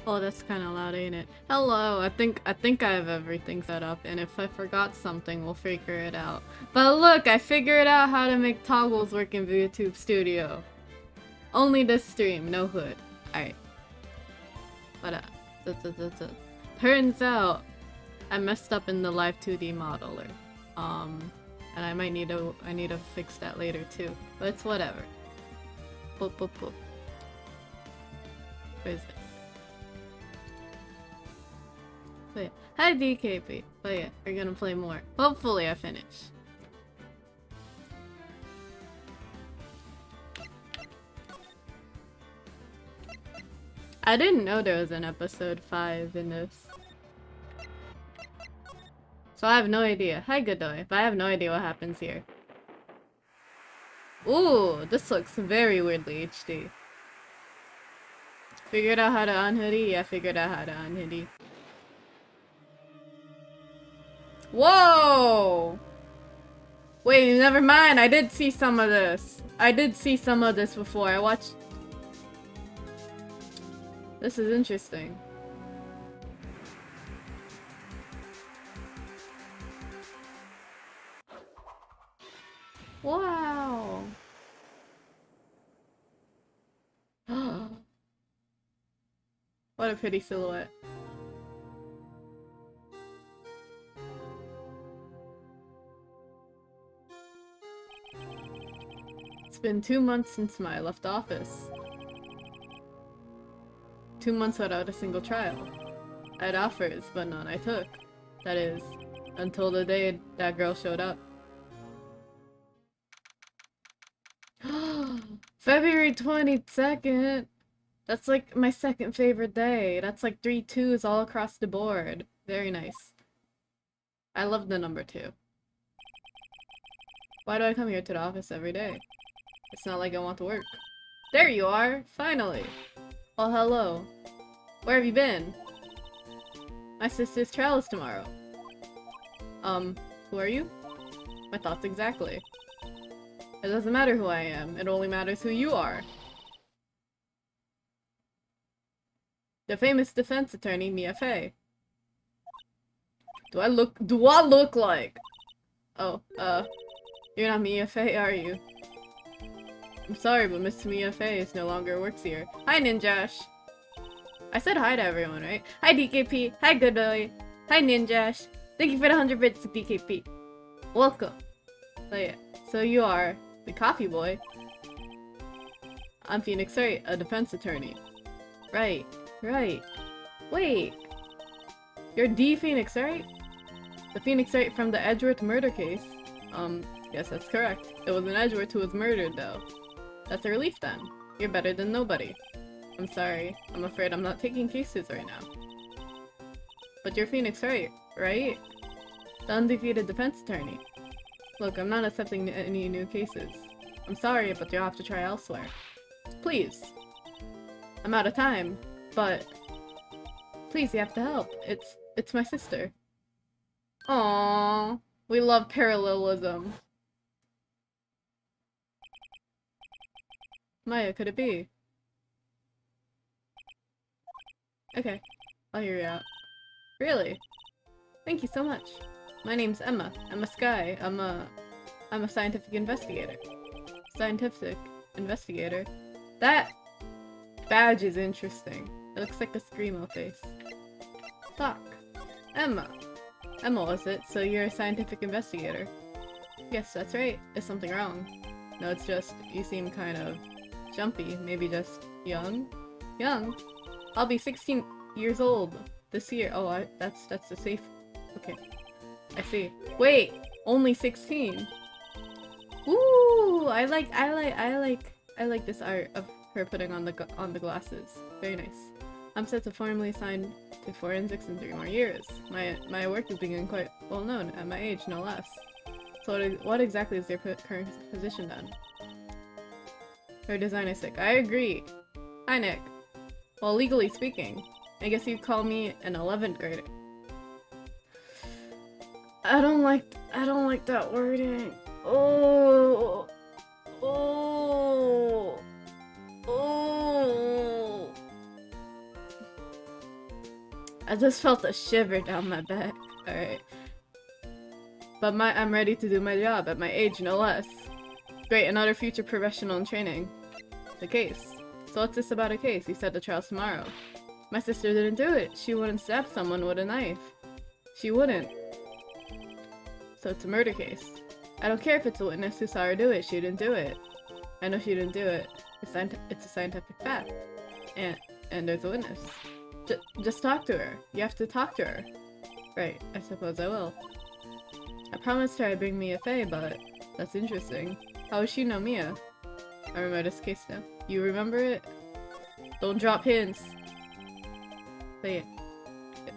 Oh, that's kind of loud, ain't it? Hello, I think I have everything set up, and if I forgot something, we'll figure it out. But look, I figured out how to make toggles work in YouTube Studio. Only this stream, no hood. Alright. But turns out I messed up in the live 2D modeler. And I need to fix that later too. But it's whatever. Boop boop boop. What is it? But yeah. Hi DKP. But yeah, we're gonna play more. Hopefully I finish. I didn't know there was an episode 5 in this. So I have no idea. Hi Godoy, but I have no idea what happens here. Ooh, this looks very weirdly HD. Figured out how to unhoodie? Yeah, figured out how to unhoodie. Whoa! Wait, never mind. I did see some of this. I did see some of this before. I watched... This is interesting. Wow. What a pretty silhouette. It's been 2 months since I left office. 2 months without a single trial. I had offers, but none I took. That is, until the day that girl showed up. February 22nd! That's like my second favorite day. That's like 3 2s all across the board. Very nice. I love the number 2. Why do I come here to the office every day? It's not like I want to work. There you are! Finally! Well, hello. Where have you been? My sister's trial is tomorrow. Who are you? My thoughts exactly. It doesn't matter who I am, it only matters who you are. The famous defense attorney, Mia Fey. Do I look like? Oh, you're not Mia Fey, are you? I'm sorry, but Miss Mia Fey no longer works here. Hi, Ninjash! I said hi to everyone, right? Hi, DKP! Hi, Godoy! Hi, Ninjash! Thank you for the 100 bits, DKP! Welcome! But yeah, so you are the coffee boy. I'm Phoenix Wright, a defense attorney. Right, right. Wait! You're D Phoenix Wright? The Phoenix Wright from the Edgeworth murder case. Yes, that's correct. It was an Edgeworth who was murdered, though. That's a relief then. You're better than nobody. I'm sorry. I'm afraid I'm not taking cases right now. But you're Phoenix Wright, right? The undefeated defense attorney. Look, I'm not accepting any new cases. I'm sorry, but you'll have to try elsewhere. Please. I'm out of time, but... Please, you have to help. It's my sister. Aww. We love parallelism. Maya, could it be? Okay, I'll hear you out. Really? Thank you so much. My name's Emma. Emma Sky. I'm a scientific investigator. Scientific investigator? That badge is interesting. It looks like a screamo face. Doc. Emma. Emma, was it? So you're a scientific investigator? Yes, that's right. Is something wrong? No, it's just, you seem kind of jumpy. Maybe just young? Young? I'll be 16 years old this year. Oh, that's the safe. Okay. I see. Wait! Only 16! Ooh! I like this art of her putting on the glasses. Very nice. I'm set to formally assign to forensics in 3 more years. My work is becoming quite well known at my age, no less. So what exactly is your current position then? Her design is sick. I agree. Hi, Nick. Well, legally speaking, I guess you'd call me an 11th grader. I don't like that wording. Oh. Oh. Oh. I just felt a shiver down my back. Alright. But I'm ready to do my job at my age, no less. Great, another future professional in training. The case. So what's this about a case? You said the trial's tomorrow. My sister didn't do it. She wouldn't stab someone with a knife. She wouldn't. So it's a murder case. I don't care if it's a witness who saw her do it. She didn't do it. I know she didn't do it. It's a scientific fact. And there's a witness. Just talk to her. You have to talk to her. Right, I suppose I will. I promised her I'd bring Mia Fey, but that's interesting. How would she know Mia? I remember this case now. You remember it? Don't drop hints.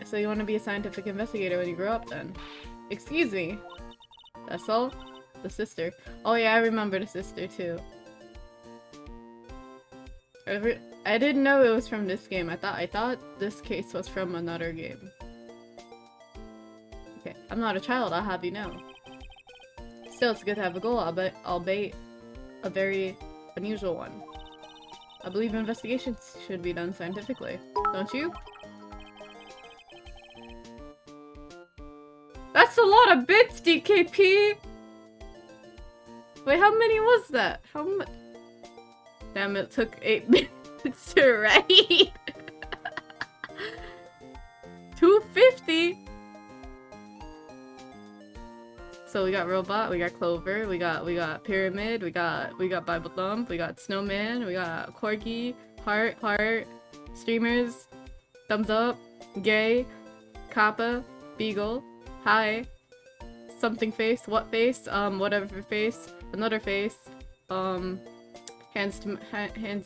So you want to be a scientific investigator when you grow up then? Excuse me. That's all? The sister. Oh yeah, I remember the sister too. I didn't know it was from this game. I thought this case was from another game. Okay, I'm not a child, I'll have you know. Still, it's good to have a goal, albeit a very unusual one. I believe investigations should be done scientifically. Don't you? That's a lot of bits, DKP! Wait, how many was that? How much? Damn, it took 8 minutes to write! 250! So we got Robot, we got Clover, we got Pyramid, we got Bible Thump, we got Snowman, we got Corgi, Heart, Streamers, Thumbs Up, Gay, Kappa, Beagle, Hi, Something Face, What Face, Whatever Face, Another Face, Hands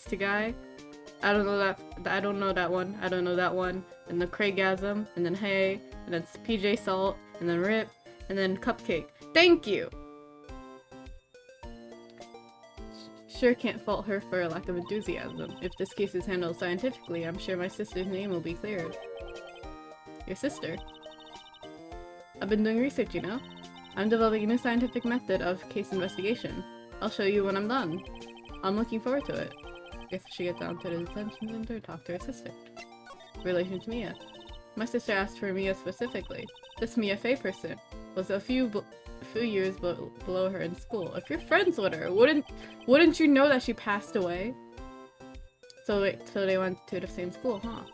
to Guy. I don't know that one, and then Craigasm, and then Hey, and then PJ Salt, and then Rip, and then Cupcake. Thank you! Sure can't fault her for a lack of enthusiasm. If this case is handled scientifically, I'm sure my sister's name will be cleared. Your sister? I've been doing research, you know? I'm developing a new scientific method of case investigation. I'll show you when I'm done. I'm looking forward to it. Guess I should get down to the detention center, talk to her sister. Relation to Mia. My sister asked for Mia specifically. This Mia Fey person was a few years below her in school. If you're friends with her, wouldn't you know that she passed away? So they went to the same school, huh?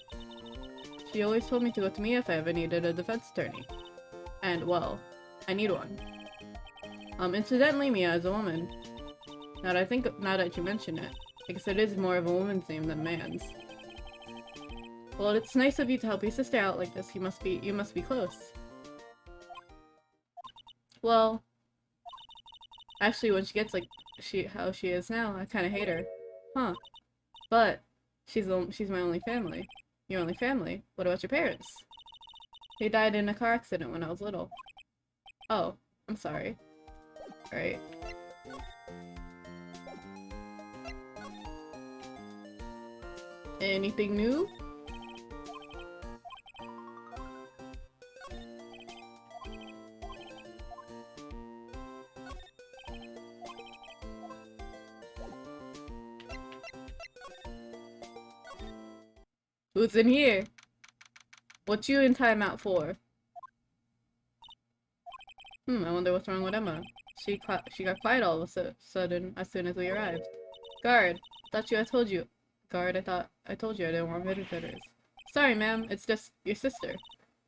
She always told me to go to Mia if I ever needed a defense attorney. And, well, I need one. Incidentally, Mia is a woman. Now that you mention it, I guess it is more of a woman's name than man's. Well, it's nice of you to help your sister out like this. You must be close. Well, actually, when she gets like how she is now, I kind of hate her. Huh. But she's my only family. Your only family? What about your parents? They died in a car accident when I was little. Oh, I'm sorry. Alright. Anything new? Who's in here? What you in timeout for? I wonder what's wrong with Emma. She got quiet all of a sudden as soon as we arrived. Guard, I told you I told you I didn't want visitors. Sorry, ma'am, it's just your sister.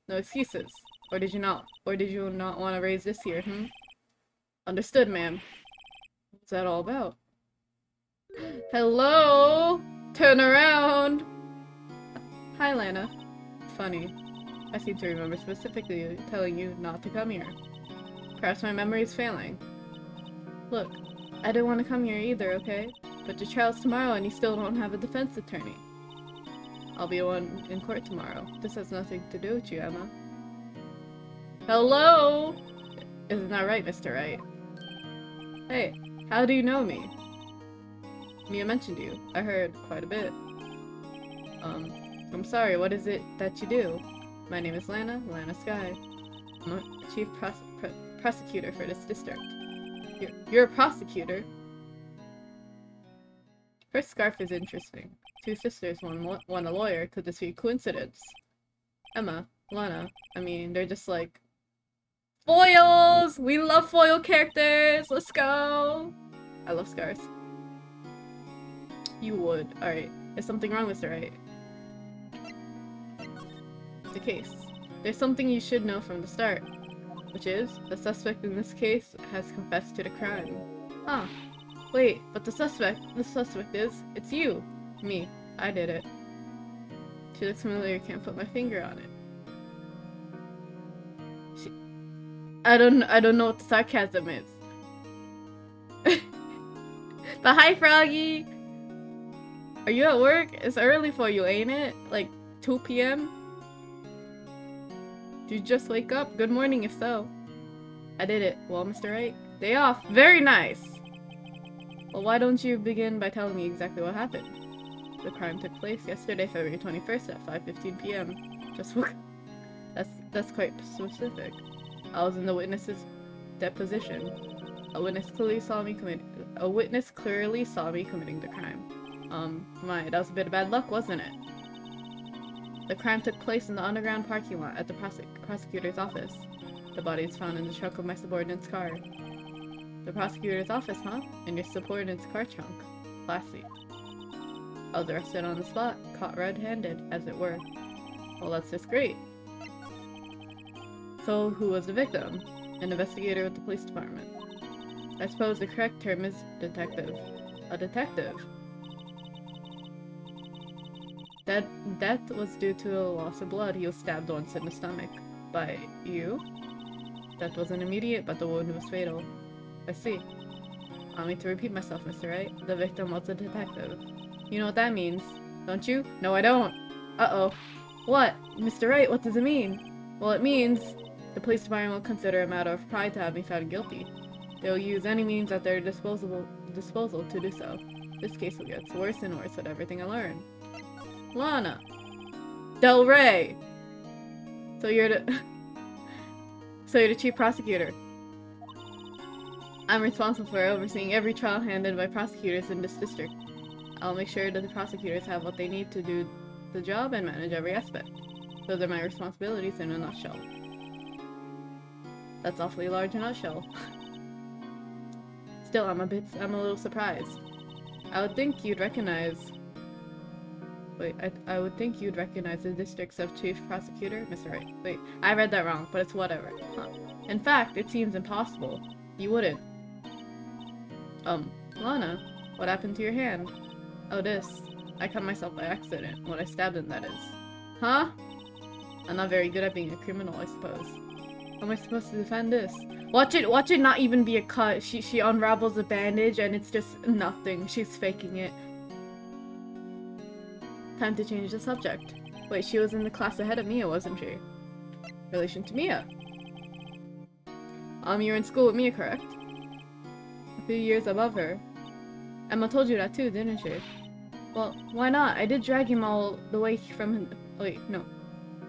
No excuses. Or did you not want to raise this here, Understood, ma'am. What's that all about? Hello? Turn around! Hi, Lana. Funny. I seem to remember specifically telling you not to come here. Perhaps my memory is failing. Look, I didn't want to come here either, okay? But your trial's tomorrow and you still don't have a defense attorney. I'll be one in court tomorrow. This has nothing to do with you, Emma. Hello? Isn't that right, Mr. Wright? Hey, how do you know me? Mia mentioned you. I heard quite a bit. I'm sorry, what is it that you do? My name is Lana Sky. I'm a chief prosecutor for this district. You're a prosecutor? Her scarf is interesting. Two sisters, one a lawyer. Could this be a coincidence? Emma, Lana. I mean, they're just like foils! We love foil characters! Let's go! I love scars. You would. Alright. There's something wrong, Mr. Wright. The case. There's something you should know from the start, which is, the suspect in this case has confessed to the crime. Huh. Wait, but the suspect is, it's you. Me. I did it. She looks familiar, can't put my finger on it. I don't know what the sarcasm is. But hi, Froggy! Are you at work? It's early for you, ain't it? Like 2 p.m.? Did you just wake up? Good morning if so. I did it. Well, Mr. Wright? Day off. Very nice! Well, why don't you begin by telling me exactly what happened? The crime took place yesterday, February 21st at 5:15 p.m. Just woke. That's quite specific. I was in the witness's deposition. A witness clearly saw me committing the crime. That was a bit of bad luck, wasn't it? The crime took place in the underground parking lot at the prosecutor's office. The body is found in the trunk of my subordinate's car. The prosecutor's office, huh? In your subordinate's car trunk. Classy. I was arrested on the spot, caught red-handed, as it were. Well, that's just great. So, who was the victim? An investigator with the police department. I suppose the correct term is detective. A detective? Death was due to a loss of blood. He was stabbed once in the stomach. By you? Death wasn't immediate, but the wound was fatal. I see. Allow me to repeat myself, Mr. Wright. The victim was a detective. You know what that means, don't you? No, I don't. Uh-oh. What? Mr. Wright, what does it mean? Well, it means the police department will consider a matter of pride to have me found guilty. They'll use any means at their disposal to do so. This case will get worse and worse with everything I learn. Lana! Del Rey! So you're the chief prosecutor. I'm responsible for overseeing every trial handled by prosecutors in this district. I'll make sure that the prosecutors have what they need to do the job and manage every aspect. Those are my responsibilities in a nutshell. That's awfully large a nutshell. Still, I'm a little surprised. I would think you'd recognize... Wait, I would think you'd recognize the district's chief prosecutor? Mr. Wright. Wait, I read that wrong, but it's whatever. Huh. In fact, it seems impossible. You wouldn't. Lana, what happened to your hand? Oh, this. I cut myself by accident. When I stabbed him, that is. Huh? I'm not very good at being a criminal, I suppose. How am I supposed to defend this? Watch it not even be a cut. She unravels a bandage and it's just nothing. She's faking it. Time to change the subject. Wait, she was in the class ahead of Mia, wasn't she? Relation to Mia. You were in school with Mia, correct? A few years above her. Emma told you that too, didn't she? Well, why not? I did drag him all the way from... Wait, no.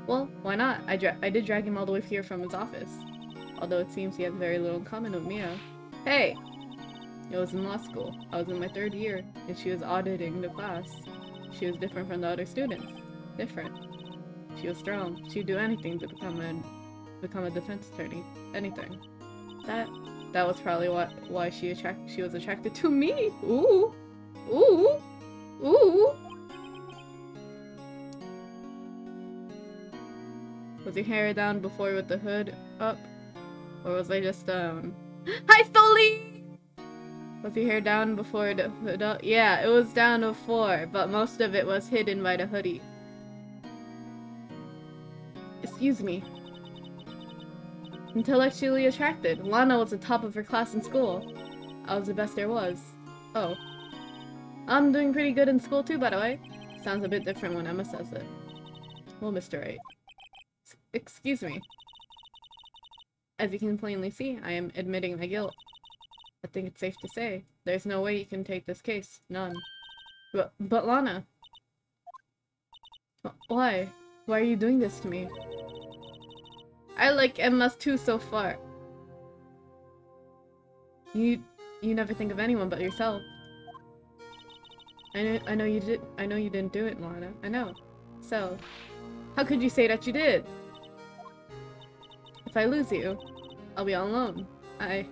Well, why not? I did drag him all the way here from his office. Although it seems he has very little in common with Mia. Hey! It was in law school. I was in my 3rd year, and she was auditing the class. She was different from the other students. Different. She was strong. She'd do anything to become a defense attorney. Anything. That was probably why she was attracted to me. Ooh. Ooh. Ooh. Was your hair down before with the hood up? Or was I just Hi, Stoli! Was your hair down before the hood up? Yeah, it was down before, but most of it was hidden by the hoodie. Excuse me. Intellectually attracted. Lana was the top of her class in school. I was the best there was. Oh. I'm doing pretty good in school too, by the way. Sounds a bit different when Emma says it. Well, Mr. Wright. Excuse me. As you can plainly see, I am admitting my guilt. I think it's safe to say, there's no way you can take this case. None. But Lana. Why? Why are you doing this to me? I like Emma too so far. You never think of anyone but yourself. I know you didn't do it, Lana. I know. So, How could you say that you did? If I lose you, I'll be all alone. I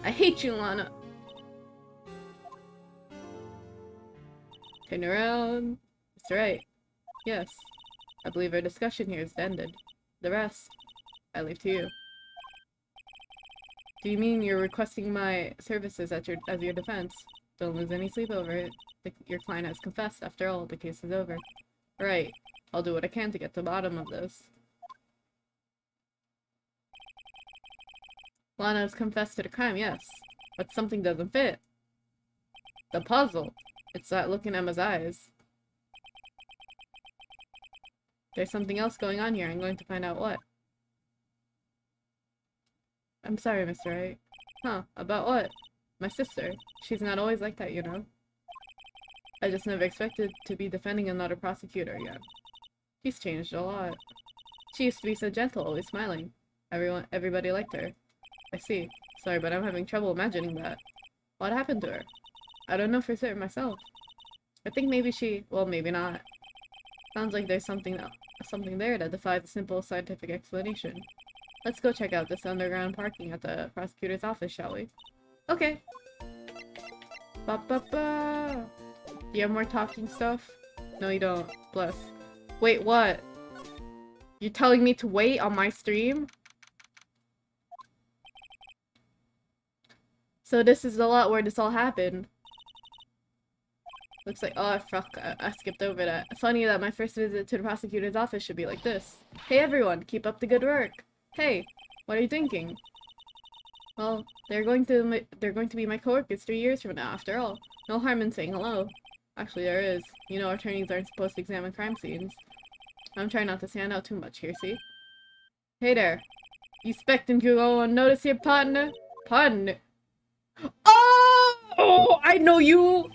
hate you, Lana. Turn around. That's right. Yes. I believe our discussion here is ended. The rest, I leave to you. Do you mean you're requesting my services as your defense? Don't lose any sleep over it. Your client has confessed. After all, the case is over. Right. I'll do what I can to get to the bottom of this. Lana has confessed to the crime, yes. But something doesn't fit. The puzzle. It's that look in Emma's eyes. There's something else going on here. I'm going to find out what. I'm sorry, Mr. Wright. Huh, about what? My sister. She's not always like that, you know. I just never expected to be defending another prosecutor again. She's changed a lot. She used to be so gentle, always smiling. Everybody liked her. I see. Sorry, but I'm having trouble imagining that. What happened to her? I don't know for certain myself. I think maybe she... well, maybe not. Sounds like there's something there that defies a simple scientific explanation. Let's go check out this underground parking at the prosecutor's office, shall we? Okay. Ba-ba-ba! Do you have more talking stuff? No, you don't. Bless. Wait, what? You're telling me to wait on my stream? So this is the lot where this all happened. Looks like- oh fuck, I skipped over that. Funny that my first visit to the prosecutor's office should be like this. Hey everyone, keep up the good work. Hey, what are you thinking? Well, they're going to be my coworkers 3 years from now, after all. No harm in saying hello. Actually, there is. You know, attorneys aren't supposed to examine crime scenes. I'm trying not to stand out too much here, see? Hey there. You expecting to go unnoticed here, partner? Partner? Oh! I know you!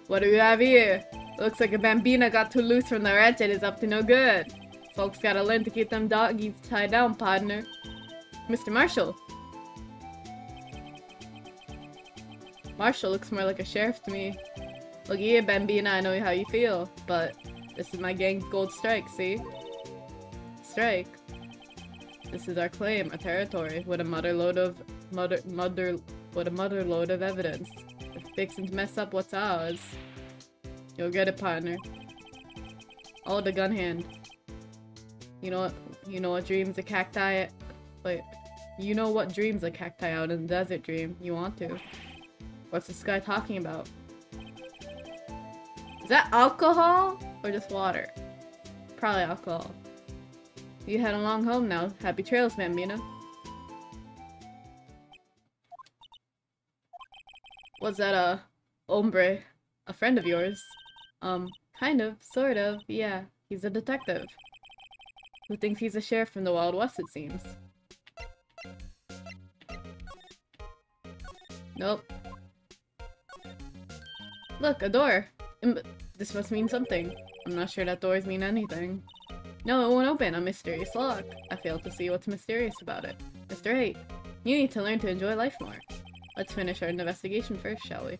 What do we have here? Looks like a bambina got too loose from the ranch and is up to no good. Folks gotta learn to keep them doggies tied down, partner. Mr. Marshall. Marshall looks more like a sheriff to me. Look here, bambina, I know how you feel, but this is my gang's gold strike, see? Strike. This is our claim, a territory, with a mother load of evidence. If Dixon's mess up what's ours, you'll get it, partner. Oh, the gun hand. You know what dreams a cacti... Wait. You know what dreams a cacti out in the desert dream. You want to. What's this guy talking about? Is that alcohol? Or just water? Probably alcohol. You head along home now. Happy trails, Bambina. Was that a hombre? A friend of yours? Kind of, sort of, yeah. He's a detective. Who thinks he's a sheriff from the Wild West, it seems. Nope. Look, a door. This must mean something. I'm not sure that doors mean anything. No, it won't open. A mysterious lock. I fail to see what's mysterious about it. Mr. 8, you need to learn to enjoy life more. Let's finish our investigation first, shall we?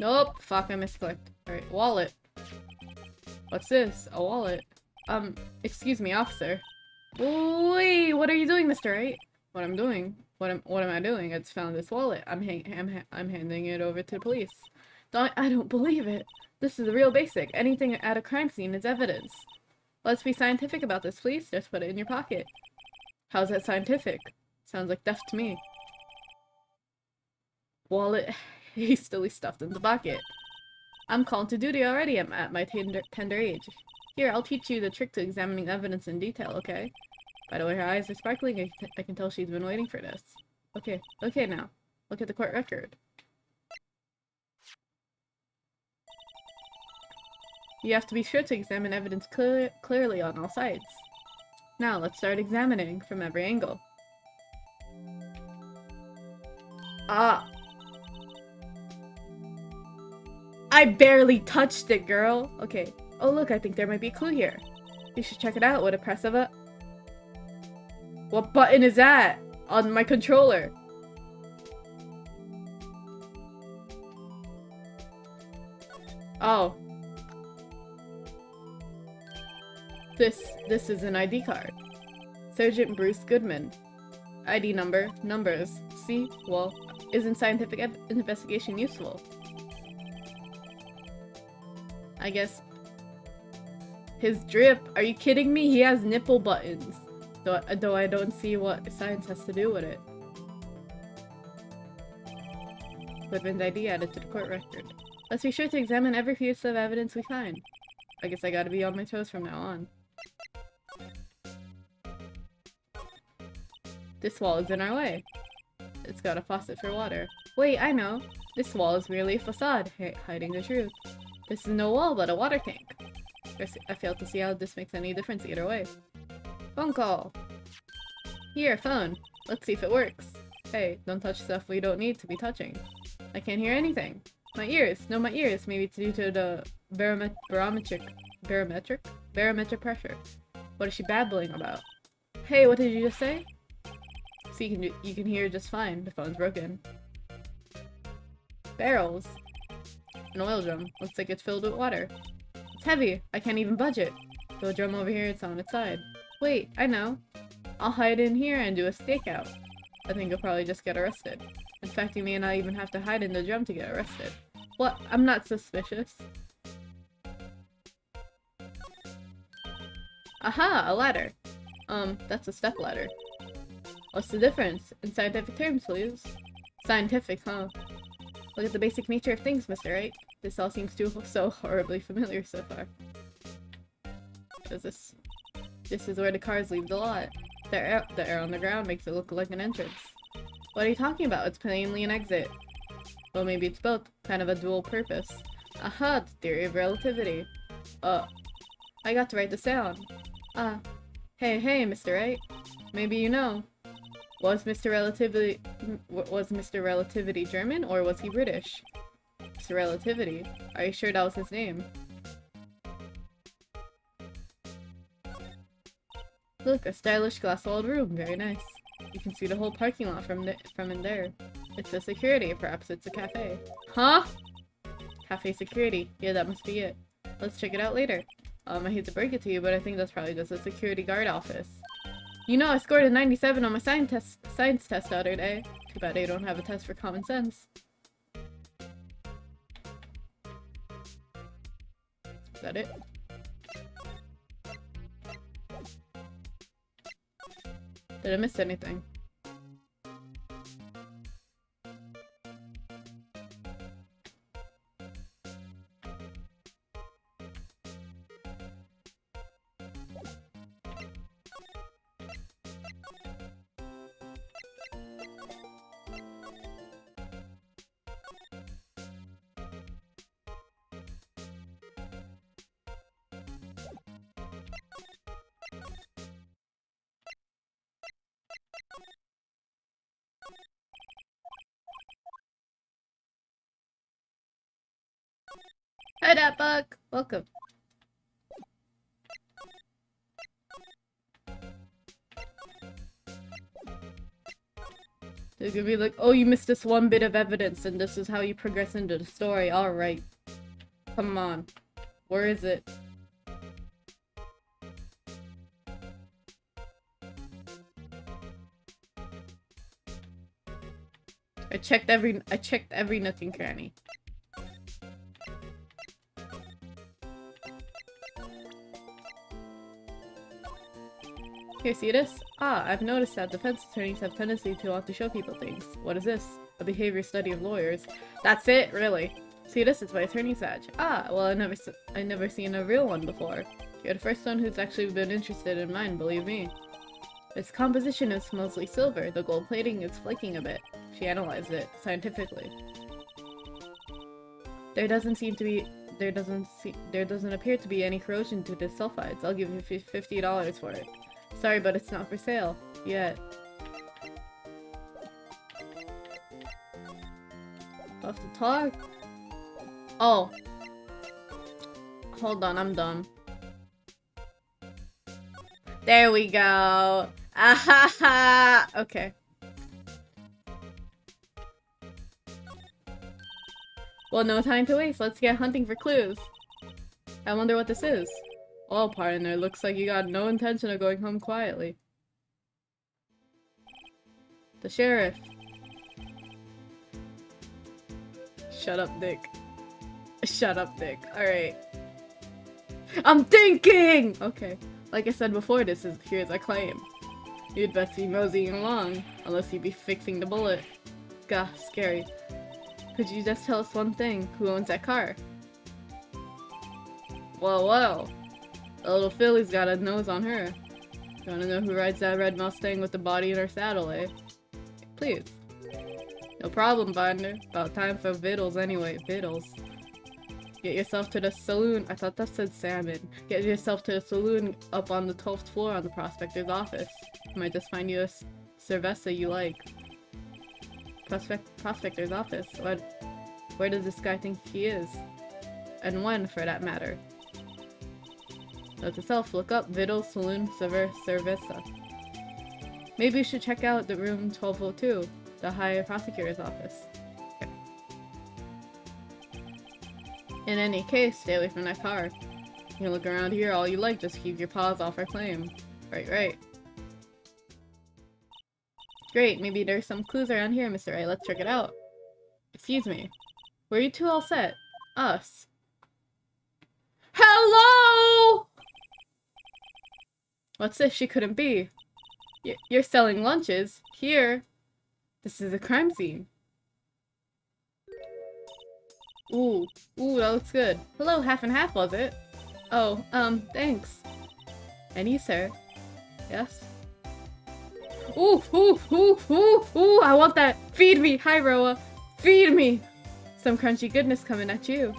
Nope. Fuck, I misclicked. Alright, wallet. What's this? A wallet. Excuse me, officer. Wait, what are you doing, Mr. 8? What I'm doing? What am I doing? I just found this wallet. I'm handing it over to the police. I don't believe it. This is a real basic. Anything at a crime scene is evidence. Let's be scientific about this, please. Just put it in your pocket. How's that scientific? Sounds like theft to me. Wallet hastily stuffed in the pocket. I'm called to duty already at my tender age. Here, I'll teach you the trick to examining evidence in detail, okay? By the way, her eyes are sparkling. I can tell she's been waiting for this. Okay now. Look at the court record. You have to be sure to examine evidence clearly on all sides. Now, let's start examining from every angle. Ah! I barely touched it, girl! Okay. Oh look, I think there might be a clue here. You should check it out with a press of a... What button is that? On my controller. Oh. This is an ID card. Sergeant Bruce Goodman. ID number, numbers. See? Well, isn't scientific investigation useful? I guess. His drip? Are you kidding me? He has nipple buttons. Though I don't see what science has to do with it. Goodman's ID added to the court record. Let's be sure to examine every piece of evidence we find. I guess I gotta be on my toes from now on. This wall is in our way. It's got a faucet for water. Wait, I know. This wall is merely a facade, hiding the truth. This is no wall, but a water tank. I fail to see how this makes any difference either way. Phone call! Here, phone. Let's see if it works. Hey, don't touch stuff we don't need to be touching. I can't hear anything. My ears! No, my ears! Maybe it's due to the barometric pressure. What is she babbling about? Hey, what did you just say? See, you can hear just fine. The phone's broken. Barrels. An oil drum. Looks like it's filled with water. It's heavy. I can't even budge it. The drum over here, it's on its side. Wait, I know. I'll hide in here and do a stakeout. I think you'll probably just get arrested. In fact, you may not even have to hide in the drum to get arrested. What? I'm not suspicious. Aha! A ladder. That's a step ladder. What's the difference? In scientific terms, please. Scientific, huh? Look at the basic nature of things, Mr. Wright. This all seems so horribly familiar so far. This is where the cars leave the lot. The air on the ground makes it look like an entrance. What are you talking about? It's plainly an exit. Well, maybe it's both. Kind of a dual purpose. Aha! The theory of relativity. I got to write this down. Hey, Mr. Wright. Maybe you know. Was Mr. Relativity German, or was he British? Mr. Relativity? Are you sure that was his name? Look, a stylish glass-walled room. Very nice. You can see the whole parking lot from in there. It's a security. Perhaps it's a cafe. Huh? Cafe security. Yeah, that must be it. Let's check it out later. I hate to break it to you, but I think that's probably just a security guard office. You know, I scored a 97 on my science test the other day. Too bad I don't have a test for common sense. Is that it? Did I miss anything? Hi, that bug! Welcome. They're gonna be like, oh, you missed this one bit of evidence, and this is how you progress into the story. Alright. Come on. Where is it? I checked every nook and cranny. Here, see this? Ah, I've noticed that defense attorneys have tendency to want to show people things. What is this? A behavior study of lawyers. That's it, really. See this? It's my attorney's badge. Ah, well, I never seen a real one before. You're the first one who's actually been interested in mine, believe me. Its composition is mostly silver. The gold plating is flaking a bit. She analyzed it scientifically. There doesn't appear to be any corrosion to the sulfides. I'll give you $50 for it. Sorry, but it's not for sale. Yet. Off the talk? Oh. Hold on, I'm dumb. There we go. Ahaha! Okay. Well, no time to waste. Let's get hunting for clues. I wonder what this is. Well, partner, looks like you got no intention of going home quietly. The sheriff. Shut up, Dick. Shut up, Dick. Alright. I'm thinking! Okay. Like I said before, here's our claim. You'd best be moseying along, unless you'd be fixing the bullet. Gah, scary. Could you just tell us one thing? Who owns that car? Well. The little filly's got a nose on her. You wanna know who rides that red Mustang with the body in her saddle, eh? Please. No problem, partner. About time for vittles anyway. Vittles. Get yourself to the saloon. I thought that said salmon. Get yourself to the saloon up on the 12th floor on the prospector's office. You might just find you a cerveza you like. Prospector's office? Where does this guy think he is? And when, for that matter? Note to self, look up Vittles Saloon Cerveza. Maybe you should check out the room 1202, the High Prosecutor's office. Okay. In any case, stay away from that car. You can look around here all you like, just keep your paws off our claim. Right. Great, maybe there's some clues around here, Mr. Wright. Let's check it out. Excuse me. Were you two all set? Us. Hello! What's this? She couldn't be. You're selling lunches? Here? This is a crime scene. Ooh, that looks good. Hello, half and half, was it? Oh, thanks. And you, sir? Yes? Ooh, I want that! Feed me! Hi, Roa! Feed me! Some crunchy goodness coming at you.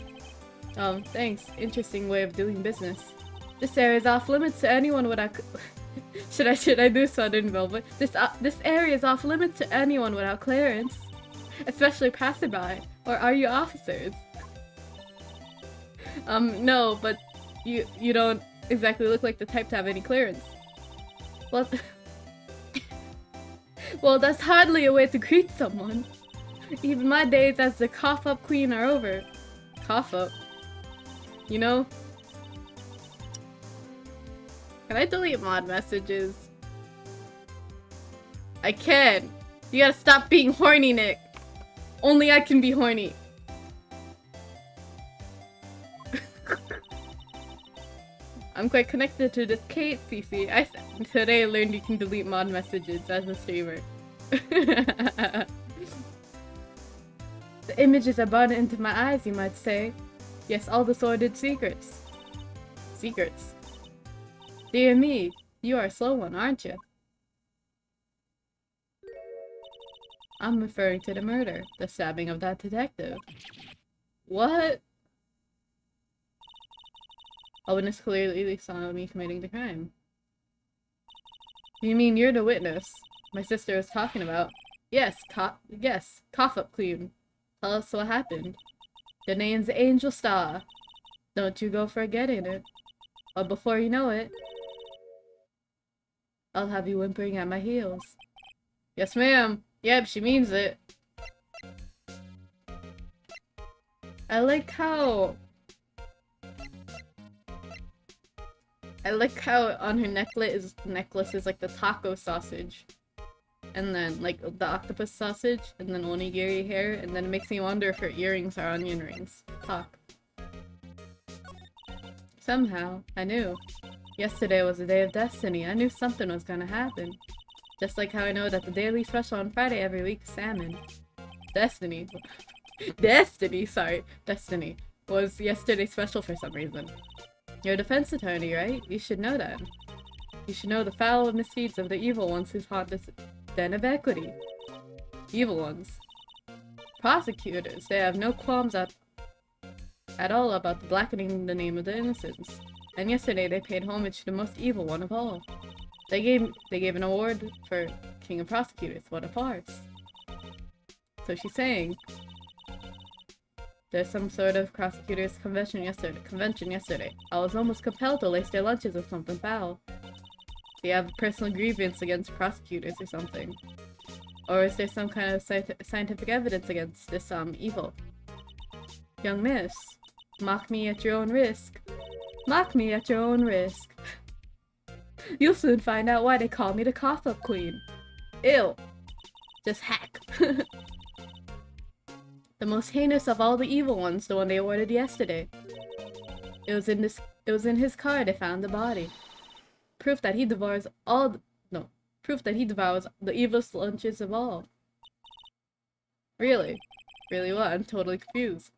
Thanks. Interesting way of doing business. This area is off limits to anyone without should I do Southern Velvet? This area is off limits to anyone without clearance. Especially passerby. Or are you officers? No, but you don't exactly look like the type to have any clearance. Well, well, that's hardly a way to greet someone. Even my days as the cough-up queen are over. Cough-up? You know? Can I delete mod messages? I can. You gotta stop being horny, Nick. Only I can be horny. I'm quite connected to this Kate, Cece. Today I learned you can delete mod messages as a streamer. The images are burned into my eyes, you might say. Yes, all the sordid secrets. Secrets. Dear me, you are a slow one, aren't you? I'm referring to the murder, the stabbing of that detective. What? A witness clearly saw me committing the crime. You mean you're the witness my sister was talking about? Yes, cough up clean. Tell us what happened. The name's Angel Star. Don't you go forgetting it. Or before you know it, I'll have you whimpering at my heels. Yes, ma'am. Yep, she means it. I like how on her necklace is like the taco sausage. And then like the octopus sausage, and then onigiri hair, and then it makes me wonder if her earrings are onion rings. Talk. Somehow, I knew. Yesterday was a day of destiny. I knew something was gonna happen. Just like how I know that the daily special on Friday every week is salmon. Destiny. Destiny was yesterday's special for some reason. You're a defense attorney, right? You should know that. You should know the foul misdeeds of the evil ones who haunt this den of equity. Evil ones. Prosecutors, they have no qualms at all about blackening the name of the innocents. And yesterday they paid homage to the most evil one of all. They gave an award for King of Prosecutors. What a farce. So she's saying there's some sort of prosecutors convention yesterday. I was almost compelled to lace their lunches with something foul. Do you have a personal grievance against prosecutors or something? Or is there some kind of scientific evidence against this evil? Young miss, mock me at your own risk. Mock me at your own risk. You'll soon find out why they call me the cough-up queen. Ew. Just hack. The most heinous of all the evil ones, the one they ordered yesterday. It was in his car they found the body. Proof that he devours proof that he devours the evilest lunches of all. Really? Really what? I'm totally confused.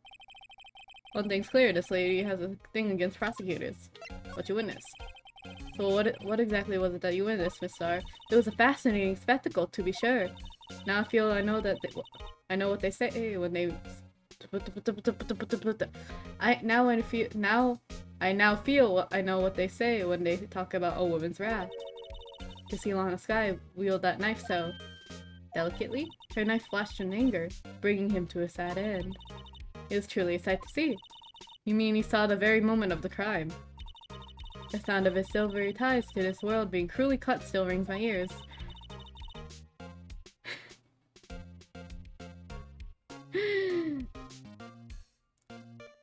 One thing's clear, this lady has a thing against prosecutors. What you witnessed. So what exactly was it that you witnessed, Miss Star? It was a fascinating spectacle, to be sure. Now I feel I know what they say when they... I now feel I know what they say when they talk about a woman's wrath. To see Lana Sky wield that knife so delicately, her knife flashed in anger, bringing him to a sad end. It was truly a sight to see. You mean he saw the very moment of the crime? The sound of his silvery ties to this world being cruelly cut still rings my ears.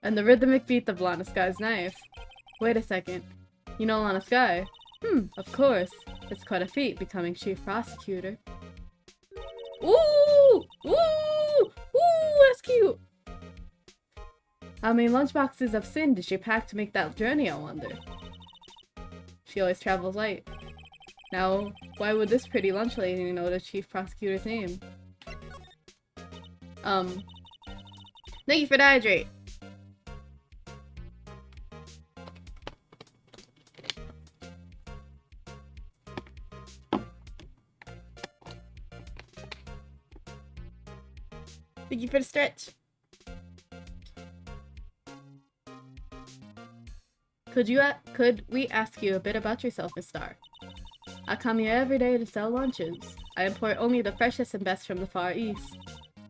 And the rhythmic beat of Lana Sky's knife. Wait a second. You know Lana Sky? Of course. It's quite a feat becoming chief prosecutor. Ooh! Ooh! Ooh! That's cute! How many lunchboxes of sin did she pack to make that journey, I wonder? She always travels light. Now, why would this pretty lunch lady know the chief prosecutor's name? Thank you for the hydrate! Thank you for the stretch. Could we ask you a bit about yourself, Miss Star? I come here every day to sell lunches. I import only the freshest and best from the Far East.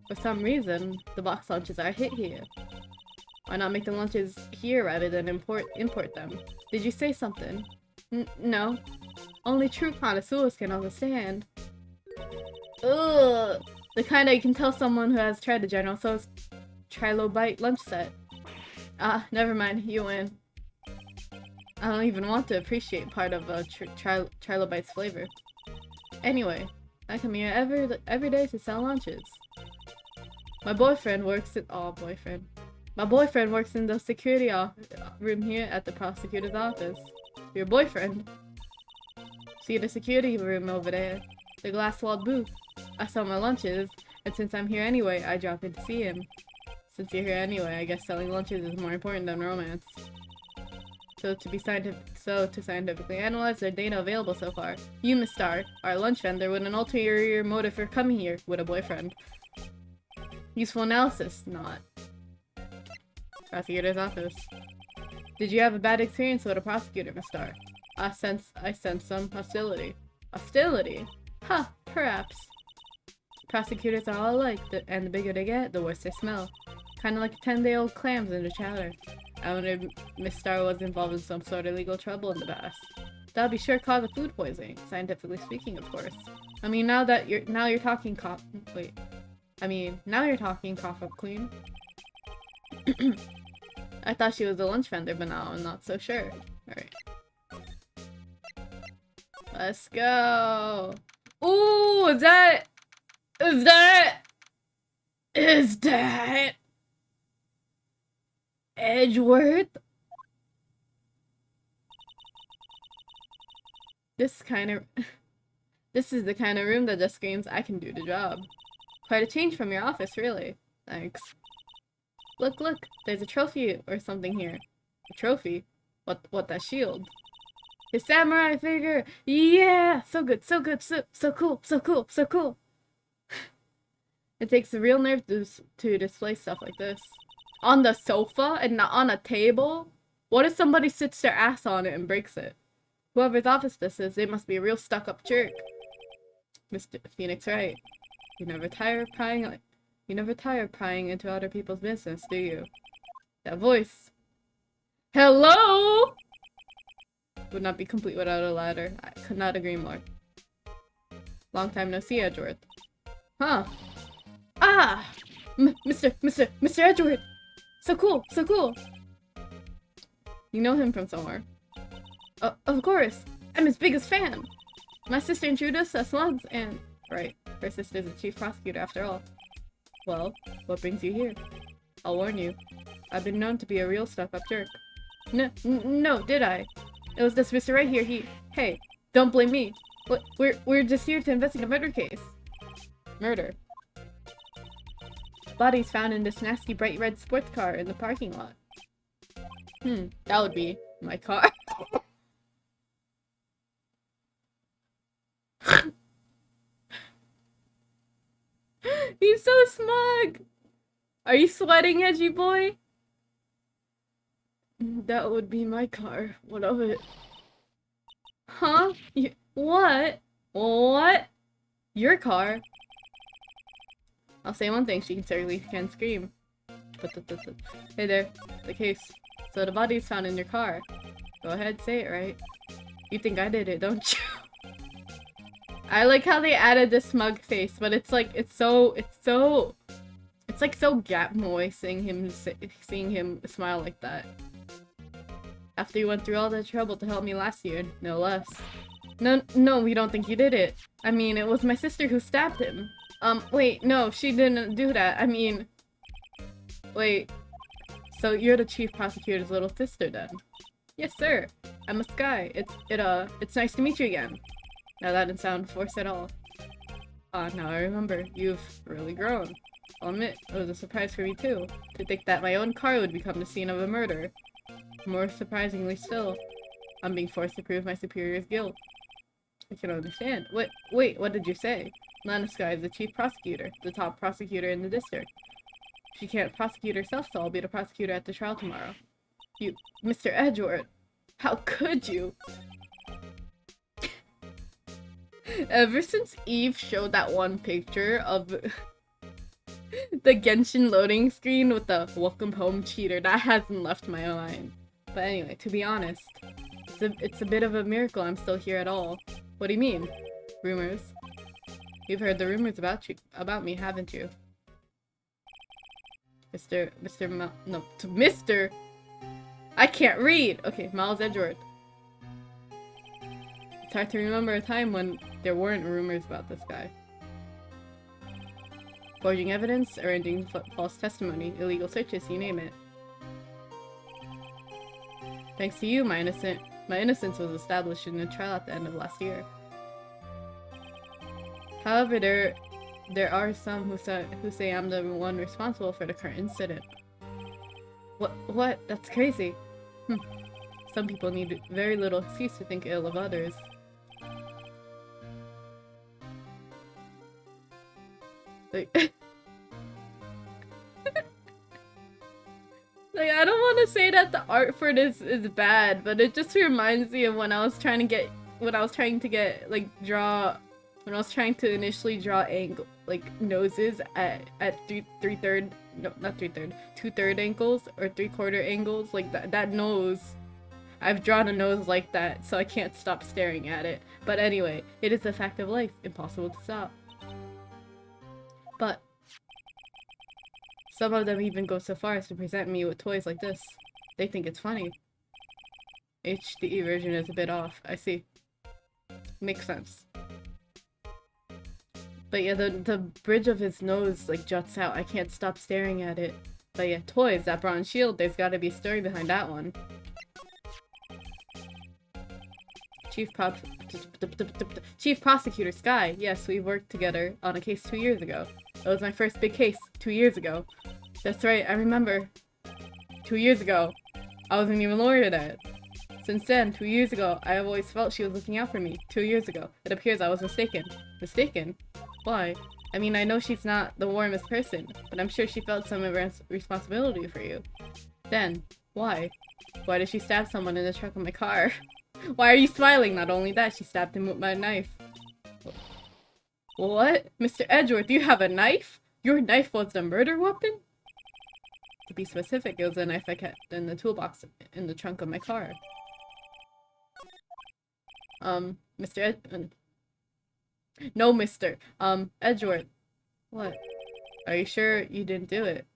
For some reason, the box lunches are a hit here. Why not make the lunches here rather than import them? Did you say something? No. Only true connoisseurs can understand. Ugh! The kind that you can tell someone who has tried the General Tso's trilobite lunch set. Ah, never mind, you win. I don't even want to appreciate part of a trilobite's flavor. Anyway, I come here every day to sell lunches. My boyfriend works in the security room here at the prosecutor's office. Your boyfriend? See the security room over there, the glass-walled booth. I sell my lunches, and since I'm here anyway, I drop in to see him. Since you're here anyway, I guess selling lunches is more important than romance. To scientifically analyze the data available so far, you, Miss Star, our lunch vendor, with an ulterior motive for coming here with a boyfriend. Useful analysis, not. Prosecutor's office. Did you have a bad experience with a prosecutor, Miss Star? I sense some hostility. Hostility? Huh, perhaps. Prosecutors are all alike, and the bigger they get, the worse they smell. Kinda like 10-day-old clams in the chowder. I wonder if Miss Star was involved in some sort of legal trouble in the past. That'd be sure cause of food poisoning, scientifically speaking, of course. I mean, now you're talking cough up queen. I thought she was a lunch vendor, but now I'm not so sure. Alright. Let's go! Ooh, is that Edgeworth? This is the kind of room that just screams, I can do the job. Quite a change from your office, really. Thanks. Look, there's a trophy or something here. A trophy? What, that shield? His samurai figure! Yeah! So good, so cool, so cool! It takes a real nerve to display stuff like this. On the sofa and not on a table? What if somebody sits their ass on it and breaks it? Whoever's office this is, they must be a real stuck-up jerk. Mr. Phoenix, right. You never tire of prying into other people's business, do you? That voice. Hello? Would not be complete without a ladder. I could not agree more. Long time no see, Edgeworth. Huh. Ah! Mr. Edgeworth! So cool! You know him from somewhere. Of course! I'm his biggest fan! My sister introduced us once, and... Right, her sister's the chief prosecutor after all. Well, what brings you here? I'll warn you. I've been known to be a real stuck-up jerk. No, did I? It was this Mr. right here, Hey, don't blame me. We're just here to investigate a murder case. Murder? Bodies found in this nasty bright red sports car in the parking lot. That would be my car. He's so smug! Are you sweating, edgy boy? That would be my car. What of it? Huh? What? What? Your car? I'll say one thing, she certainly can scream. Hey there, the case. So the body's found in your car. Go ahead, say it right. You think I did it, don't you? I like how they added this smug face, but it's like, it's like so gap moy seeing him smile like that. After you went through all that trouble to help me last year, no less. No, we don't think you did it. I mean, it was my sister who stabbed him. Wait, no, she didn't do that. I mean... Wait. So you're the chief prosecutor's little sister then? Yes, sir. I'm a Sky. It's nice to meet you again. Now that didn't sound forced at all. Now I remember. You've really grown. I'll admit, it was a surprise for me too. To think that my own car would become the scene of a murder. More surprisingly still, I'm being forced to prove my superior's guilt. I can understand. Wait, what did you say? Lana Sky is the chief prosecutor, the top prosecutor in the district. She can't prosecute herself, so I'll be the prosecutor at the trial tomorrow. You, Mr. Edgeworth, how could you? Ever since Eve showed that one picture of the Genshin loading screen with the welcome home cheater, that hasn't left my mind. But anyway, to be honest, it's a bit of a miracle I'm still here at all. What do you mean? Rumors. You've heard the rumors about me, haven't you? Mr. I can't read! Okay, Miles Edgeworth. It's hard to remember a time when there weren't rumors about this guy. Forging evidence, arranging false testimony, illegal searches, you name it. Thanks to you, my innocence was established in a trial at the end of last year. However, there are some who say I'm the one responsible for the current incident. What? That's crazy. Some people need very little excuse to think ill of others. Like, like, I don't want to say that the art for this is bad, but it just reminds me of when I was trying to initially draw noses at 2/3 angles or 3/4 angles, like that nose. I've drawn a nose like that, so I can't stop staring at it. But anyway, it is a fact of life, impossible to stop. But some of them even go so far as to present me with toys like this. They think it's funny. HD version is a bit off, I see. Makes sense. But yeah, the bridge of his nose like juts out. I can't stop staring at it. But yeah, toys, that bronze shield, there's gotta be a story behind that one. Chief Prosecutor Sky. Yes, we worked together on a case 2 years ago. It was my first big case 2 years ago. That's right, I remember. 2 years ago. I wasn't even a lawyer then. Since then, 2 years ago, I have always felt she was looking out for me. 2 years ago. It appears I was mistaken. Mistaken? Why? I mean, I know she's not the warmest person, but I'm sure she felt some responsibility for you. Then, why? Why did she stab someone in the trunk of my car? Why are you smiling? Not only that, she stabbed him with my knife. What? Mr. Edgeworth, you have a knife? Your knife was the murder weapon? To be specific, it was a knife I kept in the toolbox in the trunk of my car. Mr. No, Mr. Edgeworth. What? Are you sure you didn't do it?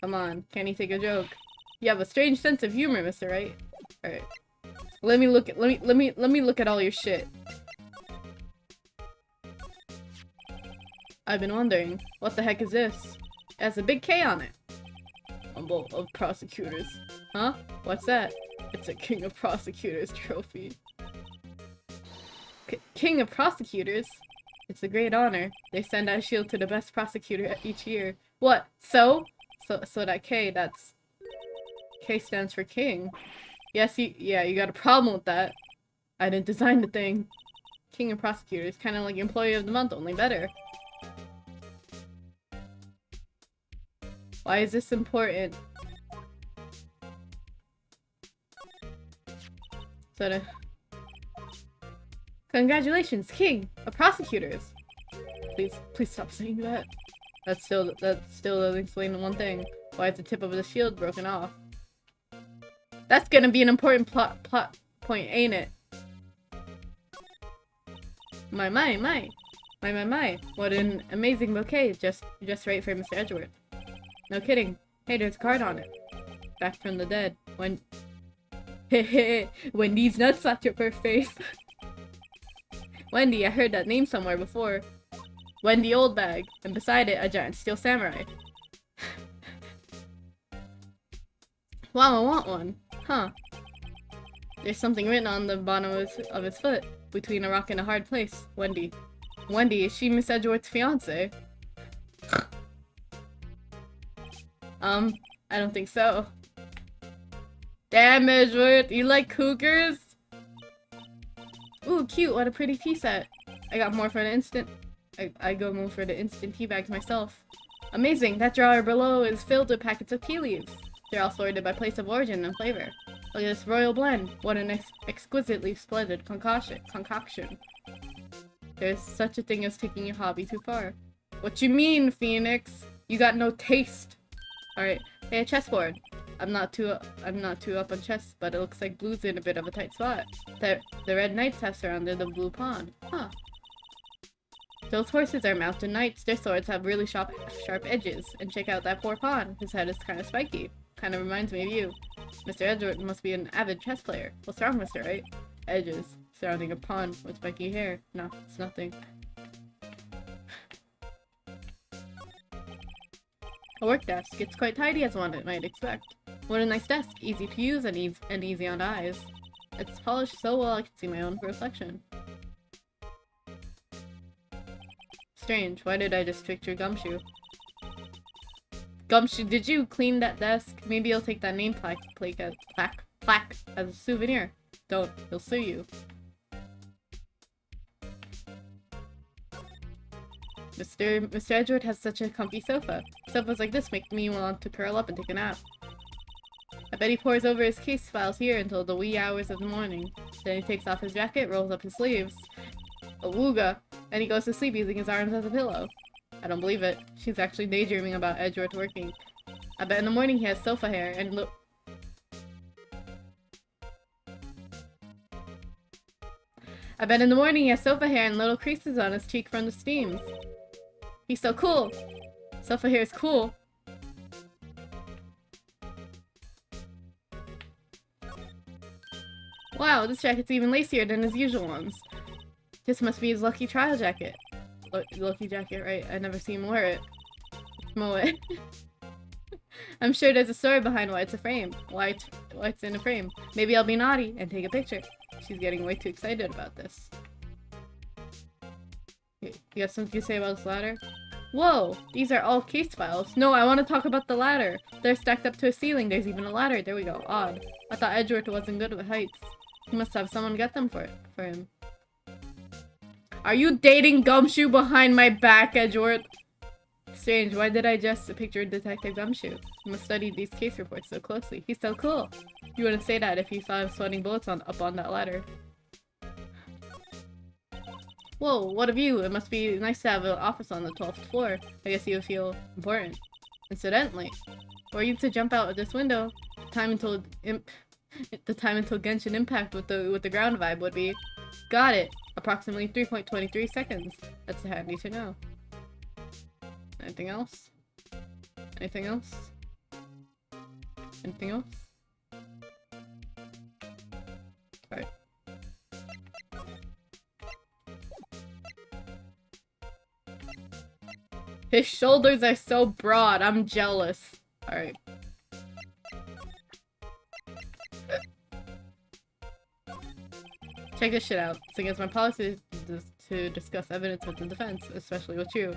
Come on, can't you take a joke? You have a strange sense of humor, Mr. Right. Alright. Let me look at all your shit. I've been wondering, what the heck is this? It has a big K on it. Humble of prosecutors. Huh? What's that? It's a King of Prosecutors trophy. King of Prosecutors? It's a great honor. They send out a shield to the best prosecutor each year. What? So that K, that's... K stands for king. Yes, you got a problem with that. I didn't design the thing. King of Prosecutors, kind of like Employee of the Month, only better. Why is this important? Congratulations, King of Prosecutors. Please stop saying that. That still doesn't explain the one thing. Why is the tip of the shield broken off? That's gonna be an important plot point, ain't it? My. What an amazing bouquet, just right for Mr. Edgeworth. No kidding. Hey, there's a card on it. Back from the dead. When these nuts slapped your poor face. Wendy, I heard that name somewhere before. Wendy Oldbag, and beside it, a giant steel samurai. Wow, I want one. Huh. There's something written on the bottom of his foot, between a rock and a hard place. Wendy. Wendy, is she Miss Edgeworth's fiance? I don't think so. Damn, Edgeworth, you like cougars? Ooh, cute, what a pretty tea set. I got more for the instant. I go more for the instant tea bags myself. Amazing, that drawer below is filled with packets of tea leaves. They're all sorted by place of origin and flavor. Look at this royal blend. What an exquisitely splendid concoction. There's such a thing as taking your hobby too far. What you mean, Phoenix? You got no taste. Alright, hey, a chessboard. I'm not too up on chess, but it looks like blue's in a bit of a tight spot. The red knights have surrounded the blue pawn. Huh. Those horses are mountain knights. Their swords have really sharp edges. And check out that poor pawn. His head is kind of spiky. Kind of reminds me of you. Mr. Edgeworth must be an avid chess player. What's wrong, Mr. Right? Edges. Surrounding a pawn with spiky hair. No, it's nothing. A work desk. It's quite tidy as one might expect. What a nice desk. Easy to use and easy on the eyes. It's polished so well I can see my own reflection. Strange. Why did I just picture Gumshoe? Gumshoe, did you clean that desk? Maybe you'll take that name plaque as a souvenir. Don't. He'll sue you. Mr. Edgeworth has such a comfy sofa. Sofas like this make me want to curl up and take a nap. I bet he pores over his case files here until the wee hours of the morning. Then he takes off his jacket, rolls up his sleeves. Awooga! And he goes to sleep using his arms as a pillow. I don't believe it. She's actually daydreaming about Edgeworth working. I bet in the morning he has sofa hair and look. I bet in the morning he has sofa hair and little creases on his cheek from the steams. He's so cool. Sofa hair is cool. Wow, this jacket's even lacier than his usual ones. This must be his lucky trial jacket. Lucky jacket, right? I never see him wear it. Mow it. I'm sure there's a story behind why it's a frame. Why it's in a frame. Maybe I'll be naughty and take a picture. She's getting way too excited about this. You got something to say about this ladder? Whoa! These are all case files. No, I want to talk about the ladder. They're stacked up to a ceiling. There's even a ladder. There we go. Odd. I thought Edgeworth wasn't good with heights. He must have someone get them for him. Are you dating Gumshoe behind my back, Edgeworth? Strange, why did I just picture Detective Gumshoe? He must study these case reports so closely. He's so cool. You wouldn't say that if you saw him sweating bullets up on that ladder. Whoa, what of you? It must be nice to have an office on the 12th floor. I guess you would feel important. Incidentally, were you to jump out of this window, the time until Genshin Impact with the ground vibe would be... Got it! Approximately 3.23 seconds. That's handy to know. Anything else? Anything else? Anything else? Alright. His shoulders are so broad, I'm jealous. Alright. Check this shit out. It's against my policy to discuss evidence with the defense, especially with you.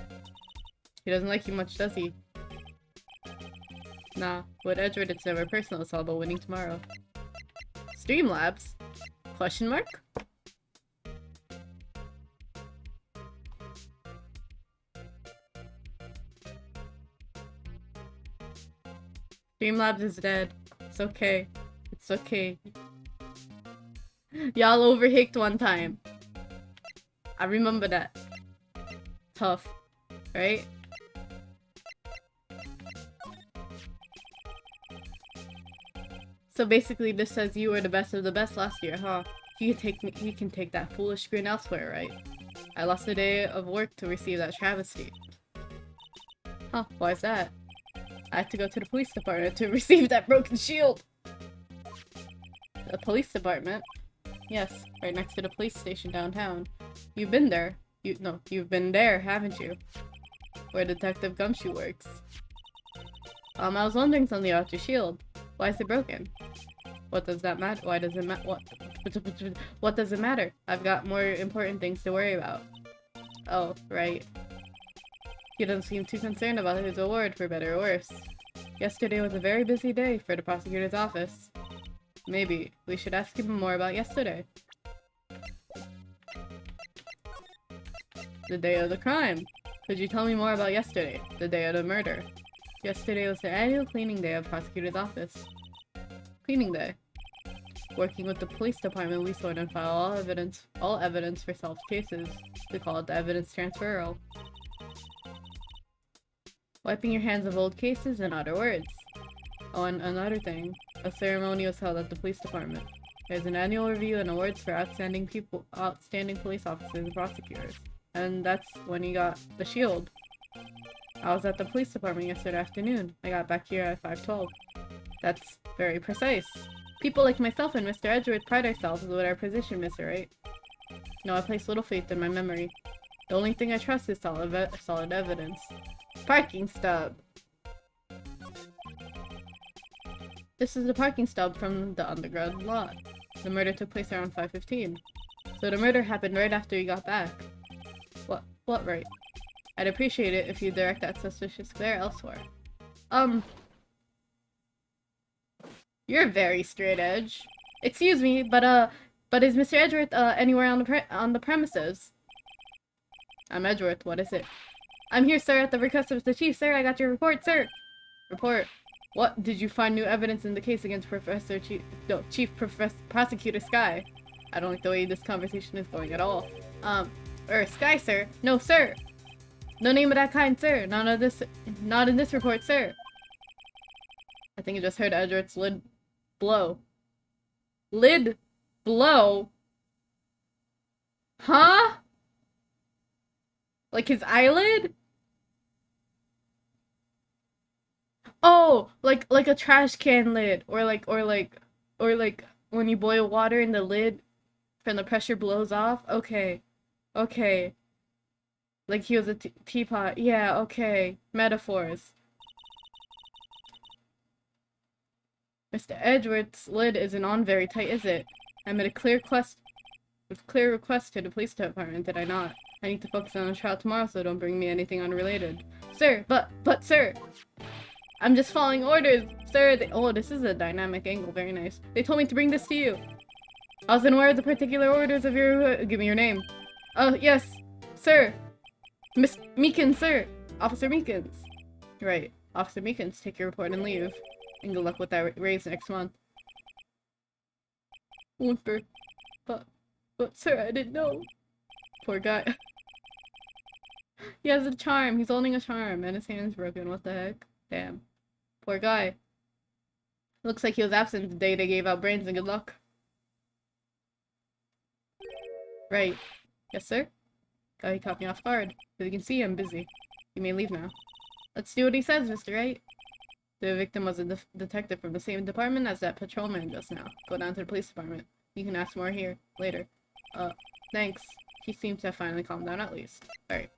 He doesn't like you much, does he? Nah, with Edward it's never personal, it's all about winning tomorrow. Streamlabs? Question mark? Streamlabs is dead. It's okay. It's okay. Y'all overhicked one time. I remember that. Tough. Right? So basically this says you were the best of the best last year, huh? You can take that foolish grin elsewhere, right? I lost a day of work to receive that travesty. Huh, why's that? I had to go to the police department to receive that broken shield! The police department? Yes, right next to the police station downtown. You've been there. You've been there, haven't you? Where Detective Gumshoe works. I was wondering something about your shield. Why is it broken? What does that matter? Why does it what does it matter? I've got more important things to worry about. Oh, right. He doesn't seem too concerned about his award, for better or worse. Yesterday was a very busy day for the prosecutor's office. Maybe we should ask him more about yesterday. The day of the crime. Could you tell me more about yesterday? The day of the murder. Yesterday was the annual cleaning day of prosecutor's office. Cleaning day. Working with the police department, we sort and file all evidence for solved cases. We call it the evidence transferal. Wiping your hands of old cases, in other words. Oh, and another thing. A ceremony was held at the police department. There's an annual review and awards for outstanding police officers and prosecutors. And that's when you got the shield. I was at the police department yesterday afternoon. I got back here at 5:12. That's very precise. People like myself and Mr. Edgeworth pride ourselves with our position, Mr. Wright. No, I place little faith in my memory. The only thing I trust is solid evidence. Parking stub! This is the parking stub from the underground lot. The murder took place around 5:15. So the murder happened right after you got back. What right? I'd appreciate it if you direct that suspicious glare elsewhere. You're very straight edge. Excuse me, but is Mr. Edgeworth, anywhere on the premises? I'm Edgeworth, what is it? I'm here, sir, at the request of the chief, sir. I got your report, sir. Report. What? Did you find new evidence in the case against Chief Prosecutor Sky? I don't like the way this conversation is going at all. Sky, sir? No, sir! No name of that kind, sir! Not in this report, sir! I think I just heard Edgeworth's lid blow. Lid blow? Huh? Like his eyelid? Oh, like a trash can lid, or like when you boil water and the lid from the pressure blows off. Okay, okay. Like he was a teapot. Yeah, okay. Metaphors. Mr. Edgeworth's lid isn't on very tight, is it? I made a clear request to the police department, did I not? I need to focus on the trial tomorrow, so don't bring me anything unrelated. Sir, but sir! I'm just following orders, sir! Oh, this is a dynamic angle, very nice. They told me to bring this to you! I was unaware of the particular orders of your- give me your name. Oh, yes! Sir! Miss Meekins, sir! Officer Meekins! Right. Officer Meekins, take your report and leave. And good luck with that raise next month. Whimper. But sir, I didn't know. Poor guy. He has a charm. He's holding a charm and his hand's broken. What the heck? Damn. Poor guy. Looks like he was absent the day they gave out brains and good luck. Right. Yes, sir? He caught me off guard. As you can see, I'm busy. You may leave now. Let's do what he says, Mr. Wright. The victim was a detective from the same department as that patrolman just now. Go down to the police department. You can ask more here, later. Thanks. He seems to have finally calmed down at least. Alright.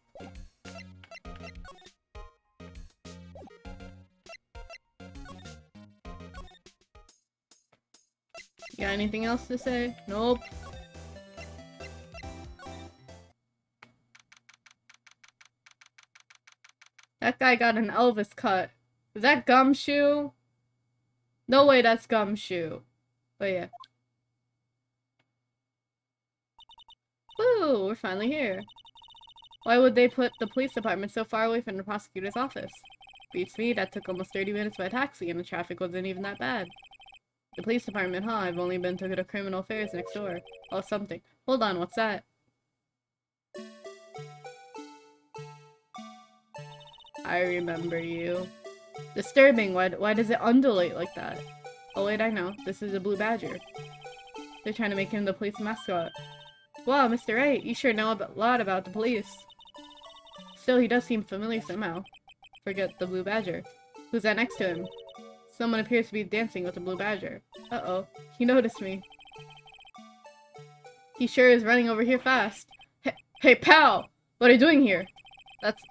Got anything else to say? Nope. That guy got an Elvis cut. Is that Gumshoe? No way, that's Gumshoe. But yeah. Woo, we're finally here. Why would they put the police department so far away from the prosecutor's office? Beats me, that took almost 30 minutes by taxi and the traffic wasn't even that bad. The police department, huh? I've only been to the criminal affairs next door. Oh, something. Hold on, what's that? I remember you. Disturbing, why does it undulate like that? Oh wait, I know. This is a blue badger. They're trying to make him the police mascot. Wow, Mr. Wright, you sure know a lot about the police. Still, he does seem familiar somehow. Forget the blue badger. Who's that next to him? Someone appears to be dancing with the blue badger. Uh-oh, he noticed me. He sure is running over here fast. Hey, pal! What are you doing here?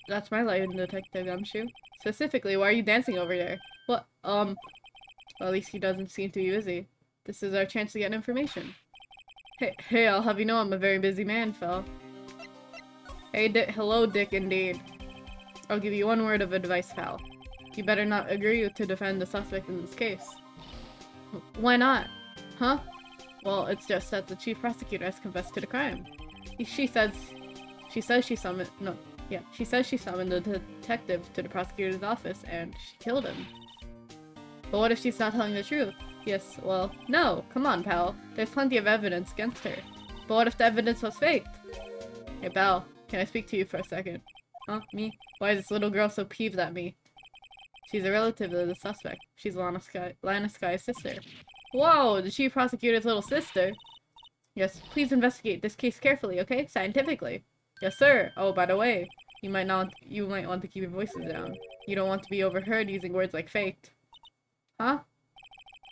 That's my light, Detective Gumshoe. Specifically, why are you dancing over there? What, well, at least he doesn't seem to be busy. This is our chance to get information. Hey, I'll have you know I'm a very busy man, Phil. Hey, hello, Dick, indeed. I'll give you one word of advice, pal. You better not agree to defend the suspect in this case. Why not? Huh? Well, it's just that the chief prosecutor has confessed to the crime. She says she summoned the detective to the prosecutor's office and she killed him. But what if she's not telling the truth? Yes, well, no, come on, pal. There's plenty of evidence against her. But what if the evidence was faked? Hey, pal, can I speak to you for a second? Huh? Me? Why is this little girl so peeved at me? She's a relative of the suspect. She's Lana Sky's sister. Whoa, the chief prosecutor's little sister? Yes, please investigate this case carefully, okay? Scientifically. Yes, sir. Oh, by the way, you might want to keep your voices down. You don't want to be overheard using words like faked. Huh?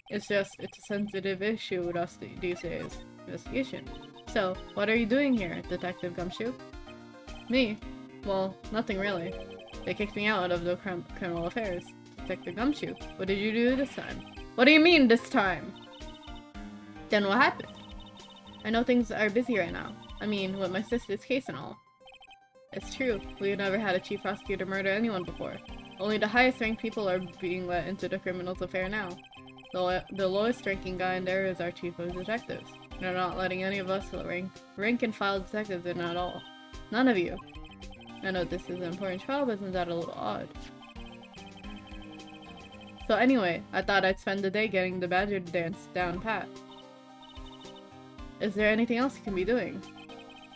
It's a sensitive issue with us these days. Investigation. So, what are you doing here, Detective Gumshoe? Me? Well, nothing really. They kicked me out of the criminal affairs. Detective Gumshoe, what did you do this time? What do you mean, this time? Then what happened? I know things are busy right now. I mean, with my sister's case and all. It's true, we've never had a chief prosecutor murder anyone before. Only the highest ranked people are being let into the criminal's affair now. The lowest ranking guy in there is our chief of detectives. They're not letting any of us rank and file detectives in at all. None of you. I know this is an important trial, but isn't that a little odd? So anyway, I thought I'd spend the day getting the badger dance down pat. Is there anything else you can be doing?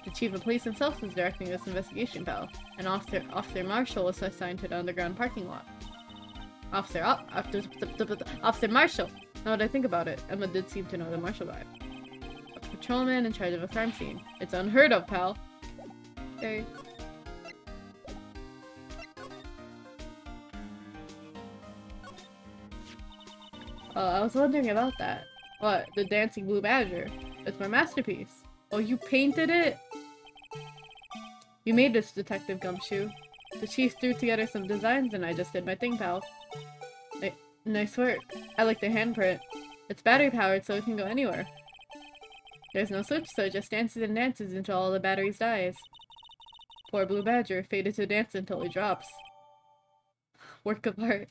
The chief of police himself is directing this investigation, pal, and Officer Marshall was assigned to the underground parking lot. Officer Marshall! Now that I think about it, Emma did seem to know the Marshall guy. A patrolman in charge of a crime scene. It's unheard of, pal! Okay. I was wondering about that. What? The dancing blue badger? It's my masterpiece. Oh, you painted it? You made this, Detective Gumshoe. The chief threw together some designs and I just did my thing, pal. Nice work. I like the handprint. It's battery powered so it can go anywhere. There's no switch, so it just dances and dances until all the batteries dies. Poor blue badger, fated to dance until he drops. Work of art.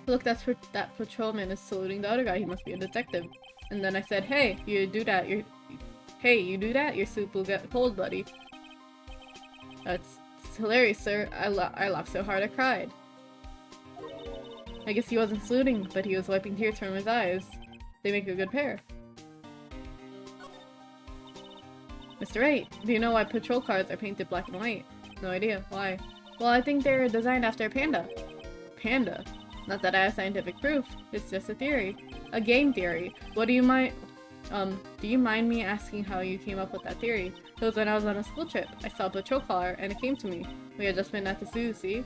Look, that patrolman is saluting the other guy. He must be a detective. And then I said, hey, you do that, your soup will get cold, buddy. That's hilarious, sir. I laughed so hard I cried. I guess he wasn't saluting, but he was wiping tears from his eyes. They make a good pair. Mr. Wright, do you know why patrol cars are painted black and white? No idea. Why? Well, I think they're designed after a panda. Panda? Not that I have scientific proof. It's just a theory. A game theory. Do you mind me asking how you came up with that theory? It was when I was on a school trip. I saw a patrol car and it came to me. We had just been at the zoo, see?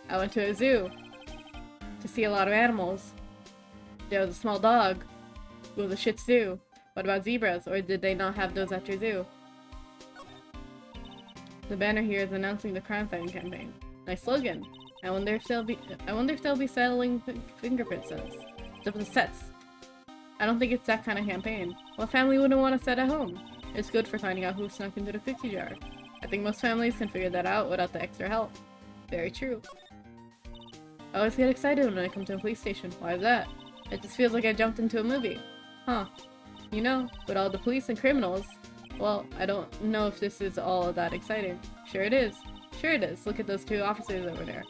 I went to a zoo to see a lot of animals. There was a small dog. It was a Shih Tzu. What about zebras? Or did they not have those at your zoo? The banner here is announcing the crime-fighting campaign. Nice slogan. I wonder if they'll be settling fingerprint sets. I don't think it's that kind of campaign. What family wouldn't want to set at home? It's good for finding out who snuck into the cookie jar. I think most families can figure that out without the extra help. Very true. I always get excited when I come to a police station. Why is that? It just feels like I jumped into a movie. Huh. You know, with all the police and criminals. Well, I don't know if this is all that exciting. Sure it is. Sure it is. Look at those two officers over there.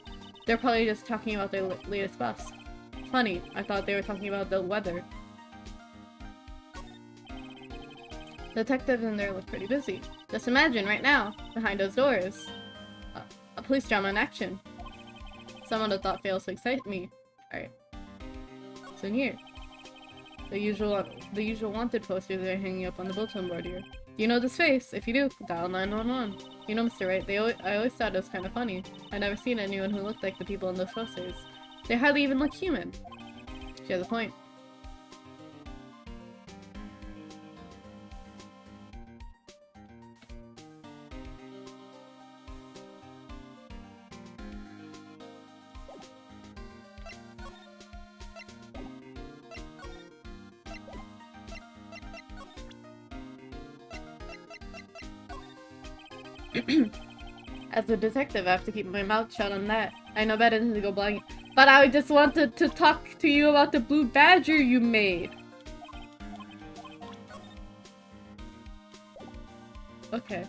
They're probably just talking about their latest buffs. Funny, I thought they were talking about the weather. Detectives in there look pretty busy. Just imagine, right now, behind those doors. A police drama in action. Some of the thought fails to excite me. Alright. So here. The usual wanted posters are hanging up on the bulletin board here. Do you know this face? If you do, dial 911. You know Mr. Wright, I always thought it was kind of funny. I've never seen anyone who looked like the people in those posters. They hardly even look human. She has a point. As a detective, I have to keep my mouth shut on that. I know better than to go blind. But I just wanted to talk to you about the blue badger you made. Okay.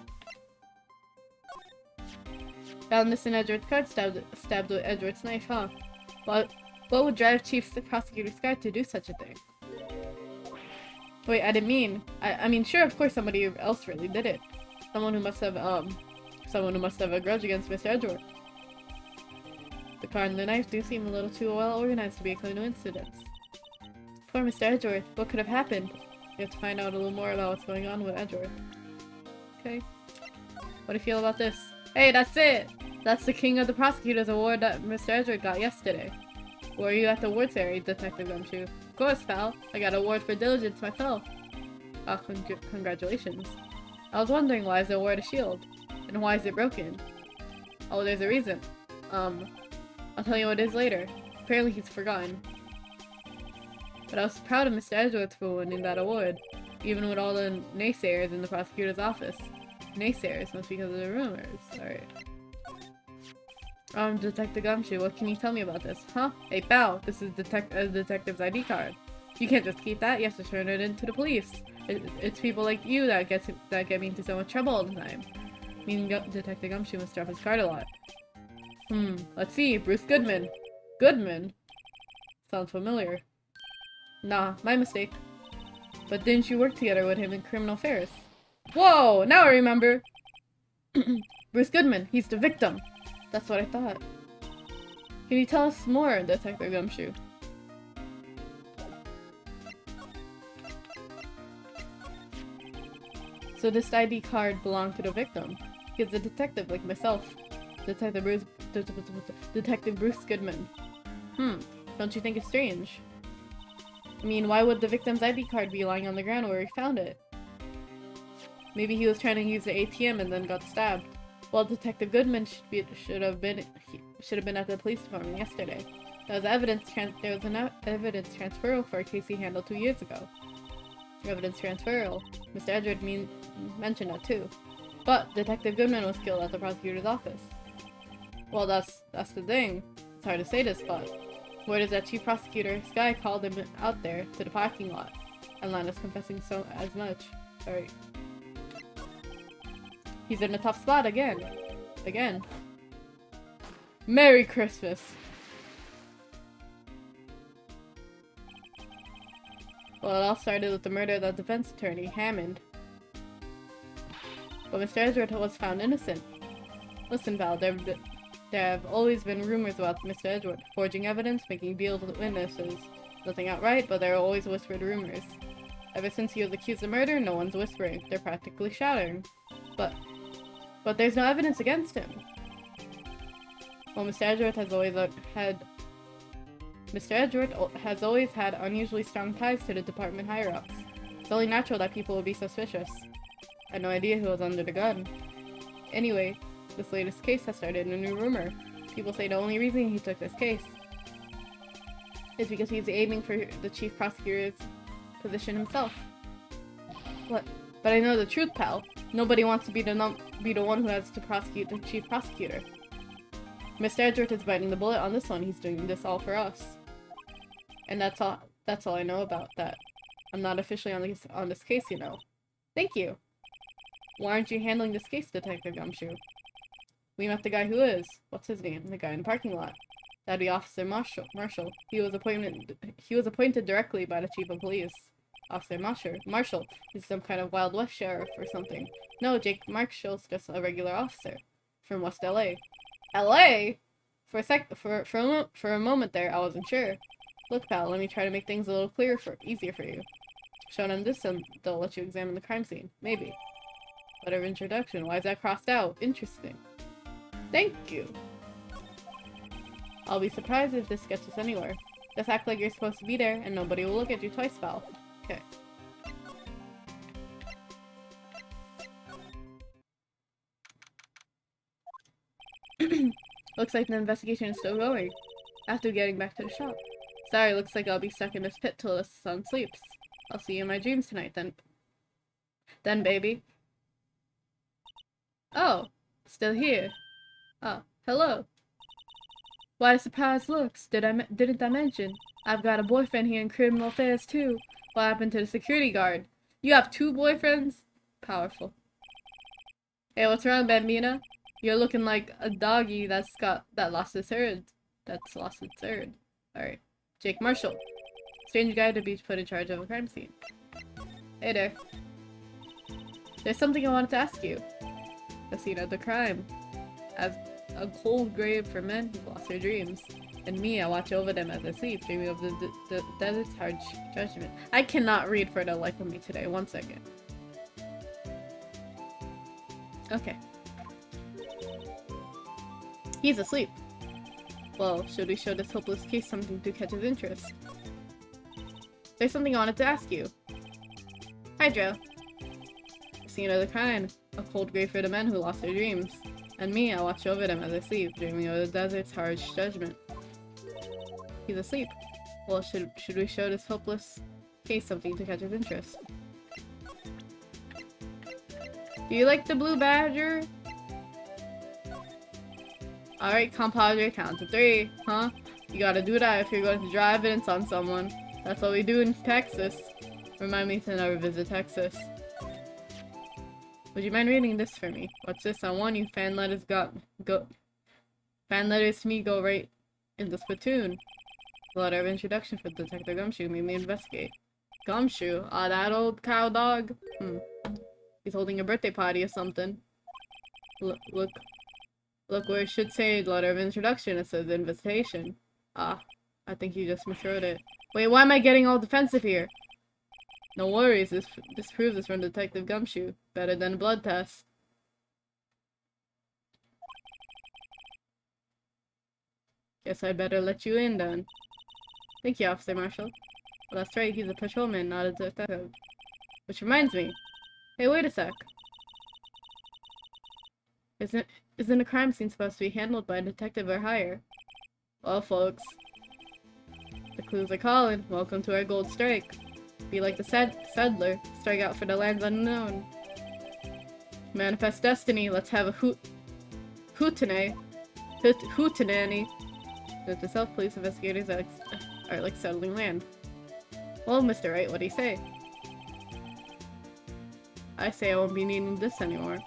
Found this in Edward's card, stabbed with Edward's knife, huh? What would drive Chief Prosecutor Scott to do such a thing? Wait, I didn't mean. I mean, sure, of course somebody else really did it. Someone who must have a grudge against Mr. Edward. The car and the knife do seem a little too well organized to be a coincidence. Poor Mr. Edward, what could have happened? We have to find out a little more about what's going on with Edward. Okay. What do you feel about this? Hey, that's it! That's the King of the Prosecutors award that Mr. Edward got yesterday. Were you at the awards area, Detective Gumshoe? Of course, pal. I got an award for diligence myself. Ah, congratulations. I was wondering, why is the award a shield? And why is it broken? Oh, there's a reason. I'll tell you what it is later. Apparently he's forgotten. But I was proud of Mr. Edwards for winning that award, even with all the naysayers in the prosecutor's office. Naysayers must be because of the rumors. Alright. Detective Gumshoe, what can you tell me about this? Huh? Hey pal, this is detective's ID card. You can't just keep that, you have to turn it into the police. It's people like you that get me into so much trouble all the time. Meaning Detective Gumshoe must drop his card a lot. Let's see, Bruce Goodman. Goodman? Sounds familiar. Nah, my mistake. But didn't you work together with him in criminal affairs? Whoa, now I remember! Bruce Goodman, he's the victim. That's what I thought. Can you tell us more, Detective Gumshoe? So this ID card belonged to the victim. He's a detective like myself. Detective Bruce Goodman. Don't you think it's strange? I mean, why would the victim's ID card be lying on the ground where he found it? Maybe he was trying to use the ATM and then got stabbed. Well, Detective Goodman should have been at the police department yesterday. There was an evidence transferal for a case he handled 2 years ago. Evidence transferal. Mr. Edward mentioned that too. But Detective Goodman was killed at the prosecutor's office. Well, that's the thing. It's hard to say this, but word is that Chief Prosecutor Sky called him out there to the parking lot, and Lana's confessing so as much. Sorry. He's in a tough spot again. Again. Merry Christmas! Well, it all started with the murder of the defense attorney, Hammond. But Mr. Edward was found innocent. Listen, Val, there have always been rumors about Mr. Edward, forging evidence, making deals with witnesses. Nothing outright, but there are always whispered rumors. Ever since he was accused of murder, no one's whispering. They're practically shouting. But there's no evidence against him. Well, Mr. Edgeworth has always had unusually strong ties to the department higher-ups. It's only natural that people would be suspicious. I had no idea who was under the gun. Anyway, this latest case has started a new rumor. People say the only reason he took this case is because he's aiming for the chief prosecutor's position himself. What? But I know the truth, pal. Nobody wants to be the one who has to prosecute the chief prosecutor. Mr. Edgeworth is biting the bullet on this one. He's doing this all for us. And that's all I know about that. I'm not officially on this case, you know. Thank you. Why aren't you handling this case, Detective Gumshoe? We met the guy who is. What's his name? The guy in the parking lot. That'd be Officer Marshall. He was appointed directly by the chief of police. Officer Marshall is some kind of Wild West sheriff or something. No, Jake Marshall's just a regular officer from West LA. LA? For a moment there, I wasn't sure. Look, pal, let me try to make things a little easier for you. Show them this and they'll let you examine the crime scene. Maybe. Letter of introduction. Why is that crossed out? Interesting. Thank you. I'll be surprised if this gets us anywhere. Just act like you're supposed to be there and nobody will look at you twice, pal. Okay. Looks like the investigation is still going. After getting back to the shop. Sorry, looks like I'll be stuck in this pit till the sun sleeps. I'll see you in my dreams tonight, then. Then, baby. Oh, still here. Oh, hello. Why the surprised looks? Didn't I mention? I've got a boyfriend here in criminal affairs too. What happened to the security guard? You have 2 boyfriends? Powerful. Hey, what's wrong, Bambina? You're looking like a doggy that lost its herd. Alright. Jake Marshall. Strange guy to be put in charge of a crime scene. Hey there. There's something I wanted to ask you. The scene of the crime. As a cold grave for men who lost their dreams. And me, I watch over them as they sleep, dreaming of the desert's hard judgment. I cannot read for the life of me today. 1 second. Okay. He's asleep. Well, should we show this hopeless case something to catch his interest? There's something I wanted to ask you. Hi, Joe. The scene of the crime. A cold grave for the men who lost their dreams. And me, I watch over them as they sleep, dreaming of the desert's harsh judgment. He's asleep. Well, should we show this hopeless case something to catch his interest? Do you like the blue badger? Alright, compadre, count to 3, huh? You gotta do that if you're going to draw evidence on someone. That's what we do in Texas. Remind me to never visit Texas. Would you mind reading this for me? What's this? On one, you fan letters to me go right in the spittoon. The letter of introduction for Detective Gumshoe made me investigate. Gumshoe? Ah, that old cow dog? He's holding a birthday party or something. Look where it should say letter of introduction. It says invitation. Ah, I think you just miswrote it. Wait, why am I getting all defensive here? No worries, this proves it's from Detective Gumshoe. Better than a blood test. Guess I better let you in then. Thank you, Officer Marshall. Well, that's right, he's a patrolman, not a detective. Which reminds me. Hey, wait a sec. Isn't a crime scene supposed to be handled by a detective or higher? Well, folks. The clues are calling. Welcome to our gold strike. Be like the settler. Strike out for the lands unknown. Manifest destiny. Let's have a hootenanny. That the self-police investigators are like settling land. Well, Mr. Wright, what do you say? I say I won't be needing this anymore.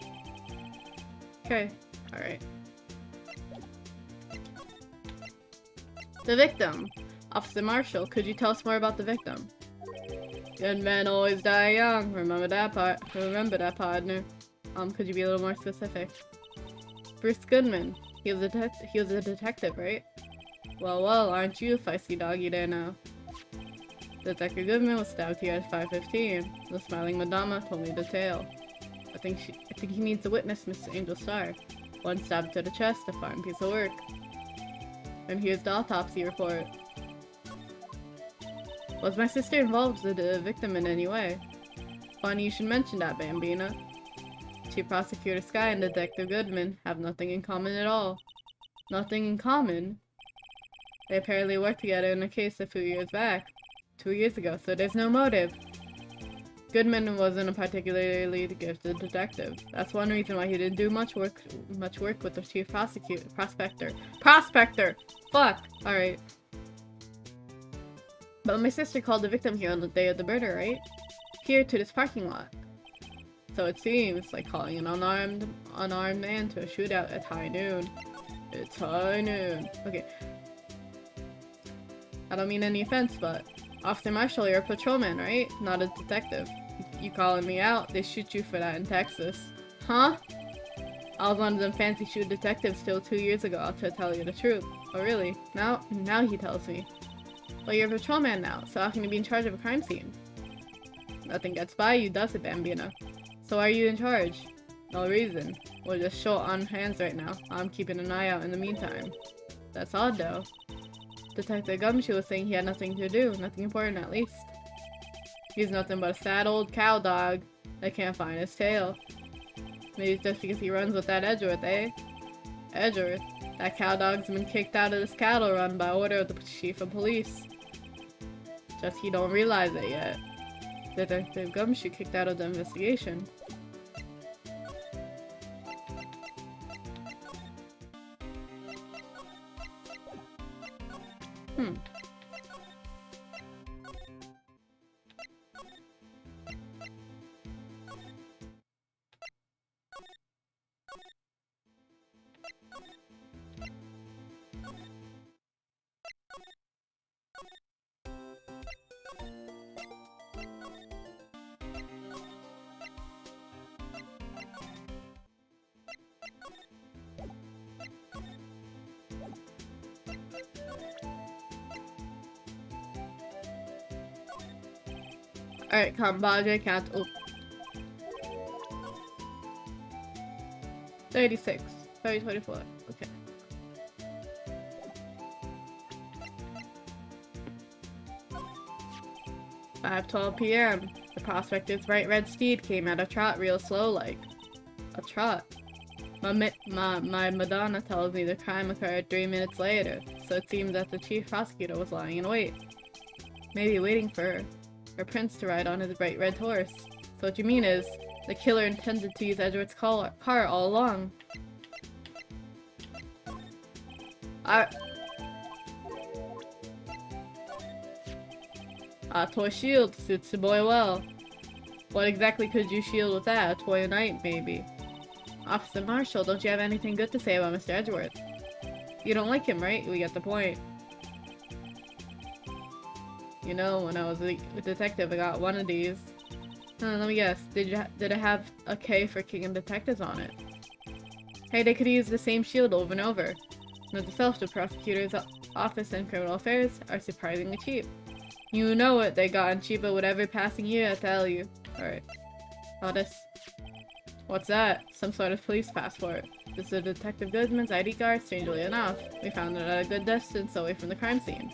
Okay. Alright. The victim. Officer Marshall, could you tell us more about the victim? Good men always die young. Remember that partner. Could you be a little more specific? Bruce Goodman. He was a detective, right? Well, aren't you a feisty doggy there now? Detective Goodman was stabbed here at 5:15. The smiling Madama told me the tale. I think he needs a witness, Mr. Angel Star. One stab to the chest, a fine piece of work. And here's the autopsy report. Was my sister involved with the victim in any way? Funny you should mention that, Bambina. Chief Prosecutor Sky and Detective Goodman have nothing in common at all. Nothing in common? They apparently worked together in a case a few years back. 2 years ago, so there's no motive. Goodman wasn't a particularly gifted detective. That's one reason why he didn't do much work with the chief prospector. Prospector! Fuck! Alright. But my sister called the victim here on the day of the murder, right? Here to this parking lot. So it seems like calling an unarmed man to a shootout at high noon. It's high noon. Okay. I don't mean any offense, but Officer Marshall, you're a patrolman, right? Not a detective. You calling me out? They shoot you for that in Texas. Huh? I was one of them fancy shoot detectives till 2 years ago, to tell you the truth. Oh really? Now he tells me. Well, you're a patrolman now, so how can you be in charge of a crime scene? Nothing gets by you, does it, Bambina? So are you in charge? No reason. We're just short on hands right now. I'm keeping an eye out in the meantime. That's odd though. Detective Gumshoe was saying he had nothing to do, nothing important at least. He's nothing but a sad old cow dog that can't find his tail. Maybe it's just because he runs with that Edgeworth, eh? Edgeworth? That cow dog's been kicked out of this cattle run by order of the chief of police. Just he don't realize it yet. Detective Gumshoe kicked out of the investigation. Alright, Cambodia count. Oh. 36. 24. Okay. 5:12 p.m. The prospector's bright red steed came at a trot real slow like. A trot. My Madonna tells me the crime occurred 3 minutes later, so it seems that the chief prosecutor was lying in wait. Maybe waiting for her prince to ride on his bright red horse. So what you mean is, the killer intended to use Edgeworth's car all along. A toy shield suits the boy well. What exactly could you shield with that? A toy knight, maybe? Officer Marshall, don't you have anything good to say about Mr. Edgeworth? You don't like him, right? We get the point. You know, when I was a detective, I got one of these. Let me guess. Did it have a K for King and Detectives on it? Hey, they could use the same shield over and over. Note to self, the prosecutor's office and criminal affairs are surprisingly cheap. You know it, they gotten cheaper with every passing year, I tell you. Alright. Oh, this. What's that? Some sort of police passport. This is Detective Goodman's ID card, strangely enough. We found it at a good distance away from the crime scene.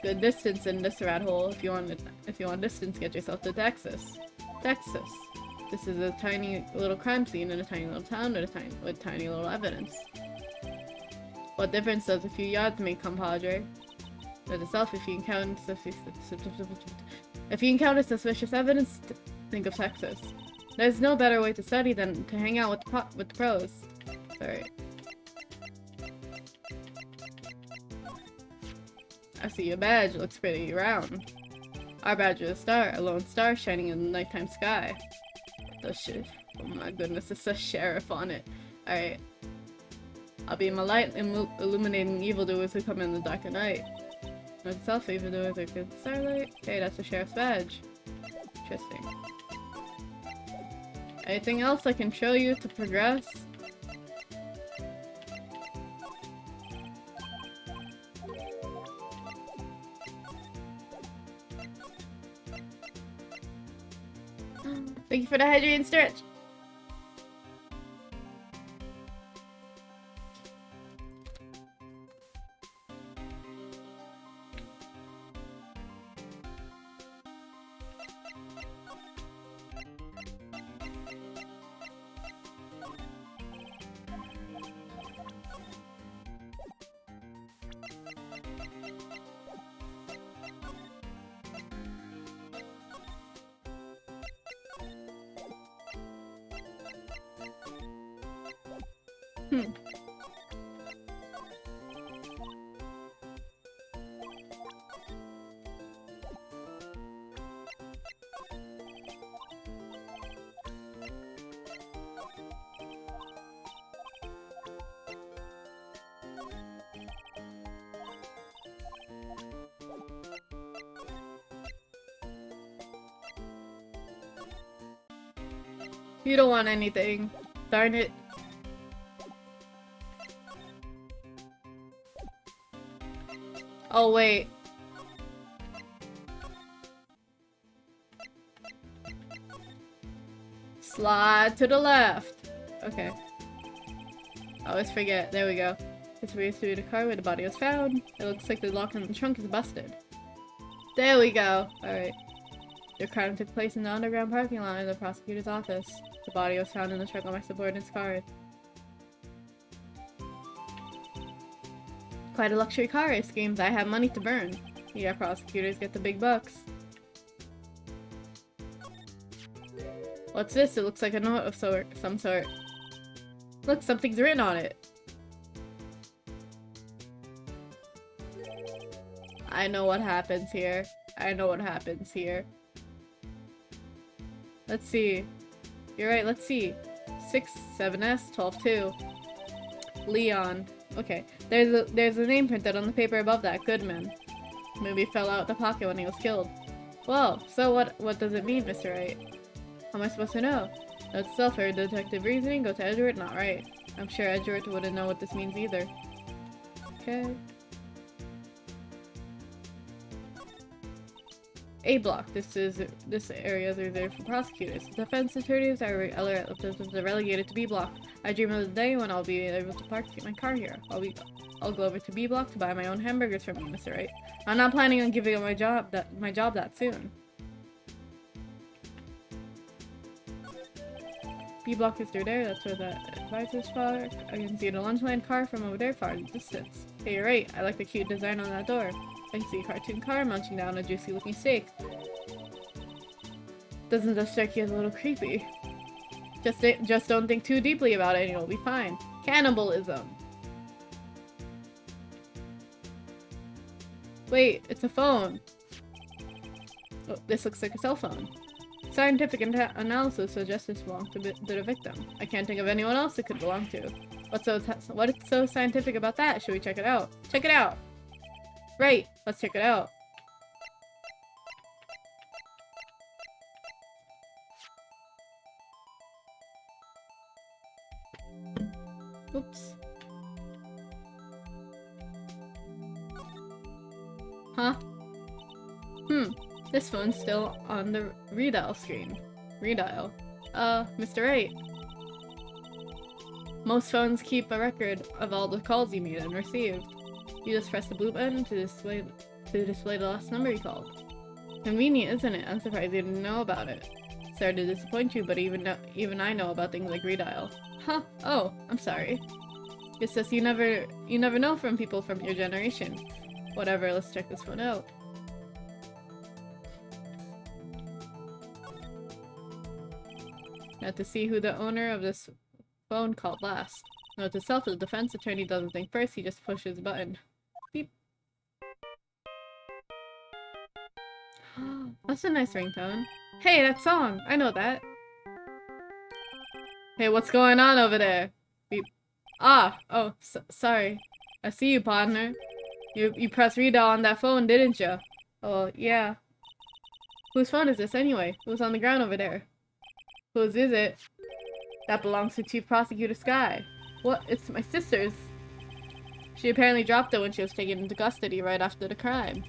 Good distance in this rat hole. If you want distance, get yourself to Texas. Texas. This is a tiny little crime scene in a tiny little town with tiny little evidence. What difference does a few yards make, compadre? Note itself, if you encounter suspicious evidence, think of Texas. There's no better way to study than to hang out with the pros. Alright. I see your badge, looks pretty round. Our badge is a star, a lone star shining in the nighttime sky. Oh shit. Oh my goodness, it says sheriff on it. Alright. I'll be my light illuminating evildoers who come in the dark of night. Note itself, evildoers are good starlight. Okay, that's the sheriff's badge. Interesting. Anything else I can show you to progress? Thank you for the hydrating stretch. Hmm. You don't want anything. Darn it. Oh, wait. Slide to the left. Okay. I always forget. There we go. It's raised through the car where the body was found. It looks like the lock on the trunk is busted. There we go. Alright. The crime took place in the underground parking lot of the prosecutor's office. The body was found in the trunk of my subordinate's car. Quite a luxury car, it seems. I have money to burn. Yeah, prosecutors get the big bucks. What's this? It looks like a note of some sort. Look, something's written on it. I know what happens here. I know what happens here. Let's see. You're right, let's see. 6-7S 12-2. Leon. Okay. There's a name printed on the paper above that. Goodman. Maybe fell out the pocket when he was killed. Well, so what does it mean, Mr. Wright? How am I supposed to know? Note itself, for detective reasoning, go to Edgeworth, not right. I'm sure Edgeworth wouldn't know what this means either. Okay. A block. This area is reserved for prosecutors. Defense attorneys are relegated to B block. I dream of the day when I'll be able to park my car here. I'll go over to B block to buy my own hamburgers from you, Mr. Wright. I'm not planning on giving up my job that soon. B block is through there. That's where the advisor's park. I can see the lunch line car from over there far in the distance. Hey, you're right. I like the cute design on that door. I can see a cartoon car munching down a juicy looking steak. Doesn't that strike you as a little creepy? Just don't think too deeply about it and you'll be fine. Cannibalism. Wait, it's a phone. Oh, this looks like a cell phone. Scientific analysis suggests this belonged to the victim. I can't think of anyone else it could belong to. What's so scientific about that? Should we check it out? Check it out! Right, let's check it out. Oops. Huh? This phone's still on the redial screen. Redial. Mr. Wright. Most phones keep a record of all the calls you made and received. You just press the blue button to display the last number you called. Convenient, isn't it? I'm surprised you didn't know about it. Sorry to disappoint you, but even I know about things like redial. Huh? Oh, I'm sorry. It's just you never know from people from your generation. Whatever, let's check this one out. Now to see who the owner of this phone called last. Note to self, the defense attorney doesn't think first, he just pushes a button. Beep. That's a nice ringtone. Hey, that song! I know that. Hey, what's going on over there? Beep. Ah! Oh, sorry. I see you, partner. You pressed redial on that phone, didn't you? Oh, yeah. Whose phone is this anyway? Who's on the ground over there? Whose is it? That belongs to Chief Prosecutor Sky. What? It's my sister's. She apparently dropped it when she was taken into custody right after the crime.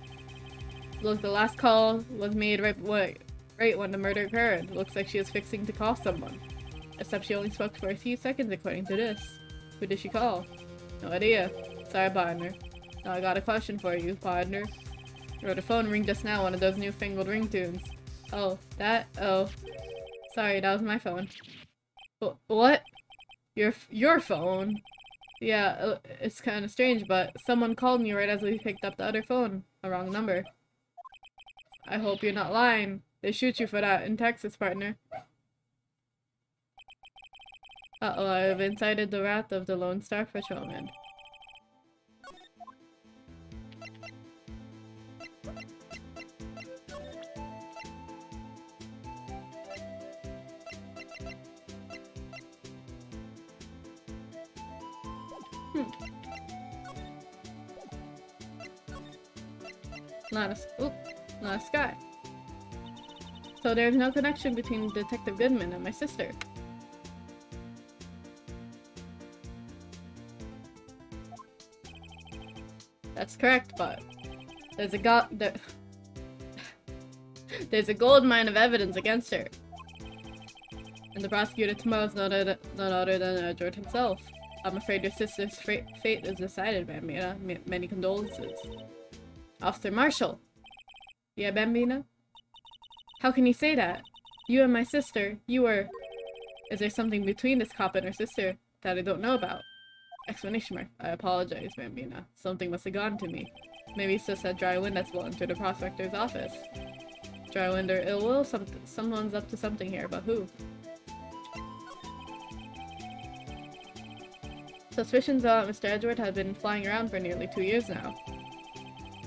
Look, the last call was made right when the murder occurred. Looks like she was fixing to call someone. Except she only spoke for a few seconds according to this. Who did she call? No idea. Sorry, partner. Now I got a question for you, partner. I heard a phone ring just now, one of those newfangled ringtones. Oh, that? Oh. Sorry, that was my phone. What? Your phone? Yeah, it's kind of strange, but someone called me right as we picked up the other phone. A wrong number. I hope you're not lying. They shoot you for that in Texas, partner. Uh-oh, I have incited the wrath of the Lone Star Patrolman. Not a sky. So there's no connection between Detective Goodman and my sister. That's correct, but there's there's a gold mine of evidence against her. And the prosecutor tomorrow is none other than Edward himself. I'm afraid your sister's fate is decided, Bambina. Many condolences. Officer Marshall! Yeah, Bambina? How can you say that? You and my sister, you were... Is there something between this cop and her sister that I don't know about? Exclamation mark. I apologize, Bambina. Something must have gotten to me. Maybe it's just that dry wind that's blown through the prospector's office. Dry wind or ill will? Someone's up to something here, but who? Suspicions about Mr. Edward have been flying around for nearly 2 years now.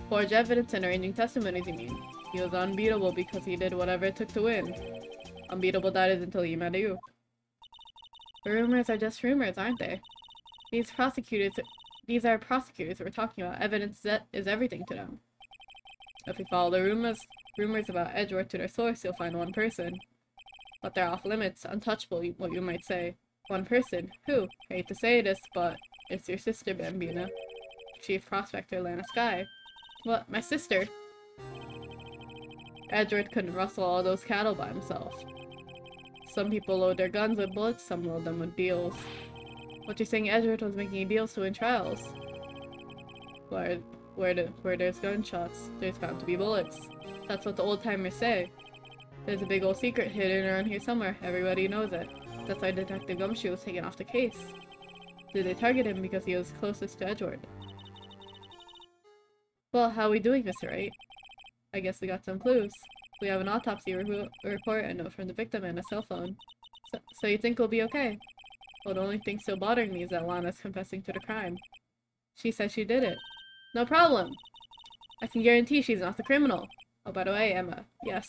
Forged evidence and arranging testimonies, you mean? He was unbeatable because he did whatever it took to win. Unbeatable that is until he met you. The rumors are just rumors, aren't they? These are prosecutors we're talking about. Evidence that is everything to them. If we follow the rumors about Edward to their source, you'll find one person. But they're off limits, untouchable, what you might say. One person. Who? I hate to say this, but it's your sister, Bambina. Chief Prospector Lana Sky. What? My sister? Edward couldn't rustle all those cattle by himself. Some people load their guns with bullets, some load them with deals. What you're saying, Edward was making deals to win trials? Where there's gunshots, there's bound to be bullets. That's what the old-timers say. There's a big old secret hidden around here somewhere. Everybody knows it. That's why Detective Gumshoe was taken off the case. Did they target him because he was closest to Edward? Well, how are we doing, Mr. Wright? I guess we got some clues. We have an autopsy report, a note from the victim, and a cell phone. So you think we'll be okay? Well, the only thing still bothering me is that Lana's confessing to the crime. She says she did it. No problem! I can guarantee she's not the criminal. Oh, by the way, Emma, yes.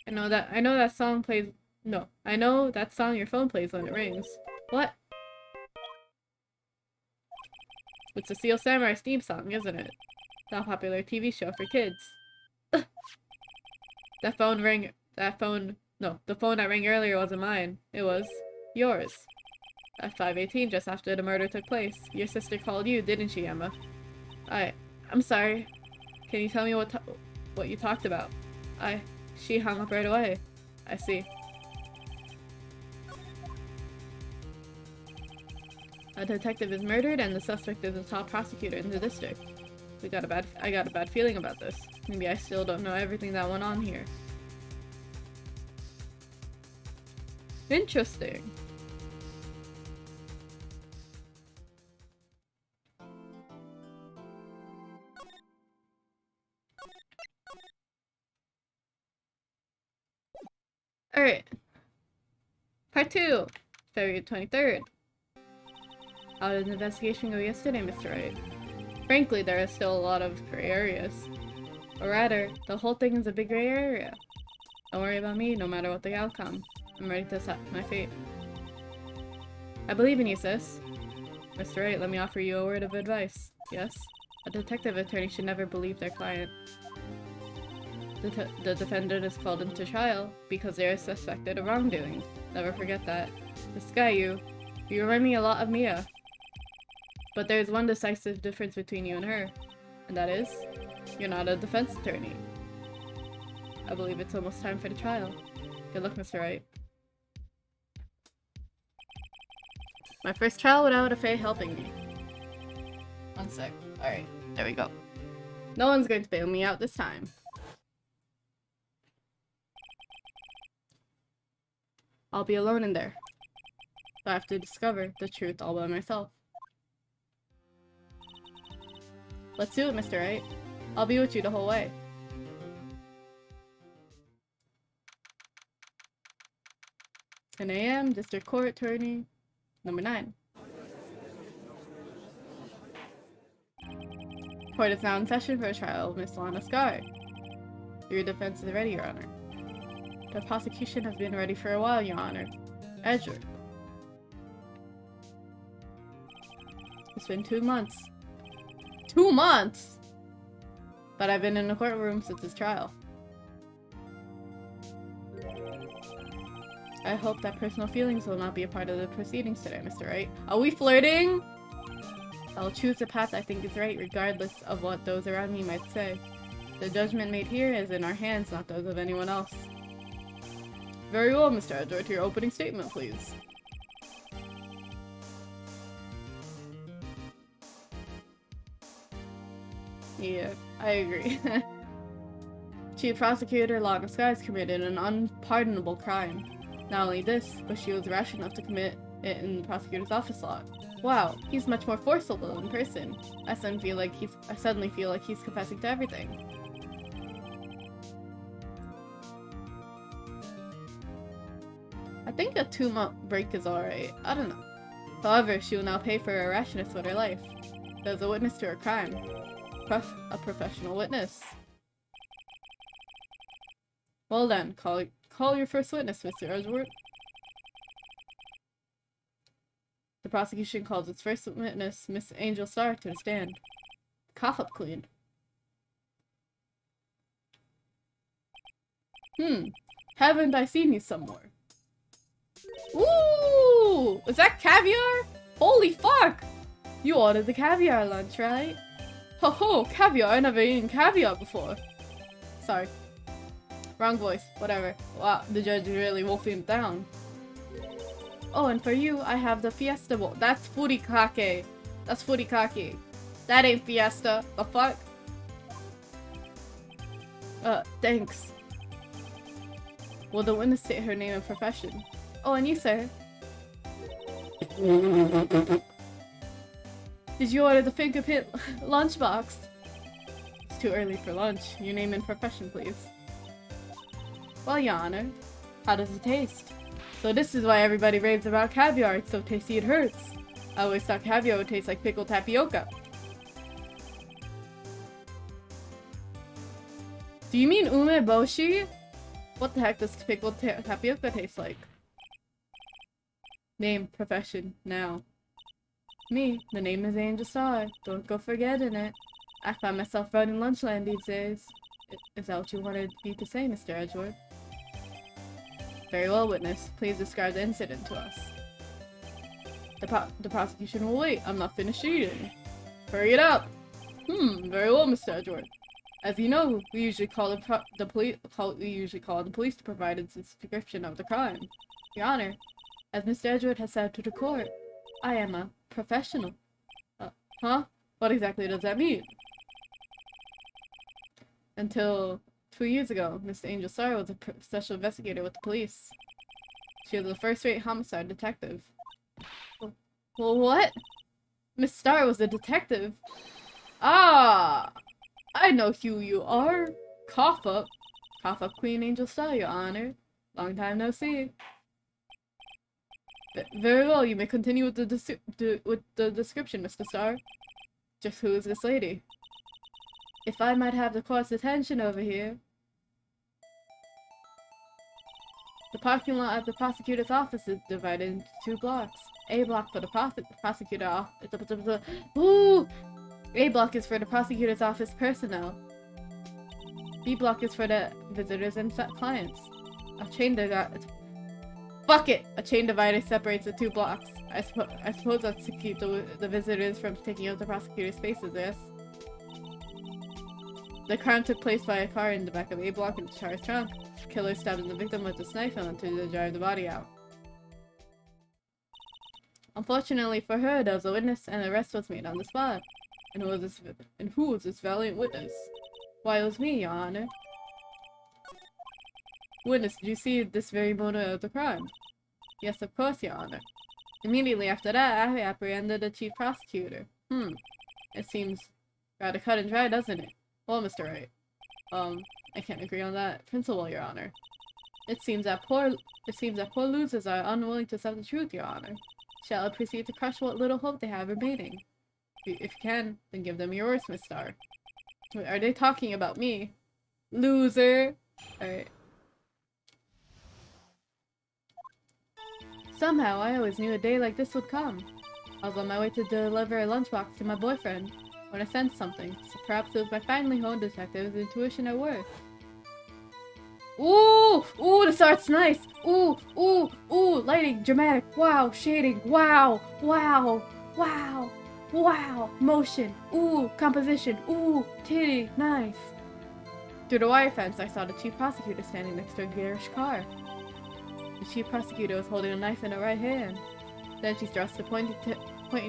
I know that song plays... No, I know that song your phone plays when it rings. What? It's the Steel Samurai's theme song, isn't it? That popular TV show for kids. The phone that rang earlier wasn't mine. It was yours. At 5:18, just after the murder took place. Your sister called you, didn't she, Emma? I'm sorry. Can you tell me what you talked about? She hung up right away. I see. A detective is murdered and the suspect is the top prosecutor in the district. I got a bad feeling about this. Maybe I still don't know everything that went on here. Interesting. Alright. Part 2. February 23rd. How did the investigation go yesterday, Mr. Wright? Frankly, there are still a lot of gray areas. Or rather, the whole thing is a big gray area. Don't worry about me, no matter what the outcome. I'm ready to accept my fate. I believe in you, sis. Mr. Wright, let me offer you a word of advice. Yes? A detective attorney should never believe their client. The defendant is called into trial because they are suspected of wrongdoing. Never forget that. This guy, you remind me a lot of Mia. But there is one decisive difference between you and her, and that is, you're not a defense attorney. I believe it's almost time for the trial. Good luck, Mr. Wright. My first trial without a Fae helping me. One sec. Alright, there we go. No one's going to bail me out this time. I'll be alone in there. So I have to discover the truth all by myself. Let's do it, Mr. Wright. I'll be with you the whole way. "10 a.m. District Court Attorney. Number 9. Court is now in session for a trial of Miss Lana Sky. Your defense is ready, Your Honor. The prosecution has been ready for a while, Your Honor. Edward. It's been 2 months. 2 months?! But I've been in the courtroom since his trial. I hope that personal feelings will not be a part of the proceedings today, Mr. Wright. Are we flirting? I'll choose the path I think is right, regardless of what those around me might say. The judgment made here is in our hands, not those of anyone else. Very well, Mr. Edward. Your opening statement, please. Yeah, I agree. Chief Prosecutor Lana Skies committed an unpardonable crime. Not only this, but she was rash enough to commit it in the prosecutor's office lot. Wow, he's much more forceful in person. I suddenly feel like he's confessing to everything. I think a 2-month break is alright. I don't know. However, she will now pay for her rashness with her life. There's a witness to her crime. A professional witness. Well then, call your first witness, Mr. Edward. The prosecution calls its first witness, Miss Angel Star, to the stand. Cough up, Queen. Haven't I seen you somewhere? Ooh! Is that caviar? Holy fuck! You ordered the caviar lunch, right? Ho ho! Caviar! I never eaten caviar before. Sorry. Wrong voice. Whatever. Wow, the judge is really wolfing it down. Oh, and for you, I have the Fiesta Bowl. That's furikake. That's furikake. That ain't Fiesta. The fuck? Thanks. Will the witness state her name and profession? Oh, and you, sir? Did you order the finger pit lunchbox? It's too early for lunch. Your name and profession, please. Well, Your Honor. How does it taste? So this is why everybody raves about caviar. It's so tasty it hurts. I always thought caviar would taste like pickled tapioca. Do you mean umeboshi? What the heck does pickled tapioca taste like? Name, profession, now. Me, the name is Angel Star. Don't go forgetting it. I find myself running Lunchland these days. Is that what you wanted me to say, Mr. Edgeworth? Very well, witness. Please describe the incident to us. The prosecution will wait. I'm not finished eating. Hurry it up! Very well, Mr. Edgeworth. As you know, we usually call the police to provide a description of the crime. Your Honor, as Mr. Edgeworth has said to the court, I am a professional. Huh? What exactly does that mean? Until 2 years ago, Miss Angel Star was a special investigator with the police. She was a first-rate homicide detective. Well, what? Miss Star was a detective? Ah! I know who you are. Cough up. Cough up, Queen Angel Star, Your Honor. Long time no see. Very well, you may continue with the description, Mr. Star. Just who is this lady? If I might have the court's attention over here. The parking lot at the prosecutor's office is divided into 2 blocks. A block for the prosecutor office. Ooh! A block is for the prosecutor's office personnel. B block is for the visitors and clients. A chain divider separates the 2 blocks. I suppose that's to keep the visitors from taking up the prosecutor's spaces, yes? The crime took place by a car in the back of A block in the car's trunk. The killer stabbed the victim with his knife and went to drive the body out. Unfortunately for her, there was a witness and an arrest was made on the spot. And who was this valiant witness? Why, it was me, Your Honor. Witness, did you see this very moment of the crime? Yes, of course, Your Honor. Immediately after that, I apprehended the chief prosecutor. It seems rather cut and dry, doesn't it? Well, Mr. Wright. I can't agree on that principle, Your Honor. It seems that poor losers are unwilling to accept the truth, Your Honor. shall I proceed to crush what little hope they have remaining? If you can, then give them yours, Miss Star. Wait, are they talking about me? Loser! Alright. Somehow, I always knew a day like this would come. I was on my way to deliver a lunchbox to my boyfriend when I sensed something, so perhaps it was my finely honed detective's intuition at work. Ooh! Ooh, this art's nice! Ooh! Ooh! Ooh! Lighting! Dramatic! Wow! Shading! Wow! Wow! Wow! Wow! Motion! Ooh! Composition! Ooh! Titty! Nice! Through the wire fence, I saw the chief prosecutor standing next to a garish car. The chief prosecutor was holding a knife in her right hand. Then she thrust the pointy tip of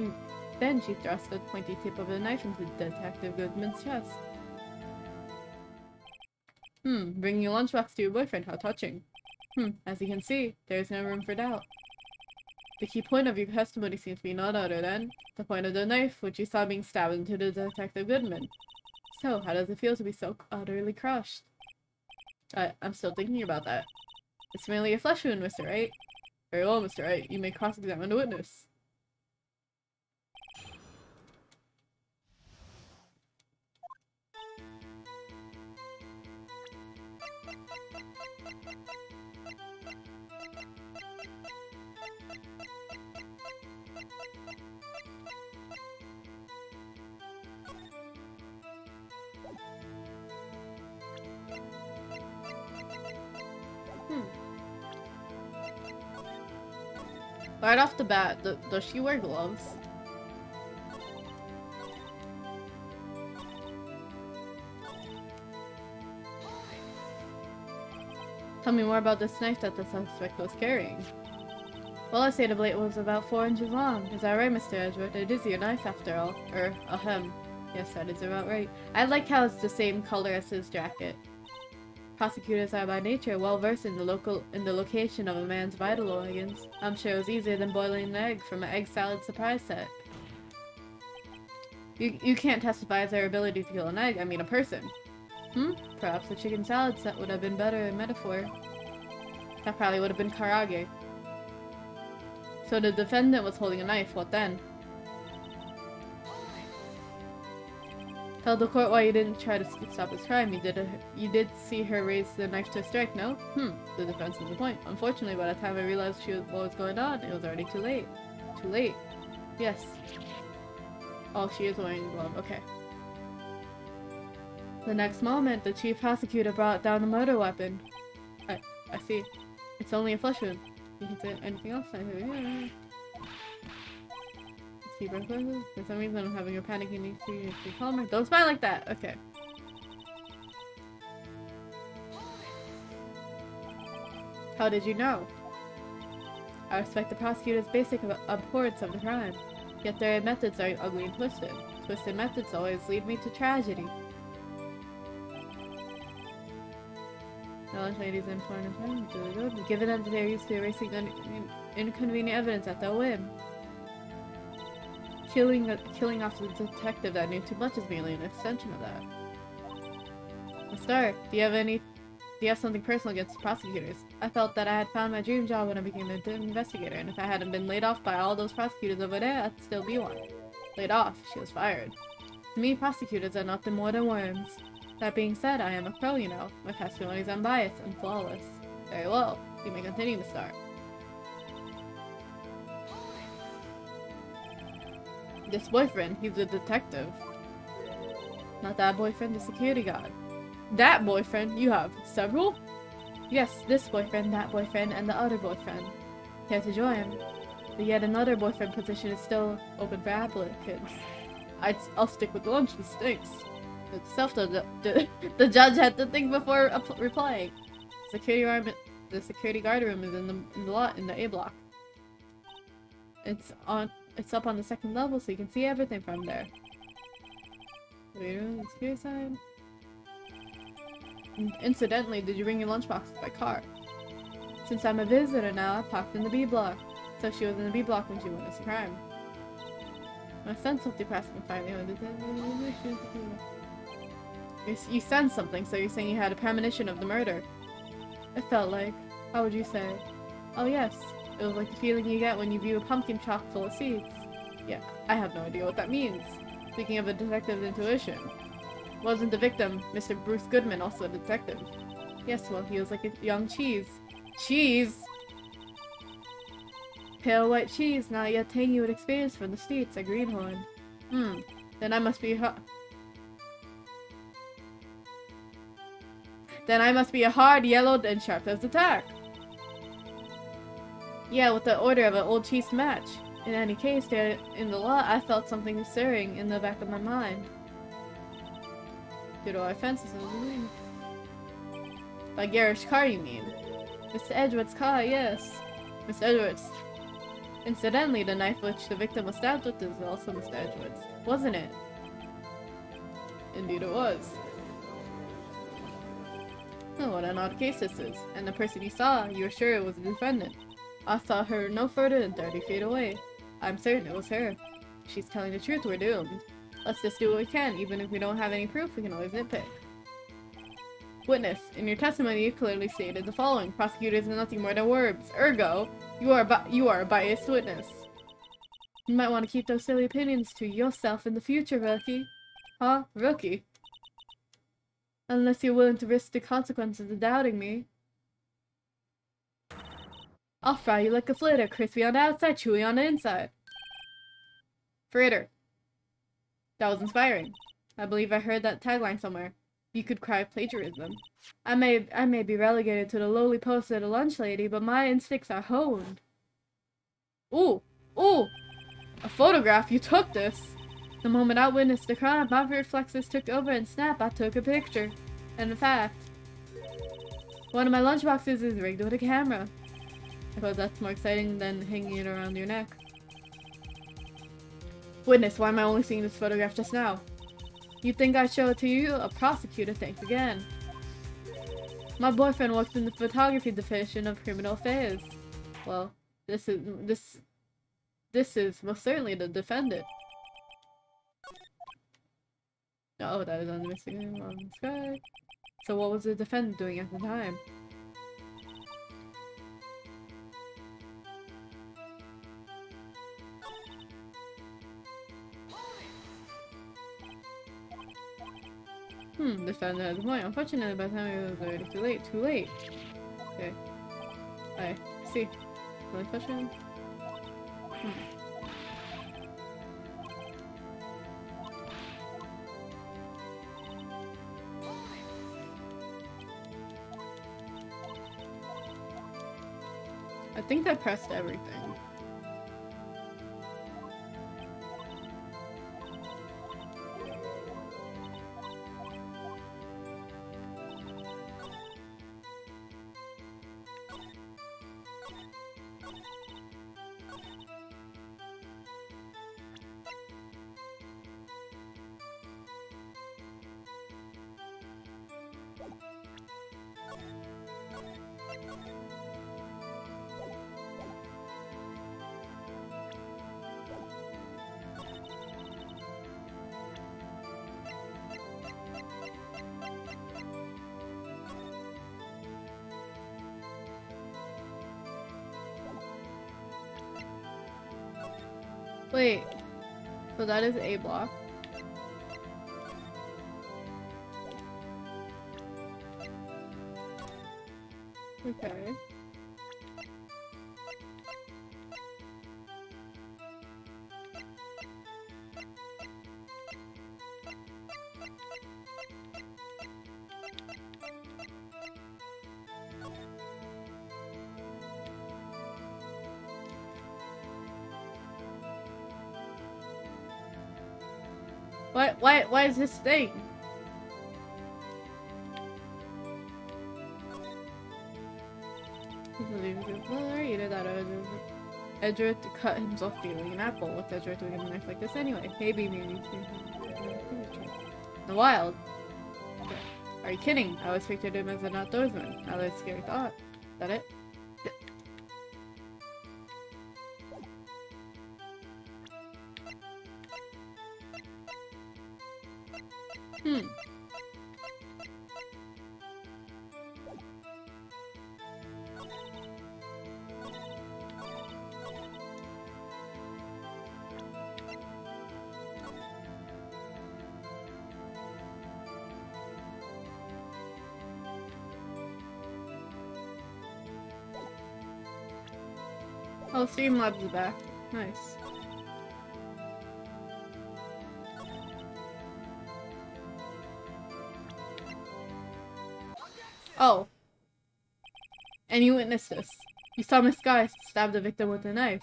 the knife into Detective Goodman's chest. Bringing a lunchbox to your boyfriend, how touching. As you can see, there is no room for doubt. The key point of your testimony seems to be none other than the point of the knife which you saw being stabbed into the Detective Goodman. So, how does it feel to be so utterly crushed? I'm still thinking about that. It's merely a flesh wound, Mr. Wright. Very well, Mr. Wright. You may cross-examine the witness. Right off the bat, does she wear gloves? Tell me more about this knife that the suspect was carrying. Well, I say the blade was about 4 inches long. Is that right, Mr. Edgeworth? It is your knife, after all. Ahem. Yes, that is about right. I like how it's the same color as his jacket. Prosecutors are by nature well versed in the location of a man's vital organs. I'm sure it was easier than boiling an egg from an egg salad surprise set. You can't testify as their ability to kill an egg, I mean a person. Perhaps the chicken salad set would have been better in metaphor. That probably would have been karage. So the defendant was holding a knife, what then? Tell the court why you didn't try to stop his crime. You did see her raise the knife to strike, no? The defense was the point. Unfortunately, by the time I realized what was going on, it was already too late. Too late? Yes. Oh, she is wearing a glove, okay. The next moment, the chief prosecutor brought down the murder weapon. I see. It's only a flesh wound. You can say anything else? For some reason I'm having a panic and need to calm. Don't smile like that! Okay. How did you know? I respect the prosecutor's basic abhorrence of the crime. Yet their methods are ugly and twisted. Twisted methods always lead me to tragedy. Knowledge ladies in foreign given that they are used to erasing inconvenient evidence at their whim. Killing off the detective that knew too much is merely an extension of that. Star, do you have something personal against the prosecutors? I felt that I had found my dream job when I became an investigator, and if I hadn't been laid off by all those prosecutors over there, I'd still be one. Laid off, she was fired. To me, prosecutors are nothing more than worms. That being said, I am a pro, you know. My testimony is unbiased and flawless. Very well. You may continue, Miss Star. This boyfriend, he's a detective. Not that boyfriend, the security guard. That boyfriend? You have several? Yes, this boyfriend, that boyfriend, and the other boyfriend. Care to join? The yet another boyfriend position is still open for applicants. I'll stick with the lunch, this stinks. Itself, the judge had to think before replying. The security guard room is in the A block. It's up on the second level, so you can see everything from there. The security side. Incidentally, did you bring your lunchbox by car? Since I'm a visitor now, I parked in the B block. So she was in the B block when she witnessed the crime. I sensed something passing finally. You sensed something, so you're saying you had a premonition of the murder. It felt like... How would you say? Oh yes, It was like the feeling you get when you view a pumpkin chock full of seeds. Yeah, I have no idea what that means. Speaking of a detective's intuition. Wasn't the victim, Mr. Bruce Goodman, also a detective? Yes, well, he was like a young cheese. Cheese? Pale white cheese, not yet tangy with experience from the States, a greenhorn. Then I must be Then I must be a hard, yellowed, and sharp as attack. Yeah, with the order of an old cheese to match. In any case, there in the lot, I felt something stirring in the back of my mind. Due to our fences and everything. By garish car, you mean? Mr. Edgeworth's car, yes. Mr. Edgeworth's. Incidentally, the knife which the victim was stabbed with is also Mr. Edgeworth's, wasn't it? Indeed it was. Oh, what an odd case this is. And the person you saw, you were sure it was the defendant. I saw her no further than 30 feet away. I'm certain it was her. If she's telling the truth, we're doomed. Let's just do what we can. Even if we don't have any proof, we can always nitpick. Witness, in your testimony you clearly stated the following. Prosecutors are nothing more than words. Ergo, you are a biased witness. You might want to keep those silly opinions to yourself in the future, Rookie. Huh? Rookie? Unless you're willing to risk the consequences of doubting me. I'll fry you like a fritter, crispy on the outside, chewy on the inside. Fritter. That was inspiring. I believe I heard that tagline somewhere. You could cry plagiarism. I may be relegated to the lowly post of the lunch lady, but my instincts are honed. Ooh! Ooh! A photograph? You took this! The moment I witnessed the crime, my reflexes took over and snap, I took a picture. And in fact, one of my lunchboxes is rigged with a camera. I suppose that's more exciting than hanging it around your neck. Witness, why am I only seeing this photograph just now? You'd think I'd show it to you? A prosecutor, thanks again. My boyfriend works in the photography division of criminal affairs. Well, this is most certainly the defendant. Oh, that is on the missing on the sky. So what was the defendant doing at the time? Defendant has a point. Unfortunately, by the time it was already too late. Too late. Okay. I see. Another question? I think I pressed everything. Wait, so that is A block. Okay. Why is this thing? Either that or Edgeworth cut himself dealing an apple. What's Edgeworth doing with a knife like this anyway? Maybe. In the wild. Are you kidding? I always pictured him as an outdoorsman. Now that's a scary thought. Is that it? Oh, Streamlabs is back. Nice. Oh. And you witnessed this. You saw Miss Guy stab the victim with a knife.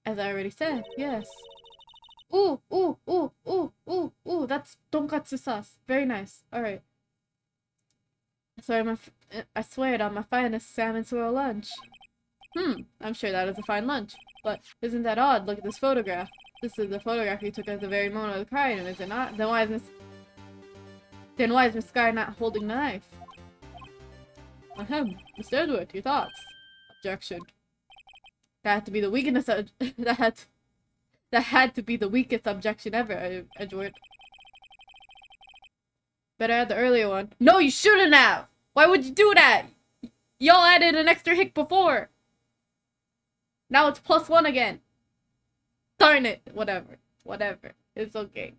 As I already said, yes. Ooh, ooh, ooh, ooh, ooh, ooh, that's tonkatsu sauce. Very nice. Alright. So I swear it on my finest salmon swirl lunch. I'm sure that is a fine lunch. But isn't that odd? Look at this photograph. This is the photograph you took at the very moment of the crime, is it not? Then why is Miss Sky not holding the knife? Ahem. Mr. Edward, your thoughts? Objection. That had to be the weakness of that had to be the weakest objection ever, Edward. Better add the earlier one. No, you shouldn't have! Why would you do that? Y'all added an extra hick before! Now it's +1 again. Darn it. Whatever. Whatever. It's okay.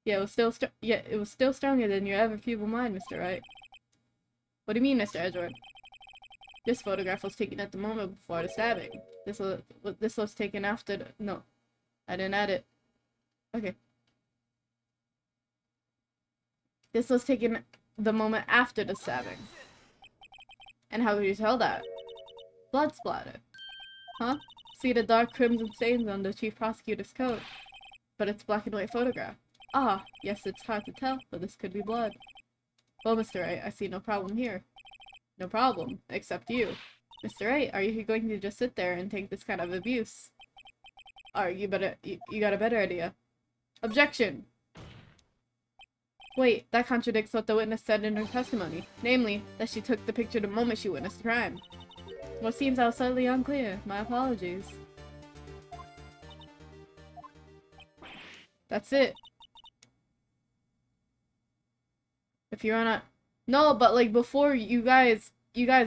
Yeah, it was still stronger than your ever feeble mind, Mr. Wright. What do you mean, Mr. Edward? This photograph was taken at the moment before the stabbing. This was taken after the... No. I didn't add it. Okay. This was taken the moment after the stabbing. And how could you tell that? Blood splatter. Huh? See the dark crimson stains on the chief prosecutor's coat. But it's black and white photograph. Ah, yes, it's hard to tell, but this could be blood. Well, Mr. Wright, I see no problem here. No problem, except you. Mr. Wright, are you going to just sit there and take this kind of abuse? Or you got a better idea. Objection! Wait, that contradicts what the witness said in her testimony. Namely, that she took the picture the moment she witnessed the crime. Well, it seems I was slightly unclear. My apologies. That's it. If you're on a... No, but like before you guys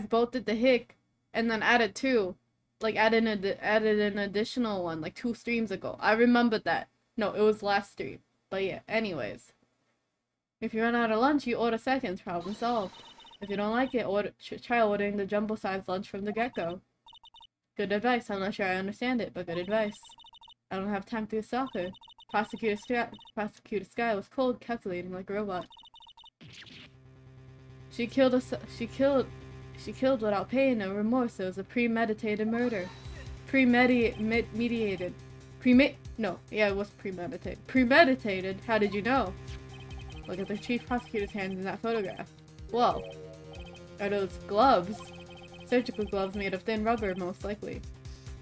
both did the hick and then added 2. Like added an additional one like 2 streams ago. I remembered that. No, it was last stream. But yeah, anyways. If you run out of lunch, you order seconds. Problem solved. If you don't like it, try ordering the jumbo-sized lunch from the get-go. Good advice. I'm not sure I understand it, but good advice. I don't have time to do soccer. Prosecutor Sky was cold, calculating like a robot. She killed without pain or remorse. It was a premeditated murder. It was premeditated. Premeditated? How did you know? Look at the chief prosecutor's hands in that photograph. Well, are those gloves? Surgical gloves made of thin rubber, most likely.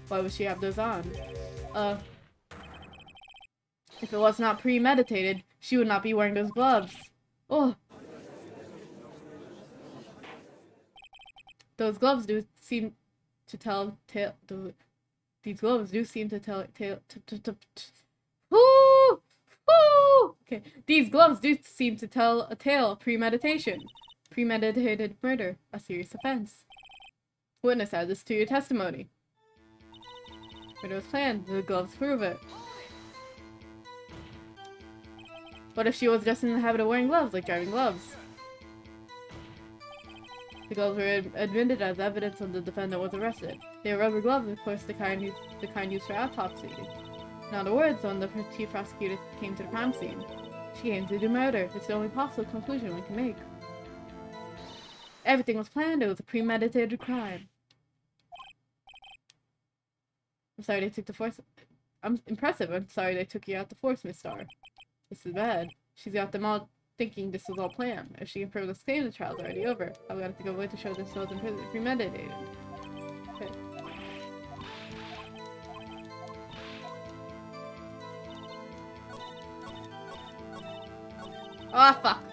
Why would she have those on? If it was not premeditated, she would not be wearing those gloves. Oh. Those gloves do seem to tell tale. These gloves do seem to tell tale. Whoo! Whoo! Okay, these gloves do seem to tell a tale of premeditation. Premeditated murder, a serious offense. Witness, add this to your testimony. Murder was planned. The gloves prove it. What if she was just in the habit of wearing gloves, like driving gloves? The gloves were admitted as evidence when the defendant was arrested. They were rubber gloves, of course, the kind used for autopsy. In other words, when the chief prosecutor came to the crime scene, she came to do murder. It's the only possible conclusion we can make. Everything was planned. It was a premeditated crime. I'm sorry they took the force. I'm impressive. I'm sorry they took you out the force, Miss Star. This is bad. She's got them all thinking this was all planned. If she can prove this claim, the trial's already over. I've got to go away to show this wasn't premeditated. Okay. Ah, fuck.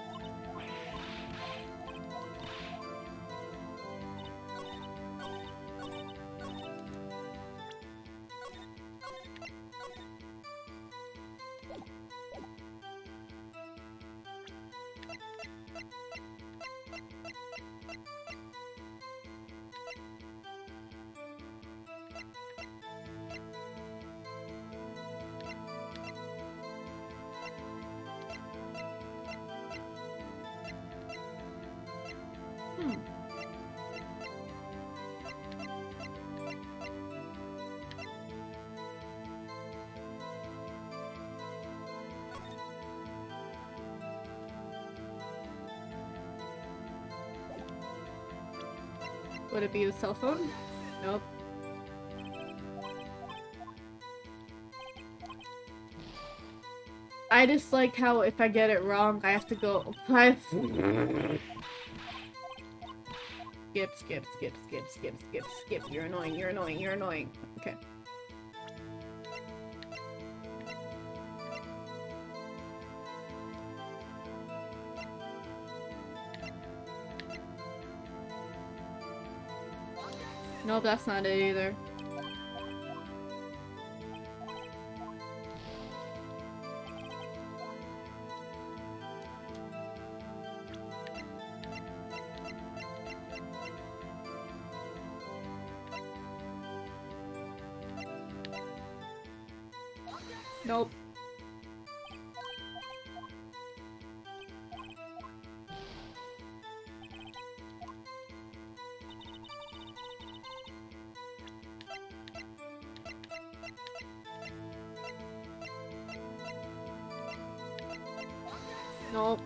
Would it be the cell phone? Nope. I just like how if I get it wrong, I have to go. Skip. You're annoying. Okay. Nope, that's not it either. Nope. Nope.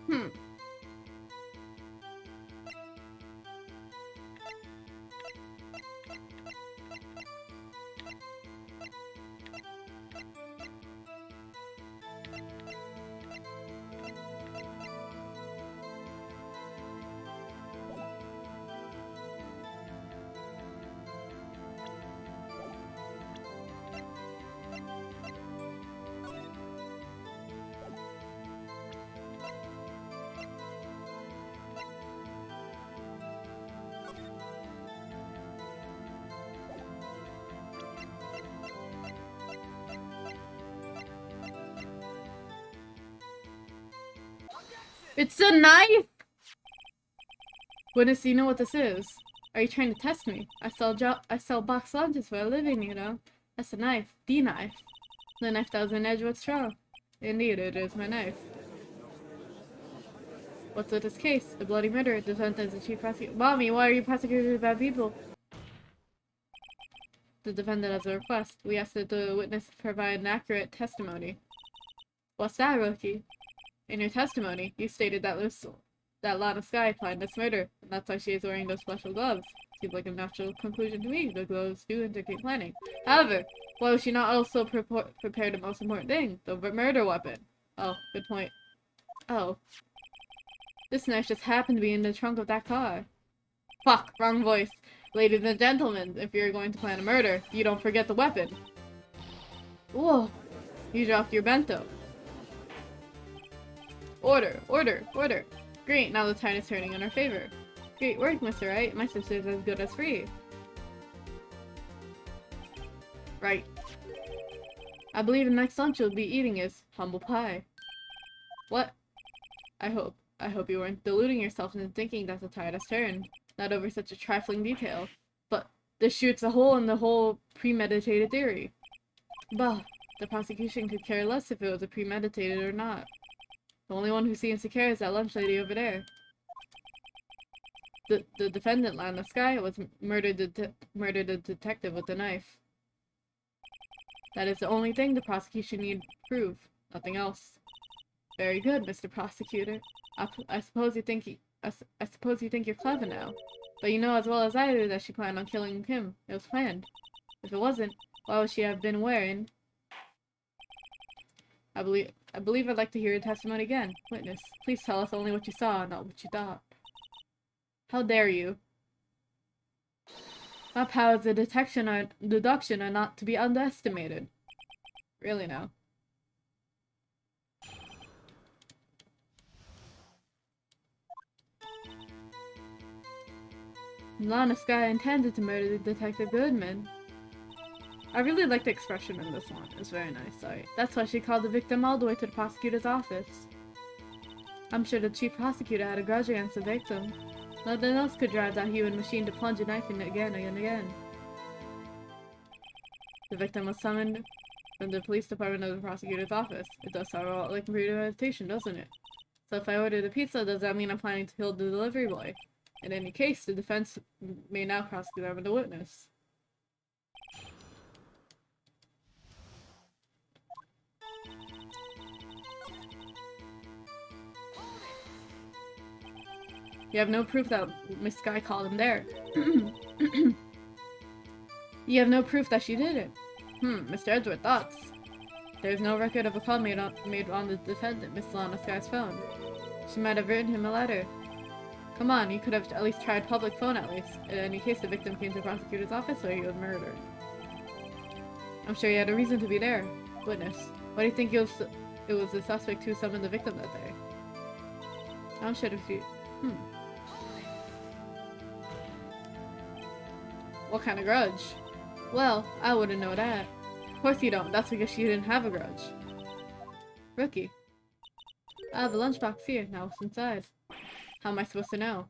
Hmm. It's a knife! Witness, do you know what this is? Are you trying to test me? I sell box lunches for a living, you know. That's a knife. The knife. The knife that was in Edgewood straw. Indeed, it is my knife. What's with this case? A bloody murder. Defendant is the chief prosecutor. Mommy, why are you prosecuting bad people? The defendant has a request. We asked that the witness provide an accurate testimony. What's that, Rookie? In your testimony, you stated that Lana Sky planned this murder, and that's why she is wearing those special gloves. Seems like a natural conclusion to me. The gloves do indicate planning. However, why was she not also prepared the most important thing? The murder weapon. Oh, good point. Oh. This knife just happened to be in the trunk of that car. Fuck, wrong voice. Ladies and gentlemen, if you're going to plan a murder, you don't forget the weapon. Whoa. You dropped your bento. Order. Great, now the tide is turning in our favor. Great work, Mr. Wright. My sister's as good as free. Right. I believe the next lunch you'll be eating is humble pie. What? I hope you weren't deluding yourself into thinking that the tide has turned. Not over such a trifling detail. But this shoots a hole in the whole premeditated theory. Bah, the prosecution could care less if it was a premeditated or not. The only one who seems to care is that lunch lady over there. The defendant, Lana Sky, was murdered a detective with a knife. That is the only thing the prosecution need prove. Nothing else. Very good, Mr. Prosecutor. I suppose you think you're clever now. But you know as well as I do that she planned on killing him. It was planned. If it wasn't, why would she have been wearing... I believe I'd like to hear your testimony again. Witness, please tell us only what you saw, not what you thought. How dare you? My powers of deduction are not to be underestimated. Really now. Lana Sky intended to murder Detective Goodman. I really like the expression in this one. It's very nice, sorry. That's why she called the victim all the way to the prosecutor's office. I'm sure the chief prosecutor had a grudge against the victim. Nothing else could drive that human machine to plunge a knife in it again and again. The victim was summoned from the police department of the prosecutor's office. It does sound a lot like premeditation, doesn't it? So if I order the pizza, does that mean I'm planning to kill the delivery boy? In any case, the defense may now cross-examine the witness. You have no proof that Miss Sky called him there. You have no proof that she did it. Mr. Edward, thoughts? There's no record of a call made on the defendant, Miss Lana Sky's phone. She might have written him a letter. Come on, you could have at least tried public phone at least. In any case, the victim came to the prosecutor's office or he was murdered. I'm sure he had a reason to be there. Witness. Why do you think it was the suspect who summoned the victim that day? I'm sure if you... What kind of grudge? Well, I wouldn't know that. Of course you don't. That's because she didn't have a grudge. Rookie. I have a lunchbox here. Now what's inside? How am I supposed to know?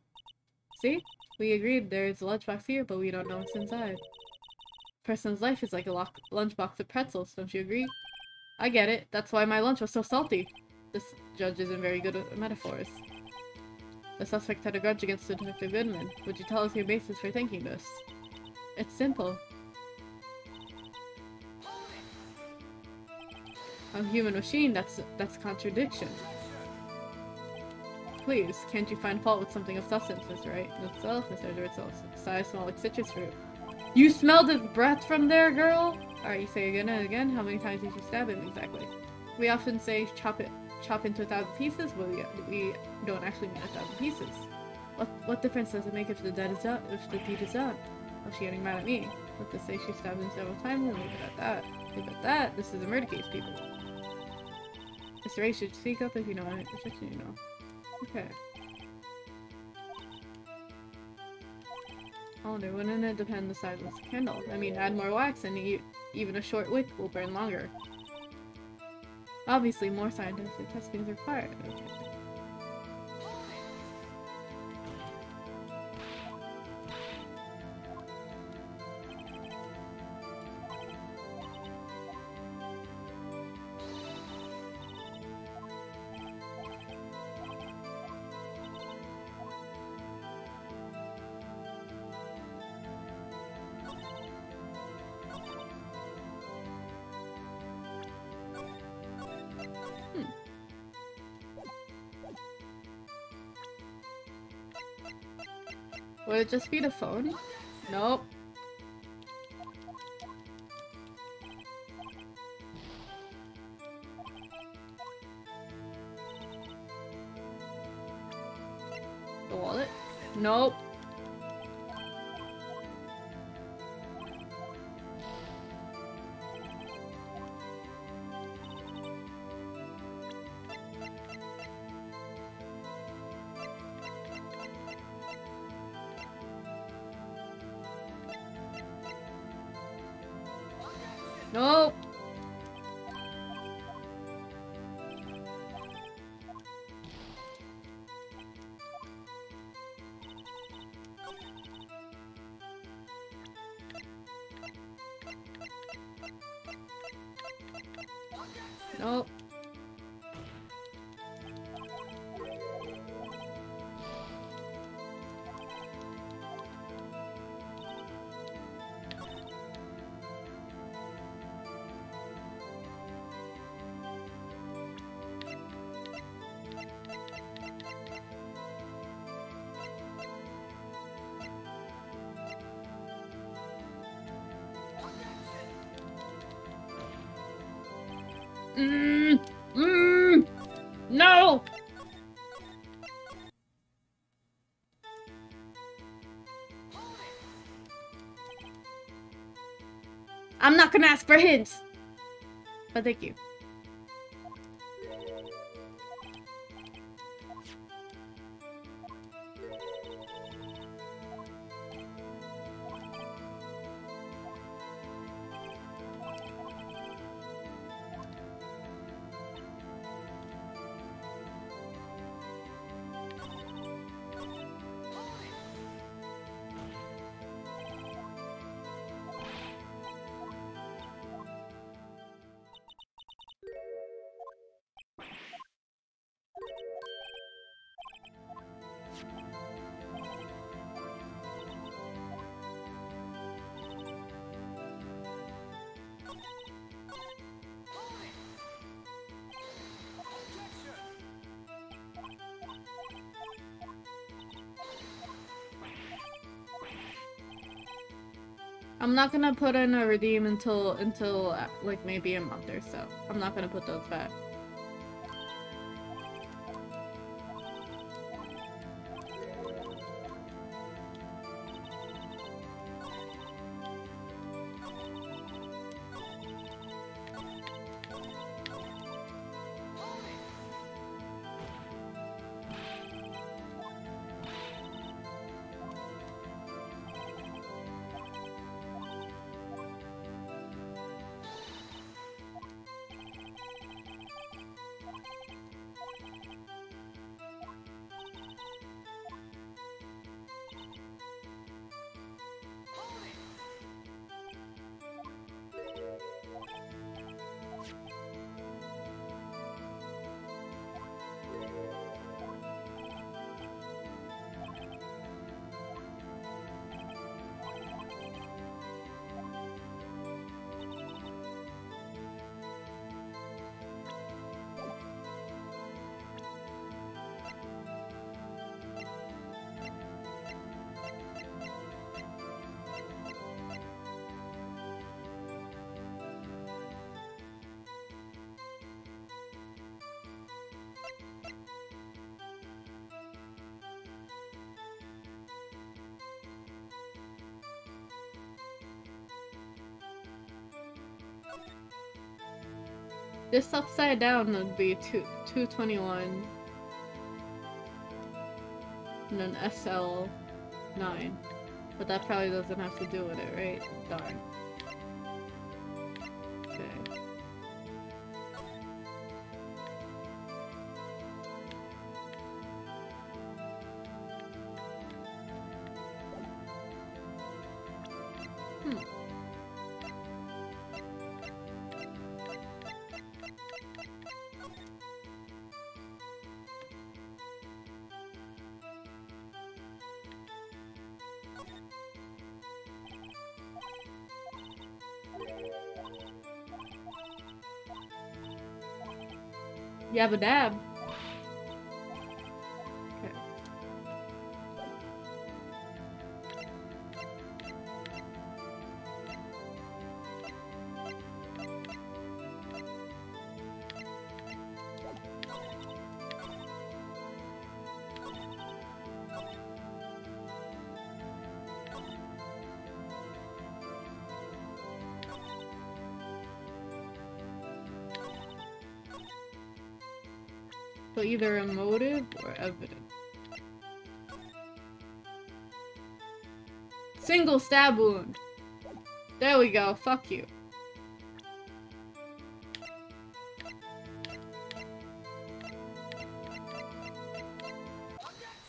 See? We agreed there is a lunchbox here, but we don't know what's inside. A person's life is like a lunchbox of pretzels, don't you agree? I get it. That's why my lunch was so salty. This judge isn't very good at metaphors. The suspect had a grudge against Detective Goodman. Would you tell us your basis for thinking this? It's simple. A human machine, that's contradiction. Please, can't you find fault with something of substance, Mr. Wright? Itself, Mr. Edward, size smell like citrus fruit. You smelled his breath from there, girl? Alright, you say again and again. How many times did you stab him exactly? We often say chop into 1,000 pieces, but we don't actually mean 1,000 pieces. What difference does it make if the deed is done? Oh, she getting mad at me. Let us say she stabbed him several times and leave it at that. Leave it at that. This is a murder case, people. Mr. Ray should speak up if you know any protection, you know. Okay. Oh, no, wouldn't it depend the size of the candle? I mean, add more wax and even a short wick will burn longer. Obviously, more scientific testing is required. Okay. Would it just be the phone? Nope. The wallet? Nope. Nope. Nope. No! I'm not gonna ask for hints! But thank you. I'm not gonna put in a redeem until like maybe a month or so. I'm not gonna put those back. This upside down would be 221 and an SL9. But that probably doesn't have to do with it, right? Darn. Okay. Yabba dab. Okay. So either a motive or evidence. Single stab wound. There we go. Fuck you.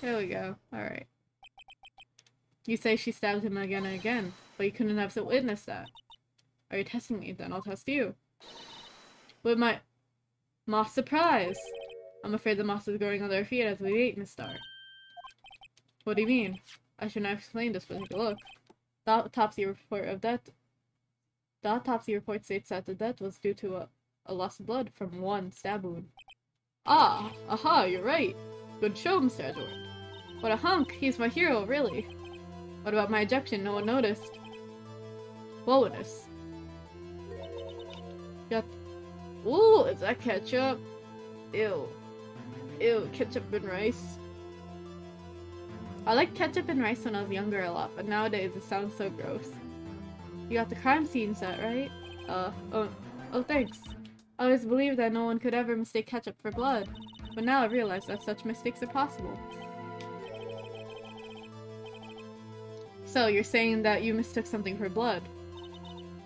There we go. Alright. You say she stabbed him again and again, but you couldn't have witnessed that. Are you testing me? Then I'll test you. With my moth surprise. I'm afraid the moth is growing on their feet as we wait, Miss Star. What do you mean? I shouldn't have explained this, but take a look. The autopsy report states that the death was due to a loss of blood from one stab wound. Ah! Aha, you're right! Good show, Mr. Edward. What a hunk! He's my hero, really. What about my ejection? No one noticed. What witness? Got... Ooh, is that ketchup? Ew. Ew, ketchup and rice. I liked ketchup and rice when I was younger a lot, but nowadays it sounds so gross. You got the crime scene set, right? Oh, thanks. I always believed that no one could ever mistake ketchup for blood, but now I realize that such mistakes are possible. So, you're saying that you mistook something for blood?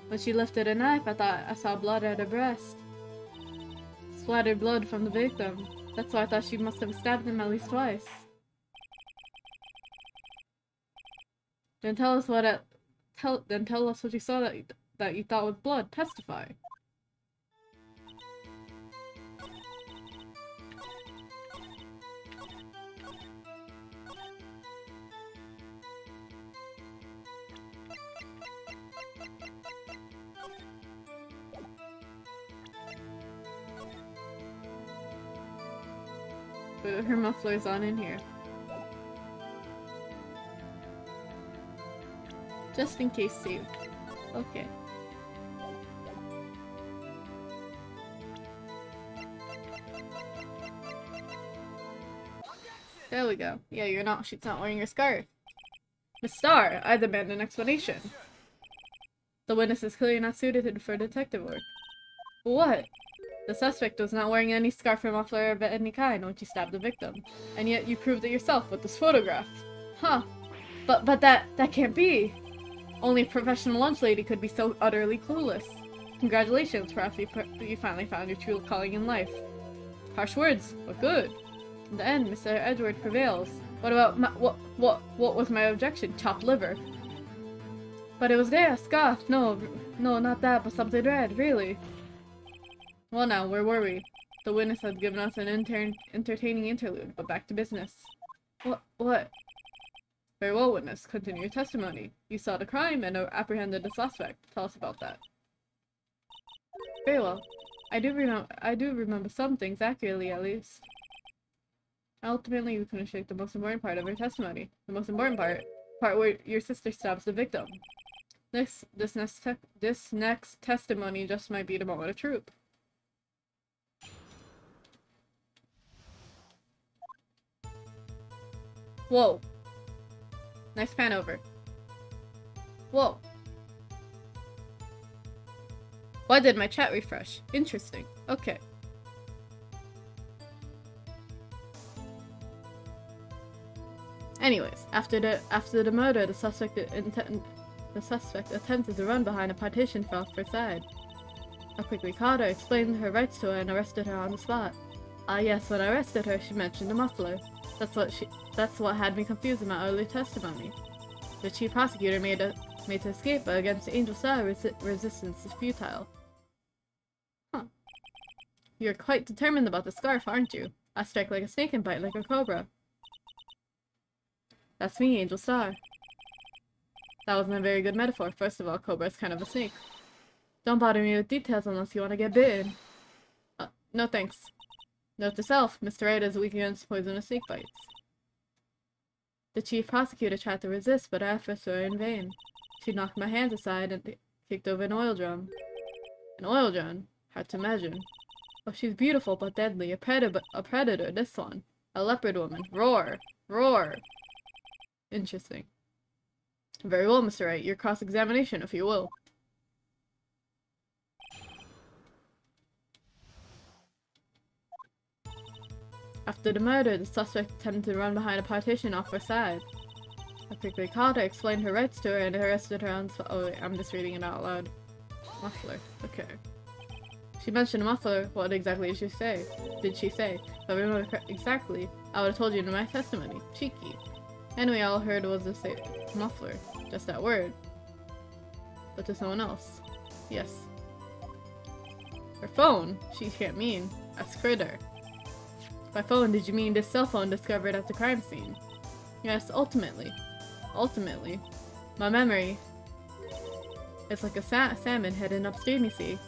When she lifted a knife, I thought I saw blood at her breast. Splattered blood from the victim. That's why I thought she must have stabbed him at least twice. Then tell us what you saw that you thought was blood. Testify. But her muffler's on in here. Just in case, saved. Okay. There we go. Yeah, she's not wearing your scarf. Miss Star, I demand an explanation. The witness is clearly not suited for detective work. What? The suspect was not wearing any scarf or muffler of any kind when she stabbed the victim. And yet you proved it yourself with this photograph. Huh. But that can't be. Only a professional lunch lady could be so utterly clueless. Congratulations, perhaps you finally found your true calling in life. Harsh words, but good. In the end, Mr. Edward prevails. What about what was my objection? Chopped liver. But it was there, scarf. No, not that, but something red, really. Well now, where were we? The witness had given us an entertaining interlude, but back to business. What? Very well, witness. Continue your testimony. You saw the crime and apprehended the suspect. Tell us about that. Very well. I do remember some things accurately, at least. Ultimately, we couldn't shake the most important part of her testimony. The most important part where your sister stabs the victim. This next testimony just might be the moment of truth. Whoa. Nice pan over. Whoa. Why did my chat refresh? Interesting. Okay. Anyways, after the murder, the suspect attempted to run behind a partition for her side. I quickly caught her, explained her rights to her, and arrested her on the spot. Ah yes, when I arrested her, she mentioned a muffler. That's what had me confused in my early testimony. The chief prosecutor made to escape, but against Angel Star, resistance is futile. Huh. You're quite determined about the scarf, aren't you? I strike like a snake and bite like a cobra. That's me, Angel Star. That wasn't a very good metaphor. First of all, Cobra is kind of a snake. Don't bother me with details unless you want to get bitten. No thanks. Note to self, Mr. Wright is weak against poisonous snake bites. The chief prosecutor tried to resist, but our efforts were in vain. She knocked my hands aside and kicked over an oil drum. An oil drum? Hard to imagine. Oh, she's beautiful but deadly. A predator, this one. A leopard woman. Roar! Roar! Interesting. Very well, Mr. Wright. Your cross-examination, if you will. After the murder, the suspect attempted to run behind a partition off her side. I quickly caught her, explained her rights to her, and arrested her on oh wait, I'm just reading it out loud. Muffler. Okay. She mentioned a muffler. What exactly did she say? If I remember exactly, I would have told you in my testimony. Cheeky. Anyway, all I heard was the say muffler. Just that word. But to someone else. Yes. Her phone? She can't mean. That's critter. By phone, did you mean this cell phone discovered at the crime scene? Yes, ultimately. Ultimately. My memory. It's like a salmon heading upstream, you see.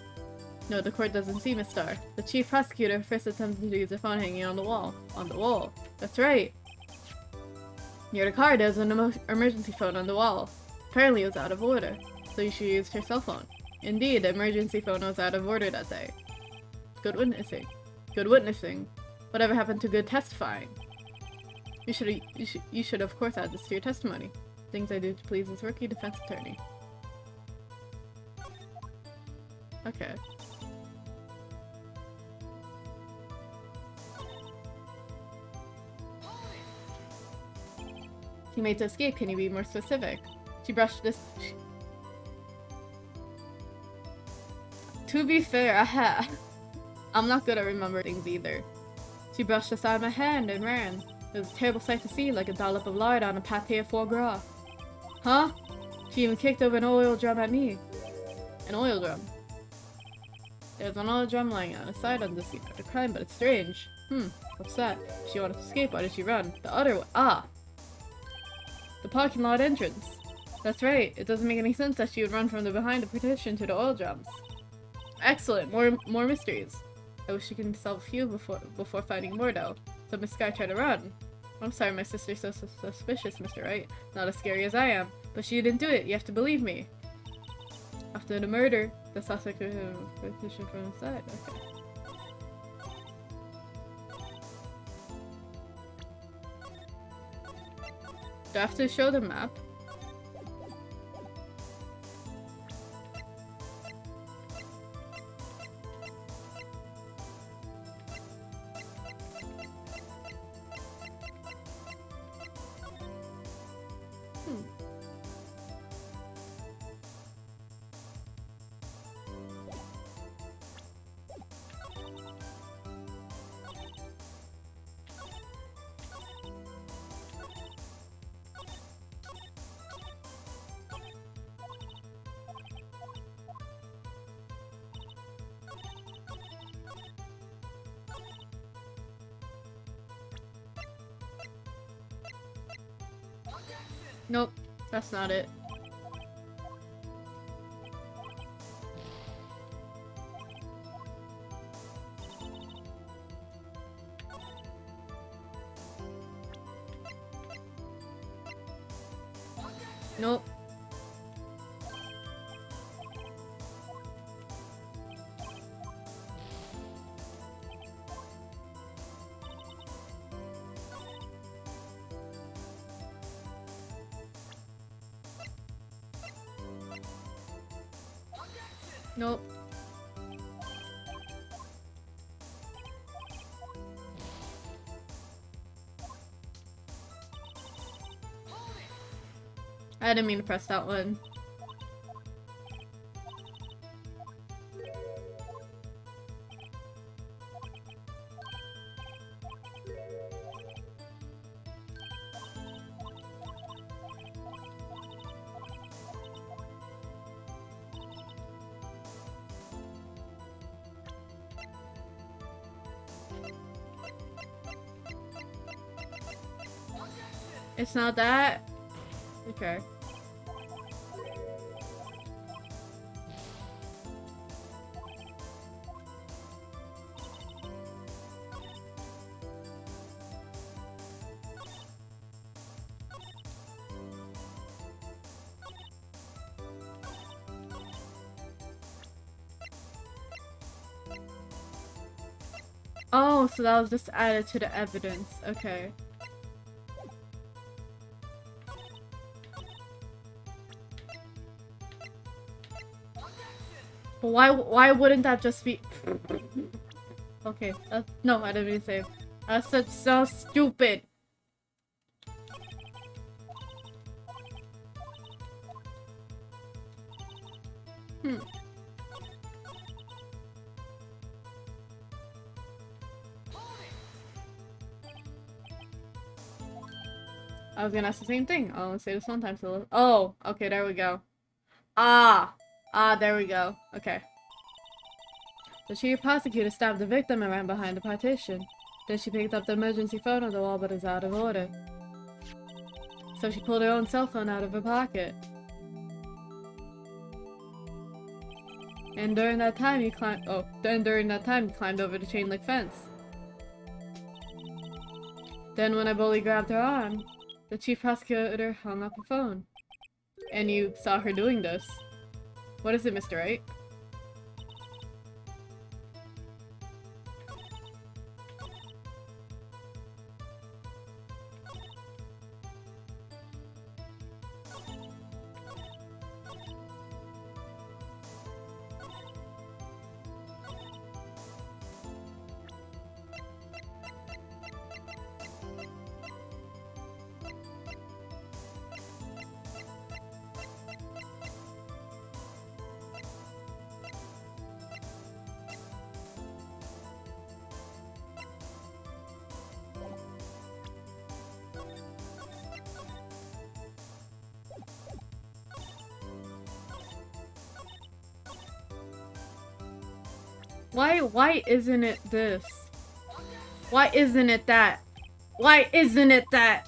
No, the court doesn't see, Miss Star. The chief prosecutor first attempted to use a phone hanging on the wall. On the wall. That's right. Near the car, there's an emergency phone on the wall. Apparently it was out of order, so she used her cell phone. Indeed, the emergency phone was out of order that day. Good witnessing. Good witnessing. Whatever happened to good testifying? You should of course add this to your testimony. Things I do to please this rookie defense attorney. Okay. He made to escape. Can you be more specific? She brushed this. To be fair, I'm not good at remembering things either. She brushed aside my hand and ran. It was a terrible sight to see, like a dollop of lard on a pâté of foie gras. Huh? She even kicked over an oil drum at me. An oil drum. There's an oil drum lying on the side of the scene of the crime, but it's strange. What's that? If she wanted to escape, why did she run? The other way. Ah! The parking lot entrance. That's right. It doesn't make any sense that she would run from behind the partition to the oil drums. Excellent. More mysteries. I wish she could solve a few before finding more though. So Miss Sky tried to run. I'm sorry my sister's so suspicious, Mr. Wright. Not as scary as I am. But she didn't do it. You have to believe me. After the murder, the suspect was petition from the side. Okay. Do I have to show the map? Nope, that's not it. Nope. Nope. I didn't mean to press that one. It's not that? Okay. Oh, so that was just added to the evidence. Okay. But why wouldn't that just be... Okay, no, I didn't mean to say it. That's so stupid. I was gonna ask the same thing. I'll only say this one time, so... Oh, okay, there we go. Ah, there we go. Okay. The chief prosecutor stabbed the victim and ran behind the partition. Then she picked up the emergency phone on the wall, but it's out of order. So she pulled her own cell phone out of her pocket. And during that time, he climbed over the chain link fence. Then when I boldly grabbed her arm, the chief prosecutor hung up the phone. And you saw her doing this. What is it, Mr. Wright? Why isn't it this? Why isn't it that? Why isn't it that?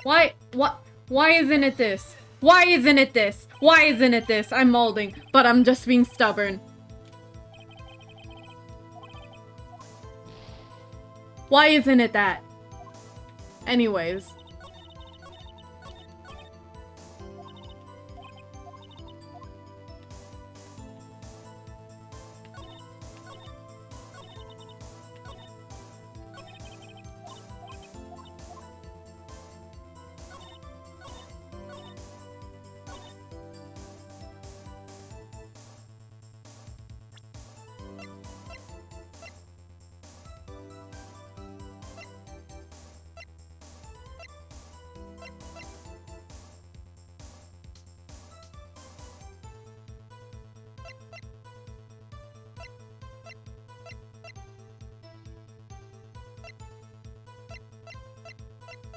Why? What? Why isn't it this? Why isn't it this? Why isn't it this? I'm molding, but I'm just being stubborn. Why isn't it that? Anyways.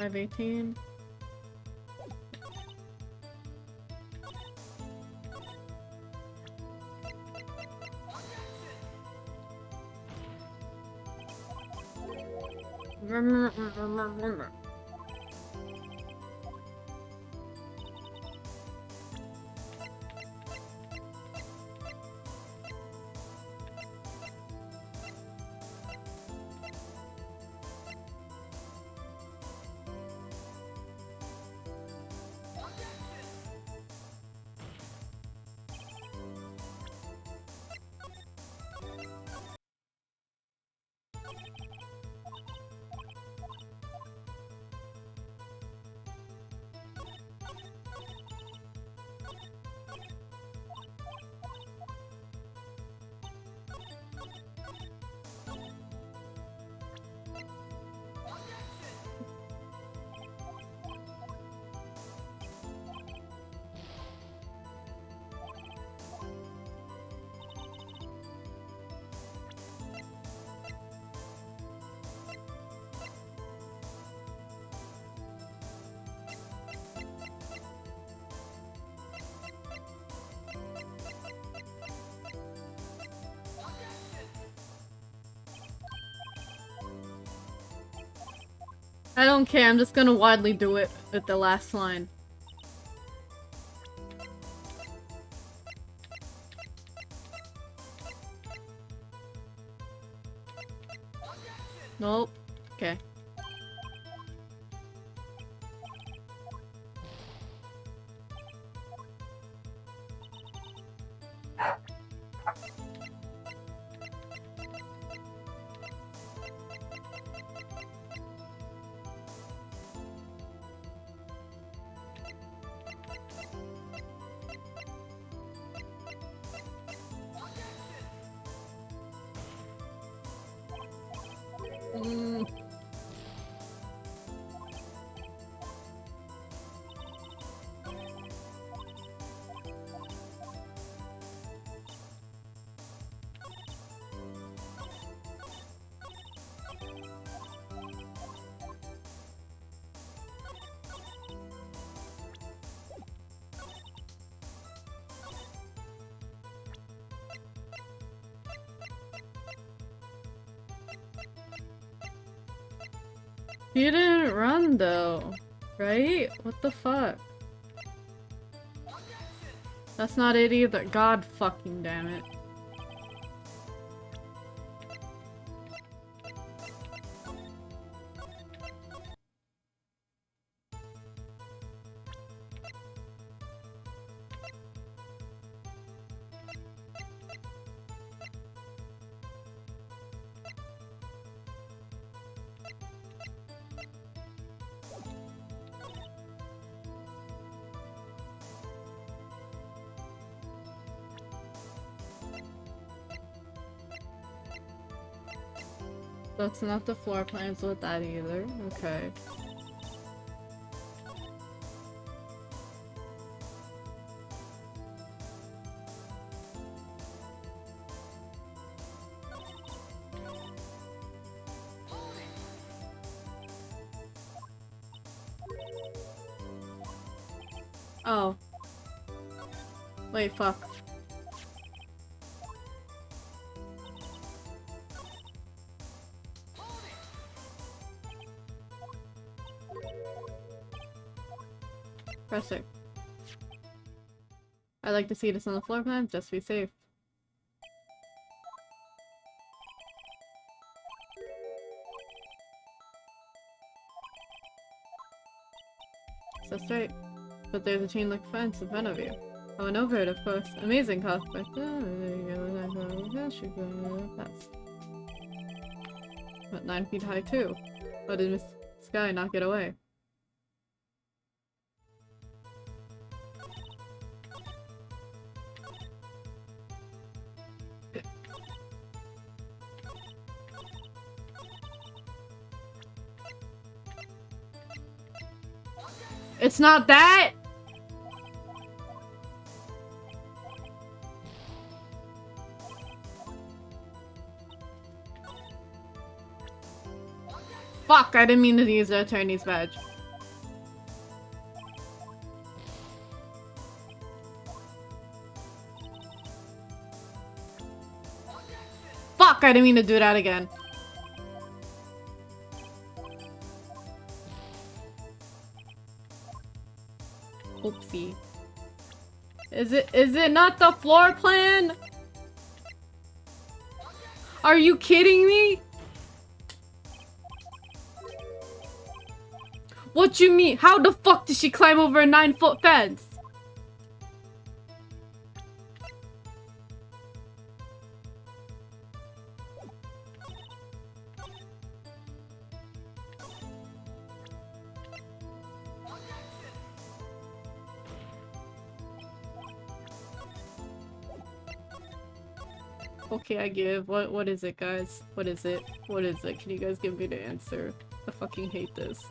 $5.18. I don't care, I'm just gonna widely do it at the last line. Nope. Okay. You didn't run though, right? What the fuck? That's not it either. God fucking damn it. That's not the floor plans with that either. Okay. Oh. Wait, fuck. Press it. I'd like to see this on the floor plan, just to be safe. So straight. But there's a chain link fence in front of you. I went over it, of course. Amazing cockpit. But 9 feet high too. How did Miss Sky not get away? It's not that! Fuck, I didn't mean to use the attorney's badge. Fuck, I didn't mean to do that again. Oopsie. Is it not the floor plan? Are you kidding me? What you mean? How the fuck did she climb over a 9-foot fence? Okay, I give. What is it, guys? What is it? What is it? Can you guys give me the answer? I fucking hate this.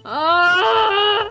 Ah!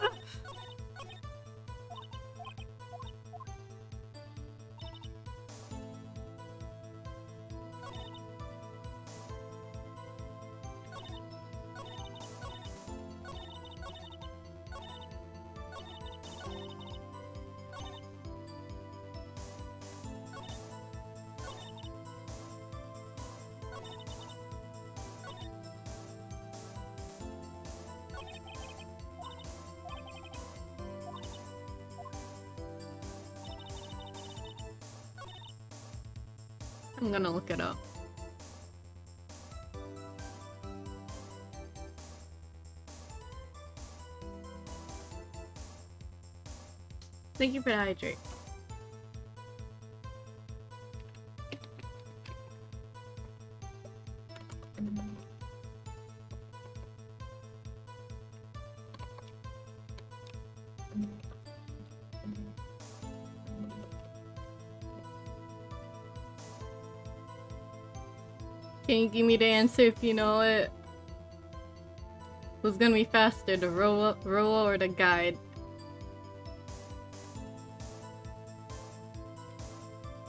I'm gonna look it up. Thank you for the hydrate. Can you give me the answer if you know it? Who's gonna be faster, the row or the guide?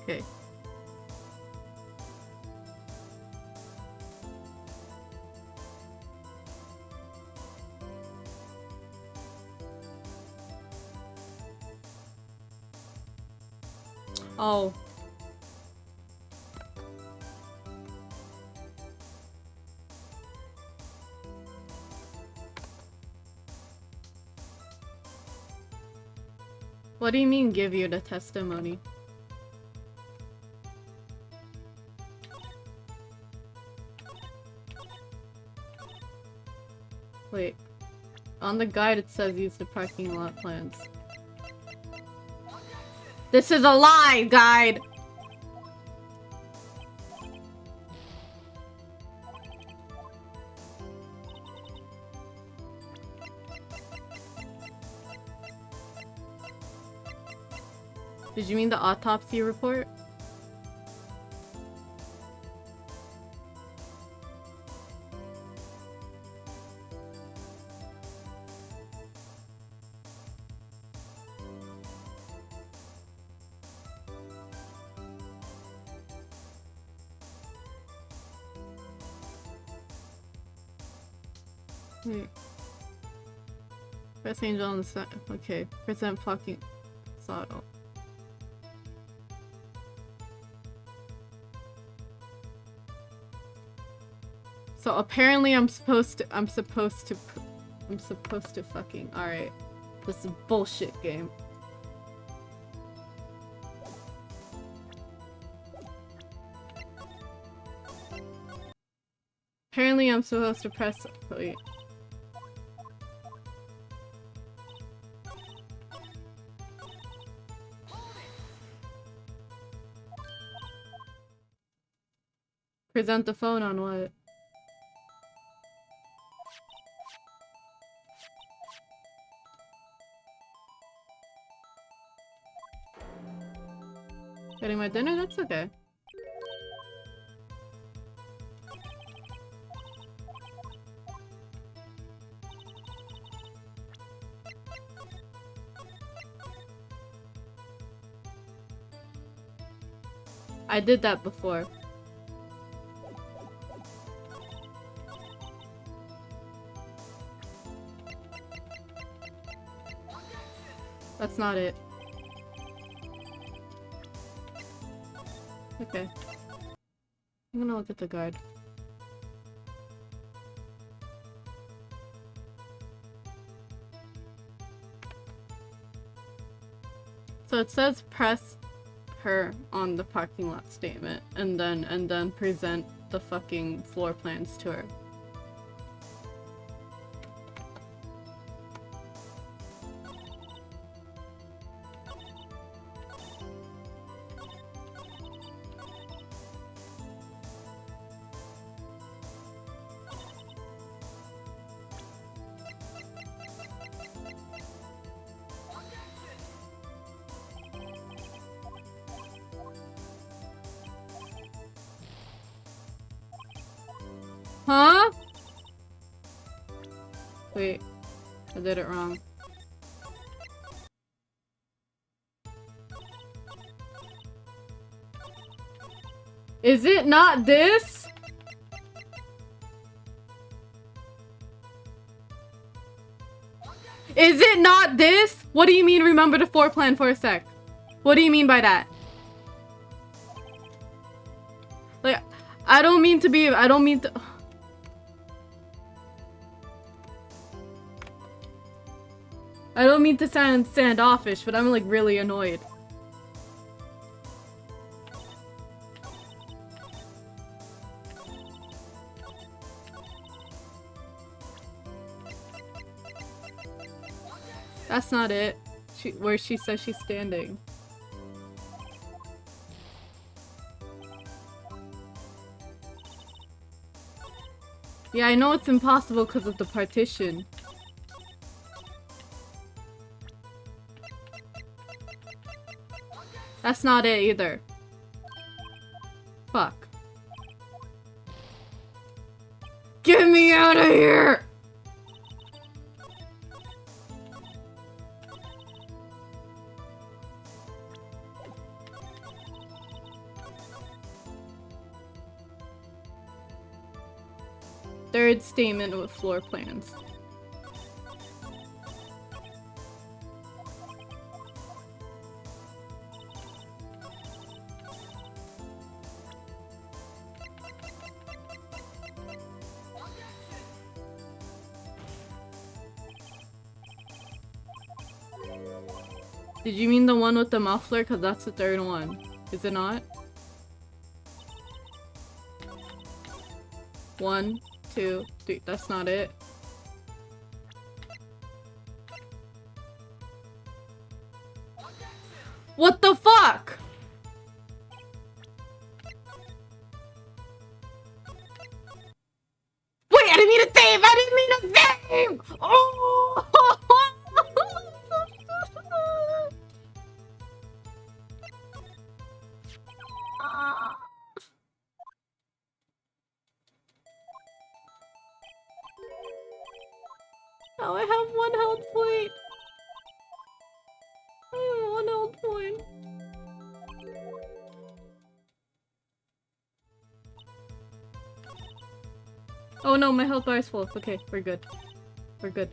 Okay. Oh. What do you mean give you the testimony? Wait. On the guide it says use the parking lot plans. This is a lie, guide! Did you mean the autopsy report? Press Angel on the side. Okay. Present fucking Saddle. So apparently I'm supposed to fucking, alright. This is a bullshit game. Apparently I'm supposed to press, wait. Present the phone on what? Getting my dinner? That's okay. I did that before. That's not it. Okay. I'm gonna look at the guard. So it says press her on the parking lot statement and then present the fucking floor plans to her. Huh? Wait, I did it wrong. Is it not this? Is it not this? What do you mean remember the floor plan for a sec? What do you mean by that? Like, I don't mean to... I don't mean to sound standoffish, but I'm like really annoyed. That's not it. Where she says she's standing. Yeah, I know it's impossible because of the partition. That's not it either. Fuck. Get me out of here! Third statement with floor plans. Did you mean the one with the muffler? Because that's the third one. Is it not? 1, 2, 3. That's not it. What the fuck? Wait, I didn't mean to save! I didn't mean to save! Oh! Oh, I have 1 health point. I have 1 health point. Oh no, my health bar is full. Okay, we're good. We're good.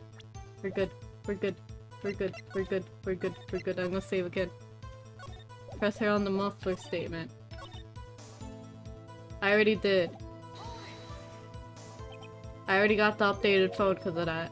We're good. We're good. We're good. We're good. We're good. We're good. I'm gonna save again. Press here on the muffler statement. I already did. I already got the updated phone because of that.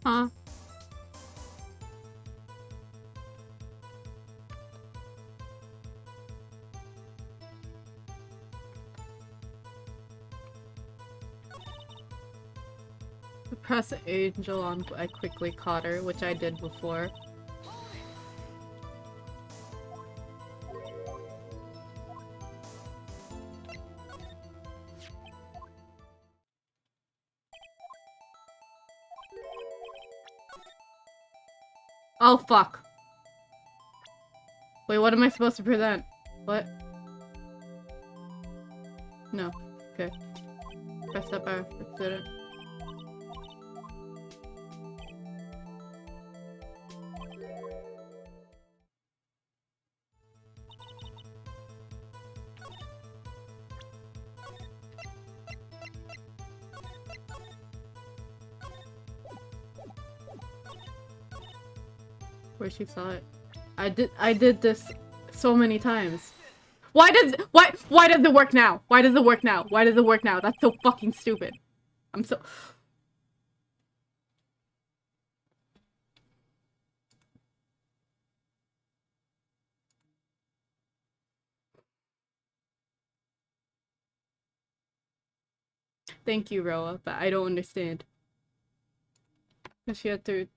Huh? Press Angel on I quickly caught her, which I did before. Oh fuck. Wait, what am I supposed to present? What? No. Okay. Press that bar. That's it. Where she saw it. I did this so many times. Why does it work now? Why does it work now? Why does it work now? That's so fucking stupid. I'm so Thank you, Roa, but I don't understand. Cause she had to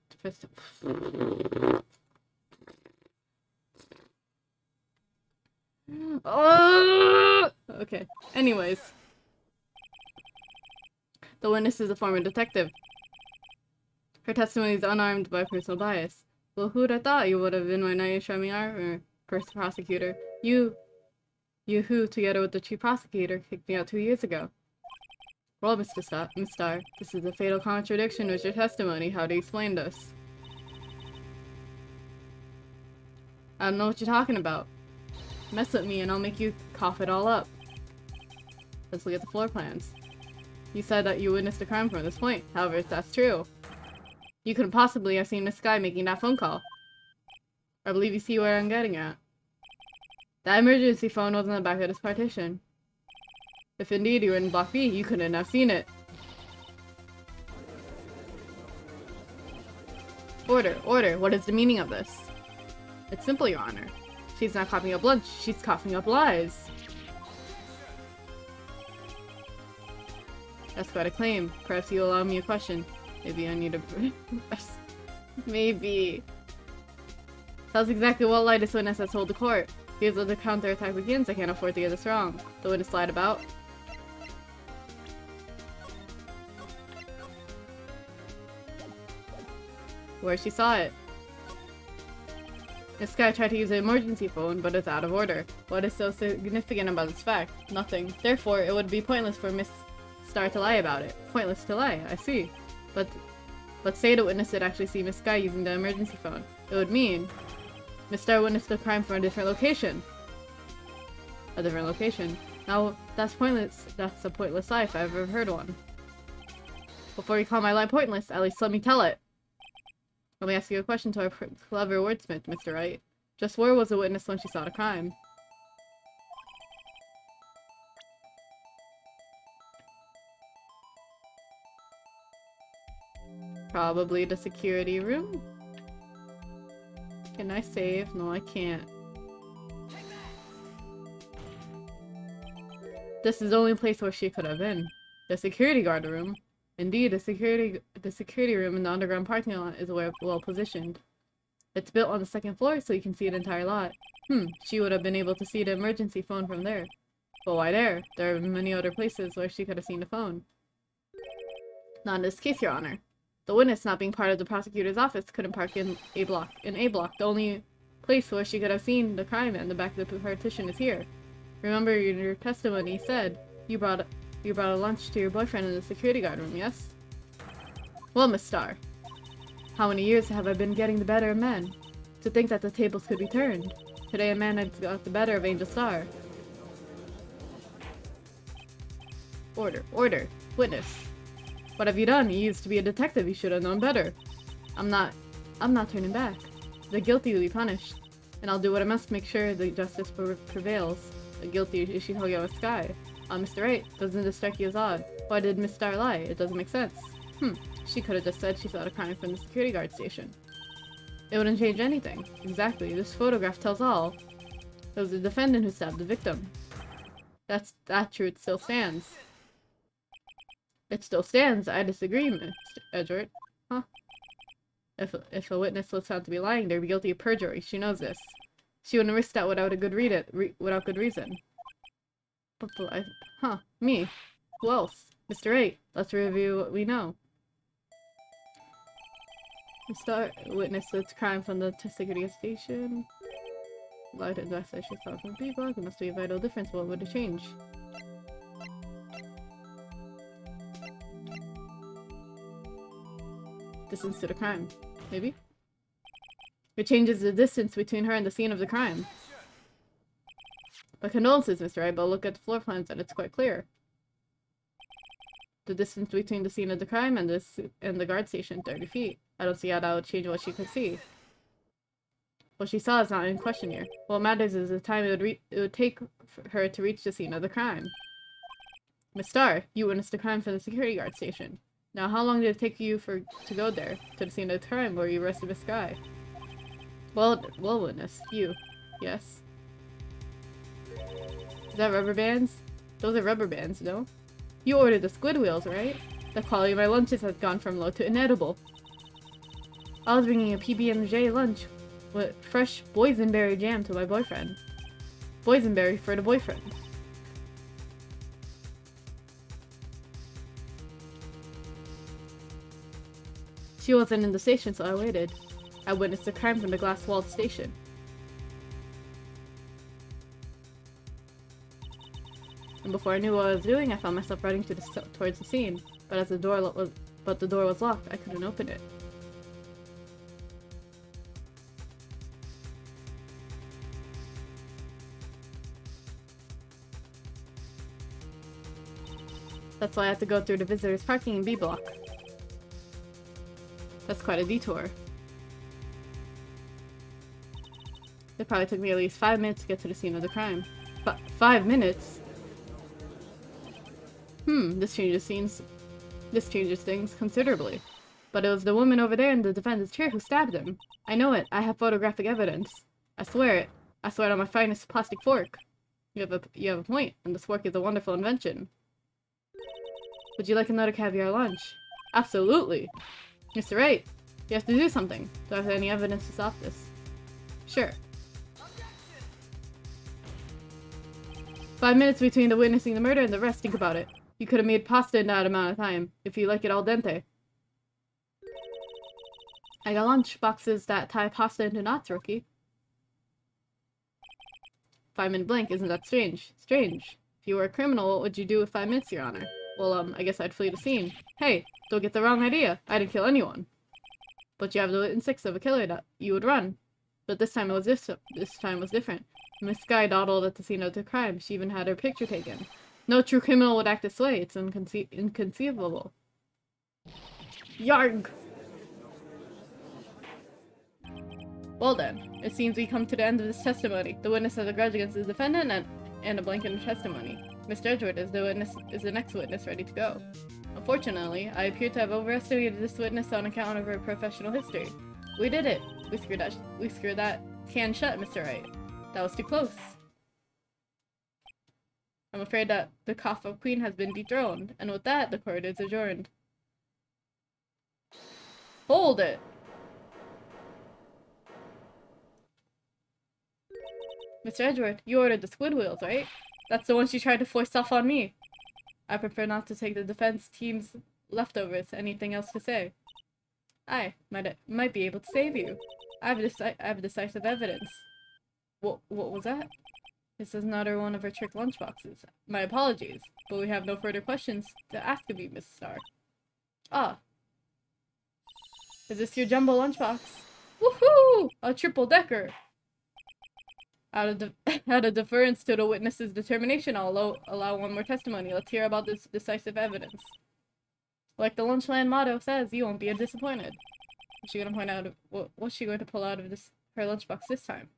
Oh! Okay. Anyways. The witness is a former detective. Her testimony is unarmed by personal bias. Well, who'd have thought you would have been my knight in shining armor, prosecutor? You who, together with the chief prosecutor, kicked me out 2 years ago. Well, Mr. Starr, this is a fatal contradiction with your testimony. How do you explain this? I don't know what you're talking about. Mess with me and I'll make you cough it all up. Let's look at the floor plans. You said that you witnessed a crime from this point. However, if that's true, you couldn't possibly have seen this guy making that phone call. I believe you see where I'm getting at. That emergency phone was on the back of this partition. If indeed you were in Block B, you couldn't have seen it. Order, order, what is the meaning of this? It's simple, Your Honor. She's not coughing up blood, she's coughing up lies. That's quite a claim. Perhaps you allow me a question. Maybe I need a... Maybe. That's exactly what lie this witness has told the court. Because if the counterattack begins, I can't afford to get this wrong. The witness lied about. Where she saw it. This guy tried to use an emergency phone, but it's out of order. What is so significant about this fact? Nothing. Therefore, it would be pointless for Miss Starr to lie about it. Pointless to lie, I see. But say the witness did actually see Miss Sky using the emergency phone. It would mean Miss Starr witnessed the crime from a different location. A different location. Now, that's pointless. That's a pointless lie if I've ever heard one. Before you call my lie pointless, at least let me tell it. Let me ask you a question to our clever wordsmith, Mr. Wright. Just where was the witness when she saw the crime? Probably the security room? Can I save? No, I can't. This is the only place where she could have been. The security guard room. Indeed, the security room in the underground parking lot is well positioned. It's built on the second floor, so you can see the entire lot. She would have been able to see the emergency phone from there. But why there? There are many other places where she could have seen the phone. Not in this case, Your Honor. The witness, not being part of the prosecutor's office, couldn't park in A block. In A block, the only place where she could have seen the crime in the back of the partition is here. Remember, in your testimony, you said you brought a lunch to your boyfriend in the security guard room, yes? Well, Miss Starr, how many years have I been getting the better of men? To think that the tables could be turned. Today a man has got the better of Angel Starr. Order. Order. Witness. What have you done? You used to be a detective. You should have known better. I'm not turning back. The guilty will be punished. And I'll do what I must to make sure the justice prevails. The guilty is Ishihogyo Sky. Mr. Wright, doesn't this strike you as odd? Why did Miss Starr lie? It doesn't make sense. She could have just said she saw the crime from the security guard station. It wouldn't change anything. Exactly. This photograph tells all. It was the defendant who stabbed the victim. That truth still stands. It still stands. I disagree, Mr. Edgeworth. Huh? If a witness was found to be lying, they'd be guilty of perjury. She knows this. She wouldn't risk that without a good without good reason. But me. Who else? Mr. Wright, let's review what we know. The Star witnessed the crime from the security station. Lied to investigation from B block. It must be a vital difference. What would it change? Distance to the crime. Maybe? It changes the distance between her and the scene of the crime. My condolences, Mr. Wright, but look at the floor plans and it's quite clear. The distance between the scene of the crime and the guard station, 30 feet. I don't see how that would change what she could see. What she saw is not in question here. What matters is the time it would take for her to reach the scene of the crime. Miss Starr, you witnessed the crime from the security guard station. Now, how long did it take you to go there, to the scene of the crime where you arrested Miss Sky? Well, witness, you. Yes. Is that rubber bands? Those are rubber bands, no? You ordered the squid wheels, right? The quality of my lunches has gone from low to inedible. I was bringing a PB&J lunch with fresh boysenberry jam to my boyfriend. Boysenberry for the boyfriend. She wasn't in the station, so I waited. I witnessed the crime from the glass-walled station. And before I knew what I was doing, I found myself running towards the scene. But the door was locked. I couldn't open it. That's why I had to go through the visitors' parking in B block. That's quite a detour. It probably took me at least 5 minutes to get to the scene of the crime. But 5 minutes? This changes things considerably. But it was the woman over there in the defendant's chair who stabbed him. I know it. I have photographic evidence. I swear it. I swear it on my finest plastic fork. You have a point, and this fork is a wonderful invention. Would you like another caviar lunch? Absolutely! Mr. Wright, you have to do something. Do I have any evidence to stop this? Sure. 5 minutes between the witnessing the murder and the rest, think about it. You could have made pasta in that amount of time, if you like it al dente. I got lunch boxes that tie pasta into knots, rookie. 5-minute blank, isn't that strange? Strange. If you were a criminal, what would you do with 5 minutes, Your Honor? Well, I guess I'd flee the scene. Hey, don't get the wrong idea. I didn't kill anyone. But you have the instincts of a killer that you would run. But this time was different. Miss Sky dawdled at the scene of the crime. She even had her picture taken. No true criminal would act this way. It's inconceivable. Yarg! Well then, it seems we come to the end of this testimony. The witness has a grudge against the defendant and a blank in the testimony. Mr. Edgeworth is the next witness ready to go. Unfortunately, I appear to have overestimated this witness on account of her professional history. We did it! We screwed that can shut, Mr. Wright. That was too close. I'm afraid that the Kaffa Queen has been dethroned, and with that, the court is adjourned. Hold it! Mr. Edgeworth, you ordered the squid wheels, right? That's the one she tried to foist off on me. I prefer not to take the defense team's leftovers. Anything else to say? I might be able to save you. I have decisive evidence. What was that? This is another one of our trick lunchboxes. My apologies, but we have no further questions to ask of you, Miss Star. Ah. Is this your jumbo lunchbox? Woohoo! A triple-decker! Out of deference to the witness's determination, I'll allow one more testimony. Let's hear about this decisive evidence. Like the Lunchland motto says, you won't be disappointed. What's she gonna point out? What's she going to pull out of her lunchbox this time?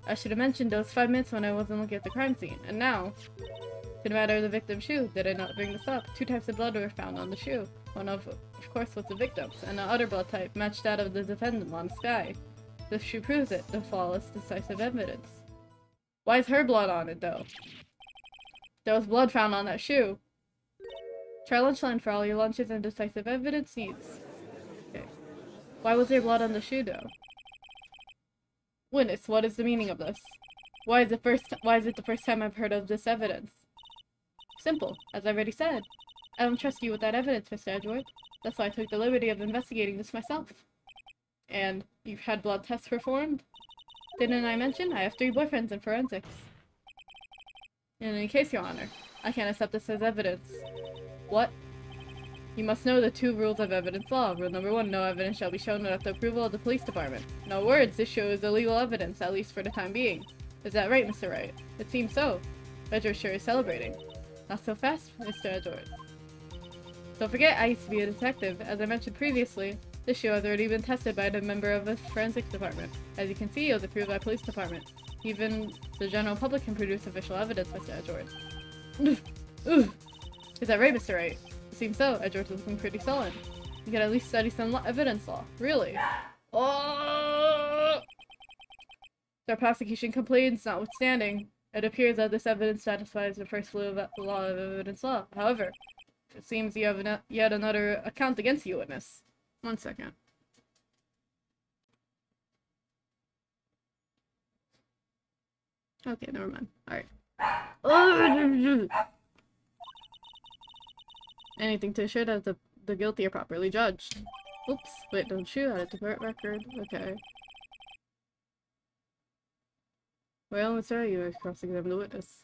I should have mentioned those 5 minutes when I wasn't looking at the crime scene. And now, to the matter of the victim's shoe, did I not bring this up? 2 types of blood were found on the shoe. One of course, was the victim's, and the other blood type matched that of the defendant on Sky. This shoe proves it, the flawless, decisive evidence. Why is her blood on it, though? There was blood found on that shoe. Try Lunchland for all your lunches and decisive evidence needs. Okay. Why was there blood on the shoe, though? Witness, what is the meaning of this? Why is it the first time I've heard of this evidence? Simple, as I already said. I don't trust you with that evidence, Mr. Edgeworth. That's why I took the liberty of investigating this myself. And you've had blood tests performed? Didn't I mention I have 3 boyfriends in forensics? In any case, Your Honor, I can't accept this as evidence. What? You must know the 2 rules of evidence law. Rule number 1, no evidence shall be shown without the approval of the police department. No words, this shows illegal evidence, at least for the time being. Is that right, Mr. Wright? It seems so. Edgeworth sure is celebrating. Not so fast, Mr. Edgeworth. Don't forget, I used to be a detective. As I mentioned previously, this shoe has already been tested by the member of the forensics department. As you can see, it was approved by police department. Even the general public can produce official evidence, Mr. Edgeworth. Is that right, Mr. Wright? It seems so. Edgeworth is looking pretty sullen. You can at least study some evidence law. Really? Oh! Their prosecution complaints notwithstanding, it appears that this evidence satisfies the first law of evidence law. However, it seems you have yet another account against you, witness. 1 second. Okay, never mind. Alright. Anything to assure that the guilty are properly judged. Oops. Wait, don't shoot at a divert record. Okay. Well, Mr. Wright, you are cross-examine the witness.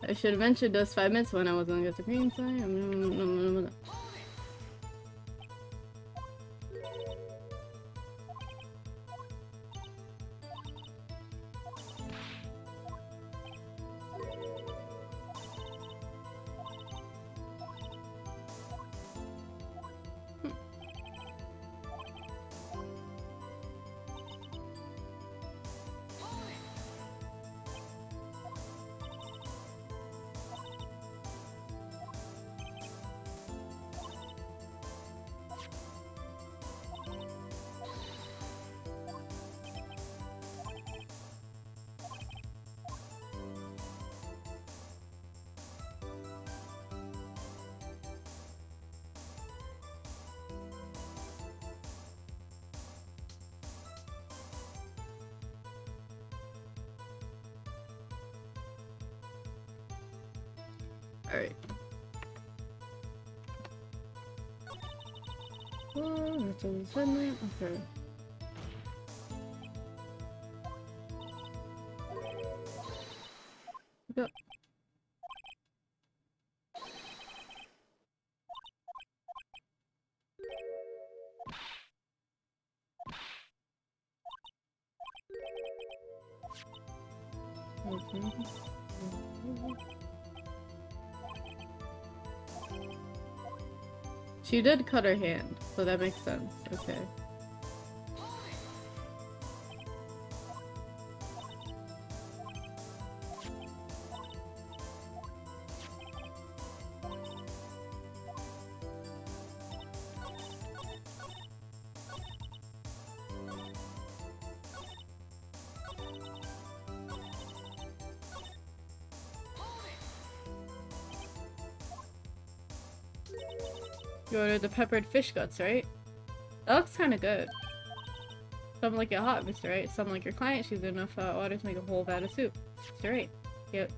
I should have mentioned those 5 minutes when I was on the green side. Alright. Oh, that's all this segment. Okay. Go. She did cut her hand, so that makes sense. Okay. You ordered the peppered fish guts, right? That looks kind of good. Some like it hot, Mr. Right. Some like your client. She's enough water to make a whole vat of soup. Mr. Right. Yep.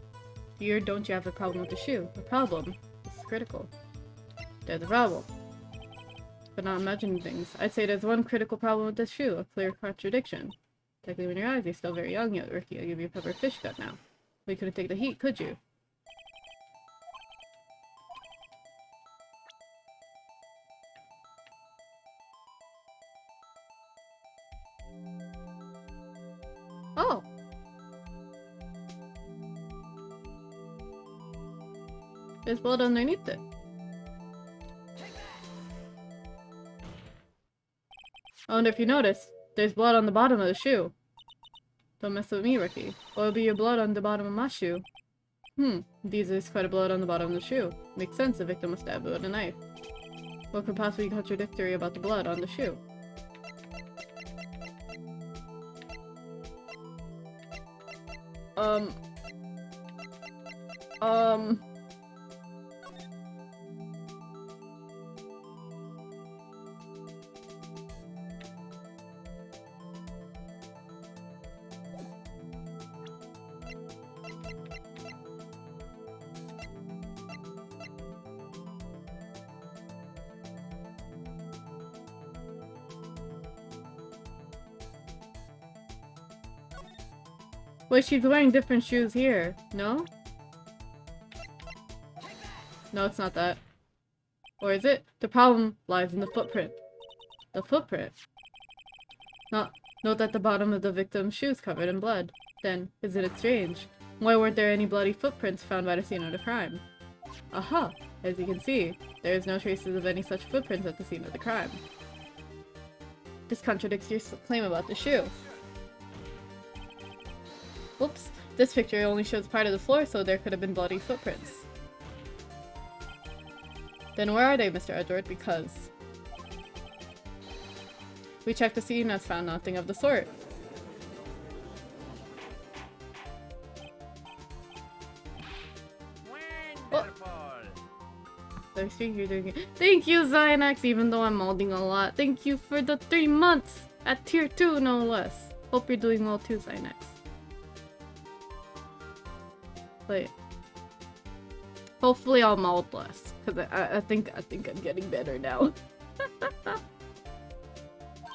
Don't you have a problem with the shoe? The problem is critical. There's a problem. But not imagining things. I'd say there's one critical problem with this shoe. A clear contradiction. Technically, in your eyes, you're still very young yet, Ricky. I'll give you a proper fish cut now. We couldn't take the heat, could you? Oh! There's blood underneath it. I wonder if you noticed. There's blood on the bottom of the shoe. Don't mess with me, Ricky. What'll be your blood on the bottom of my shoe? There's quite a blood on the bottom of the shoe. Makes sense, the victim was stabbed with a knife. What could possibly be contradictory about the blood on the shoe? Wait, she's wearing different shoes here, no? No, it's not that. Or is it? The problem lies in the footprint. The footprint? Note that the bottom of the victim's shoe is covered in blood. Then, isn't it strange? Why weren't there any bloody footprints found by the scene of the crime? Aha! As you can see, there is no traces of any such footprints at the scene of the crime. This contradicts your claim about the shoe. Whoops. This picture only shows part of the floor, so there could have been bloody footprints. Then where are they, Mr. Edward? Because we checked the scene and found nothing of the sort. Thank you, Xynax, even though I'm molding a lot. Thank you for the 3 months at tier 2, no less. Hope you're doing well too, Xynax. Wait. Hopefully I'll mold less, because I think I'm getting better now.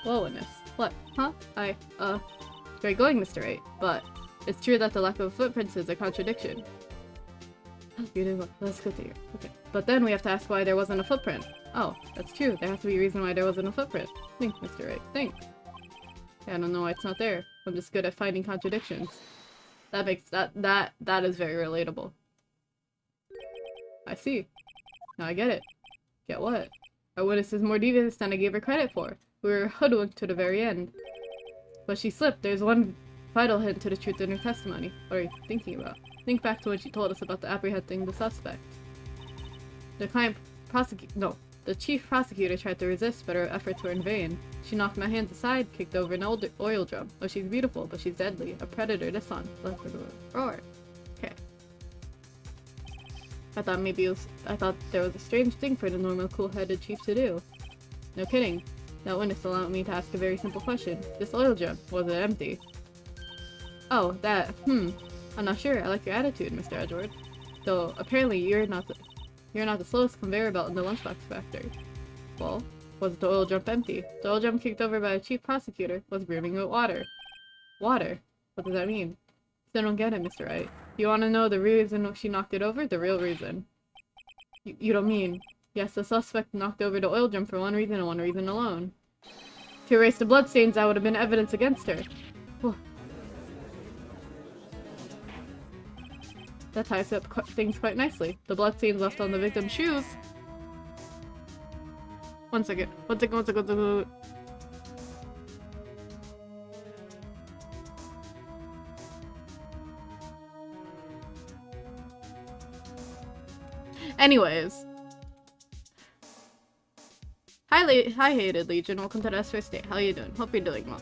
Whoa-ness. What? Huh? Great going, Mr. 8, but it's true that the lack of footprints is a contradiction. You're doing well. That's good to hear. Okay. But then we have to ask why there wasn't a footprint. Oh, that's true. There has to be a reason why there wasn't a footprint. Think, Mr. 8. Think. Yeah, I don't know why it's not there. I'm just good at finding contradictions. That makes that is very relatable. I see. Now I get it. Get what? Our witness is more devious than I gave her credit for. We were hoodwinked to the very end. But she slipped. There's one vital hint to the truth in her testimony. What are you thinking about? Think back to when she told us about the apprehending the suspect. The chief prosecutor tried to resist, but her efforts were in vain. She knocked my hands aside, kicked over an oil drum. Oh, she's beautiful, but she's deadly. A predator, this one. Let her roar. Okay. I thought there was a strange thing for the normal cool-headed chief to do. No kidding. That witness allowed me to ask a very simple question. This oil drum, was it empty? Oh, that, I'm not sure. I like your attitude, Mr. Edward. Though, apparently you're not the slowest conveyor belt in the lunchbox factory. Well, was the oil drum empty? The oil drum kicked over by the chief prosecutor was brimming with water. Water? What does that mean? Still don't get it, Mr. Wright. You want to know the reason she knocked it over? The real reason. You don't mean... Yes, the suspect knocked over the oil drum for one reason and one reason alone. To erase the bloodstains that would have been evidence against her. Whew. That ties up things quite nicely. The bloodstains left on the victim's shoes. One second. Anyways. Hi, Hated Legion. Welcome to the S1st Day. How you doing? Hope you're doing well.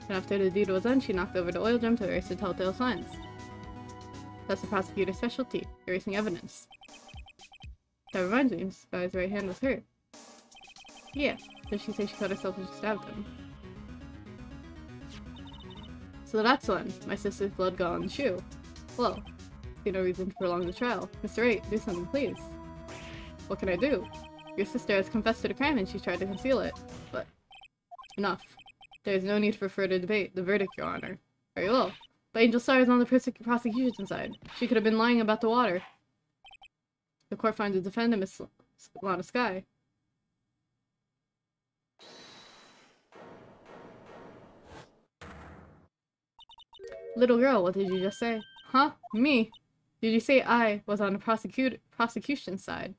And after the deed was done, she knocked over the oil drum to erase the telltale signs. That's the prosecutor's specialty, erasing evidence. That reminds me, this guy's right hand was hurt. Yeah, did she say she cut herself and stabbed him? So that's when my sister's blood got on the shoe. Well, see no reason to prolong the trial. Mr. 8, do something, please. What can I do? Your sister has confessed to the crime and she's tried to conceal it. But enough. There is no need for further debate. The verdict, Your Honor. Very well. But Angel Star is on the prosecution's side. She could have been lying about the water. The court finds the defendant, Miss Lana Sky. Little girl, what did you just say? Huh? Me? Did you say I was on the prosecution's side?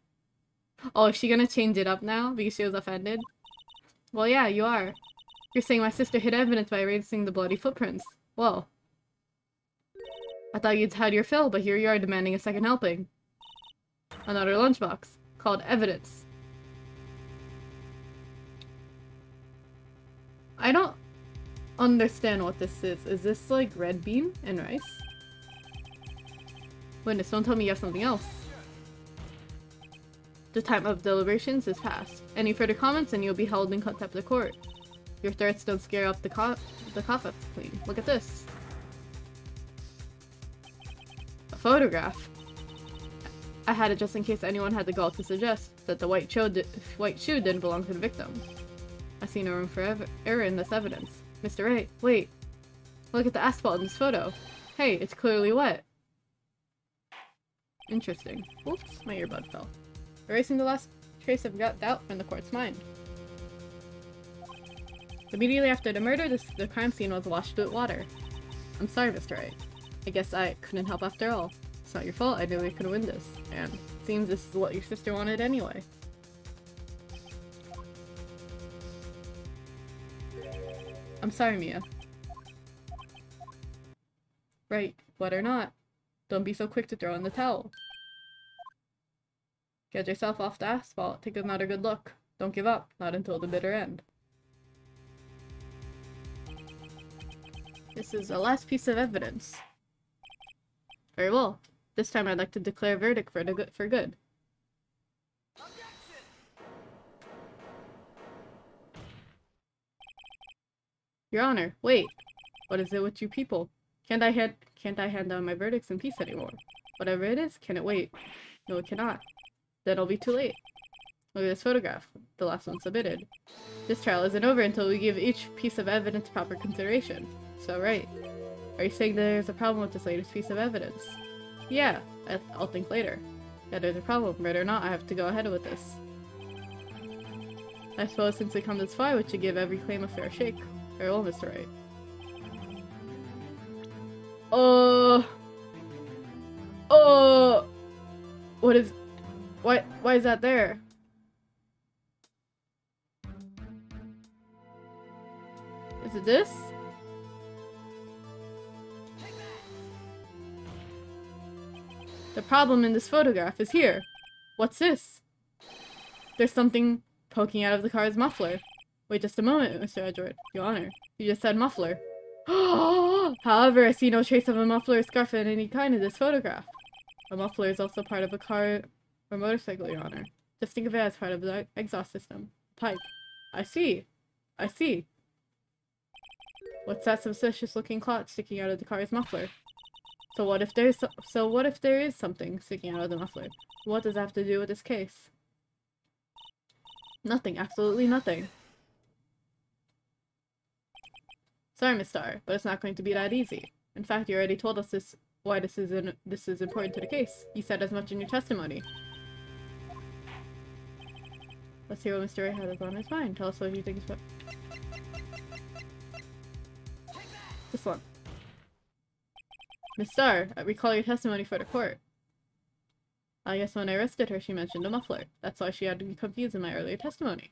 Oh, is she gonna change it up now because she was offended? Well, yeah, you are. You're saying my sister hid evidence by erasing the bloody footprints. Well, I thought you'd had your fill, but here you are demanding a second helping. Another lunchbox, called evidence. I don't understand what this is. Is this like red bean and rice? Witness, don't tell me you have something else. The time of deliberations is past. Any further comments and you'll be held in contempt of court. Your threats don't scare up the coffee queen. Look at this. A photograph. I had it just in case anyone had the gall to suggest that the white shoe didn't belong to the victim. I see no room for error in this evidence. Mr. Ray, wait. Look at the asphalt in this photo. Hey, it's clearly wet. Interesting. Oops, my earbud fell. Erasing the last trace of doubt from the court's mind. Immediately after the murder, the crime scene was washed with water. I'm sorry, Mr. Ray. I guess I couldn't help after all. It's not your fault, I knew we could win this. And it seems this is what your sister wanted anyway. I'm sorry, Mia. Right, wet or not. Don't be so quick to throw in the towel. Get yourself off the asphalt, take another good look. Don't give up, not until the bitter end. This is the last piece of evidence. Very well. This time I'd like to declare a verdict for good. Your Honor, wait. What is it with you people? Can't I hand down my verdicts in peace anymore? Whatever it is, can it wait? No, it cannot. Then it'll be too late. Look at this photograph, the last one submitted. This trial isn't over until we give each piece of evidence proper consideration. So, right. Are you saying there's a problem with this latest piece of evidence? Yeah, I'll think later. Yeah, there's a problem. Right or not, I have to go ahead with this. I suppose since we come this far, we should give every claim a fair shake. Very well, Mr. Wright. What is... Why is that there? Is it this? The problem in this photograph is here. What's this? There's something poking out of the car's muffler. Wait just a moment, Mr. Edward. Your Honor. You just said muffler. However, I see no trace of a muffler or scarf of any kind in this photograph. A muffler is also part of a car or motorcycle, Your Honor. Just think of it as part of the exhaust system. Pipe. I see. I see. What's that suspicious looking cloth sticking out of the car's muffler? So what if there is something sticking out of the muffler? What does that have to do with this case? Nothing. Absolutely nothing. Sorry, Miss Starr, but it's not going to be that easy. In fact, you already told us why this is important to the case. You said as much in your testimony. Let's hear what Mr. Ray has on his mind. Tell us what you think about this one. Miss Starr, I recall your testimony for the court. I guess when I arrested her, she mentioned a muffler. That's why she had to be confused in my earlier testimony.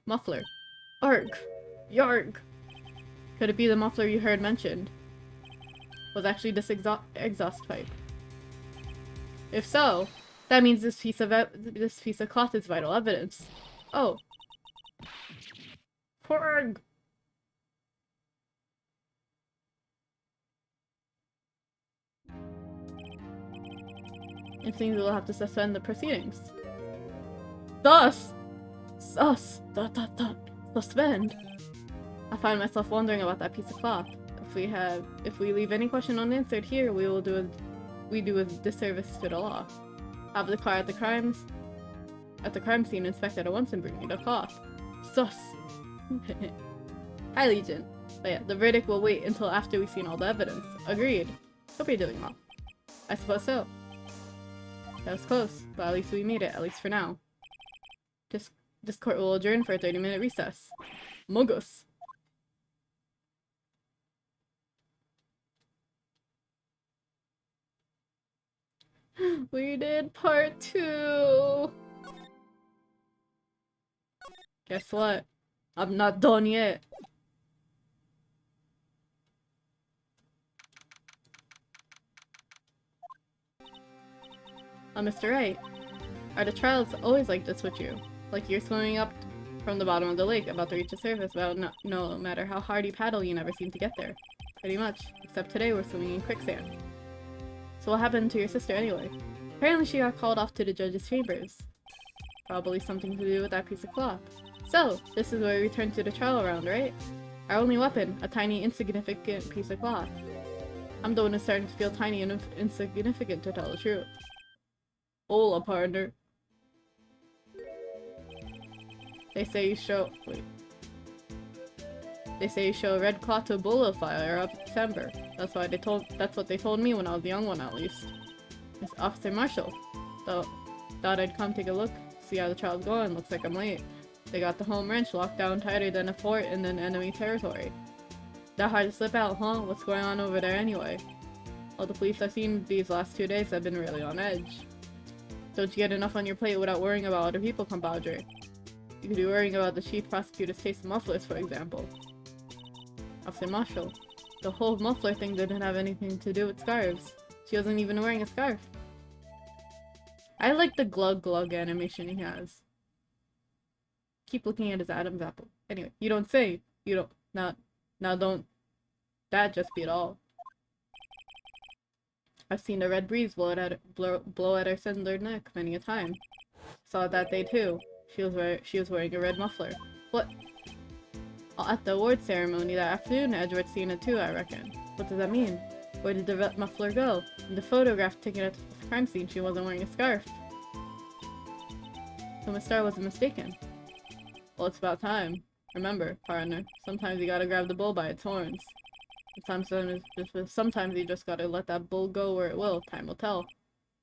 Muffler. Arg! Yarg! Could it be the muffler you heard mentioned was actually this exhaust pipe? If so, that means this piece of cloth is vital evidence. Oh. Porg! It seems we'll have to suspend the proceedings. Suspend. I find myself wondering about that piece of cloth. If we leave any question unanswered here, we do a disservice to the law. Have the car at the crime scene inspected at once and bring me the cloth. Sus. Hi, Legion. But yeah, the verdict will wait until after we've seen all the evidence. Agreed. Hope you're doing well. I suppose so. That was close, but at least we made it, at least for now. This court will adjourn for a 30-minute recess. Mogos. We did part 2! Guess what? I'm not done yet. Mr. Wright, are the trials always like this with you? Like you're swimming up from the bottom of the lake, about to reach the surface, but no matter how hard you paddle, you never seem to get there. Pretty much. Except today we're swimming in quicksand. So what happened to your sister anyway? Apparently she got called off to the judge's chambers. Probably something to do with that piece of cloth. So, this is where we return to the trial round, right? Our only weapon, a tiny insignificant piece of cloth. I'm the one who's starting to feel tiny and insignificant, to tell the truth. Hola, partner. They say you show a red cloth to a bull fire up December. That's what they told me when I was a young one, at least. It's Officer Marshall. Thought I'd come take a look, see how the trial's going. Looks like I'm late. They got the home ranch locked down tighter than a fort in an enemy territory. That hard to slip out, huh? What's going on over there anyway? All the police I've seen these last 2 days have been really on edge. Don't you get enough on your plate without worrying about other people, compadre? You could be worrying about the chief prosecutor's case of mufflers, for example. Officer Marshall. The whole muffler thing didn't have anything to do with scarves. She wasn't even wearing a scarf. I like the glug glug animation he has. Keep looking at his Adam's apple. Anyway, you don't say. You don't. Now don't that just be it all. I've seen the red breeze blow at her slender neck many a time. Saw it that day too. She was wearing a red muffler. What? At the award ceremony that afternoon, Edward's seen it too, I reckon. What does that mean? Where did the red muffler go? In the photograph taken at the crime scene, she wasn't wearing a scarf. So Miss Star wasn't mistaken. Well, it's about time. Remember, partner, sometimes you gotta grab the bull by its horns. Sometimes you just gotta let that bull go where it will. Time will tell.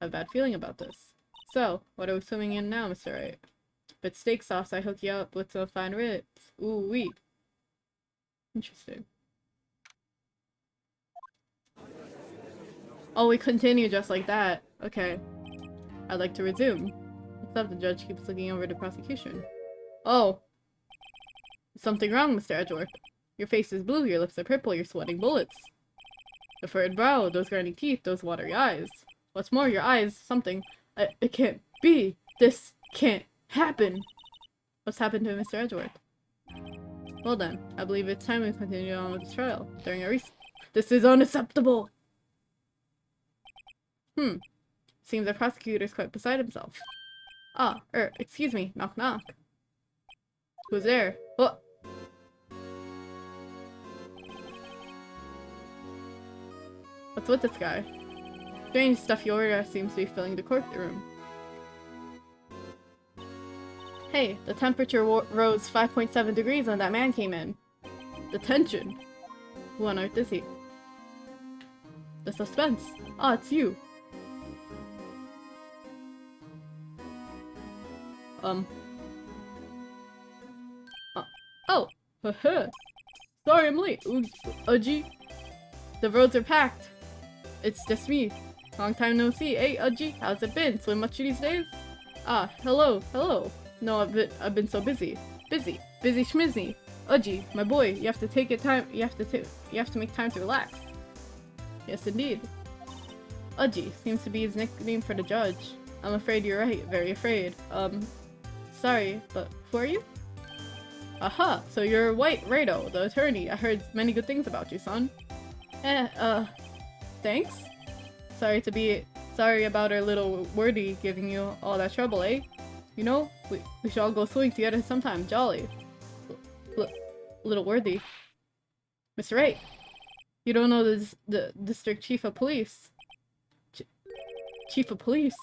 I have a bad feeling about this. So, what are we swimming in now, Mr. Wright? If it's steak sauce, I hook you up with some fine ribs. Ooh wee. Interesting. Oh, we continue just like that. Okay. I'd like to resume. What's up? The judge keeps looking over the prosecution. Oh. Is something wrong, Mr. Edgeworth? Your face is blue, your lips are purple, you're sweating bullets. The furrowed brow, those grinding teeth, those watery eyes. What's more, your eyes, something. It can't be! This can't happen! What's happened to Mr. Edgeworth? Well then, I believe it's time we continue on with the trial. During our This is unacceptable! Seems the prosecutor's quite beside himself. Ah, excuse me, knock knock. Who's there? What? What's with this guy? Strange stuffy aura seems to be filling the courtroom. Hey, the temperature rose 5.7 degrees when that man came in. The tension. Who on earth is he? The suspense. Ah, it's you. Oh. Haha. Sorry I'm late. Uji. The roads are packed. It's just me. Long time no see. Hey, Uji. How's it been? Swim much these days? Ah, hello. No, I've been so busy. Busy schmizzy. Uji, my boy, you have to take it time. You have to make time to relax. Yes, indeed. Uji seems to be his nickname for the judge. I'm afraid you're right. Very afraid. Sorry, but who are you? Aha, so you're White Rado, the attorney. I heard many good things about you, son. Thanks? Sorry to be Sorry about our little wordy giving you all that trouble, eh? You know, we should all go swimming together sometime. Jolly. L little worthy. Mr. Wright, you don't know the district chief of police. Chief of police?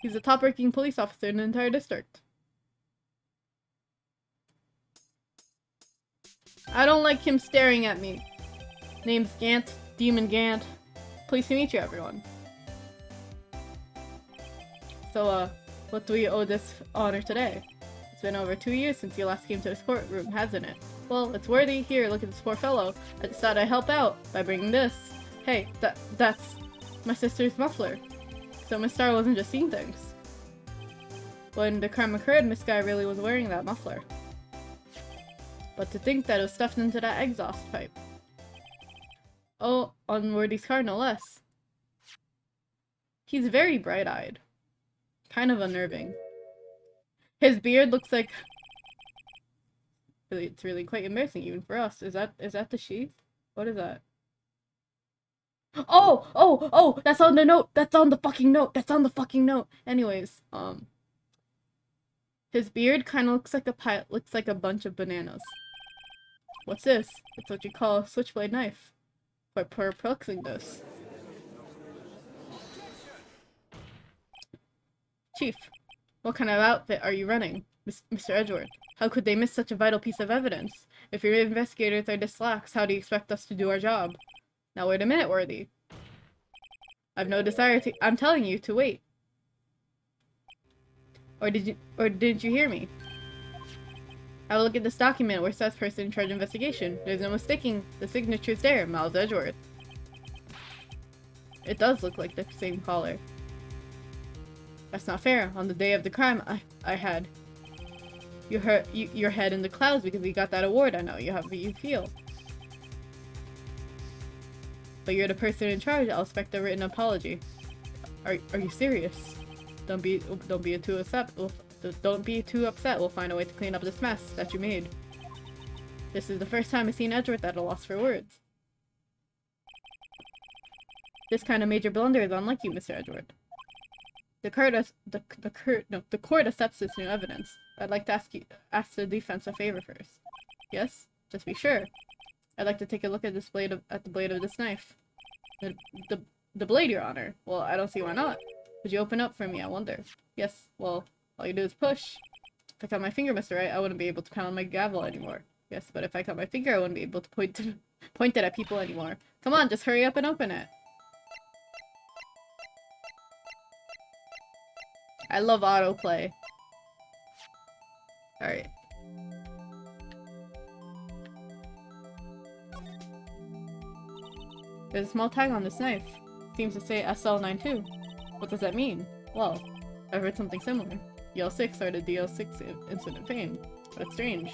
He's the top-ranking police officer in the entire district. I don't like him staring at me. Name's Gant, Demon Gant. Pleased to meet you, everyone. So, what do we owe this honor today? It's been over 2 years since you last came to this courtroom, hasn't it? Well, it's worthy. Here, look at this poor fellow. I just thought I'd help out by bringing this. Hey, that's my sister's muffler. So Miss Star wasn't just seeing things. When the crime occurred, Miss Guy really was wearing that muffler. But to think that it was stuffed into that exhaust pipe. Oh, on Worthy's car, no less. He's very bright-eyed. Kind of unnerving. His beard looks like... It's really quite embarrassing, even for us. Is that the sheath? What is that? Oh! That's on the note! That's on the fucking note! That's on the fucking note! Anyways, his beard kind of looks like a bunch of bananas. What's this? It's what you call a switchblade knife. For perplexing this. Chief, what kind of outfit are you running? Mr. Edgeworth, how could they miss such a vital piece of evidence? If your investigators are this lax, how do you expect us to do our job? Now wait a minute, Worthy. I've no desire to- I'm telling you to wait. Or didn't you hear me? Have a look at this document where it says person in charge of investigation. There's no mistaking the signature's there, Miles Edgeworth. It does look like the same collar. That's not fair. On the day of the crime, I had your head in the clouds because you got that award. I know you feel. But you're the person in charge. I'll expect a written apology. Are you serious? Don't be too upset. Don't be too upset. We'll find a way to clean up this mess that you made. This is the first time I've seen Edgeworth at a loss for words. This kind of major blunder is unlike you, Mr. Edgeworth. The court accepts this new evidence. I'd like to ask the defense a favor first. Yes? Just be sure. I'd like to take a look at the blade of this knife. The blade, Your Honor. Well, I don't see why not. Would you open up for me, I wonder? Yes, well, all you do is push. If I cut my finger, Mr. Wright, I wouldn't be able to pound my gavel anymore. Yes, but if I cut my finger, I wouldn't be able to point it at people anymore. Come on, just hurry up and open it. I love autoplay. Alright. There's a small tag on this knife. Seems to say SL92. What does that mean? Well, I've heard something similar. DL6 started DL6 incident fame. But it's strange.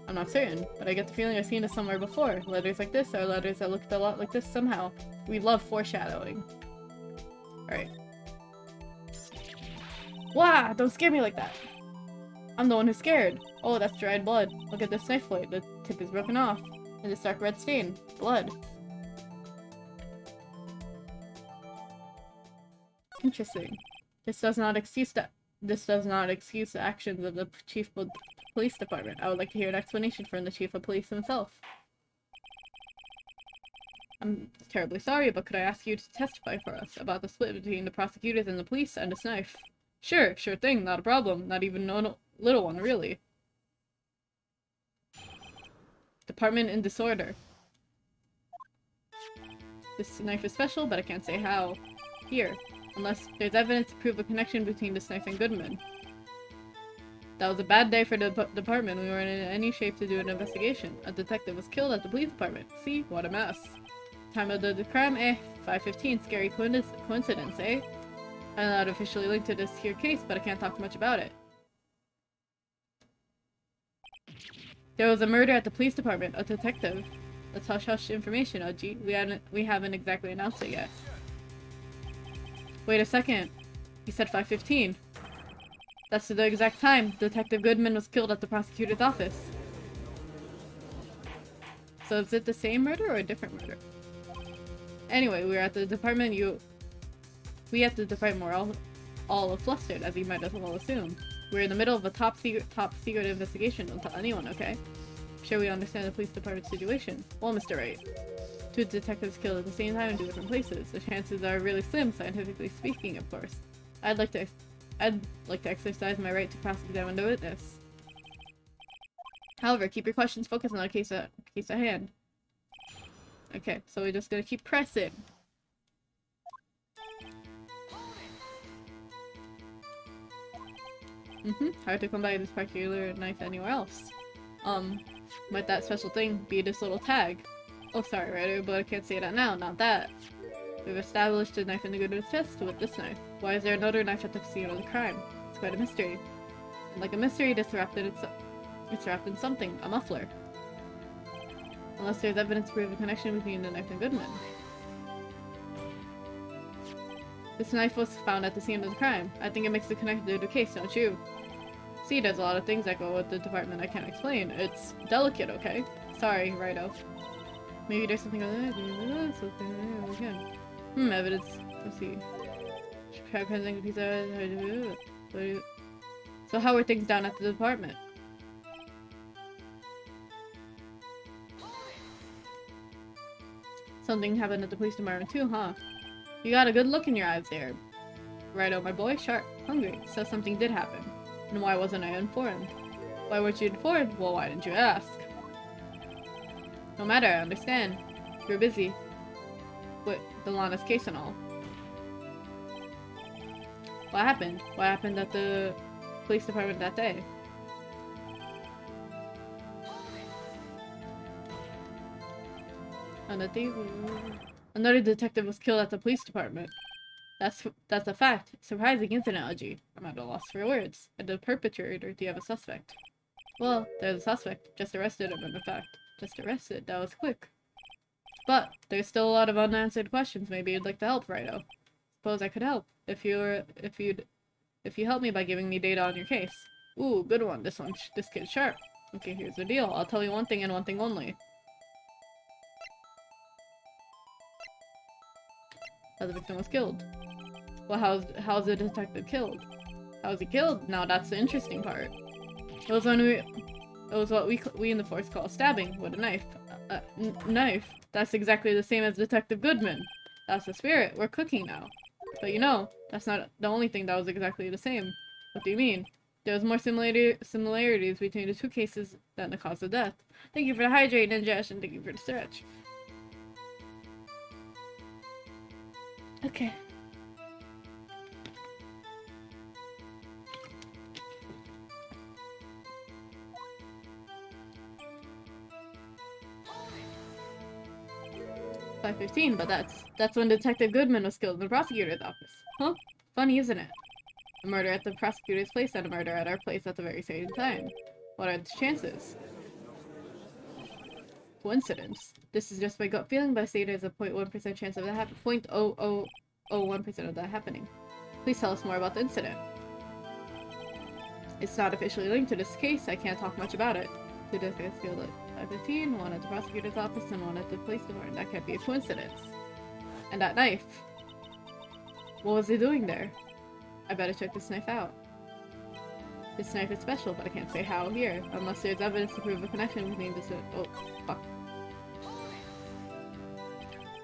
I'm not certain, but I get the feeling I've seen this somewhere before. Letters like this are letters that looked a lot like this somehow. We love foreshadowing. Alright. Wow! Don't scare me like that! I'm the one who's scared. Oh, that's dried blood. Look at this knife blade. The tip is broken off. And this dark red stain. Blood. Interesting. This does not excuse the actions of the chief of police department. I would like to hear an explanation from the chief of police himself. I'm terribly sorry, but could I ask you to testify for us about the split between the prosecutors and the police and this knife? Sure thing, not a problem. Not even no little one, really. Department in disorder. This knife is special, but I can't say how. Here. Unless there's evidence to prove a connection between this knife and Goodman. That was a bad day for the department. We weren't in any shape to do an investigation. A detective was killed at the police department. See? What a mess. Time of the crime? 5:15. Scary coincidence, eh? I'm not officially linked to this here case, but I can't talk much about it. There was a murder at the police department. A detective. That's hush-hush information, Uji. We haven't exactly announced it yet. Wait a second. You said 5:15. That's the exact time Detective Goodman was killed at the prosecutor's office. So is it the same murder or a different murder? Anyway, we were at the department. You We at the department were all flustered, as you might as well assume. We're in the middle of a top secret investigation. Don't tell anyone, okay? I'm sure we understand the police department situation. Well, Mr. Wright, two detectives killed at the same time in two different places. The chances are really slim, scientifically speaking, of course. I'd like to exercise my right to cross-examine the witness. However, keep your questions focused on the case at hand. Okay, so we're just gonna keep pressing. Hard to come by this particular knife anywhere else. Might that special thing be this little tag? Oh, sorry, writer, but I can't say that now, not that. We've established a knife in the Goodman's chest with this knife. Why is there another knife at the scene of the crime? It's quite a mystery. And like a mystery, it's wrapped in something, a muffler. Unless there's evidence to prove a connection between the knife and Goodman. This knife was found at the scene of the crime. I think it makes it connected to the case, don't you? See, there's a lot of things that go with the department I can't explain. It's delicate, okay? Sorry, righto. Maybe there's something other evidence. Let's see. So how are things down at the department? Something happened at the police department too, huh? You got a good look in your eyes there. Righto, my boy. Sharp. Hungry. So something did happen. And why wasn't I informed? Why weren't you informed? Well, why didn't you ask? No matter, I understand. You're busy. With Delana's case and all. What happened? What happened at the police department that day? Another detective was killed at the police department. That's a fact. Surprising, isn't it, Aji? I'm at a loss for words. And the perpetrator, do you have a suspect? Well, there's a suspect. Just arrested him, in fact. Just arrested. That was quick. But there's still a lot of unanswered questions. Maybe you'd like to help, Righto. Suppose I could help. If you help me by giving me data on your case. Ooh, good one. This kid's sharp. Okay, here's the deal. I'll tell you one thing and one thing only. How the victim was killed. Well, how's the detective killed? How's he killed? Now that's the interesting part. It was what we in the force call stabbing with a knife. Knife. That's exactly the same as Detective Goodman. That's the spirit. We're cooking now. But you know, that's not the only thing that was exactly the same. What do you mean? There was more similarities between the two cases than the cause of death. Thank you for the hydrate, Ninja, and thank you for the stretch. Okay. .5:15, but that's when Detective Goodman was killed in the prosecutor's office. Huh? Funny, isn't it? A murder at the prosecutor's place and a murder at our place at the very same time. What are the chances? Coincidence. This is just my gut feeling, but I say there's a 0.1% chance of that happening. 0.0001% of that happening. Please tell us more about the incident. It's not officially linked to this case. I can't talk much about it. Two detectives killed at 5:15, one at the prosecutor's office and one at the police department. That can't be a coincidence. And that knife. What was he doing there? I better check this knife out. This knife is special, but I can't say how here, unless there's evidence to prove a connection between this and— oh, fuck.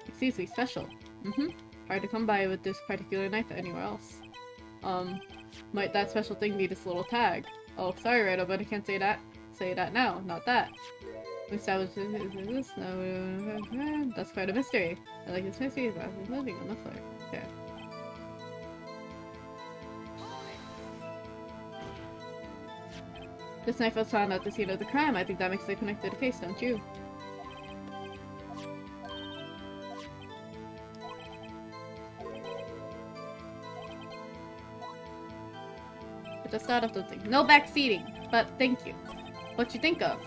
Excuse me, special. Hard to come by with this particular knife anywhere else. Might that special thing be this little tag? Oh, sorry, Righto, but I can't say that now, not that. We established this. That's quite a mystery. I like this mystery about moving on the floor. Okay. This knife was found at the scene of the crime. I think that makes it connected to the case, don't you? At the start of something. No backseating, but thank you. What you think of?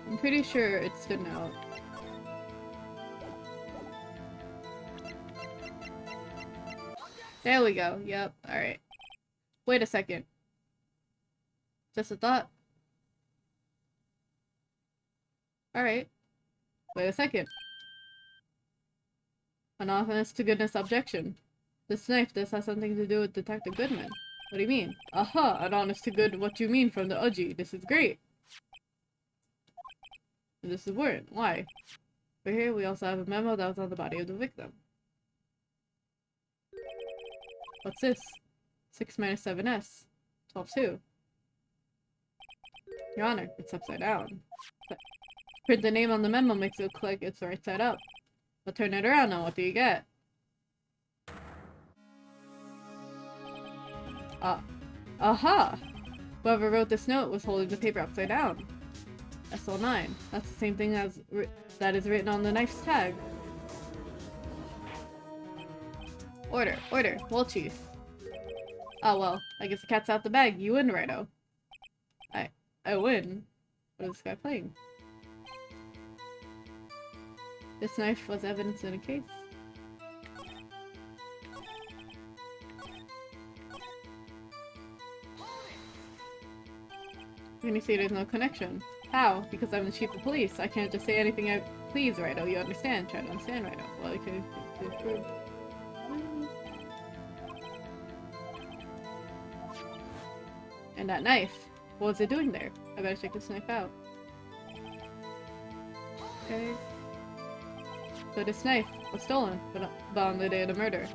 I'm pretty sure it's good now. There we go. Yep. Alright. Wait a second. Just a thought. Alright. Wait a second. An honest to goodness objection. This has something to do with Detective Goodman. What do you mean? Aha! An honest to good what you mean from the Uji. This is great! And this is weird. Why? For here we also have a memo that was on the body of the victim. What's this? 6 minus 7s. 12-2. Your Honor, it's upside down. Print the name on the memo makes it look like it's right side up. But turn it around now, what do you get? Aha! Whoever wrote this note was holding the paper upside down. SL9. That's the same thing as that is written on the knife's tag. Order, order. Well, Chief. Oh well, I guess the cat's out the bag. You win, Righto. I win? What is this guy playing? This knife was evidence in a case. When you say there's no connection. How? Because I'm the chief of police. I can't just say anything I please, Righto. You understand? Try to understand, Righto. Well, you can prove. And that knife. What was it doing there? I better check this knife out. Okay. So this knife was stolen, but on the day of the murder.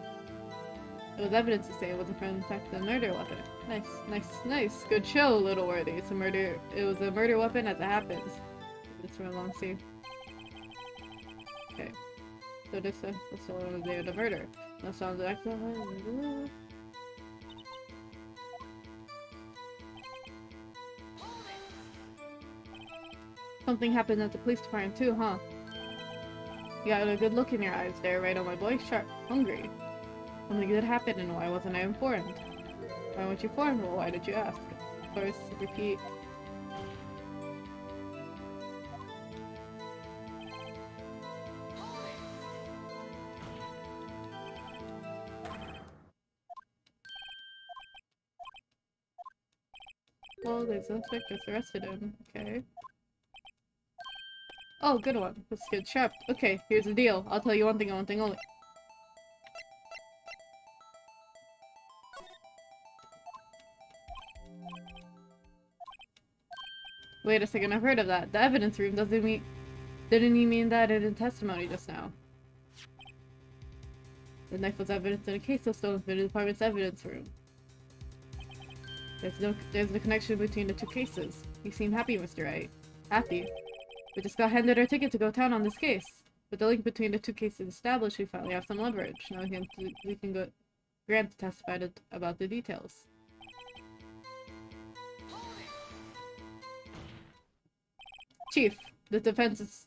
It was evidence to say it wasn't from the murder weapon. Nice, nice, nice. Good show, little worthy. It was a murder weapon as it happens. It's from a long scene. Okay. So this was stolen on the day of the murder. That sounds excellent. Something happened at the police department too, huh? You got a good look in your eyes there, right on my boy? Sharp, hungry. Something good happened and why wasn't I informed? Why weren't you informed? Well, why did you ask? Of course, repeat. Well, there's no suspect arrested him. Okay. Oh, good one. That's good. Sharp. Okay, here's the deal. I'll tell you one thing and one thing only. Wait a second, I've heard of that. The evidence room didn't you mean that in testimony just now? The knife was evidence in a case of stolen from the department's evidence room. There's no connection between the two cases. You seem happy, Mr. Wright. Happy? We just got handed our ticket to go town on this case. With the link between the two cases established, we finally have some leverage. Now we can go Grant to testify about the details. Chief, the defense's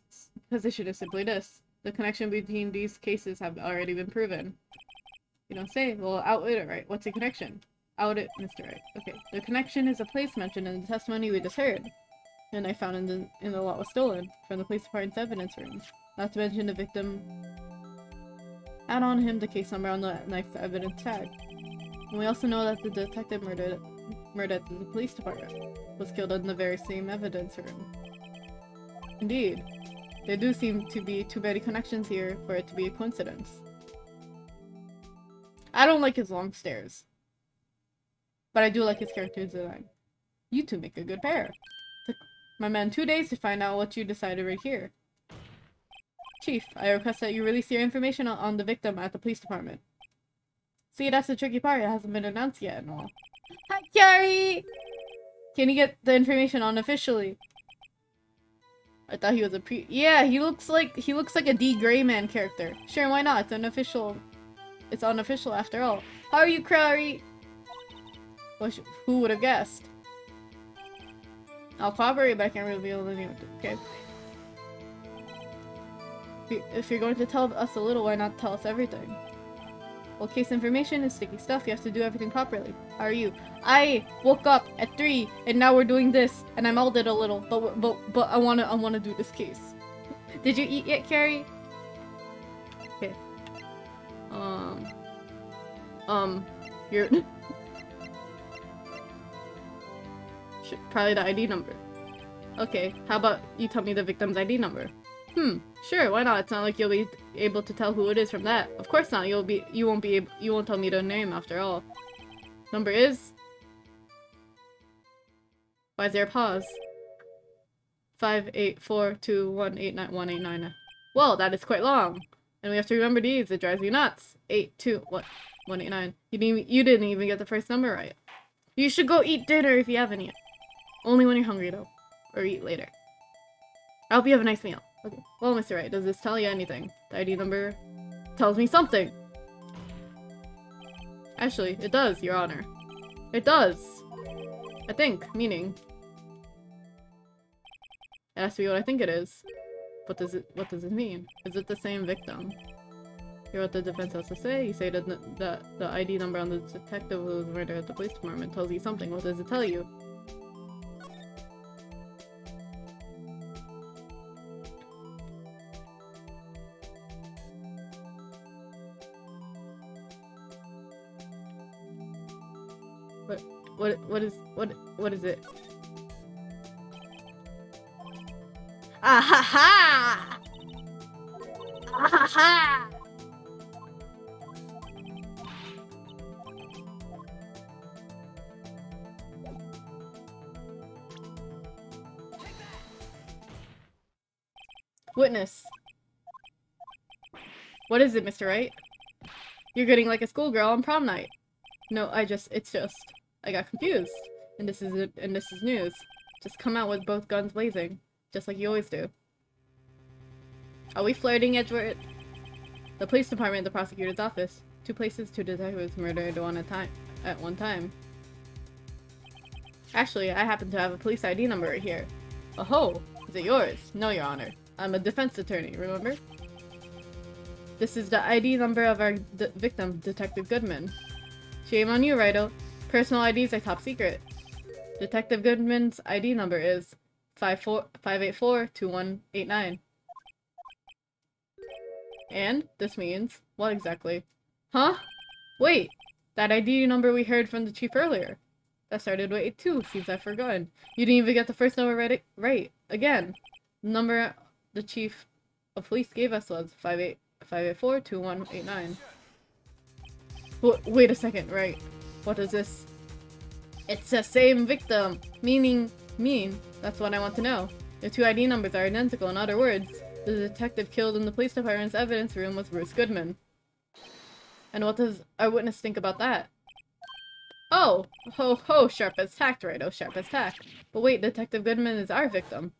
position is simply this. The connection between these cases have already been proven. You don't say? Well, outwit it, right? What's the connection? Out it, Mr. Wright. Okay. The connection is a place mentioned in the testimony we just heard. And I found in the lot was stolen from the police department's evidence room. Not to mention the victim had on him the case number on the knife's evidence tag. And we also know that the detective murdered at the police department was killed in the very same evidence room. Indeed. There do seem to be too many connections here for it to be a coincidence. I don't like his long stares. But I do like his character design. You two make a good pair. Took my man 2 days to find out what you decided right here. Chief, I request that you release your information on the victim at the police department. See, that's the tricky part. It hasn't been announced yet and all. Hi, Carrie! Can you get the information unofficially? I thought he was a Yeah, he looks like a D. Grayman character. Sure, why not? It's unofficial. It's unofficial after all. How are you, Crowry? Who would have guessed? I'll cooperate, but I can't reveal the name. Okay. If you're going to tell us a little, why not tell us everything? Well, case information is sticky stuff. You have to do everything properly. How are you? I woke up at 3, and now we're doing this, and I molded a little, but I wanna do this case. Did you eat yet, Carrie? Okay. You're probably the ID number. Okay, how about you tell me the victim's ID number? Sure, why not? It's not like you'll be able to tell who it is from that. Of course not. You won't tell me the name after all. Number is? Why is there a pause? 58421891189. Well, that is quite long. And we have to remember these. It drives me nuts. 189. You didn't even get the first number right. You should go eat dinner if you haven't yet. Only when you're hungry though. Or eat later. I hope you have a nice meal. Okay. Well, Mr. Wright, does this tell you anything? The ID number tells me something. Actually, it does, Your Honor. It does. I think, meaning. It has to be what I think it is. What does it mean? Is it the same victim? Hear what the defense has to say? You say that the ID number on the detective who was murdered at the police department tells you something. What does it tell you? What is it? Ah ha ha! Ah ha ha! Witness. What is it, Mr. Wright? You're getting like a schoolgirl on prom night. No, I got confused. And this is news. Just come out with both guns blazing. Just like you always do. Are we flirting, Edward? The police department, the prosecutor's office. 2 places, 2 detectives murdered at one time. Actually, I happen to have a police ID number right here. Oh, is it yours? No, Your Honor. I'm a defense attorney, remember? This is the ID number of our victim, Detective Goodman. Shame on you, Rido. Personal IDs are top secret. Detective Goodman's ID number is 5842189. And this means what exactly? Huh? Wait, that ID number we heard from the chief earlier. That started with 82, seems I've forgotten. You didn't even get the first number right. Again, the number the chief of police gave us was 5842189. Wait a second, right. What is this? It's the same victim! Mean, that's what I want to know. The 2 ID numbers are identical. In other words, the detective killed in the police department's evidence room was Bruce Goodman. And what does our witness think about that? Oh! Ho, sharp as tack, right? Oh, sharp as tack. But wait, Detective Goodman is our victim.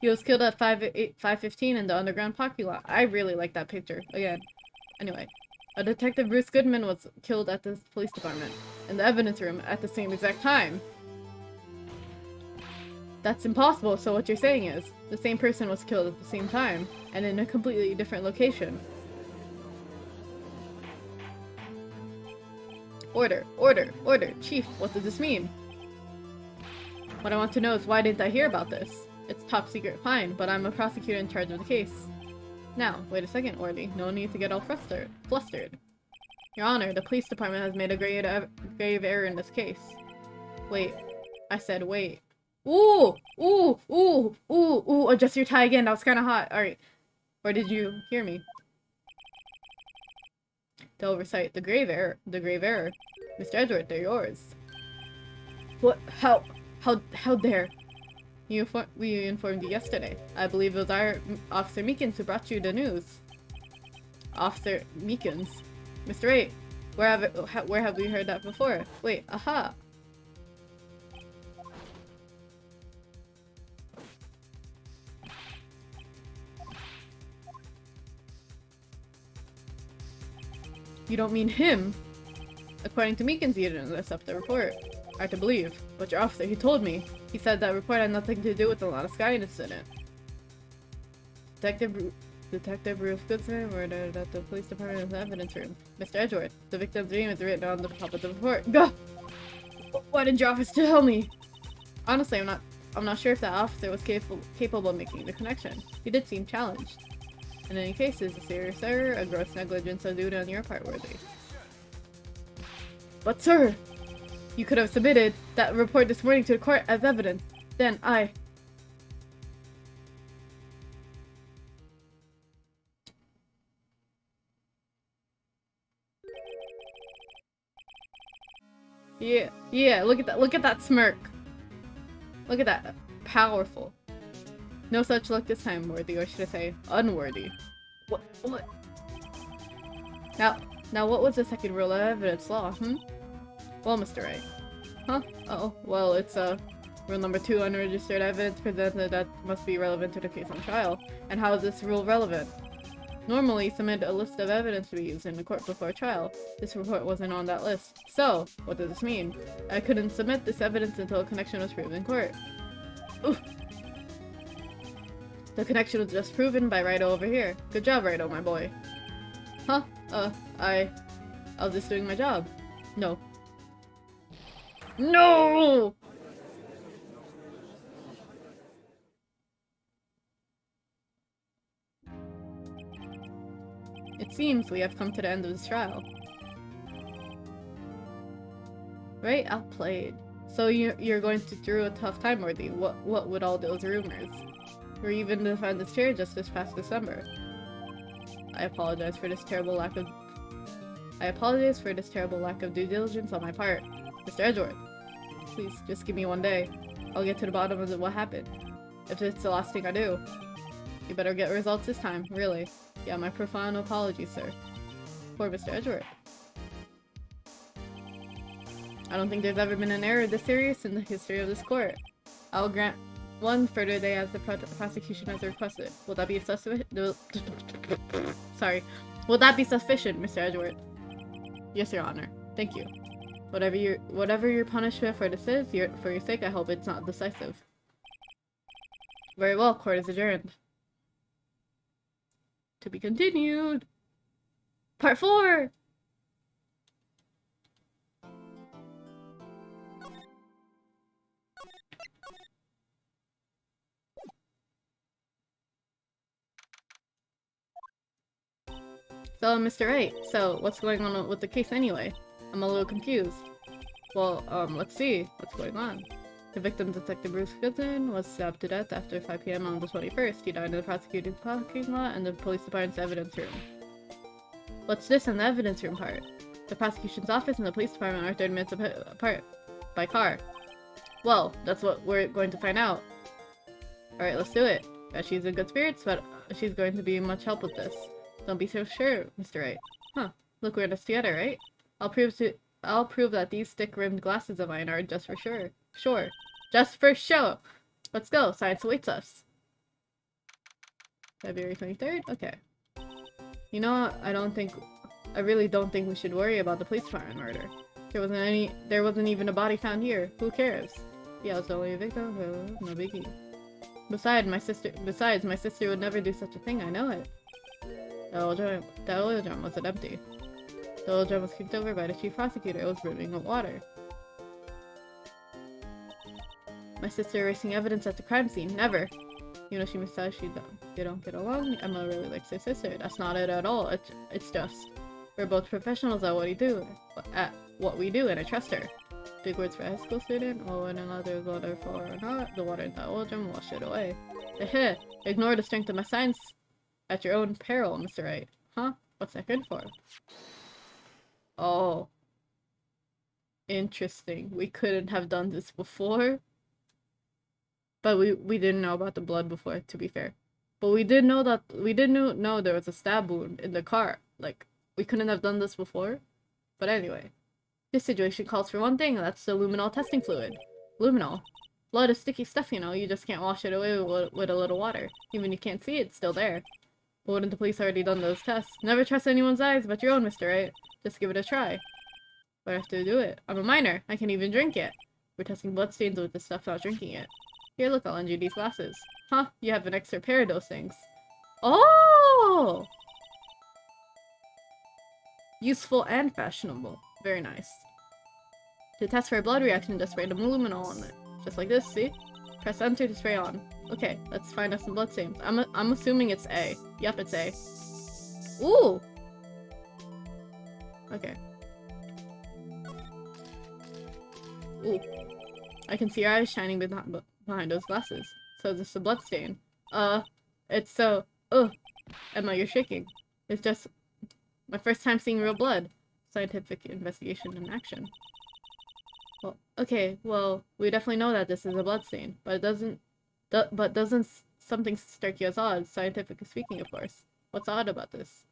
He was killed at 5:15 in the underground parking lot. I really like that picture. Again. Anyway. A Detective Bruce Goodman was killed at the police department, in the evidence room, at the same exact time. That's impossible, so what you're saying is, the same person was killed at the same time, and in a completely different location. Order! Chief, what does this mean? What I want to know is why didn't I hear about this? It's top secret, fine, but I'm a prosecutor in charge of the case. Now, wait a second, Orly. No need to get all flustered. Your Honor, the police department has made a grave error in this case. Wait. I said wait. Ooh! Adjust your tie again. That was kind of hot. Alright. Or did you hear me? To oversight the grave error. Mr. Edward, they're yours. What? How dare? We informed you yesterday. I believe it was our Officer Meekins who brought you the news. Officer Meekins? Mr. Wright, where have we heard that before? Wait, aha! You don't mean him? According to Meekins, you didn't accept the report. Hard to believe, but your officer, he told me. He said that report had nothing to do with the Lana Sky incident. Detective Ruth Goodson murdered at the police department in the evidence room. Mr. Edgeworth, the victim's name is written on the top of the report. Go! Why didn't your officer tell me? Honestly, I'm not sure if that officer was capable of making the connection. He did seem challenged. In any case, it's a serious error, a gross negligence of duty on your part, Worthy. But sir, you could have submitted that report this morning to the court as evidence. Then Yeah, look at that smirk. Look at that. Powerful. No such luck this time, Worthy, or should I say, unworthy. What? Now what was the second rule of evidence law, Well, Mr. Wright. Huh? Oh, well, it's, rule number 2, unregistered evidence presented that must be relevant to the case on trial. And how is this rule relevant? Normally, submit a list of evidence to be used in the court before trial. This report wasn't on that list. So, what does this mean? I couldn't submit this evidence until a connection was proven in court. Oof. The connection was just proven by Rido over here. Good job, Rido, my boy. Huh? I was just doing my job. No. No! It seems we have come to the end of this trial. Right? Outplayed. So you're going through a tough time, Worthy. What with all those rumors? Or even to find this chair just this past December. I apologize for this terrible lack of due diligence on my part. Mr. Edgeworth, please, just give me one day. I'll get to the bottom of what happened. If it's the last thing I do. You better get results this time, really. Yeah, my profound apologies, sir. Poor Mr. Edgeworth. I don't think there's ever been an error this serious in the history of this court. I'll grant one further day as the prosecution has requested. Will that be sufficient? Sorry. Will that be sufficient, Mr. Edgeworth? Yes, Your Honor. Thank you. Whatever your punishment for this is, for your sake, I hope it's not decisive. Very well, court is adjourned. To be continued. Part 4! So, Mr. Wright, so what's going on with the case anyway? I'm a little confused. Well, let's see what's going on. The victim, Detective Bruce Goodson, was stabbed to death after 5 PM on the 21st. He died in the prosecutor's parking lot and the police department's evidence room. What's this in the evidence room part? The prosecution's office and the police department are 30 minutes apart by car. Well, that's what we're going to find out. Alright, let's do it. She's in good spirits, but she's going to be much help with this. Don't be so sure, Mr. Wright. Huh. Look, we're in this together, right? I'll prove that these stick-rimmed glasses of mine are just for sure. Sure. Just for show! Let's go, science awaits us. February 23rd? Okay. You know what? I really don't think we should worry about the police department murder. There wasn't even a body found here. Who cares? Yeah, it was only a victim. No biggie. Besides, my sister would never do such a thing, I know it. The oil drum wasn't empty. The oil drum was kicked over by the chief prosecutor. It was brimming with water. My sister erasing evidence at the crime scene. Never. You know, she missays they don't get along. Emma really likes her sister. That's not it at all. It's just we're both professionals at what we do, and I trust her. Big words for a high school student. Oh, and another water for or not. The water in the oil drum wash it away. Ignore the strength of my science at your own peril, Mr. Wright. Huh? What's that good for? Oh. Interesting. We couldn't have done this before. But we didn't know about the blood before, to be fair. But we did know there was a stab wound in the car. Like, we couldn't have done this before. But anyway. This situation calls for one thing, that's the luminol testing fluid. Luminol. Blood is sticky stuff, you know. You just can't wash it away with a little water. Even you can't see it, it's still there. But wouldn't the police already done those tests? Never trust anyone's eyes but your own, Mr. Wright. Just give it a try. But I have to do it. I'm a minor. I can't even drink it. We're testing bloodstains with this stuff, not drinking it. Here, look, I'll lend you these glasses. Huh? You have an extra pair of those things. Oh! Oh! Useful and fashionable. Very nice. To test for a blood reaction, just spray the luminol on it. Just like this, see? Press enter to spray on. Okay, let's find out some blood stains. I'm assuming it's A. Yep, it's A. Ooh! Okay. Ooh. I can see your eyes shining behind those glasses. So is this a blood stain? It's so... Ugh. Emma, you're shaking. It's just my first time seeing real blood. Scientific investigation in action. Well, okay, well, we definitely know that this is a blood stain, but it doesn't... but doesn't something strike you as odd, scientifically speaking, of course? What's odd about this?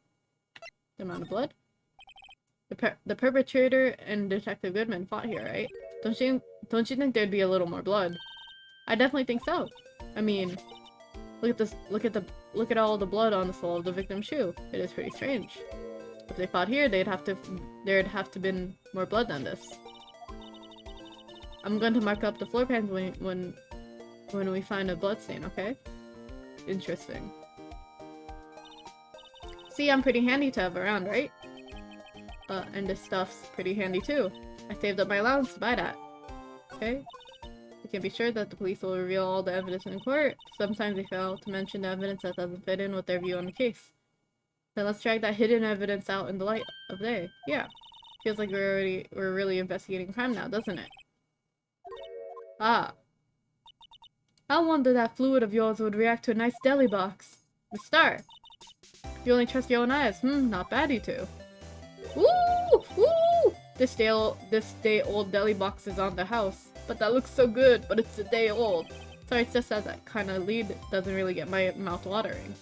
The amount of blood? The perpetrator and Detective Goodman fought here, right? Don't you think there'd be a little more blood? I definitely think so. I mean, look at this. Look at all the blood on the sole of the victim's shoe. It is pretty strange. If they fought here, there'd have to been more blood than this. I'm going to mark up the floor pans when we find a blood stain. Okay? Interesting. See, I'm pretty handy to have around, right? And this stuff's pretty handy too. I saved up my allowance to buy that. Okay? We can be sure that the police will reveal all the evidence in court. Sometimes they fail to mention the evidence that doesn't fit in with their view on the case. Then let's drag that hidden evidence out in the light of day. Yeah. Feels like we're really investigating crime now, doesn't it? Ah. I wonder that fluid of yours would react to a nice deli box. The star. You only trust your own eyes. Not bad, you two. Ooh! Ooh! This day old deli box is on the house. But that looks so good, but it's a day old. Sorry, it's just that kind of lead doesn't really get my mouth watering.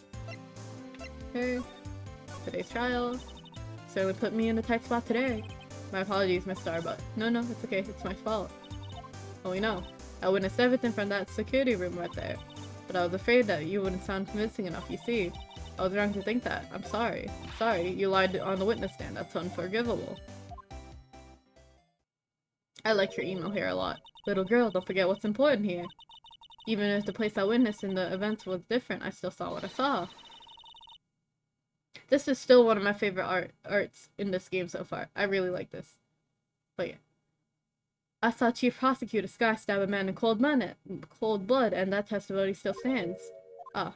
Okay. Today's trial. Certainly put me in a tight spot today. My apologies, Miss Starbuck. No, it's okay. It's my fault. Oh, we know. I witnessed everything from that security room right there. But I was afraid that you wouldn't sound convincing enough, you see. I was wrong to think that. I'm sorry. Sorry, you lied on the witness stand. That's unforgivable. I like your email here a lot. Little girl, don't forget what's important here. Even if the place I witnessed in the events was different, I still saw what I saw. This is still one of my favorite arts in this game so far. I really like this. But yeah. I saw Chief Prosecutor Sky stab a man in cold blood, and that testimony still stands. Ah.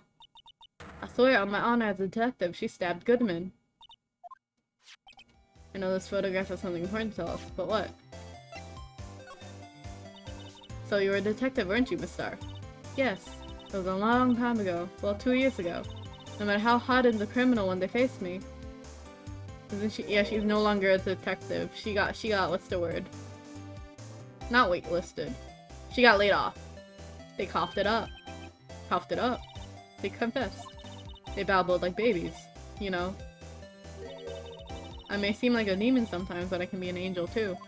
I swear on my honor as a detective, she stabbed Goodman. I know this photograph has something important to tell us, but what? So you were a detective, weren't you, Miss Star? Yes. It was a long time ago. Well, 2 years ago. No matter how hardened the criminal when they faced me. Isn't she? Yeah, she's no longer a detective. She got, what's the word? Not waitlisted. She got laid off. They coughed it up. Coughed it up. They confessed. They babbled like babies. You know. I may seem like a demon sometimes, but I can be an angel too.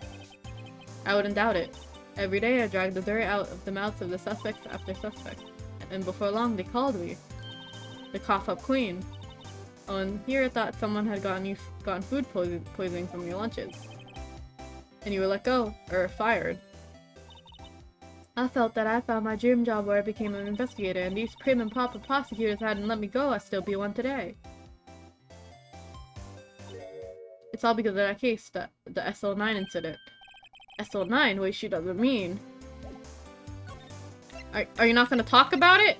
I wouldn't doubt it. Every day I dragged the dirt out of the mouths of the suspects after suspect. And before long they called me the cough-up queen. Oh, and here I thought someone had gotten food poisoning from your lunches. And you were let go, or fired. I felt that I found my dream job where I became an investigator, and these prim and proper prosecutors hadn't let me go, I'd still be one today. It's all because of that case, the SL9 incident. SL9? Wait, she doesn't mean. Are you not gonna talk about it?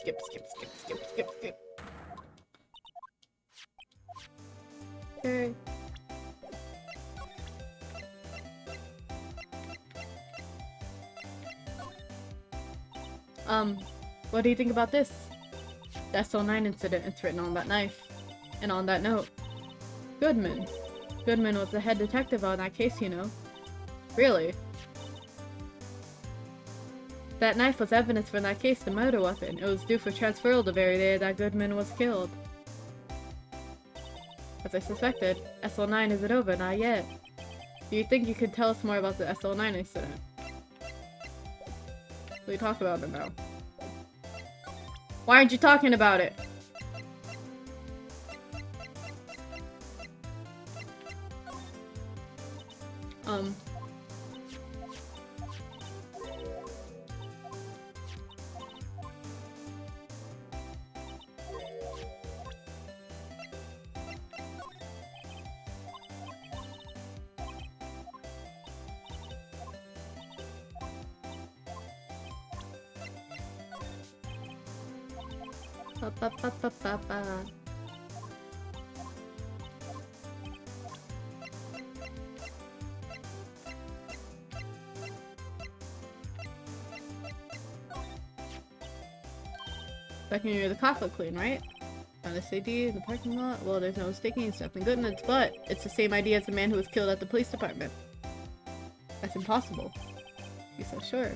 Skip. Okay. What do you think about this? The SL9 incident, it's written on that knife. And on that note. Goodman. Goodman was the head detective on that case, you know. Really? That knife was evidence for that case, the murder weapon. It was due for transferal the very day that Goodman was killed. As I suspected, SL9 isn't over, not yet. Do you think you could tell us more about the SL9 incident? We talk about it now. Why aren't you talking about it? Ba, ba, ba, ba, ba, ba. Second year, the coffee clean, right? On the CD in the parking lot? Well, there's no mistaking, it's definitely good in its butt. It's the same idea as the man who was killed at the police department. That's impossible. Be so sure.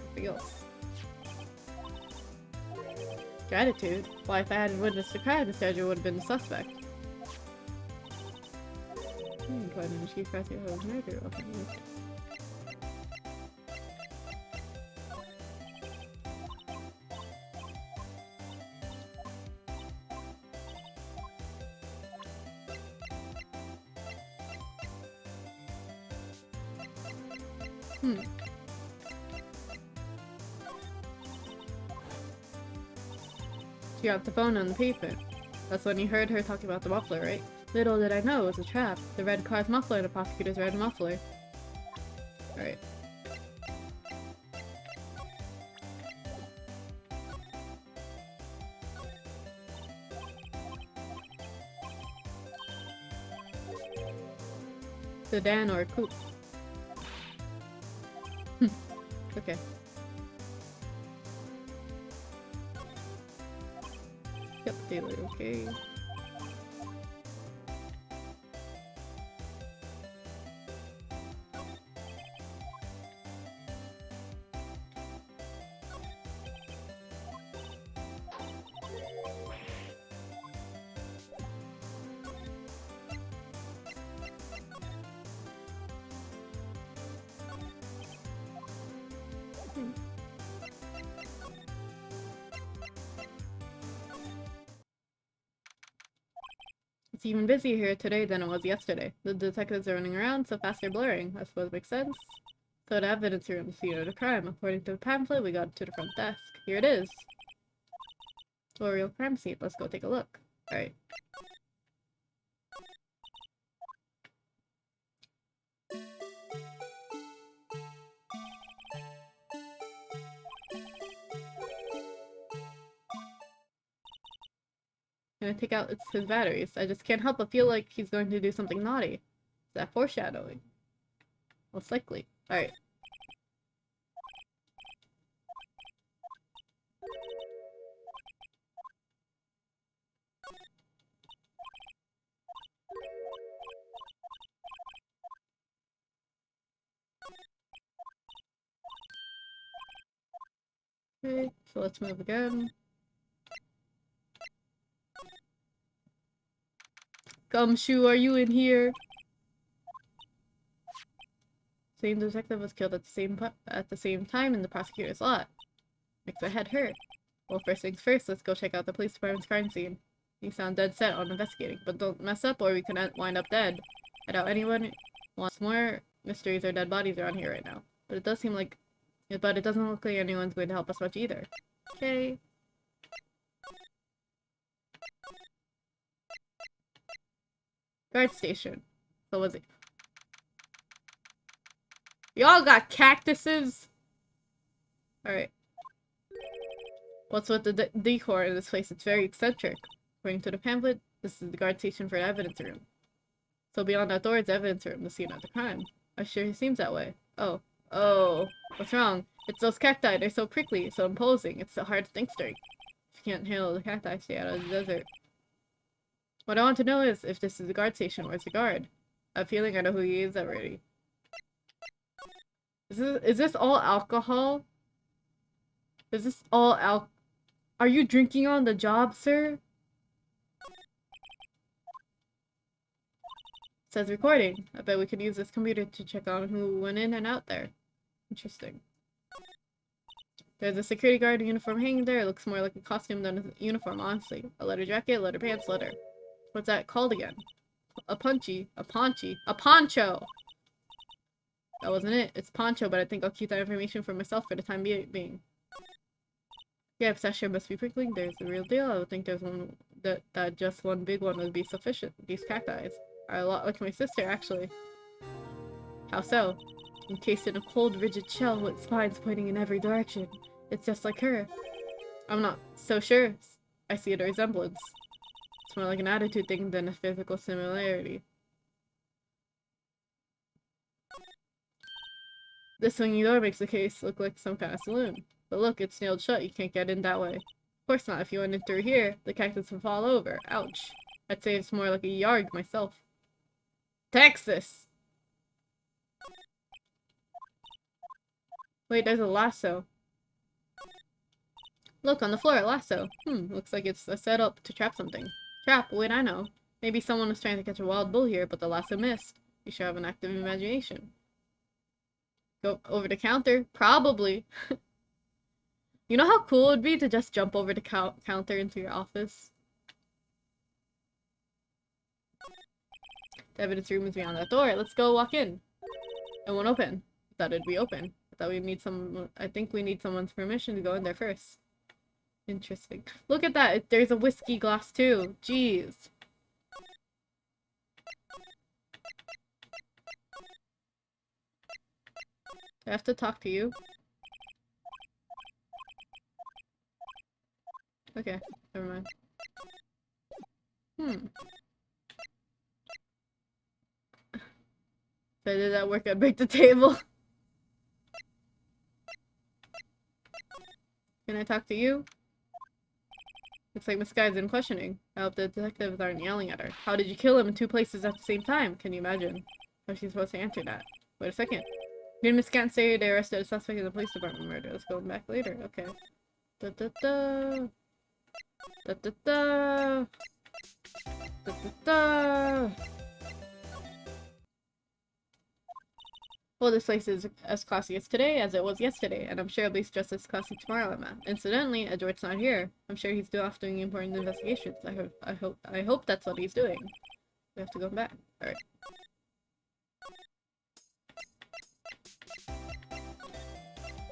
Nothing else. Gratitude? Why, if I hadn't witnessed the crime, the stranger would have been the suspect. Why didn't she press the other murder? Okay. She got the phone on the pavement. That's when you heard her talking about the muffler, right? Little did I know it was a trap. The red car's muffler and the prosecutor's red muffler. Alright. Sedan or coupe. Okay. Yep, daily, okay. It's even busier here today than it was yesterday. The detectives are running around so fast they're blurring. I suppose it makes sense. So the evidence room, the scene of the crime. According to the pamphlet, we got to the front desk. Here it is. To a real crime scene. Let's go take a look. Alright. Gonna take out his batteries. I just can't help but feel like he's going to do something naughty. Is that foreshadowing? Most likely. Alright. Okay, so let's move again. Gumshoe, are you in here? Same detective was killed at the same time in the prosecutor's lot. Makes my head hurt. Well, first things first, let's go check out the police department's crime scene. You sound dead set on investigating, but don't mess up or we can wind up dead. I doubt anyone wants more mysteries or dead bodies around here right now. But it doesn't look like anyone's going to help us much either. Okay. Guard station. So was it? Y'all got cactuses? Alright. What's with the decor in this place? It's very eccentric. According to the pamphlet, this is the guard station for the evidence room. So beyond that door is the evidence room, the scene of the crime. I'm sure he seems that way. Oh. Oh. What's wrong? It's those cacti. They're so prickly, so imposing. It's so hard to think straight. If you can't handle the cacti, stay out of the desert. What I want to know is if this is the guard station, where's the guard? I have a feeling I know who he is already. Is this all alcohol? Is this all Are you drinking on the job, sir? It says recording. I bet we could use this computer to check on who went in and out there. Interesting. There's a security guard uniform hanging there. It looks more like a costume than a uniform, honestly. A leather jacket, leather pants, leather. What's that called again? A poncho. That wasn't it. It's poncho, but I think I'll keep that information for myself for the time being. Yeah, pistachio must be prickling. There's the real deal. I would think there's one that just one big one would be sufficient. These cacti are a lot like my sister, actually. How so? Encased in a cold, rigid shell with spines pointing in every direction. It's just like her. I'm not so sure. I see a resemblance. It's more like an attitude thing than a physical similarity. This swinging door makes the case look like some kind of saloon. But look, it's nailed shut. You can't get in that way. Of course not. If you went in through here, the cactus would fall over. Ouch. I'd say it's more like a yard myself. Texas! Wait, there's a lasso. Look, on the floor, a lasso. Looks like it's a setup to trap something. Trap? Wait, I know. Maybe someone was trying to catch a wild bull here, but the lasso missed. You should have an active imagination. Go over the counter? Probably. You know how cool it would be to just jump over the counter into your office? The evidence room is beyond that door. Let's go walk in. It won't open. I thought it'd be open. I think we need someone's permission to go in there first. Interesting. Look at that. There's a whiskey glass too. Jeez. Do I have to talk to you? Okay, never mind. So did that work? I break the table. Can I talk to you? Looks like Miss Guy's in questioning. I hope the detectives aren't yelling at her. How did you kill him in 2 places at the same time? Can you imagine? How's she supposed to answer that? Wait a second. Did Miss Gant say they arrested a suspect in the police department murder? Let's go back later. Okay. Da da da. Da da da. Da da da. Well, this place is as classy as today as it was yesterday, and I'm sure it'll be just as classy tomorrow, Emma. Incidentally, Edward's not here. I'm sure he's off doing important investigations. I hope that's what he's doing. We have to go back. Alright.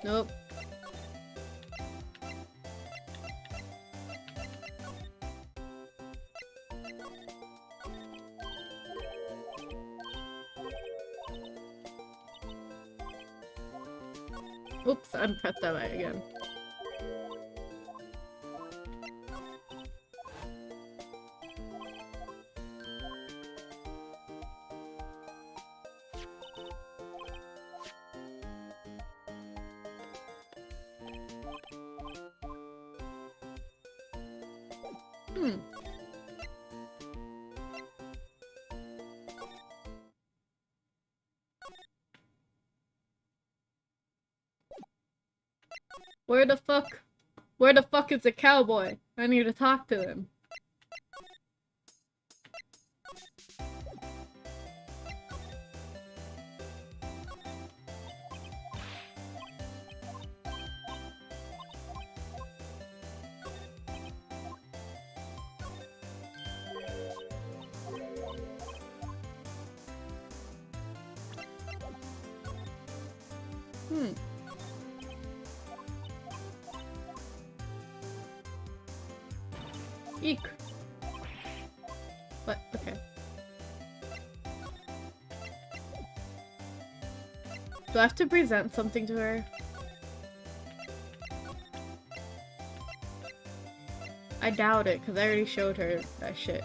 Nope. Oops, I pressed that way again. Where the fuck is the cowboy? I need to talk to him. Eek. What? Okay. Do I have to present something to her? I doubt it, because I already showed her that shit.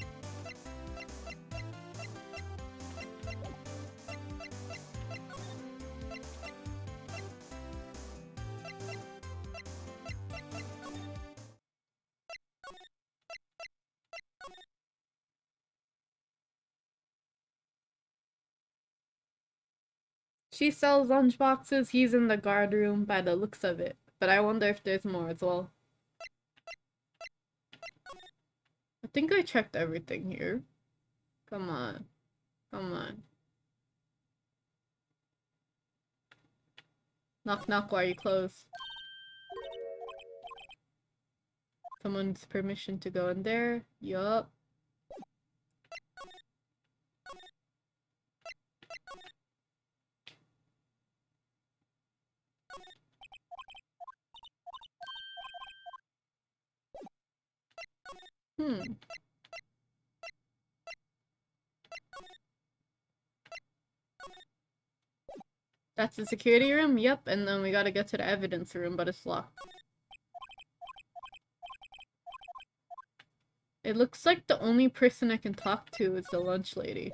She sells lunchboxes. He's in the guard room by the looks of it. But I wonder if there's more as well. I think I checked everything here. Come on. Come on. Knock knock, why are you closed? Someone's permission to go in there? Yup. That's the security room? Yep, and then we gotta get to the evidence room, but it's locked. It looks like the only person I can talk to is the lunch lady.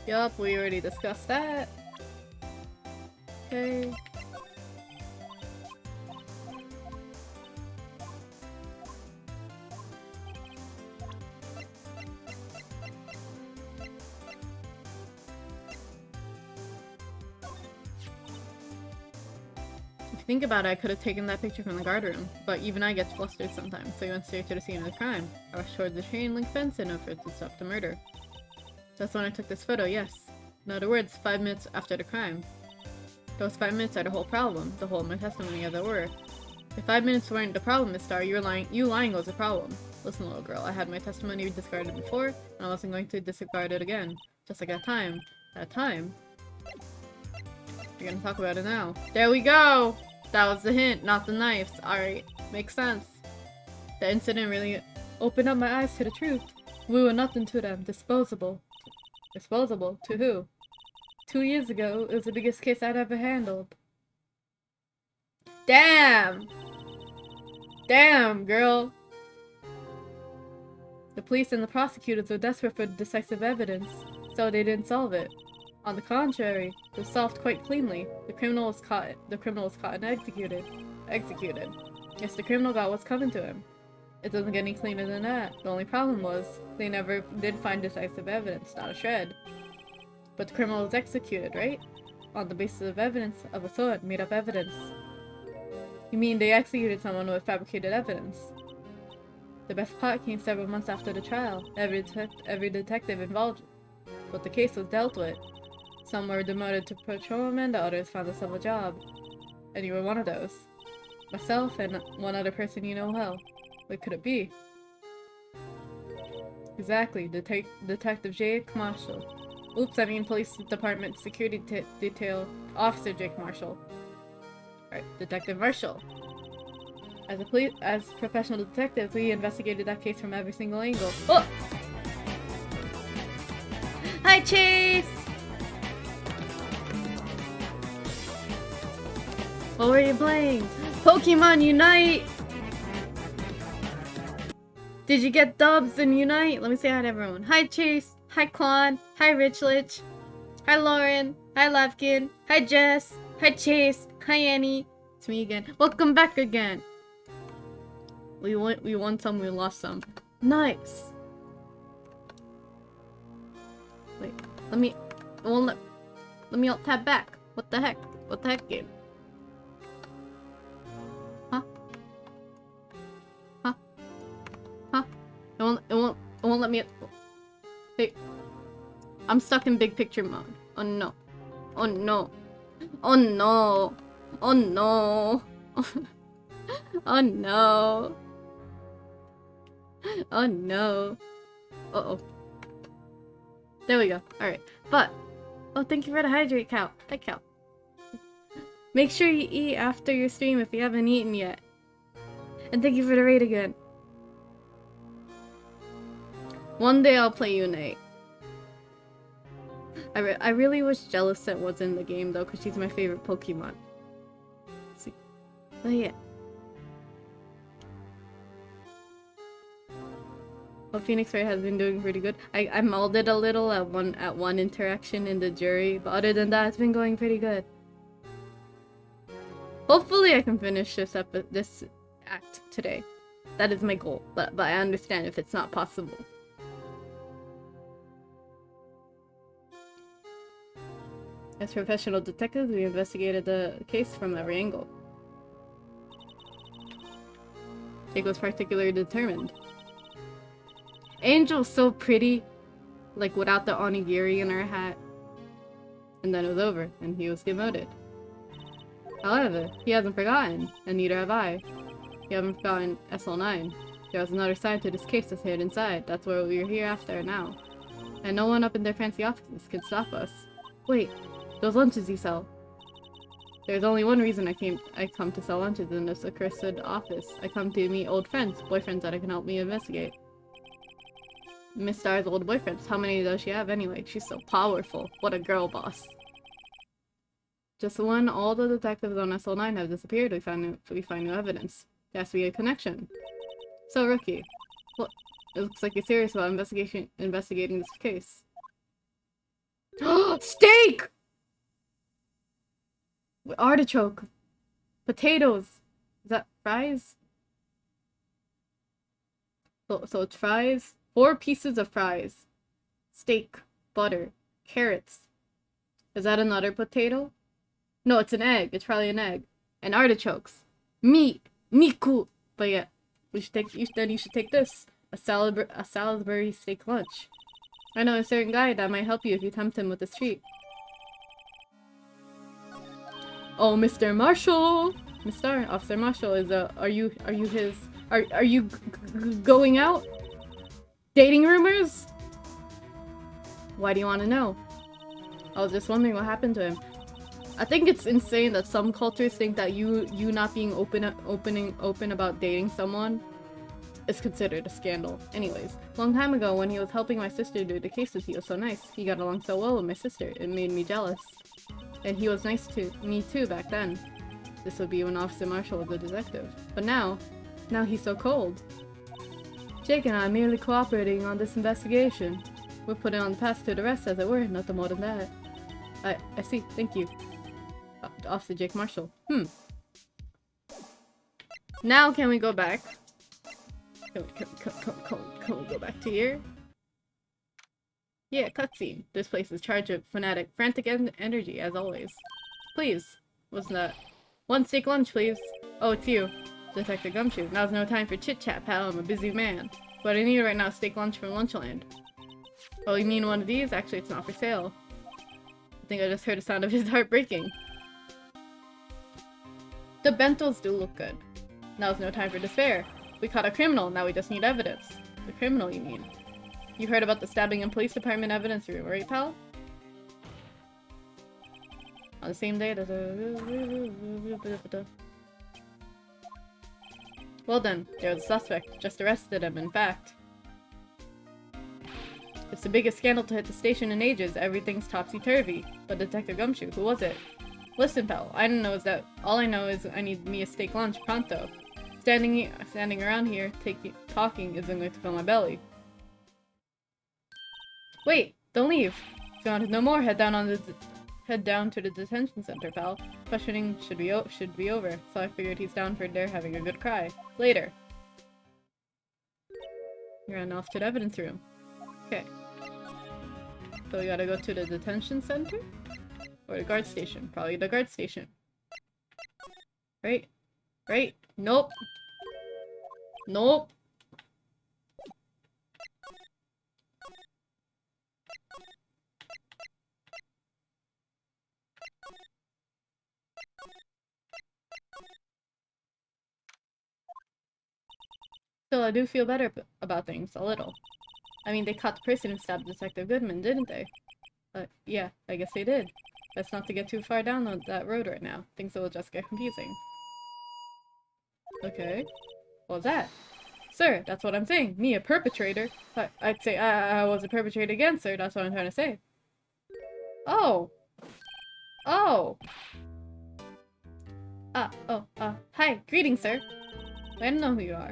Yup, we already discussed that. Okay. If you think about it, I could have taken that picture from the guard room, but even I get flustered sometimes, so I went straight to the scene of the crime. I rushed towards the chain link fence in order to stop the murder. That's when I took this photo, yes. In other words, 5 minutes after the crime. Those 5 minutes are the whole problem, the whole of my testimony as it were. If 5 minutes weren't the problem, Miss Star, you lying was the problem. Listen, little girl, I had my testimony discarded before, and I wasn't going to disregard it again. Just like that time. That time? We're gonna talk about it now. There we go! That was the hint, not the knives. Alright, makes sense. The incident really opened up my eyes to the truth. We were nothing to them. Disposable. Disposable? To who? 2 years ago, it was the biggest case I'd ever handled. Damn! Damn, girl! The police and the prosecutors were desperate for decisive evidence, so they didn't solve it. On the contrary, it was solved quite cleanly. The criminal was caught and executed. Yes, the criminal got what's coming to him. It doesn't get any cleaner than that. The only problem was, they never did find decisive evidence, not a shred. But the criminal was executed, right? On the basis of evidence of a sort, made up evidence. You mean they executed someone with fabricated evidence? The best part came several months after the trial. Every detective involved with the case was dealt with. Some were demoted to patrolmen, the others found a civil job. And you were one of those. Myself and one other person you know well. What could it be? Exactly, Detective Jake Marshall. Oops, I mean Police Department Security Detail Officer Jake Marshall. Alright, Detective Marshall. As professional detectives, we investigated that case from every single angle. Oh! Hi, Chase! What were you playing? Pokemon Unite! Did you get dubs in Unite? Let me say hi to everyone. Hi, Chase. Hi, Quan. Hi, Richlich. Hi, Lauren. Hi, Lavkin. Hi, Jess. Hi, Chase. Hi, Annie. It's me again. Welcome back again. We won some, we lost some. Nice. Wait, let me alt tab back. What the heck? What the heck, game? Huh? Huh? Huh? It won't let me. Hey, I'm stuck in big picture mode. Oh no. Oh no. Oh no. Oh no. Oh no. Oh no. Uh-oh. There we go. Alright. But, oh, thank you for the hydrate, Cal. Hi, Cal. Make sure you eat after your stream if you haven't eaten yet. And thank you for the raid again. One day I'll play Unite. I really wish Jellicent was in the game though, because she's my favorite Pokemon. See. But yeah. Well, Phoenix Wright has been doing pretty good. I molded a little at one interaction in the jury, but other than that, it's been going pretty good. Hopefully, I can finish this act today. That is my goal, but I understand if it's not possible. As professional detectives, we investigated the case from every angle. Jake was particularly determined. Angel's so pretty, like without the onigiri in her hat. And then it was over, and he was demoted. However, he hasn't forgotten, and neither have I. You haven't forgotten SL9. There was another side to this case that's hid inside. That's what we're here after now. And no one up in their fancy offices can stop us. Wait, those lunches you sell. There's only one reason I come to sell lunches in this accursed office. I come to meet old friends, boyfriends that can help me investigate. Miss Star's old boyfriends. How many does she have anyway? She's so powerful. What a girl boss. Just when all the detectives on SL9 have disappeared, we find new evidence. There has to be a connection. So, Rookie, well, it looks like you're serious about investigating this case. Steak! Artichoke. Potatoes. Is that fries? So it's fries. 4 pieces of fries. Steak. Butter. Carrots. Is that another potato? No, it's an egg. It's probably an egg. And artichokes. Meat. Miku. But yeah, you should take this. A Salisbury steak lunch. I know a certain guy that might help you if you tempt him with this treat. Oh, Mr. Marshall! Mr. Officer Marshall is are you going out? Dating rumors? Why do you want to know? I was just wondering what happened to him. I think it's insane that some cultures think that you not being open about dating someone is considered a scandal. Anyways, long time ago when he was helping my sister do the cases, he was so nice. He got along so well with my sister. It made me jealous. And he was nice to me too back then. This would be when Officer Marshall was a detective. But now he's so cold. Jake and I are merely cooperating on this investigation. We're putting on the past to the rest, as it were, nothing more than that. I see, thank you. Officer Jake Marshall. Now can we go back? Can we go back to here? Yeah, cutscene. This place is charged of frantic energy, as always. Please. What's that? 1 steak lunch, please. Oh, it's you. Detective Gumshoe. Now's no time for chit-chat, pal. I'm a busy man. What I need right now is steak lunch from Lunchland. Oh, you mean one of these? Actually, it's not for sale. I think I just heard the sound of his heart breaking. The bentos do look good. Now's no time for despair. We caught a criminal, now we just need evidence. The criminal, you mean? You heard about the stabbing in police department evidence room, right, pal? On the same day, well then, there's a suspect. Just arrested him, in fact. It's the biggest scandal to hit the station in ages. Everything's topsy-turvy. But Detective Gumshoe, who was it? Listen, pal, all I know is I need me a steak lunch pronto. Standing around here, talking isn't going to fill my belly. Wait, don't leave. If you want to know more, head down to the detention center, pal. Questioning should be over, so I figured he's down for there having a good cry. Later. You ran off to the evidence room. Okay. So we gotta go to the detention center? Or the guard station? Probably the guard station. Right? Right? Nope. Nope. Still, I do feel better about things, a little. I mean, they caught the person who stabbed Detective Goodman, didn't they? Yeah, I guess they did. Best not to get too far down that road right now. Things will just get confusing. Okay. What was that? Sir, that's what I'm saying. Me, a perpetrator? I'd say I was a perpetrator again, sir. That's what I'm trying to say. Oh. Oh. Hi. Greetings, sir. I don't know who you are.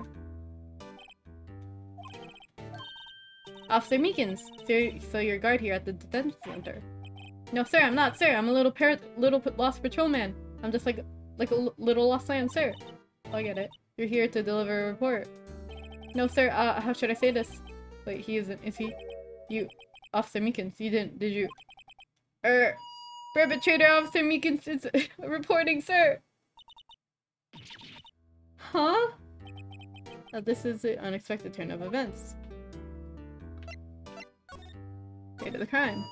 Officer Meekins. So you're a guard here at the detention center. No, sir, I'm not, sir. I'm a little lost patrolman. I'm just like a little lost lamb, sir. Oh, I get it. You're here to deliver a report. No, sir, how should I say this? Wait, he isn't, is he? You, Officer Meekins, did you? Perpetrator Officer Meekins is reporting, sir! Huh? This is an unexpected turn of events. Date of the crime.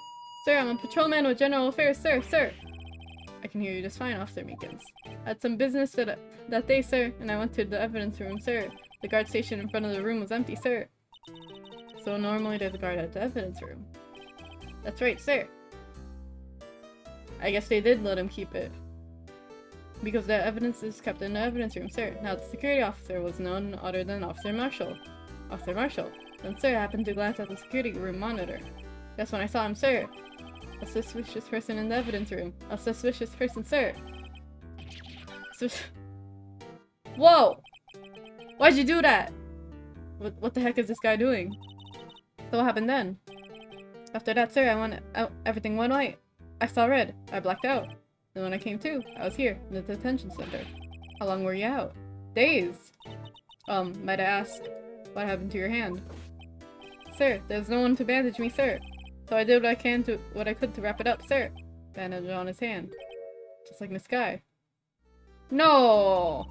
Sir, I'm a patrolman with general affairs, sir! I can hear you just fine, Officer Meekins. I had some business that day, sir, and I went to the evidence room, sir. The guard station in front of the room was empty, sir. So normally there's a guard at the evidence room. That's right, sir. I guess they did let him keep it. Because the evidence is kept in the evidence room, sir. Now, the security officer was none other than Officer Marshall. Officer Marshall. Then, sir, I happened to glance at the security room monitor. That's when I saw him, sir. A suspicious person in the evidence room. A suspicious person, sir. Whoa! Why'd you do that? What the heck is this guy doing? So what happened then? After that, sir, I went out. Everything went white. I saw red. I blacked out. Then when I came to, I was here, in the detention center. How long were you out? Days. Might I ask, what happened to your hand? Sir, there's no one to bandage me, sir. So I did what I could to wrap it up, sir. Bandage on his hand. Just like in the sky. No!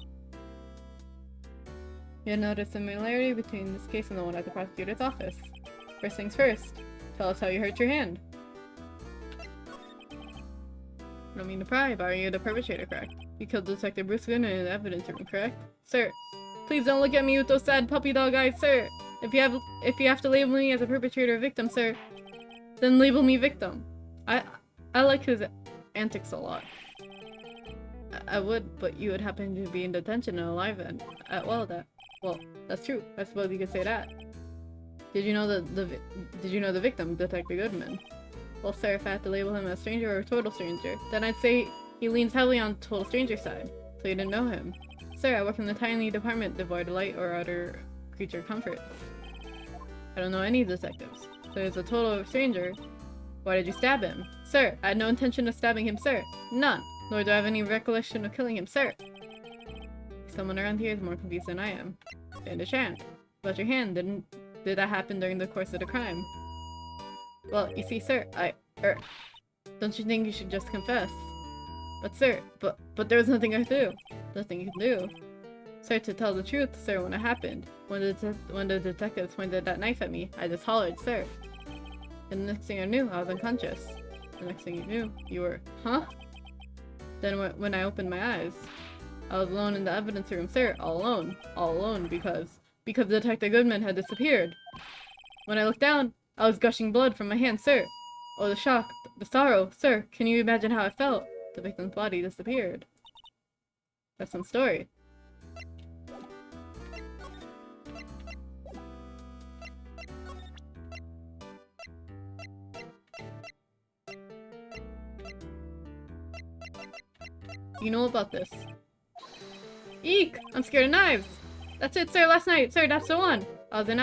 You notice a similarity between this case and the one at the prosecutor's office. First things first, tell us how you hurt your hand. I don't mean to pry, but are you the perpetrator, correct? You killed Detective Bruce Goodman in the evidence room, correct? Sir, please don't look at me with those sad puppy dog eyes, sir! If you have to label me as a perpetrator or victim, sir, then label me victim. I like his antics a lot. I would, but you would happen to be in detention and alive and well, that's true. I suppose you could say that. Did you know the victim, Detective Goodman? Well, sir, if I had to label him as stranger or a total stranger, then I'd say he leans heavily on the total stranger side, so you didn't know him. Sir, I work in the tiny department devoid of light or other creature comfort. I don't know any detectives. So he's a total stranger. Why did you stab him? Sir, I had no intention of stabbing him, sir. None. Nor do I have any recollection of killing him, sir. Someone around here is more confused than I am. Stand a chance. About your hand, did that happen during the course of the crime? Well, you see, sir, don't you think you should just confess? But sir, but there was nothing I could do. Nothing you can do. Sir, to tell the truth, sir, when it happened, when the detectives pointed that knife at me, I just hollered, sir. And the next thing I knew, I was unconscious. The next thing you knew, you were, huh? Then when I opened my eyes, I was alone in the evidence room, sir, all alone, because Detective Goodman had disappeared. When I looked down, I was gushing blood from my hand, sir. Oh, the shock, the sorrow, sir, can you imagine how I felt? The victim's body disappeared. That's some story. You know about this. Eek! I'm scared of knives! That's it, sir, last night! Sir, that's the one! I was an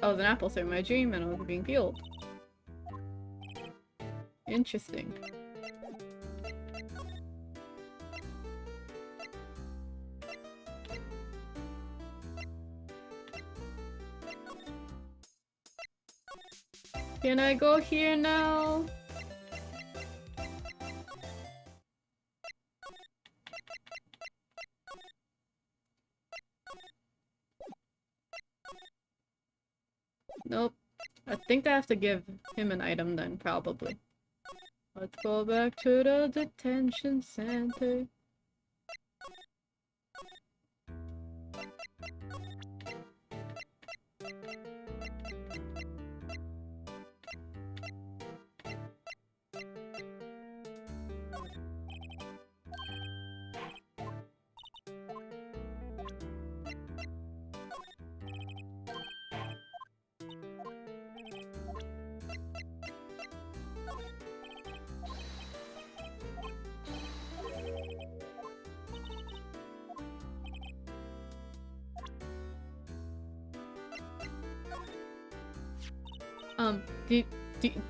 apple, sir, in my dream, and I was being peeled. Interesting. Can I go here now? Nope. I think I have to give him an item then, probably. Let's go back to the detention center.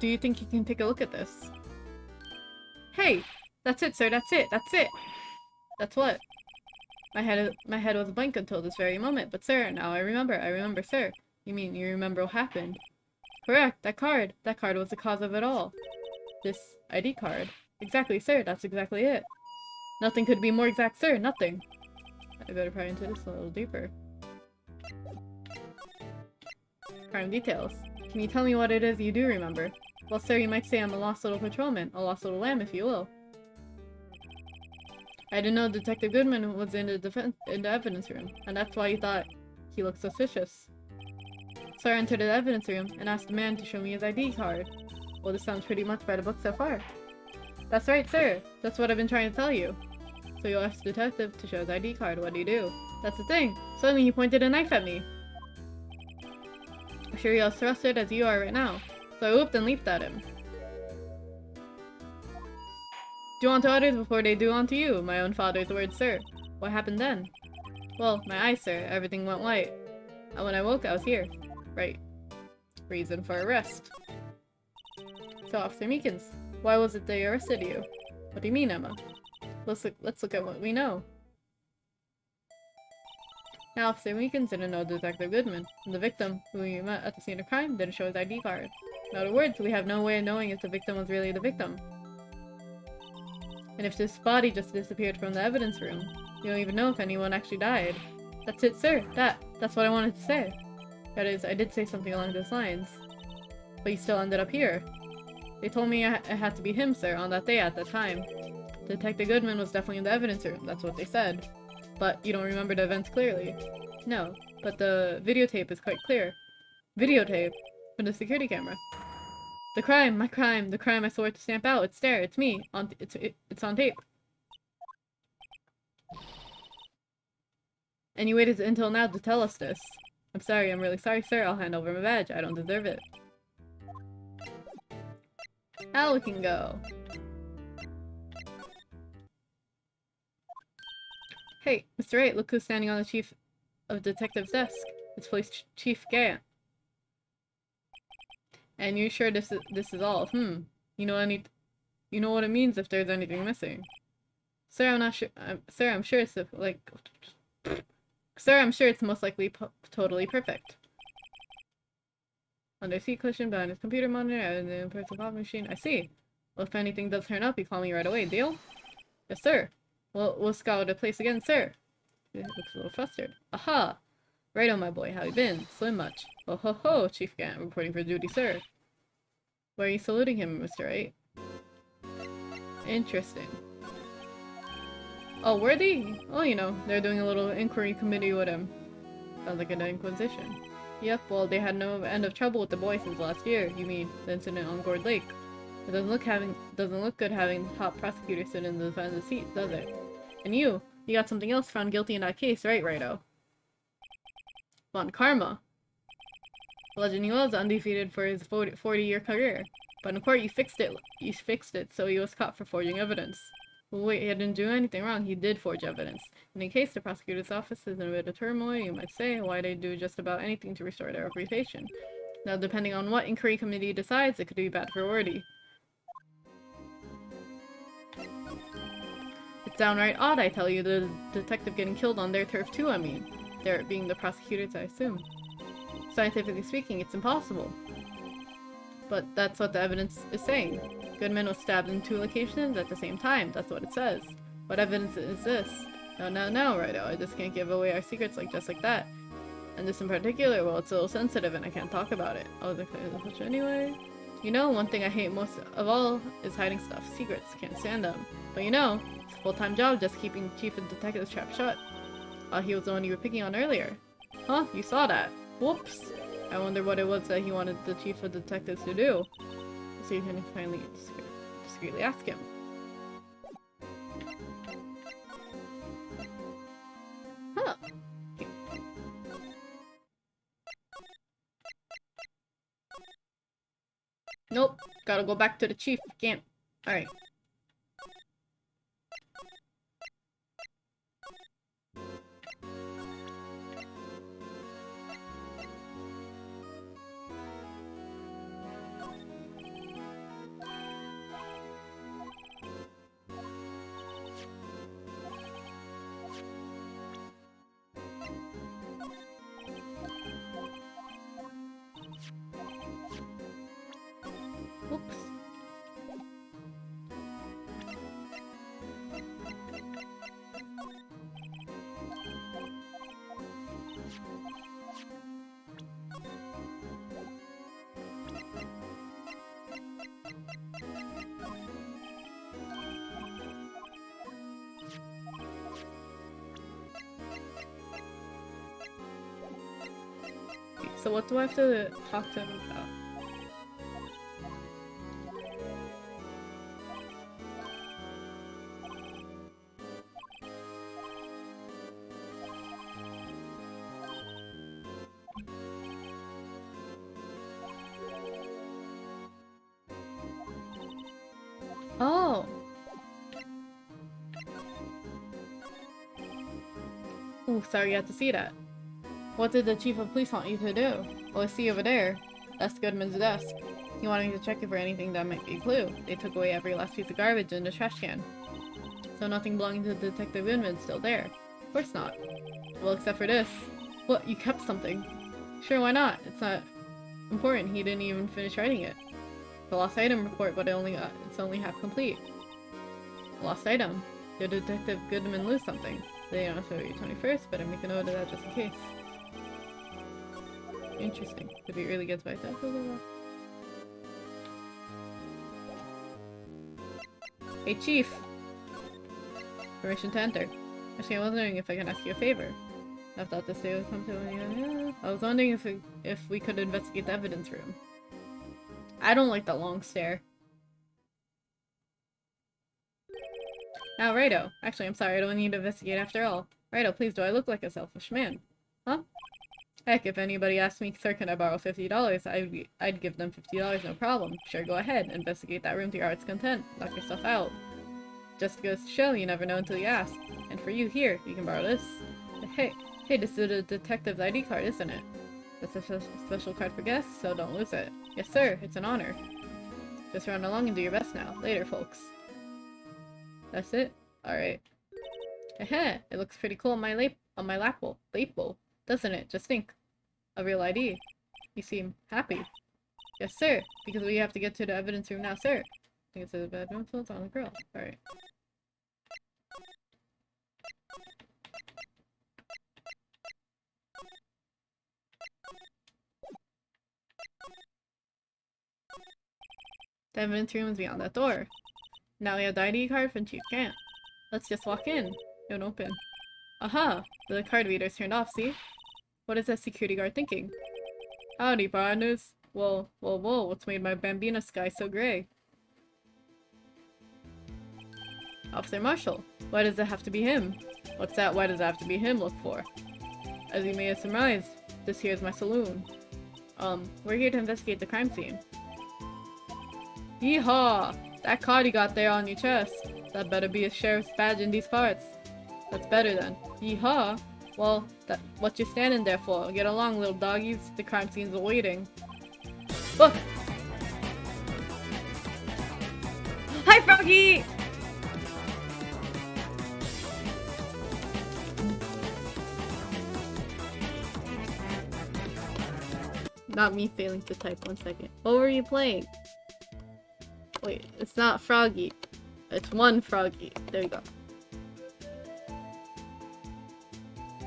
Do you think you can take a look at this? Hey! That's it, sir, that's it, that's it! That's what? My head was blank until this very moment, but sir, now I remember, sir. You mean you remember what happened? Correct, that card was the cause of it all. This ID card. Exactly, sir, that's exactly it. Nothing could be more exact, sir, nothing. I better pry into this a little deeper. Crime details. Can you tell me what it is you do remember? Well, sir, you might say I'm a lost little patrolman, a lost little lamb, if you will. I didn't know Detective Goodman was in the evidence room, and that's why you thought he looked suspicious. So I entered the evidence room and asked the man to show me his ID card. Well, this sounds pretty much by the book so far. That's right, sir. That's what I've been trying to tell you. So you asked the detective to show his ID card. What do you do? That's the thing. Suddenly he pointed a knife at me. I'm sure you're as thrusted as you are right now. So I whooped and leaped at him. Do unto others before they do unto you, my own father's words, sir. What happened then? Well, my eyes, sir. Everything went white. And when I woke, I was here. Right. Reason for arrest. So, Officer Meekins, why was it they arrested you? What do you mean, Emma? Let's look at what we know. Now, Officer Meekins didn't know Detective Goodman, and the victim, who we met at the scene of crime, didn't show his ID card. In other words, we have no way of knowing if the victim was really the victim. And if this body just disappeared from the evidence room, you don't even know if anyone actually died. That's it, sir. That's what I wanted to say. That is, I did say something along those lines. But you still ended up here. They told me it had to be him, sir, on that day at that time. Detective Goodman was definitely in the evidence room, that's what they said. But you don't remember the events clearly. No, but the videotape is quite clear. Videotape? From the security camera. The crime, my crime, the crime I swore to stamp out. It's there, it's me. It's on tape. And you waited until now to tell us this. I'm sorry, I'm really sorry, sir. I'll hand over my badge. I don't deserve it. Now we can go. Hey, Mr. 8, look who's standing on the chief of detective's desk. It's Police Chief Gant. And you sure this is all? You know what it means if there's anything missing. Sir, I'm not sure. Sir, I'm sure it's like. Sir, I'm sure it's most likely totally perfect. Under seat cushion behind his computer monitor and the in-person coffee machine. I see. Well, if anything does turn up, you call me right away. Deal? Yes, sir. We'll scour the place again, sir. He looks a little flustered. Aha! Righto, my boy. How you been? Slim much? Oh ho ho, Chief Gant, reporting for duty, sir. Why are you saluting him, Mr. 8? Interesting. Oh, were they? Oh, you know, they're doing a little inquiry committee with him. Sounds like an inquisition. Yep, well, they had no end of trouble with the boy since last year. You mean, the incident on Gourd Lake. It doesn't look good having the top prosecutor sit in the defendant's seat, does it? And you got something else found guilty in that case, right, Righto? Von Karma. Legend he was undefeated for his 40-year career. But in court, you fixed it, so he was caught for forging evidence. Well, wait, he didn't do anything wrong. He did forge evidence. In any case, the prosecutor's office is in a bit of turmoil, you might say. Why they do just about anything to restore their reputation. Now, depending on what inquiry committee decides, it could be bad for Wordy. It's downright odd, I tell you, the detective getting killed on their turf too, I mean. They're being the prosecutors, I assume. Scientifically speaking, it's impossible. But that's what the evidence is saying. Goodman was stabbed in 2 locations at the same time, that's what it says. What evidence is this? No, Righto, I just can't give away our secrets just like that. And this in particular, well, it's a little sensitive and I can't talk about it. Oh, anyway. You know, one thing I hate most of all is hiding stuff. Secrets, can't stand them. But you know, it's a full-time job just keeping Chief of Detective's trap shut. He was the one you were picking on earlier. Huh? You saw that? Whoops. I wonder what it was that he wanted the Chief of Detectives to do. So you can finally discreetly ask him. Huh. Okay. Nope. Gotta go back to the chief. Can't. Alright. Oops. So what do I have to talk to him about? Ooh, sorry you had to see that. What did the chief of police want you to do? Well, I see over there. That's Goodman's desk. He wanted me to check it for anything that might be a clue. They took away every last piece of garbage in the trash can. So nothing belonging to Detective Goodman's still there. Of course not. Well, except for this. What? You kept something? Sure, why not? It's not important. He didn't even finish writing it. The lost item report, but it's only half complete. Lost item? Did Detective Goodman lose something? They announced February 21st, but I'm making a note of that just in case. Interesting. Did he really get by that? Hey, Chief! Permission to enter. Actually, I was wondering if I can ask you a favor. I thought this day would come to an. I was wondering if we could investigate the evidence room. I don't like the long stare. Now, Righto. Actually, I'm sorry, I don't need to investigate after all. Righto, please, do I look like a selfish man? Huh? Heck, if anybody asked me, sir, can I borrow $50, I'd give them $50, no problem. Sure, go ahead. Investigate that room to your heart's content. Knock yourself out. Just goes to show, you never know until you ask. And for you, here, you can borrow this. Hey, this is a detective's ID card, isn't it? That's a special card for guests, so don't lose it. Yes, sir, it's an honor. Just run along and do your best now. Later, folks. That's it? Alright. Heh, it looks pretty cool on my label, doesn't it? Just think. A real ID. You seem happy. Yes, sir, because we have to get to the evidence room now, sir. I think it's a bad influence on the girl. Alright. The evidence room is beyond that door. Now we have the ID card from Chief Grant. Let's just walk in. It won't open. Aha! The card reader's turned off, see? What is that security guard thinking? Howdy, partners. Whoa, what's made my Bambina sky so gray? Officer Marshall. Why does it have to be him? What's that? Why does it have to be him look for? As you may have surmised, this here is my saloon. We're here to investigate the crime scene. Yeehaw! That card you got there on your chest. That better be a sheriff's badge in these parts. That's better then. Yeehaw! Well, what you standing there for? Get along, little doggies. The crime scene's awaiting. Look! Hi, Froggy! Not me failing to type, 1 second. What were you playing? Wait, it's not Froggy. It's one Froggy. There you go.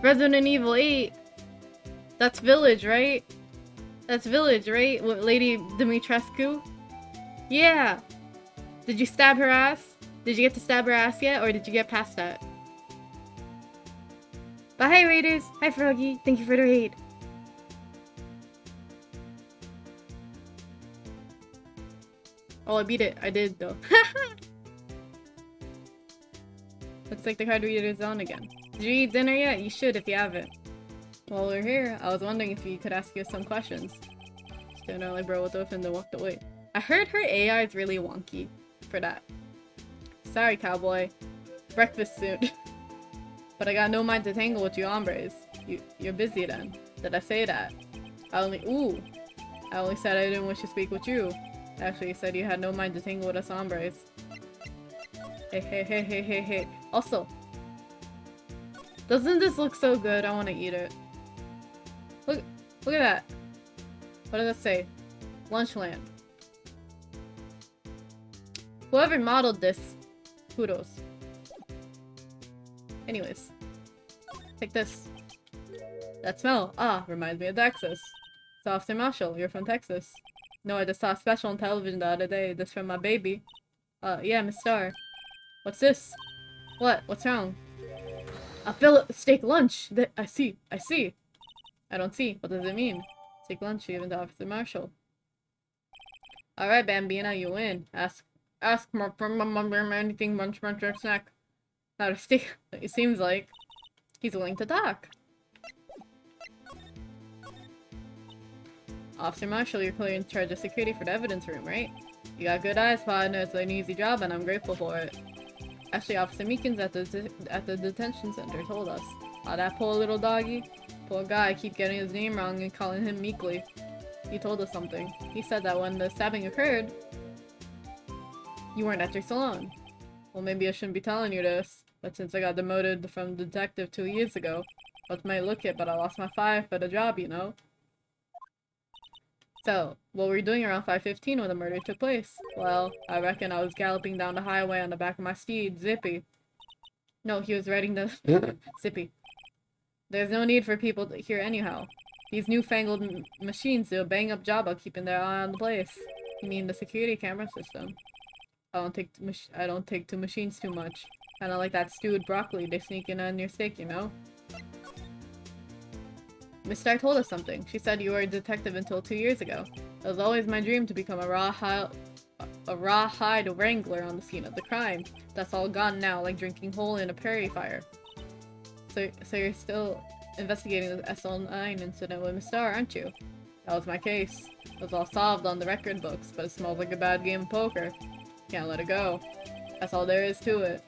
Resident Evil 8. That's Village, right? That's Village, right? With Lady Dimitrescu? Yeah! Did you stab her ass? Did you get to stab her ass yet? Or did you get past that? But hi, Raiders! Hi, Froggy! Thank you for the raid. Oh, I beat it. I did, though. Looks like the card reader is on again. Did you eat dinner yet? You should if you haven't. While we're here, I was wondering if you could ask you some questions. Stood out like bro with the and then walked away. I heard her AI is really wonky for that. Sorry, cowboy. Breakfast soon. But I got no mind to tangle with you hombres. You're busy then. Did I say that? I only said I didn't wish to speak with you. Actually, you said you had no mind to tangle with us hombres. Hey. Also, doesn't this look so good? I want to eat it. Look at that. What does it say? Lunchland. Whoever modeled this, kudos. Anyways, take this. That smell, reminds me of Texas. So Officer Marshall, you're from Texas. No, I just saw a special on television the other day. This from my baby. Yeah, Miss Star. What's this? What? What's wrong? A fillet steak lunch! I see. I don't see. What does it mean? Steak lunch given to Officer Marshall. Alright, Bambina, you win. Ask more from anything, munch, or snack. Not a steak, it seems like. He's willing to talk. Officer Marshall, you're clearly in charge of security for the evidence room, right? You got good eyes, partner. It's an easy job, and I'm grateful for it. Actually, Officer Meekins at the detention center told us. Oh, that poor little doggy. Poor guy, I keep getting his name wrong and calling him Meekly. He told us something. He said that when the stabbing occurred, you weren't at your salon. Well, maybe I shouldn't be telling you this, but since I got demoted from detective 2 years ago, what might look it, but I lost my fire for the job, you know? So, what were you doing around 5:15 when the murder took place? Well, I reckon I was galloping down the highway on the back of my steed, Zippy. No, he was riding the... Zippy. There's no need for people to hear anyhow. These newfangled machines do a bang-up job of keeping their eye on the place. You mean the security camera system? I don't take to machines too much. Kinda like that stewed broccoli they sneak in on your steak, you know? Miss Starr told us something. She said you were a detective until 2 years ago. It was always my dream to become a rawhide wrangler on the scene of the crime. That's all gone now, like drinking hole in a prairie fire. So you're still investigating the SL9 incident with Miss Starr, aren't you? That was my case. It was all solved on the record books, but it smells like a bad game of poker. Can't let it go. That's all there is to it.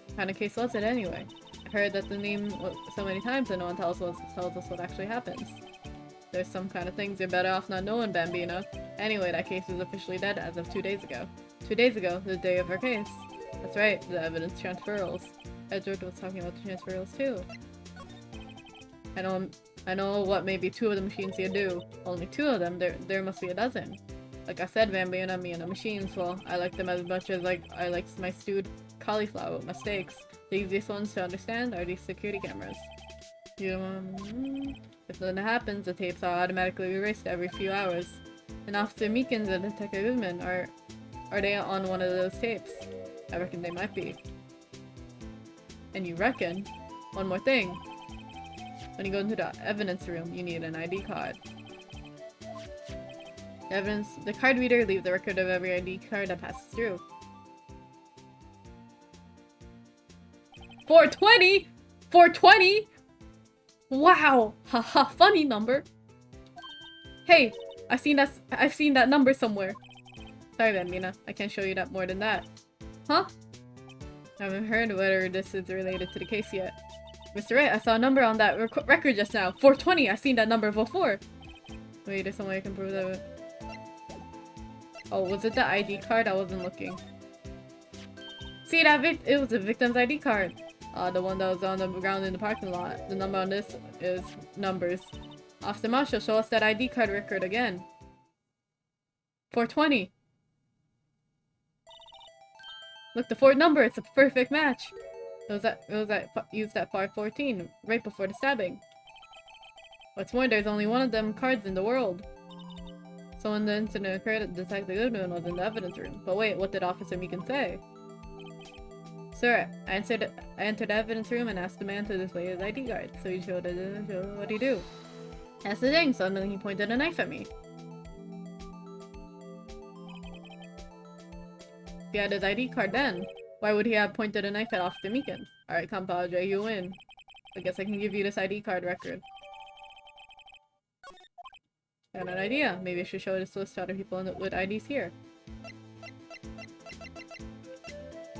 What kind of case was it anyway? I heard that the name so many times and no one tells us what actually happens. There's some kind of things you're better off not knowing, Bambina. Anyway, that case is officially dead as of 2 days ago. 2 days ago, the day of her case. That's right, the evidence transferals. Edward was talking about the transferals too. I know what maybe 2 of the machines here do. Only 2 of them, there must be a dozen. Like I said, Bambina, me and the machines, well, I like them as much as I like my stewed cauliflower with my steaks. The easiest ones to understand are these security cameras. If nothing happens, the tapes are automatically erased every few hours. And Officer Meekins and Detective Goodman, are they on one of those tapes? I reckon they might be. And you reckon? One more thing. When you go into the evidence room, you need an ID card. The card reader leaves the record of every ID card that passes through. 420? 420? Wow! Haha, funny number. Hey, I've seen that number somewhere. Sorry, Bambina, I can't show you that more than that. Huh? I haven't heard whether this is related to the case yet. Mr. Wright, I saw a number on that record just now. 420, I've seen that number before. Wait, there's some way I can prove that. Oh, was it the ID card? I wasn't looking. See, it was the victim's ID card. The one that was on the ground in the parking lot. The number on this is numbers. Officer Marshall, show us that ID card record again. 420. Look, the 4th number, it's a perfect match. Used at 5:14, right before the stabbing. What's more, there's only one of them cards in the world. So when the incident occurred, Detective Goodman was in the evidence room. But wait, what did Officer Meekin say? Sir, I entered the evidence room and asked the man to display his ID card. So he showed it. What'd he do? That's the thing. Suddenly he pointed a knife at me. If he had his ID card then, why would he have pointed a knife at Officer Meekin? Alright, compadre, you win. I guess I can give you this ID card record. I got an idea. Maybe I should show this list to other people with IDs here.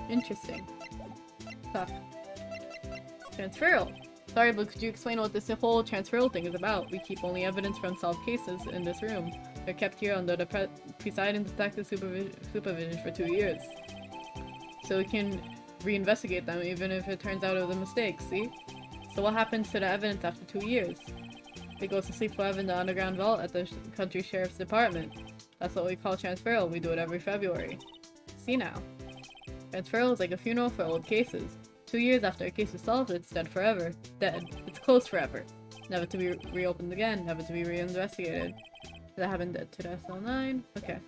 Interesting. Fuck. Transferal. Sorry, but could you explain what this whole transferal thing is about? We keep only evidence from solved cases in this room. They're kept here under the presiding detective supervision for 2 years. So we can reinvestigate them even if it turns out it was a mistake, see? So what happens to the evidence after 2 years? It goes to sleep forever in the underground vault at the country sheriff's department. That's what we call transferal. We do it every February. See now. Transferal is like a funeral for old cases. 2 years after a case is solved, it's dead forever. Dead. It's closed forever. Never to be reopened again. Never to be reinvestigated. Does that happen to the SL9? Okay.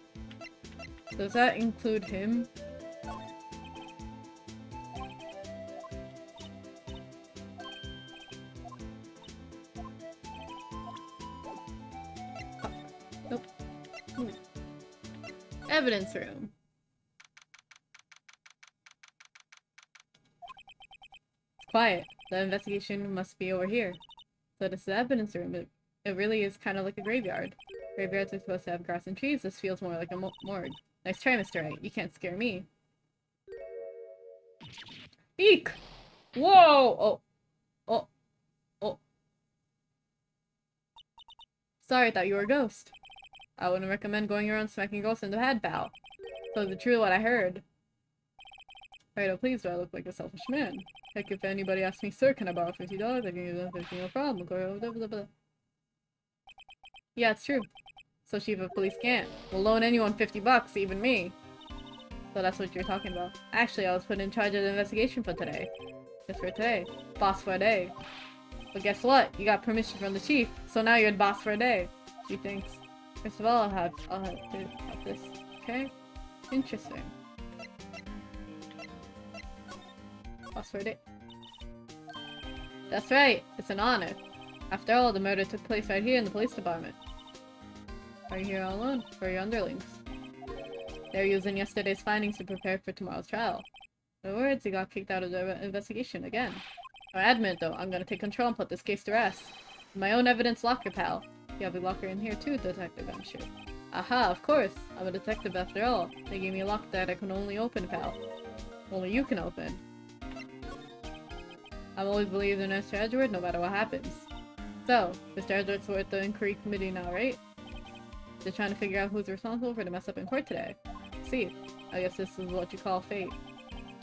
Does that include him? Nope. Evidence room. Quiet. The investigation must be over here. So this is the evidence room. It really is kind of like a graveyard. Graveyards are supposed to have grass and trees. This feels more like a morgue. Nice try, Mr. Wright. You can't scare me. Eek! Whoa! Oh. Oh. Sorry, I thought you were a ghost. I wouldn't recommend going around smacking ghosts in the head, pal. So the truth of what I heard. Right, oh please, do I look like a selfish man? Heck, if anybody asks me, sir, can I borrow $50? I can give them 50, no problem. Blah, blah, blah. Yeah, it's true. So chief of police can't. We'll loan anyone 50 bucks, even me. So that's what you're talking about. Actually, I was put in charge of the investigation for today. Just for today. Boss for a day. But guess what? You got permission from the chief, so now you're the boss for a day. She thinks. First of all, I'll have this. Okay? Interesting. Boss for a day. That's right. It's an honor. After all, the murder took place right here in the police department. Are you here all alone? Or are your underlings? They're using yesterday's findings to prepare for tomorrow's trial. In other words, he got kicked out of the investigation again. I admit, though, I'm gonna take control and put this case to rest. My own evidence locker, pal. You have a locker in here too, Detective, I'm sure. Aha, of course. I'm a detective after all. They gave me a lock that I can only open, pal. Only you can open. I've always believed in Mr. Edward, no matter what happens. So, Mr. Edward's with the inquiry committee now, right? They're trying to figure out who's responsible for the mess up in court today. See, I guess this is what you call fate.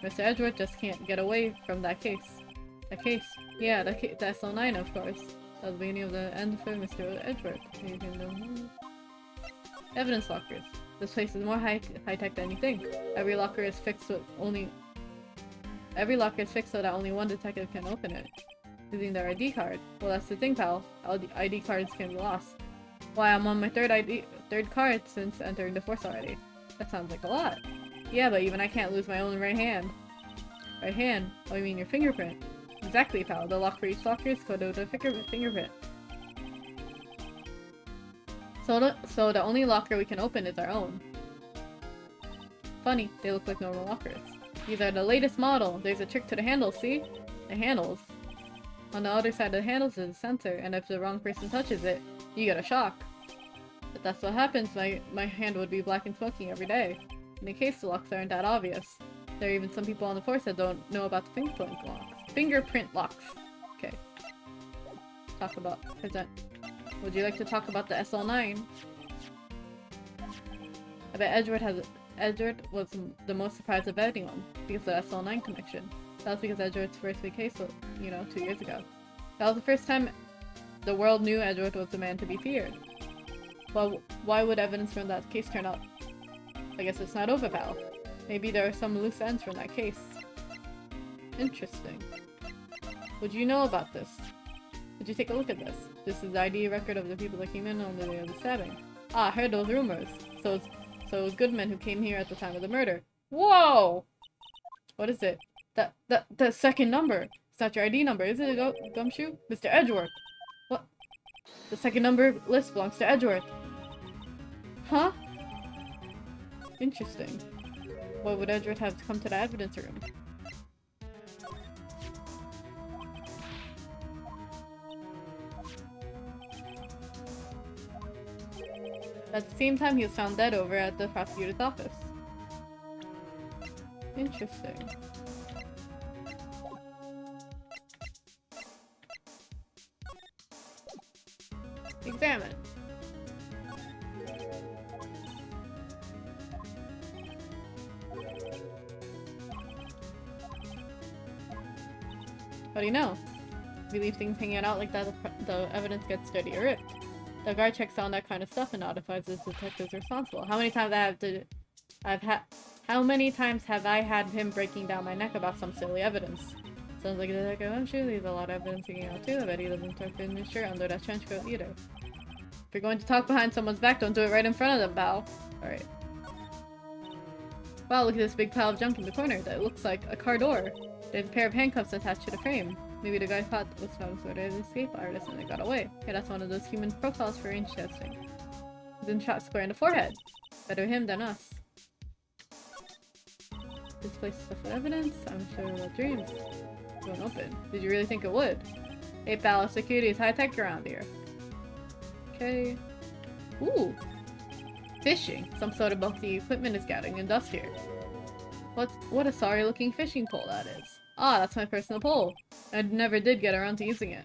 Mr. Edward just can't get away from that case. That case? Yeah, the SL9, of course. That was the beginning of the end for Mr. Edward. Evidence lockers. This place is more high-tech than you think. Every locker is fixed so that only one detective can open it. Using their ID card. Well, that's the thing, pal. ID cards can be lost. Why, I'm on my third card since entering the force already. That sounds like a lot. Yeah, but even I can't lose my own right hand. Right hand? Oh, you mean your fingerprint? Exactly, pal. The lock for each locker is coded with a fingerprint. So the only locker we can open is our own. Funny, they look like normal lockers. These are the latest model. There's a trick to the handles, see? The handles. On the other side of the handles is a sensor, and if the wrong person touches it, you get a shock. If that's what happens, my hand would be black and smoking every day. In the case, the locks aren't that obvious. There are even some people on the force that don't know about the fingerprint locks. Fingerprint locks. Okay. Talk about present. Would you like to talk about the SL9? I bet Edward was the most surprised of anyone because of the SL9 connection. That was because Edward's first big case was, 2 years ago. That was the first time the world knew Edward was the man to be feared. Well, why would evidence from that case turn up? I guess it's not over, pal. Maybe there are some loose ends from that case. Interesting. Would you know about this? Would you take a look at this? This is the ID record of the people that came in on the day of the stabbing. Ah, I heard those rumors. So it was Goodman who came here at the time of the murder. Whoa! What is it? The second number. It's not your ID number, is it, Gumshoe? Mr. Edgeworth. What? The second number list belongs to Edgeworth. Huh? Interesting. Why would Edgeworth have to come to the evidence room? At the same time, he was found dead over at the prosecutor's office. Interesting. Examine. How do you know? If you leave things hanging out like that, the evidence gets dirty or ripped. The guard checks on that kind of stuff and notifies the detectives responsible. How many times have I had him breaking down my neck about some silly evidence? Sounds like a detective. I'm sure there's a lot of evidence hanging out too. I bet he doesn't tuck in his shirt under that trench coat either. If you're going to talk behind someone's back, don't do it right in front of them, pal. Alright. Wow, look at this big pile of junk in the corner. That looks like a car door. There's a pair of handcuffs attached to the frame. Maybe the guy thought was some sort of escape artist and they got away. Okay, that's one of those human profiles for range testing. He's been shot square in the forehead. Better him than us. This place is full of evidence. I'm sure what dreams. Won't open. Did you really think it would? Hey pal, security is high-tech around here. Okay. Ooh. Fishing. Some sort of bulky equipment is gathering in dust here. What a sorry looking fishing pole that is. Ah, that's my personal pole. I never did get around to using it.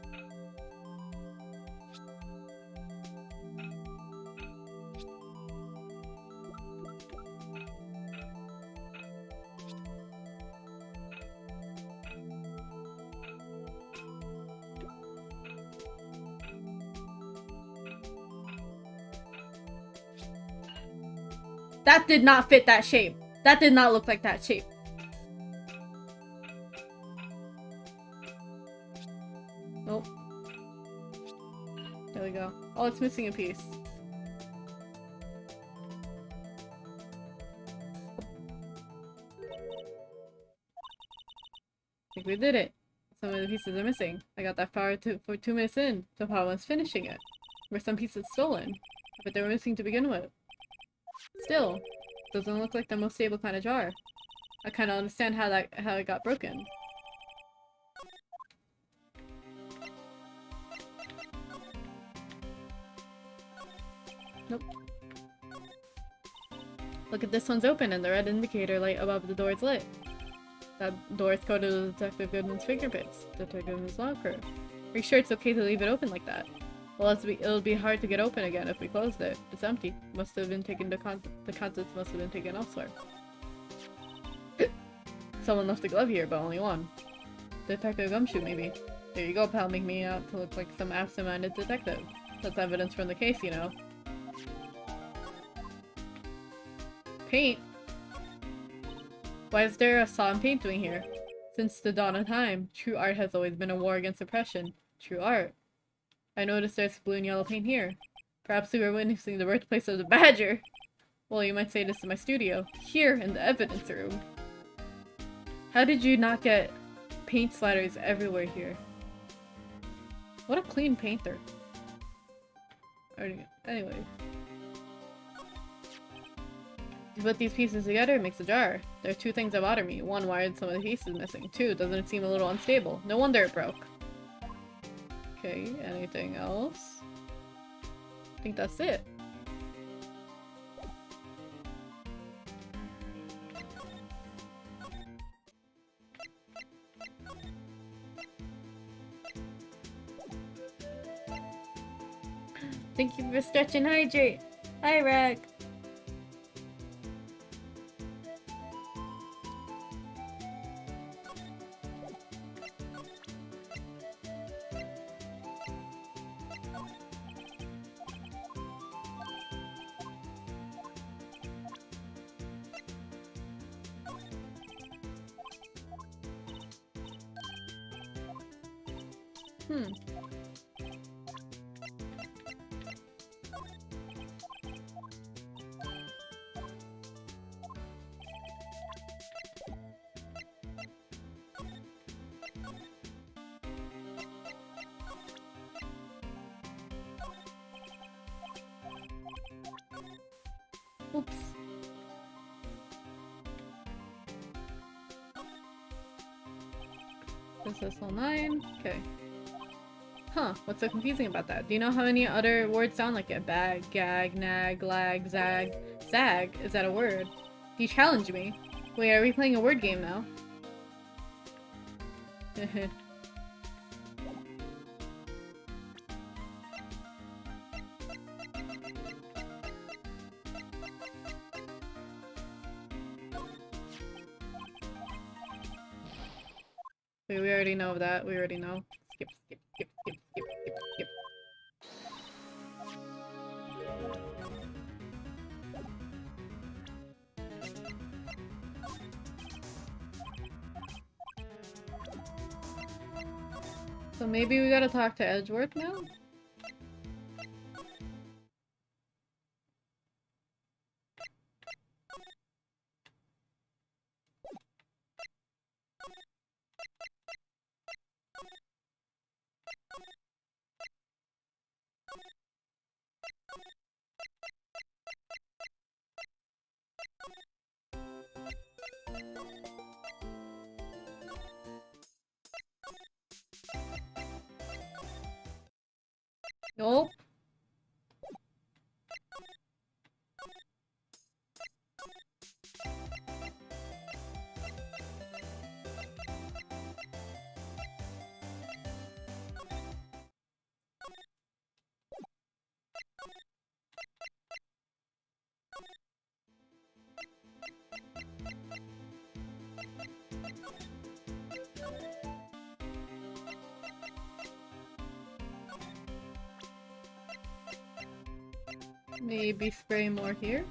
That did not fit that shape. That did not look like that shape. Nope. There we go. Oh, it's missing a piece. I think we did it. Some of the pieces are missing. I got that far for 2 minutes in. The problem was finishing it. Were some pieces stolen? But they were missing to begin with. Still, doesn't look like the most stable kind of jar. I kind of understand how it got broken. Nope. Look at this one's open and the red indicator light above the door is lit. That door is coated with Detective Goodman's fingerprints. Detective Goodman's locker. Are you sure it's okay to leave it open like that? Well, it'll be hard to get open again if we closed it. It's empty. Must have been taken the contents must have been taken elsewhere. Someone left a glove here, but only one. Detective Gumshoe, maybe. There you go, pal. Make me out to look like some absent-minded detective. That's evidence from the case, you know. Paint? Why is there a saw and paint doing here? Since the dawn of time, true art has always been a war against oppression. True art. I noticed there's blue and yellow paint here. Perhaps we were witnessing the birthplace of the badger. Well, you might say this in my studio. Here, in the evidence room. How did you not get paint splatters everywhere here? What a clean painter. Anyway. To put these pieces together, it makes a jar. There are two things that bother me. One, why are some of the pieces missing? Two, doesn't it seem a little unstable? No wonder it broke. Okay, anything else? I think that's it. Thank you for stretch and hydrate. Hi, Rag. Oops. This is all 9. Okay. Huh, what's so confusing about that? Do you know how many other words sound like it? Bag, gag, nag, lag, zag. Zag? Is that a word? You challenge me. Wait, are we playing a word game now? Wait, we already know that. We already know. Skip, skip, skip, skip, skip, skip, skip. So maybe we gotta talk to Edgeworth now? Nope. Maybe spray more here?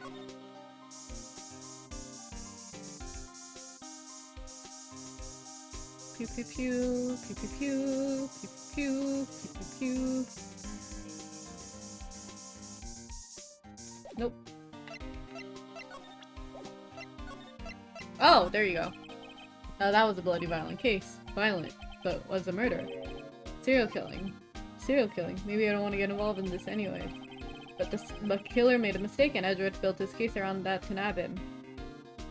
pew pew pew, pew pew pew, pew pew pew, pew pew. Nope. Oh, there you go. Now that was a bloody violent case. Violent, but was a murder. Serial killing. Serial killing. Maybe I don't want to get involved in this anyway. But the killer made a mistake and Edgeworth built his case around that to nab him.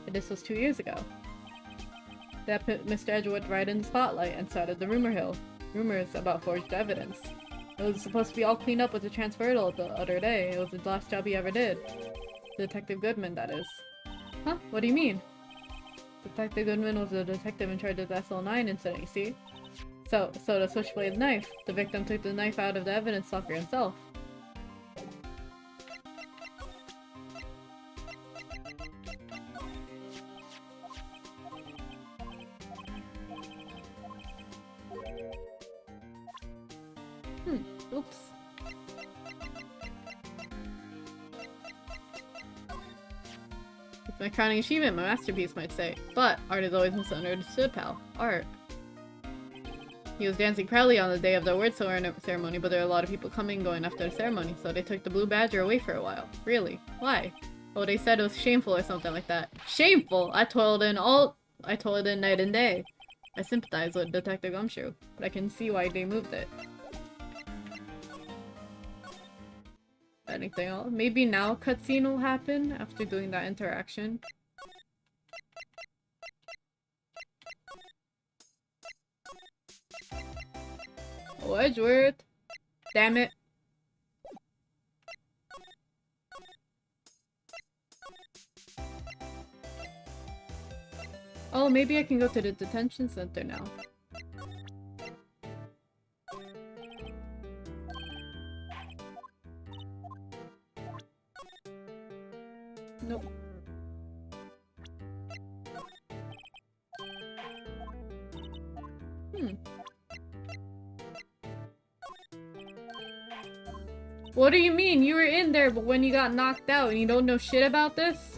And this was 2 years ago. That put Mr. Edgeworth right in the spotlight and started the rumor hill. Rumors about forged evidence. It was supposed to be all cleaned up with the transferal the other day. It was the last job he ever did. Detective Goodman, that is. Huh? What do you mean? Detective Goodman was the detective in charge of the SL9 incident, you see? So the switchblade knife. The victim took the knife out of the evidence locker himself. Oops. It's my crowning achievement, my masterpiece, might say. But art is always misunderstood, pal. Art. He was dancing proudly on the day of the award ceremony, but there were a lot of people coming and going after the ceremony, so they took the blue badger away for a while. Really? Why? Oh, they said it was shameful or something like that. Shameful? I toiled in night and day. I sympathize with Detective Gumshoe, but I can see why they moved it. Anything else? Maybe now a cutscene will happen after doing that interaction. Oh, Edgeworth! Damn it. Oh, maybe I can go to the detention center now. Nope. What do you mean? You were in there, but when you got knocked out and you don't know shit about this?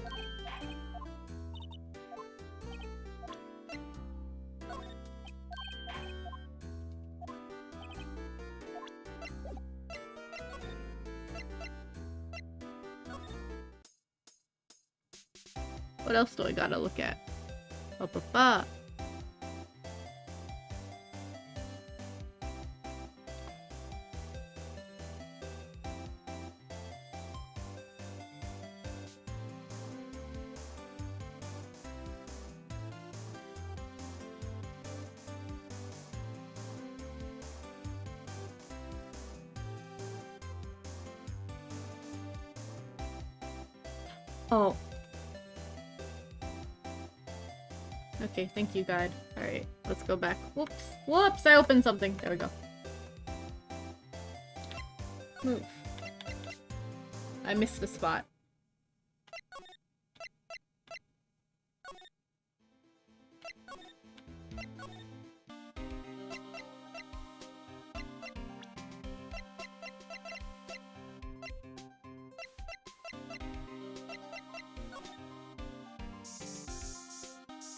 What else do I gotta look at? Ba-ba-ba. Oh. Okay, thank you, guide. Alright, let's go back. Whoops. Whoops! I opened something. There we go. Move. I missed the spot.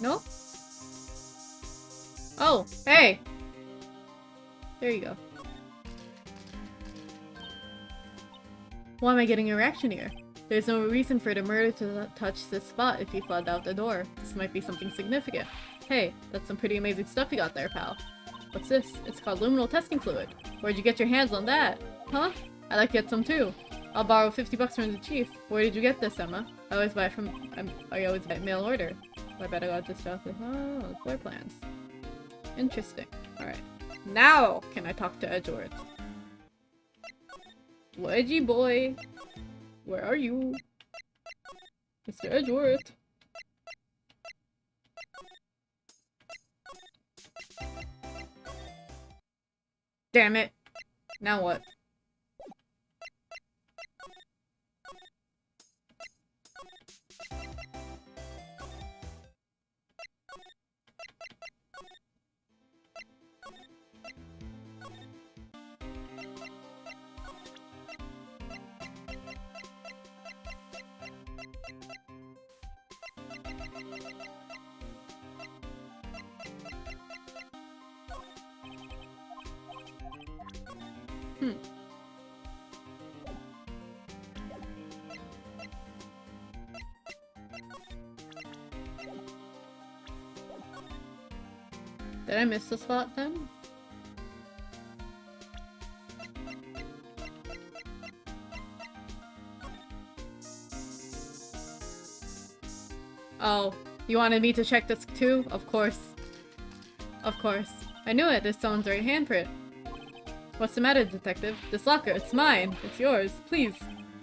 No? Oh, hey! There you go. Why am I getting a reaction here? There's no reason for the murderer to touch this spot if he fled out the door. This might be something significant. Hey, that's some pretty amazing stuff you got there, pal. What's this? It's called luminal testing fluid. Where'd you get your hands on that? Huh? I'd like to get some too. I'll borrow 50 bucks from the chief. Where did you get this, Emma? I always buy mail order. I bet I got this stuff. Oh, floor plans. Interesting. Alright. Now can I talk to Edgeworth? Wedgie boy! Where are you? Mr. Edgeworth! Damn it! Now what? Did I miss the spot then? Oh, you wanted me to check this too? Of course. Of course. I knew it. It's someone's right handprint. What's the matter, detective? This locker, it's mine. It's yours. Please.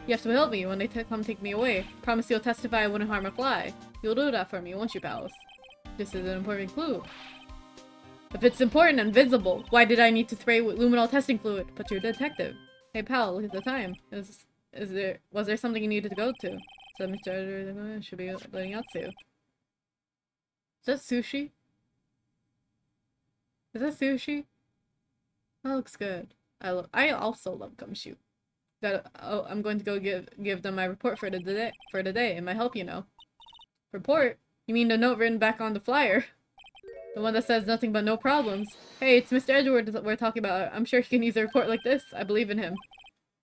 You have to help me when they come take me away. Promise you'll testify I wouldn't harm a fly. You'll do that for me, won't you, pals? This is an important clue. If it's important and visible, why did I need to spray with luminol testing fluid? But you're a detective. Hey pal, look at the time. Was there something you needed to go to? So Mr. Editor should be letting out soon. Is that sushi? Is that sushi? That looks good. I also love gumshoe. I'm going to go give them my report for the day. It might help, you know. Report? You mean the note written back on the flyer? The one that says nothing but no problems. Hey, it's Mr. Edward we're talking about. I'm sure he can use a report like this. I believe in him.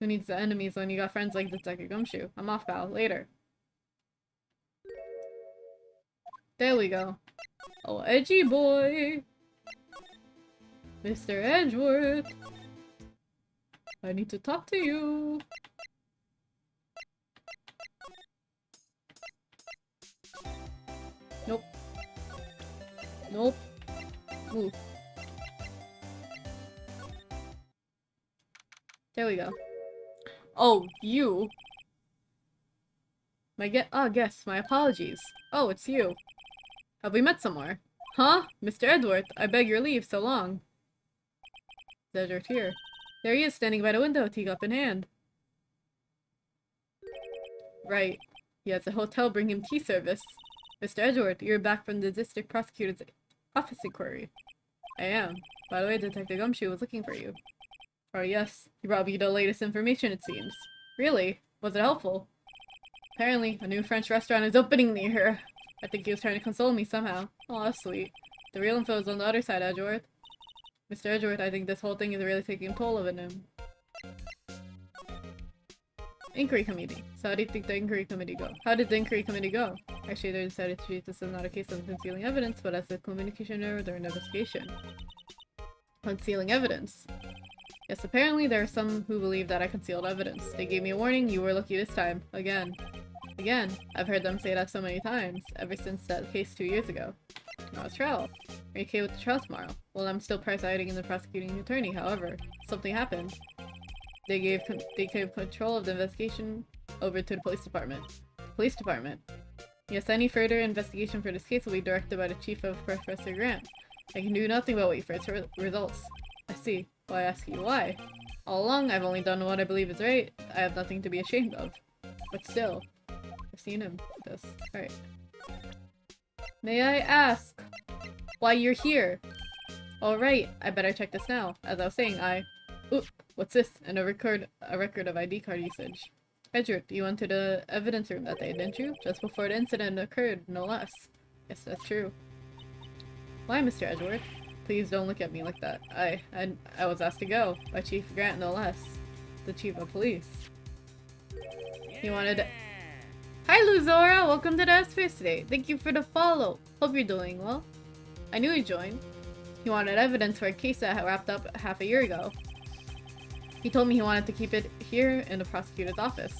Who needs the enemies when you got friends like Detective Gumshoe? I'm off, pal. Later. There we go. Oh, edgy boy. Mr. Edgeworth. I need to talk to you. Nope. Nope. Move. There we go. Oh, you. Guess. My apologies. Oh, it's you. Have we met somewhere? Huh? Mr. Edward, I beg your leave, so long. Edward here. There he is, standing by the window, teacup in hand. Right. He has a hotel bring him tea service. Mr. Edward, you're back from the district prosecutor's office inquiry. I am. By the way, Detective Gumshoe was looking for you. Oh yes, he brought me the latest information, it seems. Really? Was it helpful? Apparently, a new French restaurant is opening near here. I think he was trying to console me somehow. Oh, that's sweet. The real info is on the other side, Edgeworth. Mr. Edgeworth, I think this whole thing is really taking a toll of him. Inquiry committee. So how do you think the inquiry committee go? How did the inquiry committee go? Actually, they decided to treat this as not a case of concealing evidence, but as a communication error during the investigation. Concealing evidence. Yes, apparently there are some who believe that I concealed evidence. They gave me a warning, you were lucky this time. Again. Again. I've heard them say that so many times, ever since that case 2 years ago. Tomorrow's trial. Are you okay with the trial tomorrow? Well, I'm still presiding and the prosecuting attorney, however. Something happened. They gave control of the investigation over to the police department. Police department? Yes, any further investigation for this case will be directed by the chief of Professor Grant. I can do nothing but wait for its results. I see. Well, I ask you why. All along, I've only done what I believe is right. I have nothing to be ashamed of. But still, I've seen him with this. Alright. May I ask why you're here? Alright, I better check this now. As I was saying, Oop, what's this? And a record of ID card usage. Edward, you went to the evidence room that day, didn't you? Just before the incident occurred, no less. Yes, that's true. Why, Mr. Edward? Please don't look at me like that. I was asked to go by Chief Grant, no less. The chief of police. He wanted. Hi, Luzora! Welcome to the S-Space today. Thank you for the follow. Hope you're doing well. I knew he'd join. He wanted evidence for a case that wrapped up half a year ago. He told me he wanted to keep it here in the prosecutor's office.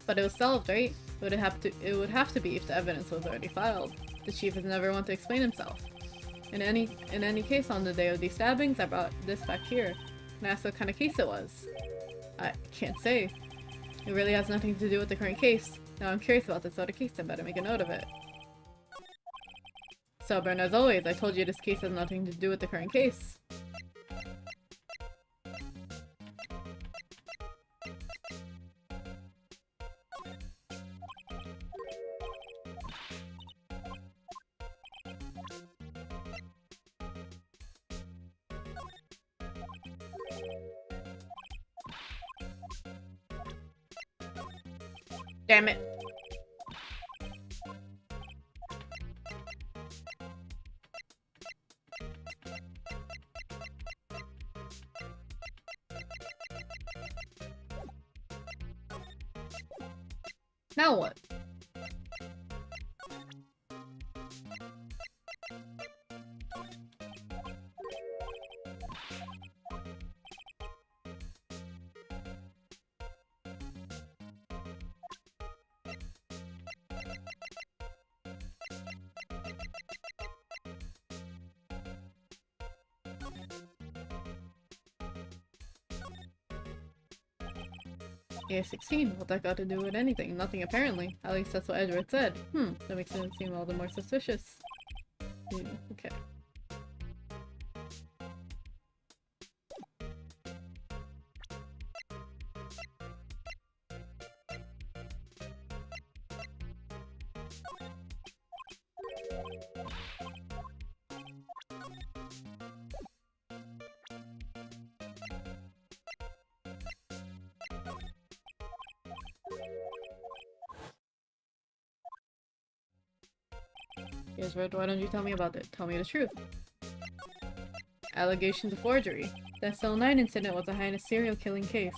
But it was solved, right? It would have to be if the evidence was already filed. The chief has never wanted to explain himself. In any case, on the day of these stabbings, I brought this back here and asked what kind of case it was. I can't say. It really has nothing to do with the current case. Now I'm curious about this other case, I better make a note of it. Stubborn as always, I told you this case has nothing to do with the current case. Damn it. Now what? Age 16, what that got to do with anything? Nothing apparently. At least that's what Edward said. That makes him seem all the more suspicious. Okay. Yes, Red, why don't you tell me about it? Tell me the truth. Allegations of forgery. The SL9 incident was a heinous serial killing case.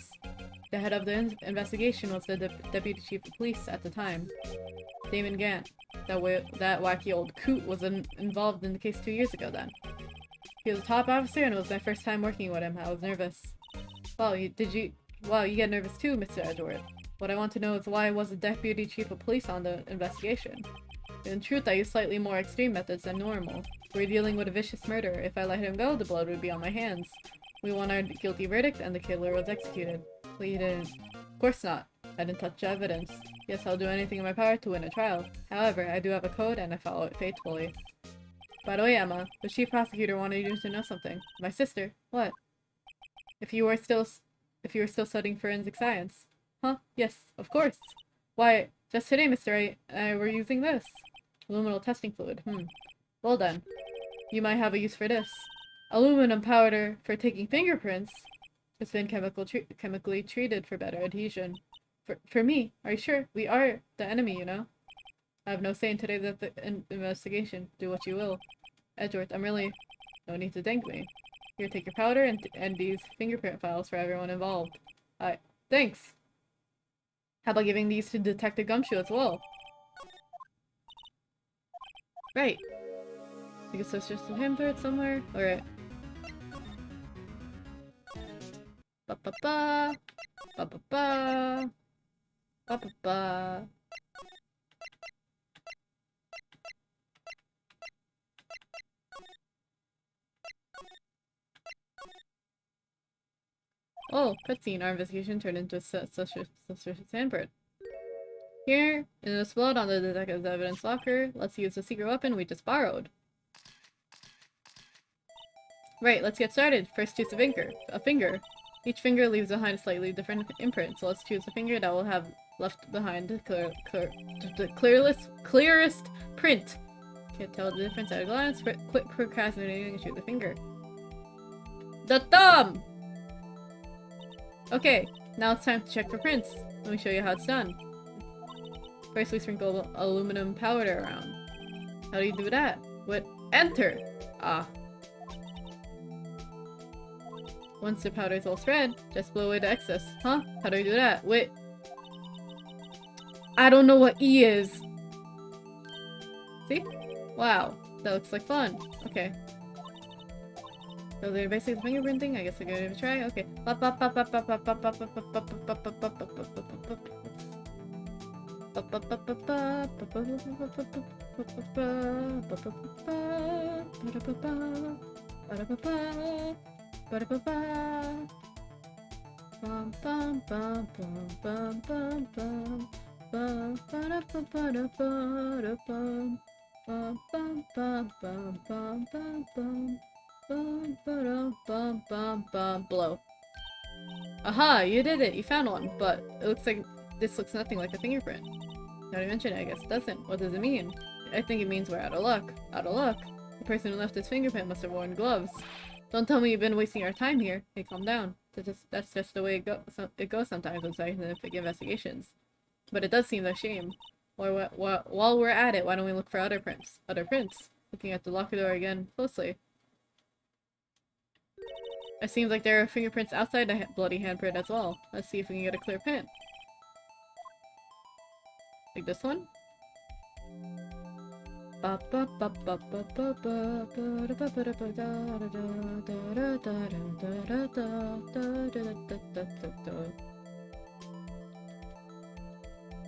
The head of the investigation was the deputy chief of police at the time, Damon Gant. That wacky old coot was involved in the case 2 years ago then. He was a top officer and it was my first time working with him. I was nervous. Wow, you get nervous too, Mr. Edward. What I want to know is why was the deputy chief of police on the investigation? In truth, I use slightly more extreme methods than normal. We're dealing with a vicious murder. If I let him go, the blood would be on my hands. We won our guilty verdict and the killer was executed. But you didn't. Of course not. I didn't touch the evidence. Yes, I'll do anything in my power to win a trial. However, I do have a code and I follow it faithfully. By the way, Emma, the chief prosecutor wanted you to know something. My sister. What? If you were still studying forensic science. Huh? Yes, of course. Why, just today, Mr. I were using this. Aluminal testing fluid. Well done. You might have a use for this. Aluminum powder for taking fingerprints. It's been chemically treated for better adhesion. For me? Are you sure? We are the enemy, you know? I have no say in today's investigation. Do what you will. Edgeworth, no need to thank me. Here, take your powder and these fingerprint files for everyone involved. Thanks! How about giving these to Detective Gumshoe as well? Right. I guess that's just a him for it somewhere. Alright. Ba ba ba. Ba ba ba. Ba ba ba. Oh, cutscene. Our investigation turned into a suspicious handprint. Here, in this blood on the detective's evidence locker, let's use the secret weapon we just borrowed. Right, let's get started. First choose a finger. Each finger leaves behind a slightly different imprint, so let's choose a finger that will have left behind the clearest print. Can't tell the difference at a glance, but quit procrastinating and choose the finger. The thumb! Okay, now it's time to check for prints. Let me show you how it's done. First, we sprinkle aluminum powder around. How do you do that? With enter! Ah. Once the powder is all spread, just blow away the excess. Huh? How do I do that? Wait. I don't know what E is. See? Wow. That looks like fun. Okay. So they're basically fingerprinting. I guess I'll give it a try. Okay. Blow. Aha, you did it! You found one, but it looks like this looks nothing like a fingerprint. Now you mention it, I guess it doesn't. What does it mean? I think it means we're out of luck. Out of luck? The person who left his fingerprint must have worn gloves. Don't tell me you've been wasting our time here. Hey, calm down. That's just the way it goes sometimes with scientific investigations. But it does seem a shame. While we're at it, why don't we look for other prints? Other prints? Looking at the locker door again closely. It seems like there are fingerprints outside the bloody handprint as well. Let's see if we can get a clear print. Like this one?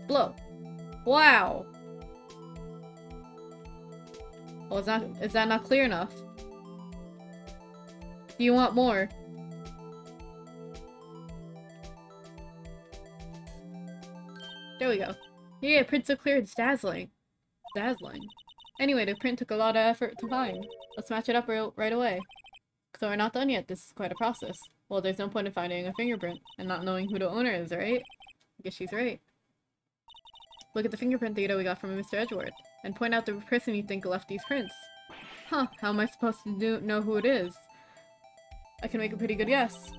Blow. Wow. Oh, is that not clear enough? Do you want more? There we go. Yeah, print so clear it's dazzling. Dazzling. Anyway, the print took a lot of effort to find. Let's match it up right away. So we're not done yet. This is quite a process. Well, there's no point in finding a fingerprint and not knowing who the owner is, right? I guess she's right. Look at the fingerprint data we got from Mr. Edgeworth, and point out the person you think left these prints. Huh, how am I supposed to know who it is? I can make a pretty good guess.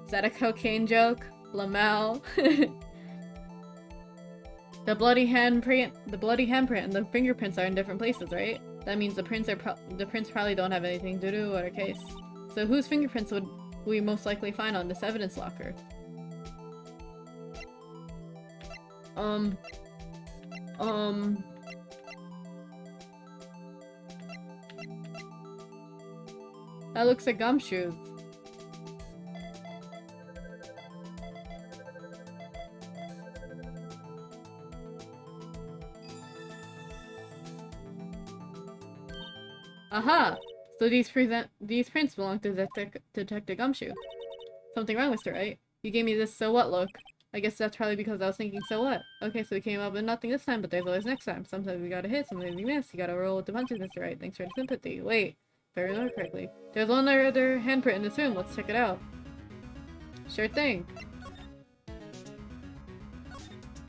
Is that a cocaine joke? Lamel? The bloody handprint and the fingerprints are in different places, right? That means the prints probably don't have anything to do with our case. So whose fingerprints would we most likely find on this evidence locker? That looks like gumshoes. Aha! So these prints belong to Detective Gumshoe. Something wrong, Mr. Wright. You gave me this so what look. I guess that's probably because I was thinking so what. Okay, so we came up with nothing this time, but there's always next time. Sometimes we gotta hit, sometimes we miss. You gotta roll with the punches, Mr. Wright. Thanks for the sympathy. Wait, if I remember correctly. There's one other handprint in this room. Let's check it out. Sure thing.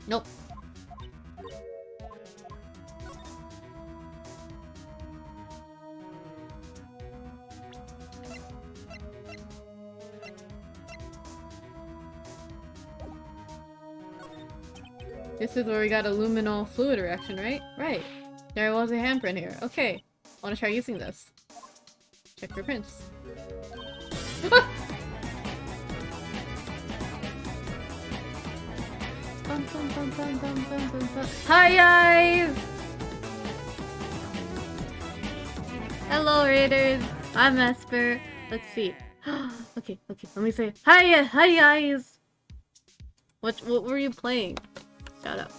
Nope. This is where we got a luminol fluid reaction, right? Right. There was a handprint here. Okay. Wanna try using this. Check for prints. Hi guys! Hello Raiders! I'm Esper. Let's see. Okay, let me say hi guys! What were you playing? Shut up.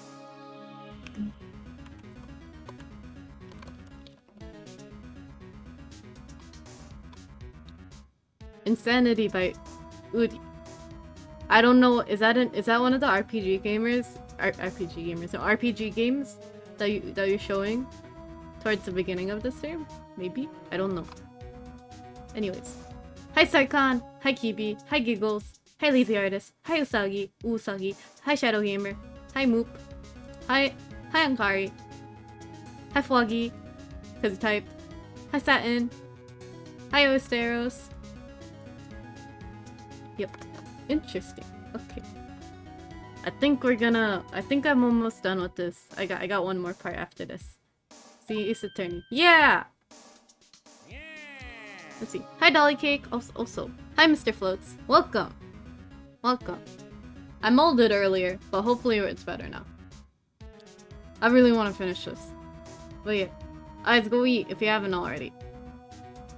Insanity by Udi. I don't know. Is that one of the RPG gamers? No, RPG games that you're showing towards the beginning of the stream? Maybe? I don't know. Anyways. Hi Saikon! Hi Kibi! Hi Giggles! Hi Lazy Artist! Hi Usagi! Hi Shadow Gamer! Hi Moop! Hi Ankari! Hi Floggy! Cause he typed. Hi Satin! Hi Osteros! Yep. Interesting. Okay. I think I'm almost done with this. I got one more part after this. See, it's attorney. Yeah! Let's see. Hi Dolly Cake. Also. Hi Mr. Floats. Welcome. I molded earlier, but hopefully it's better now. I really want to finish this. But yeah. Eyes, go eat if you haven't already.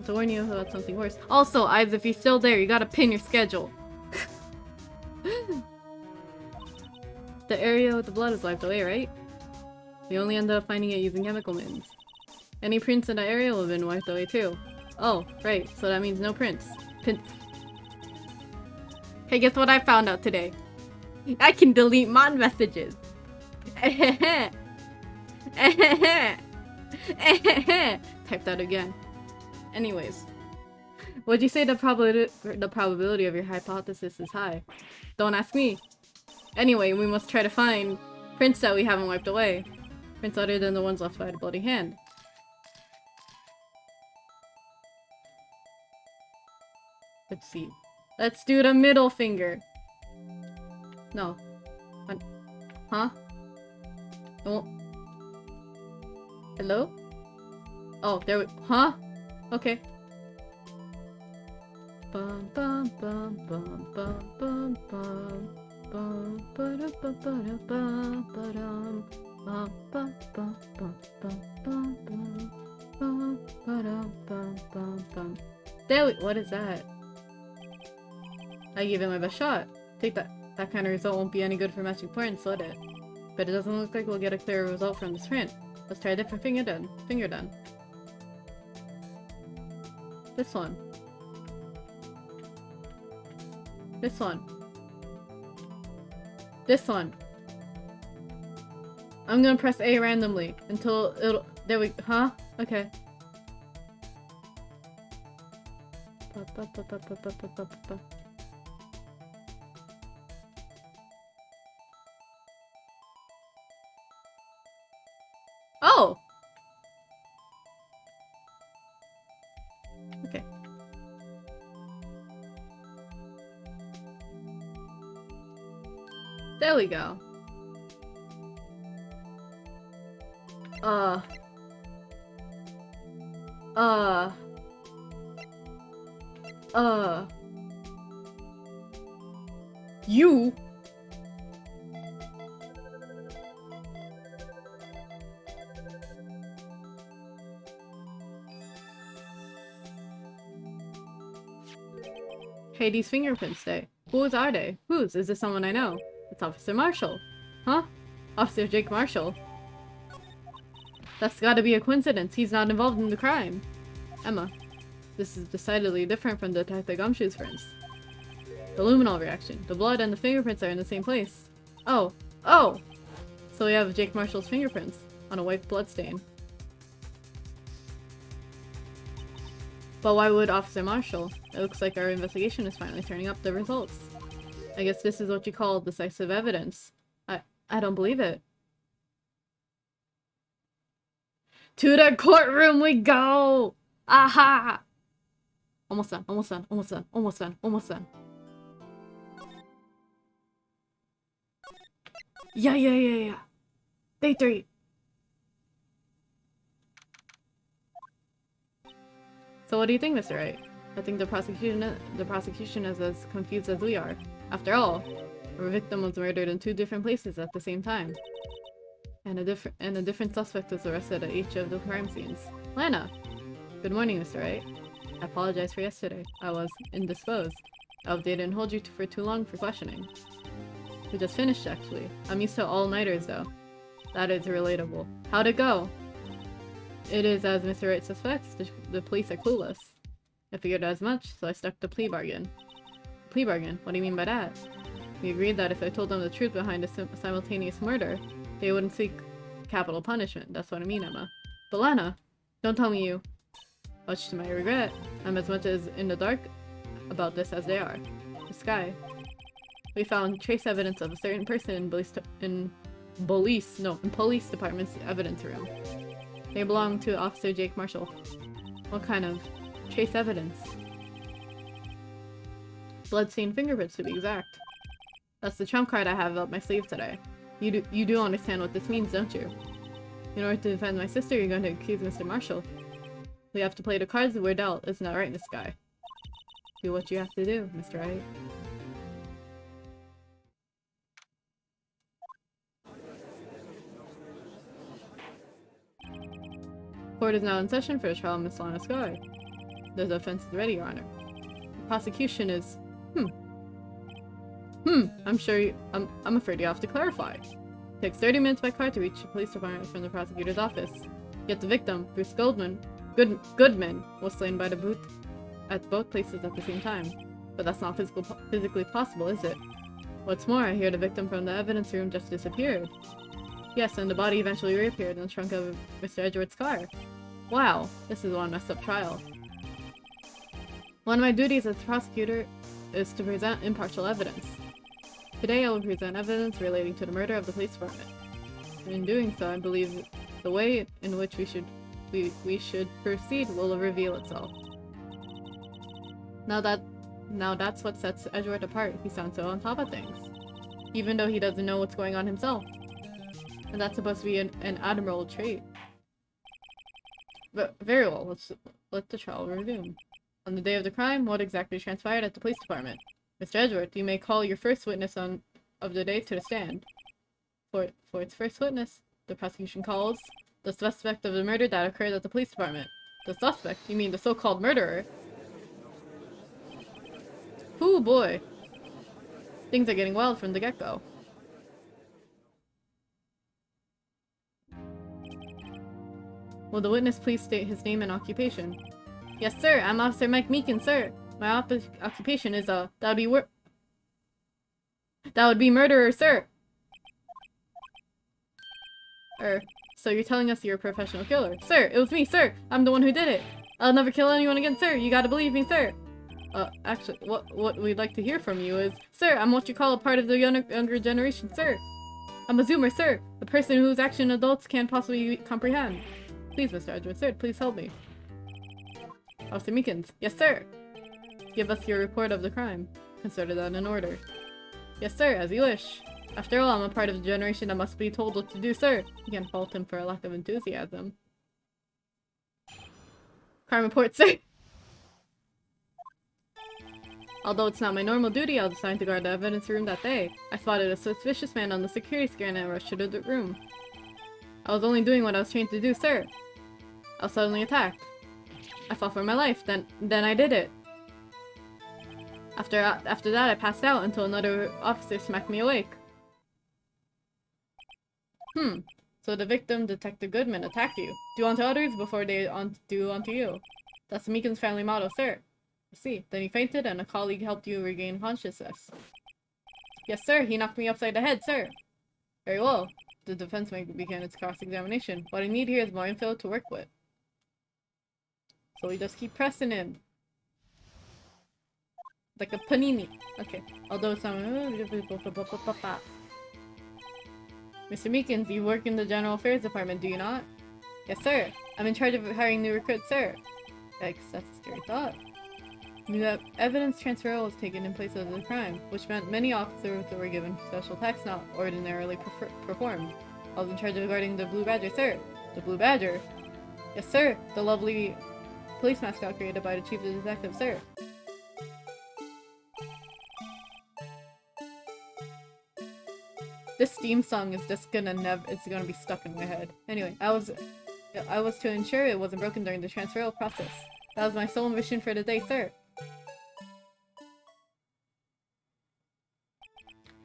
To warn you about something worse. Also, Eyes, if you're still there, you gotta pin your schedule. The area with the blood is wiped away, right? We only ended up finding it using chemical means. Any prints in the area will have been wiped away too. Oh, right. So that means no prints. Hey, guess what I found out today? I can delete mod messages. Type that again. Anyways. Would you say the probability of your hypothesis is high? Don't ask me. Anyway, we must try to find prints that we haven't wiped away. Prints other than the ones left by the bloody hand. Let's see. Let's do the middle finger. No. Huh? Oh. Hello? Oh, there we- Huh? Okay. bum bum bum bum bum bum bum bum ba-da ba ba-da ba ba-dum bum bum bum bum bum bum bum bum ba-dum bum bum bum. There we— what is that? I gave it my best shot. Take that. That kind of result won't be any good for matching points, will it? But it doesn't look like we'll get a clear result from this print. Let's try a different finger done. This one. This one. This one. I'm gonna press A randomly until it'll— there we— huh? Okay. Oh! Okay. There we go. You? Hades' fingerprints day. Whose are they? Whose? Is this someone I know? It's Officer Marshall. Huh? Officer Jake Marshall. That's gotta be a coincidence. He's not involved in the crime. Emma, this is decidedly different from Detective Gumshoe's prints. The luminol reaction. The blood and the fingerprints are in the same place. Oh. Oh! So we have Jake Marshall's fingerprints on a white bloodstain. But why would Officer Marshall? It looks like our investigation is finally turning up the results. I guess this is what you call decisive evidence. I don't believe it. To the courtroom we go! Aha! Almost done, almost done, almost done, almost done, almost done. Yeah. Day 3. So what do you think, Mr. Wright? I think the prosecution is as confused as we are. After all, our victim was murdered in 2 different places at the same time. And a different suspect was arrested at each of the crime scenes. Lana! Good morning, Mr. Wright. I apologize for yesterday. I was indisposed. I hope they didn't hold you for too long for questioning. We just finished, actually. I'm used to all-nighters, though. That is relatable. How'd it go? It is as Mr. Wright suspects. The police are clueless. I figured as much, so I stuck to plea bargain. Plea bargain? What do you mean by that? We agreed that if I told them the truth behind a simultaneous murder, they wouldn't seek capital punishment. That's what I mean, Emma. But Lana, don't tell me you. Much to my regret, I'm as much as in the dark about this as they are. The sky. We found trace evidence of a certain person in police department's evidence room. They belong to Officer Jake Marshall. What kind of trace evidence? Bloodstained fingerprints, to be exact. That's the trump card I have up my sleeve today. You do understand what this means, don't you? In order to defend my sister, you're going to accuse Mr. Marshall. We have to play the cards that we're dealt, isn't that right, Miss Guy? Do what you have to do, Mr. Wright. Court is now in session for the trial of Miss Lana Sky. Those offenses ready, Your Honor. The prosecution is... I'm afraid you have to clarify. It takes 30 minutes by car to reach the police department from the prosecutor's office. Yet the victim, Bruce Goodman, was slain by the boot at both places at the same time. But that's not physically possible, is it? What's more, I hear the victim from the evidence room just disappeared. Yes, and the body eventually reappeared in the trunk of Mr. Edgeworth's car. Wow, this is one messed up trial. One of my duties as prosecutor is to present impartial evidence. Today I will present evidence relating to the murder of the police department. In doing so, I believe the way in which we should proceed will reveal itself. Now that's what sets Edgeworth apart. He sounds so on top of things, even though he doesn't know what's going on himself. And that's supposed to be an admirable trait. But very well, let's let the trial resume. On the day of the crime, what exactly transpired at the police department? Mr. Edgeworth, you may call your first witness of the day to the stand. For its first witness, the prosecution calls the suspect of the murder that occurred at the police department. The suspect? You mean the so-called murderer? Ooh boy. Things are getting wild from the get-go. Will the witness please state his name and occupation? Yes, sir. I'm Officer Mike Meekin, sir. My occupation is, that would be murderer, sir. So you're telling us you're a professional killer? Sir, it was me, sir. I'm the one who did it. I'll never kill anyone again, sir. You gotta believe me, sir. Actually, what we'd like to hear from you is, sir, I'm what you call a part of the younger generation, sir. I'm a zoomer, sir. A person whose action adults can't possibly comprehend. Please, Mr. Edgeworth, sir, please help me. Officer Meekins. Yes, sir. Give us your report of the crime. Consider that in order. Yes, sir, as you wish. After all, I'm a part of the generation that must be told what to do, sir. You can't fault him for a lack of enthusiasm. Crime report, sir. Although it's not my normal duty, I was assigned to guard the evidence room that day. I spotted a suspicious man on the security scan and rushed to the room. I was only doing what I was trained to do, sir. I was suddenly attacked. I fought for my life, then I did it. After that, I passed out until another officer smacked me awake. So the victim, Detective Goodman, attacked you. Do unto others before they do unto you. That's the Meekins family motto, sir. I see. Then you fainted and a colleague helped you regain consciousness. Yes, sir. He knocked me upside the head, sir. Very well. The defense began its cross-examination. What I need here is more info to work with. So we just keep pressing him. Like a panini. Okay. Although it's not... Mr. Meekins, you work in the General Affairs Department, do you not? Yes, sir. I'm in charge of hiring new recruits, sir. Yikes, that's a scary thought. New evidence transfer was taken in place of the crime, which meant many officers were given special tasks not ordinarily performed. I was in charge of guarding the Blue Badger, sir. The Blue Badger? Yes, sir. The lovely police mascot created by the Chief of Detectives, sir. This theme song is just it's gonna be stuck in my head. Anyway, I was to ensure it wasn't broken during the transferal process. That was my sole mission for the day, sir.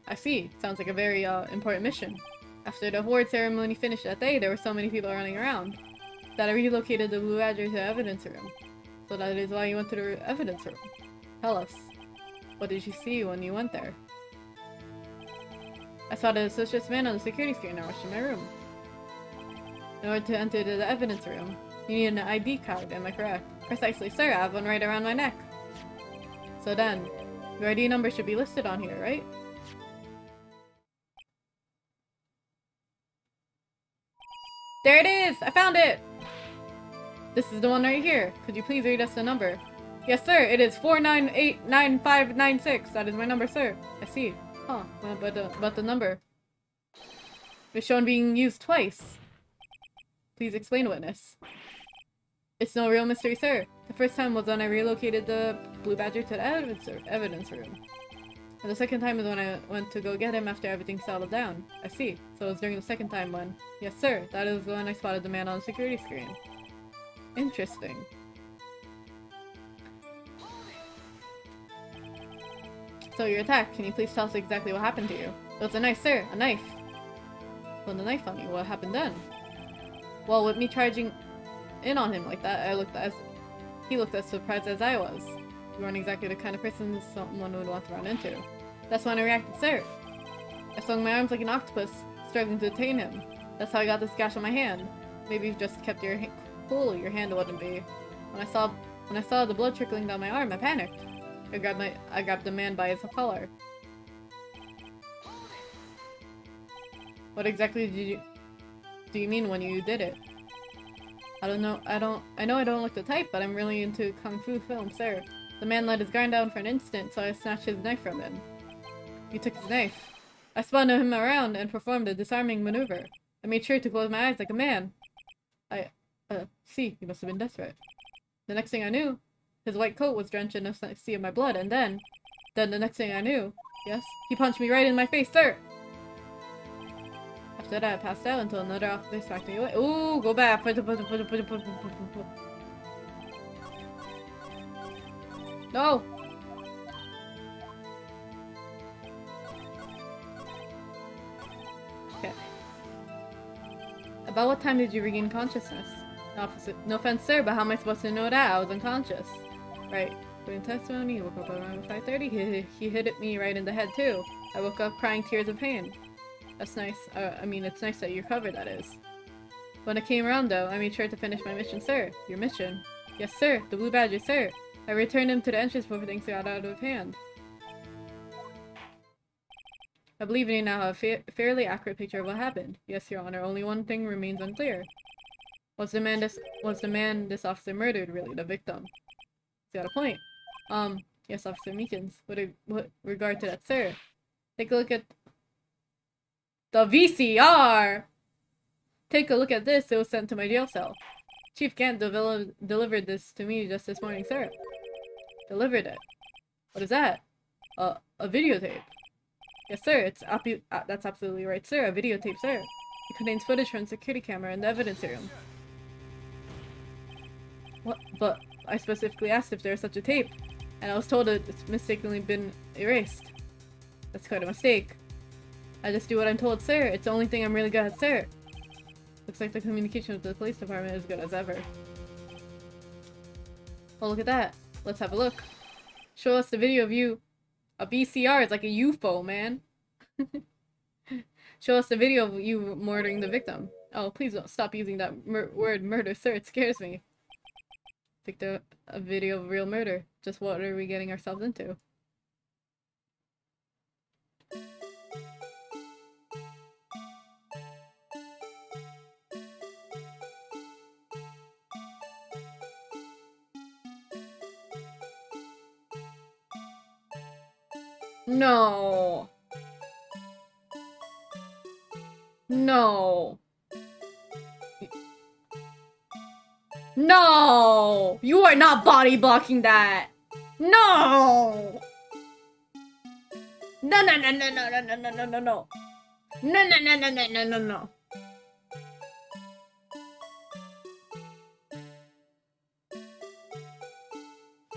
I see. Sounds like a very, important mission. After the award ceremony finished that day, there were so many people running around that I relocated the Blue Badger to the evidence room. So that is why you went to the evidence room. Tell us. What did you see when you went there? I saw the suspicious man on the security screen and rushed to my room. In order to enter the evidence room, you need an ID card, am I correct? Precisely, sir. I have one right around my neck. So then, your ID number should be listed on here, right? There it is! I found it! This is the one right here. Could you please read us the number? Yes, sir. It is 4989596. That is my number, sir. I see. Huh. But the number. It's shown being used twice. Please explain, witness. It's no real mystery, sir. The first time was when I relocated the Blue Badger to the evidence room. And the second time is when I went to go get him after everything settled down. I see. So it was during the second time when... Yes, sir. That is when I spotted the man on the security screen. Interesting. So you're attacked. Can you please tell us exactly what happened to you? It was a knife, sir. A knife. Well, the knife on you. What happened then? Well, with me charging in on him like that, he looked as surprised as I was. You weren't exactly the kind of person someone would want to run into. That's when I reacted, sir. I swung my arms like an octopus, struggling to detain him. That's how I got this gash on my hand. Maybe if you just kept your cool, your hand wouldn't be. When I saw the blood trickling down my arm, I panicked. I grabbed the man by his collar. What exactly do you mean when you did it? I don't know. I know I don't look the type, but I'm really into kung fu films, sir. The man let his guard down for an instant, so I snatched his knife from him. You took his knife. I spun him around and performed a disarming maneuver. I made sure to close my eyes like a man. See, he must have been desperate. The next thing I knew, His white coat was drenched in a sea of my blood, and then the next thing I knew, yes, he punched me right in my face, sir! After that, I passed out until another officer smacked me away. Ooh, go back! No! Okay. About what time did you regain consciousness? Officer, no offense, sir, but how am I supposed to know that? I was unconscious. Right. According to testimony, he woke up around 5:30. He hit me right in the head, too. I woke up crying tears of pain. That's nice. I mean, it's nice that you're covered, that is. When I came around, though, I made sure to finish my mission, sir. Your mission? Yes, sir. The Blue Badger, sir. I returned him to the entrance before things got out of hand. I believe you now have a fairly accurate picture of what happened. Yes, Your Honor. Only one thing remains unclear. Was the man this officer murdered really the victim? He's got a point. Yes, Officer Meekins. With regard to that, sir. Take a look at the VCR! Take a look at this. It was sent to my jail cell. Chief Gant delivered this to me just this morning, sir. Delivered it. What is that? A videotape. Yes, sir. That's absolutely right, sir. A videotape, sir. It contains footage from the security camera in the evidence room. What? But I specifically asked if there was such a tape, and I was told it's mistakenly been erased. That's quite a mistake. I just do what I'm told, sir. It's the only thing I'm really good at, sir. Looks like the communication with the police department is good as ever. Well, look at that. Let's have a look. Show us the video of you. A VCR is like a UFO, man. Show us the video of you murdering the victim. Oh, please don't stop using that word murder, sir. It scares me. Picked a video of real murder. Just what are we getting ourselves into? No. No. No! You are not body blocking that! No! No, no, no, no, no, no, no, no, no, no, no. No, no, no, no, no, no, no, no.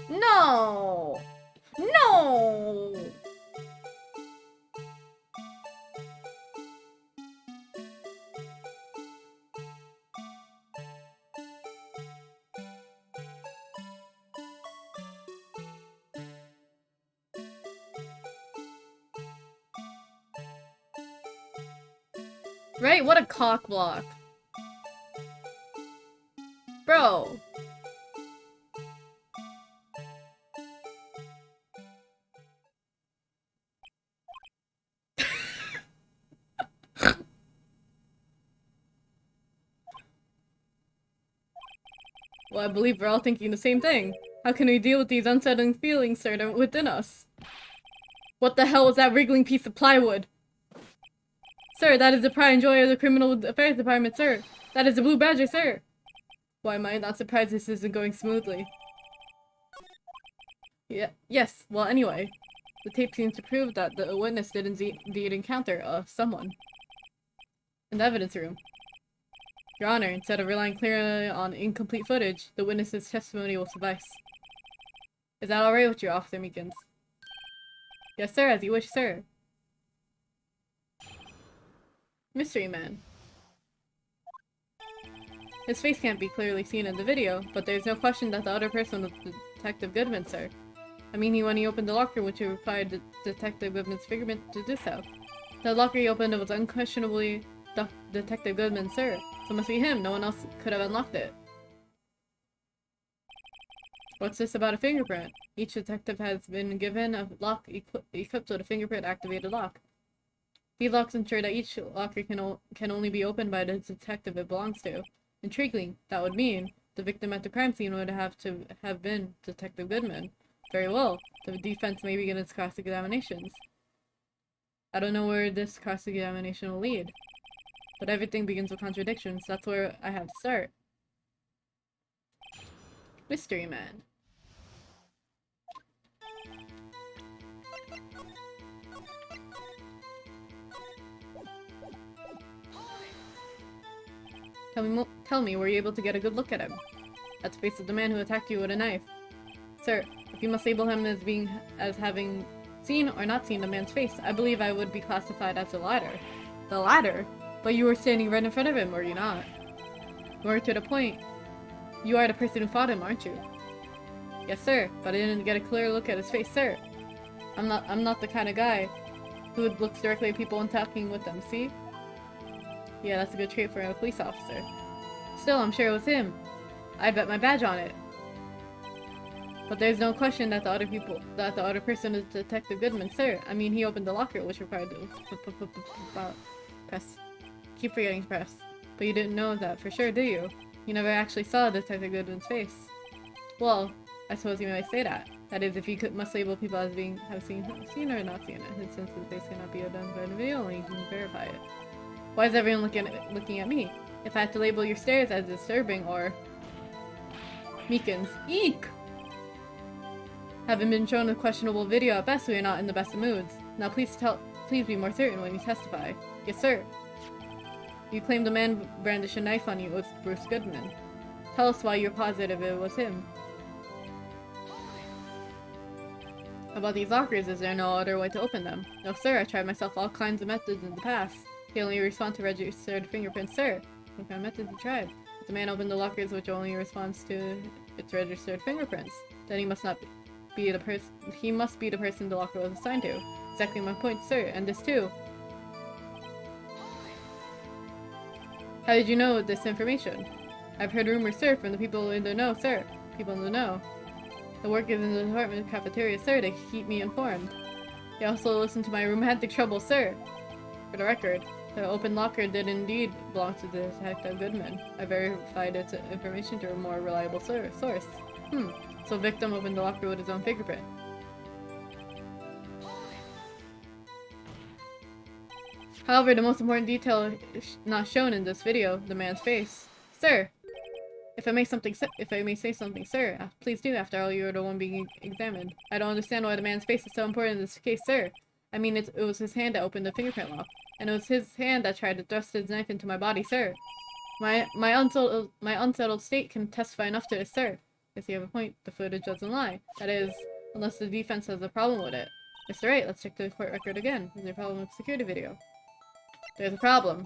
No! No! Right? What a cock block. Bro. Well, I believe we're all thinking the same thing. How can we deal with these unsettling feelings that are within us? What the hell was that wriggling piece of plywood? Sir, that is the pride and joy of the Criminal Affairs Department, sir. That is the Blue Badger, sir. Why am I not surprised this isn't going smoothly? Yeah, yes, well anyway. The tape seems to prove that the witness did indeed encounter, someone. In the evidence room. Your Honor, instead of relying clearly on incomplete footage, the witness's testimony will suffice. Is that alright with you, Officer Meekins? Yes, sir, as you wish, sir. Mystery Man. His face can't be clearly seen in the video, but there's no question that the other person was Detective Goodman, sir. I mean, when he opened the locker, which required Detective Goodman's fingerprint to do so. The locker he opened was unquestionably Detective Goodman, sir. So it must be him. No one else could have unlocked it. What's this about a fingerprint? Each detective has been given a lock equipped with a fingerprint-activated lock. These locks ensure that each locker can only be opened by the detective it belongs to. Intriguing. That would mean the victim at the crime scene would have to have been Detective Goodman. Very well. The defense may begin its cross-examinations. I don't know where this cross-examination will lead. But everything begins with contradictions. That's where I have to start. Mystery Man. Tell me, were you able to get a good look at him? At the face of the man who attacked you with a knife. Sir, if you must label him as having seen or not seen the man's face, I believe I would be classified as the latter. The latter? But you were standing right in front of him, were you not? More to the point, you are the person who fought him, aren't you? Yes, sir, but I didn't get a clear look at his face, sir. I'm not the kind of guy who looks directly at people and talking with them, see? Yeah, that's a good trait for a police officer. Still, I'm sure it was him. I bet my badge on it. But there's no question that the other person is Detective Goodman, sir. I mean, he opened the locker, which required to press. Keep forgetting to press. But you didn't know that for sure, do you? You never actually saw Detective Goodman's face. Well, I suppose you might say that. That is, if you must label people as have seen or not seen it. And since the face cannot be done by the video, only you can verify it. Why is everyone looking at me? If I had to label your stares as disturbing or Meekins, eek! Having been shown a questionable video at best, we are not in the best of moods. Now please be more certain when you testify. Yes, sir. You claimed the man brandished a knife on you was Bruce Goodman. Tell us why you're positive it was him. About these lockers, is there no other way to open them? No, sir, I tried myself all kinds of methods in the past. They only respond to registered fingerprints, sir. What kind of methods you tried? If the man opened the lockers which only responds to its registered fingerprints, then he must be the person the locker was assigned to. Exactly my point, sir, and this too. How did you know this information? I've heard rumors, sir, from the people in the know, sir. People in the know. The workers in the department cafeteria, sir, they keep me informed. They also listen to my romantic troubles, sir. For the record, the open locker did indeed belong to Detective Goodman. I verified its information through a more reliable source. So victim opened the locker with his own fingerprint. However, the most important detail is not shown in this video, the man's face. Sir! If I may say something, sir, please do. After all, you're the one being examined. I don't understand why the man's face is so important in this case, sir. I mean, it was his hand that opened the fingerprint lock, and it was his hand that tried to thrust his knife into my body, sir. My unsettled state can testify enough to this, sir. Yes, you have a point. The footage doesn't lie. That is, unless the defense has a problem with it. Mr. Wright, let's check the court record again. Is there a problem with the security video? There's a problem.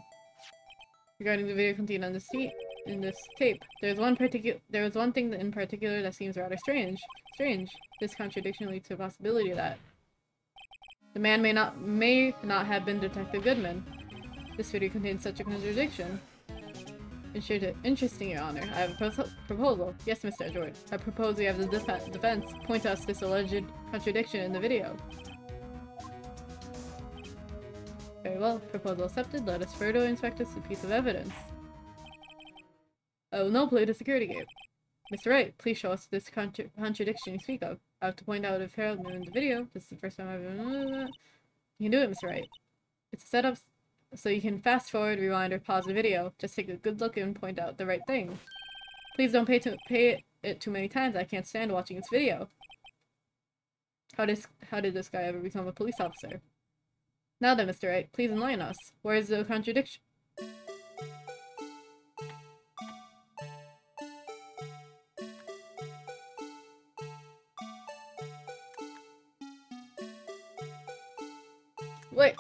Regarding the video contained on this tape, there was one thing in particular that seems rather strange. This contradiction leads to the possibility that the man may not have been Detective Goodman. This video contains such a contradiction. Interesting, Your Honor. I have a proposal. Yes, Mr. Edward. I propose we have the defense point us this alleged contradiction in the video. Very well. Proposal accepted. Let us further inspect this piece of evidence. I will now play the security game. Mr. Wright, please show us this contradiction you speak of. I have to point out if Harold in the video. This is the first time I've ever... You can do it, Mr. Wright. It's a setup so you can fast forward, rewind, or pause the video. Just take a good look and point out the right thing. Please don't pay it too many times. I can't stand watching this video. How did this guy ever become a police officer? Now then, Mr. Wright, please enlighten us. Where is the contradiction? Wait.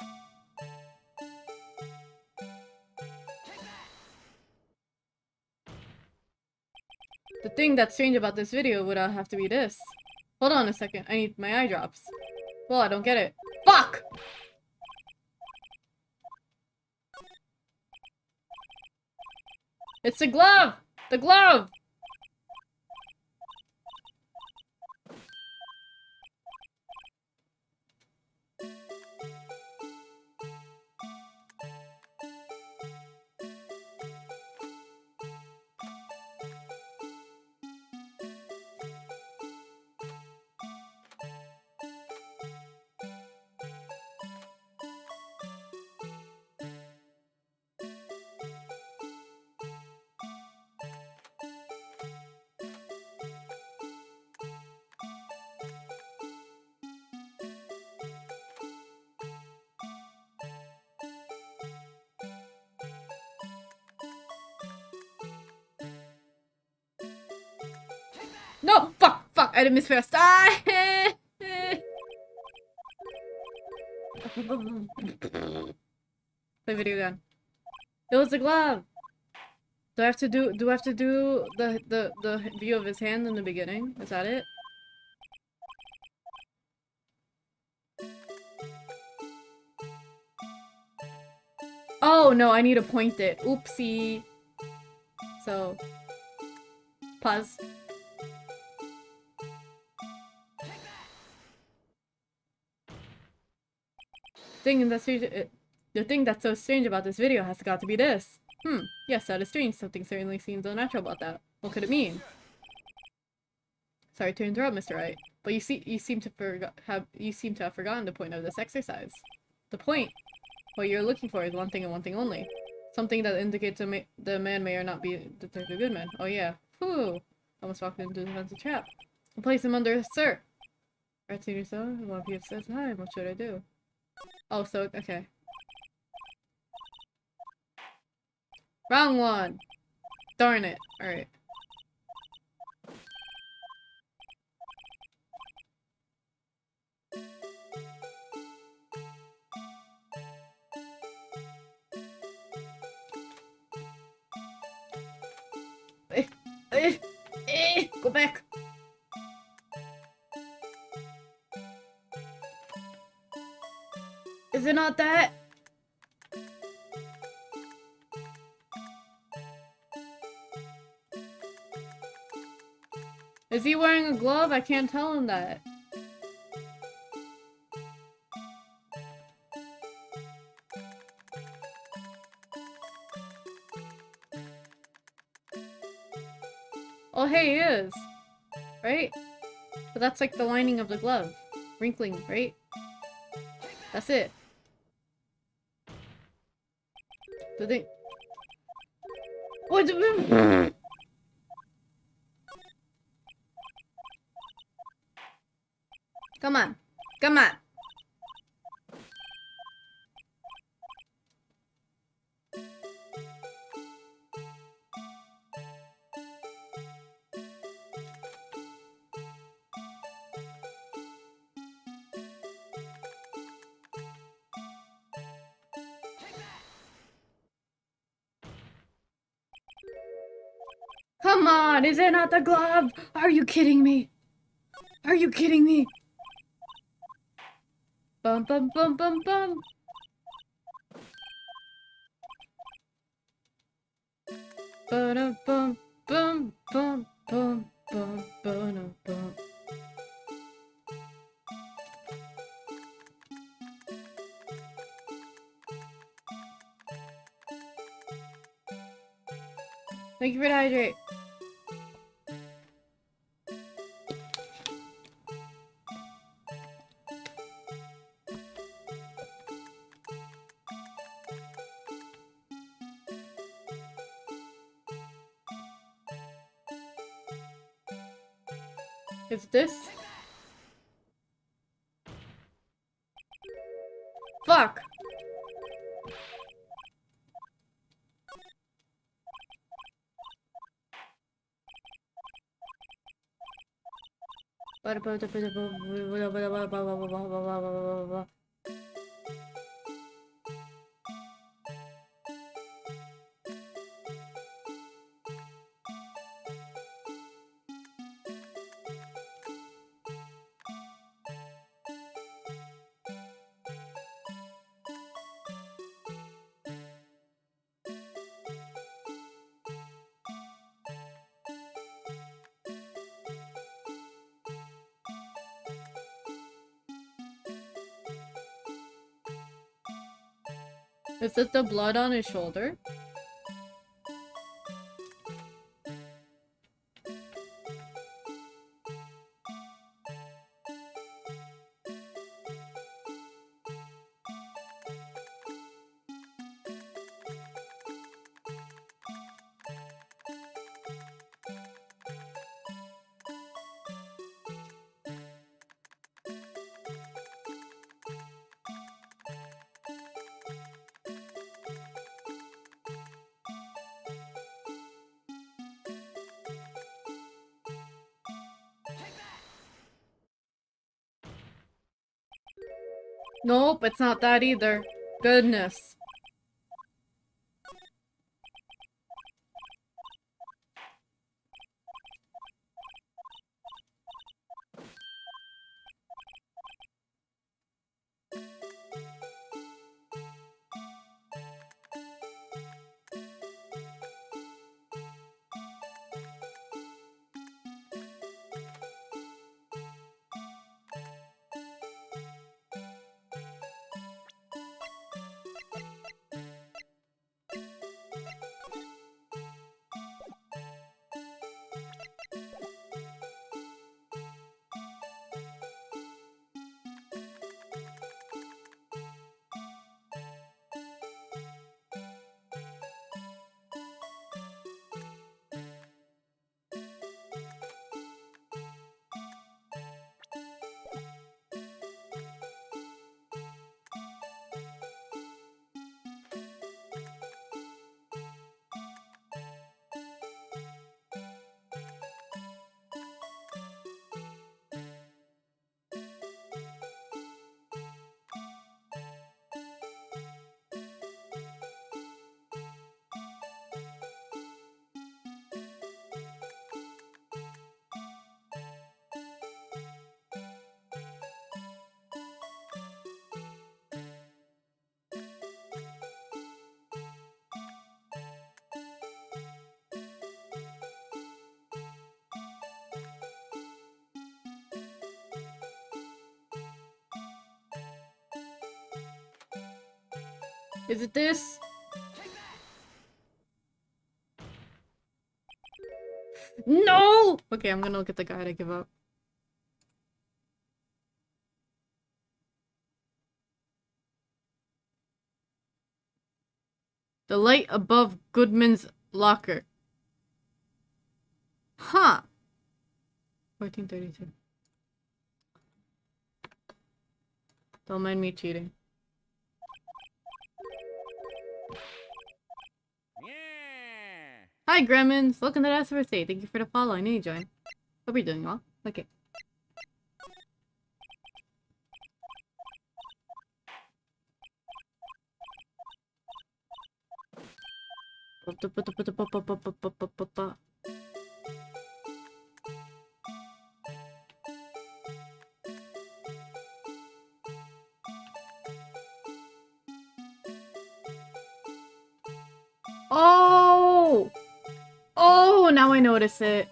The thing that's strange about this video would have to be this. Hold on a second, I need my eye drops. Well, I don't get it. Fuck! It's the glove! The glove! No! Fuck! Fuck! I didn't miss first. Ah! Play video again. It was the glove! Do I have to do the view of his hand in the beginning? Is that it? Oh no, I need to point it. Oopsie. So pause. The thing that's so strange about this video has got to be this. Yes, that is strange. Something certainly seems unnatural about that. What could it mean? Sorry to interrupt, Mr. Wright, but you seem to have forgotten the point of this exercise. The point, what you're looking for, is one thing and one thing only. Something that indicates the man may or not be Detective Goodman. Oh yeah. Whew. Almost walked into the defensive trap. I'll place him under sir. Right, senior son. Well, if he says hi, what should I do? Oh, so okay. Wrong one. Darn it. All right. Go back. Is it not that? Is he wearing a glove? I can't tell him that. Oh, hey, he is. Right? But that's like the lining of the glove. Wrinkling, right? That's it. The thing. What? Come on. Come on. Come on, is it not the glove? Are you kidding me? Are you kidding me? Bum bum bum bum bum. Ba-dum bum bum bum bum bum ba-dum bum. Thank you for the hydrate. Is this? Fuck! Is it the blood on his shoulder? Nope, it's not that either. Goodness. Is it this? No! Okay, I'm gonna look at the guide. I give up. The light above Goodman's locker. Huh. 1432. Don't mind me cheating. Yeah. Hi, Gremlins! Welcome to the Birthday. Thank you for the follow. I knew you joined. Hope you're doing well. Okay. Oh! Oh, now I notice it.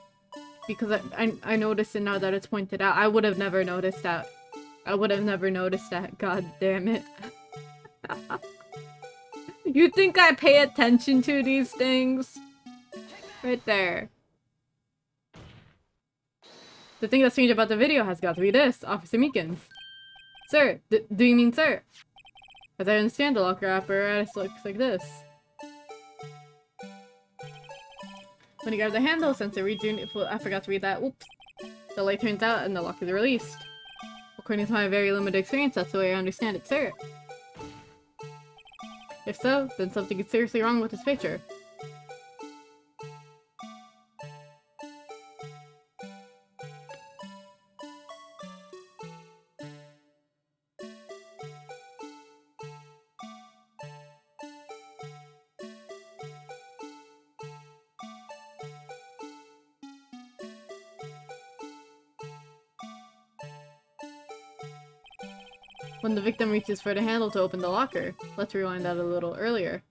Because I noticed it now that it's pointed out. I would have never noticed that. I would have never noticed that. God damn it. You think I pay attention to these things? Right there. The thing that's strange about the video has got to be this, Officer Meekins. Sir, do you mean sir? As I understand, the locker apparatus looks like this. When you grab the handle sensor, I forgot to read that. Oops. The light turns out and the lock is released. According to my very limited experience, that's the way I understand it, sir. If so, then something is seriously wrong with this picture. When the victim reaches for the handle to open the locker. Let's rewind that a little earlier.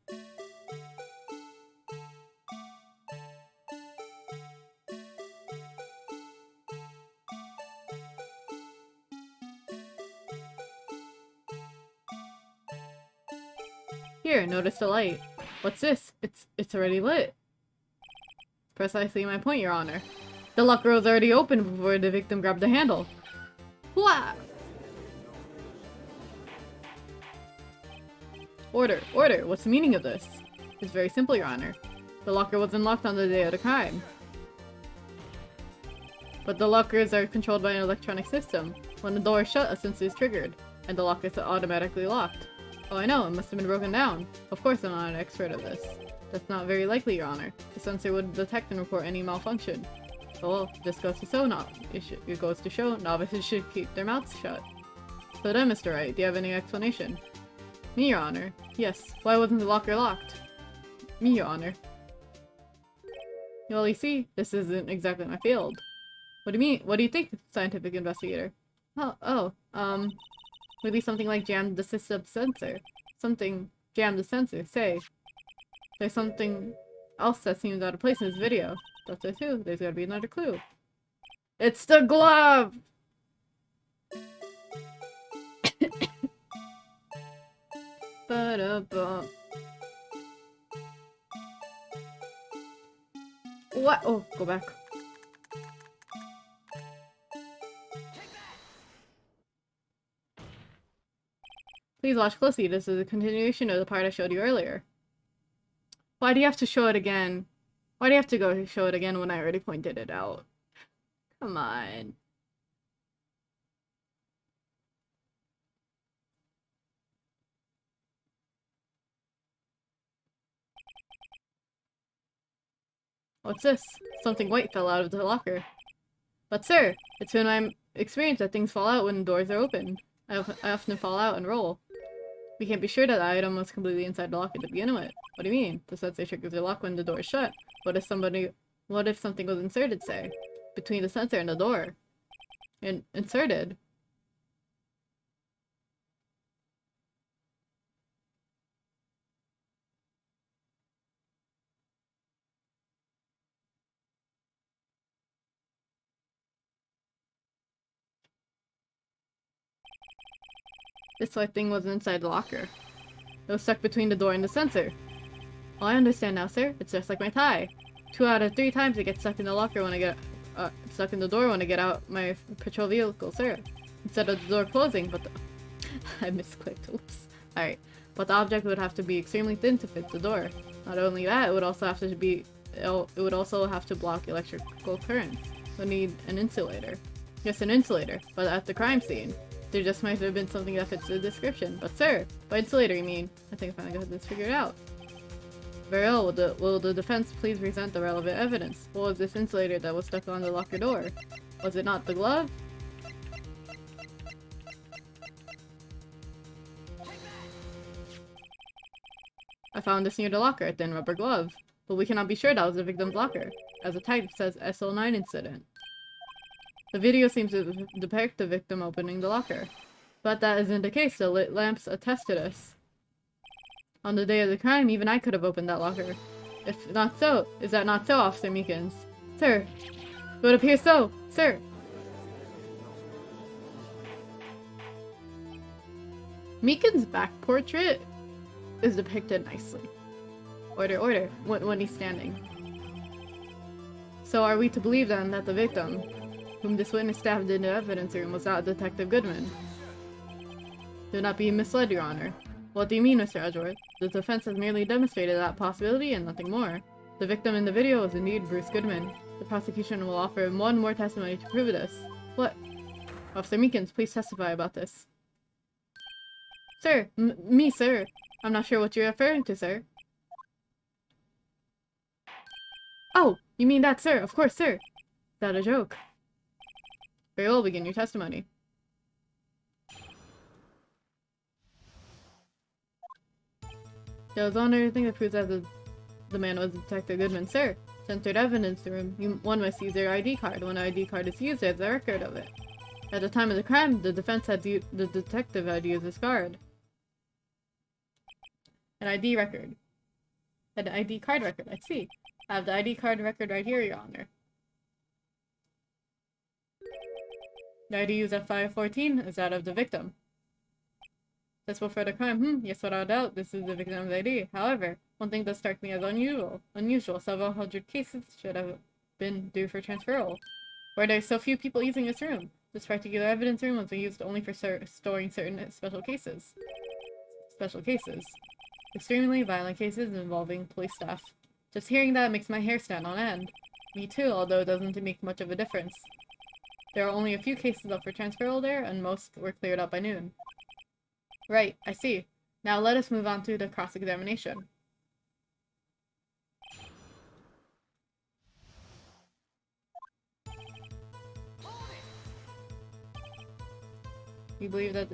Here, notice the light. What's this? It's already lit. Precisely my point, Your Honor. The locker was already open before the victim grabbed the handle. Whoa! Order! Order! What's the meaning of this? It's very simple, Your Honor. The locker was unlocked on the day of the crime. But the lockers are controlled by an electronic system. When the door is shut, a sensor is triggered, and the locker is automatically locked. Oh, I know, it must have been broken down. Of course I'm not an expert of this. That's not very likely, Your Honor. The sensor would detect and report any malfunction. Oh, well, this goes to show novices should keep their mouths shut. So then, Mr. Wright, do you have any explanation? Me, Your Honor. Yes. Why wasn't the locker locked? Me, Your Honor. Well, you see, this isn't exactly my field. What do you mean? What do you think, scientific investigator? Maybe something like jammed the system sensor. Something jammed the sensor, say. There's something else that seems out of place in this video. That's it too. There's gotta be another clue. It's the glove! Ba-da-ba. What? Oh, go back. Please watch closely. This is a continuation of the part I showed you earlier. Why do you have to show it again? Why do you have to go show it again when I already pointed it out? Come on. What's this? Something white fell out of the locker. But sir, it's been my experience that things fall out when doors are opened. I often fall out and roll. We can't be sure that the item was completely inside the locker to begin with. What do you mean? The sensor triggers the lock when the door is shut. What if something was inserted, say? Between the sensor and the door? Inserted? This white thing wasn't inside the locker. It was stuck between the door and the sensor. Well, I understand now, sir. It's just like my tie. 2 out of 3 times it gets stuck in the locker when I get stuck in the door when I get out my patrol vehicle, sir. Instead of the door closing, but I misclicked. Oops. Alright. But the object would have to be extremely thin to fit the door. Not only that, it would also have to block electrical currents. It would need an insulator. Yes, an insulator, but at the crime scene. There just might have been something that fits the description. But sir, by insulator you mean? I think I finally got this figured out. Very well, will the defense please present the relevant evidence? What was this insulator that was stuck on the locker door? Was it not the glove? I found this near the locker, a thin rubber glove. But we cannot be sure that was the victim's locker, as the tag says SL9 incident. The video seems to depict the victim opening the locker. But that isn't the case, the lit lamps attest to this. On the day of the crime, even I could have opened that locker. If not so, is that not so, Officer Meekins? Sir, it would appear so, sir. Meekins' back portrait is depicted nicely. Order, order, when he's standing. So are we to believe then that the victim, whom this witness stabbed in the evidence room, was not Detective Goodman? Do not be misled, Your Honor. What do you mean, Mr. Edgeworth? The defense has merely demonstrated that possibility and nothing more. The victim in the video is indeed Bruce Goodman. The prosecution will offer one more testimony to prove this. What? Officer Meekins, please testify about this. Sir, me, sir. I'm not sure what you're referring to, sir. Oh, you mean that, sir? Of course, sir. Is that a joke? Very well, begin your testimony. There was one other thing that proves that the man was Detective Goodman, sir. To enter the evidence room, one must use their ID card. When an ID card is used, there's a record of it. At the time of the crime, the defense had the detective had used this card. An ID record. An ID card record, I see. I have the ID card record right here, Your Honor. The ID used at 514 is that of the victim. That's before the crime. Yes, without doubt, this is the victim's ID. However, one thing does strike me as unusual. Several hundred cases should have been due for transferal. Why are there so few people using this room? This particular evidence room was used only for storing certain special cases. Extremely violent cases involving police staff. Just hearing that makes my hair stand on end. Me too, although it doesn't make much of a difference. There are only a few cases up for transferal there, and most were cleared up by noon. Right, I see. Now let us move on to the cross-examination. You believe that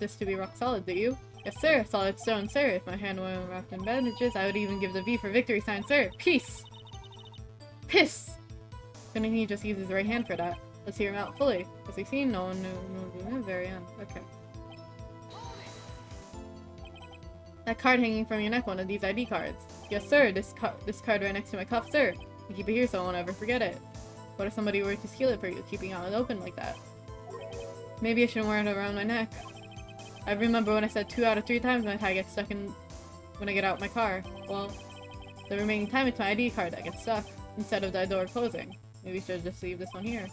this to be rock solid, do you? Yes, sir. Solid stone, sir. If my hand weren't wrapped in bandages, I would even give the V for victory sign, sir. Peace! Piss! Couldn't he just use his right hand for that? Let's hear him out fully. As we see, no, very end. Okay. That card hanging from your neck, one of these ID cards. Yes, sir. This card right next to my cuff, sir. I keep it here so I won't ever forget it. What if somebody were to steal it for you, keeping it out open like that? Maybe I shouldn't wear it around my neck. I remember when I said 2 out of 3 times my tie gets stuck in when I get out my car. Well, the remaining time it's my ID card that gets stuck, instead of the door closing. Maybe we should just leave this one here.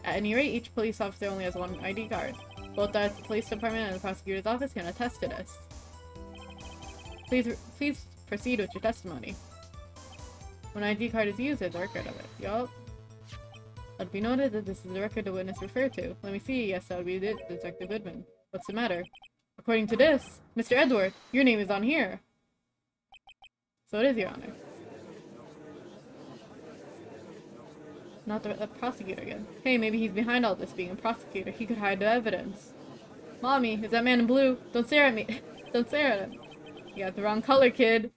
At any rate, each police officer only has one ID card. Both the police department and the prosecutor's office can attest to this. Please proceed with your testimony. When an ID card is used, there's a record of it. Yup. Let it be noted that this is the record the witness referred to. Let me see. Yes, that would be it, Detective Goodman. What's the matter? According to this, Mr. Edward, your name is on here. So it is, Your Honor. Not the prosecutor again. Hey, maybe he's behind all this, being a prosecutor. He could hide the evidence. Mommy, is that man in blue? Don't stare at me. Don't stare at him. You got the wrong color, kid.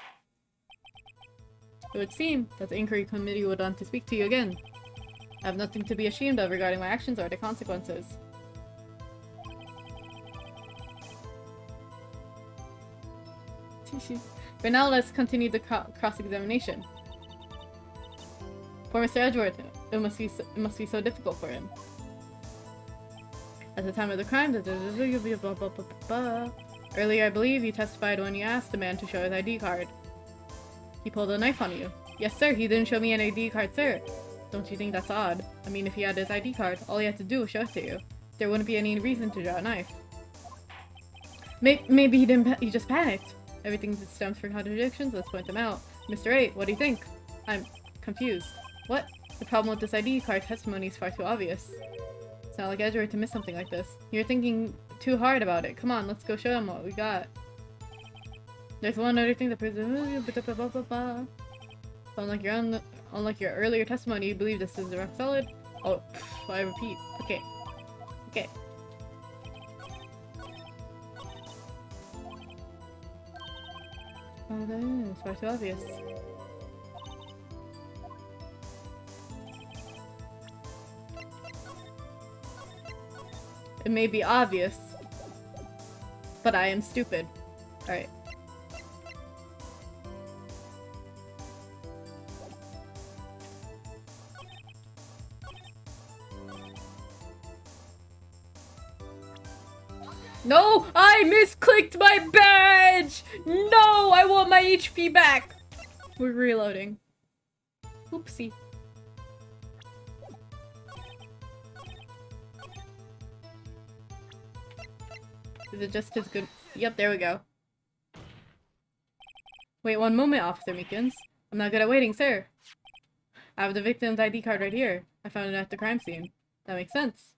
It would seem that the inquiry committee would want to speak to you again. I have nothing to be ashamed of regarding my actions or the consequences. But now let's continue the cross-examination. Poor Mr. Edward, it must be so difficult for him. At the time of the crime, earlier I believe you testified when you asked the man to show his ID card. He pulled a knife on you. Yes, sir, he didn't show me an ID card, sir. Don't you think that's odd? I mean, if he had his ID card, all he had to do was show it to you. There wouldn't be any reason to draw a knife. Maybe he just panicked. Everything stems from contradictions, let's point them out. Mr. 8, what do you think? I'm confused. What? The problem with this ID card testimony is far too obvious. It's not like Edward to miss something like this. You're thinking too hard about it. Come on, let's go show him what we got. There's one other thing that proves unlike your earlier testimony, you believe this is rock solid? Oh, I repeat. Okay. Okay. Oh, it's far too obvious. It may be obvious, but I am stupid. Alright. No! I misclicked my badge! No! I want my HP back! We're reloading. Oopsie. Is it just as good? Yep, there we go. Wait one moment, Officer Meekins. I'm not good at waiting, sir. I have the victim's ID card right here. I found it at the crime scene. That makes sense.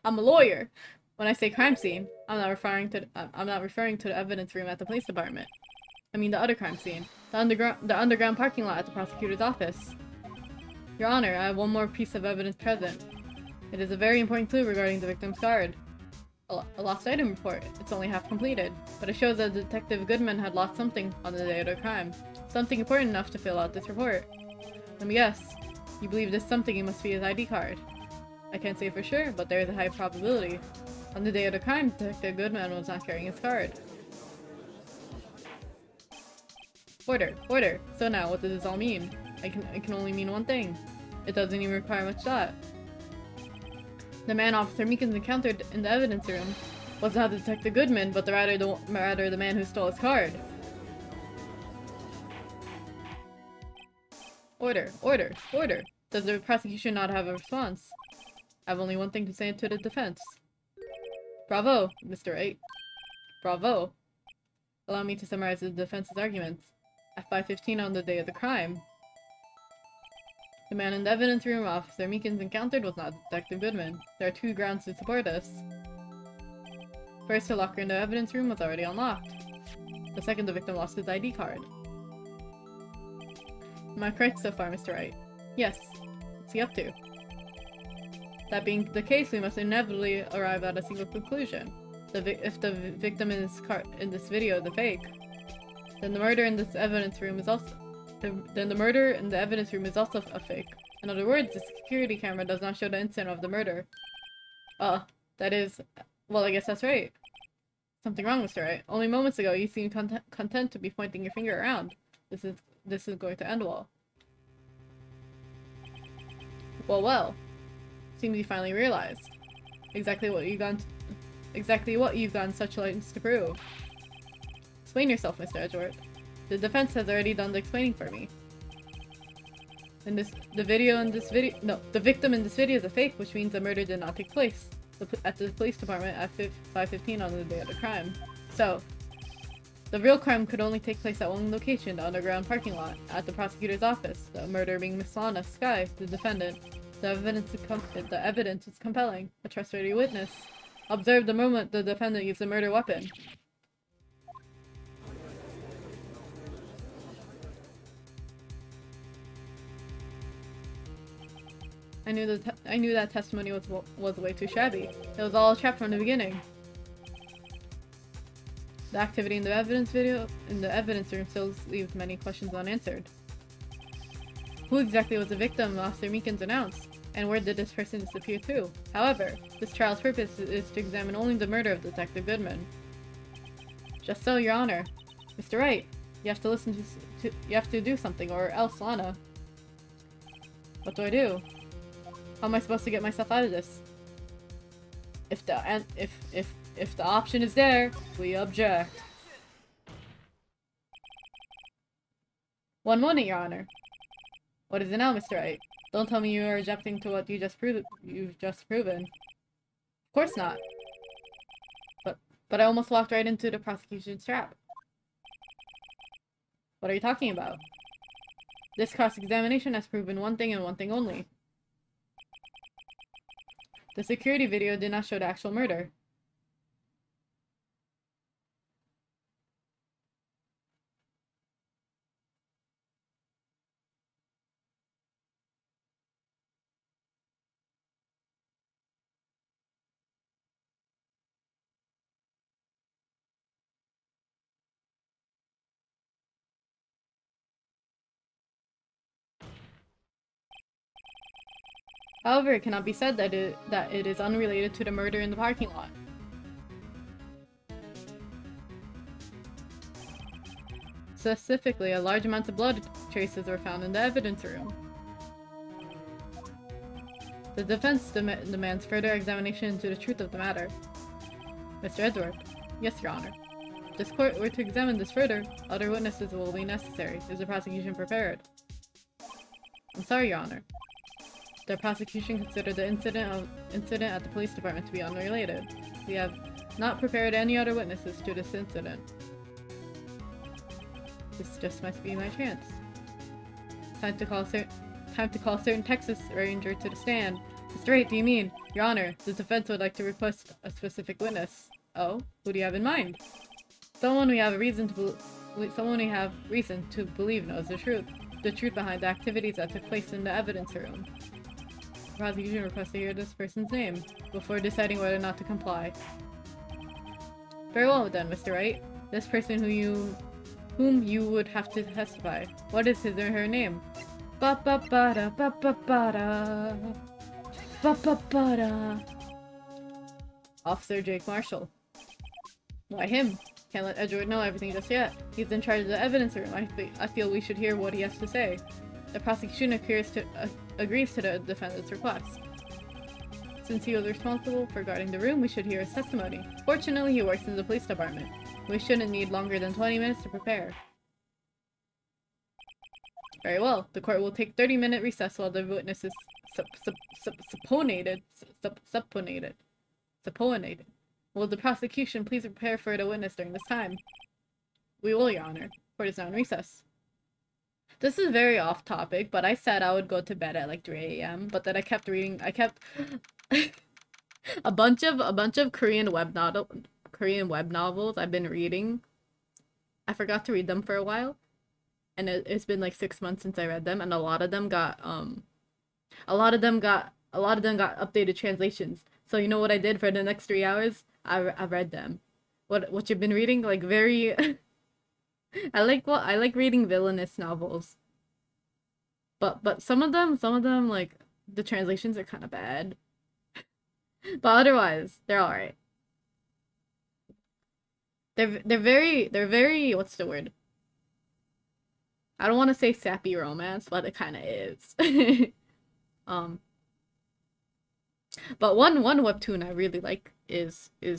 I'm a lawyer. When I say crime scene, I'm not referring to the evidence room at the police department. I mean the other crime scene. The underground parking lot at the prosecutor's office. Your Honor, I have one more piece of evidence present. It is a very important clue regarding the victim's card. A lost item report. It's only half completed, but it shows that Detective Goodman had lost something on the day of the crime. Something important enough to fill out this report. Let me guess. You believe this something must be his ID card. I can't say for sure, but there is a high probability. On the day of the crime, Detective Goodman was not carrying his card. Order! Order! So now, what does this all mean? It can only mean one thing. It doesn't even require much thought. The man Officer Meekins encountered in the evidence room was not Detective Goodman, but rather the man who stole his card. Order! Order! Order! Does the prosecution not have a response? I have only one thing to say to the defense. Bravo, Mr. Wright. Bravo. Allow me to summarize the defense's arguments. At 5:15 on the day of the crime, the man in the evidence room Officer Meekins encountered was not Detective Goodman. There are 2 grounds to support this. First, the locker in the evidence room was already unlocked. The second, the victim lost his ID card. Am I correct so far, Mr. Wright? Yes. What's he up to? That being the case, we must inevitably arrive at a single conclusion. If the victim in this video is a fake, then the murder in this evidence room is also a fake. In other words, the security camera does not show the instant of the murder. That is... Well, I guess that's right. Something wrong, Mr. Wright. Only moments ago, you seemed content to be pointing your finger around. This is going to end well. Well. Seems you finally realized. Exactly what you've gone such lengths to prove. Explain yourself, Mr. Edgeworth. The defense has already done the explaining for me. The victim in this video is a fake, which means the murder did not take place at the police department at 5:15 on the day of the crime. So, the real crime could only take place at one location, the underground parking lot, at the prosecutor's office, the murder being Miss Lana Skye, the defendant. The evidence is compelling. A trustworthy witness observed the moment the defendant used the murder weapon. I knew that testimony was way too shabby. It was all a trap from the beginning. The activity in the evidence room still leaves many questions unanswered. Who exactly was the victim Officer Meekins announced? And where did this person disappear to? However, this trial's purpose is to examine only the murder of Detective Goodman. Just so, Your Honor. Mr. Wright, you have to do something, or else, Lana. What do I do? How am I supposed to get myself out of this? If the option is there, we object. One moment, Your Honor. What is it now, Mr. Wright? Don't tell me you are objecting to what you've just proven. Of course not. But I almost walked right into the prosecution's trap. What are you talking about? This cross-examination has proven one thing and one thing only. The security video did not show the actual murder. However, it cannot be said that it is unrelated to the murder in the parking lot. Specifically, a large amount of blood traces were found in the evidence room. The defense demands further examination into the truth of the matter. Mr. Edgeworth. Yes, Your Honor. If this court were to examine this further, other witnesses will be necessary. Is the prosecution prepared? I'm sorry, Your Honor. The prosecution considered the incident at the police department to be unrelated. We have not prepared any other witnesses to this incident. This just must be my chance. Time to call a certain Texas Ranger to the stand. Mr. Wright, do you mean? Your Honor, the defense would like to request a specific witness. Oh? Who do you have in mind? Someone we have reason to believe knows the truth behind the activities that took place in the evidence room. The prosecution requests to hear this person's name before deciding whether or not to comply. Very well then, Mr. Wright. This person whom you would have to testify. What is his or her name? Ba-ba-ba-da, ba-ba-ba-da. Ba-ba-ba-da. Officer Jake Marshall. Why him? Can't let Edgeworth know everything just yet. He's in charge of the evidence room. I feel we should hear what he has to say. The prosecution agrees to the defendant's request. Since he was responsible for guarding the room, we should hear his testimony. Fortunately, he works in the police department. We shouldn't need longer than 20 minutes to prepare. Very well. The court will take 30-minute recess while the witness is supponated. Will the prosecution please prepare for the witness during this time? We will, Your Honor. Court is now in recess. This is very off topic, but I said I would go to bed at like 3 a.m. But then I kept reading. I kept a bunch of Korean web novels I've been reading. I forgot to read them for a while, and it's been like 6 months since I read them, and a lot of them got a lot of them got updated translations. So you know what I did for the next 3 hours? I read them. What you've been reading? Like very I like reading villainous novels. But some of them like the translations are kind of bad. But otherwise, they're all right. They're very what's the word? I don't want to say sappy romance, but it kind of is. um but one webtoon I really like is to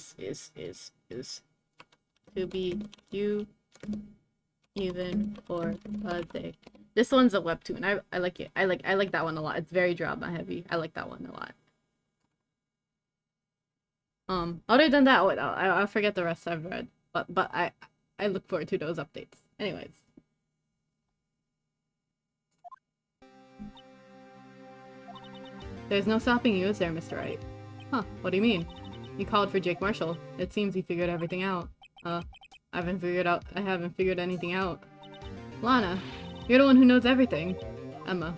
be you even for a day. This one's a webtoon. I like it. I like that one a lot. It's very drama heavy. I like that one a lot. Other than that, I'll forget the rest I've read. But I look forward to those updates. Anyways. There's no stopping you, is there, Mr. Wright? Huh, what do you mean? You called for Jake Marshall. It seems he figured everything out. I haven't figured anything out. Lana, you're the one who knows everything. Emma.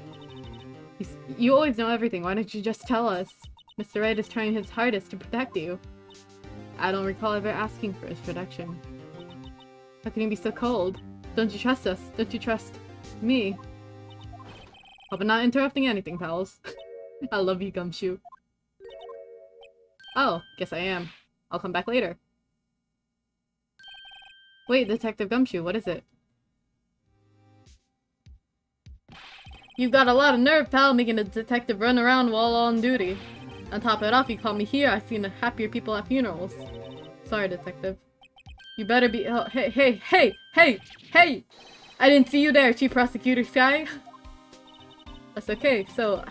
You always know everything, why don't you just tell us? Mr. Wright is trying his hardest to protect you. I don't recall ever asking for his protection. How can you be so cold? Don't you trust us? Don't you trust me? Hope I'm not interrupting anything, pals. I love you, Gumshoe. Oh, guess I am. I'll come back later. Wait, Detective Gumshoe, what is it? You've got a lot of nerve, pal, making a detective run around while on duty. On top of it off, you call me here. I've seen happier people at funerals. Sorry, Detective. You better be- oh, hey! I didn't see you there, Chief Prosecutor Sky. That's okay, so,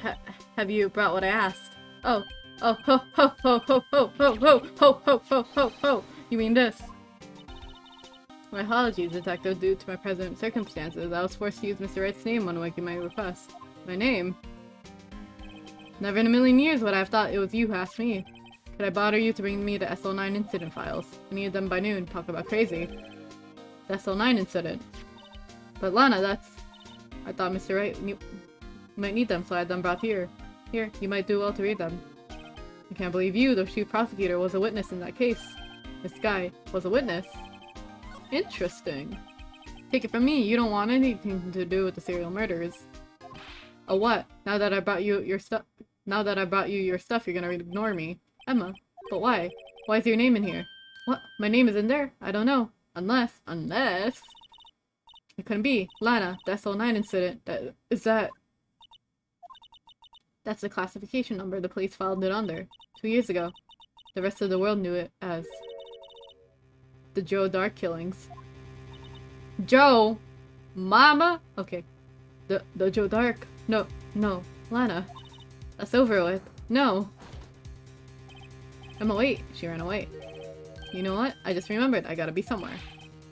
have you brought what I asked? Oh, ho, ho, ho, ho, ho, ho, ho, ho, ho, ho, ho, ho. You mean this? My apologies, Detective. Due to my present circumstances, I was forced to use Mr. Wright's name when making my request. My name? Never in a million years would I have thought it was you who asked me. Could I bother you to bring me the SL9 incident files? I needed them by noon. Talk about crazy. The SL9 incident. But Lana, that's... I thought Mr. Wright might need them, so I had them brought here. Here, you might do well to read them. I can't believe you, the chief prosecutor, was a witness in that case. This guy was a witness. Interesting. Take it from me, you don't want anything to do with the serial murders. Oh what? Now that I brought you your stuff, you're gonna ignore me. Emma, but why? Why is your name in here? What? My name is in there? I don't know. Unless... It couldn't be. Lana, the SL9 incident, That's the classification number the police filed it under. 2 years ago. The rest of the world knew it as... the Joe Dark killings. Joe? Mama? Okay. The Joe Dark. No. Lana. That's over with. No. Emma, wait. She ran away. You know what? I just remembered. I gotta be somewhere.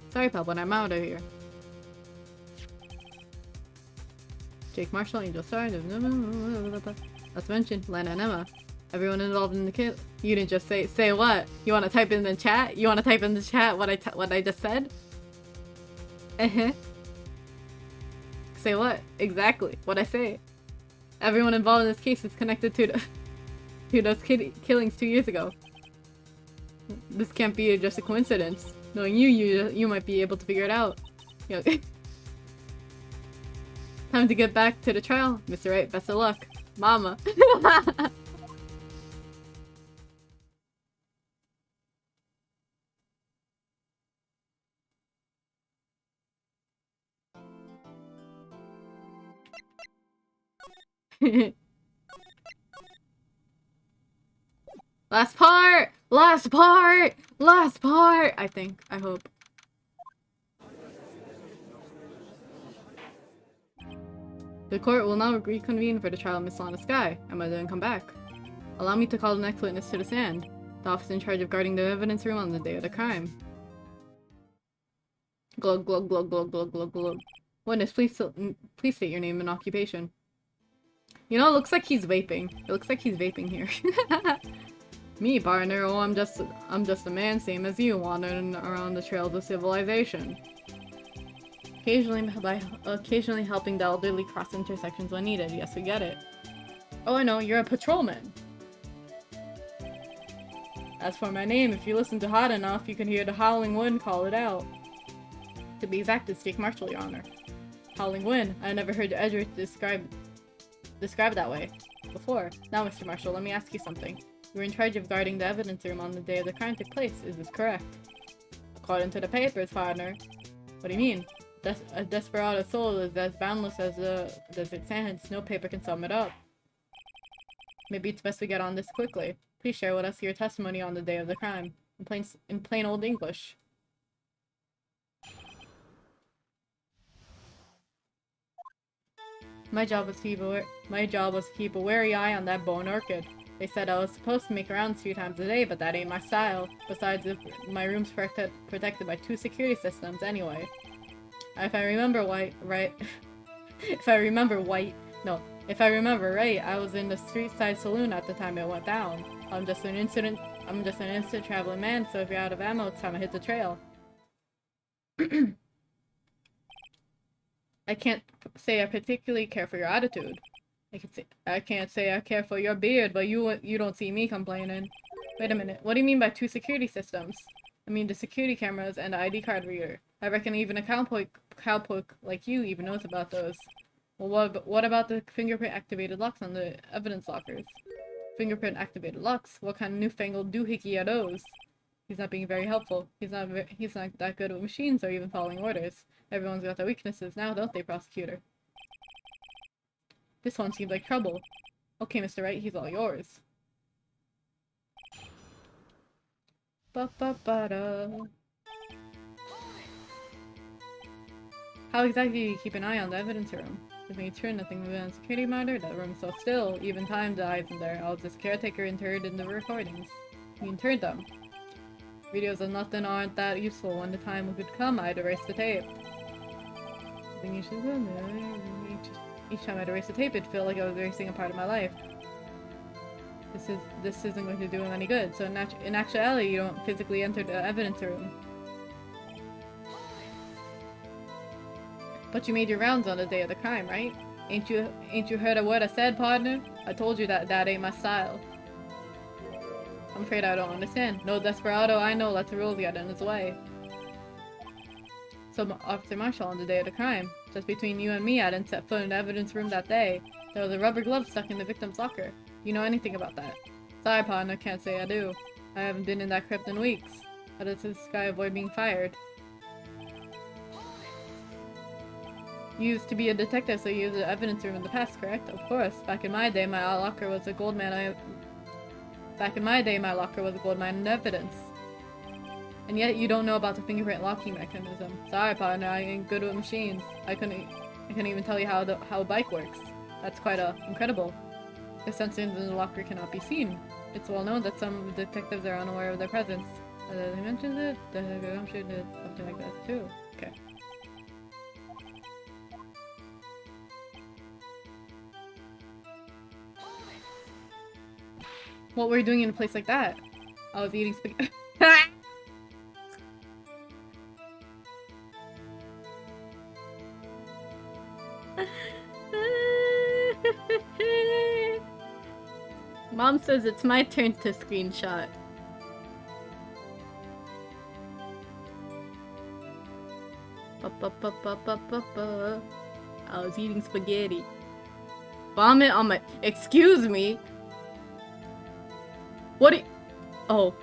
Sorry, pal, but I'm out of here. Jake Marshall, Angel Star, let's mention Lana and Emma. Everyone involved in the kill. You didn't just say what? You want to type in the chat? You want to type in the chat what I just said? Say what? Exactly. What I say. Everyone involved in this case is connected to those killings 2 years ago. This can't be just a coincidence. Knowing you might be able to figure it out. You know, time to get back to the trial, Mr. Wright. Best of luck, Mama. Last part! Last part! Last part! I think. I hope. The court will now reconvene for the trial of Miss Lana Sky. Emma didn't come back. Allow me to call the next witness to the stand. The officer in charge of guarding the evidence room on the day of the crime. Glug glug glug glug glug glug glug. Witness, please state your name and occupation. You know, it looks like he's vaping. It looks like he's vaping here. Me, partner. Oh, I'm just a man, same as you, wandering around the trails of civilization. Occasionally helping the elderly cross intersections when needed. Yes, we get it. Oh, I know, you're a patrolman. As for my name, if you listen to hard enough, you can hear the howling wind call it out. To be exact, it's Jake Marshall, Your Honor. Howling wind. I never heard Edward described that way before. Now, Mr. Marshall, let me ask you something. You were in charge of guarding the evidence room on the day the crime took place. Is this correct? According to the papers, partner. What do you mean? A desperado soul is as boundless as its hands. No paper can sum it up. Maybe it's best we get on this quickly. Please share with us your testimony on the day of the crime. In plain old English. My job was to keep a wary eye on that bone orchid. They said I was supposed to make rounds 2 times a day, but that ain't my style. Besides, my room's protected by 2 security systems anyway. If I remember right, if I remember right, I was in the street side saloon at the time it went down. I'm just an instant traveling man, so if you're out of ammo, it's time to hit the trail. I can't say I particularly care for your attitude. I can't say I care for your beard, but you don't see me complaining. Wait a minute, what do you mean by 2 security systems? I mean the security cameras and the ID card reader. I reckon even a cowpoke like you even knows about those. Well, what about the fingerprint-activated locks on the evidence lockers? Fingerprint-activated locks? What kind of newfangled doohickey are those? He's not being very helpful. He's not that good with machines or even following orders. Everyone's got their weaknesses now, don't they, prosecutor? This one seems like trouble. Okay, Mr. Wright, he's all yours. Ba-ba-ba-da. How exactly do you keep an eye on the evidence room? Just making sure nothing moving on the security monitor. That room's so still. Even time dies in there. I was this caretaker interred in the recordings. You interred them. Videos of nothing aren't that useful. When the time would come, I'd erase the tape. Each time I'd erase the tape, it'd feel like I was erasing a part of my life. This isn't going to do him any good. So in actuality, you don't physically enter the evidence room. But you made your rounds on the day of the crime, right? Ain't you heard a word I said, partner? I told you that ain't my style. I'm afraid I don't understand. No desperado I know lets the rules get in his way. So, Officer Marshall, on the day of the crime, just between you and me, I didn't set foot in the evidence room that day. There was a rubber glove stuck in the victim's locker. Do you know anything about that? Sorry, partner, can't say I do. I haven't been in that crypt in weeks. How does this guy avoid being fired? You used to be a detective, so you used the evidence room in the past, correct? Of course. Back in my day, my locker was a gold mine in evidence. And yet you don't know about the fingerprint locking mechanism. Sorry, partner, I ain't good with machines. I couldn't even tell you how a bike works. That's quite incredible. The sensors in the locker cannot be seen. It's well known that some detectives are unaware of their presence. They mentioned it, I'm sure did something like that too. Okay. What were you doing in a place like that? I was eating spaghetti. Mom says it's my turn to screenshot. I was eating spaghetti. Vomit on my— Excuse me? What do you— Oh.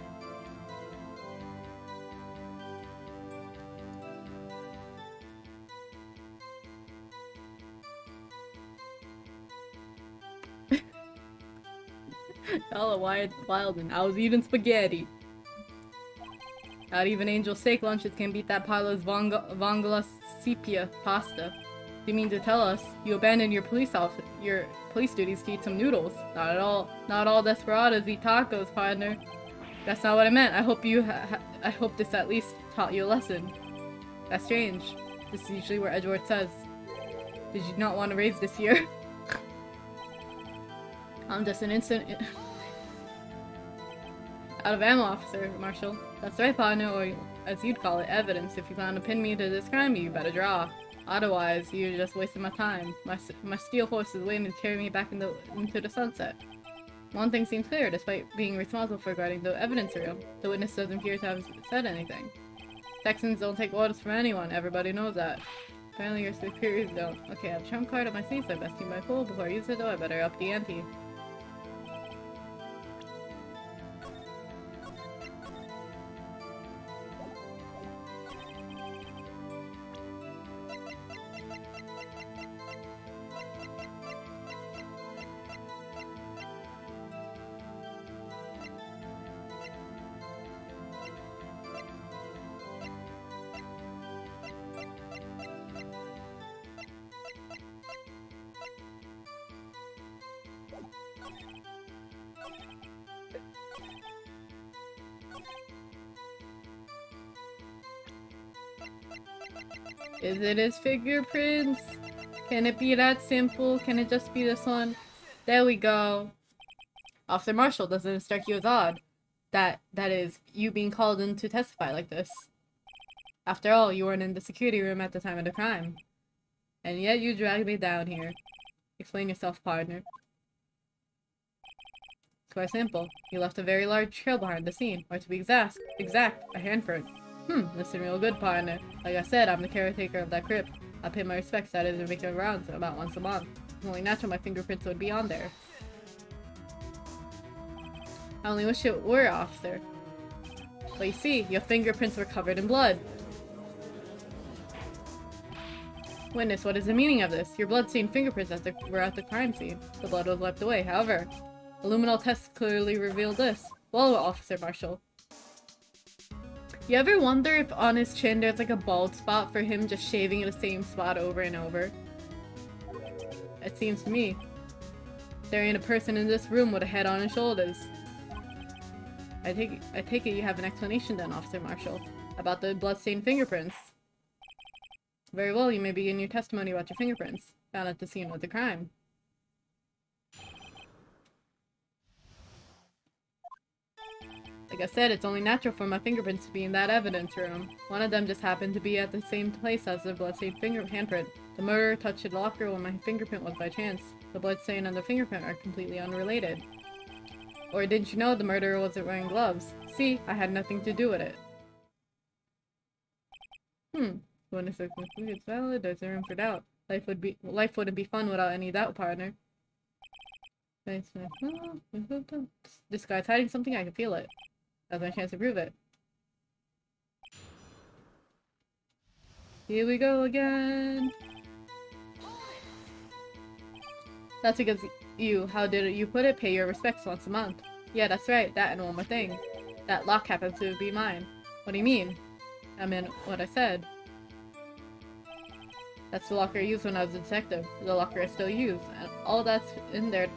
Y'all are wild and I was eating spaghetti. Not even Angel steak lunches can beat that Paolo's Vongola sepia pasta. Do you mean to tell us you abandoned your police duties to eat some noodles? Not at all. Not all desperados eat tacos, partner. That's not what I meant. I hope I hope this at least taught you a lesson. That's strange. This is usually where Edward says. Did you not want to raise this year? I'm just an instant out of ammo, Officer Marshall. That's right, partner, or as you'd call it, evidence. If you plan to pin me to this crime, you better draw. Otherwise, you're just wasting my time. My steel horse is waiting to carry me back into the sunset. One thing seems clear, despite being responsible for guarding the evidence room. The witness doesn't appear to have said anything. Texans don't take orders from anyone, everybody knows that. Apparently your superiors don't. Okay, I have a trump card on my sleeve, so I best use my pull. Before I use it though, I better up the ante. Is it his fingerprints? Can it be that simple? Can it just be this one? There we go. Officer Marshall, doesn't it strike you as odd? That is, you being called in to testify like this. After all, you weren't in the security room at the time of the crime. And yet you dragged me down here. Explain yourself, partner. It's quite simple. You left a very large trail behind the scene, or to be exact, a handprint. Listen real good, partner. Like I said, I'm the caretaker of that crypt. I pay my respects, that is, and make rounds about once a month. It's only natural my fingerprints would be on there. I only wish it were, officer. But you see, your fingerprints were covered in blood. Witness, what is the meaning of this? Your blood-stained fingerprints were at the crime scene. The blood was wiped away, however. A luminol test clearly revealed this. Well, Officer Marshall. You ever wonder if on his chin there's like a bald spot for him just shaving the same spot over and over? It seems to me. There ain't a person in this room with a head on his shoulders. I take it you have an explanation then, Officer Marshall, about the blood-stained fingerprints. Very well, you may begin your testimony about your fingerprints, found at the scene of the crime. Like I said, it's only natural for my fingerprints to be in that evidence room. One of them just happened to be at the same place as the blood-stained handprint. The murderer touched the locker when my fingerprint was by chance. The blood stain and the fingerprint are completely unrelated. Or didn't you know the murderer wasn't wearing gloves? See, I had nothing to do with it. When it's concluded it's valid, there's no room for doubt. Life wouldn't be fun without any doubt, partner. This guy's hiding something, I can feel it. That's my chance to prove it. Here we go again! That's because you, how did you put it, pay your respects once a month. Yeah, that's right, that and one more thing. That lock happens to be mine. What do you mean? I meant what I said. That's the locker I used when I was a detective. The locker I still use. And all that's in there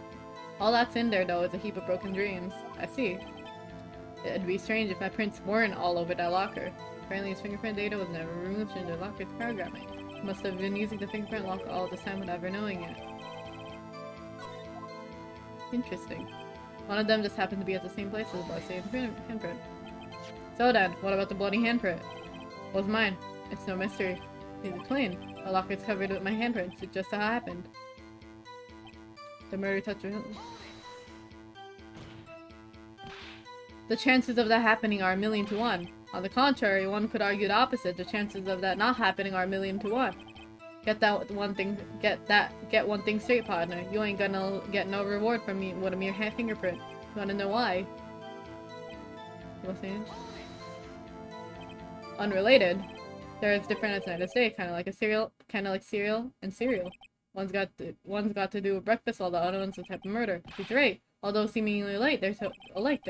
though is a heap of broken dreams. I see. It'd be strange if my prints weren't all over that locker. Apparently his fingerprint data was never removed in the locker's programming. He must have been using the fingerprint lock all this time without ever knowing it. Interesting. One of them just happened to be at the same place as the blood-stained handprint. So then, what about the bloody handprint? It was mine. It's no mystery. Please explain. The locker's covered with my handprints. It just so happened. The murder touched The chances of that happening are 1,000,000 to 1. On the contrary, one could argue the opposite. The chances of that not happening are 1,000,000 to 1. Get one thing straight, partner. You ain't gonna get no reward from me with a mere fingerprint. You wanna know why? What's saying? Unrelated. They're as different as night and day, kinda like cereal and cereal. One's got to do with breakfast, while the other one's a type of murder. He's right. Although seemingly alike, they're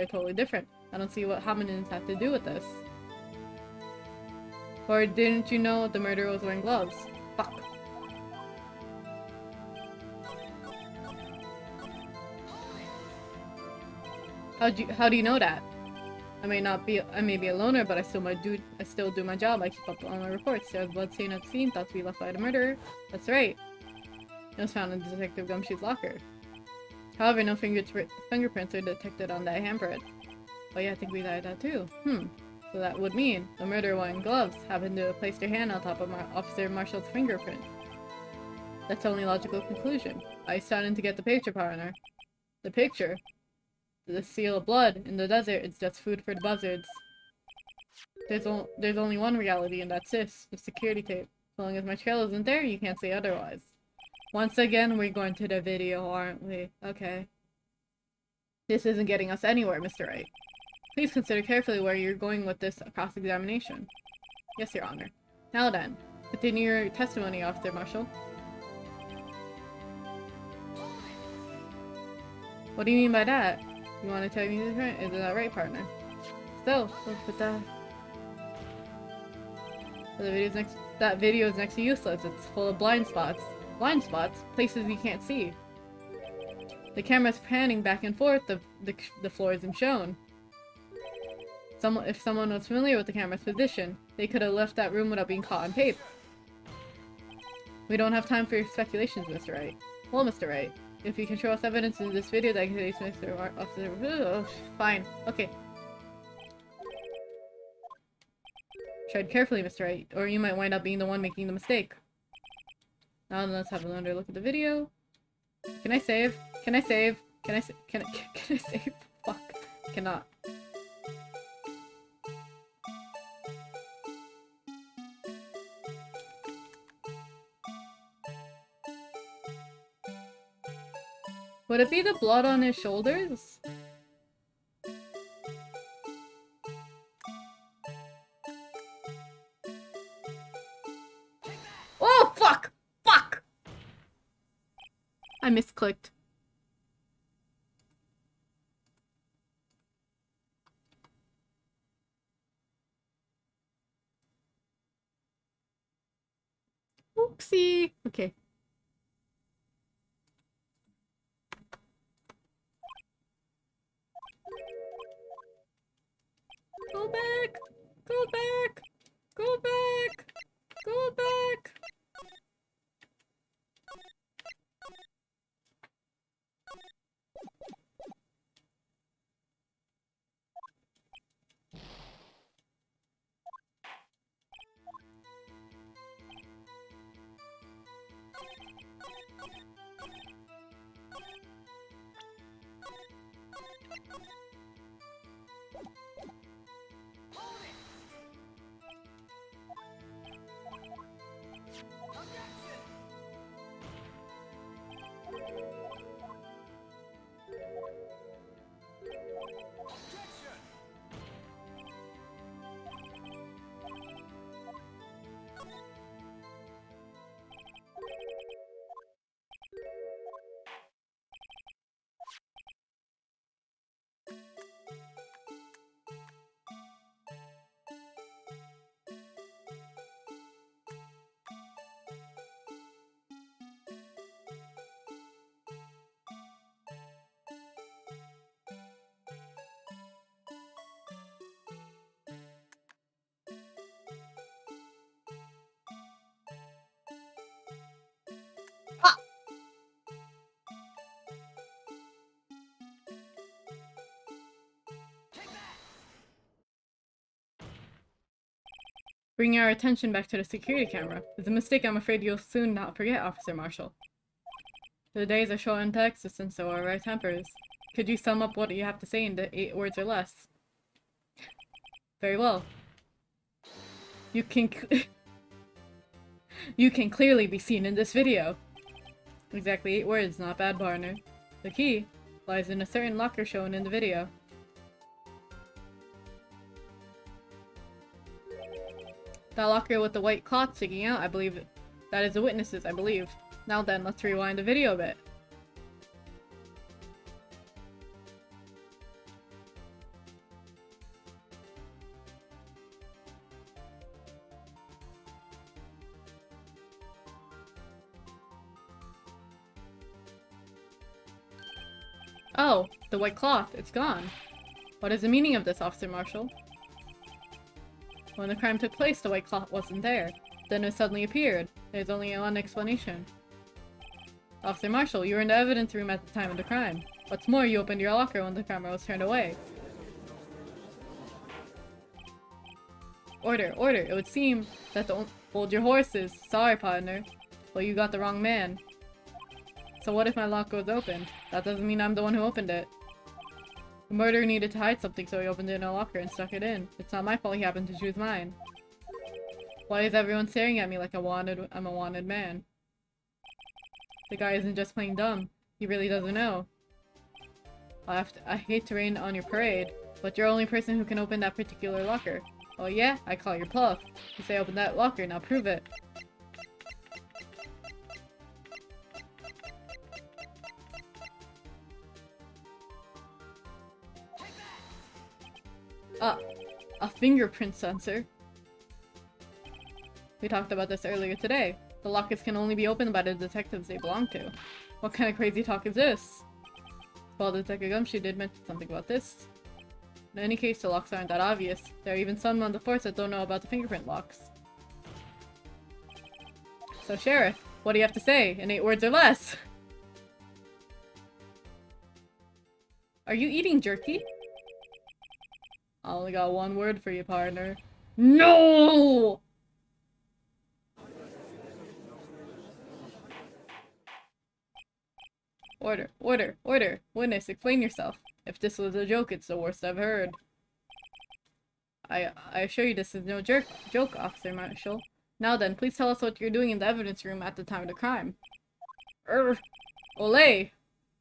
totally different. I don't see what homonyms have to do with this. Or didn't you know the murderer was wearing gloves? Fuck. How do you know that? I may be a loner, but I still do my job. I keep up on my reports. There's blood stain at the scene, thought to be left by the murderer. That's right. It was found in Detective Gumshoe's locker. However, no fingerprints are detected on that handprint. Oh yeah, I think we died that too. So So that would mean the murderer wearing gloves happened to have placed her hand on top of Officer Marshall's fingerprint. That's the only logical conclusion. I started to get the picture, partner. The picture? The seal of blood in the desert is just food for the buzzards. There's only one reality, and that's this, the security tape. As long as my trail isn't there, you can't say otherwise. Once again, we're going to the video, aren't we? Okay. This isn't getting us anywhere, Mr. Wright. Please consider carefully where you're going with this cross-examination. Yes, Your Honor. Now then, continue your testimony, Officer Marshall. What do you mean by that? You want to tell me this right? Isn't that right, partner? So, let's put that... That video is next to useless. It's full of blind spots. Blind spots? Places you can't see. The camera's panning back and forth. The floor isn't shown. If someone was familiar with the camera's position, they could have left that room without being caught on tape. We don't have time for your speculations, Mr. Wright. Well, Mr. Wright, if you can show us evidence in this video that contains Mr. Officer... Oh, fine. Okay. Tread carefully, Mr. Wright, or you might wind up being the one making the mistake. Now let's have another look at the video. Can I save? Can I save? Can I save? Fuck. Cannot. Would it be the blood on his shoulders? Oh, fuck! Fuck! I misclicked. Oopsie. Okay. Go back! Go back! Go back! Go back! Bringing our attention back to the security camera is a mistake I'm afraid you'll soon not forget, Officer Marshall. The days are short in Texas, and so are our tempers. Could you sum up what you have to say into 8 words or less? Very well. You can clearly be seen in this video. Exactly 8 words, not bad, partner. The key lies in a certain locker shown in the video. That locker with the white cloth sticking out, I believe that is the witnesses, I believe. Now then, let's rewind the video a bit. Oh, the white cloth, it's gone. What is the meaning of this, Officer Marshall? When the crime took place, the white cloth wasn't there. Then it suddenly appeared. There's only one explanation. Officer Marshall, you were in the evidence room at the time of the crime. What's more, you opened your locker when the camera was turned away. Order, order. It would seem that the hold your horses. Sorry, partner. Well, you got the wrong man. So what if my lock goes open? That doesn't mean I'm the one who opened it. The murderer needed to hide something, so he opened it in a locker and stuck it in. It's not my fault he happened to choose mine. Why is everyone staring at me like I'm a wanted man? The guy isn't just plain dumb. He really doesn't know. I hate to rain on your parade, but you're the only person who can open that particular locker. Oh yeah? I call your bluff. You say open that locker, now prove it. A fingerprint sensor. We talked about this earlier today. The lockers can only be opened by the detectives they belong to. What kind of crazy talk is this? Well, Detective Gumshoe did mention something about this. In any case, the locks aren't that obvious. There are even some on the force that don't know about the fingerprint locks. So, Sheriff, what do you have to say in 8 words or less? Are you eating jerky? I only got 1 word for you, partner. No! Order, order, order. Witness, explain yourself. If this was a joke, it's the worst I've heard. I assure you this is no joke, Officer Marshall. Now then, please tell us what you're doing in the evidence room at the time of the crime. Olay!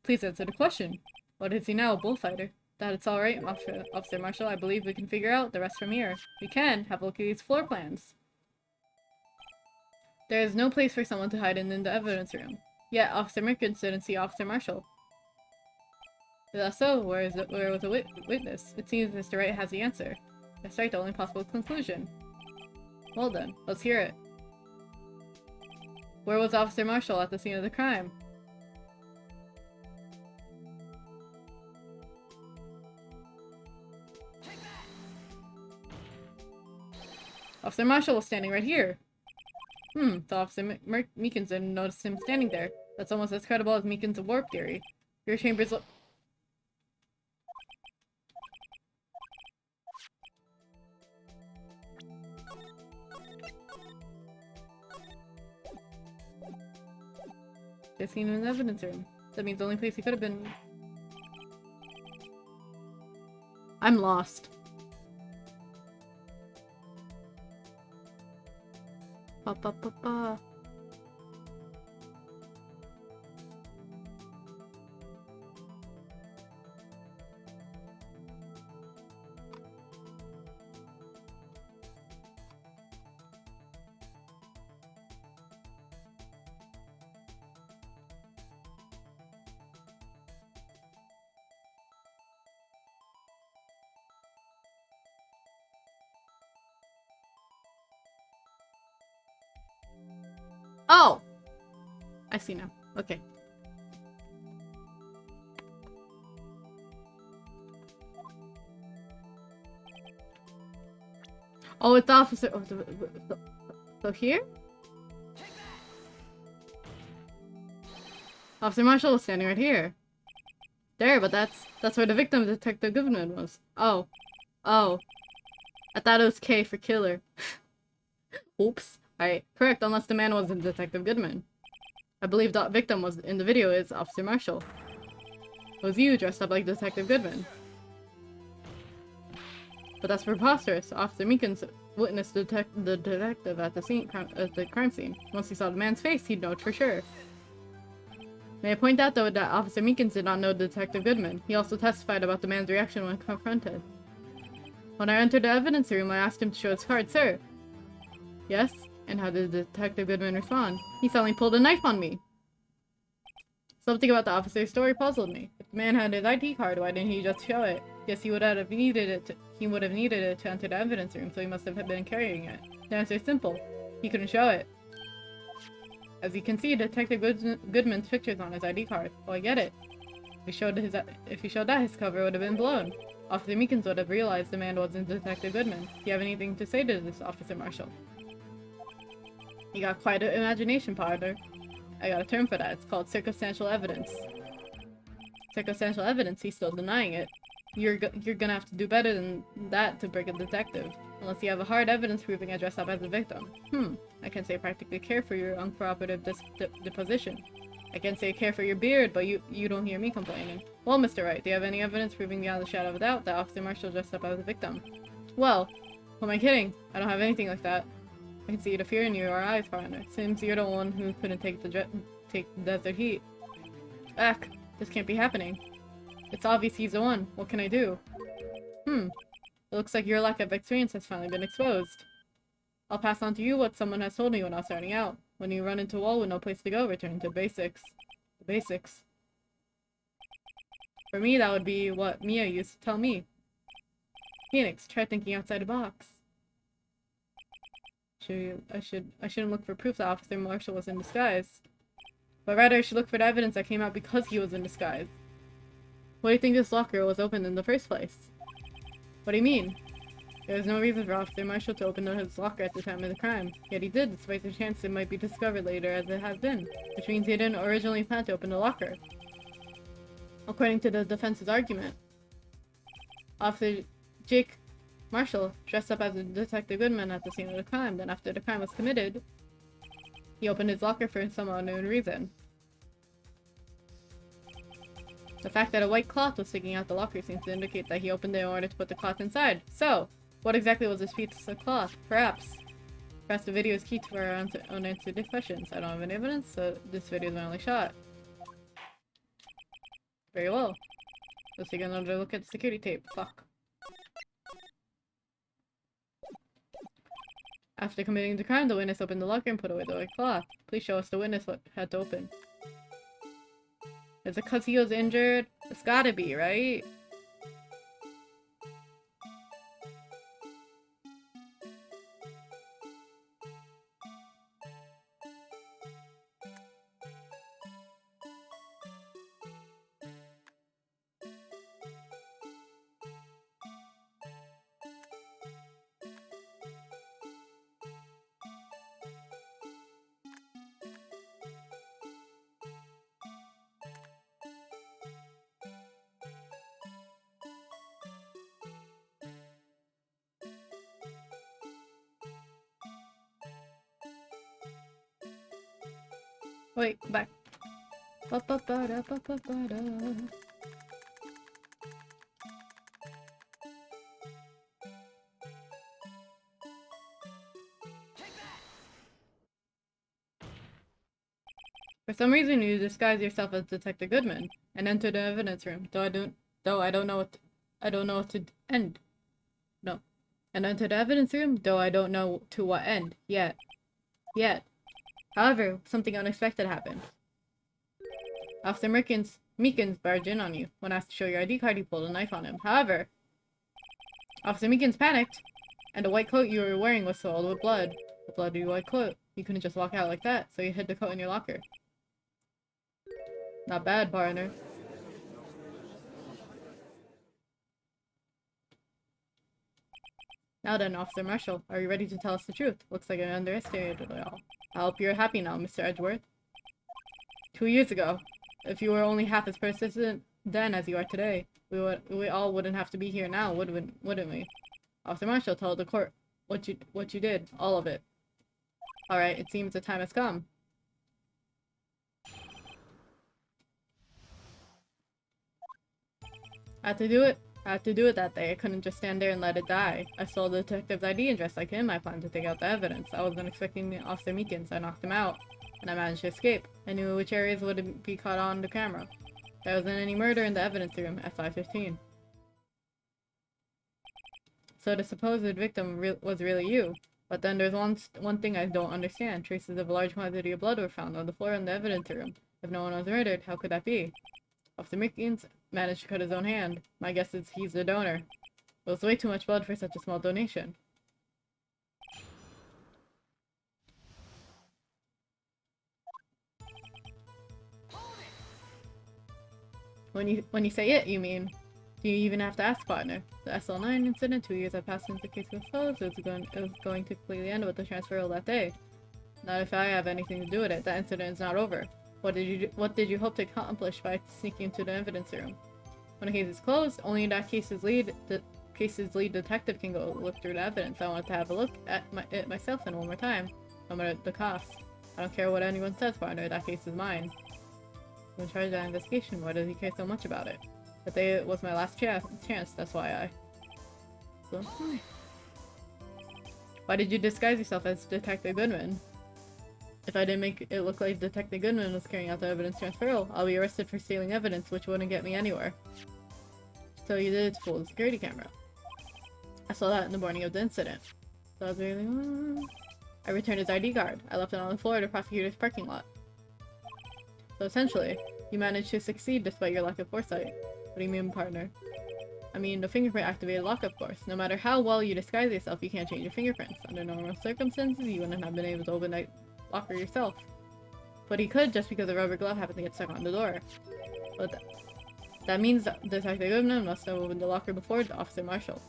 Please answer the question. What is he now, a bullfighter? That it's alright, Officer Marshall. I believe we can figure out the rest from here. We can. Have a look at these floor plans. There is no place for someone to hide in the evidence room. Yet, Officer Mickens didn't see Officer Marshall. Is that so? Where was the witness? It seems Mr. Wright has the answer. That's right, the only possible conclusion. Well then, let's hear it. Where was Officer Marshall at the scene of the crime? Officer Marshall was standing right here. So Officer Meekins didn't notice him standing there. That's almost as credible as Meekins' warp theory. Your chambers They've seen him in the evidence room. That means the only place he could have been... I'm lost. Ba ba ba ba. Oh! I see now. Okay. Oh, it's Officer... Oh, so here? Officer Marshall was standing right here. There, but that's where the victim, Detective Goodman, was. Oh. Oh. I thought it was K for killer. Oops. Alright, correct, unless the man wasn't Detective Goodman. I believe that victim was in the video is Officer Marshall. It was you dressed up like Detective Goodman. But that's preposterous. Officer Meekins witnessed the detective at the crime scene. Once he saw the man's face, he'd know it for sure. May I point out, though, that Officer Meekins did not know Detective Goodman. He also testified about the man's reaction when confronted. When I entered the evidence room, I asked him to show his card, sir. Yes? And how did Detective Goodman respond? He suddenly pulled a knife on me. Something about the officer's story puzzled me. If the man had his ID card, why didn't he just show it? Yes, he would have needed it to enter the evidence room, so he must have been carrying it. The answer is simple. He couldn't show it. As you can see, Detective Goodman's picture's on his ID card. Well, I get it. If he showed that, his cover would have been blown. Officer Meekins would have realized the man wasn't Detective Goodman. Do you have anything to say to this, Officer Marshall? You got quite an imagination, partner. I got a term for that. It's called circumstantial evidence. Circumstantial evidence? He's still denying it. You're gonna have to do better than that to break a detective. Unless you have a hard evidence proving I dressed up as a victim. I can say I practically care for your uncooperative deposition. I can say I care for your beard, but you don't hear me complaining. Well, Mr. Wright, do you have any evidence proving beyond the shadow of a doubt that Officer Marshall dressed up as a victim? Well, who am I kidding? I don't have anything like that. I can see the fear in your eyes, partner. Seems you're the one who couldn't take the desert heat. Ugh, this can't be happening. It's obvious he's the one. What can I do? It looks like your lack of experience has finally been exposed. I'll pass on to you what someone has told me when I was starting out. When you run into a wall with no place to go, return to basics. The basics. For me, that would be what Mia used to tell me. Phoenix, try thinking outside the box. I shouldn't look for proof that Officer Marshall was in disguise. But rather, I should look for the evidence that came out because he was in disguise. Why do you think this locker was opened in the first place? What do you mean? There was no reason for Officer Marshall to open his locker at the time of the crime. Yet he did, despite the chance it might be discovered later as it has been. Which means he didn't originally plan to open the locker. According to the defense's argument, Officer Jake Marshall dressed up as a Detective Goodman at the scene of the crime. Then after the crime was committed, he opened his locker for some unknown reason. The fact that a white cloth was sticking out the locker seems to indicate that he opened it in order to put the cloth inside. So, what exactly was this piece of cloth? Perhaps the video is key to our unanswered questions. I don't have any evidence, so this video is my only shot. Very well. Let's take another look at the security tape. Fuck. After committing the crime, the witness opened the locker and put away the white cloth. Please show us the witness what had to open. Is it because he was injured? It's gotta be, right? Wait, go back. Ba-ba-ba-da-ba-ba-ba-da. For some reason, you disguise yourself as Detective Goodman and enter the evidence room. I don't know what to end. No, and enter the evidence room. Though I don't know to what end yet. However, something unexpected happened. Officer Meekins barged in on you. When asked to show your ID card, he pulled a knife on him. However, Officer Meekins panicked, and the white coat you were wearing was soiled with blood. The bloody white coat. You couldn't just walk out like that, so you hid the coat in your locker. Not bad, partner. Now then, Officer Marshall, are you ready to tell us the truth? Looks like I underestimated it all. I hope you're happy now, Mr. Edgeworth. 2 years ago, if you were only half as persistent then as you are today, we all wouldn't have to be here now, wouldn't we? Officer Marshall told the court what you did, all of it. Alright, it seems the time has come. I had to do it that day. I couldn't just stand there and let it die. I stole the detective's ID and dressed like him. I planned to take out the evidence. I wasn't expecting Officer Meekins. I knocked him out, and I managed to escape. I knew which areas would be caught on the camera. There wasn't any murder in the evidence room at 5:15. So the supposed victim was really you. But then there's one thing I don't understand. Traces of a large quantity of blood were found on the floor in the evidence room. If no one was murdered, how could that be? Officer Meekins managed to cut his own hand. My guess is he's the donor. It was way too much blood for such a small donation. When you say it, you mean? Do you even have to ask, partner? The SL9 incident, 2 years have passed since the case was closed. It was going to completely end with the transferal that day. Not if I have anything to do with it. That incident is not over. What did you hope to accomplish by sneaking into the evidence room? When a case is closed, only that case's lead case's lead detective can go look through the evidence. I wanted to have a look at it myself and one more time, no matter the cost. I don't care what anyone says, partner. That case is mine. I'm in charge of that investigation. Why does he care so much about it? That day was my last chance. That's why I... So, why did you disguise yourself as Detective Goodman? If I didn't make it look like Detective Goodman was carrying out the evidence transfer, I'll be arrested for stealing evidence, which wouldn't get me anywhere. So you did it to fool the security camera. I saw that in the morning of the incident. So I was really... I returned his ID card. I left it on the floor of the prosecutor's parking lot. So essentially, you managed to succeed despite your lack of foresight. What do you mean, partner? I mean, the fingerprint activated lock, of course. No matter how well you disguise yourself, you can't change your fingerprints. Under normal circumstances, you wouldn't have been able to open that locker yourself. But he could just because the rubber glove happened to get stuck on the door. But that means that Detective Goodman must have opened the locker before Officer Marshall.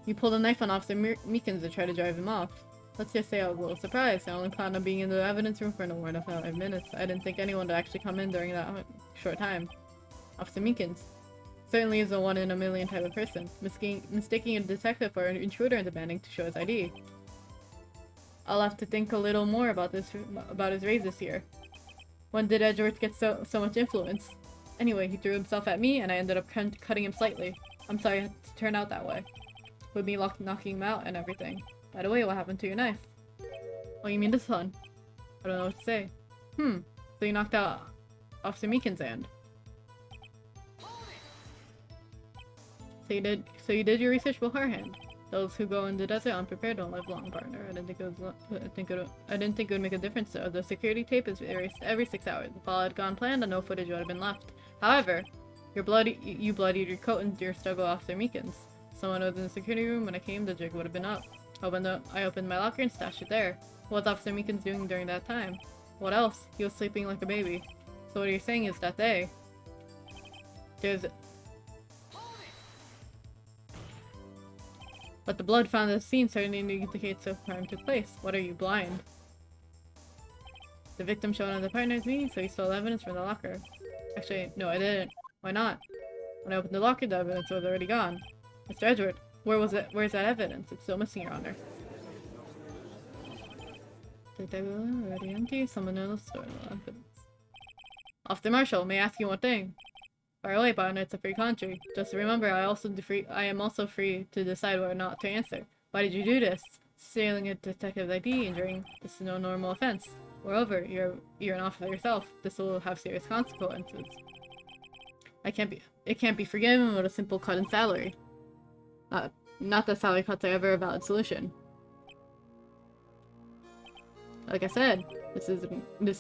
You pulled a knife on Officer Meekins to try to drive him off. Let's just say I was a little surprised. I only planned on being in the evidence room for no more than 5 minutes. I didn't think anyone would actually come in during that short time. Officer Meekins certainly is a one-in-a-million type of person, mistaking a detective for an intruder and demanding to show his ID. I'll have to think a little more about his raise this year. When did Edgeworth get so much influence? Anyway, he threw himself at me and I ended up cutting him slightly. I'm sorry it had to turn out that way. With me knocking him out and everything. By the way, what happened to your knife? Oh, you mean this one? I don't know what to say. So you knocked out Officer Meekins' hand. So you did your research beforehand. Those who go in the desert unprepared don't live long, partner. I didn't think it would make a difference though. The security tape is erased every 6 hours. If all had gone planned, then no footage would have been left. However, you bloodied your coat and your struggle with Officer Meekins. Someone was in the security room when I came, the jig would have been up. I opened my locker and stashed it there. What was Officer Meekins doing during that time? What else? He was sleeping like a baby. So what you're saying is that But the blood found at the scene certainly indicates a crime took place. What are you, blind? The victim showed on the partner's meeting, so he stole evidence from the locker. Actually, no, I didn't. Why not? When I opened the locker, the evidence was already gone. Mr. Edgeworth, where's that evidence? It's still missing, Your Honor. Already empty. Someone else stole evidence. Officer Marshall, may I ask you one thing? Far away, partner, it's a free country. Just remember, I am also free to decide whether or not to answer. Why did you do this? Stealing a detective's ID and injuring this is no normal offense. Moreover, you're an officer yourself. This will have serious consequences. It can't be forgiven with a simple cut in salary. Not that salary cuts are ever a valid solution. Like I said, this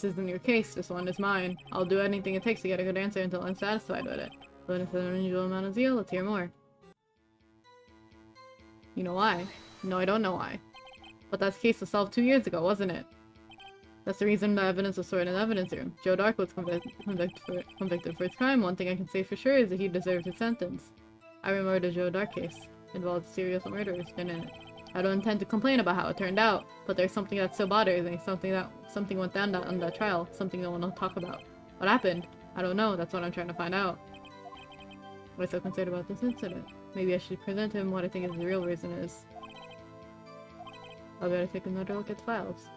isn't your case, this one is mine. I'll do anything it takes to get a good answer until I'm satisfied with it. But if there's an unusual amount of zeal, let's hear more. You know why? No, I don't know why. But that case was solved 2 years ago, wasn't it? That's the reason the evidence was stored in the evidence room. Joe Dark was convicted for his crime. One thing I can say for sure is that he deserved his sentence. I remember the Joe Dark case. It involved serial murderers, didn't it? I don't intend to complain about how it turned out, but there's something that still bothers me. Something went down on that trial. Something no one will talk about. What happened? I don't know. That's what I'm trying to find out. Why so concerned about this incident? Maybe I should present him what I think is the real reason is. I'll better take another look at the files.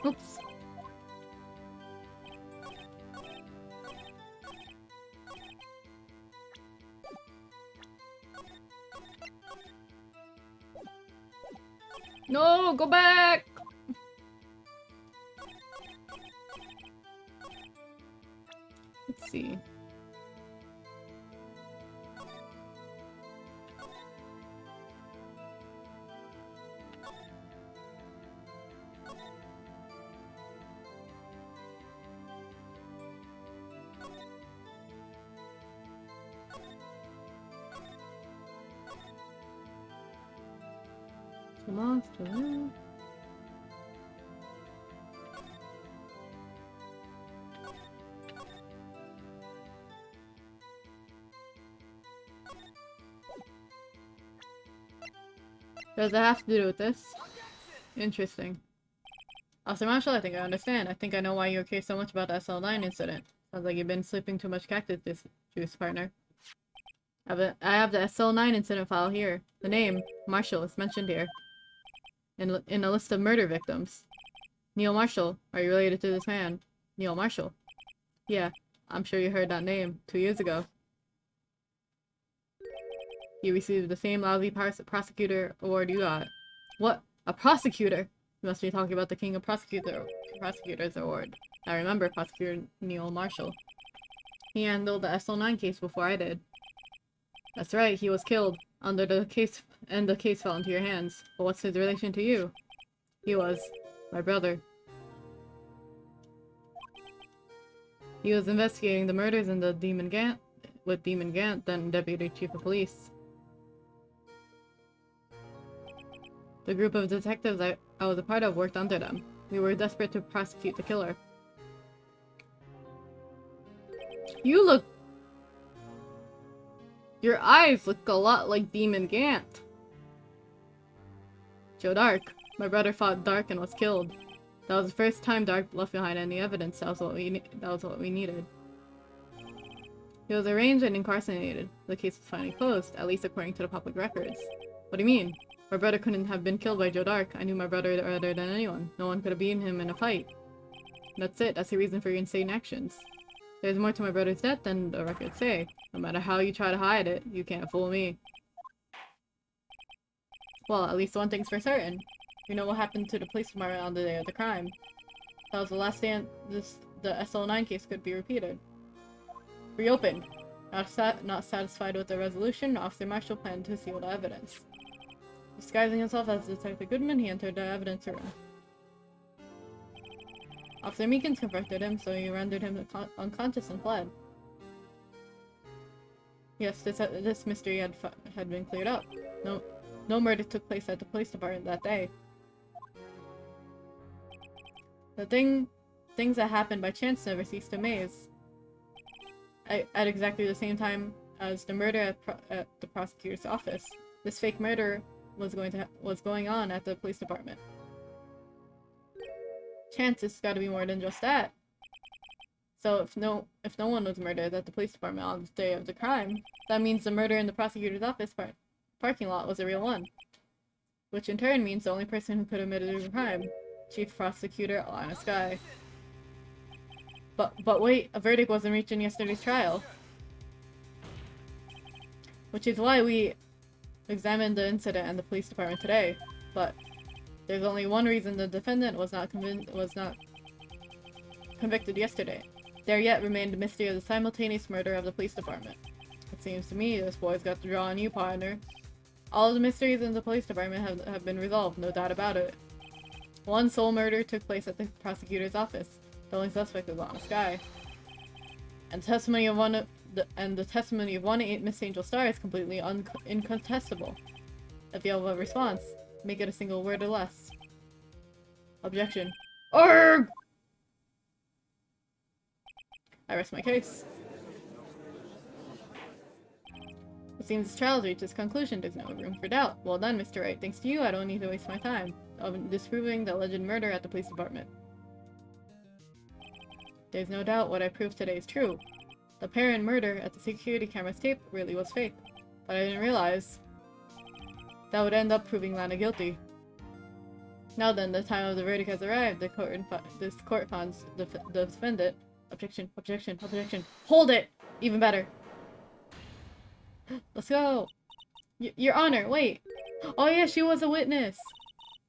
Oops. No, go back! Let's see. The monster. Does it have to do with this? Interesting. Officer Marshall, I think I understand. I think I know why you care so much about the SL9 incident. Sounds like you've been sleeping too much cactus this juice, partner. I have the SL9 incident file here. The name, Marshall, is mentioned here. In a list of murder victims. Neil Marshall, are you related to this man? Neil Marshall? Yeah, I'm sure you heard that name 2 years ago. He received the same lousy prosecutor award you got. What? A prosecutor? You must be talking about the King of Prosecutors Award. I remember Prosecutor Neil Marshall. He handled the SL9 case before I did. That's right, he was killed. The case fell into your hands. But what's his relation to you? He was my brother. He was investigating the murders in the Demon Gant, then Deputy Chief of Police. The group of detectives I was a part of worked under them. We were desperate to prosecute the killer. Your eyes look a lot like Demon Gant. Joe Dark. My brother fought Dark and was killed. That was the first time Dark left behind any evidence. That was what we needed. He was arraigned and incarcerated. The case was finally closed, at least according to the public records. What do you mean? My brother couldn't have been killed by Joe Dark. I knew my brother better than anyone. No one could have beaten him in a fight. That's it. That's the reason for your insane actions. There's more to my brother's death than the records say. No matter how you try to hide it, you can't fool me. Well, at least one thing's for certain. You know what happened to the police department on the day of the crime. That was the last day the SL9 case could be repeated. Reopened. Not satisfied with the resolution, Officer Marshall planned to steal the evidence. Disguising himself as Detective Goodman, he entered the evidence room. Officer Meekins confronted him, so he rendered him unconscious and fled. Yes, this mystery had been cleared up. No murder took place at the police department that day. The things that happened by chance never ceased to amaze. At exactly the same time as the murder at the prosecutor's office, this fake murder was going on at the police department. Chance has got to be more than just that. So if no one was murdered at the police department on the day of the crime, that means the murder in the prosecutor's office parking lot was a real one. Which in turn means the only person who could have committed the crime, Chief Prosecutor Alana Sky. But wait, a verdict wasn't reached in yesterday's trial. Which is why we examined the incident and the police department today. But there's only one reason the defendant was not convicted yesterday. There yet remained the mystery of the simultaneous murder of the police department. It seems to me this boy's got the draw on you, partner. All of the mysteries in the police department have been resolved, no doubt about it. One sole murder took place at the prosecutor's office. The only suspect is Honest Guy. And the testimony of one Miss Angel Star is completely incontestable. If you have a response, make it a single word or less. Objection. Arrgh! I rest my case. It seems this trial has reached its conclusion. There's no room for doubt. Well done, Mr. Wright. Thanks to you, I don't need to waste my time of disproving the alleged murder at the police department. There's no doubt what I proved today is true. The apparent murder at the security camera's tape really was fake. But I didn't realize that would end up proving Lana guilty. Now then, the time of the verdict has arrived. This court finds the defendant. Objection, objection, objection. Hold it! Even better. Let's go! Your Honor, wait! Oh yeah, she was a witness!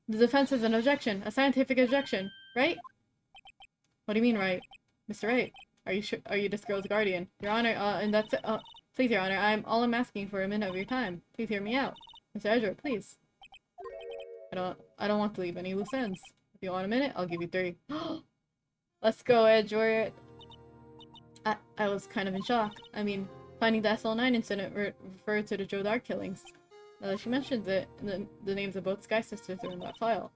The defense has an objection. A scientific objection, right? What do you mean, right? Mr. Wright, are you this girl's guardian? Your Honor, and that's it. Please, Your Honor, I'm asking for a minute of your time. Please hear me out. Mr. Edward, please. I don't want to leave any loose ends. If you want a minute, I'll give you 3. Let's go, Edward. I was kind of in shock. I mean, finding the SL9 incident referred to the Joe Dark killings. Now that she mentions it, the names of both Sky sisters are in that file.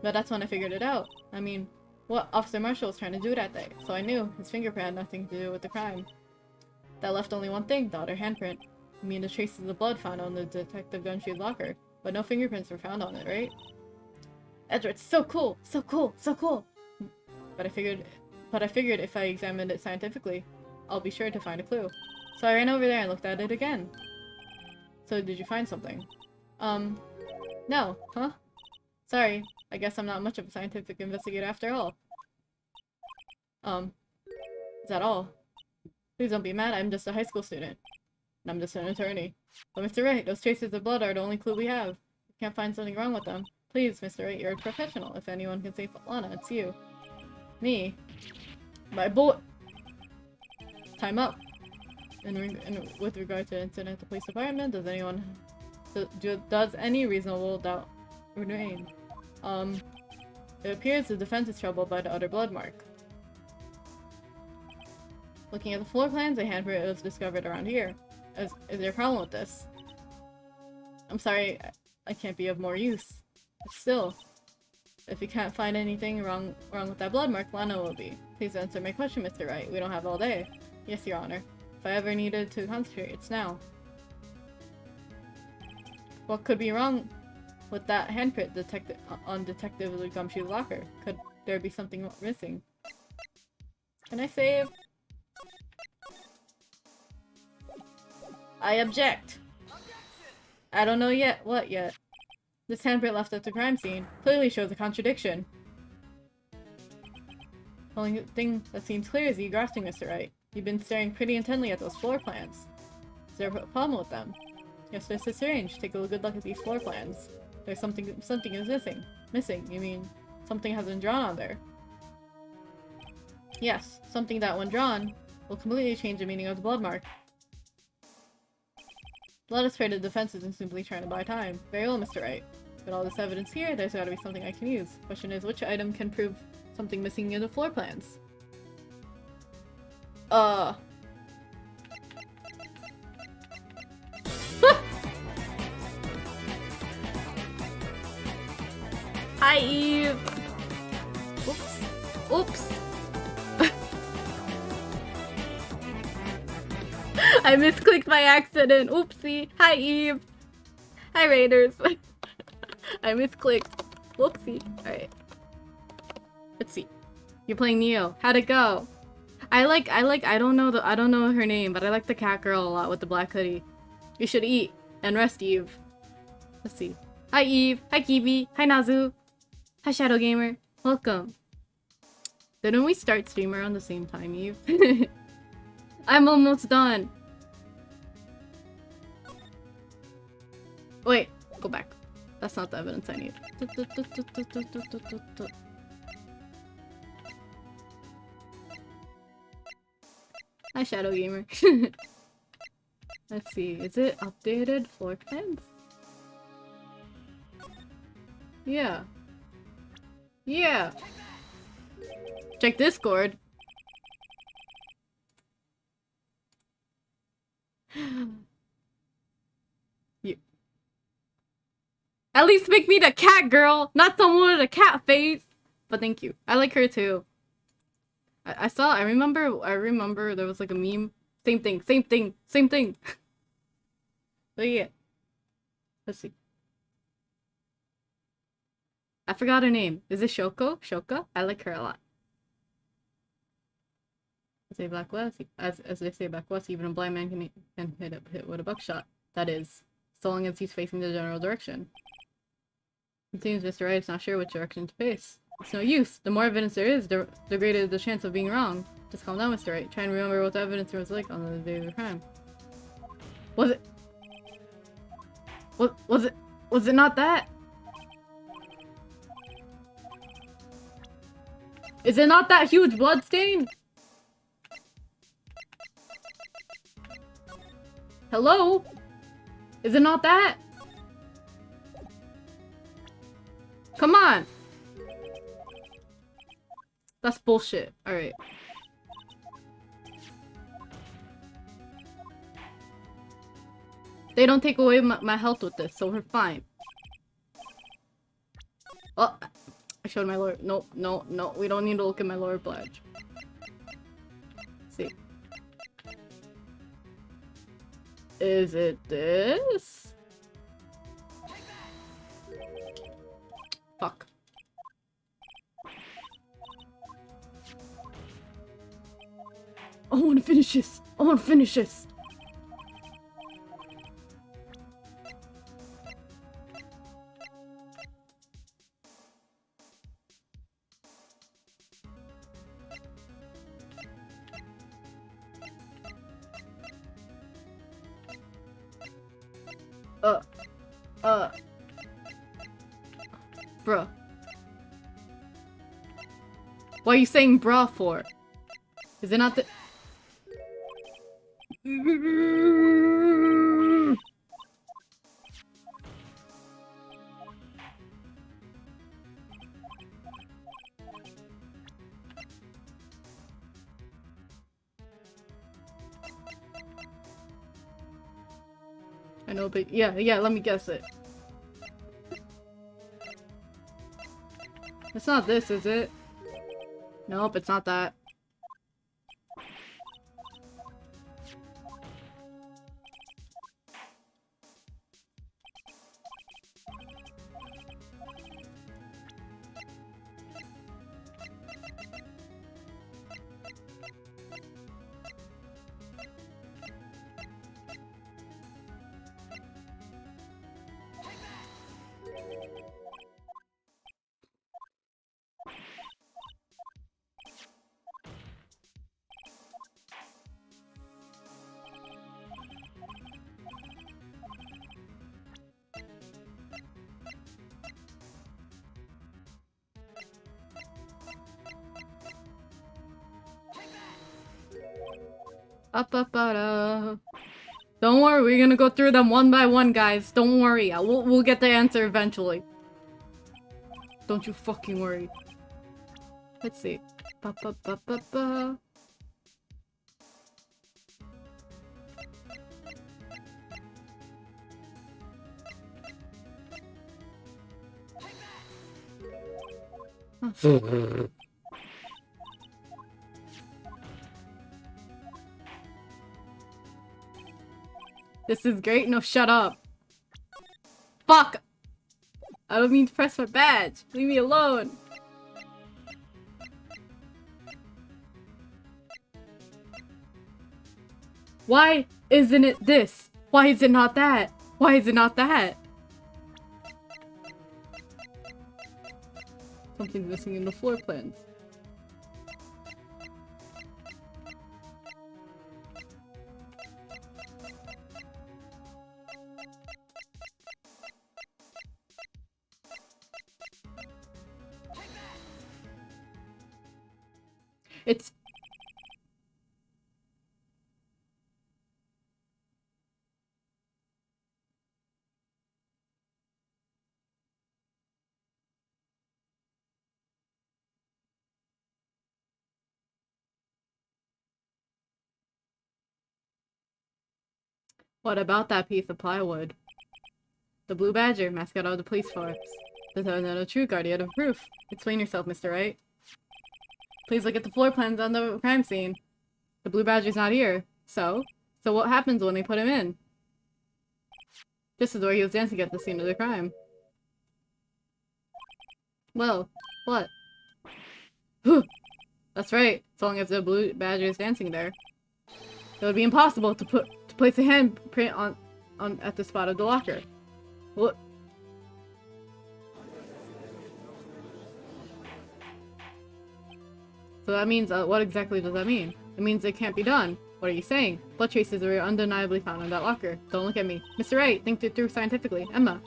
But that's when I figured it out. I mean, what Officer Marshall was trying to do that day, so I knew his fingerprint had nothing to do with the crime. That left only one thing, the other handprint. I mean, the traces of blood found on the Detective Gunshoe's locker, but no fingerprints were found on it, right? Edward's so cool, so cool, so cool. But I figured if I examined it scientifically, I'll be sure to find a clue. So I ran over there and looked at it again. So did you find something? No, huh? Sorry, I guess I'm not much of a scientific investigator after all. Is that all? Please don't be mad, I'm just a high school student. And I'm just an attorney. But Mr. Wright, those traces of blood are the only clue we have. We can't find something wrong with them. Please, Mr. Wright, you're a professional. If anyone can save Lana, it's you. Me. My boy! Time up. With regard to the incident at the police department, does any reasonable doubt remain? It appears the defense is troubled by the other blood mark. Looking at the floor plans, a handprint was discovered around here. Is there a problem with this? I'm sorry, I can't be of more use. But still, if you can't find anything wrong with that blood mark, Lana will be. Please answer my question, Mr. Wright. We don't have all day. Yes, Your Honor. If I ever needed to concentrate, it's now. What could be wrong with that handprint on Detective Gumshoe's locker? Could there be something missing? Can I save? I object! I don't know yet. What yet? This handprint left at the crime scene clearly shows a contradiction. The only thing that seems clear is you grasping, Mr. Wright. You've been staring pretty intently at those floor plans. Is there a problem with them? Yes, this is strange. Take a good look at these floor plans. There's something is missing. Missing? You mean something has been drawn on there? Yes, something that when drawn will completely change the meaning of the blood mark. Let us pray the defense isn't simply trying to buy time. Very well, Mr. Wright. With all this evidence here, there's gotta be something I can use. Question is, which item can prove something missing in the floor plans? Hi, Eve! Oops. Oops! I misclicked by accident. Oopsie. Hi, Eve. Hi, Raiders. I misclicked. Whoopsie. Alright. Let's see. You're playing Neo. How'd it go? I don't know her name, but I like the cat girl a lot with the black hoodie. You should eat and rest, Eve. Let's see. Hi, Eve. Hi, Kibi. Hi, Nazu. Hi, Shadow Gamer. Welcome. Didn't we start stream around the same time, Eve? I'm almost done. Wait, go back. That's not the evidence I need. Hi, Shadow Gamer. Let's see, is it updated floor plans? Yeah. Yeah. Check Discord. You. At least make me the cat girl, not someone with a cat face. But thank you. I like her too. I remember there was like a meme. Same thing. But yeah. Let's see. I forgot her name. Is it Shoko? Shoka? I like her a lot. As they say back west, even a blind man can hit with a buckshot. That is, so long as he's facing the general direction. It seems Mr. Wright's not sure which direction to face. It's no use. The more evidence there is, the greater the chance of being wrong. Just calm down, Mr. Wright. Try and remember what the evidence was like on the day of the crime. Was it not that? Is it not that huge blood stain? Hello? Is it not that? Come on! That's bullshit. Alright. They don't take away my health with this, so we're fine. Oh, I showed my lower. No. We don't need to look at my lower badge. See. Is it this? Fuck. I wanna finish this! I wanna finish this! Bruh. What are you saying bruh for? Is it not the- I know, but yeah, let me guess it. It's not this, is it? Nope, it's not that. Up, up, Don't worry, we're gonna go through them one by one, guys. Don't worry, we'll get the answer eventually. Don't you fucking worry. Let's see. Ba ba ba ba ba. Oh. This is great. No, shut up. Fuck! I don't mean to press my badge. Leave me alone. Why isn't it this? Why is it not that? Why is it not that? Something's missing in the floor plans. It's... What about that piece of plywood? The Blue Badger, mascot of the police force. The true guardian of proof. Explain yourself, Mr. Wright. Please look at the floor plans on the crime scene. The Blue Badger's not here. So? So what happens when they put him in? This is where he was dancing at the scene of the crime. Well, what? That's right, as long as the Blue Badger is dancing there. It would be impossible to place a handprint on at the spot of the locker. What? So that means, what exactly does that mean? It means it can't be done. What are you saying? Blood traces were undeniably found in that locker. Don't look at me. Mr. Wright, think it through scientifically. Emma.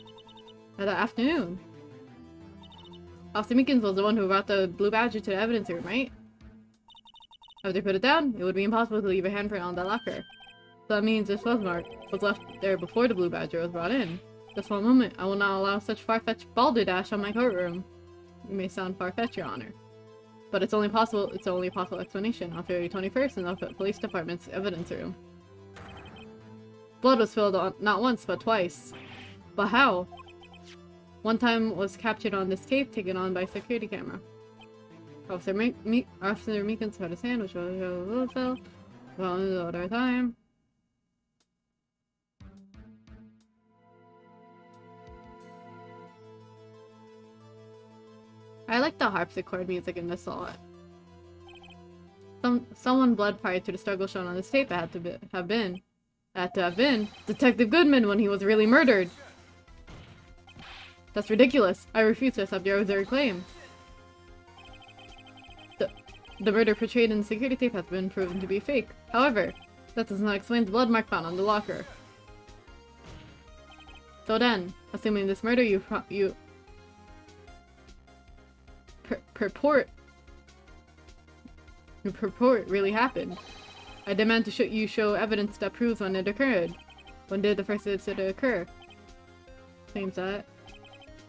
That afternoon. Officer Meekins was the one who brought the Blue Badger to the evidence room, right? After they put it down, it would be impossible to leave a handprint on that locker. So that means this was marked was left there before the Blue Badger was brought in. Just one moment. I will not allow such far-fetched balderdash on my courtroom. You may sound far-fetched, Your Honor. But it's only a possible explanation. On February 21st in the police department's evidence room. Blood was spilled on, not once, but twice. But how? One time was captured on this tape taken on by security camera. Officer Meekins had his hand, which was a little fell. Well, the other time. I like the harpsichord music in this a lot. Someone bled prior to the struggle shown on this tape had to have been Detective Goodman when he was really murdered. That's ridiculous. I refuse to accept your absurd claim. The murder portrayed in the security tape has been proven to be fake. However, that does not explain the blood mark found on the locker. So then, assuming this murder you purport really happened, I demand you show evidence that proves when it occurred. When did the first incident occur? Claims that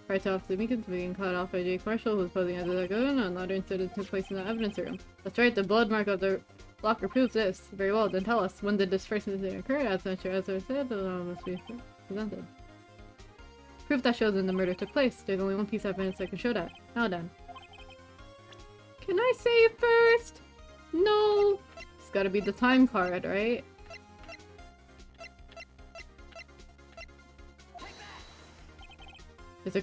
prior to Officer Meekins being cut off by Jake Marshall, who was posing as a gun, another incident took place in the evidence room. That's right, the blood mark of the locker proves this. Very well, then tell us, when did this first incident occur? As I said, the law must be presented. Proof that shows when the murder took place. There's only one piece of evidence that can show that. Now then. Can I save first? No! It's gotta be the time card, right? If the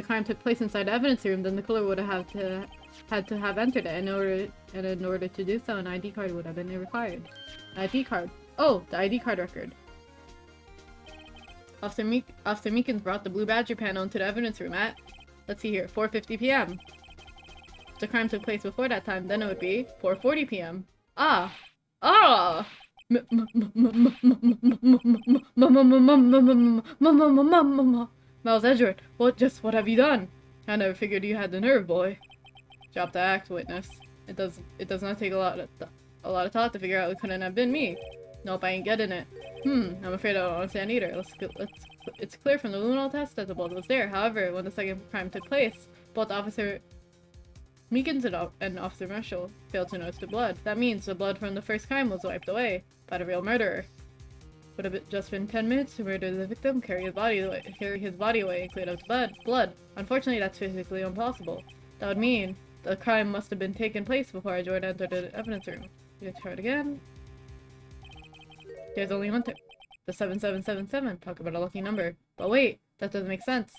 crime took place inside the evidence room, then the killer would have had to have entered it. In order to do so, an ID card would have been required. ID card. Oh, the ID card record. Officer Meekins brought the Blue Badger panel into the evidence room at, let's see here, 4:50 p.m. If the crime took place before that time, then it would be 4:40 p.m. Ah! Ah! Miles Edgeworth, what have you done? I never figured you had the nerve, boy. Drop the axe, witness. It does not take a lot of thought to figure out it couldn't have been me. Nope, I ain't getting it. I'm afraid I don't understand either. It's clear from the luminal test that the blood was there. However, when the second crime took place, both Officer Meekins and Officer Marshall failed to notice the blood. That means the blood from the first crime was wiped away by the real murderer. Would have just been 10 minutes to murder the victim, carry his body away, and clean up the blood. Unfortunately, that's physically impossible. That would mean the crime must have been taken place before Jordan entered the evidence room. You can try it again. There's only one thing. The 7777. Talk about a lucky number. But wait, that doesn't make sense.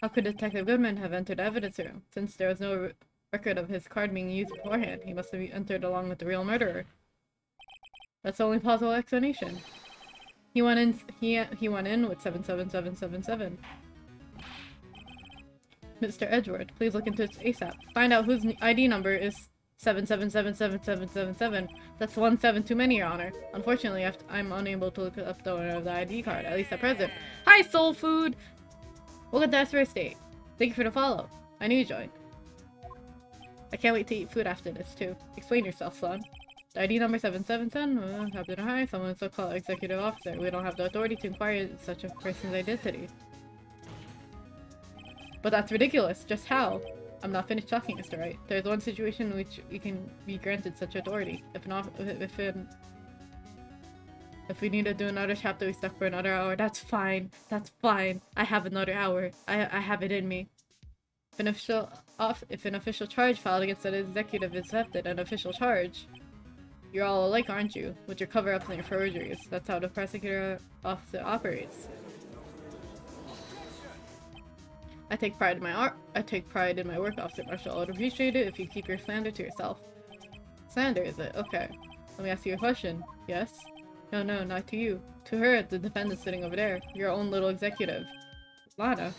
How could Detective Goodman have entered the evidence room? Since there was no record of his card being used beforehand, he must have entered along with the real murderer. That's the only plausible explanation. He went in with 77777. Mr. Edgeworth, please look into this ASAP. Find out whose ID number is 7777777. That's 1 7 too many, Your Honor. Unfortunately, I'm unable to look up the owner of the ID card, at least at present. Hi, Soul Food! Welcome to First Date. Thank you for the follow. I knew you joined. I can't wait to eat food after this, too. Explain yourself, son. ID number 777, Captain High, someone so-called executive officer. We don't have the authority to inquire into such a person's identity. But that's ridiculous. Just how? I'm not finished talking, Mr. Wright. There's one situation in which we can be granted such authority. If we need to do another chapter, we stuck for another hour. That's fine. That's fine. I have another hour. I have it in me. If an official charge filed against an executive is accepted, an official charge. You're all alike, aren't you? With your cover-ups and your forgeries. That's how the prosecutor office operates. I take pride in my work, Officer Marshall. I would appreciate it if you keep your slander to yourself. Slander, is it? Okay. Let me ask you a question. Yes? No, not to you. To her, the defendant sitting over there. Your own little executive. Lana.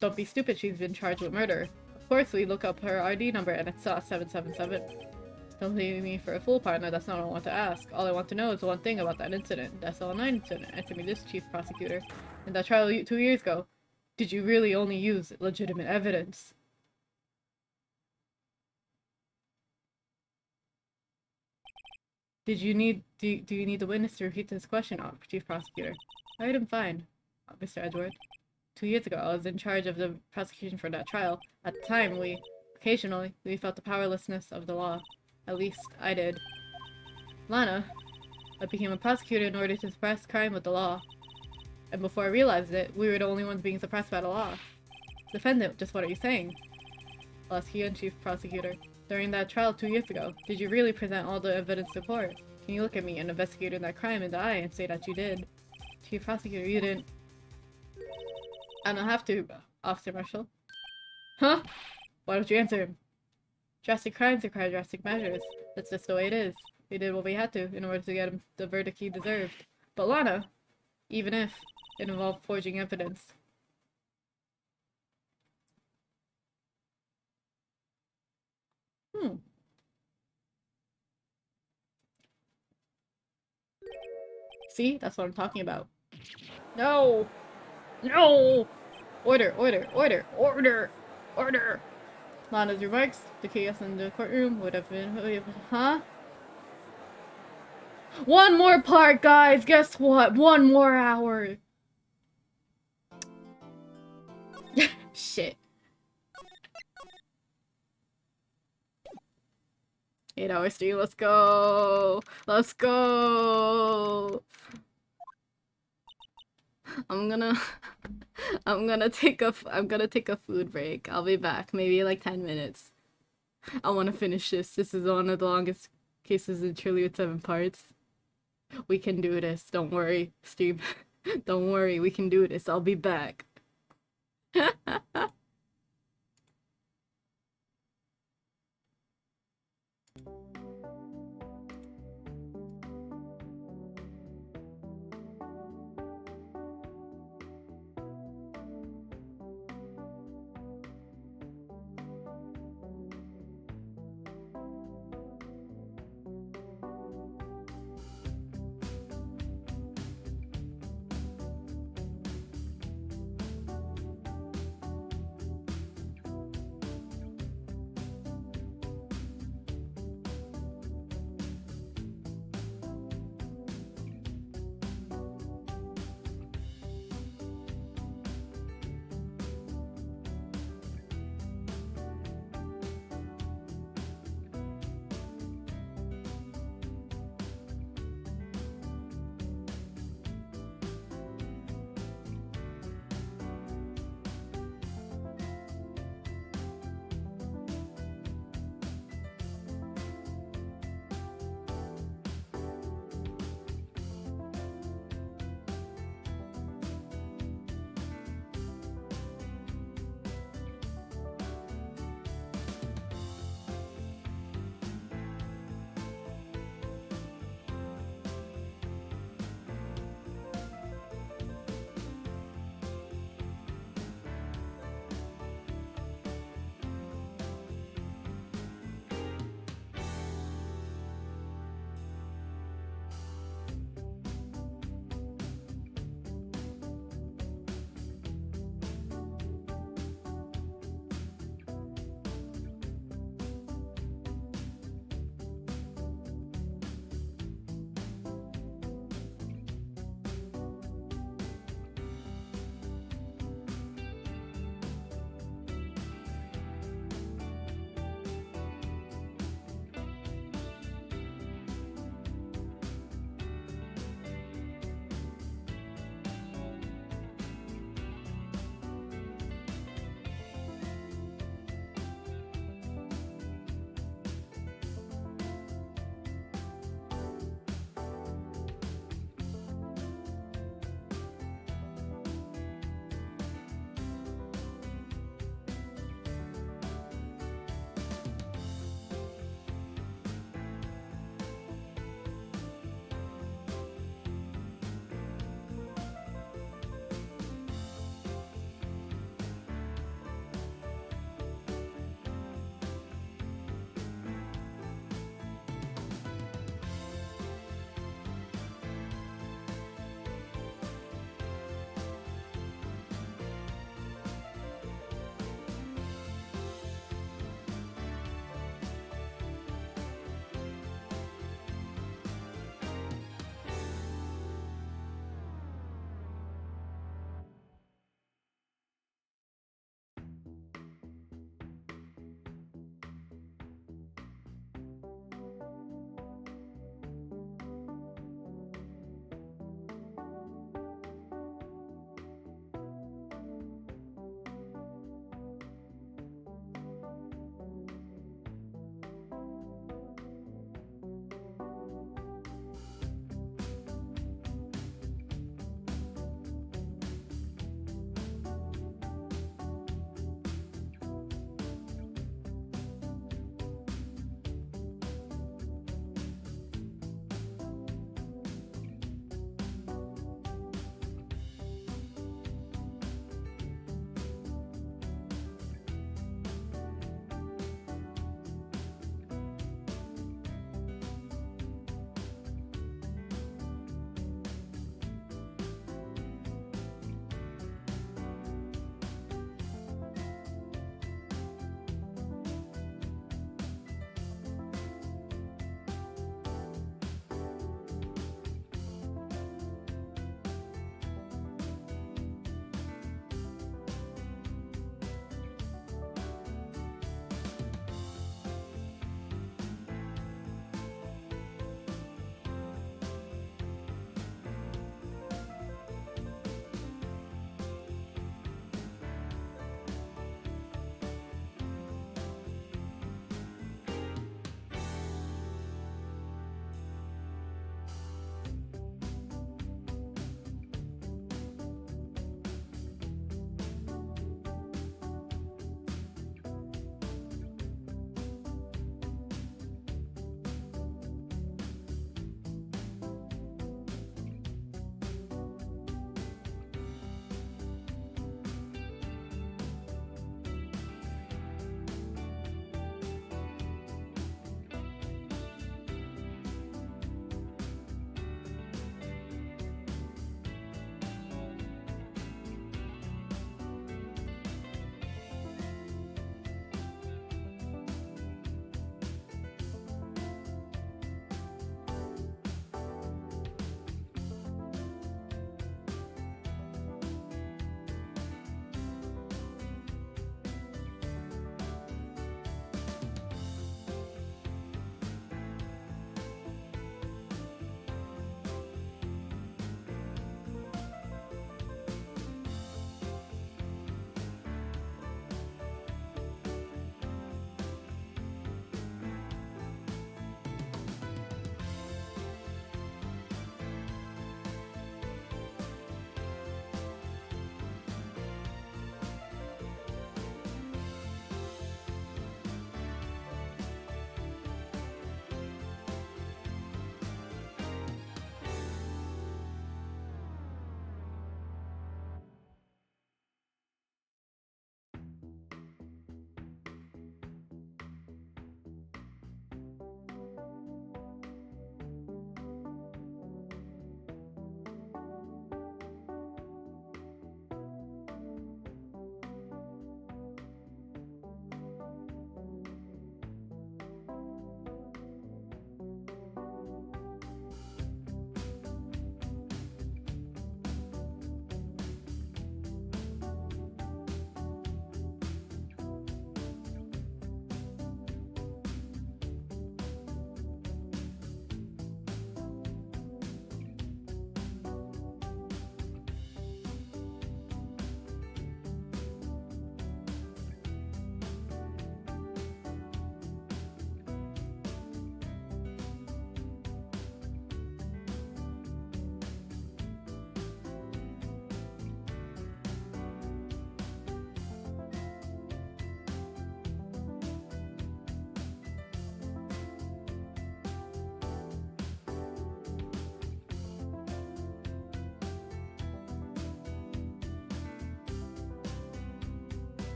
Don't be stupid, she's been charged with murder. Of course, we look up her ID number and it's 777. Don't leave me for a fool, partner. That's not what I want to ask. All I want to know is one thing about that incident. That SL9 incident. Answer me this, Chief Prosecutor. In that trial 2 years ago, did you really only use legitimate evidence? Do you need the witness to repeat this question, Chief Prosecutor? I heard him fine, Mr. Edgeworth. 2 years ago, I was in charge of the prosecution for that trial. At the time, occasionally, we felt the powerlessness of the law. At least, I did. Lana, I became a prosecutor in order to suppress crime with the law. And before I realized it, we were the only ones being suppressed by the law. Defendant, just what are you saying? I'll ask you again, Chief Prosecutor. During that trial 2 years ago, did you really present all the evidence to court? Can you look at me, an investigator in that crime, in the eye and say that you did? Chief Prosecutor, you didn't. I don't have to, Officer Marshall. Huh? Why don't you answer him? Drastic crimes require drastic measures. That's just the way it is. We did what we had to in order to get him the verdict he deserved. But Lana, even if it involved forging evidence. Hmm. See? That's what I'm talking about. No! No! Order, order, order, order, order! Lana's remarks, the chaos in the courtroom would have been... Huh? One more part, guys! Guess what? One more hour! Shit. 8-hour stream, let's go! Let's go! I'm gonna... I'm gonna take a food break. I'll be back, maybe like 10 minutes. I wanna finish this. This is one of the longest cases in Truly with 7 parts. We can do this. Don't worry, stream. Don't worry, we can do this. I'll be back.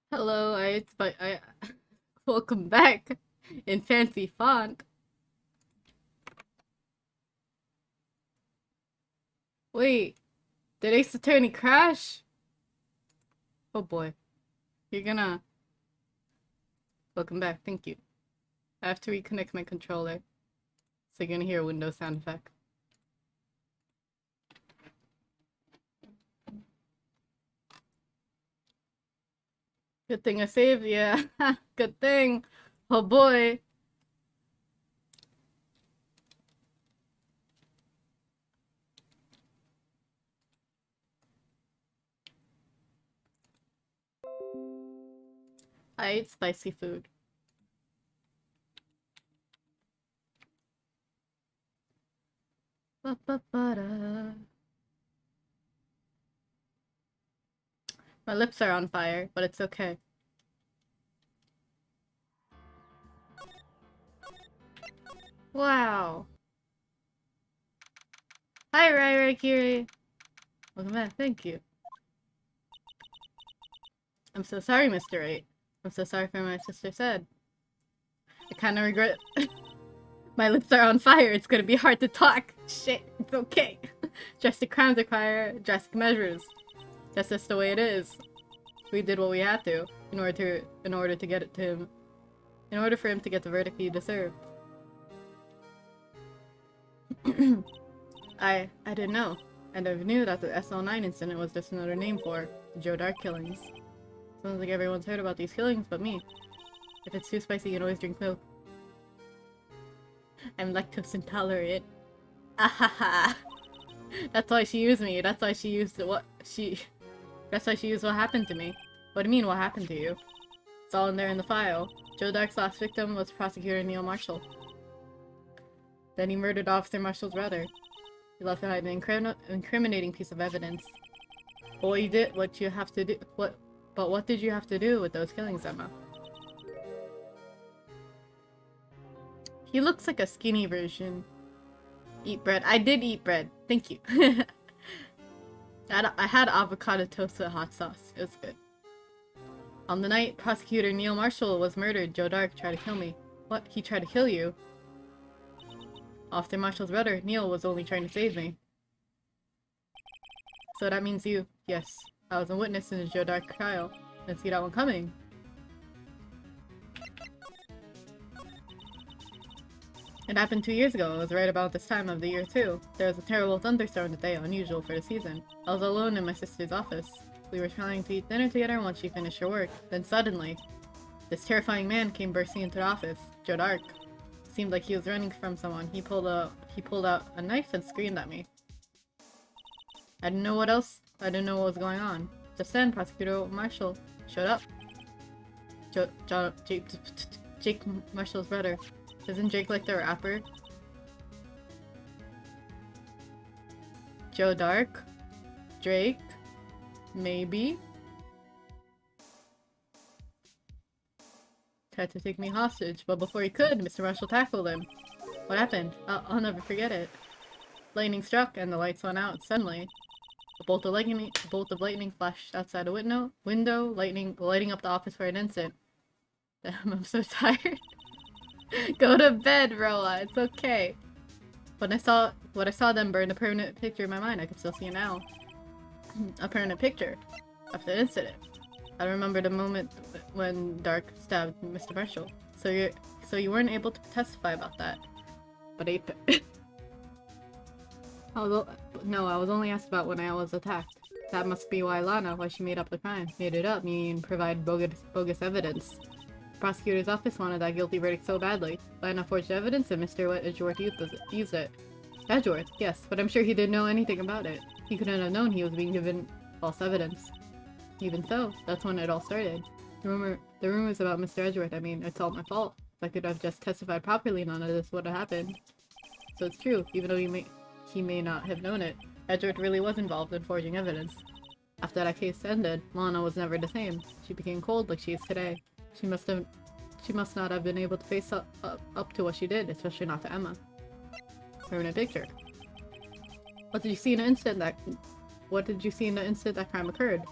Hello, I welcome back in fancy font. Wait, did Ace Attorney crash? Oh boy. You're gonna... Welcome back, thank you. I have to reconnect my controller. So you're gonna hear a Windows sound effect. Good thing I saved, yeah. Good thing. Oh boy. I ate spicy food. Ba-ba-ba-da. My lips are on fire, but it's okay. Wow. Hi, Rai Kiri. Welcome back, thank you. I'm so sorry, Mr. 8. I'm so sorry for what my sister said. I kinda regret... My lips are on fire, it's gonna be hard to talk. Shit, it's okay. Drastic crimes require drastic measures. That's just the way it is. We did what we had to, in order to get it to him. In order for him to get the verdict he deserved. I didn't know. I never knew that the SL9 incident was just another name for the Joe Dark killings. Sounds like everyone's heard about these killings but me. If it's too spicy, you can always drink milk. I'm lactose intolerant. Ahaha. That's why she used me. That's why she used what happened to me. What do you mean, what happened to you? It's all in there in the file. Joe Dark's last victim was prosecutor Neil Marshall. Then he murdered Officer Marshall's brother. He left behind an incriminating piece of evidence. But what did you have to do with those killings, Emma? He looks like a skinny version. Eat bread. I did eat bread. Thank you. I had avocado toast with hot sauce. It was good. On the night prosecutor Neil Marshall was murdered, Joe Dark tried to kill me. What? He tried to kill you? Officer Marshall's brother, Neil, was only trying to save me. So that means you. Yes. I was a witness in the Joe Dark trial. Didn't see that one coming. It happened 2 years ago. It was right about this time of the year too. There was a terrible thunderstorm that day, unusual for the season. I was alone in my sister's office. We were trying to eat dinner together once she finished her work. Then suddenly, this terrifying man came bursting into the office. Joe Dark. Seemed like he was running from someone. He pulled out a knife and screamed at me. I didn't know what was going on. Just then, Prosecutor Marshall showed up. Jake Marshall's brother. Isn't Jake like the rapper? Joe Dark? Drake? Maybe? Tried to take me hostage, but before he could, Mr. Marshall tackled him. What happened? I'll never forget it. Lightning struck and the lights went out suddenly. A bolt of lightning flashed outside a window, lighting up the office for an instant. Damn, I'm so tired. Go to bed, Roa. It's okay. What I saw them burn a permanent picture in my mind. I can still see it now. A permanent picture of the incident. I remember the moment when Dark stabbed Mr. Marshall. So you weren't able to testify about that. But no, I was only asked about when I was attacked. That must be why she made up the crime. Made it up, meaning provide bogus evidence. The prosecutor's office wanted that guilty verdict so badly. Lana forged evidence and Mr. Edgeworth used it. Edgeworth, yes, but I'm sure he didn't know anything about it. He couldn't have known he was being given false evidence. Even so, that's when it all started. The rumors about Mr. Edgeworth, I mean, it's all my fault. If I could have just testified properly, none of this would have happened. So it's true, even though he may not have known it. Edgeworth really was involved in forging evidence. After that case ended, Lana was never the same. She became cold like she is today. She must not have been able to face up to what she did, especially not to Emma. Permanent picture. What did you see in the instant that crime occurred?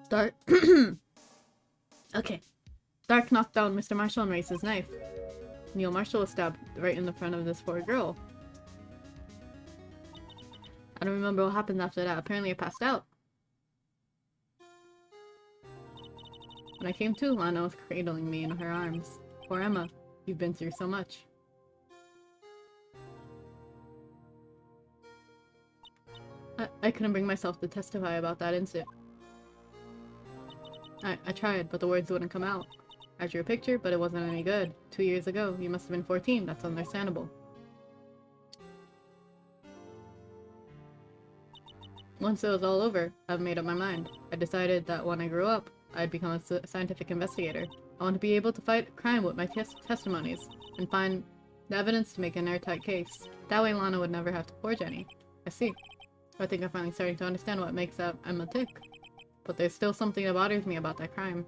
Dark. Okay. Dark knocked down Mr. Marshall and raised his knife. Neil Marshall was stabbed right in the front of this poor girl. I don't remember what happened after that. Apparently I passed out. When I came to, Lana was cradling me in her arms. Poor Emma, you've been through so much. I couldn't bring myself to testify about that incident. I tried, but the words wouldn't come out. I drew a picture, but it wasn't any good. 2 years ago, you must have been 14. That's understandable. Once it was all over, I've made up my mind. I decided that when I grew up, I'd become a scientific investigator. I want to be able to fight crime with my testimonies, and find the evidence to make an airtight case. That way Lana would never have to forge any. I see. I think I'm finally starting to understand what makes Emma tick. But there's still something that bothers me about that crime.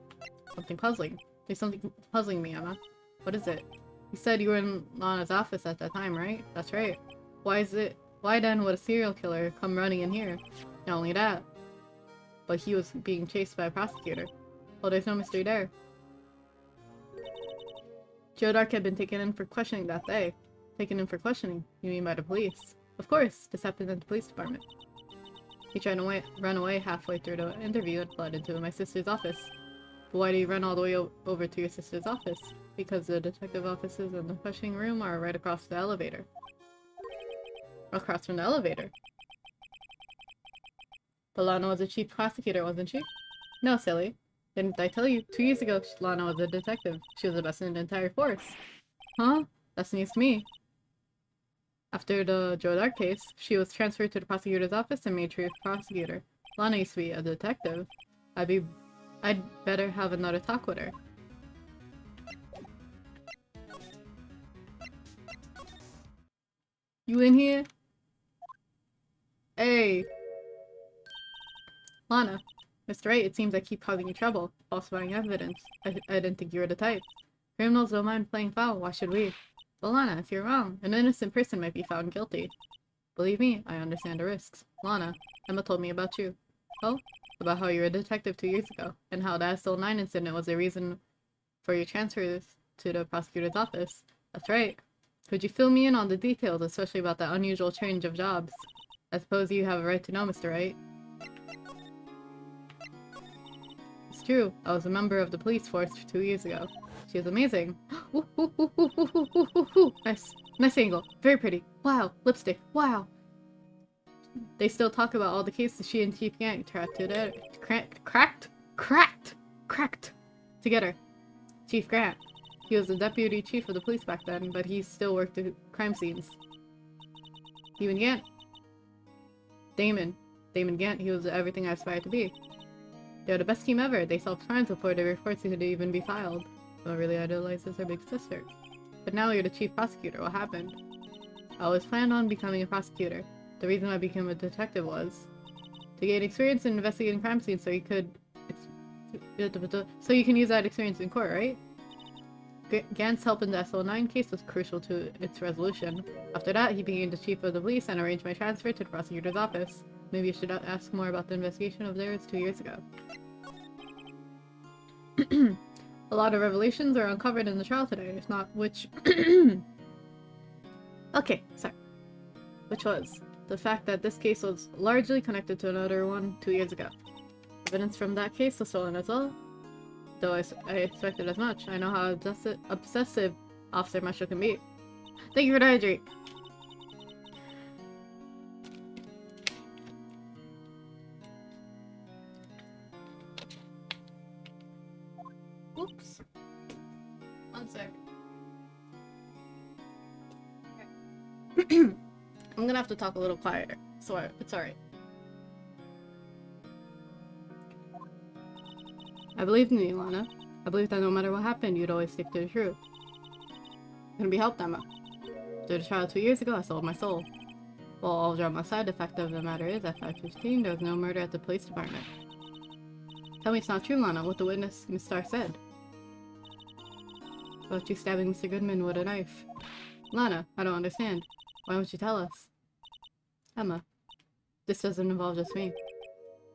Something puzzling. There's something puzzling me, Emma. What is it? You said you were in Lana's office at that time, right? That's right. Why then would a serial killer come running in here? Not only that, but he was being chased by a prosecutor. Well, there's no mystery there. Joe Dark had been taken in for questioning that day. Taken in for questioning? You mean by the police? Of course, this happened at the police department. He tried to run away halfway through the interview and fled into my sister's office. But why did he run all the way over to your sister's office? Because the detective offices and the questioning room are right across the elevator. Across from the elevator? But Lana was a chief prosecutor, wasn't she? No, silly. Didn't I tell you? 2 years ago, Lana was a detective. She was the best in the entire force. Huh? That's news to me. After the Joe Dark case, she was transferred to the prosecutor's office and made chief prosecutor. Lana used to be a detective. I'd better have another talk with her. You in here? Hey! Lana. Mr. Wright, it seems I keep causing you trouble, falsifying evidence. I didn't think you were the type. Criminals don't mind playing foul, why should we? But Lana, if you're wrong, an innocent person might be found guilty. Believe me, I understand the risks. Lana, Emma told me about you. Oh? About how you were a detective 2 years ago, and how that SL9 incident was the reason for your transfer to the prosecutor's office. That's right. Could you fill me in on the details, especially about that unusual change of jobs? I suppose you have a right to know, Mr. Wright. It's true. I was a member of the police force 2 years ago. She was amazing. Ooh, ooh, ooh, ooh, ooh, ooh, ooh, ooh, ooh. Nice. Nice angle. Very pretty. Wow. Lipstick. Wow. They still talk about all the cases she and Chief Gang cracked together. Chief Grant. He was the deputy chief of the police back then, but he still worked the crime scenes. Even Gant. Damon Gant, he was everything I aspired to be. They're the best team ever. They solved crimes before the reports could even be filed. No really idolizes her big sister. But now you're the chief prosecutor. What happened? I always planned on becoming a prosecutor. The reason I became a detective was to gain experience in investigating crime scenes so you can use that experience in court, right? Gant's help in the SL9 case was crucial to its resolution. After that, he became the chief of the police and arranged my transfer to the prosecutor's office. Maybe you should ask more about the investigation of theirs 2 years ago. A lot of revelations are uncovered in the trial today, if not which... Okay, sorry. Which was the fact that this case was largely connected to another one 2 years ago. Evidence from that case was stolen as well, though I expected as much. I know how obsessive Officer Marshall can be. Thank you for the hydrate! Oops. One sec. Okay. I'm gonna have to talk a little quieter, so it's alright. I believed in you, Lana. I believed that no matter what happened, you'd always stick to the truth. Couldn't be helped, Emma. After the trial 2 years ago, I sold my soul. Well, all drama aside, the fact of the matter is, at 5:15, there was no murder at the police department. Tell me it's not true, Lana, what the witness, Miss Starr, said. About you stabbing Mr. Goodman with a knife. Lana, I don't understand. Why won't you tell us? Emma, this doesn't involve just me.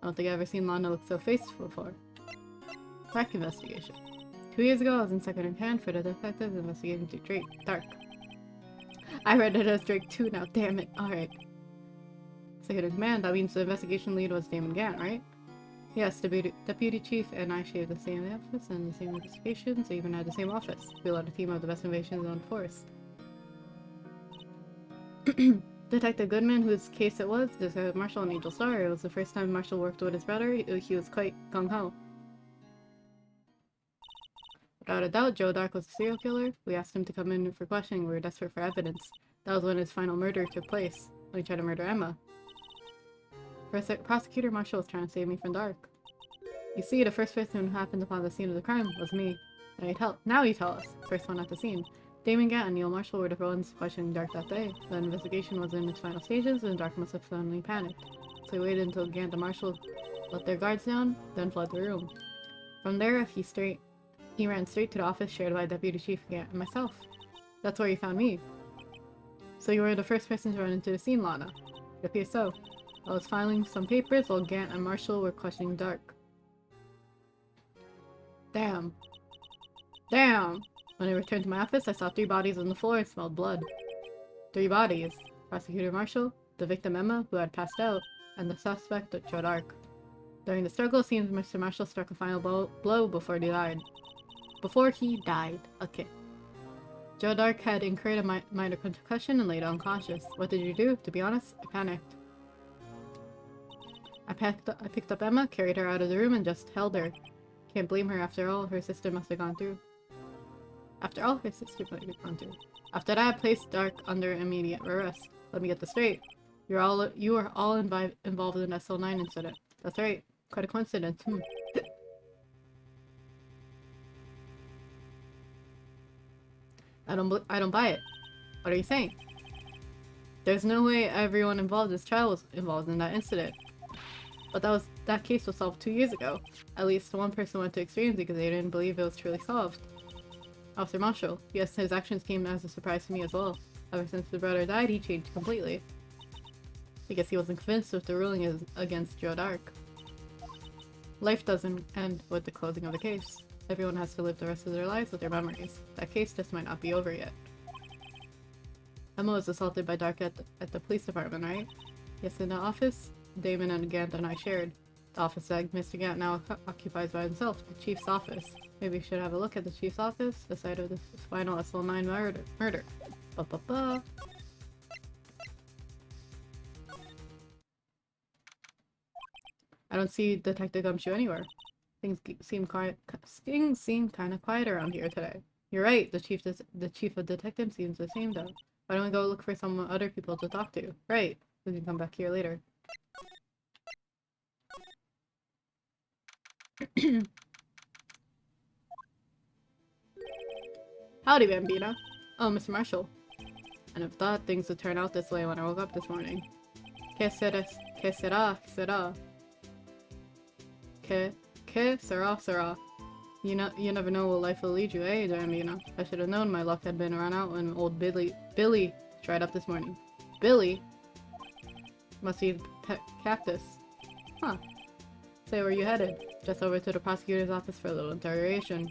I don't think I've ever seen Lana look so faced before. Crack investigation. 2 years ago, I was in second in command for the detectives investigating Drake. Dark. I read it as Drake too now, damn it. Alright. Second in command, that means the investigation lead was Damon Gant, right? Yes, the deputy chief and I shared the same office and the same investigations, they even had the same office. We led a team of the best invasions on force. Detective Goodman, whose case it was, Detective Marshall and Angel Star. It was the first time Marshall worked with his brother. He was quite gung-ho. Without a doubt, Joe Dark was a serial killer. We asked him to come in for questioning. We were desperate for evidence. That was when his final murder took place, when he tried to murder Emma. Prosecutor Marshall was trying to save me from Dark. You see, the first person who happened upon the scene of the crime was me. Now you tell us. First one at the scene. Damon Gant and Neil Marshall were the ones questioning Dark that day. The investigation was in its final stages, and Dark must have suddenly panicked. So he waited until Gant and Marshall let their guards down, then fled the room. From there, he ran straight to the office shared by Deputy Chief Gant and myself. That's where he found me. So you were the first person to run into the scene, Lana. It appears so. I was filing some papers while Gant and Marshall were questioning Dark. Damn. Damn! When I returned to my office, I saw 3 bodies on the floor and smelled blood. 3 bodies. Prosecutor Marshall, the victim Emma, who had passed out, and the suspect, Joe Dark. During the struggle, it seems Mr. Marshall struck a final blow before he died. Okay. Joe Dark had incurred a minor concussion and laid unconscious. What did you do? To be honest, I panicked. I picked up Emma, carried her out of the room, and just held her. Can't blame her, after all, her sister must have gone through. After that, I placed Dark under immediate arrest. Let me get this straight. You were all involved in the SL9 incident. That's right. Quite a coincidence. I don't buy it. What are you saying? There's no way everyone involved in this trial was involved in that incident. But that case was solved 2 years ago. At least one person went to extremes because they didn't believe it was truly solved. Officer Marshall. Yes, his actions came as a surprise to me as well. Ever since the brother died, he changed completely. I guess he wasn't convinced with the ruling is against Joe Dark. Life doesn't end with the closing of the case. Everyone has to live the rest of their lives with their memories. That case just might not be over yet. Emma was assaulted by Dark at the police department, right? Yes, in the office, Damon and Gant and I shared. The office that Mr. Gant now occupies by himself, the chief's office. Maybe we should have a look at the chief's office, the site of the final SL9 murder. Ba-ba-ba. I don't see Detective Gumshoe anywhere. Things seem kind of quiet around here today. You're right, the chief of detectives seems the same though. Why don't we go look for some other people to talk to? Right, we can come back here later. Howdy, Bambina. Oh, Mr. Marshall. I never thought things would turn out this way when I woke up this morning. Que sera. Que sera. You never know where life will lead you, eh, Bambina? I should have known my luck had been run out when old Billy dried up this morning. Billy? Must be the pet cactus. Huh. Say, where you headed? Just over to the prosecutor's office for a little interrogation.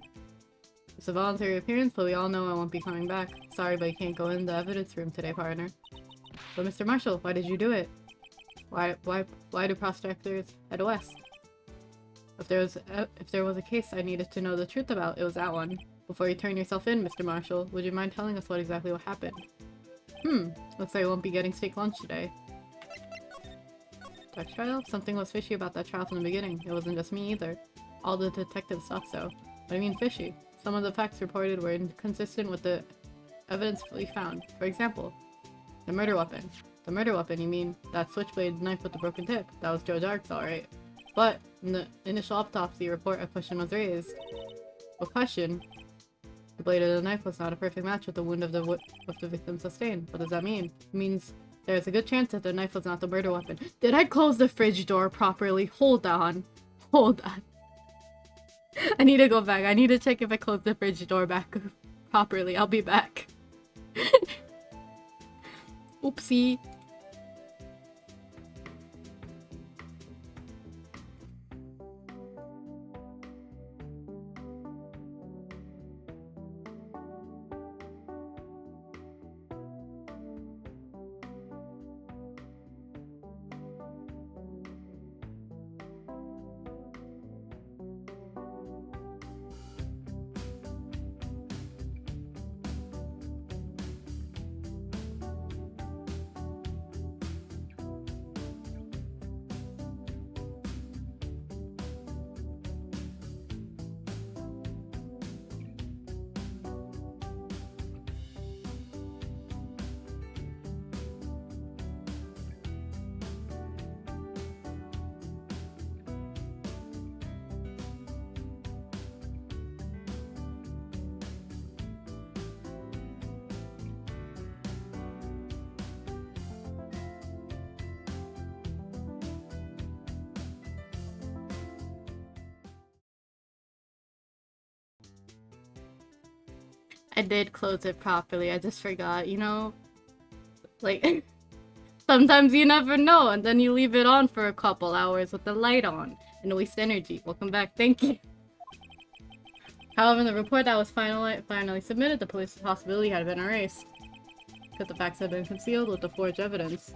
It's a voluntary appearance, but we all know I won't be coming back. Sorry, but you can't go in the evidence room today, partner. But Mr. Marshall, why did you do it? Why do prospectors head west? If there was a case I needed to know the truth about, it was that one. Before you turn yourself in, Mr. Marshall, would you mind telling us what happened? Looks like I won't be getting steak lunch today. Dark trial? Something was fishy about that trial from the beginning. It wasn't just me either. All the detectives thought so. What do you mean fishy? Some of the facts reported were inconsistent with the evidence we found. For example, the murder weapon. The murder weapon, you mean that switchblade knife with the broken tip? That was Joe Dark's, alright. But in the initial autopsy report, a question was raised. A question? The blade of the knife was not a perfect match with the wound of the victim sustained. What does that mean? It means there's a good chance that the knife was not the murder weapon. Did I close the fridge door properly? Hold on. I need to go back. I need to check if I closed the fridge door back properly. I'll be back. Oopsie. I did close it properly, I just forgot, you know? Like, sometimes you never know, and then you leave it on for a couple hours with the light on, and waste energy. Welcome back, thank you. However, in the report that was finally submitted, the police possibility had been erased, because the facts had been concealed with the forged evidence.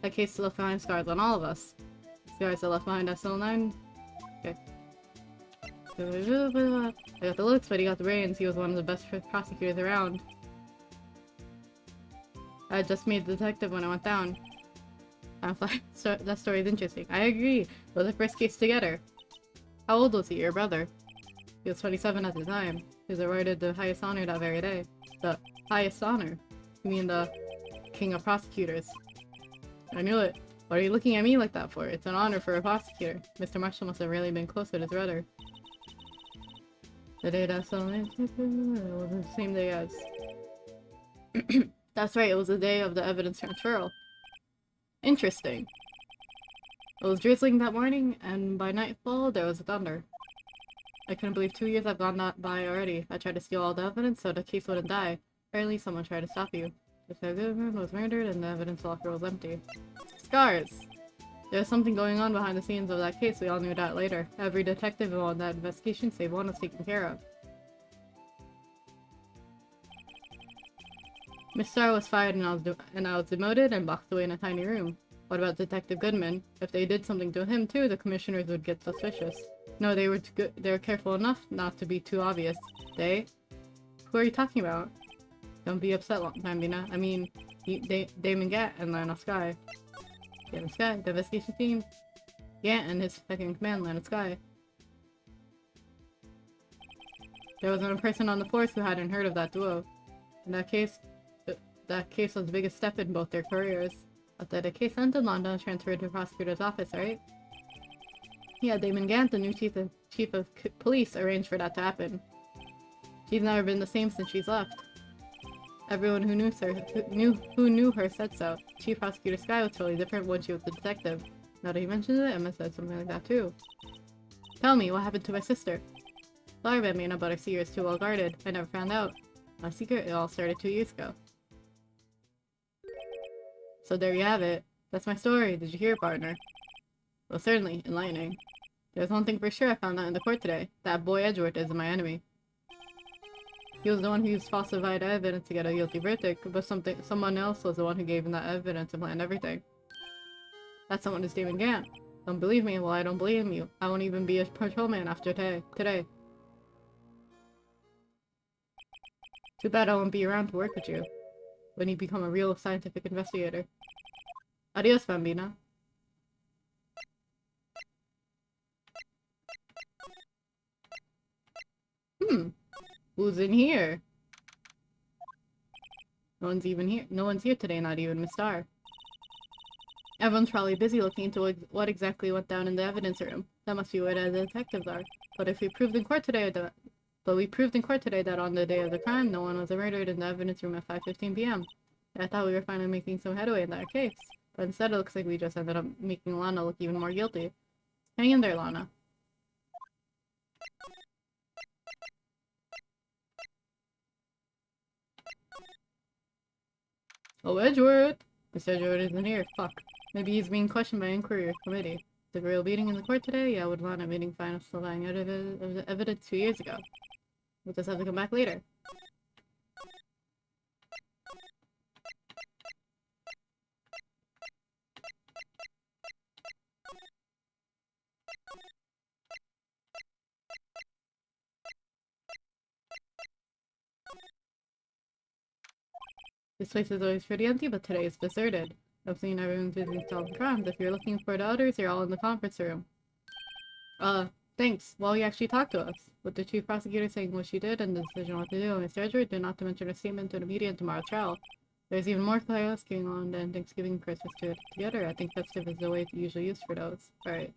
That case still left behind scars on all of us. Scars that left behind SL9. Okay. I got the looks, but he got the brains. He was one of the best prosecutors around. I just made the detective when I went down. That story is interesting. I agree. It was the first case together. How old was he, your brother? He was 27 at the time. He was awarded the highest honor that very day. The highest honor? You mean the king of prosecutors? I knew it. What are you looking at me like that for? It's an honor for a prosecutor. Mr. Marshall must have really been close with his brother. The day that it was the same day as... That's right, it was the day of the evidence transferal. Interesting. It was drizzling that morning, and by nightfall, there was thunder. I couldn't believe 2 years have gone by already. I tried to steal all the evidence so the case wouldn't die. Apparently, someone tried to stop you. Mr. Goodman was murdered, and the evidence locker was empty. Scars! There's something going on behind the scenes of that case, we all knew that later. Every detective involved in that investigation, save one, was taken care of. Miss Starr was fired and I was demoted and locked away in a tiny room. What about Detective Goodman? If they did something to him too, the commissioners would get suspicious. No, they were careful enough not to be too obvious. They? Who are you talking about? Don't be upset, Bambina. I mean, Damon Gatt and Lionel Sky. Lionel Sky, the investigation team. Gatt and his second command, Lionel Sky. There was one person on the force who hadn't heard of that duo. In that case was the biggest step in both their careers. After the case ended, London transferred to the prosecutor's office, right? Yeah, Damon Gant, the new chief of police, arranged for that to happen. She's never been the same since she's left. Everyone who knew her said so. Chief Prosecutor Sky was totally different when she was the detective. Now that he mentioned it, Emma said something like that too. Tell me, what happened to my sister? Sorry, Bambina, but our secret is too well guarded. I never found out. My secret, it all started 2 years ago. So there you have it. That's my story. Did you hear it, partner? Well, certainly. Enlightening. There's one thing for sure I found out in the court today. That boy Edgeworth isn't my enemy. He was the one who used falsified evidence to get a guilty verdict, but someone else was the one who gave him that evidence and planned everything. That someone is Damon Gant. Don't believe me? Well, I don't believe you. I won't even be a patrolman after today. Too bad I won't be around to work with you when you become a real scientific investigator. Adios, Bambina. Who's in here? No one's even here. No one's here today, not even Miss Starr. Everyone's probably busy looking into what exactly went down in the evidence room. That must be where the detectives are. But we proved in court today that on the day of the crime, no one was murdered in the evidence room at 5:15 p.m. I thought we were finally making some headway in that case. But instead it looks like we just ended up making Lana look even more guilty. Hang in there, Lana. Oh, Edgeworth! Mr. Edgeworth isn't here. Fuck. Maybe he's being questioned by inquiry committee. The real beating in the court today? Yeah, would Lana meeting final solidifying evidence 2 years ago. We'll just have to come back later. This place is always pretty empty, but today it's deserted. I've seen everyone's busy solving crimes. If you're looking for the others, you're all in the conference room. Thanks. Well, you actually talked to us. With the chief prosecutor saying what she did and the decision what to do, Mr. Edgeworth did not to mention a statement to the media in tomorrow's trial. There's even more chaos going on than Thanksgiving and Christmas together. I think festive is the way usually used for those. Alright.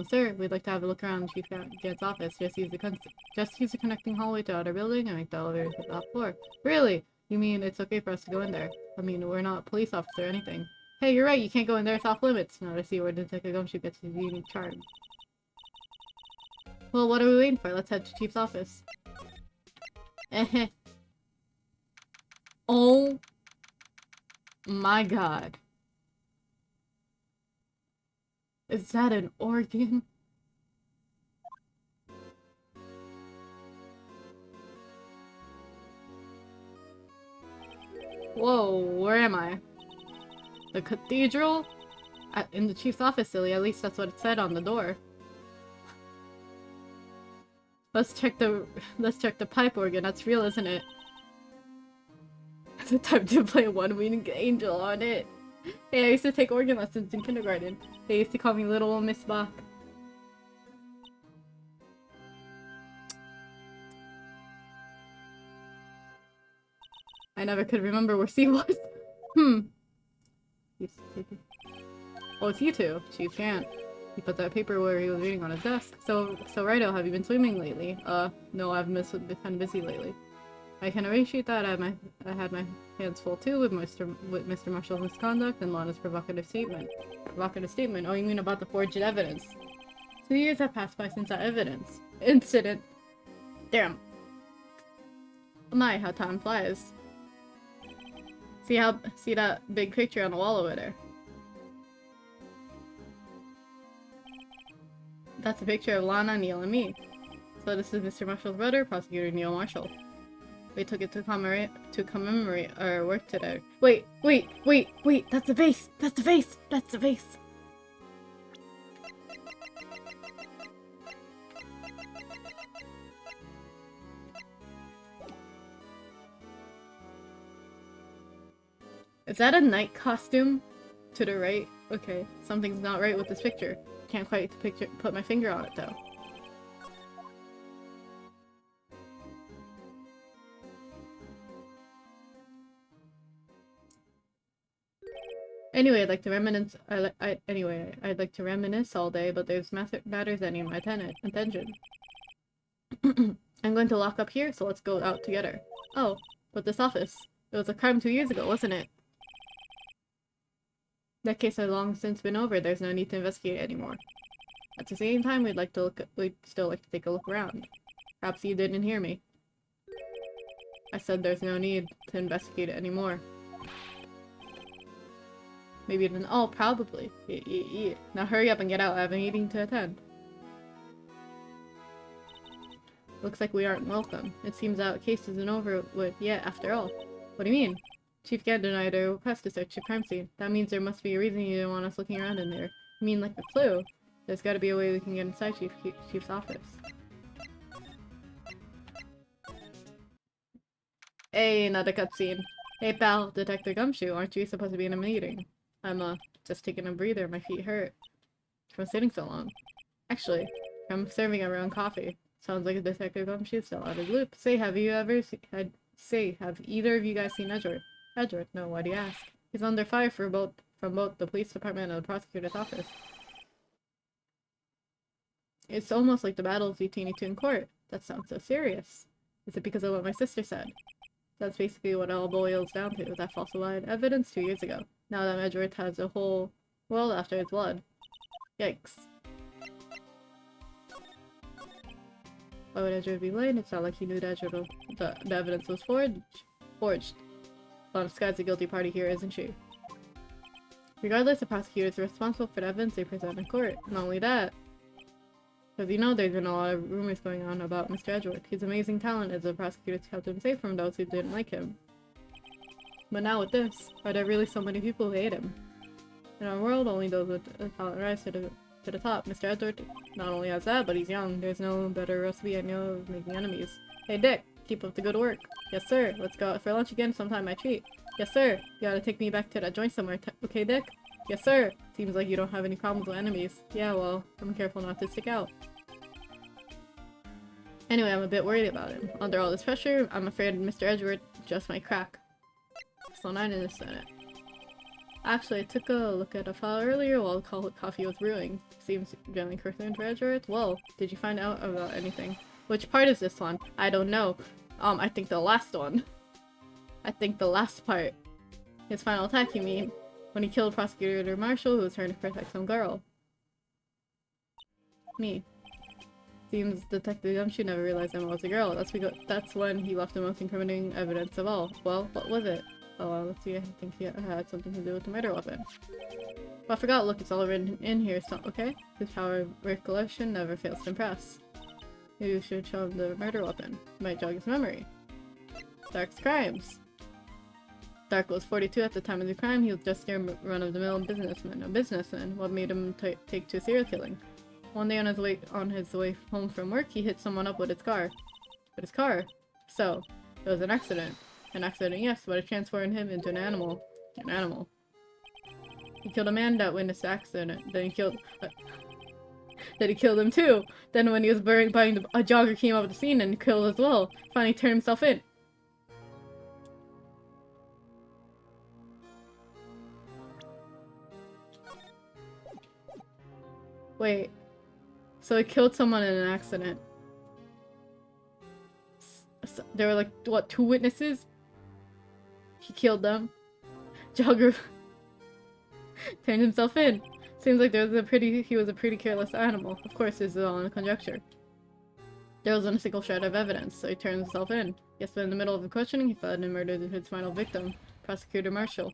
Sir, we'd like to have a look around Chief Gant's office. Just use the connecting hallway to our building and make the elevator to the top floor. Really? You mean it's okay for us to go in there? I mean, we're not police officers or anything. Hey, you're right, you can't go in there, it's off limits. Now to see where Detective Gumshoe gets his unique charm. Well, what are we waiting for? Let's head to Chief's office. Oh my god. Is that an organ? Whoa, where am I? The cathedral? In the chief's office, silly. At least that's what it said on the door. Let's check the pipe organ. That's real, isn't it? It's the time to play one-winged angel on it. Hey, I used to take organ lessons in kindergarten. They used to call me Little Miss Bach. I never could remember where C was. Oh, it's you two. Chief can't. He put that paper where he was reading on his desk. So Righto, have you been swimming lately? No, I've been kind of busy lately. I can appreciate that. I had my hands full too with Mr. Marshall's misconduct and Lana's provocative statement. Provocative statement? Oh, you mean about the forged evidence? 2 years have passed by since that incident. Damn. My, how time flies. See that big picture on the wall over there? That's a picture of Lana, Neil, and me. So this is Mr. Marshall's brother, Prosecutor Neil Marshall. We took it to commemorate our work today. Wait, that's the vase! That's the vase! That's the vase! Is that a knight costume? To the right? Okay, something's not right with this picture. Can't quite put my finger on it though. Anyway, I'd like to reminisce. I'd like to reminisce all day, but there's matters that need my attention. I'm going to lock up here, so let's go out together. Oh, but this office. It was a crime 2 years ago, wasn't it? That case has long since been over. There's no need to investigate anymore. At the same time, we'd still like to take a look around. Perhaps you didn't hear me. I said there's no need to investigate it anymore. Maybe you didn't. Oh, probably. Yeah. Now hurry up and get out. I have a meeting to attend. Looks like we aren't welcome. It seems our case isn't over with yet, after all. What do you mean? Chief can't deny their request to search the crime scene. That means there must be a reason you didn't want us looking around in there. You mean like a clue? There's gotta be a way we can get inside Chief's office. Hey, another cutscene. Hey pal, Detective Gumshoe, aren't you supposed to be in a meeting? I'm, just taking a breather. My feet hurt from sitting so long. Actually, I'm serving everyone coffee. Sounds like a Detective Gumshoe's still out of the loop. Say, have either of you guys seen Edward? Edward? No, why do you ask? He's under fire from both the police department and the prosecutor's office. It's almost like the battles between you two in court. That sounds so serious. Is it because of what my sister said? That's basically what it all boils down to, that falsified evidence 2 years ago. Now that Edward has a whole world after his blood. Yikes. Why would Edward be lying? It's not like he knew that the evidence was forged. Lana Sky's the guilty party here, isn't she? Regardless, the prosecutors are responsible for the evidence they present in court. Not only that, because you know there's been a lot of rumors going on about Mr. Edward. His amazing talent as a prosecutor kept him safe from those who didn't like him. But now with this, are there really so many people who hate him? In our world, only those with talent rise to the top. Mr. Edward not only has that, but he's young. There's no better recipe I know of making enemies. Hey Dick, keep up the good work. Yes sir, let's go out for lunch again sometime, I treat. Yes sir, you gotta take me back to that joint somewhere, okay Dick? Yes sir, seems like you don't have any problems with enemies. Yeah, well, I'm careful not to stick out. Anyway, I'm a bit worried about him. Under all this pressure, I'm afraid Mr. Edward just might crack. So 9 in the Senate. Actually, I took a look at a file earlier while the coffee was brewing. Seems generally concerned for Edward. Well, did you find out about anything? Which part is this one? I don't know. I think the last one. I think the last part. His final attack, you mean? When he killed Prosecutor Marshall, who was trying to protect some girl. Me. Seems Detective Gumshoe never realized Emma was a girl. That's when he left the most incriminating evidence of all. Well, what was it? Oh, well, let's see. I think he had something to do with the murder weapon. Oh, I forgot. Look, it's all written in here. So, okay? His power of recollection never fails to impress. You should show him the murder weapon. It might jog his memory. Dark's crimes. Dark was 42 at the time of the crime. He was just a run-of-the-mill businessman. A businessman. What made him take to serial killing? One day on his way home from work, he hit someone up with his car. So, it was an accident. An accident, yes, but it transformed him into an animal. An animal. He killed a man that witnessed the accident. Then he killed him too. Then when he was buying a jogger came up at the scene and killed as well. Finally turned himself in. Wait. So he killed someone in an accident. There were like, what, 2 witnesses? He killed them. Jogger turned himself in. Seems like he was a pretty careless animal. Of course, this is all in conjecture. There wasn't a single shred of evidence, so he turned himself in. Yes, but in the middle of the questioning, he fled and murdered his final victim, Prosecutor Marshall.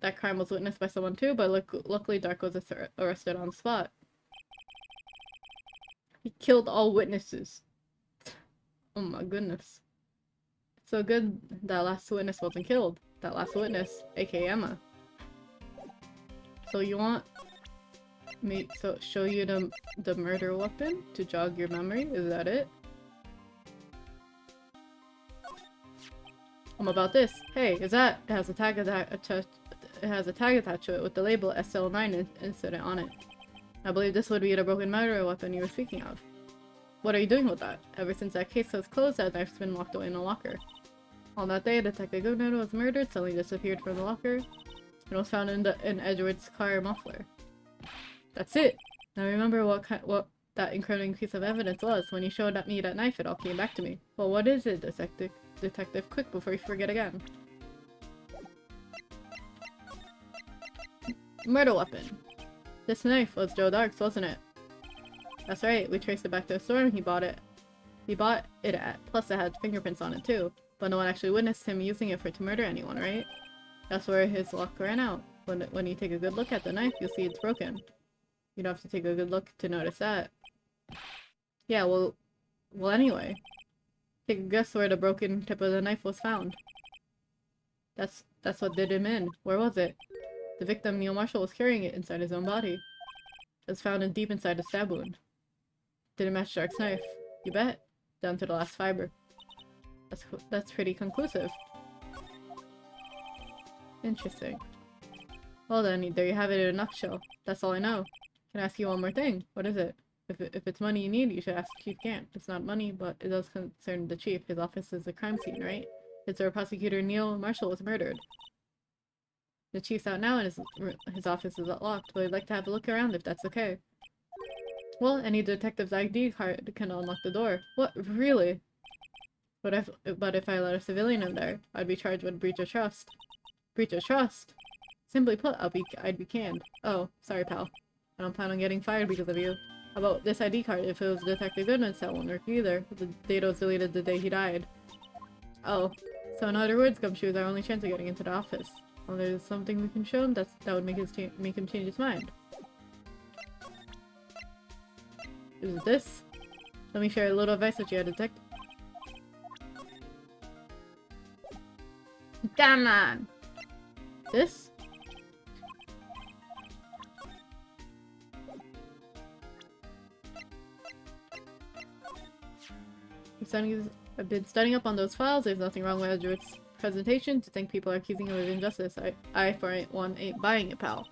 That crime was witnessed by someone too, but luckily Dark was arrested on the spot. He killed all witnesses. Oh my goodness. So good that last witness wasn't killed. That last witness, aka Emma. So you want me to show you the murder weapon to jog your memory? Is that it? About this. Hey, is that? It has a tag attached to it with the label SL9 incident on it. I believe this would be the broken murder weapon you were speaking of. What are you doing with that? Ever since that case was closed, that knife's been locked away in a locker. On that day, Detective Goodnight was murdered, suddenly disappeared from the locker, and was found in Edward's car muffler. That's it! Now remember what that incriminating piece of evidence was. When you showed me that knife, it all came back to me. Well, what is it, Detective? Quick, before you forget again. Murder weapon. This knife was Joe Dark's, wasn't it? That's right, we traced it back to the store and he bought it at. Plus it had fingerprints on it too. But no one actually witnessed him using it to murder anyone, right? That's where his luck ran out. When you take a good look at the knife, you'll see it's broken. You don't have to take a good look to notice that. Yeah, well anyway. Take a guess where the broken tip of the knife was found. That's what did him in. Where was it? The victim, Neil Marshall, was carrying it inside his own body. It was found deep inside the stab wound. Didn't match Dark's knife. You bet. Down to the last fiber. That's pretty conclusive. Interesting. Well then, there you have it in a nutshell. That's all I know. Can I ask you one more thing? What is it? If it's money you need, you should ask Chief Gant. It's not money, but it does concern the chief. His office is a crime scene, right? It's where Prosecutor Neil Marshall was murdered. The chief's out now and his office is locked, but I'd like to have a look around if that's okay. Well, any detective's ID card can unlock the door. What? Really? But if I let a civilian in there, I'd be charged with breach of trust. Breach of trust? Simply put, I'd be canned. Oh, sorry pal. I don't plan on getting fired because of you. How about this ID card? If it was Detective Goodman's, that won't work either. The data was deleted the day he died. Oh. So in other words, Gumshoe is our only chance of getting into the office. Well, there's something we can show him that would make him change his mind. Is it this? Let me share a little advice with you, Detective. Come on! This? I've been studying up on those files. There's nothing wrong with Edward's presentation. To think people are accusing him of injustice. I for one, ain't buying it, pal.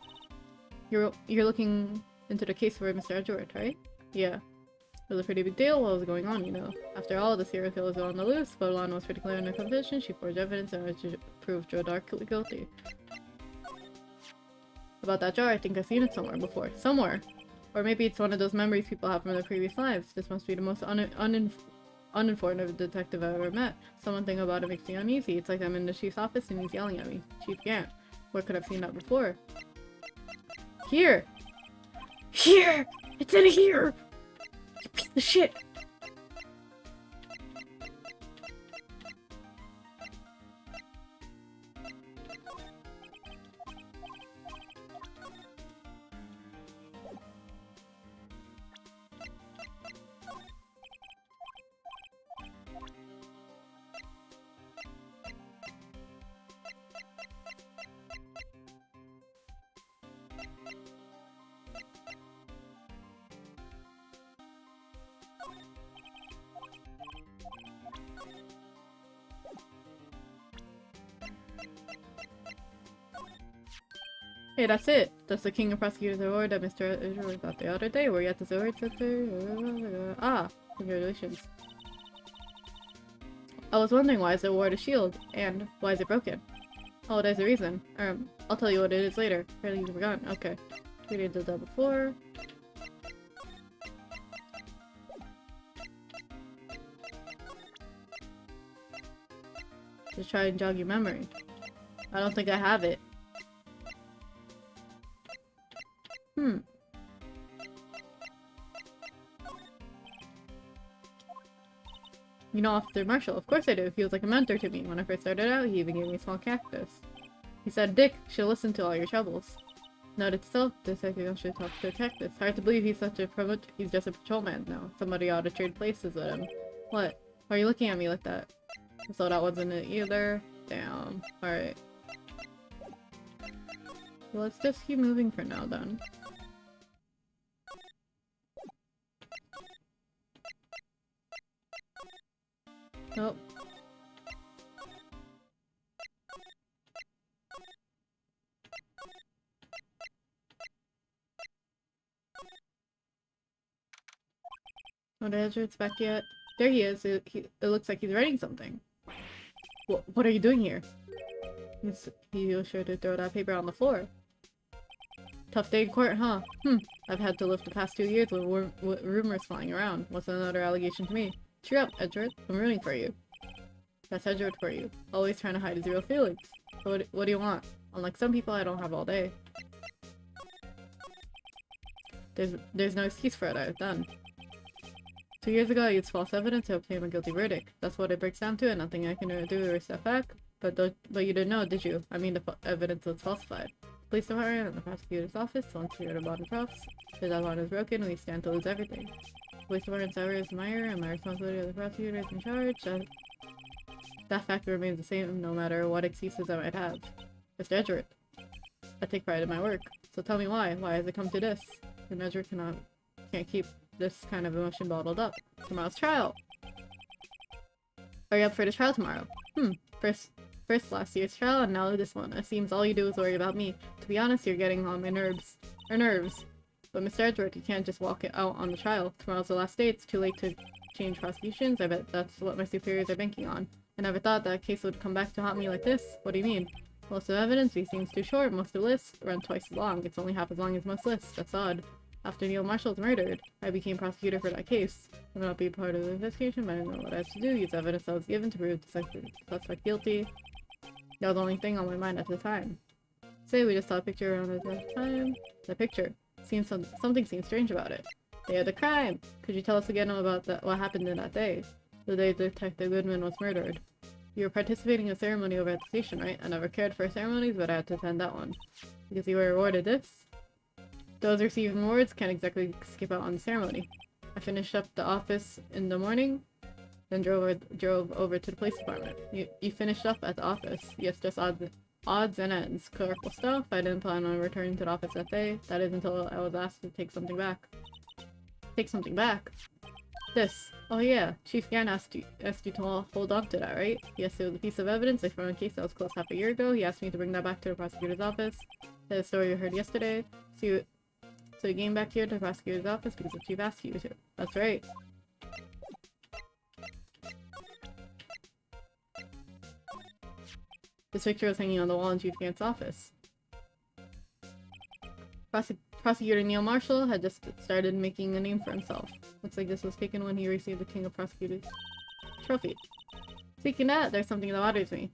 You're looking into the case for Mr. Edward, right? Yeah. It was a pretty big deal. What was going on, you know? After all, the serial killers were on the loose, but Alana was pretty clear in her confession. She forged evidence and proved Joe Dark guilty. About that jar, I think I've seen it somewhere before. Somewhere! Or maybe it's one of those memories people have from their previous lives. This must be the most uninformed detective I've ever met. Something about it makes me uneasy. It's like I'm in the chief's office and he's yelling at me. Chief Gant. Where could I have seen that before? Here! Here! It's in here! You piece Shit! Hey, that's it. That's the King of Prosecutors Award that Mr. Israel got the other day. Were you at this award center? Ah, congratulations. I was wondering why is the award a shield, and why is it broken? Oh, there's a reason. I'll tell you what it is later. Apparently you've forgotten. Okay. We did that before. Just try and jog your memory. I don't think I have it. You know Officer Marshall? Of course I do. He was like a mentor to me. When I first started out, he even gave me a small cactus. He said, Dick, she'll listen to all your troubles. Note itself, Detective should talk to a cactus. Hard to believe he's such a he's just a patrolman now. Somebody ought to trade places with him. What? Why are you looking at me like that? So that wasn't it either. Damn. Alright. Well, let's just keep moving for now then. Nope. Oh, the Edgeworth's back yet? There he is. It looks like he's writing something. What are you doing here? He was sure to throw that paper on the floor. Tough day in court, huh? I've had to live the past 2 years with rumors flying around. What's another allegation to me? Cheer up, Edgeworth. I'm rooting for you. That's Edgeworth for you. Always trying to hide his real feelings. What do you want? Unlike some people, I don't have all day. There's no excuse for what I've done. 2 years ago, I used false evidence to obtain a guilty verdict. That's what it breaks down to, and nothing I can do to erase that fact. But you didn't know, did you? I mean, the evidence was falsified. Police department and the prosecutor's office, once you're about the props, if that bond is broken, we stand to lose everything. Police department's hour is Meyer, and my responsibility as the prosecutor is in charge. That fact remains the same no matter what excuses I might have. Mr. Edgeworth, I take pride in my work. So tell me why. Why has it come to this? The Edgeworth can't keep this kind of emotion bottled up. Tomorrow's trial! Are you up for the trial tomorrow? First last year's trial, and now this one. It seems all you do is worry about me. To be honest, you're getting on my nerves. But Mr. Edgeworth, you can't just walk it out on the trial. Tomorrow's the last day. It's too late to change prosecutions. I bet that's what my superiors are banking on. I never thought that case would come back to haunt me like this. What do you mean? Most of the evidence seems too short. Most of the lists run twice as long. It's only half as long as most lists. That's odd. After Neil Marshall was murdered, I became prosecutor for that case. I will not be part of the investigation, but I know what I have to do. Use evidence that was given to prove the suspect guilty. That was the only thing on my mind at the time. Say we just saw a picture around at the time. The picture. Something seems strange about it. Day of the crime! Could you tell us again about what happened in that day? The day Detective Goodman was murdered. You were participating in a ceremony over at the station, right? I never cared for ceremonies, but I had to attend that one. Because you were awarded this? Those receiving awards can't exactly skip out on the ceremony. I finished up the office in the morning, then drove over to the police department. You finished up at the office? Yes, just odds and ends. Clerical stuff. I didn't plan on returning to the office that day. That is until I was asked to take something back. Take something back? This. Oh yeah, Chief Gann asked you to hold on to that, right? Yes, it was a piece of evidence like from a case that was closed half a year ago. He asked me to bring that back to the prosecutor's office. The story you heard yesterday. So you came back here to the prosecutor's office because the chief asked you to. That's right. This picture was hanging on the wall in Chief Gant's office. Prosecutor Neil Marshall had just started making a name for himself. Looks like this was taken when he received the King of Prosecutors trophy. Speaking of that, there's something that bothers me.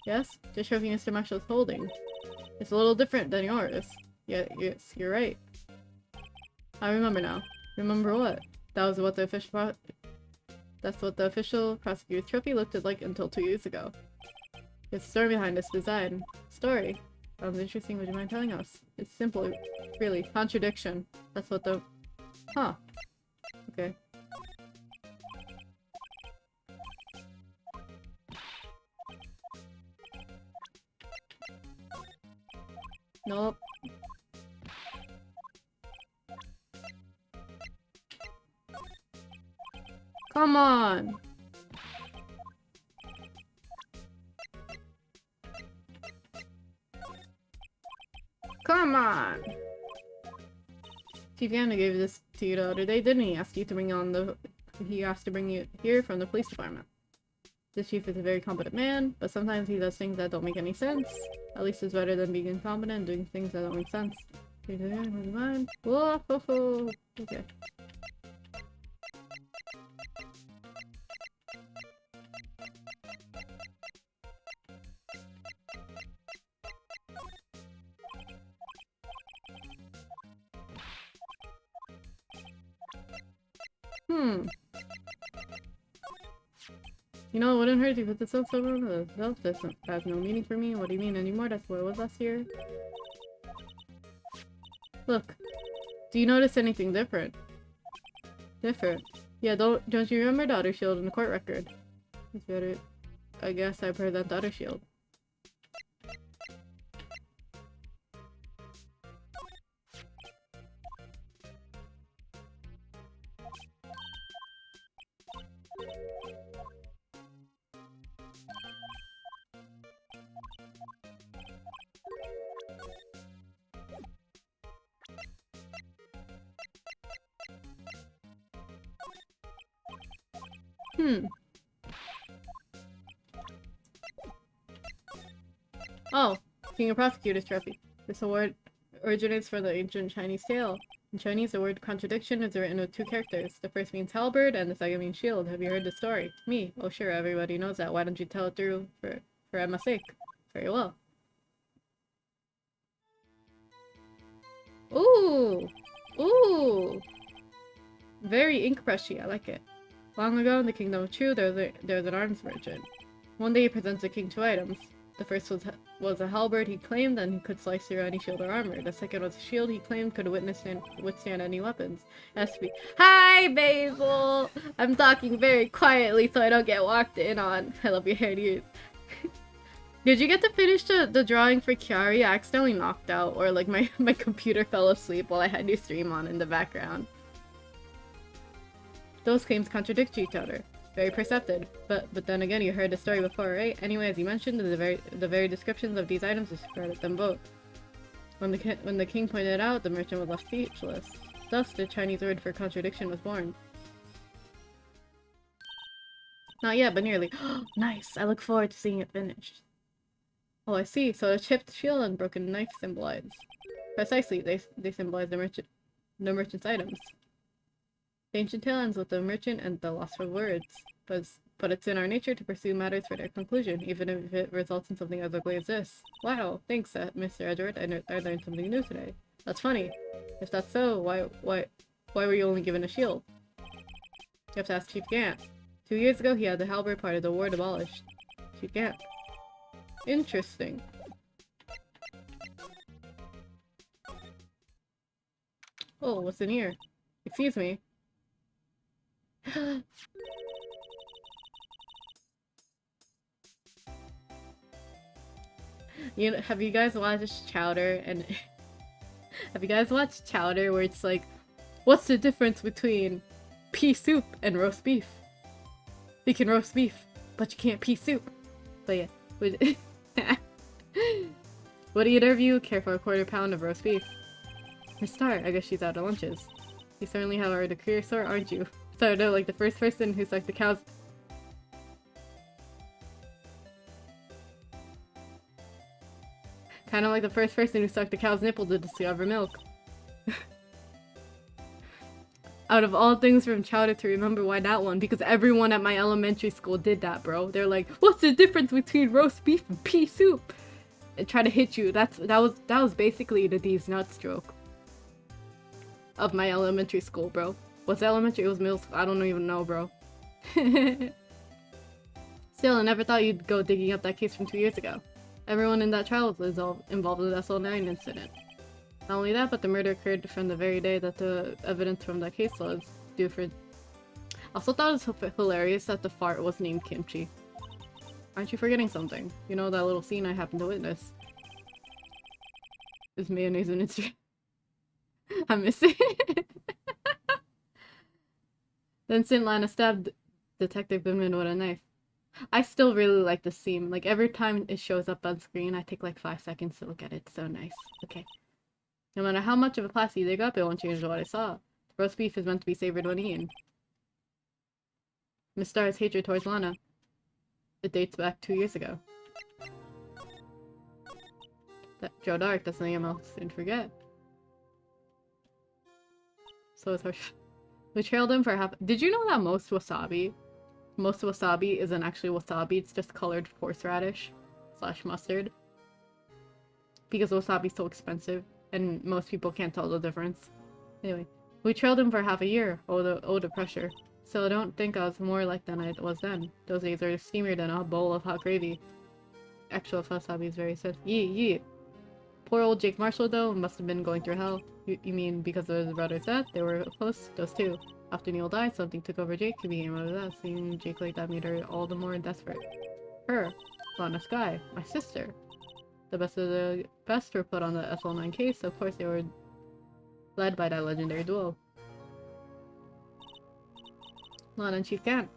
Yes? The trophy Mr. Marshall's holding. It's a little different than yours. Yeah, yes, you're right. I remember now. Remember what? That was what the official That's what the official prosecutor's trophy looked like until 2 years ago. There's a story behind this design. Story? Sounds interesting, would you mind telling us? It's simple, really. Contradiction. That's what the... Huh. Okay. Nope. Come on! Come on! Chief Ganda gave this to you the other day, didn't he? Asked you to bring on the... He asked to bring you here from the police department. This chief is a very competent man, but sometimes he does things that don't make any sense. At least it's better than being incompetent and doing things that don't make sense. Whoa, ho, ho. Okay. You know, it wouldn't hurt to put this up somewhere. The self doesn't have no meaning for me. What do you mean anymore? That's what it was last year. Look. Do you notice anything different? Different? Yeah, don't you remember the other shield in the court record? It's better. I guess I present the other shield. Oh, King of Prosecutors Trophy. This award originates from the ancient Chinese tale. In Chinese, the word contradiction is written with two characters. The first means halberd and the second means shield. Have you heard the story? Me? Oh sure, everybody knows that. Why don't you tell it through for Emma's sake? Very well. Ooh! Ooh! Very ink brushy, I like it. Long ago in the Kingdom of Chu, there was an arms merchant. One day he presents the king two items. The first was a halberd he claimed, and he could slice through any shield or armor. The second was a shield he claimed could withstand any weapons. SP. Hi, Basil! I'm talking very quietly so I don't get walked in on. I love your hairdos. Did you get to finish the drawing for Kiari? I accidentally knocked out, or like my computer fell asleep while I had your stream on in the background. Those claims contradict each other. Very perceptive. But then again, you heard the story before, right? Anyway, as you mentioned, the very descriptions of these items discredit them both. When the king pointed it out, the merchant was left speechless. Thus, the Chinese word for contradiction was born. Not yet, but nearly. Nice! I look forward to seeing it finished. Oh, I see. So the chipped shield and broken knife symbolize. Precisely, they symbolize the merchant's items. The ancient tale ends with the merchant and the loss of words, but it's in our nature to pursue matters for their conclusion, even if it results in something as ugly as this. Wow, thanks, Mr. Edward. I learned something new today. That's funny. If that's so, why were you only given a shield? You have to ask Chief Gant. 2 years ago, he had the halberd part of the ward abolished. Chief Gant. Interesting. Oh, what's in here? Excuse me. You know, have you guys watched Chowder and have you guys watched Chowder where it's like, what's the difference between pea soup and roast beef? You can roast beef, but you can't pea soup. But yeah, would either of you care for a quarter pound of roast beef? Miss Star, I guess she's out of lunches. You certainly have already a career sore, aren't you? So no, like the first person who sucked the cow's... Kind of like the first person who sucked the cow's nipple to discover milk. Out of all things from childhood to remember why that one, because everyone at my elementary school did that, bro. They're like, what's the difference between roast beef and pea soup? And try to hit you. That was basically the D's nuts joke of my elementary school, bro. Was it elementary? It was middle school. I don't even know, bro. Still, I never thought you'd go digging up that case from 2 years ago. Everyone in that trial was involved in the SL9 incident. Not only that, but the murder occurred from the very day that the evidence from that case was due for... I also thought it was hilarious that the fart was named Kimchi. Aren't you forgetting something? You know that little scene I happened to witness? Is mayonnaise an instrument? I miss it. Then St. Lana stabbed Detective Binman with a knife. I still really like this scene. Like, every time it shows up on screen, I take like 5 seconds to look at it. It's so nice. Okay. No matter how much of a class you dig up, it won't change what I saw. Roast beef is meant to be savored when eaten. Miss Star's hatred towards Lana. It dates back 2 years ago. That Joe Dark, that's the name I'll soon forget. So it's her. We trailed him for half. Did you know that most wasabi isn't actually wasabi, it's just colored horseradish / mustard? Because wasabi's so expensive, and most people can't tell the difference. Anyway, we trailed him for half a year. Oh, the pressure. So I don't think I was more like than I was then. Those days are steamier than a bowl of hot gravy. Actual wasabi is very sad. Yee. Poor old Jake Marshall, though, must have been going through hell. You mean because of his brother's death? They were close? Those two. After Neil died, something took over Jake. He became obsessed. Seeing Jake like that made her all the more desperate. Her. Lana Sky. My sister. The best of the best were put on the SL9 case, so of course they were led by that legendary duo. Lana and Chief Gant.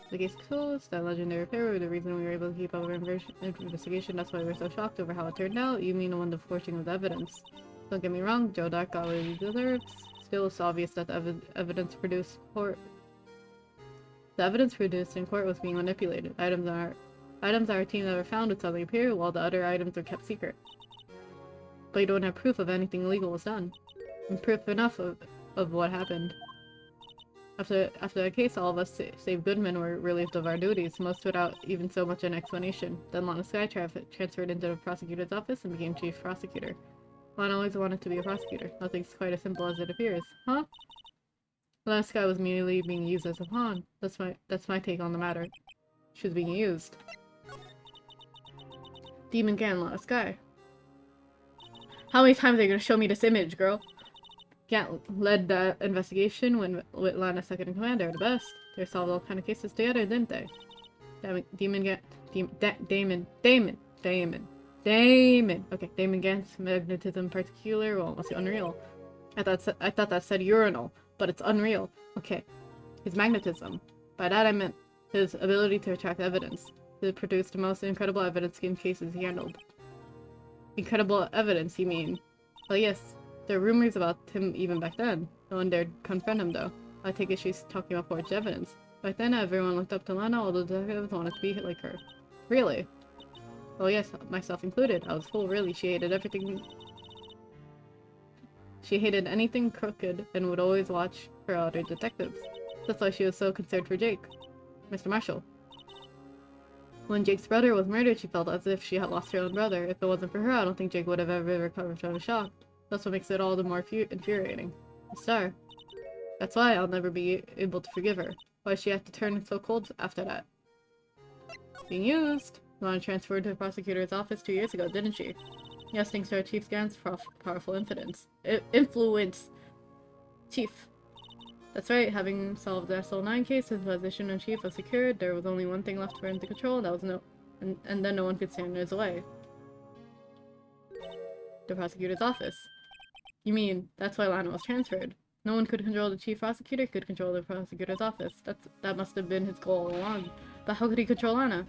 The case closed. That legendary pair were the reason we were able to keep up our investigation. That's why we're so shocked over how it turned out. You mean when the forging of the evidence. Don't get me wrong, Joe Dark got what he deserves. Still, it's obvious that the evidence produced in court was being manipulated. Items our team never found would suddenly appear, while the other items were kept secret. But you don't have proof of anything illegal was done. And proof enough of what happened. After that case, all of us, save Goodman, were relieved of our duties, most without even so much an explanation. Then Lana Sky transferred into the prosecutor's office and became chief prosecutor. Lana always wanted to be a prosecutor. Nothing's quite as simple as it appears. Huh? Lana Sky was merely being used as a pawn. That's my take on the matter. She was being used. Demon Gan, Lana Sky. How many times are you gonna show me this image, girl? Gant led the investigation with Lana second in command. They were the best. They solved all kind of cases together, didn't they? Damon. Okay, Damon Gant's magnetism in particular, well, must be unreal. I thought that said urinal, but it's unreal. Okay, his magnetism. By that I meant his ability to attract evidence. He produced the most incredible evidence in cases he handled. Incredible evidence, you mean? Well, yes. There were rumors about him even back then. No one dared confront him, though. I take it she's talking about forged evidence. Back then, everyone looked up to Lana, all the detectives wanted to be like her. Really? Well, yes, myself included. I was full, really. She hated everything. She hated anything crooked and would always watch for other detectives. That's why she was so concerned for Jake. Mr. Marshall. When Jake's brother was murdered, she felt as if she had lost her own brother. If it wasn't for her, I don't think Jake would have ever recovered from the shock. That's what makes it all the more infuriating. The star. That's why I'll never be able to forgive her. Why she had to turn so cold after that. Being used. Lana transferred to the prosecutor's office 2 years ago, didn't she? Yes, thanks to our Chief Gant's powerful influence. Chief. That's right, having solved the SL9 case, his position in chief was secured. There was only one thing left for him to control, and that was and then no one could stand in his way. The prosecutor's office. You mean, that's why Lana was transferred. No one could control the chief prosecutor, could control the prosecutor's office. That must have been his goal all along. But how could he control Lana?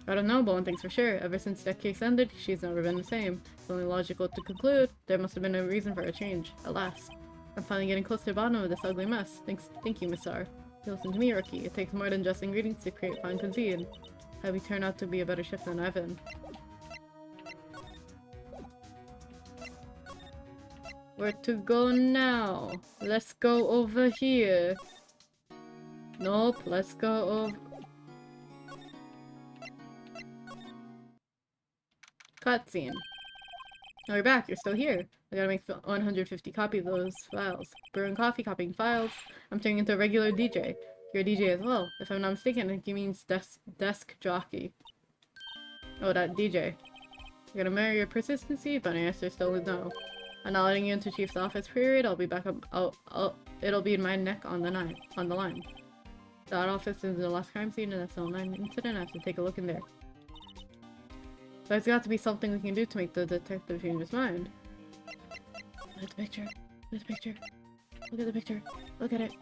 I don't know, but one thing's for sure. Ever since that case ended, she's never been the same. It's only logical to conclude there must have been a reason for a change. At last. I'm finally getting close to the bottom of this ugly mess. Thank you, Miss R. Listen to me, Rookie. It takes more than just ingredients to create fine cuisine. Have you turned out to be a better chef than I've been? Where to go now? Let's go over here. Nope, let's go over... Cutscene. Oh, you're back. You're still here. I gotta make 150 copies of those files. Brewing coffee, copying files. I'm turning into a regular DJ. You're a DJ as well. If I'm not mistaken, I think he means desk jockey. Oh, that DJ. You're gonna marry your persistency? But my answer still is no. I'm not letting you into Chief's office, period. I'll be back up. It'll be in my neck on the line. That office is the last crime scene and that's the 9 incident. I have to take a look in there. There's got to be something we can do to make the detective change his mind. Look at the picture. Look at the picture. Look at the picture. Look at it.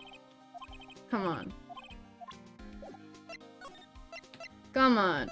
Come on. Come on.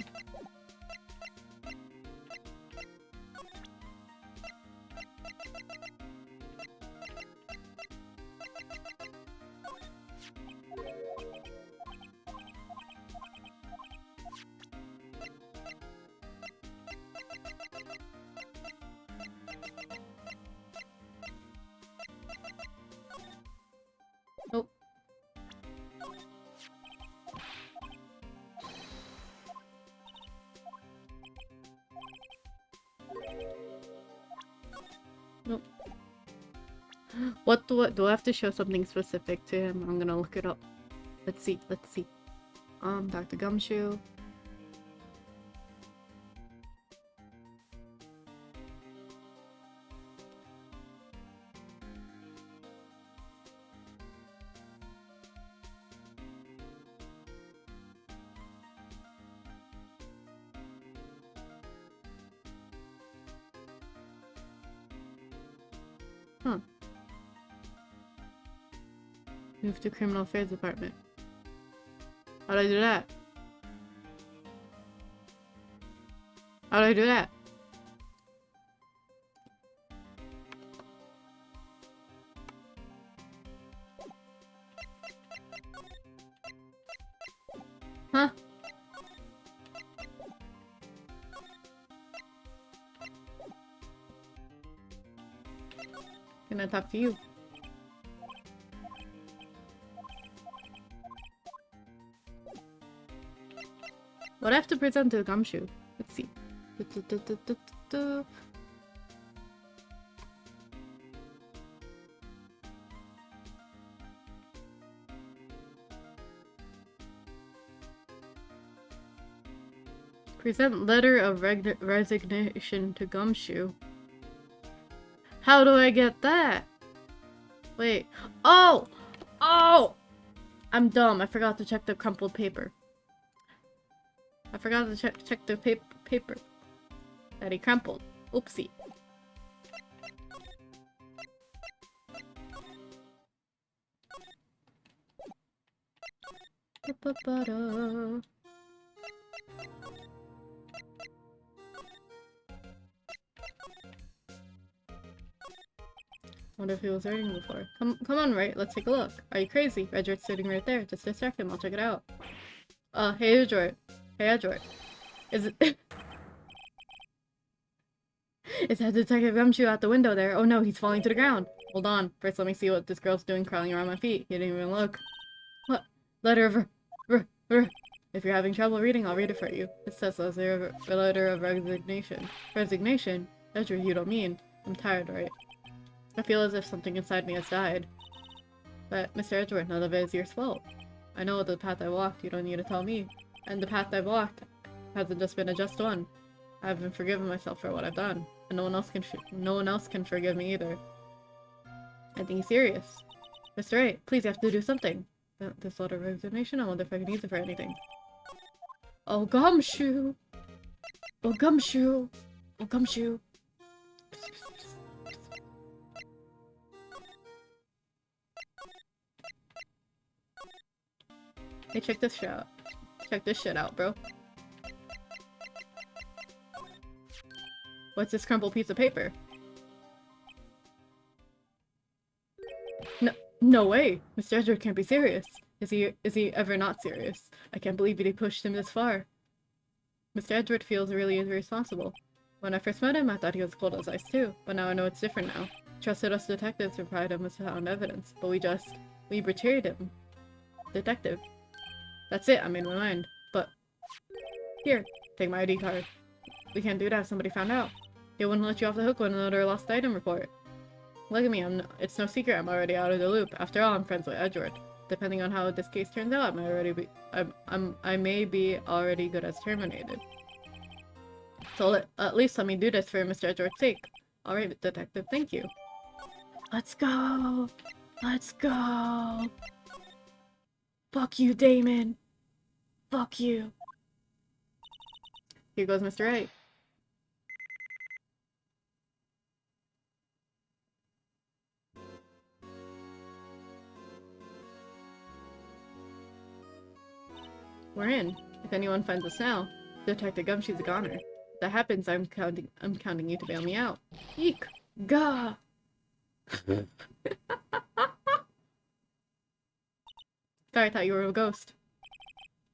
Nope. Nope. What do I have to show something specific to him? I'm gonna look it up. Let's see. Dr. Gumshoe. Huh. Move to criminal affairs department. How'd I do that? How'd I do that? Huh? Can I talk to you? What do I have to present to Gumshoe? Let's see. Present letter of resignation to Gumshoe. How do I get that? Wait. Oh! Oh! I'm dumb. I forgot to check the crumpled paper. I forgot to check the paper that he crumpled. Oopsie. Ba-ba-ba-da. Wonder if he was reading before. Come on, right? Let's take a look. Are you crazy? Edward's sitting right there. Just distract him. I'll check it out. Hey Edward. Hey Edward. Is it? Is that Detective Gumshoe out the window there? Oh no, he's falling to the ground. Hold on. First, let me see what this girl's doing crawling around my feet. He didn't even look. What? Letter of If you're having trouble reading, I'll read it for you. It says a letter of resignation. Resignation? Edward, you don't mean. I'm tired, right? I feel as if something inside me has died. But, Mr. Edward, none of it is your fault. I know the path I walked, you don't need to tell me. And the path I've walked hasn't just been a just one. I haven't forgiven myself for what I've done. And no one else can forgive me either. I think he's serious. Mr. A, please, you have to do something. This letter of resignation, I wonder if I can use it for anything. Oh, Gumshoe! Oh, Gumshoe! Oh, Gumshoe! Hey, check this shit out. Check this shit out, bro. What's this crumpled piece of paper? No way! Mr. Edward can't be serious. Is he ever not serious? I can't believe he pushed him this far. Mr. Edward feels really irresponsible. When I first met him, I thought he was cold as ice too, but now I know it's different now. Trusted us detectives to provide him with sound evidence, but we betrayed him. Detective. That's it, I made my mind. But, here, take my ID card. We can't do that if somebody found out. They wouldn't let you off the hook with another lost item report. Look at me, it's no secret I'm already out of the loop. After all, I'm friends with Edward. Depending on how this case turns out, I may be already good as terminated. So at least let me do this for Mr. Edward's sake. Alright, detective, thank you. Let's go! Let's go! Fuck you, Damon! Fuck you! Here goes Mr. Wright. We're in. If anyone finds us now, Detective Gumshoe's a goner. If that happens, I'm counting you to bail me out. Eek! Gah! Sorry, I thought you were a ghost.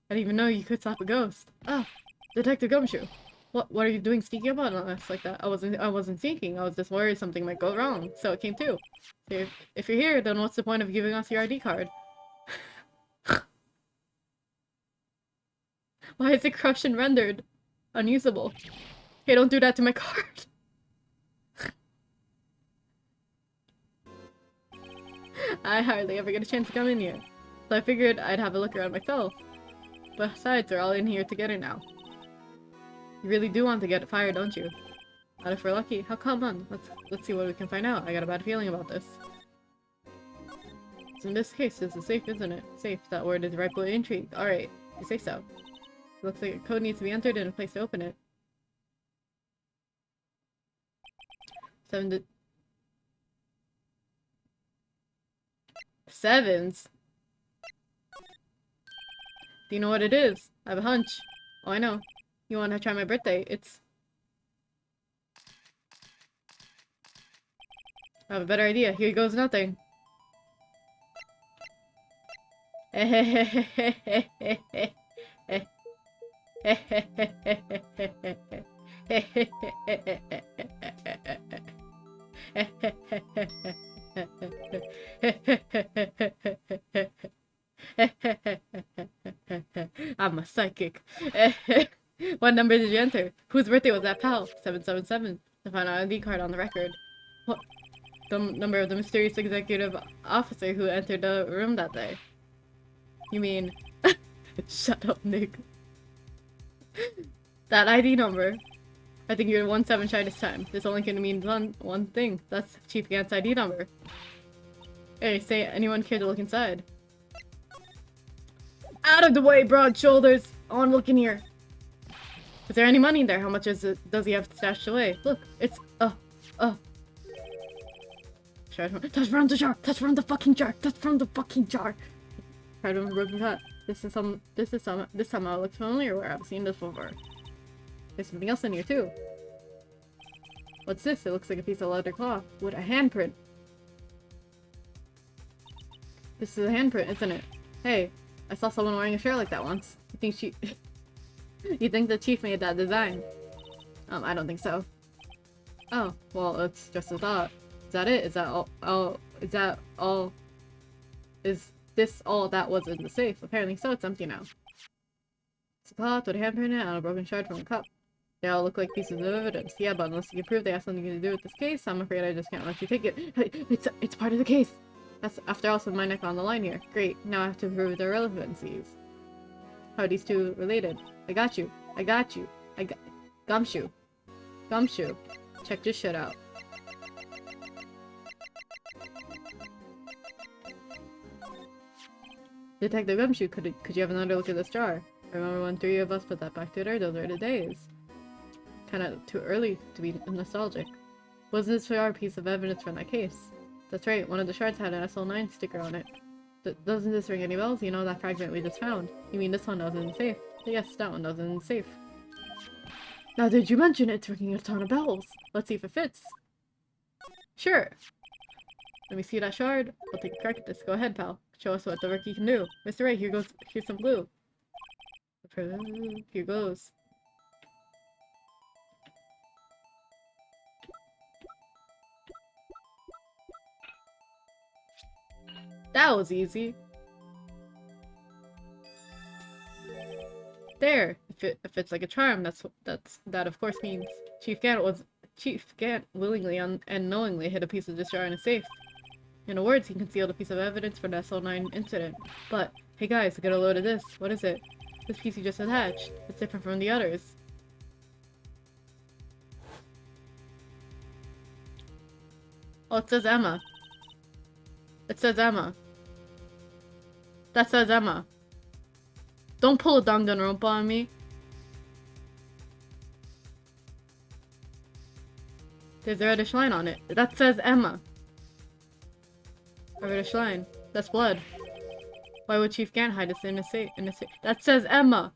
I didn't even know you could stop a ghost. Ah, Detective Gumshoe. What are you doing sneaking up on us like that? I wasn't sneaking. I was just worried something might go wrong. So it came too. So if you're here, then what's the point of giving us your ID card? Why is it crushed and rendered? Unusable. Hey, don't do that to my card. I hardly ever get a chance to come in here. So I figured I'd have a look around myself. Besides, we're all in here together now. You really do want to get fired, don't you? Not if we're lucky. How come on? Let's see what we can find out. I got a bad feeling about this. So in this case, it's a safe, isn't it? Safe. That word is ripe with intrigue. Alright, you say so. Looks like a code needs to be entered and a place to open it. 7s? Do you know what it is? I have a hunch. Oh, I know. You want to try my birthday? I have a better idea. Here goes nothing. I'm a psychic. What number did you enter? Whose birthday was that, pal? 777. The final ID card on the record. What? The number of the mysterious executive officer who entered the room that day. You mean... Shut up, Nick. That ID number. I think you're 1-7 shy this time. This only can mean one thing. That's Chief Gant's ID number. Hey, say anyone care to look inside? Out of the way, broad shoulders! I wanna look in here. Is there any money in there? How much does he have stashed away? Look, it's that's from the jar! That's from the fucking jar! That's from the fucking jar! Tried to broken cut. This somehow looks familiar where I've seen this before. There's something else in here too. What's this? It looks like a piece of leather cloth with a handprint. This is a handprint, isn't it? Hey, I saw someone wearing a shirt like that once. You think the chief made that design? I don't think so. Oh, well, it's just a thought. Is that it? Is that all? Is this all that was in the safe? Apparently so, it's empty now. It's a cloth with a handprint in it and a broken shard from a cup. They all look like pieces of evidence. Yeah, but unless you can prove they have something to do with this case, I'm afraid I just can't let you take it. It's part of the case! That's after all, my neck on the line here. Great, now I have to prove their relevancies. How are these two related? I got you. Gumshoe. Check this shit out. Detective Gumshoe, could you have another look at this jar? Remember when 3 of us put that back together? Those were the days. Kinda too early to be nostalgic. Wasn't this our piece of evidence from that case? That's right, one of the shards had an SL9 sticker on it. Doesn't this ring any bells? You know that fragment we just found? You mean this one was in the safe? Yes, that one was in the safe. Now did you mention it's ringing a ton of bells? Let's see if it fits. Sure. Let me see that shard. I'll take a crack at this. Go ahead, pal. Show us what the rookie can do. Mr. Ray, here's some glue. Here goes. That was easy. There. If it's like a charm, that of course means Chief Chief Gant willingly and knowingly hid a piece of this jar in a safe. In other words, he concealed a piece of evidence for the SL9 incident. But, hey guys, get a load of this. What is it? This piece you just attached. It's different from the others. Oh, it says Emma. It says Emma. That says Emma. Don't pull a Danganronpa on me. There's a reddish line on it. That says Emma. A reddish line. That's blood. Why would Chief Gant hide this in a safe? That says Emma.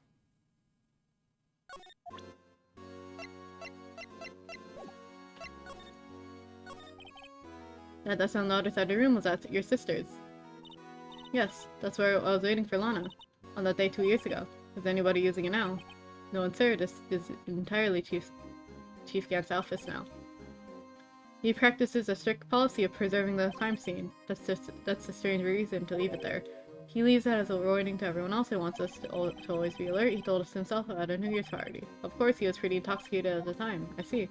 That desk on the other side of the room was at your sister's. Yes, that's where I was waiting for Lana. On that day 2 years ago. Is anybody using it now? No one, sir. This is entirely Chief Gant's office now. He practices a strict policy of preserving the crime scene. That's a strange reason to leave it there. He leaves that as a warning to everyone else who wants us to always be alert. He told us himself at a New Year's party. Of course, he was pretty intoxicated at the time. I see.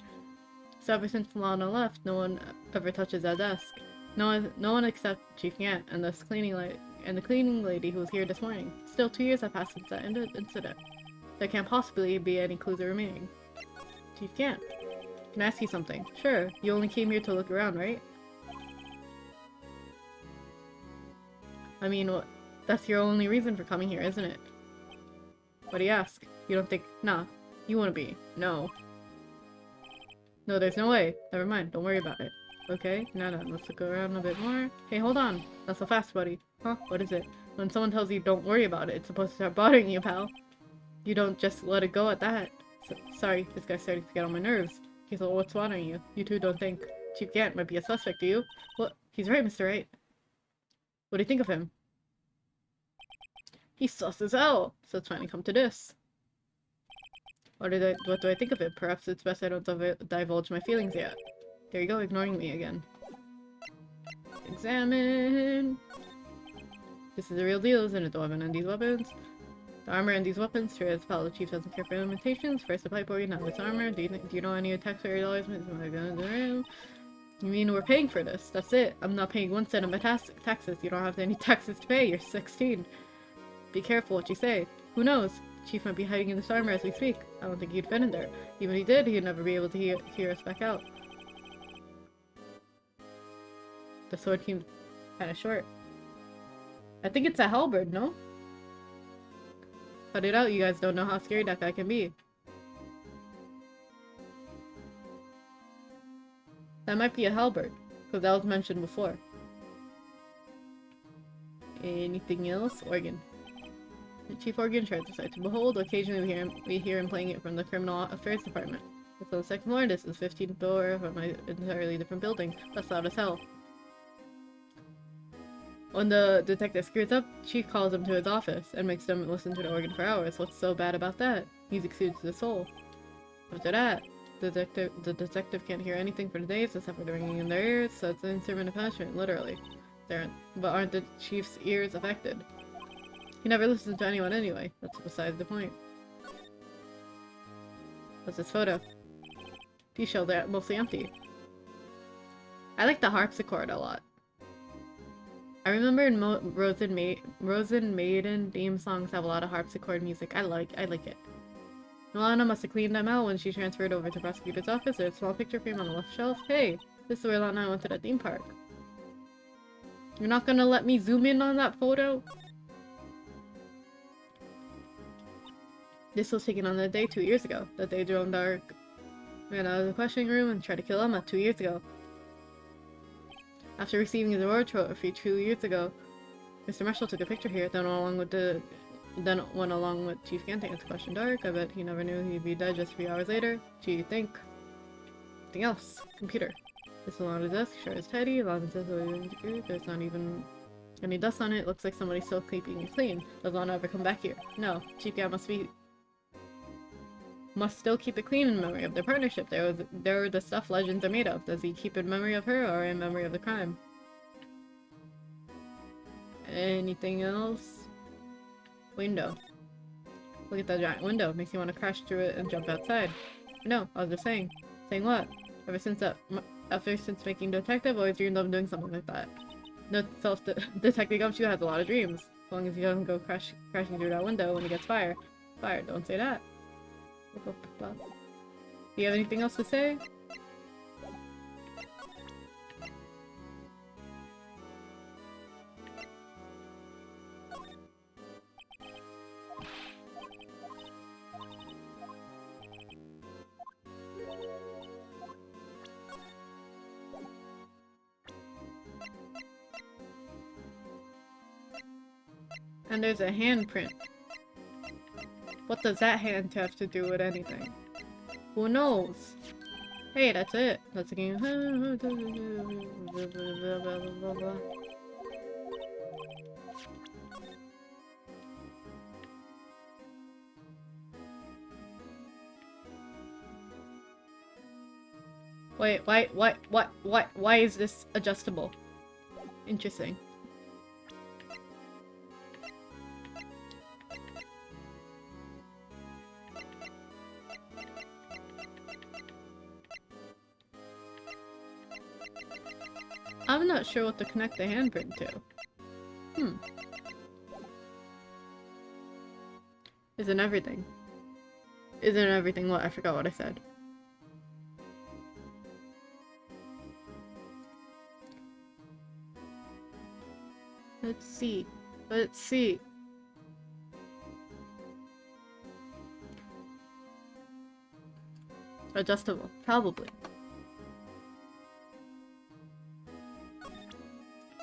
So ever since Lana left, no one ever touches that desk. No one except Chief Gant and the cleaning lady who was here this morning. Still, 2 years have passed since that incident. There can't possibly be any clues remaining. Chief Gant, can I ask you something? Sure. You only came here to look around, right? I mean, that's your only reason for coming here, isn't it? What do you ask? You don't think— Nah. You wanna be. No. No, there's no way. Never mind. Don't worry about it. Okay, now then, let's look around a bit more. Hey, hold on. Not so fast, buddy. Huh? What is it? When someone tells you don't worry about it, it's supposed to start bothering you, pal. You don't just let it go at that. Sorry, this guy's starting to get on my nerves. Okay, so what's bothering you? You two don't think Chief Gant might be a suspect, do you? Well, he's right, Mr. Wright. What do you think of him? He's sus as hell. So it's finally come to this. What do I think of it? Perhaps it's best I don't divulge my feelings yet. There you go, ignoring me again. Examine. This is the real deal, isn't it? The weapon and these weapons. The armor and these weapons. Sure, as pal, the chief doesn't care for limitations. First the pipe organ, now this armor. Do you know any attacks for your dollars? You mean we're paying for this? That's it. I'm not paying 1 cent of my taxes. You don't have any taxes to pay. You're 16. Be careful what you say. Who knows? Chief might be hiding in this armor as we speak. I don't think he'd fit in there. Even if he did, he'd never be able to hear us back out. The sword seems kind of short. I think it's a halberd, no? Cut it out, you guys don't know how scary that guy can be. That might be a halberd, because that was mentioned before. Anything else? Organ. The chief organ tries to sight to behold. Occasionally we hear him playing it from the criminal affairs department. It's on the 2nd floor. This is 15th floor from an entirely different building. That's loud as hell. When the detective screws up, Chief calls him to his office and makes them listen to the organ for hours. What's so bad about that? Music soothes the soul. After that, the detective can't hear anything for days except for the ringing in their ears, so it's an instrument of punishment, literally. But aren't the chief's ears affected? He never listens to anyone anyway. That's besides the point. What's this photo? These shelves are mostly empty. I like the harpsichord a lot. I remember in Rosen Maiden theme songs have a lot of harpsichord music. I like it. Milana must have cleaned them out when she transferred over to prosecutor's office. There's a small picture frame on the left shelf. Hey, this is where Lana and I went to the theme park. You're not gonna let me zoom in on that photo? This was taken on that day 2 years ago. That day Jerome Dark ran out of the questioning room and tried to kill Emma 2 years ago. After receiving his award trophy 2 years ago, Mr. Marshall took a picture here, then went along with Chief Gant to question Dark. I bet he never knew he'd be dead just a few hours later. Gee, you think? Anything else? Computer. This is on the desk, sure as Teddy. Lana says there's not even any dust on it. Looks like somebody's still keeping it clean. Does Lana ever come back here? No. Chief Gant must still keep it clean in memory of their partnership. They're the stuff legends are made of. Does he keep in memory of her or in memory of the crime? Anything else? Window. Look at that giant window. Makes you want to crash through it and jump outside. No, I was just saying. Saying what? Ever since making detective, always dreamed of doing something like that. No self-detecting gumshoe has a lot of dreams. As long as he doesn't go crashing through that window when he gets fired. Fired, don't say that. Do you have anything else to say? And there's a handprint. What does that hand have to do with anything? Who knows? Hey, that's it. That's the game. Wait, why is this adjustable? Interesting. I'm not sure what to connect the handprint to. Isn't everything? Isn't everything what? I forgot what I said. Let's see. Let's see. Adjustable. Probably.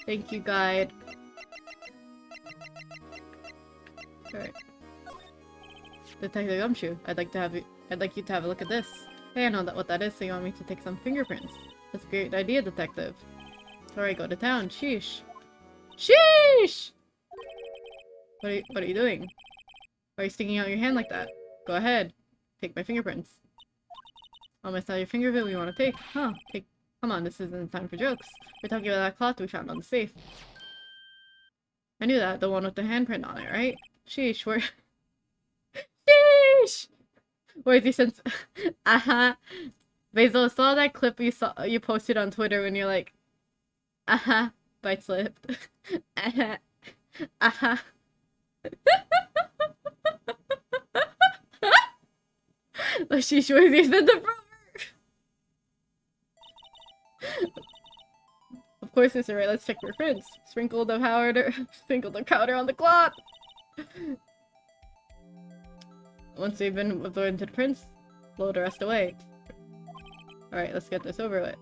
Thank you, guide. Alright. Detective Gumshoe, I'd like you to have a look at this. Hey, I know what that is, so you want me to take some fingerprints. That's a great idea, detective. Alright, go to town. Sheesh. Sheesh! What are you doing? Why are you sticking out your hand like that? Go ahead. Take my fingerprints. Oh, it's not your fingerprint we want to take. Huh. Come on, this isn't time for jokes. We're talking about that cloth we found on the safe. I knew that. The one with the handprint on it, right? Sheesh, where... Sheesh! Where's he since... Basil, saw that clip you posted on Twitter when you're like... Bite slipped. Sheesh, where's he since the Of course, it's alright. Let's check your prints. Sprinkle the powder on the cloth. Once they've been absorbed into the prints, blow the rest away. Alright, let's get this over with.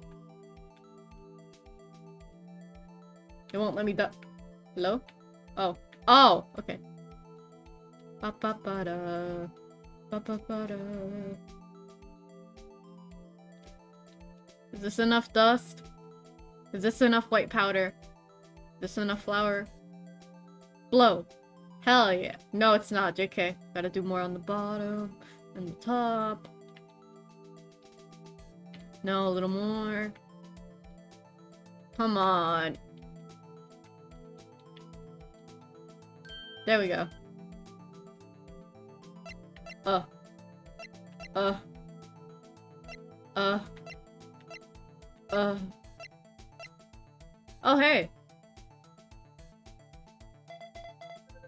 It won't let me Hello? Oh. Oh! Okay. Ba-ba-ba-da. Ba-ba-ba-da. Is this enough dust? Is this enough white powder? Is this enough flour? Blow. Hell yeah. No, it's not, JK. Gotta do more on the bottom and the top. No, a little more. Come on. There we go. Oh, hey.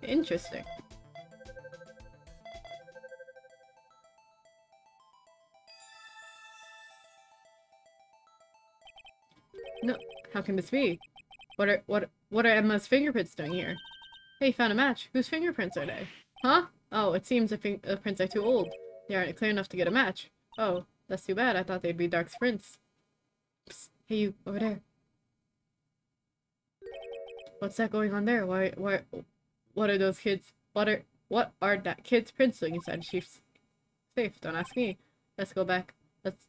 Interesting. No, how can this be? What are Emma's fingerprints doing here? Hey, found a match. Whose fingerprints are they? Huh? Oh, it seems the prints are too old. They aren't clear enough to get a match. Oh, that's too bad. I thought they'd be Dark's prints. Psst. Hey, you, over there. What's that going on there? What are those kids? What are that kid's prints doing inside Chief's safe? Don't ask me. Let's go back.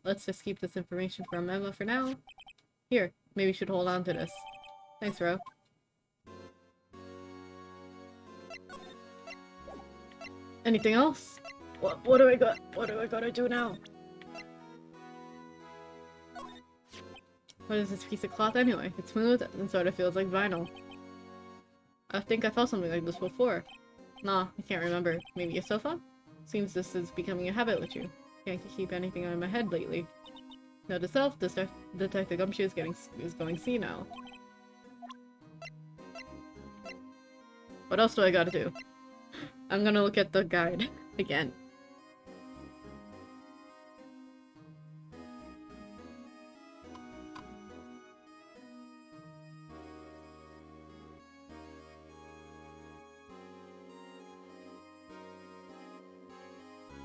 Let's just keep this information from Emma for now. Here, maybe you should hold on to this. Thanks, Ro. Anything else? What do I gotta do now? What is this piece of cloth anyway? It's smooth and sort of feels like vinyl. I think I felt something like this before. Nah, I can't remember. Maybe a sofa? Seems this is becoming a habit with you. Can't keep anything on my head lately. Note to self, Detective Gumshoe is going senile. What else do I gotta do? I'm gonna look at the guide again.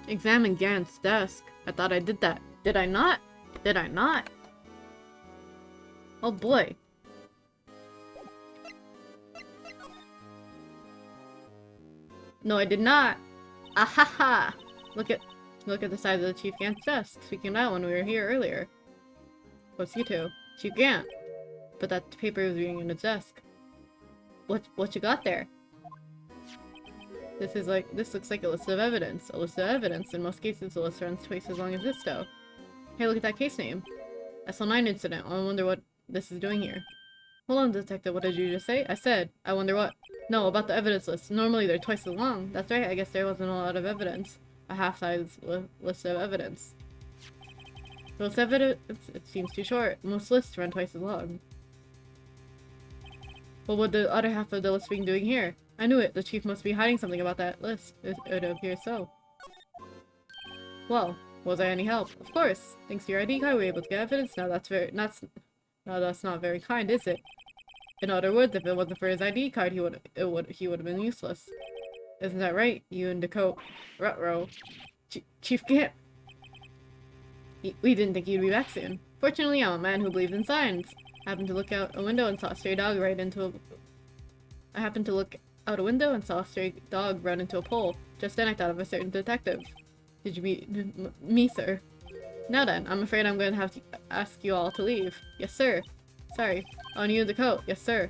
Examine Gant's desk. I thought I did that. Did I not? Did I not? Oh boy. No, I did not. Ahaha! Look at the size of the Chief Gant's desk. Speaking of that, when we were here earlier. What's you two? Chief Gant. But that paper was reading in his desk. What you got there? This looks like a list of evidence. A list of evidence. In most cases, the list runs twice as long as this, though. Hey, look at that case name. SL9 incident. I wonder what this is doing here. Hold on, detective. What did you just say? I said, I wonder what. No, about the evidence list. Normally they're twice as long. That's right. I guess there wasn't a lot of evidence. A half-size list of evidence. Most evidence? It seems too short. Most lists run twice as long. What would the other half of the list be doing here? I knew it. The chief must be hiding something about that list. It appears so. Well, was I any help? Of course. Thanks to your ID card, we were able to get evidence. Now that's not very kind, is it? In other words, if it wasn't for his ID card, he would have been useless. Isn't that right? You and the coat, Rutro, Chief Gant. We didn't think you'd be back soon. Fortunately, I'm a man who believes in signs. I happened to look out a window and saw a stray dog run into a pole. Just then I thought of a certain detective. Did you meet me, sir? Now then, I'm afraid I'm going to have to ask you all to leave. Yes, sir. Sorry. On you the coat. Yes, sir.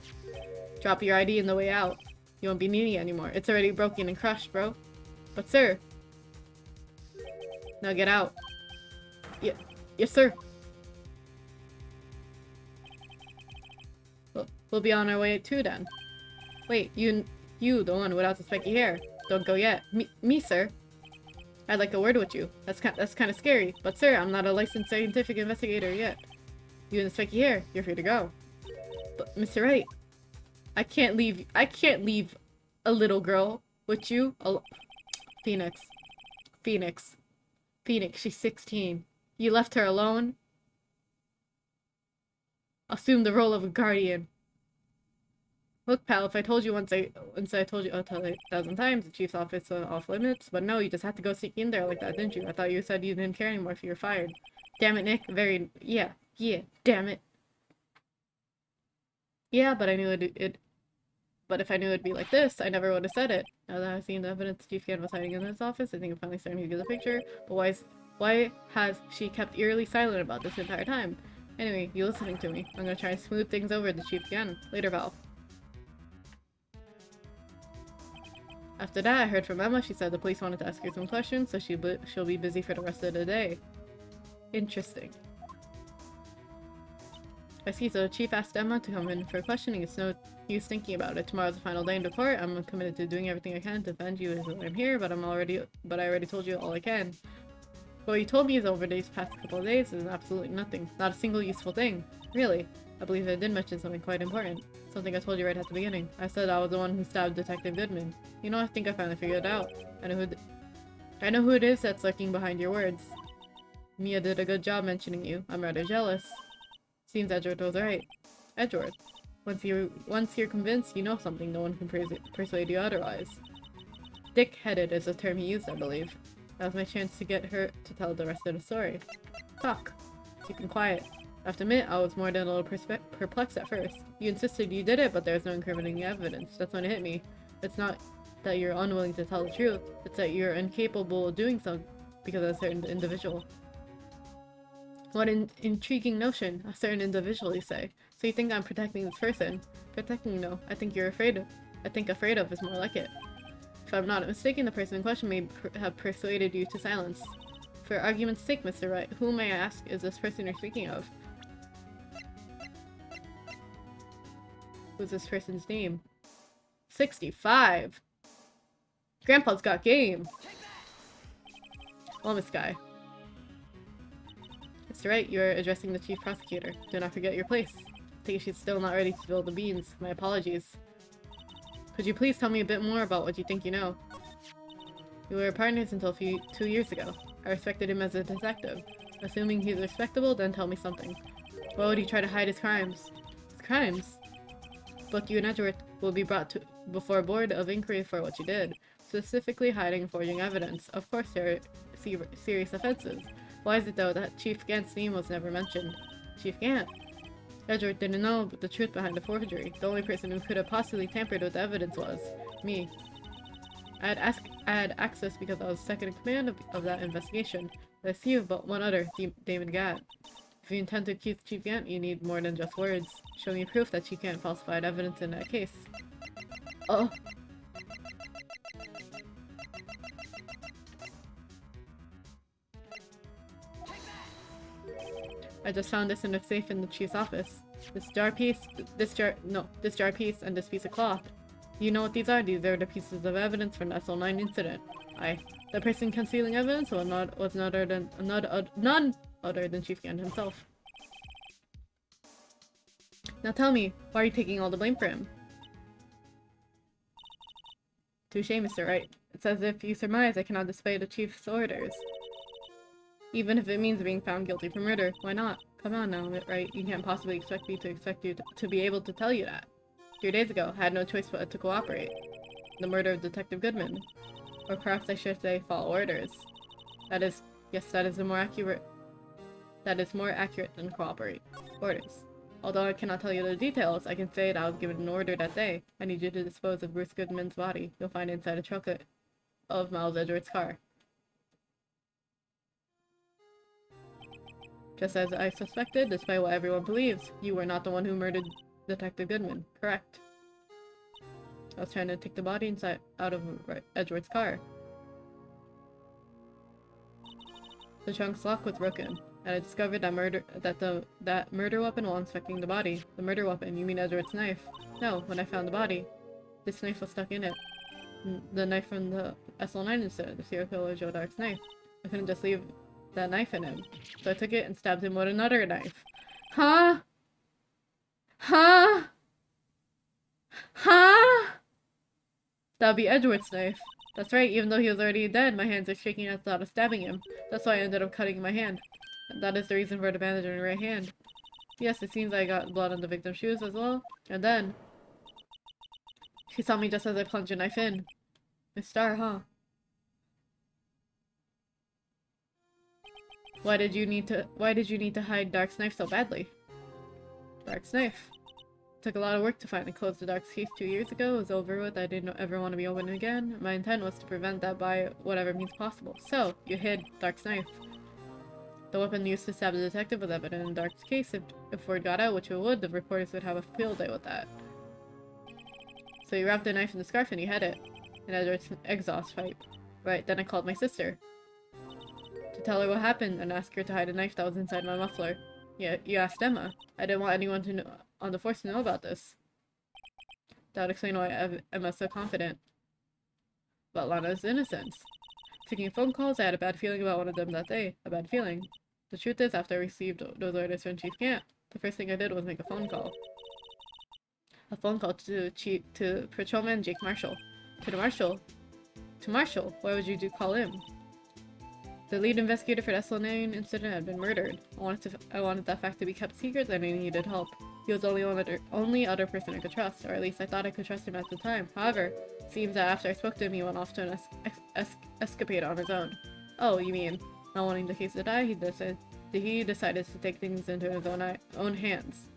Drop your ID in the way out. You won't be needing it anymore. It's already broken and crushed, bro. But, sir. Now get out. Yes, sir. We'll be on our way too, then. Wait, you, the one without the spiky hair. Don't go yet. Me, sir. I'd like a word with you. That's kind of scary. But, sir, I'm not a licensed scientific investigator yet. You and the spiky hair, you're free to go. But, Mr. Wright, I can't leave a little girl with you. Phoenix, she's 16. You left her alone? Assume the role of a guardian. Look, pal, if I told you once I told you 1,000 times, the chief's office is off limits. But no, you just had to go sneak in there like that, didn't you? I thought you said you didn't care anymore if you were fired. Damn it, Nick. Yeah, damn it. Yeah, but I knew but if I knew it'd be like this, I never would have said it. Now that I've seen the evidence Chief Gan was hiding in his office, I think I'm finally starting to get the picture. But why has she kept eerily silent about this entire time? Anyway, you listening to me. I'm gonna try and smooth things over with the Chief again. Later, Val. After that, I heard from Emma. She said the police wanted to ask her some questions, so she'll be busy for the rest of the day. Interesting. I see, so the chief asked Emma to come in for questioning. It's no use thinking about it. Tomorrow's the final day in the court. I'm committed to doing everything I can to defend you as I'm here, but I already told you all I can. What you told me is over these past couple of days is absolutely nothing. Not a single useful thing. Really. I believe I did mention something quite important. Something I told you right at the beginning. I said I was the one who stabbed Detective Goodman. You know, I think I finally figured it out. I know who it is that's lurking behind your words. Mia did a good job mentioning you. I'm rather jealous. Seems Edward was right. Edward. Once you're convinced you know something, no one can persuade you otherwise. Dick-headed is the term he used, I believe. That was my chance to get her to tell the rest of the story. Talk. Keeping quiet. I have to admit, I was more than a little perplexed at first. You insisted you did it, but there was no incriminating evidence. That's when it hit me. It's not that you're unwilling to tell the truth. It's that you're incapable of doing so because of a certain individual. What an intriguing notion. A certain individual, you say. So you think I'm protecting this person? Protecting, no. I think afraid of is more like it. If I'm not mistaken, the person in question may have persuaded you to silence. For argument's sake, Mr. Wright, who, may I ask, is this person you're speaking of? Who's this person's name? 65! Grandpa's got game! Well, Miss Guy. Mr. Wright, you are addressing the Chief Prosecutor. Do not forget your place. I think she's still not ready to spill the beans. My apologies. Could you please tell me a bit more about what you think you know? We were partners until 2 years ago. I respected him as a detective. Assuming he's respectable, then tell me something. Why would he try to hide his crimes? His crimes? Both you and Edgeworth will be brought before a board of inquiry for what you did. Specifically hiding and forging evidence. Of course there are serious offenses. Why is it though that Chief Gant's name was never mentioned? Chief Gant? Edgeworth didn't know the truth behind the forgery. The only person who could have possibly tampered with the evidence was me. I had access because I was second in command of that investigation. There's few, but one other, David Gant. If you intend to accuse Chief Gant, you need more than just words. Show me proof that Chief Gant falsified evidence in that case. Oh. I just found this in a safe in the chief's office. This jar piece, and this piece of cloth. You know what these are? These are the pieces of evidence from the SL9 incident. The person concealing evidence was none other than Chief Gant himself. Now tell me, why are you taking all the blame for him? Touché, Mr. Wright. It's as if you surmise I cannot disobey the Chief's orders. Even if it means being found guilty for murder, why not? Come on now, Wright. You can't possibly expect me to to be able to tell you that. 3 days ago, I had no choice but to cooperate. The murder of Detective Goodman. Or perhaps I should say, follow orders. Yes, that is more accurate than cooperate. Orders. Although I cannot tell you the details, I can say that I was given an order that day. I need you to dispose of Bruce Goodman's body. You'll find it inside a trunk of Miles Edgeworth's car. Just as I suspected, despite what everyone believes, you were not the one who murdered Detective Goodman. Correct. I was trying to take the body out of Edgeworth's car. The trunk's lock was broken, and I discovered that murder weapon while inspecting the body. The murder weapon? You mean Edgeworth's knife? No, when I found the body, this knife was stuck in it. The knife from the SL9 incident, the serial killer Joe Dark's knife. I couldn't just leave that knife in him, so I took it and stabbed him with another knife. Huh? Huh? Huh? That'd be Edgeworth's knife. That's right, even though he was already dead, my hands are shaking at the thought of stabbing him. That's why I ended up cutting my hand. And that is the reason for the bandage on my right hand. Yes, it seems I got blood on the victim's shoes as well. And then she saw me just as I plunged a knife in. Miss Star, huh? Why did you need to hide Dark's knife so badly? Dark's knife. Took a lot of work to finally close the Dark's case 2 years ago. It was over with. I didn't ever want to be opened again. My intent was to prevent that by whatever means possible. So, you hid Dark's knife. The weapon used to stab the detective was evident in Dark's case. If word got out, which it would, the reporters would have a field day with that. So you wrapped the knife in the scarf and you hid it. In Edward's exhaust pipe. Right, then I called my sister. To tell her what happened and ask her to hide a knife that was inside my muffler. Yeah, you asked Emma. I didn't want anyone to know on the force to know about this. That would explain why Emma's so confident about Lana's innocence. Taking phone calls, I had a bad feeling about one of them that day. A bad feeling. The truth is, after I received those orders from Chief Gant, the first thing I did was make a phone call. A phone call to Patrolman Jake Marshall. To the Marshal? To Marshall? Why would you call him? The lead investigator for the SL9 incident had been murdered. I wanted that fact to be kept secret, and I needed help. He was the only other person I could trust, or at least I thought I could trust him at the time. However, it seems that after I spoke to him, he went off to an escapade on his own. Oh, you mean, not wanting the case to die, he decided to take things into his own hands.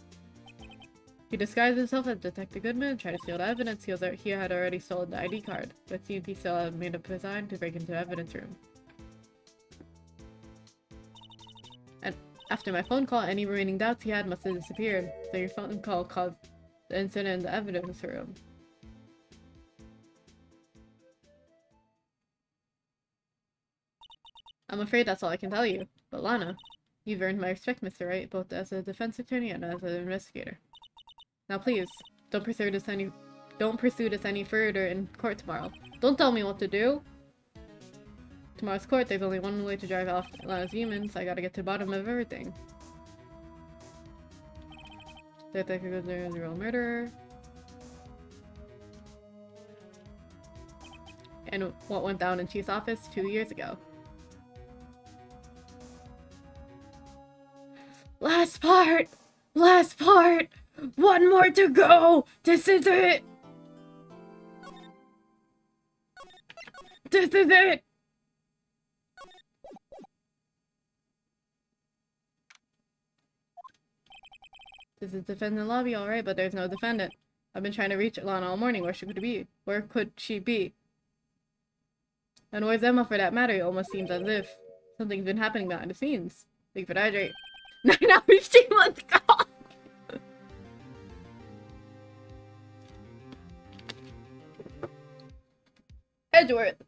He disguised himself as Detective Goodman and tried to steal the evidence. He had already stolen the ID card, but it seemed he still had made up his mind to break into the evidence room. And after my phone call, any remaining doubts he had must have disappeared, so your phone call caused the incident in the evidence room. I'm afraid that's all I can tell you. But Lana, you've earned my respect, Mr. Wright, both as a defense attorney and as an investigator. Now please, don't pursue this any further in court tomorrow. Don't tell me what to do! Tomorrow's court, there's only one way to drive off Lana's demons. I gotta get to the bottom of everything. They think there's a real murderer. And what went down in Chief's office 2 years ago. Last part! Last part! One more to go! This is it! This is it! This is defendant lobby, alright, but there's no defendant. I've been trying to reach Lana all morning. Where she could be? Where could she be? And where's Emma for that matter? It almost seems as if something's been happening behind the scenes. Thank you for hydrate. 9 hours, 2 months, go! Edgeworth!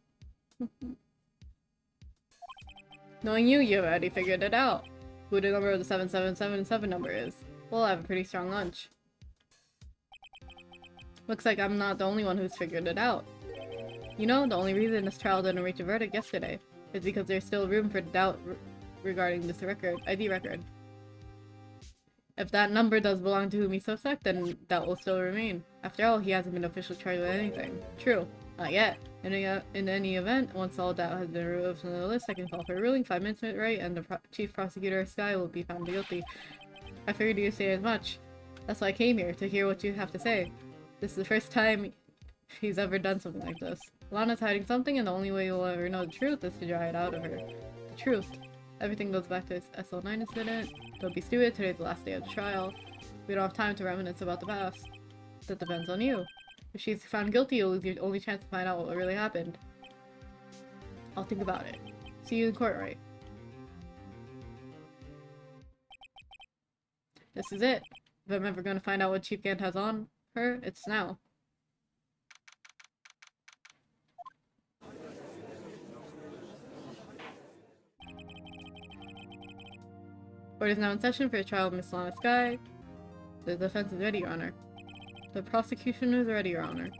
Knowing you, you've already figured it out. Who the number of the 7777 number is. Well, I have a pretty strong hunch. Looks like I'm not the only one who's figured it out. You know, the only reason this trial didn't reach a verdict yesterday is because there's still room for doubt regarding this ID record. If that number does belong to whom he suspects, then that will still remain. After all, he hasn't been officially charged with anything. True. Not yet. In any event, once all doubt has been removed from the list, I can call for a ruling 5 minutes right, and the chief prosecutor, Sky, will be found guilty. I figured you'd say as much. That's why I came here, to hear what you have to say. This is the first time he's ever done something like this. Lana's hiding something, and the only way you'll ever know the truth is to dry it out of her. The truth. Everything goes back to his SL9 incident. Don't be stupid, today's the last day of the trial. We don't have time to reminisce about the past. That depends on you. If she's found guilty, you'll lose your only chance to find out what really happened. I'll think about it. See you in court, right? This is it. If I'm ever gonna find out what Chief Gant has on her, it's now. Court is now in session for the trial of Miss Lana Sky. The defense is ready, Your Honor. The prosecution is ready, Your Honor.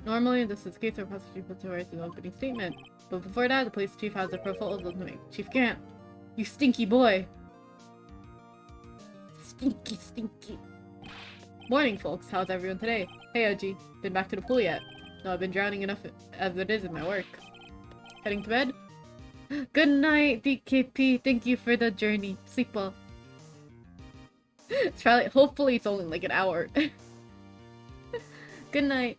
Normally, this is the case where the prosecution puts forward an opening statement, but before that, the police chief has a proposal to make. Chief Gant, you stinky boy! Stinky, stinky. Morning, folks. How's everyone today? Hey, Edgy. Been back to the pool yet? No, I've been drowning enough as it is in my work. Heading to bed? Good night, DKP. Thank you for the journey. Sleep well. It's probably, hopefully it's only like an hour. Good night.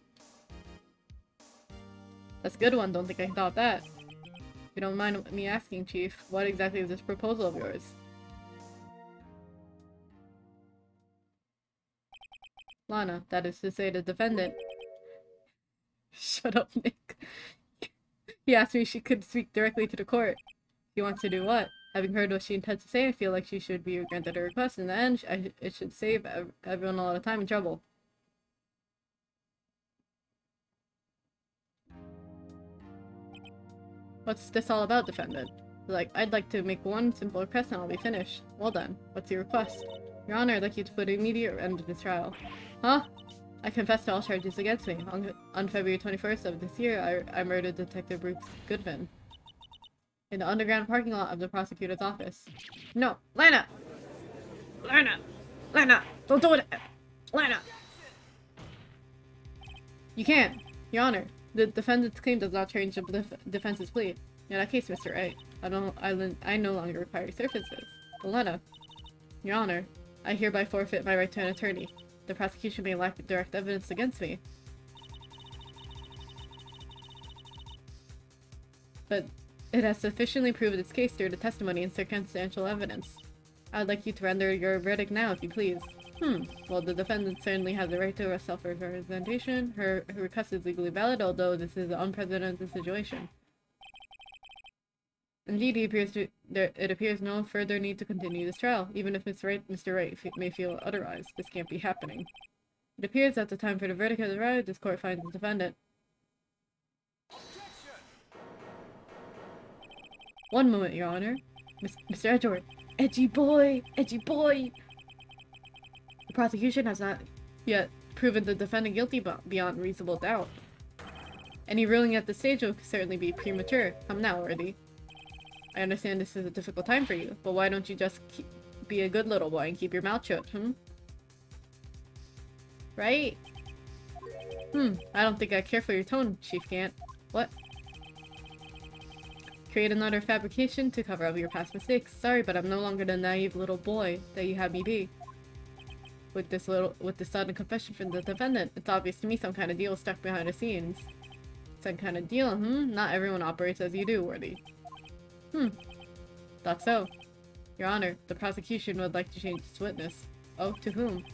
That's a good one. Don't think I thought that. If you don't mind me asking, Chief, what exactly is this proposal of yours? Lana, that is to say the defendant. Shut up, Nick. He asked me if she could speak directly to the court. He wants to do what? Having heard what she intends to say, I feel like she should be granted her request. In the end, it should save everyone a lot of time and trouble. What's this all about, defendant? I'd like to make one simple request and I'll be finished. Well then, what's your request? Your Honor, I'd like you to put an immediate end to this trial. Huh? I confess to all charges against me. On February 21st of this year, I murdered Detective Bruce Goodman in the underground parking lot of the prosecutor's office. No! Lana! Lana! Lana! Don't do it! Lana! You can't! Your Honor, the defendant's claim does not change the defense's plea. In that case, Mr. Wright, I no longer require services. But Lana, Your Honor, I hereby forfeit my right to an attorney. The prosecution may lack direct evidence against me. But it has sufficiently proved its case through the testimony and circumstantial evidence. I would like you to render your verdict now, if you please. Well, the defendant certainly has the right to self-representation. Her request is legally valid, although this is an unprecedented situation. Indeed, it appears no further need to continue this trial, even if Mr. Wright may feel otherwise. This can't be happening. It appears that the time for the verdict has arrived. This court finds the defendant. One moment, Your Honor. Mr. Edgeworth. Edgy boy! Edgy boy! The prosecution has not yet proven the defendant guilty beyond reasonable doubt. Any ruling at this stage will certainly be premature. Come now, Worthy. I understand this is a difficult time for you, but why don't you just be a good little boy and keep your mouth shut, Right? I don't think I care for your tone, Chief Gant. What? Create another fabrication to cover up your past mistakes. Sorry, but I'm no longer the naive little boy that you had me be. With this sudden confession from the defendant, it's obvious to me some kind of deal is stuck behind the scenes. Some kind of deal, Not everyone operates as you do, Worthy. Thought so. Your Honor, the prosecution would like to change its witness. Oh, to whom?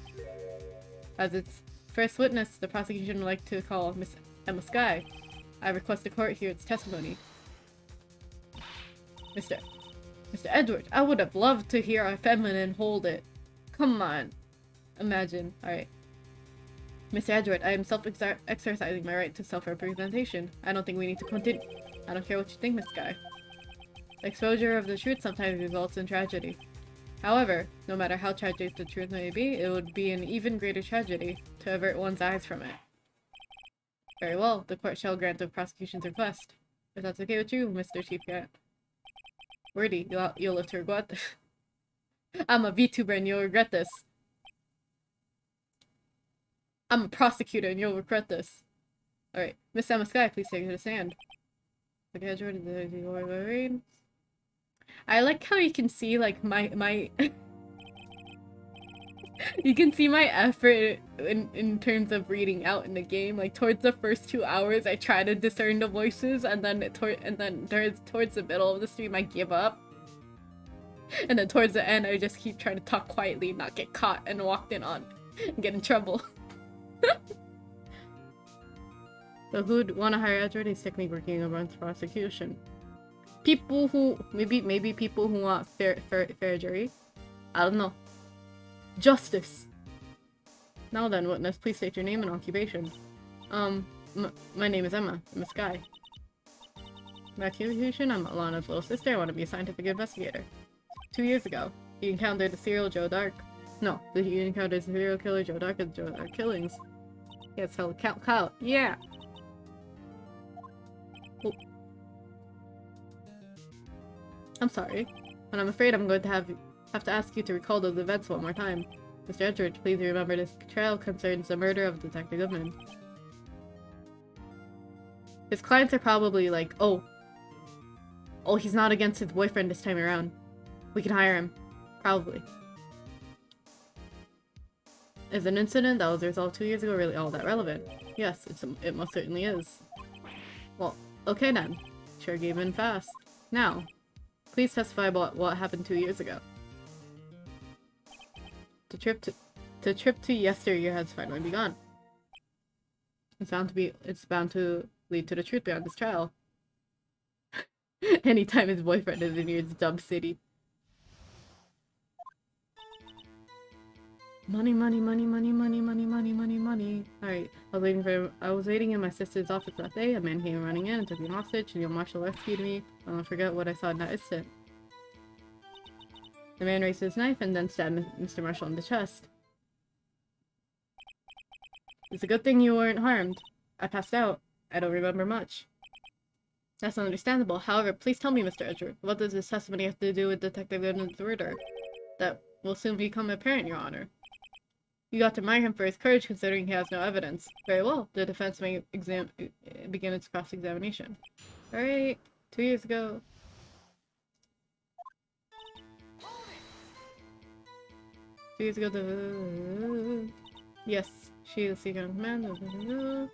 As its first witness, the prosecution would like to call Miss Emma Skye. I request the court hear its testimony. Mr. Edward, I would have loved to hear a feminine hold it. Come on. Imagine. Alright. Mr. Edward, I am exercising my right to self-representation. I don't think we need to continue. I don't care what you think, Miss Skye. Exposure of the truth sometimes results in tragedy. However, no matter how tragic the truth may be, it would be an even greater tragedy to avert one's eyes from it. Very well, the court shall grant the prosecution's request. If that's okay with you, Mr. Chief Cat. Worthy, you'll live to regret this. I'm a VTuber and you'll regret this. I'm a prosecutor and you'll regret this. Alright, Miss Emma Skye, please take the stand. I like how you can see, like, my you can see my effort in terms of reading out in the game. Like, towards the first 2 hours, I try to discern the voices, and then towards the middle of the stream, I give up. And then towards the end, I just keep trying to talk quietly, not get caught and walked in on, and get in trouble. So who'd want to hire Edward? He's technically working against prosecution. People who maybe people who want fair jury. I don't know. Justice. Now then, witness, please state your name and occupation. My name is Emma. I'm a Skye. My occupation? I'm Alana's little sister. I want to be a scientific investigator. 2 years ago, he encountered the serial Joe Dark. No, he encountered the serial killer Joe Dark at Joe Dark killings. He has held count. Yeah. Oh. I'm sorry, but I'm afraid I'm going to have to ask you to recall those events one more time. Mr. Edward, please remember this trial concerns the murder of Detective Goodman. His clients are probably like, oh, he's not against his boyfriend this time around. We can hire him. Probably. Is an incident that was resolved 2 years ago really all that relevant? Yes, it most certainly is. Well, okay then. Sure gave in fast. Now, please testify about what happened 2 years ago. The trip to yesteryear has finally begun. It's bound to lead to the truth behind this trial. Anytime his boyfriend is in your dumb city. Money. Alright, I was waiting in my sister's office that day. A man came running in and took me hostage. The marshal rescued me. I'll never forget what I saw in that instant. The man raised his knife and then stabbed Mr. Marshall in the chest. It's a good thing you weren't harmed. I passed out. I don't remember much. That's understandable. However, please tell me, Mr. Edward, what does this testimony have to do with Detective Goodman's murder? That will soon become apparent, Your Honor. You got to admire him for his courage, considering he has no evidence. Very well. The defense may begin its cross-examination. Alright. 2 years ago. Yes, she is the second in command.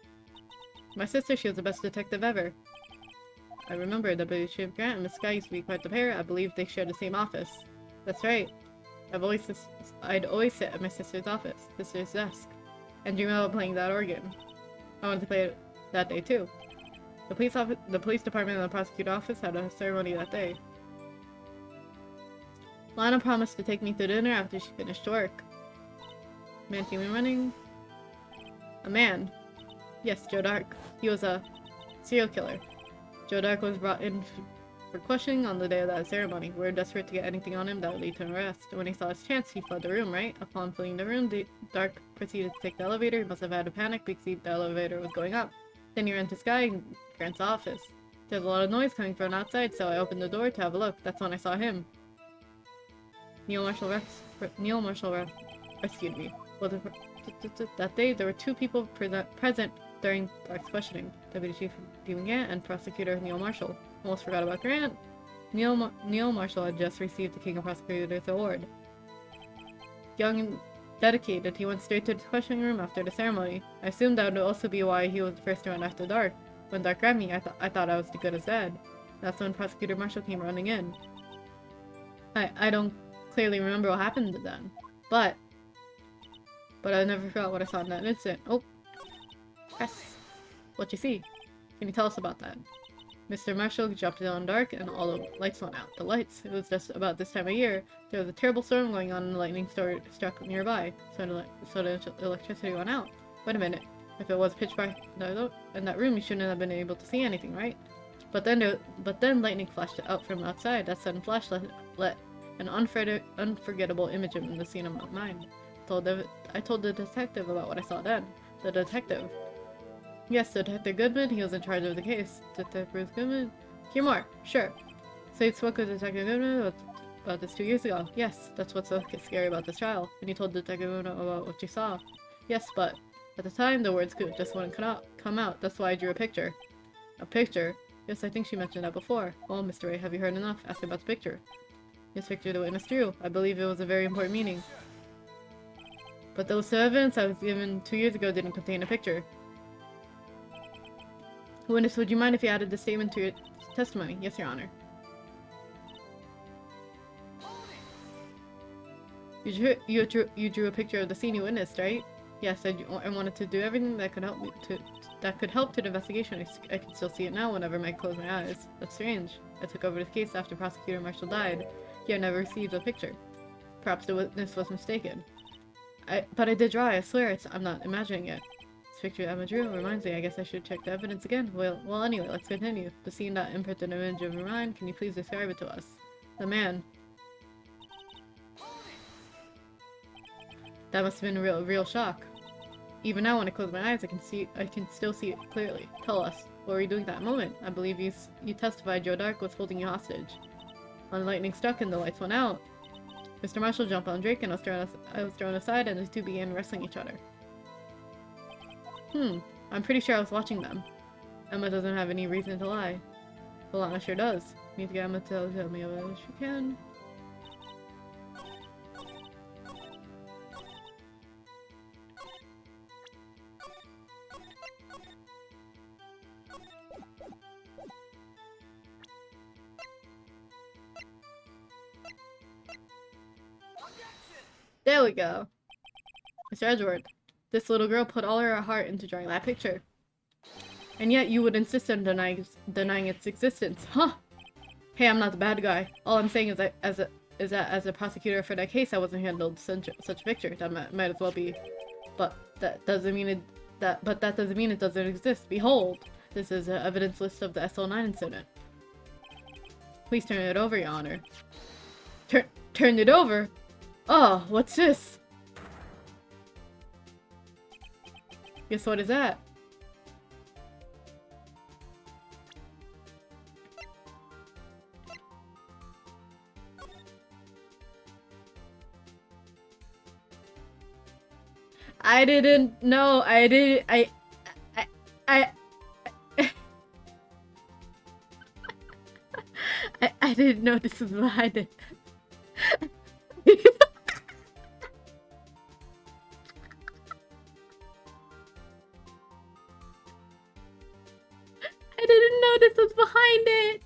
My sister, she was the best detective ever. I remember Deputy Chief Grant and Miss Skye used to be quite the pair. I believe they shared the same office. That's right. I'd always sit at my sister's desk, and dream about playing that organ. I wanted to play it that day too. The police department and the prosecutor's office had a ceremony that day. Lana promised to take me to dinner after she finished work. Man came in running. A man. Yes, Joe Dark. He was a serial killer. Joe Dark was brought in for questioning on the day of that ceremony. We were desperate to get anything on him that would lead to an arrest. When he saw his chance, he fled the room, right? Upon fleeing the room, Dark proceeded to take the elevator. He must have had a panic because the elevator was going up. Then he ran to Grant's office. There's a lot of noise coming from outside, so I opened the door to have a look. That's when I saw him. Neil Marshall rescued me. That day, there were two people present during Dark's questioning. Deputy Chief Demon Grant and Prosecutor Neil Marshall. Almost forgot about Grant. Neil Marshall had just received the King of Prosecutors Award. Young and dedicated, he went straight to the questioning room after the ceremony. I assumed that would also be why he was the first to run after Dark. When Dark grabbed me, I thought I was as good as dead. That's when Prosecutor Marshall came running in. I don't clearly remember what happened then, but I never forgot what I saw in that instant. Oh, press. What you see? Can you tell us about that? Mr. Marshall jumped on Dark and all the lights went out. The lights. It was just about this time of year. There was a terrible storm going on and the lightning struck nearby, so the electricity went out. Wait a minute. If it was pitch black in that room, you shouldn't have been able to see anything, right? But then lightning flashed out from outside. That sudden flash let an unforgettable image in the scene of my mind. I told the detective about what I saw then. The detective. Yes, Detective Goodman. He was in charge of the case. Detective Bruce Goodman. Hear more. Sure. So you spoke with Detective Goodman about this 2 years ago. Yes, that's what's so scary about this trial. And you told Detective Goodman about what you saw. Yes, but at the time, the words just wouldn't come out. That's why I drew a picture. A picture? Yes, I think she mentioned that before. Well, Mr. Ray, have you heard enough? Ask about the picture. This picture the witness drew. I believe it was a very important meaning. But those evidence I was given 2 years ago didn't contain a picture. Witness, would you mind if you added the statement to your testimony? Yes, Your Honor. You drew a picture of the scene you witnessed, right? Yes, I wanted to do everything that could help to the investigation. I can still see it now whenever I close my eyes. That's strange. I took over the case after Prosecutor Marshall died. He had never received a picture. Perhaps the witness was mistaken. But I did draw it, I swear. I'm not imagining it. This picture Emma drew reminds me. I guess I should check the evidence again. Well, anyway, let's continue. The scene that imprinted an image of Ryan, can you please describe it to us? The man. That must have been a real shock. Even now, when I close my eyes, I can still see it clearly. Tell us, what were you doing at that moment? I believe you testified Joe Dark was holding you hostage. When lightning struck and the lights went out, Mr. Marshall jumped on Drake and I was thrown aside and the two began wrestling each other. I'm pretty sure I was watching them. Emma doesn't have any reason to lie. Well, Emma sure does. Need to get Emma to tell me about it if she can. There we go. Mr. Edward, this little girl put all her heart into drawing that picture. And yet you would insist on denying its existence, huh? Hey, I'm not the bad guy. All I'm saying is that as a prosecutor for that case, I wasn't handled such a picture. That might as well be. But that doesn't mean it doesn't exist. Behold, this is an evidence list of the SL9 incident. Please turn it over, Your Honor. Turn it over? Oh, what's this? Guess what is that? I didn't know. I didn't know this was behind it. I didn't know this was behind it.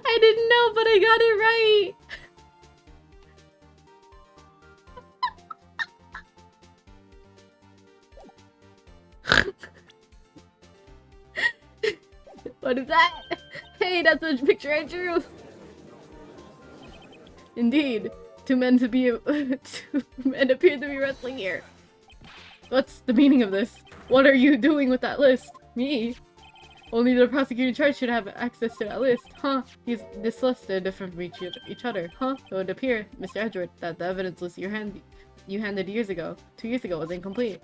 I didn't know, but I got it right. What is that? Hey, that's the picture I drew. Indeed, two men appear to be wrestling here. What's the meaning of this? What are you doing with that list? Me? Only the prosecutor in charge should have access to that list, huh? This list is different from each other, huh? It would appear, Mr. Edward, that the evidence list you handed 2 years ago was incomplete.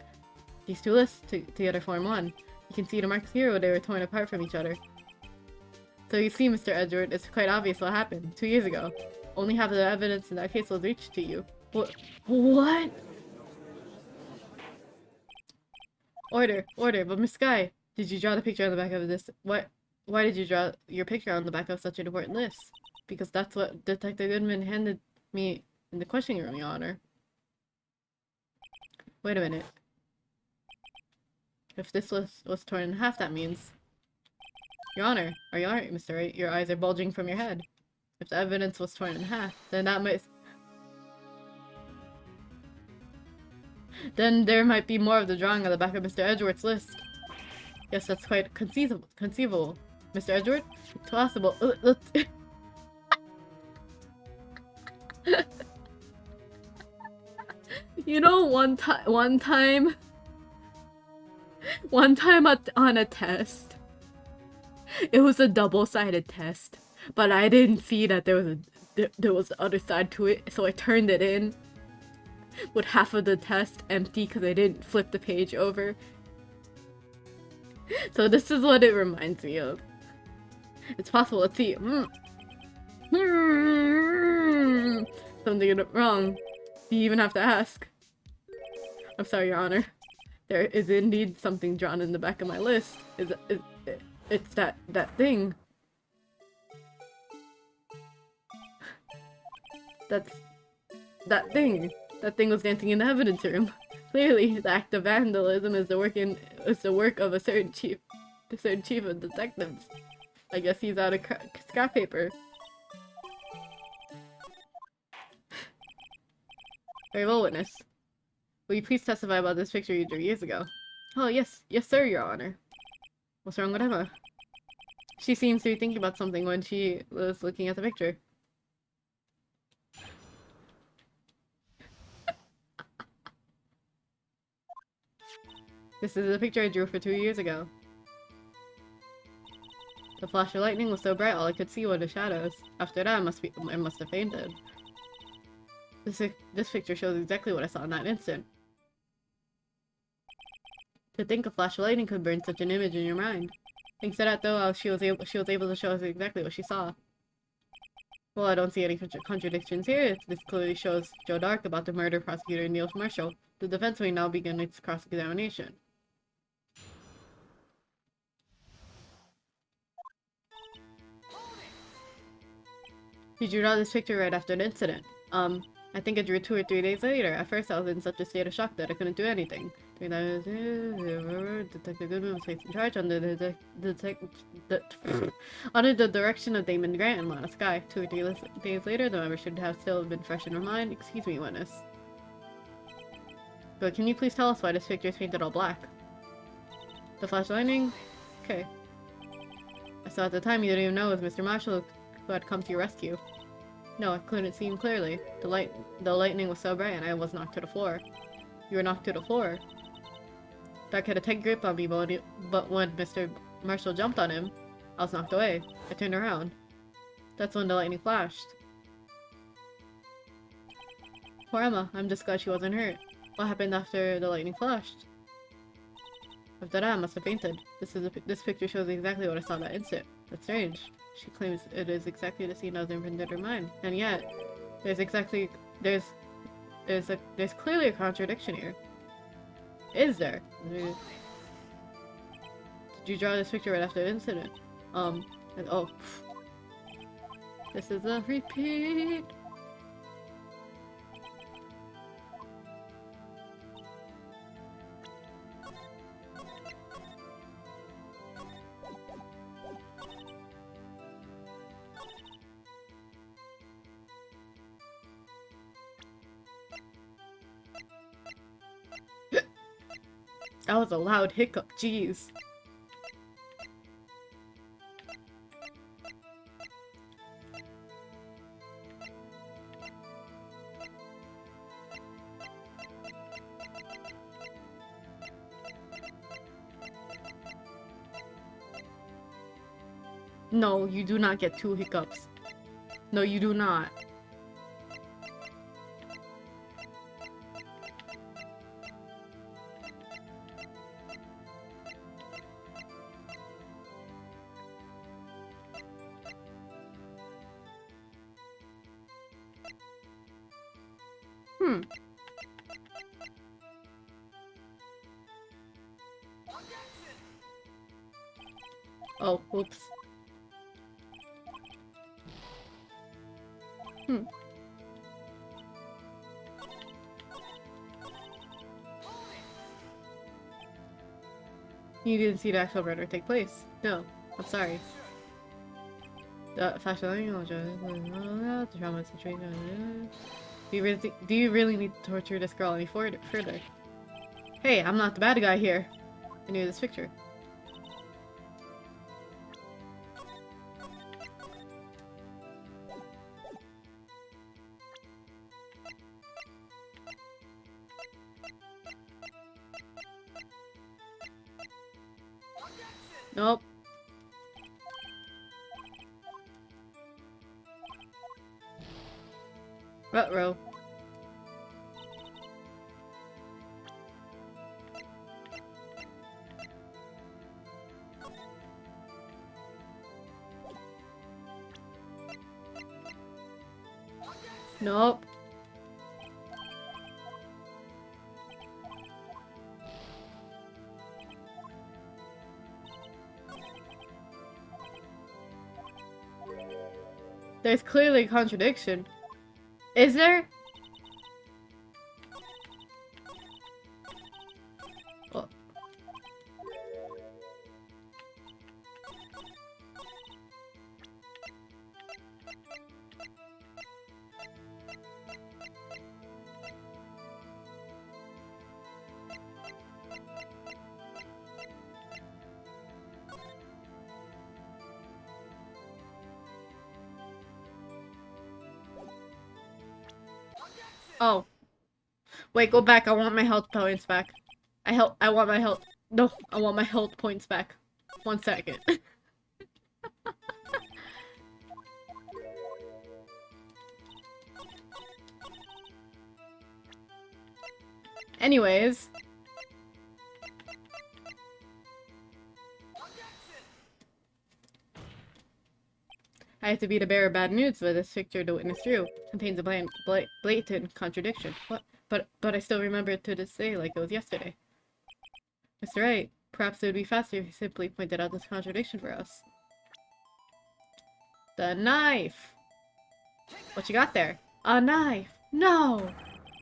These two lists together form one. You can see the marks here where they were torn apart from each other. So you see, Mr. Edward, it's quite obvious what happened 2 years ago. Only half of the evidence in that case was reached to you. What? Order, but Miss Sky, did you draw the picture on the back of this? Why did you draw your picture on the back of such an important list? Because that's what Detective Goodman handed me in the questioning room, Your Honor. Wait a minute. If this list was torn in half, that means... Your Honor, are you alright, Mr. Wright? Your eyes are bulging from your head. If the evidence was torn in half, then that might... Then there might be more of the drawing on the back of Mr. Edward's list. Yes, that's quite conceivable. Mr. Edward? It's possible. You know, one time on a test, it was a double-sided test, but I didn't see that there was the other side to it, so I turned it in with half of the test empty because I didn't flip the page over. So this is what it reminds me of. It's possible. Let's see. Something wrong. Do you even have to ask? I'm sorry, Your Honor. There is indeed something drawn in the back of my list. It's that thing. That thing. That thing was dancing in the evidence room. Clearly, the act of vandalism is the work of a certain chief of detectives. I guess he's out of scrap paper. Very well, witness. Will you please testify about this picture you drew years ago? Oh, yes, sir, Your Honor. What's wrong with Emma? She seems to be thinking about something when she was looking at the picture. This is a picture I drew for 2 years ago. The flash of lightning was so bright all I could see were the shadows. After that, I must have fainted. This picture shows exactly what I saw in that instant. To think a flash of lightning could burn such an image in your mind. Thanks to that, though, she was able to show us exactly what she saw. Well, I don't see any contradictions here. This clearly shows Joe Dark about the murder prosecutor Neil Marshall. The defense may now begin its cross-examination. Did you draw this picture right after the incident? I think I drew 2 or 3 days later. At first, I was in such a state of shock that I couldn't do anything. Detective Goodman was placed in charge under under the direction of Damon Grant and Lana Sky. 2 or 3 days later, the memory should have still been fresh in her mind. Excuse me, witness. But can you please tell us why this picture is painted all black? The flash lightning? Okay. I saw at the time you didn't even know it was Mr. Marshall who had come to your rescue. No, I couldn't see him clearly. The lightning was so bright and I was knocked to the floor. You were knocked to the floor? Dark had a tight grip on me, but when Mr. Marshall jumped on him, I was knocked away. I turned around. That's when the lightning flashed. Poor Emma. I'm just glad she wasn't hurt. What happened after the lightning flashed? After that, I must have fainted. This picture shows exactly what I saw in that instant. That's strange. She claims it is exactly the scene that was imprinted in her mind. And yet, there's clearly a contradiction here. Is there? Did you draw this picture right after the incident? Oh. This is a repeat! That was a loud hiccup, jeez. No, you do not get 2 hiccups. No, you do not. Hmm. Oh, whoops. Hmm. You didn't see the actual murder take place. No, I'm sorry. The fashion language, the trauma situation. Do you really need to torture this girl any further? Hey, I'm not the bad guy here. I knew this picture. Nope. Ruh-roh. Nope. There's clearly a contradiction. Is there? Well, oh. Wait, go back. I want my health points back. I want my health. No, I want my health points back. 1 second. Anyways. I have to be the bearer of bad news, but this picture to witness through contains a blatant contradiction. What? But I still remember it to this day like it was yesterday. Mr. Wright, perhaps it would be faster if you simply pointed out this contradiction for us. The knife! What you got there? A knife! No!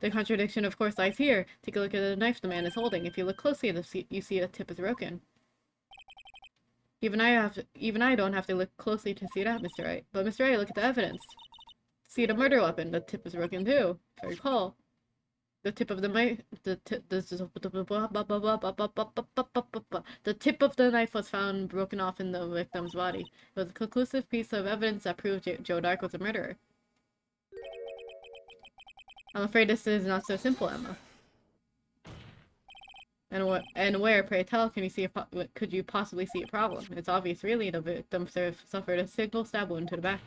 The contradiction, of course, lies here. Take a look at the knife the man is holding. If you look closely, you see the tip is broken. Even I don't have to look closely to see that, Mr. Wright. But Mr. Wright, look at the evidence. See the murder weapon. The tip is broken too. If I recall. The tip of the knife. The tip of the knife was found broken off in the victim's body. It was a conclusive piece of evidence that proved Joe Dark was a murderer. I'm afraid this is not so simple, Emma. And where, pray tell, could you possibly see a problem? It's obvious, really. The victim suffered a single stab wound to the back.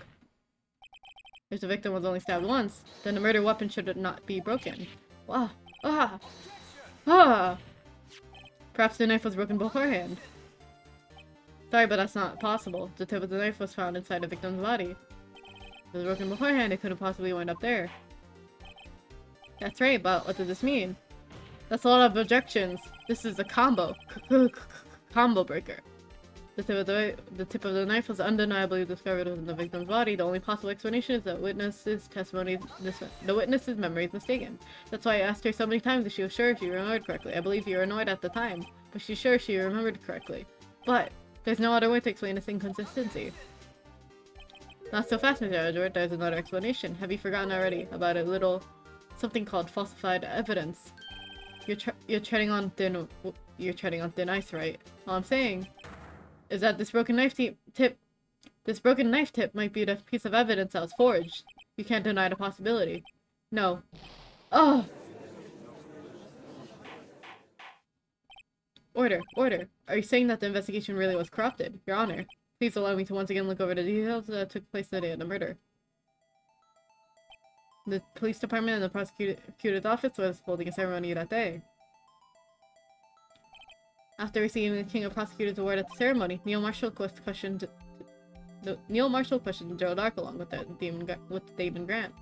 If the victim was only stabbed once, then the murder weapon should not be broken. Wow. Ah! Ah! Perhaps the knife was broken beforehand. Sorry, but that's not possible. The tip of the knife was found inside the victim's body. If it was broken beforehand, it couldn't possibly wind up there. That's right, but what does this mean? That's a lot of objections. This is a combo. Combo breaker. The tip of the knife was undeniably discovered within the victim's body. The only possible explanation is that the witness's memory is mistaken. That's why I asked her so many times if she was sure she remembered correctly. I believe you were annoyed at the time, but she's sure she remembered correctly. But there's no other way to explain this inconsistency. Not so fast, Mr. Edward. There's another explanation. Have you forgotten already about a little something called falsified evidence? You're treading on thin ice, right? All I'm saying is that this broken knife tip might be the piece of evidence that was forged. You can't deny the possibility. No. Oh! Order. Are you saying that the investigation really was corrupted? Your Honor, please allow me to once again look over the details that took place the day of the murder. The police department and the prosecutor's office was holding a ceremony that day. After receiving the King of Prosecutors Award at the ceremony, Neil Marshall questioned Joe Dark along with the Demon Grant.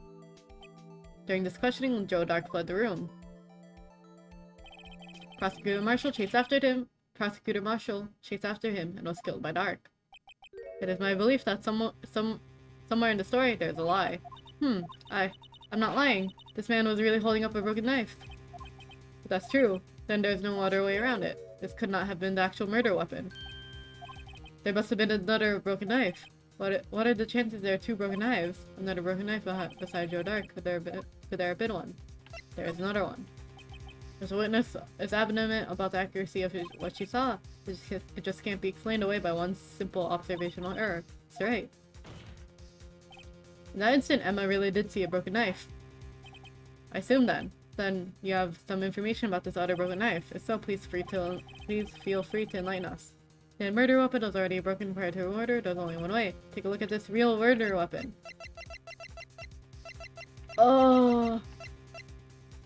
During this questioning, Joe Dark fled the room. Prosecutor Marshall chased after him. Prosecutor Marshall chased after him and was killed by Dark. It is my belief that somewhere in the story there's a lie. I'm not lying. This man was really holding up a broken knife. If that's true, then there's no other way around it. This could not have been the actual murder weapon. There must have been another broken knife. What are the chances there are two broken knives? Another broken knife beside Joe Dark. Could there have been one? There is another one. As a witness is adamant about the accuracy of what she saw. It just can't be explained away by one simple observational error. That's right. In that instant, Emma really did see a broken knife. I assume then you have some information about this other broken knife. If so, please feel free to enlighten us. The murder weapon was already broken prior to her murder. There's only one way. Take a look at this real murder weapon. Oh.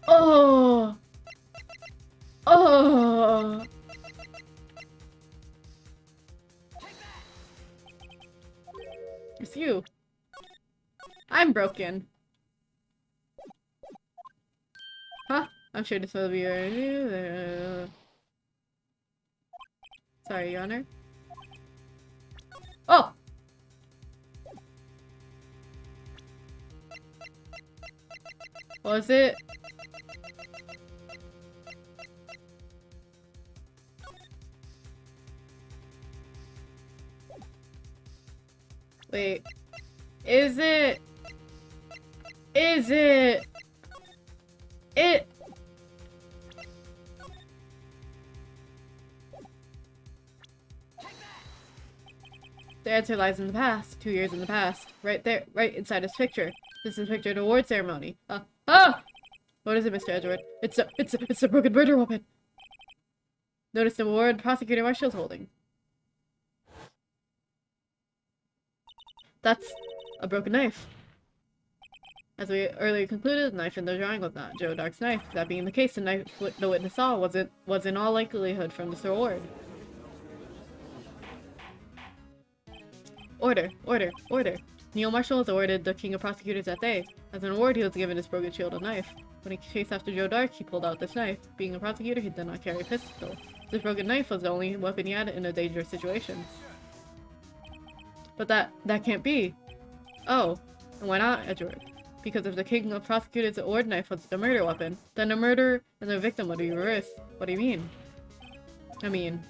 Oh. Oh. It's you. I'm broken. Huh? I'm sure this will be your... Sorry, Your Honor. Oh! Was it? Wait. Is it? Is it? It? The answer lies in the past. 2 years in the past. Right there, right inside his picture. This is a picture of the award ceremony. What is it, Mr. Edward? It's a broken murder weapon. Notice the award Prosecutor Marshall's holding. That's a broken knife. As we earlier concluded, the knife in the drawing was not Joe Dark's knife. That being the case, the knife the witness saw was in all likelihood from Mr. Ward. Order, order, order. Neil Marshall was awarded the King of Prosecutors that day. As an award, he was given his broken shield and knife. When he chased after Joe Dark, he pulled out this knife. Being a prosecutor, he did not carry a pistol. This broken knife was the only weapon he had in a dangerous situation. But that can't be. Oh, and why not, Edward? Because if the King of Prosecutors' award knife was the murder weapon, then the murderer and the victim would be reversed. What do you mean? I mean,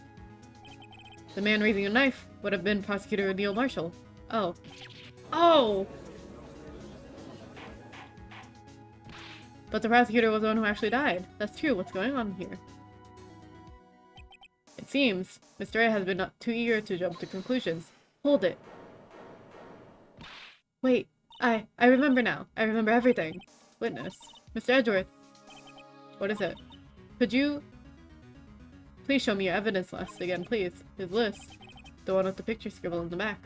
the man raising a knife would have been Prosecutor Neil Marshall. Oh. Oh! But the prosecutor was the one who actually died. That's true. What's going on here? It seems Mr. A has been too eager to jump to conclusions. Hold it. Wait. I remember now. I remember everything. Witness. Mr. Edgeworth. What is it? Could you... Please show me your evidence list again, please. His list. The one with the picture scribbled in the back.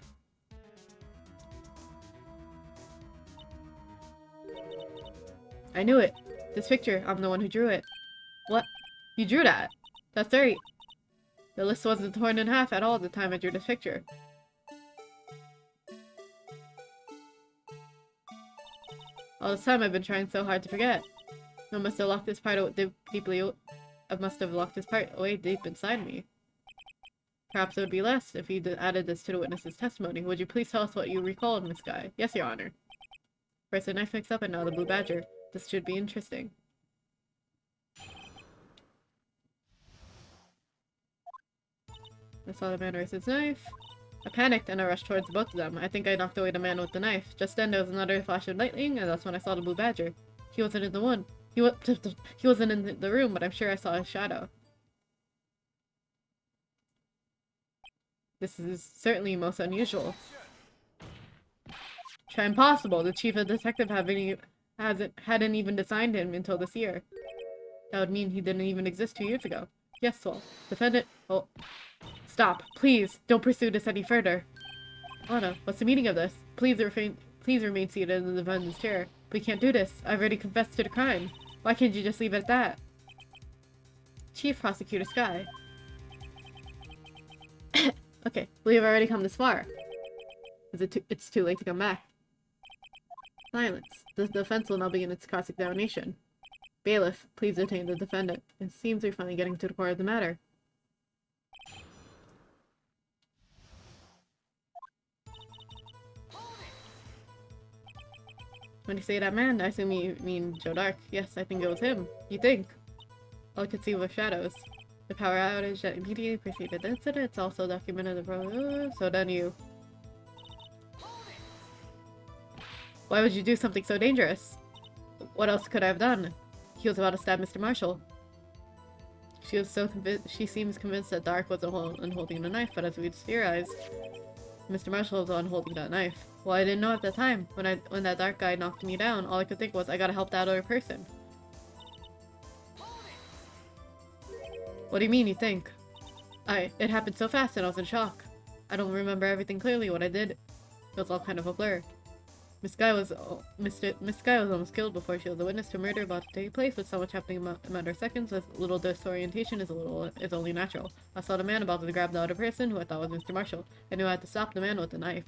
I knew it. This picture, I'm the one who drew it. What? You drew that? That's right. The list wasn't torn in half at all at the time I drew this picture. All this time I've been trying so hard to forget. I must have locked this part away deep inside me. Perhaps it would be less if you added this to the witness's testimony. Would you please tell us what you recalled, Miss Guy? Yes, Your Honor. First the knife mixed up and now the blue badger. This should be interesting. I saw the man raise his knife. I panicked and I rushed towards both of them. I think I knocked away the man with the knife. Just then there was another flash of lightning and that's when I saw the blue badger. He wasn't in the one. He wasn't in the room, but I'm sure I saw his shadow. This is certainly most unusual. Try impossible. The chief of detective hadn't even assigned him until this year. That would mean he didn't even exist 2 years ago. Yes, well, defendant... Oh. Stop. Please, don't pursue this any further. Anna, what's the meaning of this? Please remain seated in the defendant's chair. We can't do this. I've already confessed to the crime. Why can't you just leave it at that? Chief Prosecutor Sky. Okay, we have already come this far. It's too late to come back. Silence. The defense will now begin its cross-examination. Bailiff, please detain the defendant. It seems we're finally getting to the core of the matter. When you say that man, I assume you mean Joe Dark. Yes, I think it was him. You think? All I could see were shadows. The power outage that immediately preceded the incident, it's also documented in the so then you... Why would you do something so dangerous? What else could I have done? He was about to stab Mr. Marshall. She was so convinced. She seems convinced that Dark was the one holding the knife, but as we'd theorized, Mr. Marshall was the one holding that knife. Well, I didn't know at the time. When that Dark guy knocked me down, all I could think was, I gotta help that other person. What do you mean, you think? It happened so fast and I was in shock. I don't remember everything clearly. What I did, it was all kind of a blur. Miss Guy was almost killed before she was a witness to a murder about to take place, with so much happening in a matter of seconds. A little disorientation is only natural. I saw the man about to grab the other person, who I thought was Mr. Marshall. I knew I had to stop the man with the knife.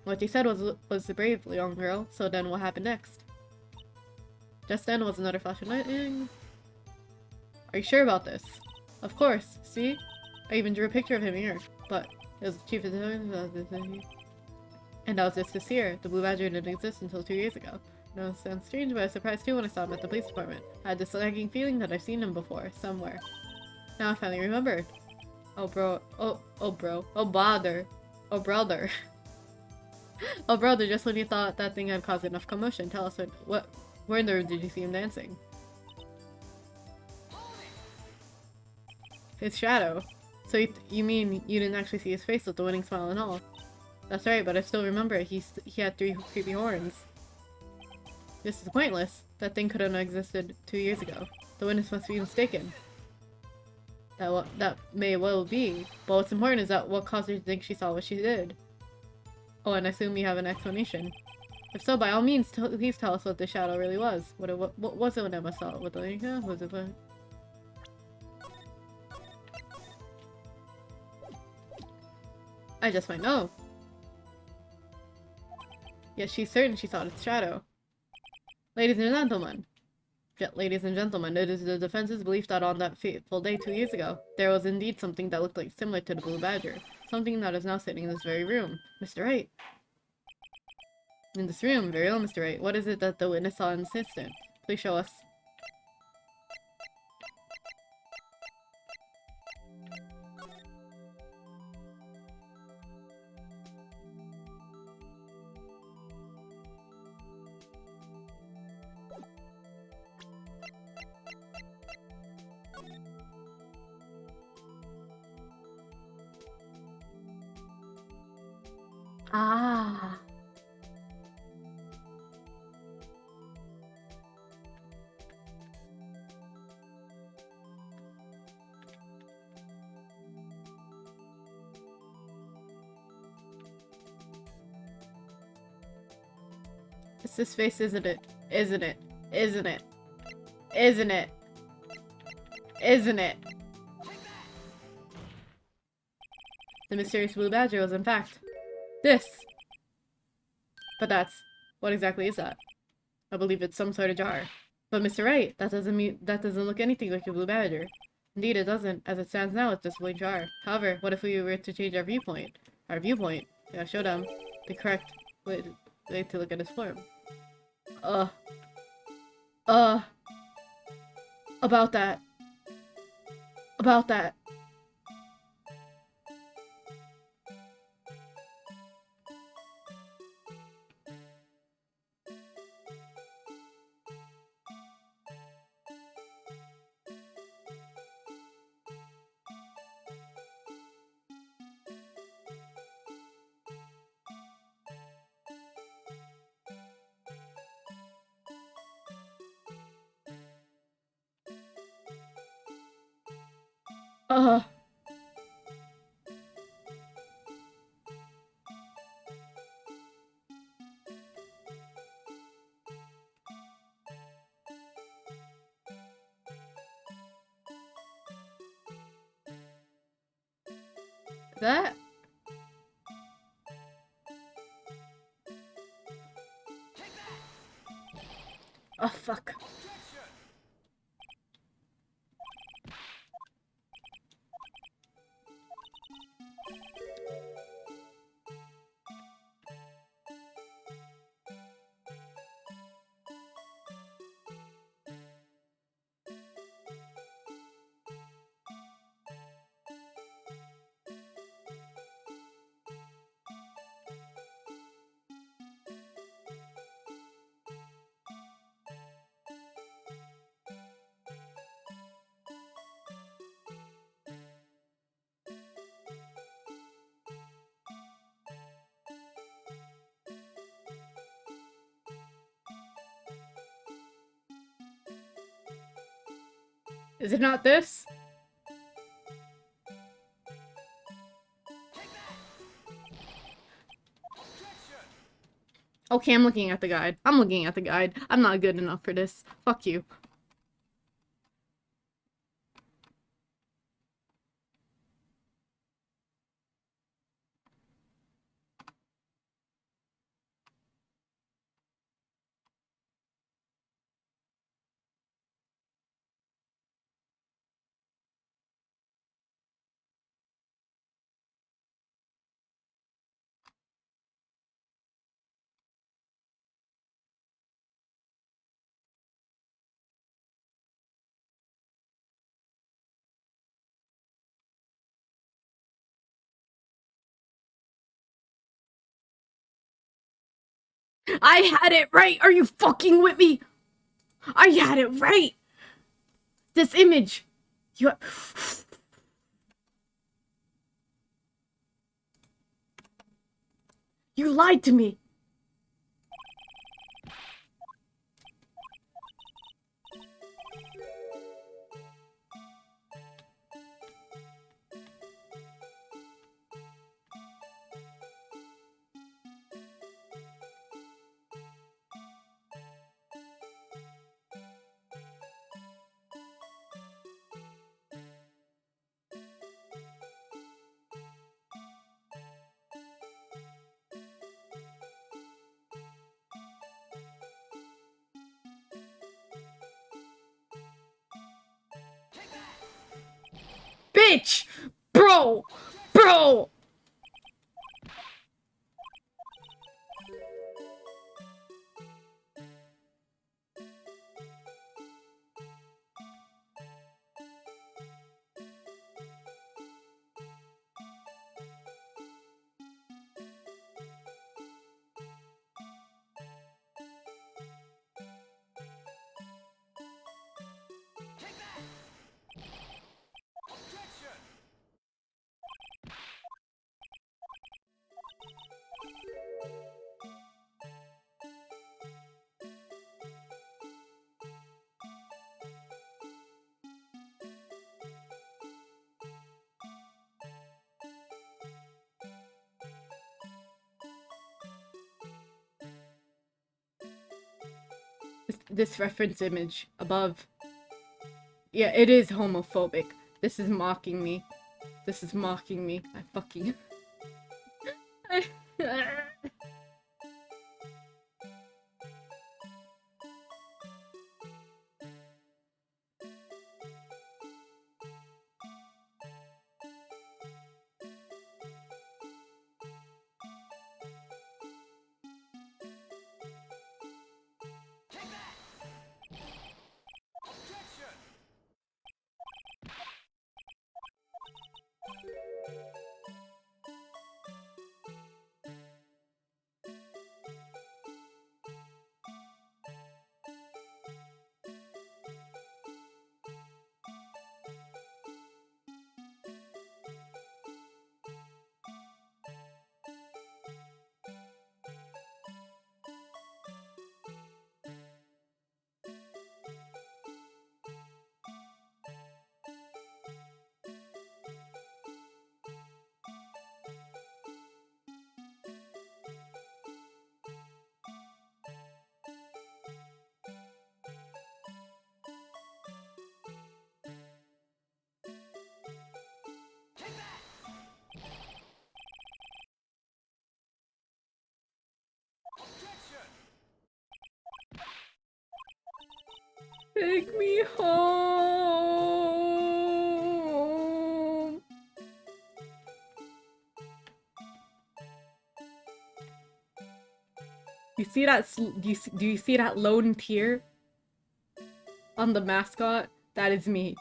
What she said was the brave young girl. So then, what happened next? Just then was another flash of lightning. Are you sure about this? Of course. See, I even drew a picture of him here. But it was the chief of the. And I was just this year. The Blue Badger didn't exist until 2 years ago. No, it sounds strange, but I was surprised too when I saw him at the police department. I had this nagging feeling that I've seen him before, somewhere. Now I finally remembered. Oh bro, oh bro, oh bother, oh brother. Oh brother, just when you thought that thing had caused enough commotion, tell us where in the room did you see him dancing? His shadow. So you mean you didn't actually see his face with the winning smile and all? That's right, but I still remember he had 3 creepy horns. This is pointless. That thing couldn't have existed 2 years ago. The witness must be mistaken. That may well be, but what's important is that what caused her to think she saw what she did. Oh, and I assume you have an explanation. If so, by all means, please tell us what the shadow really was. What was it when Emma saw it? What the was it? I just might know. Yes, she's certain she saw its shadow. Ladies and gentlemen. Ladies and gentlemen, it is the defense's belief that on that fateful day 2 years ago, there was indeed something that looked similar to the Blue Badger. Something that is now sitting in this very room. Mr. Wright. In this room, very well, Mr. Wright. What is it that the witness saw in this instant? Please show us. Ah. It's this face, isn't it? Isn't it? Isn't it? Isn't it? Isn't it? The mysterious Blue Badger was in fact this. But what exactly is that? I believe it's some sort of jar. But Mr. Wright, that doesn't look anything like a Blue Badger. Indeed, it doesn't. As it stands now, it's just a blank jar. However, what if we were to change our viewpoint? Our viewpoint? Yeah, show them the correct way to look at his form. About that. About that. That? Oh, fuck. Is it not this? Okay, I'm looking at the guide. I'm looking at the guide. I'm not good enough for this. Fuck you. I had it right! Are you fucking with me? I had it right! This image! You... You lied to me! Bitch! Bro! Bro! This reference image above. Yeah, it is homophobic. This is mocking me. This is mocking me. I fucking... Take me home. You see that? Do you see that lone tear on the mascot? That is me.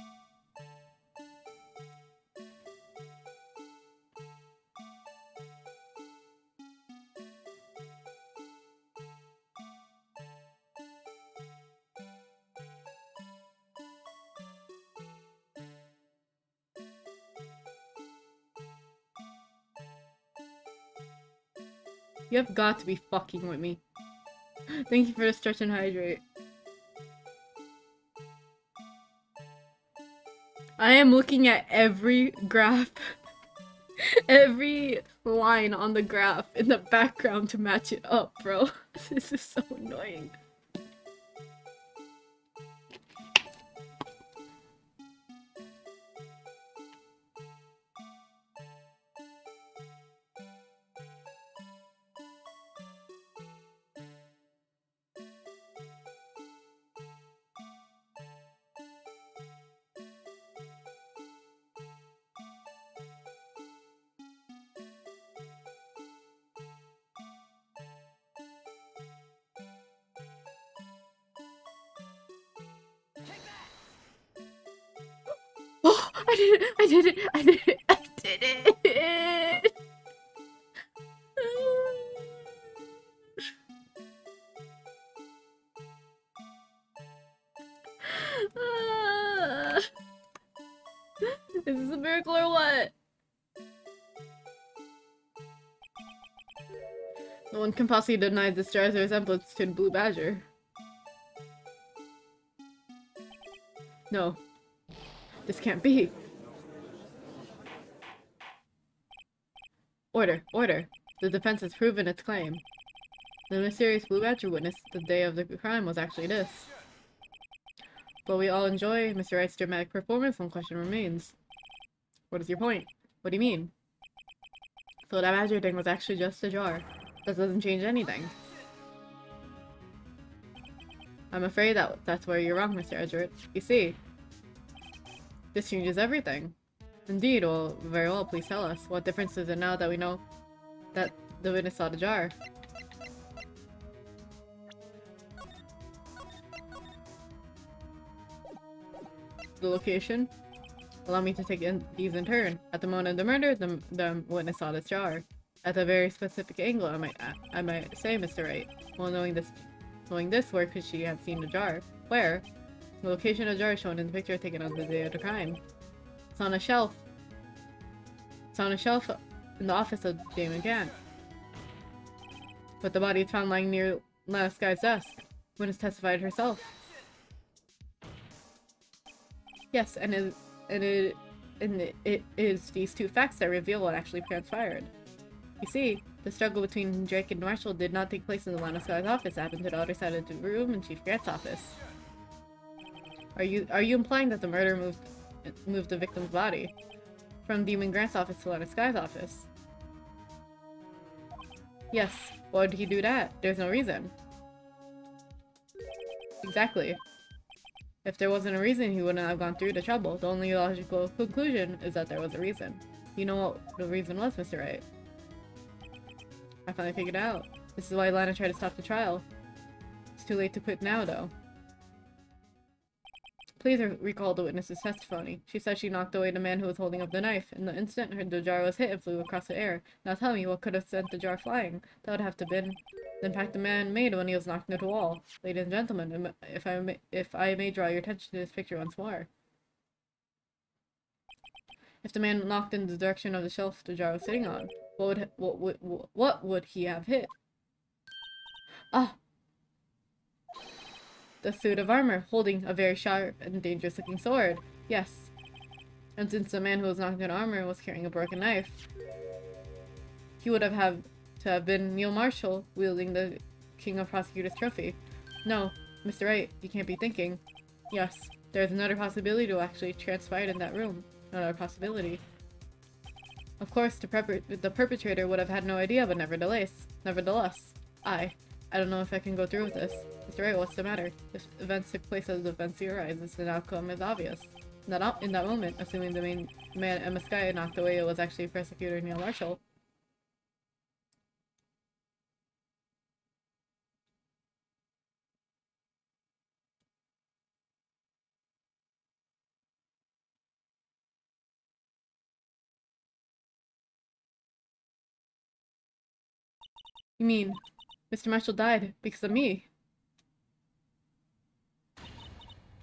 You have got to be fucking with me. Thank you for the stretch and hydrate. I am looking at every graph, every line on the graph in the background to match it up, bro. This is so annoying. Oh, I did it! I did it! I did it! I did it! Is this a miracle or what? No one can possibly deny this jar's resemblance to the blue badger. No. This can't be. Order, order. The defense has proven its claim. The mysterious blue badger witness the day of the crime was actually this. But we all enjoy Mr. Wright's dramatic performance, one question remains. What is your point? What do you mean? So that badger thing was actually just a jar. That doesn't change anything. I'm afraid that's where you're wrong, Mr. Edgeworth. You see, this changes everything. Indeed, well, very well, please tell us. What difference is it now that we know that the witness saw the jar? The location? Allow me to take these in turn. At the moment of the murder, the witness saw this jar. At a very specific angle, I might say, Mr. Wright. Well, knowing this, where could she have seen the jar? Where? The location of the jar is shown in the picture taken on the day of the crime. It's on a shelf. It's on a shelf in the office of Damon Gant. But the body is found lying near Lana Sky's desk. Witness testified herself. Yes, and it is these two facts that reveal what actually transpired. You see, the struggle between Drake and Marshall did not take place in the Lana Sky's office. It happened to the other side of the room in Chief Grant's office. Are you implying that the murder moved the victim's body from Demon Grant's office to Lana Sky's office? Yes. Why would he do that? There's no reason. Exactly. If there wasn't a reason, he wouldn't have gone through the trouble. The only logical conclusion is that there was a reason. You know what the reason was, Mr. Wright. I finally figured it out. This is why Lana tried to stop the trial. It's too late to quit now, though. Please recall the witness's testimony. She said she knocked away the man who was holding up the knife. In the instant, the jar was hit and flew across the air. Now tell me, what could have sent the jar flying? That would have to been the impact the man made when he was knocked into the wall. Ladies and gentlemen, if I may draw your attention to this picture once more. If the man knocked in the direction of the shelf the jar was sitting on, what would he have hit? Ah! The suit of armor, holding a very sharp and dangerous-looking sword. Yes. And since the man who was knocked in armor was carrying a broken knife, he would have to have been Neil Marshall, wielding the King of Prosecutors trophy. No, Mr. Wright, you can't be thinking. Yes, there's another possibility to actually transpired in that room. Another possibility. Of course, the perpetrator would have had no idea, but nevertheless, I don't know if I can go through with this. Mr. Wright, what's the matter? If events took place as events theorized, the outcome is obvious. In that moment, assuming the main man Emma Sky knocked away, it was actually Prosecutor Neil Marshall. You mean, Mr. Marshall died because of me?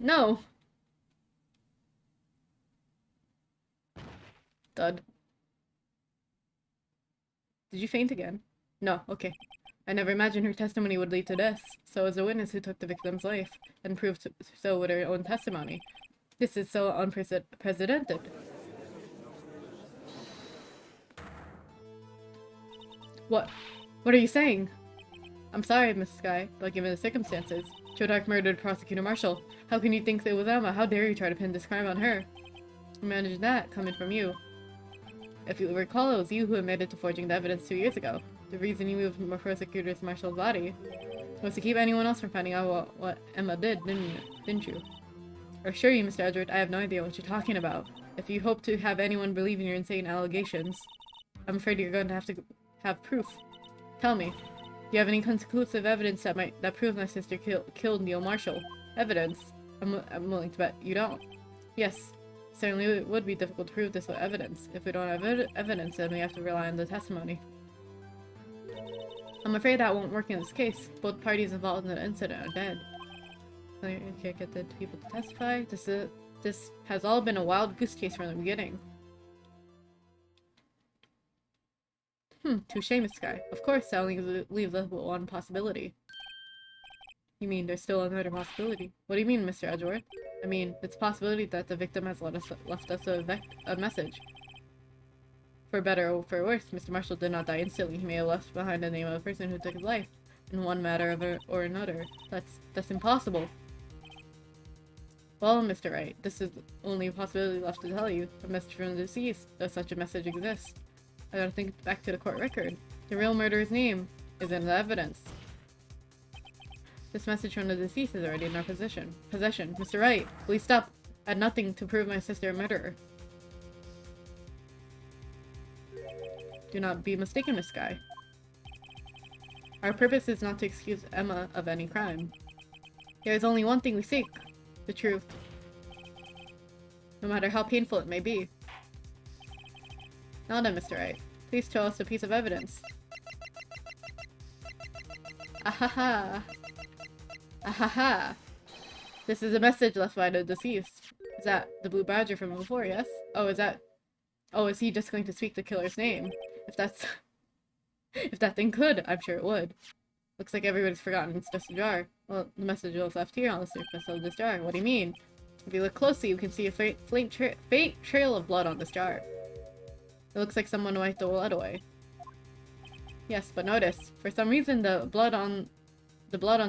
No! Dud. Did you faint again? No, okay. I never imagined her testimony would lead to this. So as a witness who took the victim's life, and proved so with her own testimony. This is so unprecedented. What? What are you saying? I'm sorry, Miss Sky, but given the circumstances, Chodak murdered Prosecutor Marshall. How can you think it was Emma? How dare you try to pin this crime on her? Imagine that coming from you. If you recall, it was you who admitted to forging the evidence 2 years ago. The reason you moved Prosecutor Marshall's body was to keep anyone else from finding out what Emma did, didn't you? I assure you, Mr. Edward, I have no idea what you're talking about. If you hope to have anyone believe in your insane allegations, I'm afraid you're going to have proof. Tell me, do you have any conclusive evidence that proves my sister killed Neil Marshall? Evidence? I'm willing to bet you don't. Yes, certainly it would be difficult to prove this with evidence. If we don't have evidence, then we have to rely on the testimony. I'm afraid that won't work in this case. Both parties involved in the incident are dead. I can't get the people to testify. This has all been a wild goose chase from the beginning. Touche, Miss Sky. Of course, that only leaves us with one possibility. You mean there's still another possibility? What do you mean, Mr. Edgeworth? I mean, it's a possibility that the victim has left us a message. For better or for worse, Mr. Marshall did not die instantly. He may have left behind the name of the person who took his life, in one matter or another. That's impossible. Well, Mr. Wright, this is only a possibility left to tell you. A message from the deceased, if such a message exists. I gotta think back to the court record. The real murderer's name is in the evidence. This message from the deceased is already in our possession. Mr. Wright, please stop at nothing to prove my sister a murderer. Do not be mistaken, Miss Sky. Our purpose is not to excuse Emma of any crime. There is only one thing we seek. The truth. No matter how painful it may be. Now then, Mr. Wright, please show us a piece of evidence. Ahaha! Ahaha! This is a message left by the deceased. Is that the Blue Badger from before, yes? Oh, is he just going to speak the killer's name? If that's... if that thing could, I'm sure it would. Looks like everybody's forgotten it's just a jar. Well, the message was left here on the surface of this jar. What do you mean? If you look closely, you can see a faint trail of blood on this jar. It looks like someone wiped the blood away. Yes, but notice, for some reason the blood on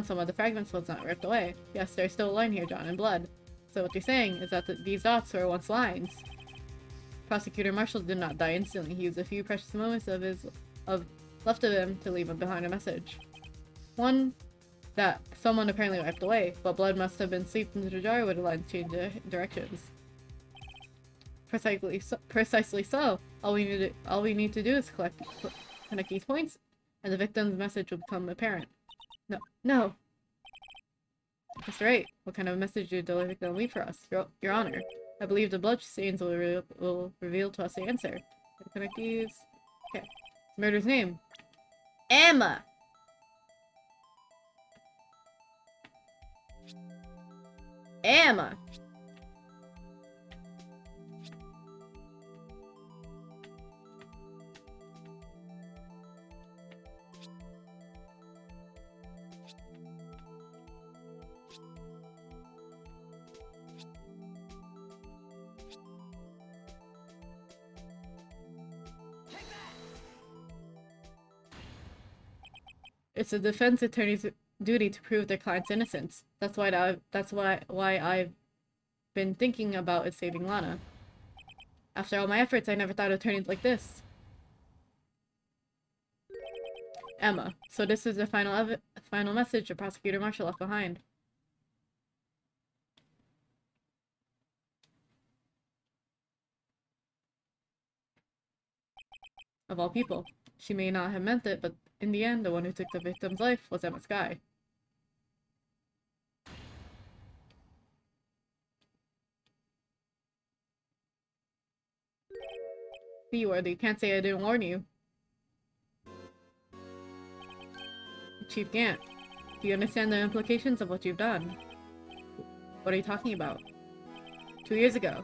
some of the fragments was not ripped away. Yes, there's still a line here drawn in blood. So what you're saying is that these dots were once lines. Prosecutor Marshall did not die instantly. He used a few precious moments left of him to leave behind a message. One that someone apparently wiped away, but blood must have been seeped into the jar where the lines changed directions. Precisely so. All we need to do is connect these points, and the victim's message will become apparent. No. That's right. What kind of message did the victim leave for us? Your Honor. I believe the blood stains will reveal to us the answer. Connect these. Okay. Murder's name. Emma! Emma! It's a defense attorney's duty to prove their client's innocence. That's why I've been thinking about saving Lana. After all my efforts, I never thought it would turn out like this. Emma. So this is the final message the Prosecutor Marshall left behind. Of all people. She may not have meant it, but in the end, the one who took the victim's life was Emma Skye. Seaworthy, can't say I didn't warn you. Chief Gant, do you understand the implications of what you've done? What are you talking about? 2 years ago,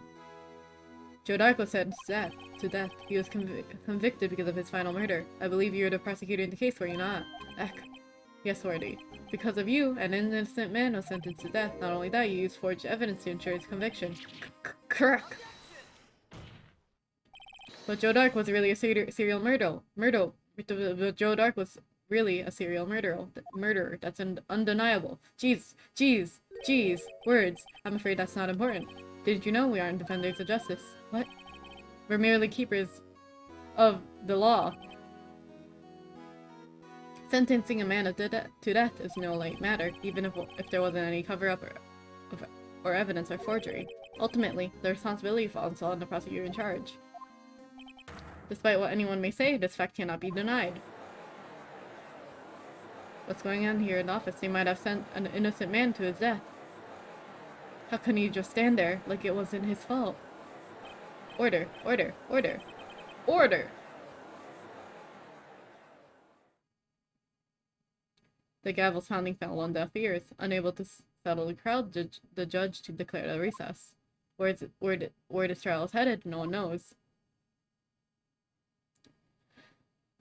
Joe Dark was sentenced to death. He was convicted because of his final murder. I believe you're the prosecutor in the case, were you not? Eck. Yes, Worthy. Because of you, an innocent man was sentenced to death. Not only that, you used forged evidence to ensure his conviction. Correct. But Joe Dark was really a serial murderer. But Joe Dark was really a serial murderer. That's undeniable. Jeez. Words. I'm afraid that's not important. Didn't you know we aren't defenders of justice? What? We're merely keepers of the law. Sentencing a man to death is no light matter, even if there wasn't any cover-up or evidence or forgery. Ultimately, the responsibility falls on the prosecutor in charge. Despite what anyone may say, this fact cannot be denied. What's going on here in the office? They might have sent an innocent man to his death. How can he just stand there like it wasn't his fault? Order. The gavel's pounding fell on deaf ears. Unable to settle the crowd, the judge to declare a recess. Where this trial is headed, no one knows.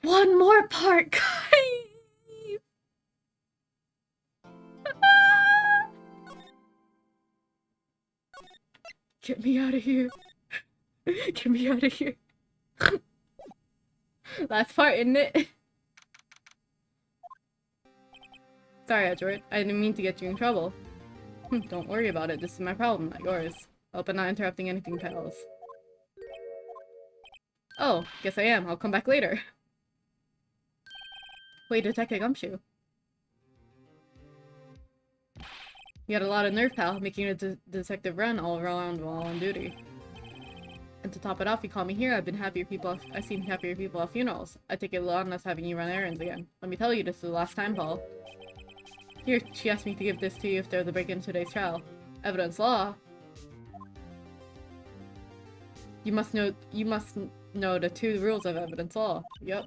One more part, guys! Get me out of here. Get me out of here. Last part, isn't it? Sorry, Edward. I didn't mean to get you in trouble. Don't worry about it. This is my problem, not yours. Hope I'm not interrupting anything, pals. Oh, guess I am. I'll come back later. Wait, Detective Gumshoe. You had a lot of nerve, pal, making a detective run all around while on duty. And to top it off, you call me here. I've seen happier people at funerals. I take it on us having you run errands again. Let me tell you, this is the last time, Paul. Here, she asked me to give this to you if there's a break in today's trial. Evidence law? You must know the 2 rules of evidence law. Yep.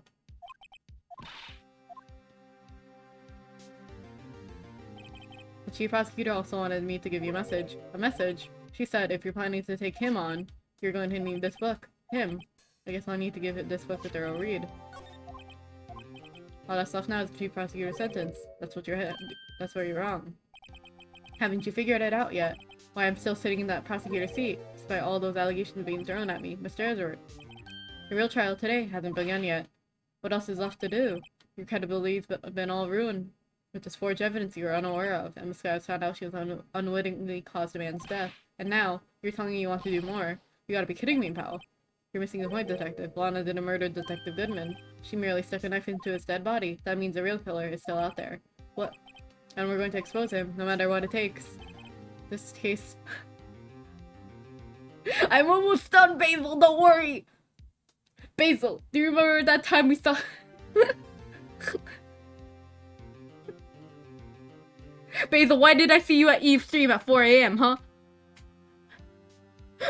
The chief prosecutor also wanted me to give you a message. A message? She said if you're planning to take him on, you're going to need this book. Him. I guess I'll need to give this book a thorough read. All that stuff now is the chief prosecutor's sentence. That's where you're wrong. Haven't you figured it out yet? Why I'm still sitting in that prosecutor's seat, despite all those allegations being thrown at me, Mr. Edward. The real trial today hasn't begun yet. What else is left to do? Your credibility's been all ruined with this forged evidence you were unaware of. Emma Skye found out she was unwittingly caused a man's death. And now, you're telling me you want to do more. You gotta be kidding me, pal. You're missing the point, Detective. Lana didn't murder Detective Goodman. She merely stuck a knife into his dead body. That means the real killer is still out there. What? And we're going to expose him, no matter what it takes. This case... I'm almost done, Basil! Don't worry! Basil, do you remember that time we saw... Basil, why did I see you at Eve's stream at 4 AM, huh?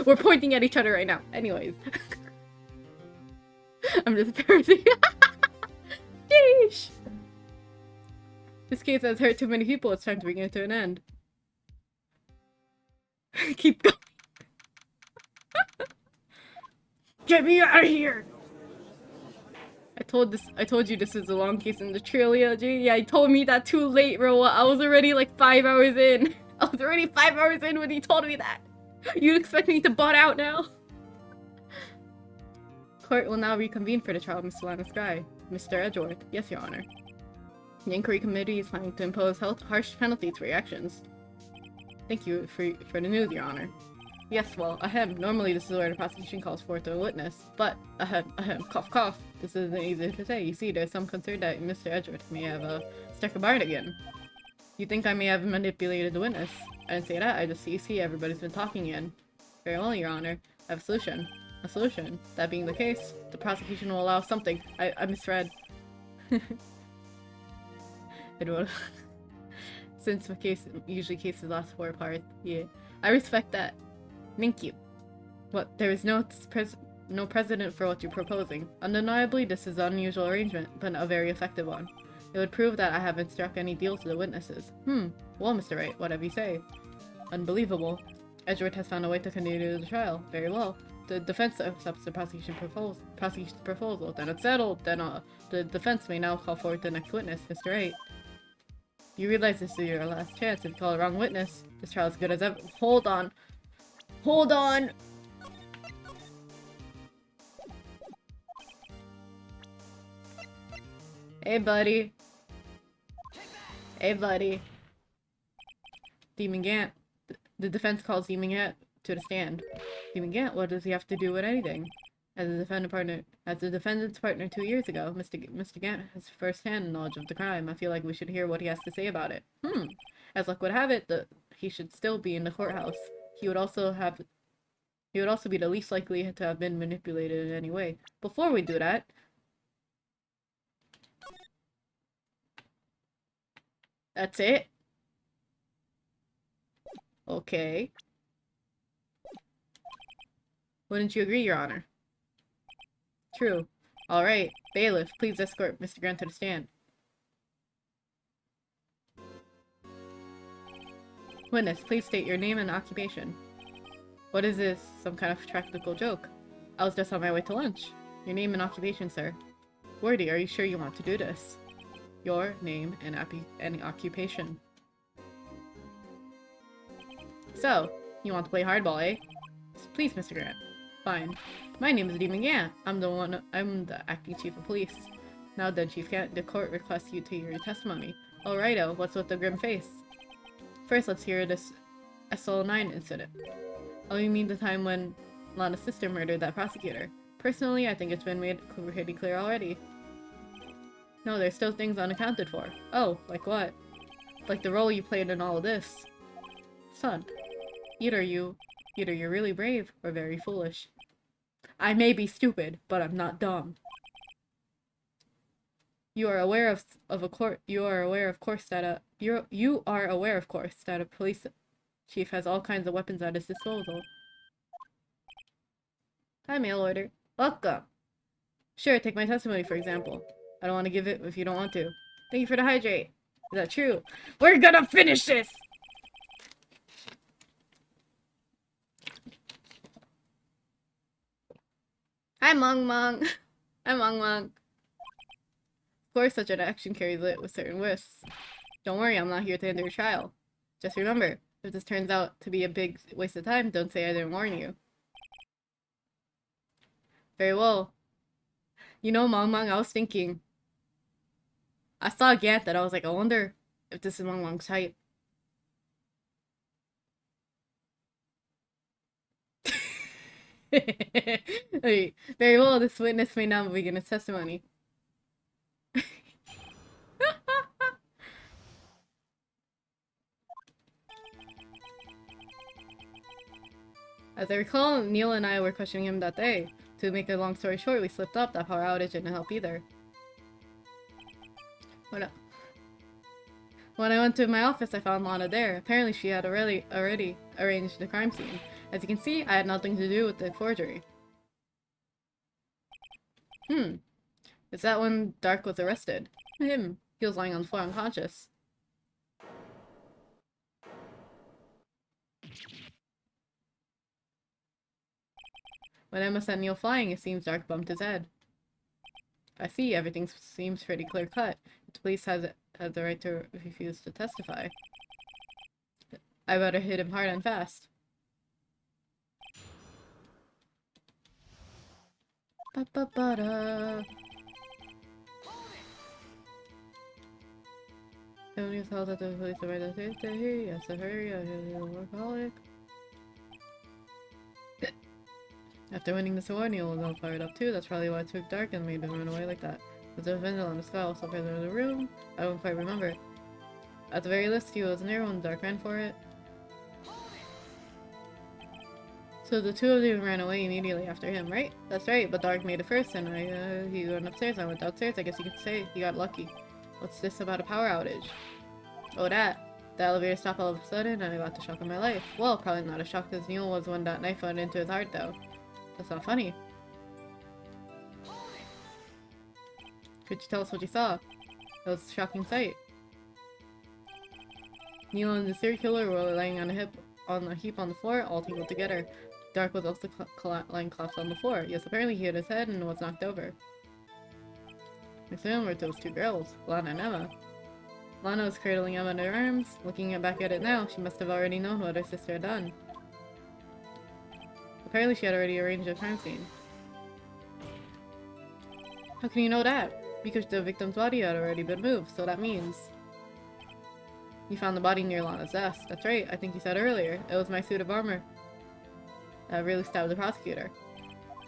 We're pointing at each other right now. Anyways. I'm just parroting. Sheesh! This case has hurt too many people. It's time to bring it to an end. Keep going. Get me out of here! I told you this is a long case in the trilogy. Yeah, you told me that too late, Roa. I was already like 5 hours in. I was already 5 hours in when you told me that. You expect me to butt out now? Court will now reconvene for the trial of Mr. Lana Skye. Mr. Edgeworth. Yes, Your Honor. The inquiry committee is planning to impose harsh penalties for your actions. Thank you for the news, Your Honor. Yes, well, ahem, normally this is where the prosecution calls forth a witness, but, ahem, cough cough, this isn't easy to say. You see, there's some concern that Mr. Edgeworth may have, struck a bargain. You think I may have manipulated the witness? I didn't say that, I just see everybody's been talking again. Very well, Your Honor. I have a solution. A solution? That being the case, the prosecution will allow something. I misread. It will. Since my case, usually cases last 4 parts. Yeah. I respect that. Thank you. But there is no precedent for what you're proposing. Undeniably, this is an unusual arrangement, but a very effective one. It would prove that I haven't struck any deals with the witnesses. Well, Mr. Wright, whatever you say. Unbelievable. Edgeworth has found a way to continue the trial. Very well. The defense accepts the prosecution's proposal. Then it's settled. Then the defense may now call forward the next witness, Mr. Wright. You realize this is your last chance. If you call the wrong witness, this trial is good as ever. Hold on. Hold on! Hey, buddy. Hey, buddy. Demon Gant. The defense calls Demon Gant to the stand. Demon Gant, what does he have to do with anything? As the defendant's partner 2 years ago, Mr. Gant has first-hand knowledge of the crime. I feel like we should hear what he has to say about it. As luck would have it, he should still be in the courthouse. He would also be the least likely to have been manipulated in any way. Before we do that... That's it? Okay. Wouldn't you agree, Your Honor? True. Alright. Bailiff, please escort Mr. Grant to the stand. Witness, please state your name and occupation. What is this? Some kind of practical joke? I was just on my way to lunch. Your name and occupation, sir. Wordy, are you sure you want to do this? Your name and occupation. So, you want to play hardball, eh? Please, Mr. Grant. Fine. My name is Demon Gant. I'm the acting chief of police. Now then, Chief Gant, the court requests you to hear your testimony. Alrighto, what's with the grim face? First, let's hear this SL9 incident. Oh, you mean the time when Lana's sister murdered that prosecutor? Personally, I think it's been made pretty clear already. No, there's still things unaccounted for. Oh, like what? Like the role you played in all of this. Son, either you're really brave or very foolish. I may be stupid, but I'm not dumb. You are aware of course that a police chief has all kinds of weapons at his disposal. Hi, mail order. Welcome. Sure, take my testimony for example. I don't want to give it if you don't want to. Thank you for the hydrate. Is that true? We're gonna finish this! Hi, Mong Mong. Hi, Mong Mong. Of course, such an action carries it with certain risks. Don't worry, I'm not here to hinder your trial. Just remember, if this turns out to be a big waste of time, don't say I didn't warn you. Very well. You know, Mong Mong, I was thinking... I saw Gant that I was like, I wonder if this is Mong Mong's type. Okay. Very well, this witness may now begin his testimony. As I recall, Neil and I were questioning him that day. To make a long story short, we slipped up. That power outage didn't help either. When I went to my office, I found Lana there. Apparently, she had already arranged the crime scene. As you can see, I had nothing to do with the forgery. Is that when Dark was arrested? Him. He was lying on the floor unconscious. When Emma sent Neil flying, it seems Dark bumped his head. I see, everything seems pretty clear-cut. The police has the right to refuse to testify. I better hit him hard and fast. Ba-ba-ba-da. Tony told that the police are right to say, yes, a hurry, I'm a workaholic. After winning this award, Neil was all fired up too. That's probably why it took Dark and made him run away like that. Was there a vendor on the sky also present in the room? I don't quite remember. At the very least, he wasn't there when Dark ran for it. So the two of them ran away immediately after him, right? That's right, but Dark made it first, and he went upstairs, I went downstairs. I guess you could say he got lucky. What's this about a power outage? Oh, that. The elevator stopped all of a sudden, and I got the shock of my life. Well, probably not a shock, because Neil was when that knife went into his heart, though. That's not funny. Could you tell us what you saw? It was a shocking sight. Neil and the serial killer were lying on a heap on the floor, all tangled together. Dark was also lying collapsed on the floor. Yes, apparently he hit his head and was knocked over. Next to him were those two girls, Lana and Emma. Lana was cradling Emma in her arms. Looking back at it now, she must have already known what her sister had done. Apparently she had already arranged a crime scene. How can you know that? Because the victim's body had already been moved, so that means... You found the body near Lana's desk. That's right, I think you said earlier. It was my suit of armor that really stabbed the prosecutor.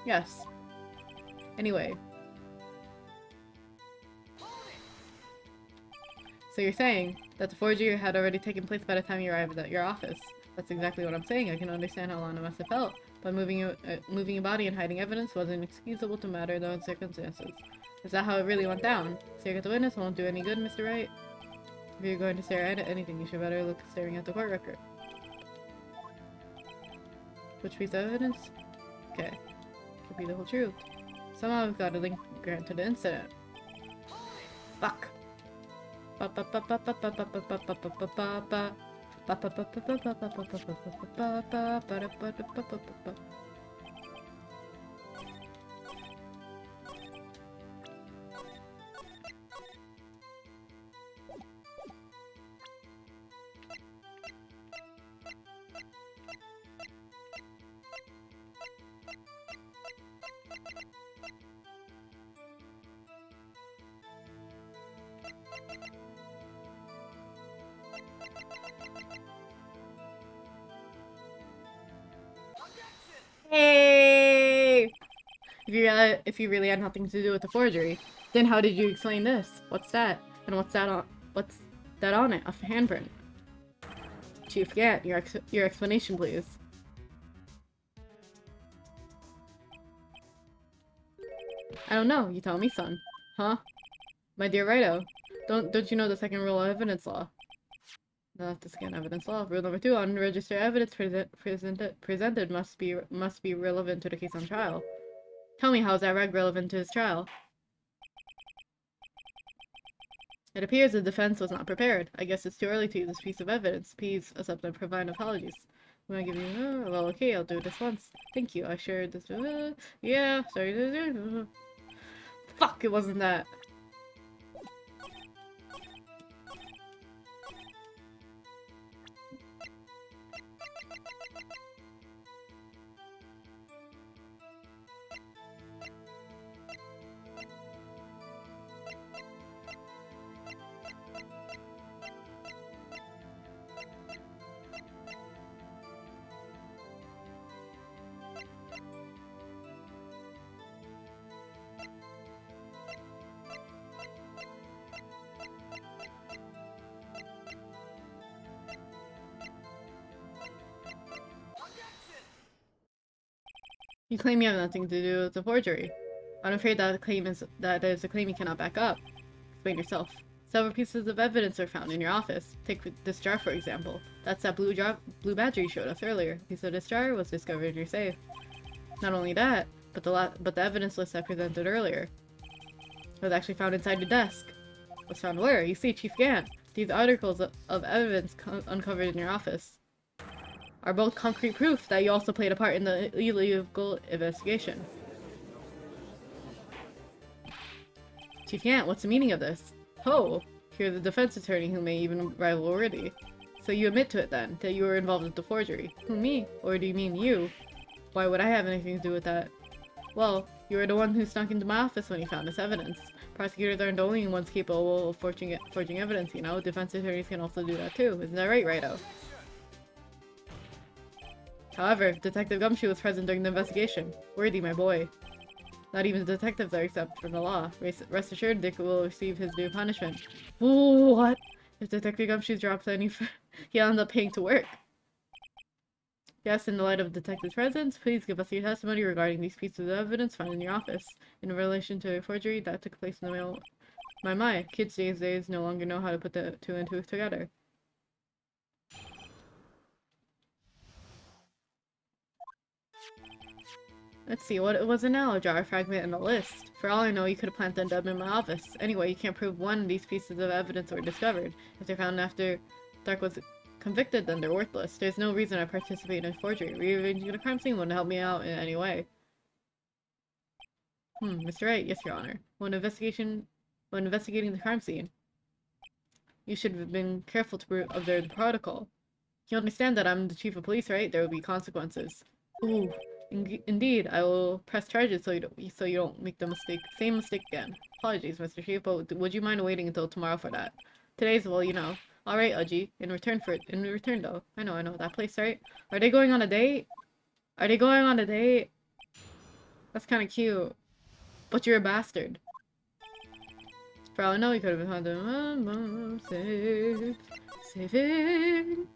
Yes. Anyway. So you're saying that the forgery had already taken place by the time you arrived at your office. That's exactly what I'm saying. I can understand how Lana must have felt, but moving a body and hiding evidence was inexcusable to matter those circumstances. Is that how it really went down? Staring at the witness won't do any good, Mr. Wright. If you're going to stare at anything, you should better look staring at the court record. Which piece of evidence? Okay. Could be the whole truth. Somehow we've got a link grant to the incident. Fuck. Hey! If you really had nothing to do with the forgery, then how did you explain this? What's that? And what's that on it? A handprint. Chief Gant, your explanation, please. I don't know. You tell me, son. Huh? My dear Righto, don't you know the second rule of evidence law? Not to scan evidence law. Rule number 2: unregistered evidence presented must be relevant to the case on trial. Tell me, how is that reg relevant to his trial? It appears the defense was not prepared. I guess it's too early to use this piece of evidence. Please accept and provide apologies. I'm gonna give you, well, okay, I'll do this once. Thank you. I shared this, yeah, sorry. Fuck, it wasn't that. You claim you have nothing to do with the forgery. I'm afraid that is a claim you cannot back up. Explain yourself. Several pieces of evidence are found in your office. Take this jar, for example. That's that blue badger you showed us earlier. A piece of this jar was discovered in your safe. Not only that, but the evidence list I presented earlier was actually found inside the desk. Was found where? You see, Chief Gant. These articles of evidence uncovered in your office are both concrete proof that you also played a part in the illegal investigation. Chief Gant, what's the meaning of this? Oh, you're the defense attorney who may even rival Already. So you admit to it then, that you were involved with the forgery. Who, me? Or do you mean you? Why would I have anything to do with that? Well, you were the one who snuck into my office when you found this evidence. Prosecutors aren't the only ones capable of forging evidence, you know? Defense attorneys can also do that too. Isn't that right, Righto? However, Detective Gumshoe was present during the investigation. Worthy, my boy. Not even the detectives are exempt from the law. Rest assured, Dick will receive his due punishment. Ooh, what? If Detective Gumshoe drops any he'll end up paying to work. Yes, in the light of the detective's presence, please give us your testimony regarding these pieces of evidence found in your office in relation to a forgery that took place in the mail. My, kids these days no longer know how to put the two and two together. Let's see, what was it now? A jar fragment and a list. For all I know, you could have planted them in my office. Anyway, you can't prove one of these pieces of evidence were discovered. If they're found after Dark was convicted, then they're worthless. There's no reason I participate in forgery. Rearranging the crime scene wouldn't help me out in any way. Mr. Wright, yes, Your Honor. When investigating the crime scene, you should have been careful to observe the protocol. You understand that I'm the chief of police, right? There will be consequences. Ooh, indeed. I will press charges so you don't make the same mistake again. Apologies, Mr. Chief, but would you mind waiting until tomorrow for that? Today's, well, you know. All right, Udgy. In return, though. I know. That place, right? Are they going on a date? That's kind of cute. But you're a bastard. For all I know, you could have been found saving.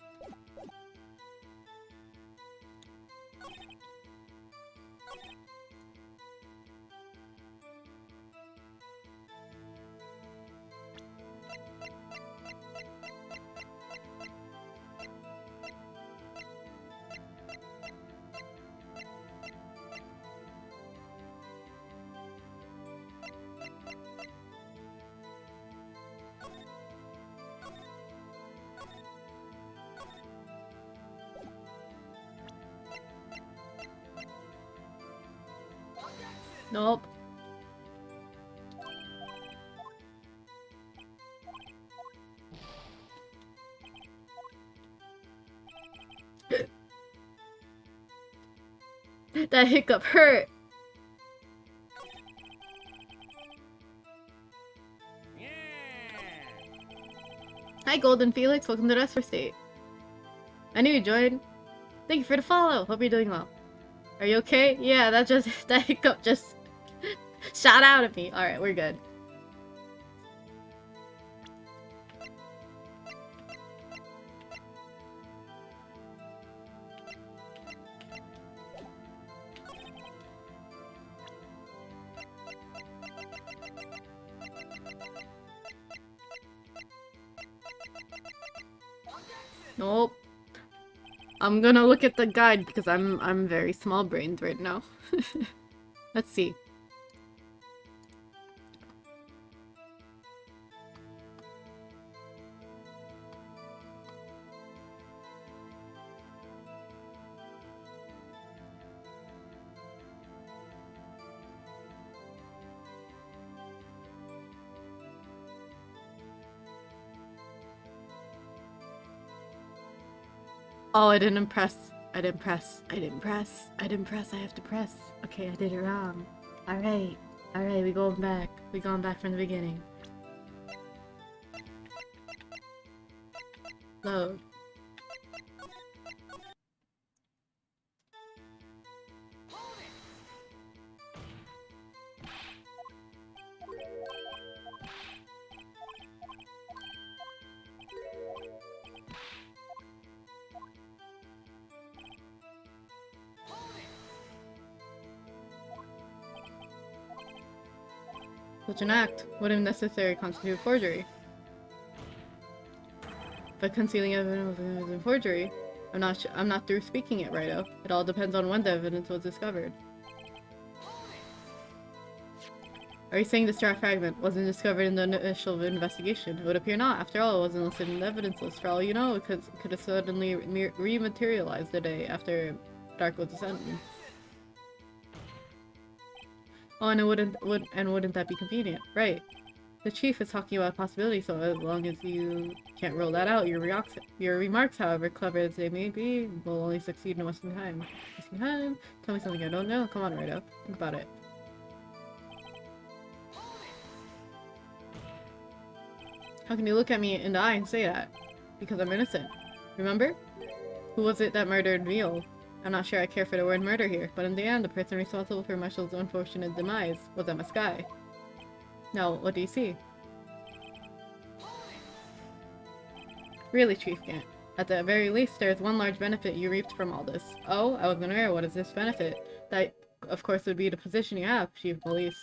Nope. That hiccup hurt. Yeah. Hi, Golden Felix. Welcome to the Rest State. I knew you joined. Thank you for the follow. Hope you're doing well. Are you okay? Yeah, that hiccup just shot out at me. Alright, we're good. Nope. I'm gonna look at the guide because I'm very small-brained right now. Let's see. Oh, I didn't press. I have to press. Okay, I did it wrong. Alright, we going back. We going back from the beginning. Load. Such an act would have necessarily constitute forgery. But concealing evidence was a forgery. I'm not through speaking it, Righto. It all depends on when the evidence was discovered. Are you saying this jar fragment wasn't discovered in the initial investigation? It would appear not. After all, it wasn't listed in the evidence list. For all you know, it could have suddenly rematerialized the day after Dark was sentenced. Oh, and wouldn't that be convenient? Right. The chief is talking about a possibility, so as long as you can't rule that out, your remarks, however clever as they may be, will only succeed in wasting time. Wasting time? Tell me something I don't know? Come on, Righto. Think about it. How can you look at me in the eye and say that? Because I'm innocent. Remember? Who was it that murdered Neil? I'm not sure I care for the word murder here, but in the end, the person responsible for Marshall's unfortunate demise was Emma Sky. Now, what do you see? Really, Chief Gant. At the very least, there is one large benefit you reaped from all this. Oh, I was unaware. What is this benefit? That, of course, would be the position you have, Chief of Police.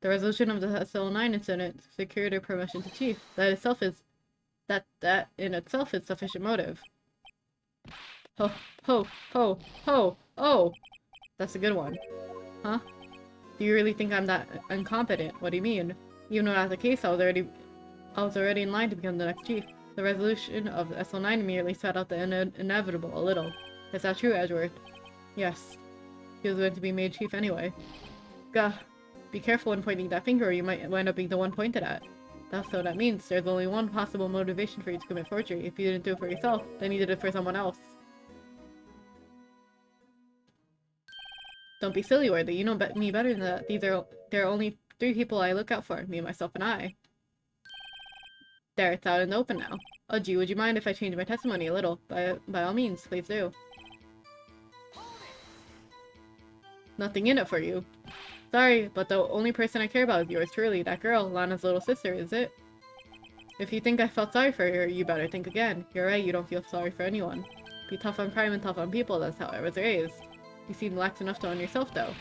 The resolution of the SL9 incident secured her promotion to Chief. That in itself is sufficient motive. Ho, ho, ho, ho, oh! That's a good one. Huh? Do you really think I'm that incompetent? What do you mean? Even though that's the case, I was already in line to become the next chief. The resolution of the SL9 merely spat out the inevitable a little. Is that true, Edgeworth? Yes. He was going to be made chief anyway. Gah. Be careful when pointing that finger or you might wind up being the one pointed at. That's what that means. There's only one possible motivation for you to commit forgery. If you didn't do it for yourself, then you did it for someone else. Don't be silly, Worthy. You know me better than that. There are only 3 people I look out for. Me, myself, and I. There, it's out in the open now. Oh gee, would you mind if I change my testimony a little? By all means, please do. Nothing in it for you. Sorry, but the only person I care about is yours truly, that girl, Lana's little sister, is it? If you think I felt sorry for her, you better think again. You're right, you don't feel sorry for anyone. Be tough on crime and tough on people, that's how I was raised. You seem lax enough to own yourself, though.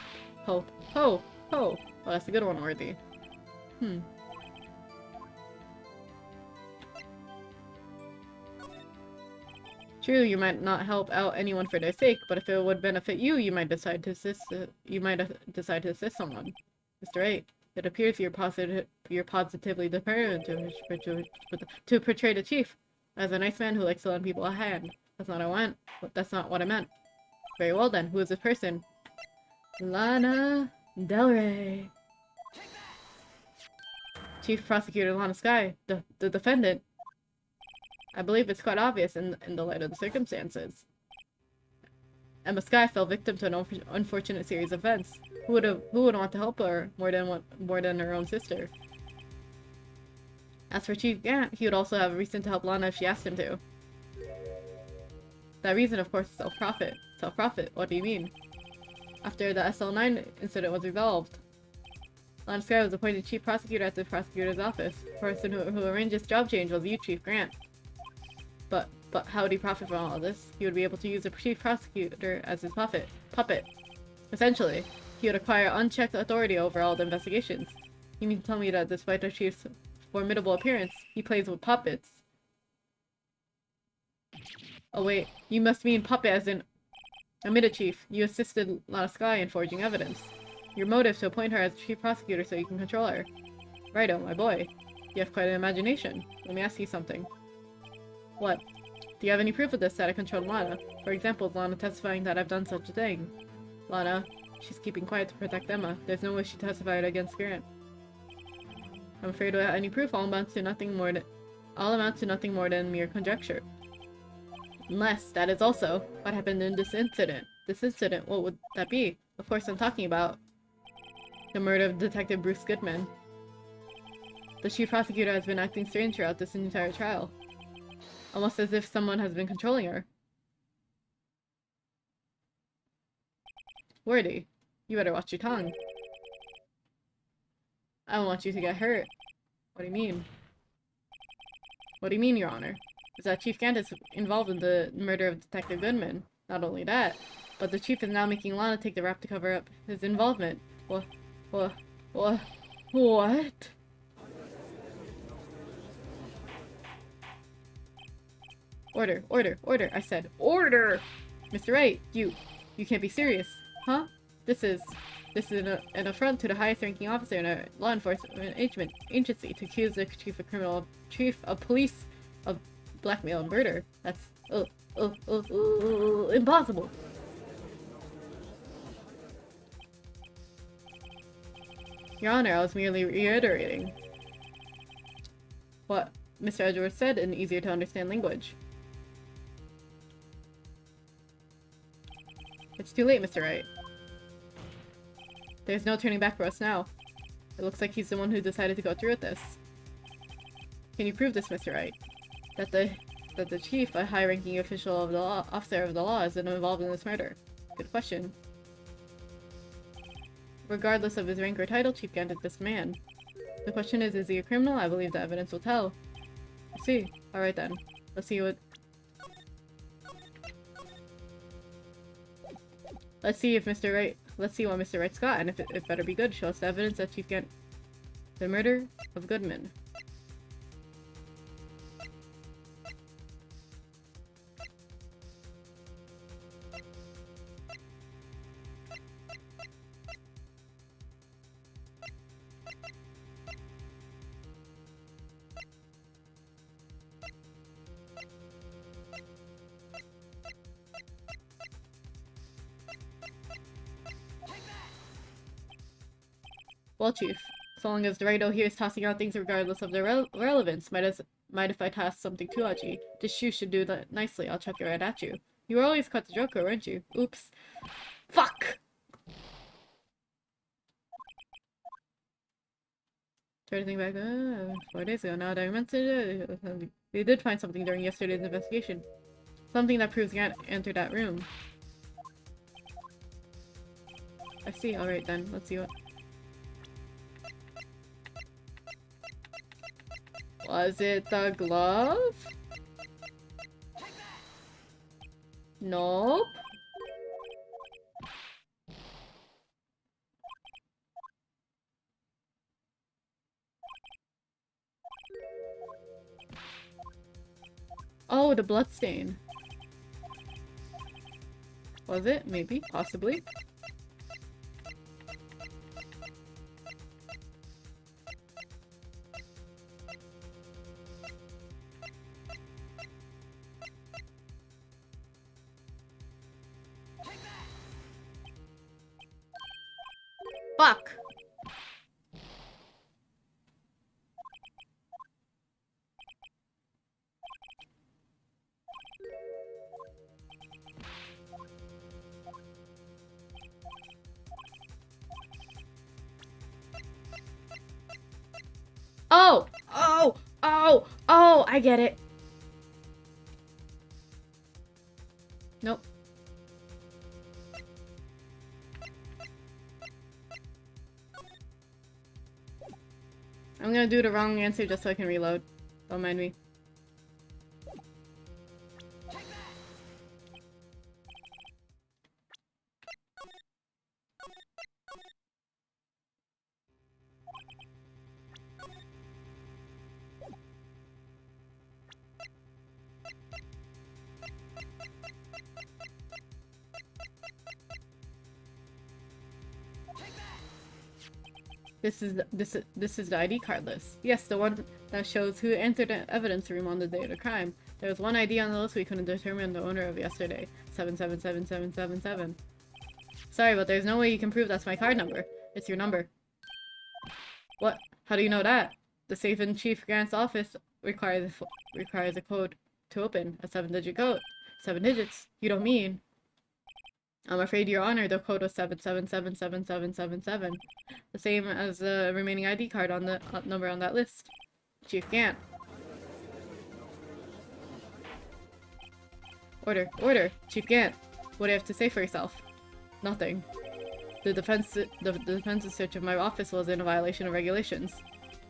Ho, ho, ho! Well, that's a good one, Worthy. True, you might not help out anyone for their sake, but if it would benefit you, you might decide to assist. Someone. Mr. 8, it appears you're positively determined to portray the chief as a nice man who likes to lend people a hand. That's not what I meant. Very well then. Who is this person? Lana Del Rey. Chief Prosecutor Lana Sky, the defendant. I believe it's quite obvious in the light of the circumstances. Emma Sky fell victim to an unfortunate series of events. Who would want to help her more than her own sister? As for Chief Gant, he would also have a reason to help Lana if she asked him to. That reason, of course, is self-profit. Self-profit? What do you mean? After the SL9 incident was resolved, Lana Sky was appointed Chief Prosecutor at the Prosecutor's Office. The person who arranged this job change was you, Chief Grant. But how would he profit from all of this? He would be able to use the Chief Prosecutor as his puppet. Essentially, he would acquire unchecked authority over all the investigations. You mean to tell me that despite the Chief's formidable appearance, he plays with puppets? Oh wait, you must mean puppet as in... Admit it, Chief. You assisted Lana Sky in forging evidence. Your motive to appoint her as Chief Prosecutor so you can control her. Righto, my boy. You have quite an imagination. Let me ask you something. What? Do you have any proof of this that I controlled Lana? For example, is Lana testifying that I've done such a thing? Lana, she's keeping quiet to protect Emma. There's no way she testified against Grant. I'm afraid without any proof, all amounts to nothing more than mere conjecture. Unless that is also what happened in this incident. This incident, what would that be? Of course, I'm talking about the murder of Detective Bruce Goodman. The Chief Prosecutor has been acting strange throughout this entire trial. Almost as if someone has been controlling her. Worthy, you better watch your tongue. I don't want you to get hurt. What do you mean? What do you mean, Your Honor? Is that Chief Gant is involved in the murder of Detective Goodman. Not only that, but the Chief is now making Lana take the rap to cover up his involvement. What? Order, I said. Order! Mr. Wright, you can't be serious. Huh? This is an affront to the highest ranking officer in a law enforcement agency to accuse the chief of police of blackmail and murder. That's, impossible. Your Honor, I was merely reiterating what Mr. Edgeworth said in easier to understand language. It's too late, Mr. Wright. There's no turning back for us now. It looks like he's the one who decided to go through with this. Can you prove this, Mr. Wright? That that the chief, a high-ranking official of the law, officer of the law, is involved in this murder? Good question. Regardless of his rank or title, Chief Gant is this man. The question is he a criminal? I believe the evidence will tell. I see. Alright then. Let's see what... Let's see if Mr. Wright... Let's see what Mr. Wright's got, and if it better be good, show us the evidence that Chief Gant... The murder of Goodman. Well, Chief, so long as Dorado here is tossing out things regardless of their relevance, might if I toss something too edgy. This shoe should do that nicely. I'll chuck it right at you. You were always caught the Joker, weren't you? Oops. Fuck! Try to think back, 4 days ago now that I mentioned it, they did find something during yesterday's investigation. Something that proves Gant entered that room. I see, alright then, let's see what... Was it the glove? Nope. Oh, the bloodstain. Was it? Maybe. Possibly. Fuck! Oh! Oh! Oh! Oh! I get it! Nope. I'm gonna do the wrong answer just so I can reload. Don't mind me. This is the ID card list. Yes, the one that shows who entered the evidence room on the day of the crime. There was one ID on the list we couldn't determine the owner of yesterday. 777777. Sorry, but there's no way you can prove that's my card number. It's your number. What? How do you know that? The safe in Chief Grant's office requires a code to open. A 7-digit code. 7 digits? You don't mean... I'm afraid, Your Honor, the code was 777777. The same as the remaining ID card on the number on that list. Chief Gant. Order. Order! Chief Gant. What do you have to say for yourself? Nothing. The defense's search of my office was in a violation of regulations.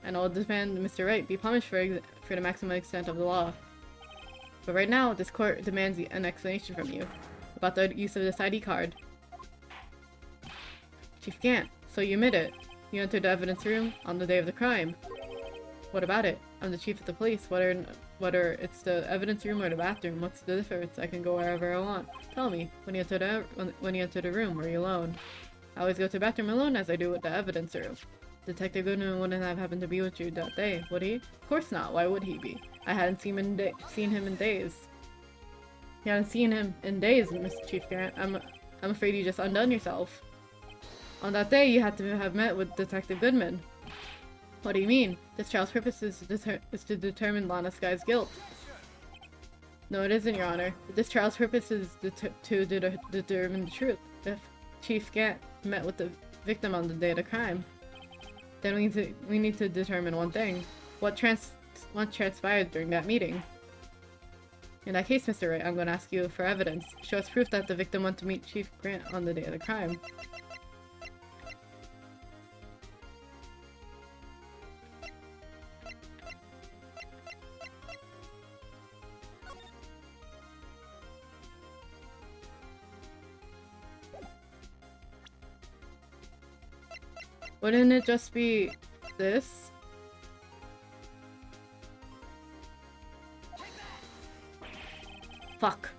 And I'll demand Mr. Wright be punished for the maximum extent of the law. But right now, this court demands an explanation from you about the use of this ID card. Chief Gant, so you admit it. You entered the evidence room on the day of the crime. What about it? I'm the chief of the police. Whether it's the evidence room or the bathroom, what's the difference? I can go wherever I want. Tell me, when you enter the room, were you alone? I always go to the bathroom alone as I do with the evidence room. Detective Goodman wouldn't have happened to be with you that day, would he? Of course not. Why would he be? I hadn't seen him in days. You haven't seen him in days, Mr. Chief Grant. I'm afraid you just undone yourself. On that day, you had to have met with Detective Goodman. What do you mean? This trial's purpose is to determine Lana Sky's guilt. No, it isn't, Your Honor. This trial's purpose is to determine the truth. If Chief Gant met with the victim on the day of the crime, then we need to determine one thing. What transpired during that meeting? In that case, Mr. Wright, I'm going to ask you for evidence. Show us proof that the victim went to meet Chief Grant on the day of the crime. Wouldn't it just be this? Fuck.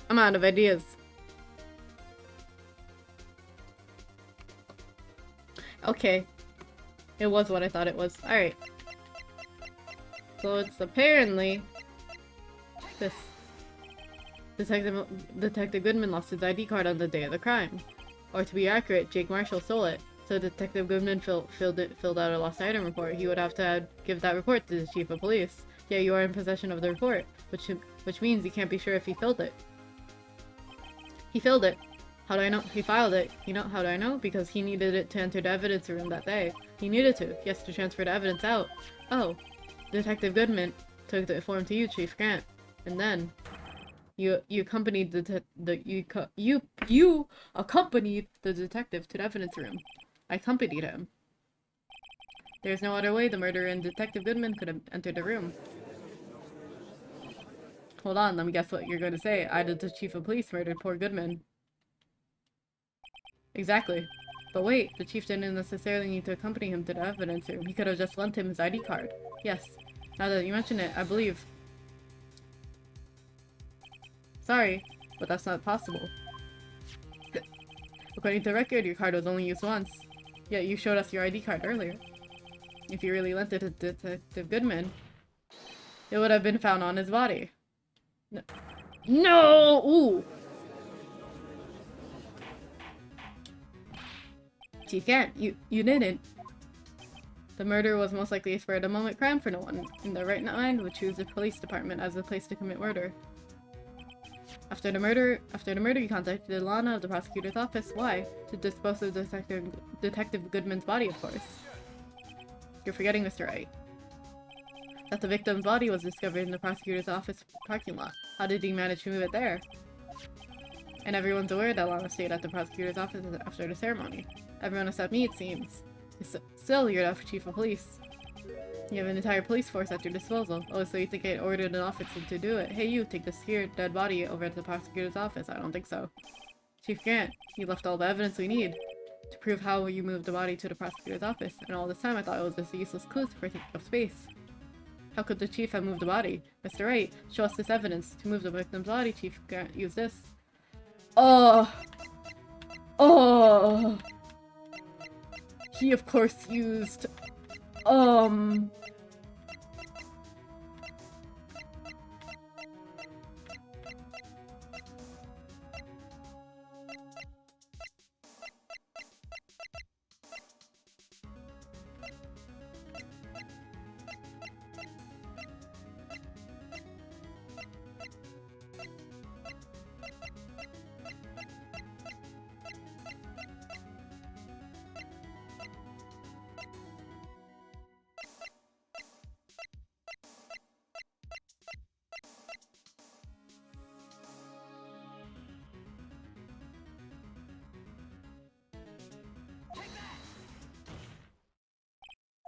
I'm out of ideas. Okay. It was what I thought it was. Alright. So it's apparently this. Detective Goodman lost his ID card on the day of the crime. Or to be accurate, Jake Marshall stole it. So Detective Goodman filled out a lost item report. He would have to give that report to the chief of police. Yeah, you are in possession of the report, which means you can't be sure if he filled it. He filled it. How do I know? He filed it. You know, how do I know? Because he needed it to enter the evidence room that day. He needed to. He has to transfer the evidence out. Oh. Detective Goodman took the form to you, Chief Grant. And then you accompanied you accompanied the detective to the evidence room. I accompanied him. There's no other way the murderer and Detective Goodman could have entered the room. Hold on, let me guess what you're going to say. I did the chief of police murdered poor Goodman. Exactly. But wait, the chief didn't necessarily need to accompany him to the evidence room. He could have just lent him his ID card. Yes. Now that you mention it, I believe. Sorry, but that's not possible. According to the record, your card was only used once. Yet you showed us your ID card earlier. If you really lent it to Detective Goodman, it would have been found on his body. No! No! Ooh! Chief Grant, you didn't. The murder was most likely a spur-of-the-moment crime for no one in their right mind would choose the police department as a place to commit murder. After the murder, you contacted Lana of the prosecutor's office. Why? To dispose of Detective Goodman's body, of course. You're forgetting, Mr. Wright. That the victim's body was discovered in the prosecutor's office parking lot. How did he manage to move it there? And everyone's aware that Lana stayed at the prosecutor's office after the ceremony. Everyone except me, it seems. Still, you're the chief of police. You have an entire police force at your disposal. Oh, so you think I ordered an officer to do it? Hey, you, take this here dead body over to the prosecutor's office. I don't think so. Chief Grant, you left all the evidence we need to prove how you moved the body to the prosecutor's office, and all this time I thought it was just a useless clue for taking up space. How could the chief have moved the body? Mr. Wright, show us this evidence. To move the victim's body, Chief Grant used this. Oh! Oh! He of course used...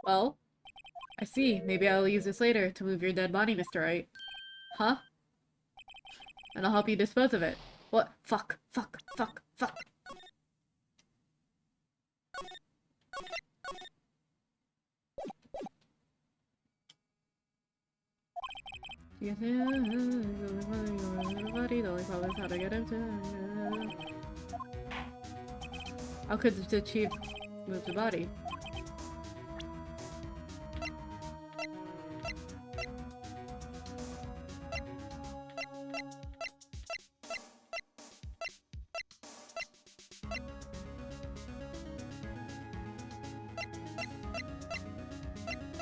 Well, I see. Maybe I'll use this later to move your dead body, Mr. Wright. Huh? And I'll help you dispose of it. What? Fuck. Fuck. Fuck. Fuck. You can say everybody, the only problem is how to get him to. How could the chief move the body?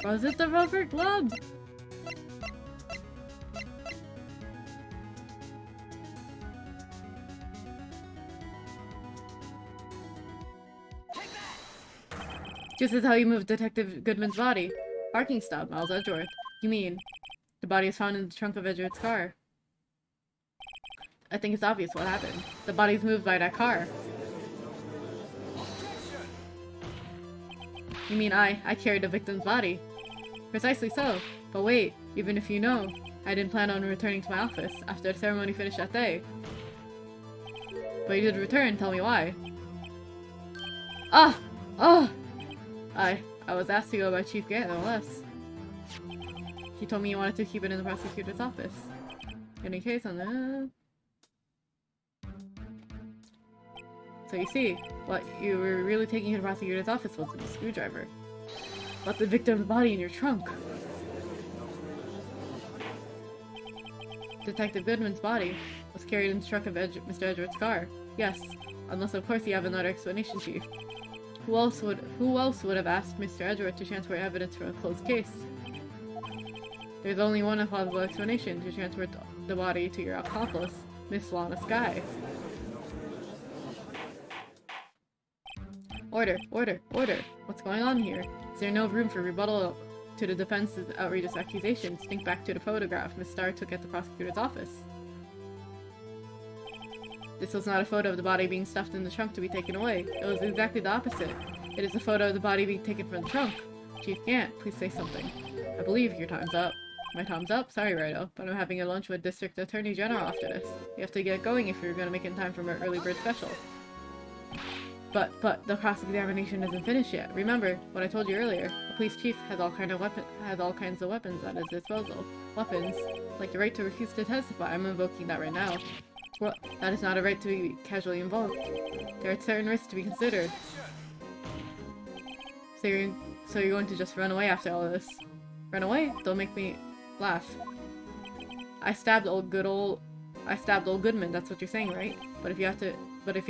Was it the rubber glove? This is how you move Detective Goodman's body. Parking stop, Miles Edgeworth. You mean, the body is found in the trunk of Edgeworth's car. I think it's obvious what happened. The body's moved by that car. You mean I carried the victim's body? Precisely so. But wait, even if you know, I didn't plan on returning to my office after the ceremony finished that day. But you did return, tell me why. Ah! Oh! I was asked to go by Chief Grant, no less. He told me he wanted to keep it in the prosecutor's office. Any case on that? So you see, what you were really taking to the prosecutor's office was a screwdriver. But the victim's body in your trunk. Detective Goodman's body was carried in the trunk of Mr. Edgeworth's car. Yes, unless of course you have another explanation, Chief. Who else would have asked Mr. Edgeworth to transfer evidence from a closed case? There's only one plausible explanation: to transfer the body to your accomplice, Miss Lana Skye. Order, order, order! What's going on here? Is there no room for rebuttal to the defense's outrageous accusations? Think back to the photograph Miss Starr took at the prosecutor's office. This was not a photo of the body being stuffed in the trunk to be taken away. It was exactly the opposite. It is a photo of the body being taken from the trunk. Chief Gant, please say something. I believe your time's up. My time's up? Sorry, Rido, but I'm having a lunch with District Attorney General after this. You have to get going if you're gonna make it in time for my early bird special. But the cross-examination isn't finished yet. Remember what I told you earlier. The police chief has all kinds of weapons at his disposal. Weapons, like the right to refuse to testify. I'm invoking that right now. Well, that is not a right to be casually invoked. There are certain risks to be considered. So you're going to just run away after all of this? Run away? Don't make me laugh. I stabbed old Goodman. That's what you're saying, right? But if you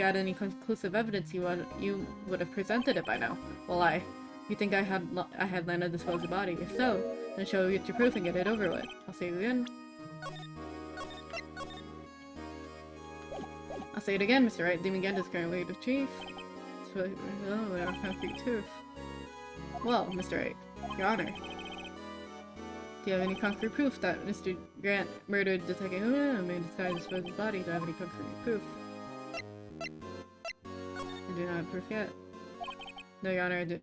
had any conclusive evidence, you would have presented it by now. Well, you think I had Lana dispose the body? If so, then show me your proof and get it over with. I'll say it again. I'll say it again, Mr. Wright. Demon Gant is currently the chief. So, without concrete proof. Well, Mr. Wright, Your Honor. Do you have any concrete proof that Mr. Grant murdered Detective Huna and made this guy dispose his body? Do I have any concrete proof? I do not have proof yet. No, Your Honor, I do.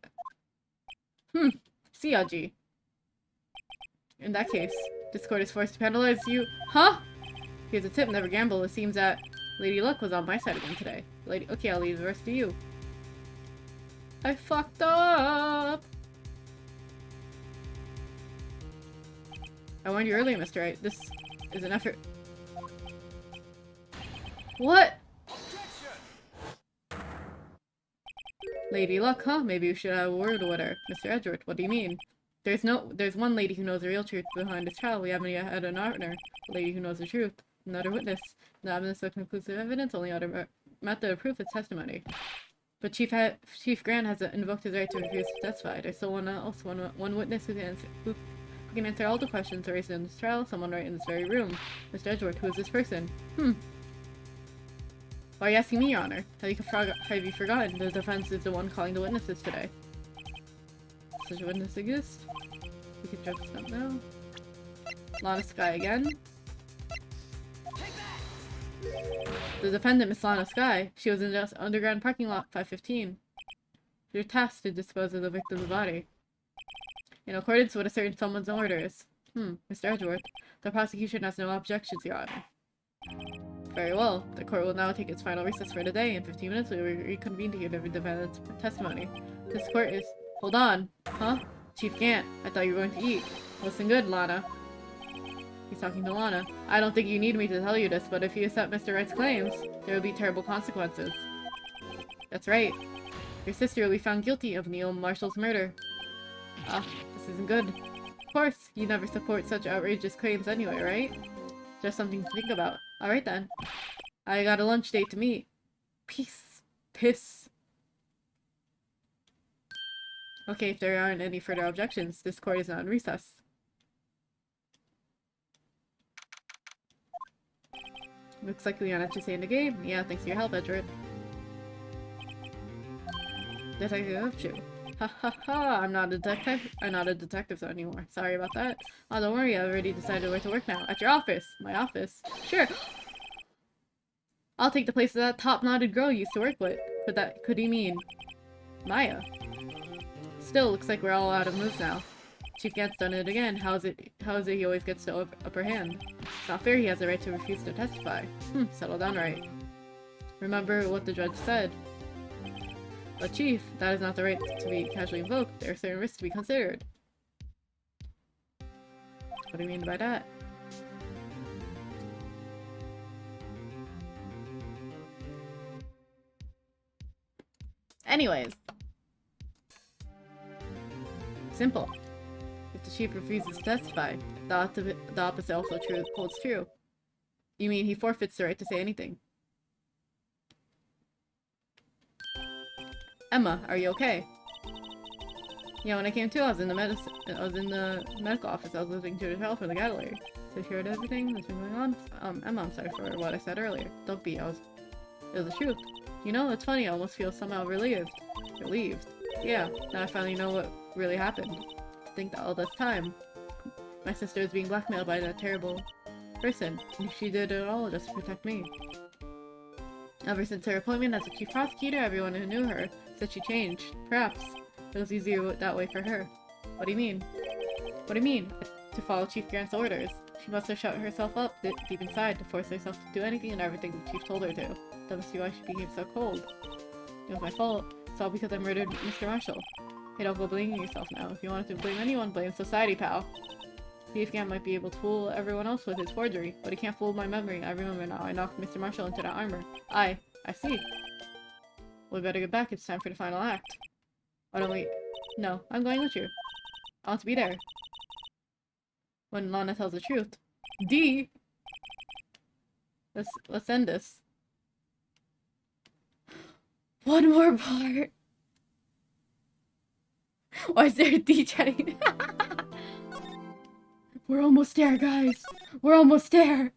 CLG. In that case, this court is forced to penalize you. Huh? Here's a tip, never gamble. It seems that Lady Luck was on my side again today. Okay, I'll leave the rest to you. I fucked up! I warned you earlier, Mr. Wright. This is an effort. What? Lady Luck, huh? Maybe you should have a word with her. Mr. Edgeworth, what do you mean? There's one lady who knows the real truth behind this trial. We haven't yet had an honor. A lady who knows the truth. Another witness. No evidence of conclusive evidence, only other method of proof is testimony. But Chief Grant has invoked his right to refuse to testify. There's still one witness who can answer all the questions raised in this trial, someone right in this very room. Mr. Edgeworth, who is this person? Why are you asking me, Your Honor? Have you forgotten? The defense is the one calling the witnesses today. Does such a witness exist? We could judge that now. Lana Skye again. The defendant, Miss Lana Skye, she was in the underground parking lot 515. She was tasked to dispose of the victim's body. In accordance with a certain someone's orders. Mr. Edgeworth, the prosecution has no objections, Your Honor. Very well. The court will now take its final recess for the day. In 15 minutes, we will reconvene to hear the defendant's testimony. This court is... Hold on. Huh? Chief Gant, I thought you were going to eat. Listen good, Lana. He's talking to Lana. I don't think you need me to tell you this, but if you accept Mr. Wright's claims, there will be terrible consequences. That's right. Your sister will be found guilty of Neil Marshall's murder. Ah, this isn't good. Of course, you never support such outrageous claims anyway, right? Just something to think about. Alright then. I got a lunch date to meet. Peace. Piss. Okay, if there aren't any further objections, this court is now in recess. Looks like Leon to stay in the game. Yeah, thanks for your help, Edward. Detective Chu. Ha ha ha! I'm not a detective anymore. Sorry about that. Oh, don't worry. I've already decided where to work now. At your office. My office. Sure. I'll take the place of that top-knotted girl you used to work with. Could he mean Maya? Still, looks like we're all out of moves now. Chief Gant's done it again. How is it he always gets the upper hand? It's not fair he has the right to refuse to testify. Settle down right. Remember what the judge said. But Chief, that is not the right to be casually invoked. There are certain risks to be considered. What do you mean by that? Anyways. Simple. If the chief refuses to testify, the opposite also holds true. You mean he forfeits the right to say anything? Emma, are you okay? Yeah, when I came to, I was in the medical office. I was listening to the trial for the gallery. So you heard everything that's been going on? Emma, I'm sorry for what I said earlier. Don't be. It was the truth. You know, it's funny. I almost feel somehow relieved. Relieved. Yeah. Now I finally know what really happened. To think that all this time, my sister was being blackmailed by that terrible person. And she did it all just to protect me. Ever since her appointment as a chief prosecutor, everyone who knew her said she changed. Perhaps it was easier that way for her. What do you mean? What do you mean? To follow Chief Grant's orders. She must have shut herself up deep inside to force herself to do anything and everything the chief told her to. That must be why she became so cold. It was my fault. It's all because I murdered Mr. Marshall. Hey, don't go blaming yourself now. If you wanted to blame anyone, blame society, pal. Chief Grant might be able to fool everyone else with his forgery, but he can't fool my memory. I remember now. I knocked Mr. Marshall into that armor. I see. We better get back. It's time for the final act. Why don't we... No, I'm going with you. I want to be there. When Lana tells the truth. D! Let's end this. One more part! Why is there a D chatting? We're almost there, guys! We're almost there!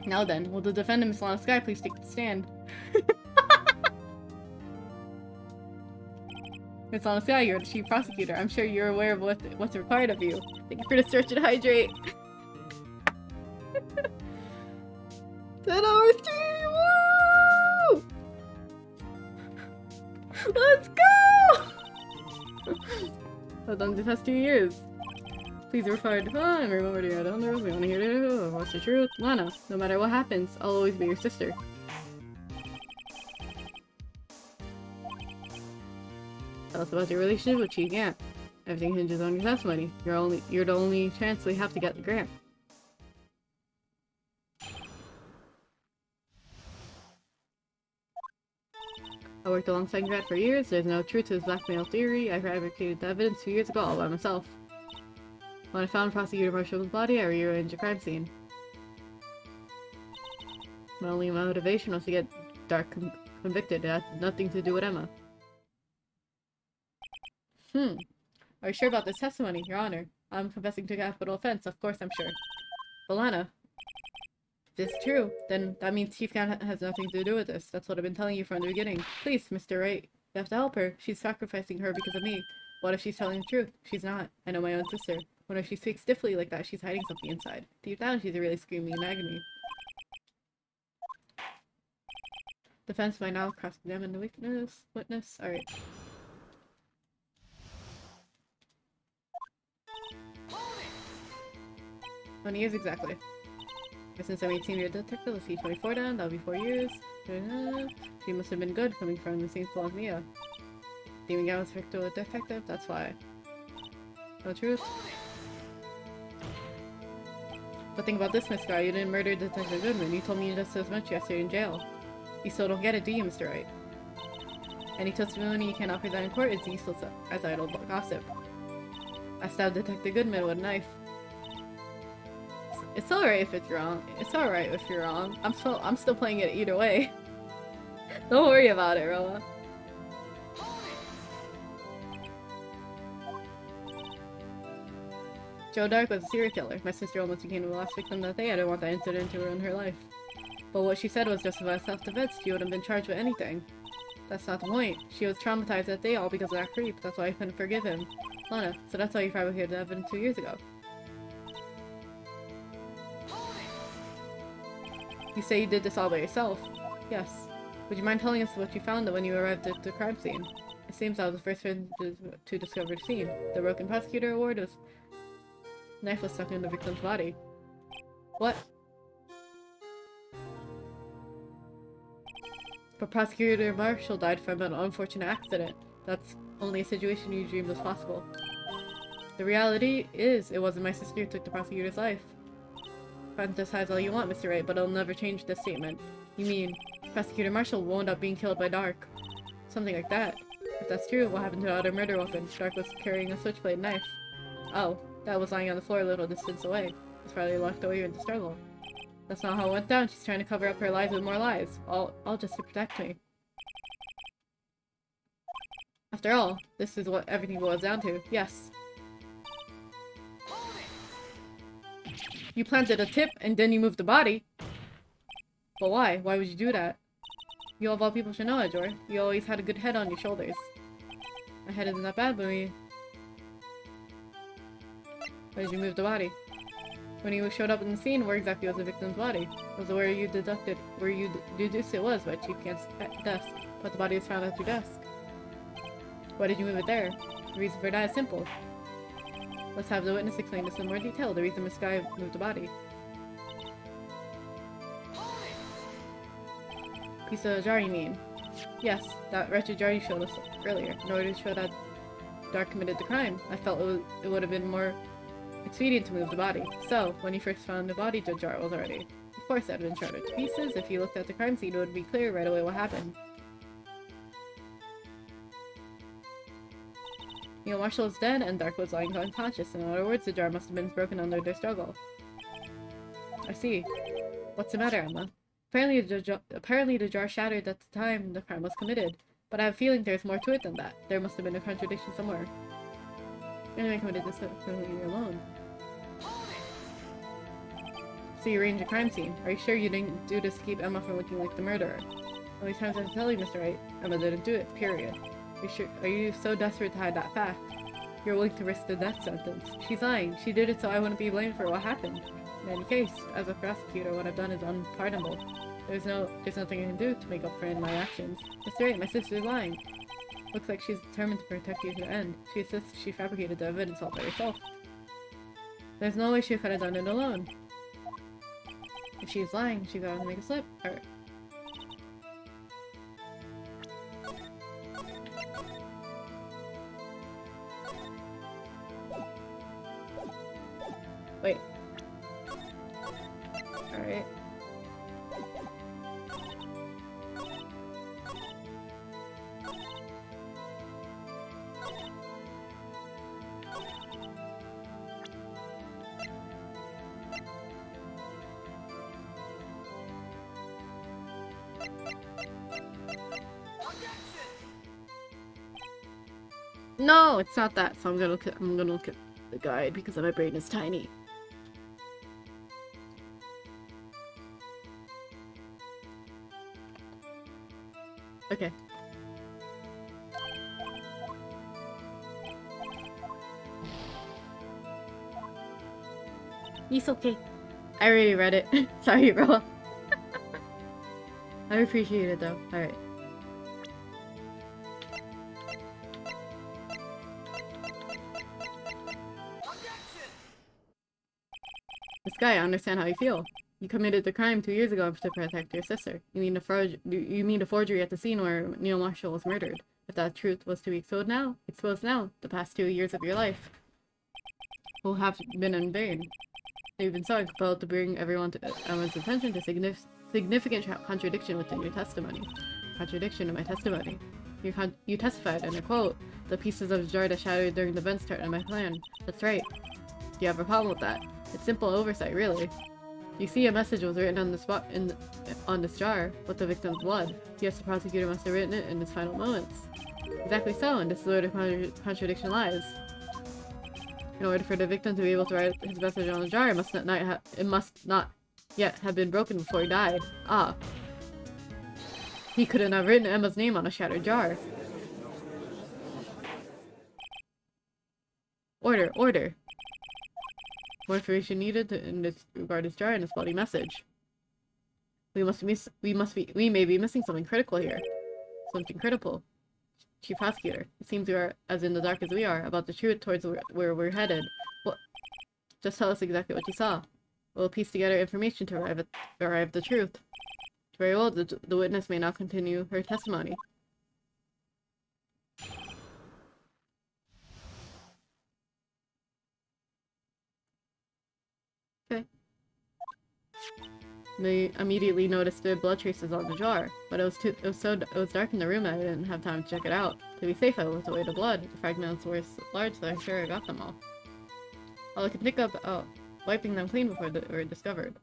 Now then, will the defendant, Miss Lana Sky, please take the stand? Miss Lana Sky, you're the chief prosecutor. I'm sure you're aware of what's required of you. Thank you for the search and hydrate. 10 hours stream! Woo! Let's go! I've done the past 2 years. Please refer to and remember to get on the road. We want to hear it. What's the truth? Lana, no matter what happens, I'll always be your sister. Tell us about your relationship with Chief Gant. Everything hinges on your testimony. You're the only chance we have to get the grant. I worked alongside Grant for years. There's no truth to his blackmail theory. I fabricated the evidence 2 years ago all by myself. When I found Prosecutor Marshall's body, I rearranged the crime scene. My only motivation was to get Dark convicted. It had nothing to do with Emma. Are you sure about this testimony, Your Honor? I'm confessing to a capital offense, of course I'm sure. But Lana, if this is true, then that means Chief Gant has nothing to do with this. That's what I've been telling you from the beginning. Please, Mr. Wright, you have to help her. She's sacrificing her because of me. What if she's telling the truth? She's not. I know my own sister. When she speaks stiffly like that, she's hiding something inside. Deep down, she's really screaming in agony. Defense by now cross-examine the witness. Alright. How many years exactly? Since I'm 18 year detective, let's see 24 down, that'll be 4 years. She must have been good coming from the same school as Mia. Demon Gown was Victor detective, that's why. No truth. But think about this, Miss Guy, you didn't murder Detective Goodman. You told me just as much yesterday in jail. You still don't get it, do you, Mr. Wright? Any testimony you cannot present in court is useless as idle gossip. I stabbed Detective Goodman with a knife. It's alright if it's wrong. It's alright if you're wrong. I'm still playing it either way. Don't worry about it, Roa. Joe Dark was a serial killer. My sister almost became the last victim that day. I didn't want that incident to ruin her life. But what she said was just about self-defense. She wouldn't have been charged with anything. That's not the point. She was traumatized that day all because of that creep. That's why I couldn't forgive him. Lana, so that's why you fabricated the evidence 2 years ago. You say you did this all by yourself? Yes. Would you mind telling us what you found when you arrived at the crime scene? It seems I was the first person to discover the scene. The broken prosecutor award was... Knife was stuck in the victim's body. What? But Prosecutor Marshall died from an unfortunate accident. That's only a situation you dreamed was possible. The reality is, it wasn't my sister who took the prosecutor's life. Fantasize all you want, Mr. Wright, but it'll never change this statement. You mean, Prosecutor Marshall wound up being killed by Dark? Something like that. If that's true, what happened to the other murder weapon? Dark was carrying a switchblade knife. Oh, that was lying on the floor a little distance away. It's probably locked away in the struggle. That's not how it went down. She's trying to cover up her lies with more lies. All just to protect me. After all, this is what everything boils down to. Yes. You planted a tip and then you moved the body. But why? Why would you do that? You of all people should know, Ajor. You always had a good head on your shoulders. My head isn't that bad, but why did you move the body? When you showed up in the scene, where exactly was the victim's body? Was it where you deduced it was by Chief Kent's desk, but the body was found at your desk. Why did you move it there? The reason for that is simple. Let's have the witness explain this in more detail, the reason Miss Sky moved the body. Piece of jar, you mean? Yes, that wretched jar you showed us earlier, in order to show that Dark committed the crime. I felt it would have been more expedient to move the body. So, when you first found the body, the jar was already. Of course, it had been shattered to pieces. If you looked at the crime scene, it would be clear right away what happened. Neil Marshall is dead, and Dark was lying unconscious. In other words, the jar must have been broken under their struggle. I see. What's the matter, Emma? Apparently the jar shattered at the time the crime was committed. But I have a feeling there's more to it than that. There must have been a contradiction somewhere. Anyone committed this completely alone. So you arranged a crime scene. Are you sure you didn't do this to keep Emma from looking like the murderer? How many times I have to tell you, Mr. Wright? Emma didn't do it, period. Are you so desperate to hide that fact? You're willing to risk the death sentence. She's lying. She did it so I wouldn't be blamed for what happened. In any case, as a prosecutor, what I've done is unpardonable. There's nothing I can do to make up for my actions. Mr. Wright, my sister's lying. Looks like she's determined to protect you to the end. She insists she fabricated the evidence all by herself. There's no way she could have done it alone. If she's lying, she got to make a slip. Or... Wait. Alright. No, it's not that. So I'm gonna look at the guide because my brain is tiny. Okay. It's okay. I already read it. Sorry, bro. I appreciate it though. Alright. This guy, I understand how you feel. You committed the crime 2 years ago to protect your sister. You mean the forgery at the scene where Neil Marshall was murdered. If that truth was to be exposed now, the past 2 years of your life will have been in vain. You've been so compelled to bring everyone's attention to significant contradiction within your testimony. Contradiction in my testimony. You testified, and I quote, "The pieces of the jar that shattered during the event started my plan." That's right. Do you have a problem with that? It's simple oversight, really. You see, a message was written on the spot on this jar with the victim's blood. Yes, the prosecutor must have written it in his final moments. Exactly so, and this is where the contradiction lies. In order for the victim to be able to write his message on the jar, it must not yet have been broken before he died. Ah. He couldn't have written Emma's name on a shattered jar. Order, order. More information needed in this regard this jar and this bloody message. We may be missing something critical here. Something critical. Chief Prosecutor, it seems you are as in the dark as we are about the truth towards where we're headed. What? Just tell us exactly what you saw. We'll piece together information to arrive at the truth. Very well, the witness may now continue her testimony. Okay. They immediately noticed the blood traces on the jar, but it was dark in the room and I didn't have time to check it out. To be safe, I looked away the blood. The fragments were large, so I'm sure I got them all. All I could think of, wiping them clean before they were discovered.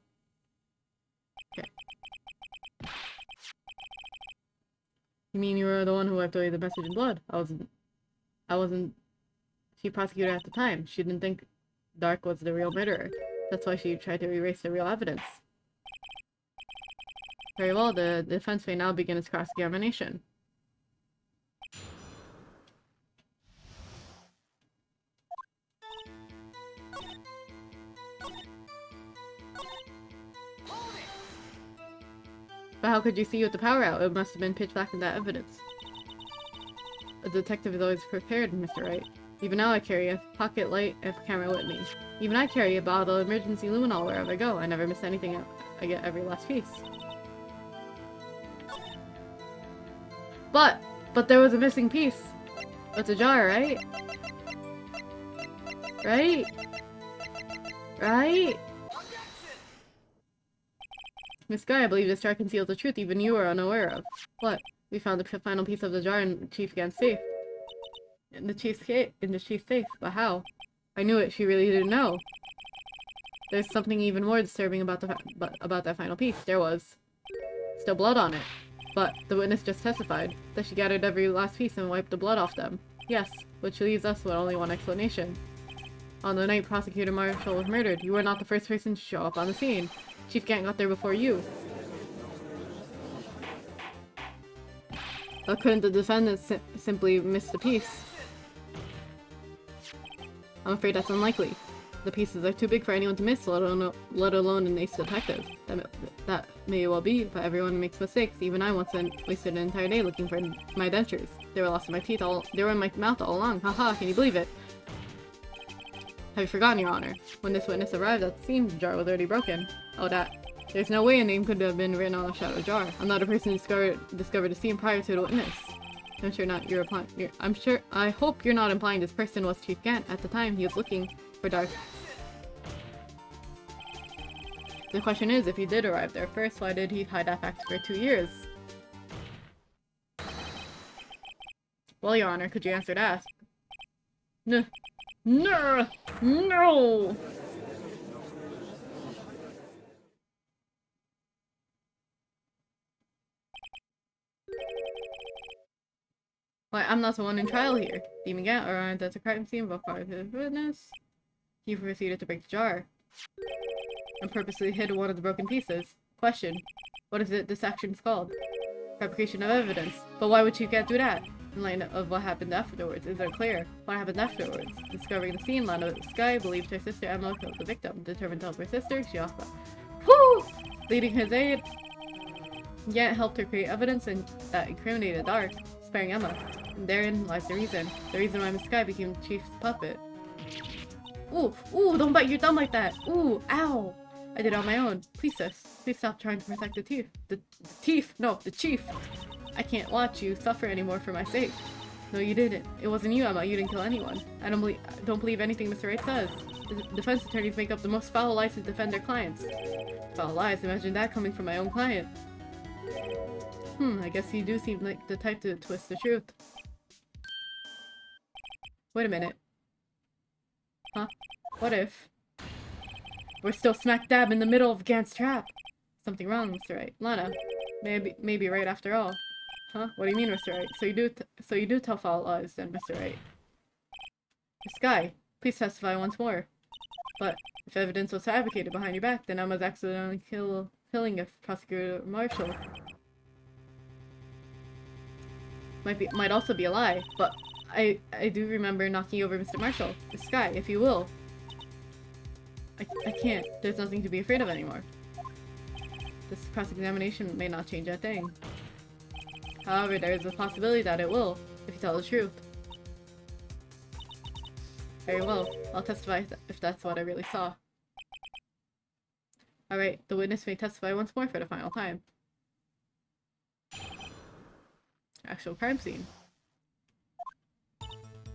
Okay. You mean you were the one who wiped away the message in blood? I wasn't chief prosecutor at the time. She didn't think Dark was the real murderer. That's why she tried to erase the real evidence. Very well, the defense may now begin its cross-examination. But how could you see with the power out? It must have been pitch black in that evidence. A detective is always prepared, Mr. Wright. Even now I carry a pocket light and camera with me. Even I carry a bottle of emergency luminol wherever I go. I never miss anything. I get every last piece. But there was a missing piece. It's a jar, right? Right? Right? Miss Guy, I believe this jar conceals the truth even you are unaware of. What? We found the final piece of the jar in Chief Gan's safe. In the chief's safe. But how? I knew it. She really didn't know. There's something even more disturbing about that final piece. There was still blood on it. But the witness just testified that she gathered every last piece and wiped the blood off them. Yes, which leaves us with only one explanation. On the night Prosecutor Marshall was murdered, you were not the first person to show up on the scene. Chief Gant got there before you. But couldn't the defendant simply miss the piece? I'm afraid that's unlikely. The pieces are too big for anyone to miss, let alone an ace detective. That may well be, but everyone makes mistakes. Even I once wasted an entire day looking for my dentures. They were lost in my teeth they were in my mouth all along. Haha, can you believe it? Have you forgotten, Your Honor? When this witness arrived at the scene, the jar was already broken. Oh, that. There's no way a name could have been written on a shadow jar. I'm not a person who discovered the scene prior to the witness. I hope you're not implying this person was Chief Gant at the time he was looking for Dark. The question is, if he did arrive there first, why did he hide that fact for 2 years? Well, Your Honor, could you answer that? No! No! No! Why, I'm not the one in trial here. Demon Gant arrived at the crime scene before the witness. He proceeded to break the jar and purposely hid one of the broken pieces. Question: what is it this action is called? Fabrication of evidence. But why would Chief Gant do that? In light of what happened afterwards, is it clear? What happened afterwards? Discovering the scene, Lana Sky believed her sister Emma killed the victim. Determined to help her sister, she also leading his aid. Gant helped her create evidence that incriminated Dark, sparing Emma. And therein lies the reason. The reason why Miss Sky became Chief's puppet. Ooh, don't bite your thumb like that! Ooh, ow! I did it on my own. Please, sis. Please stop trying to protect the thief. The thief? No, the chief. I can't watch you suffer anymore for my sake. No, you didn't. It wasn't you, Emma. You didn't kill anyone. I don't believe anything Mr. Wright says. The defense attorneys make up the most foul lies to defend their clients. Foul lies? Imagine that coming from my own client. I guess you do seem like the type to twist the truth. Wait a minute. Huh? What if we're still smack dab in the middle of Gant's trap? Something wrong, Mr. Wright. Lana, maybe right after all. Huh? What do you mean, Mr. Wright? So you do tell foul lies, then, Mr. Wright. This guy, please testify once more. But if evidence was fabricated behind your back, then Emma's accidentally killing a prosecutor marshal. Might also be a lie, but I do remember knocking over Mr. Marshall. This guy, if you will. I can't. There's nothing to be afraid of anymore. This cross-examination may not change a thing. However, there is a possibility that it will, if you tell the truth. Very well. I'll testify if that's what I really saw. Alright, the witness may testify once more for the final time. Actual crime scene.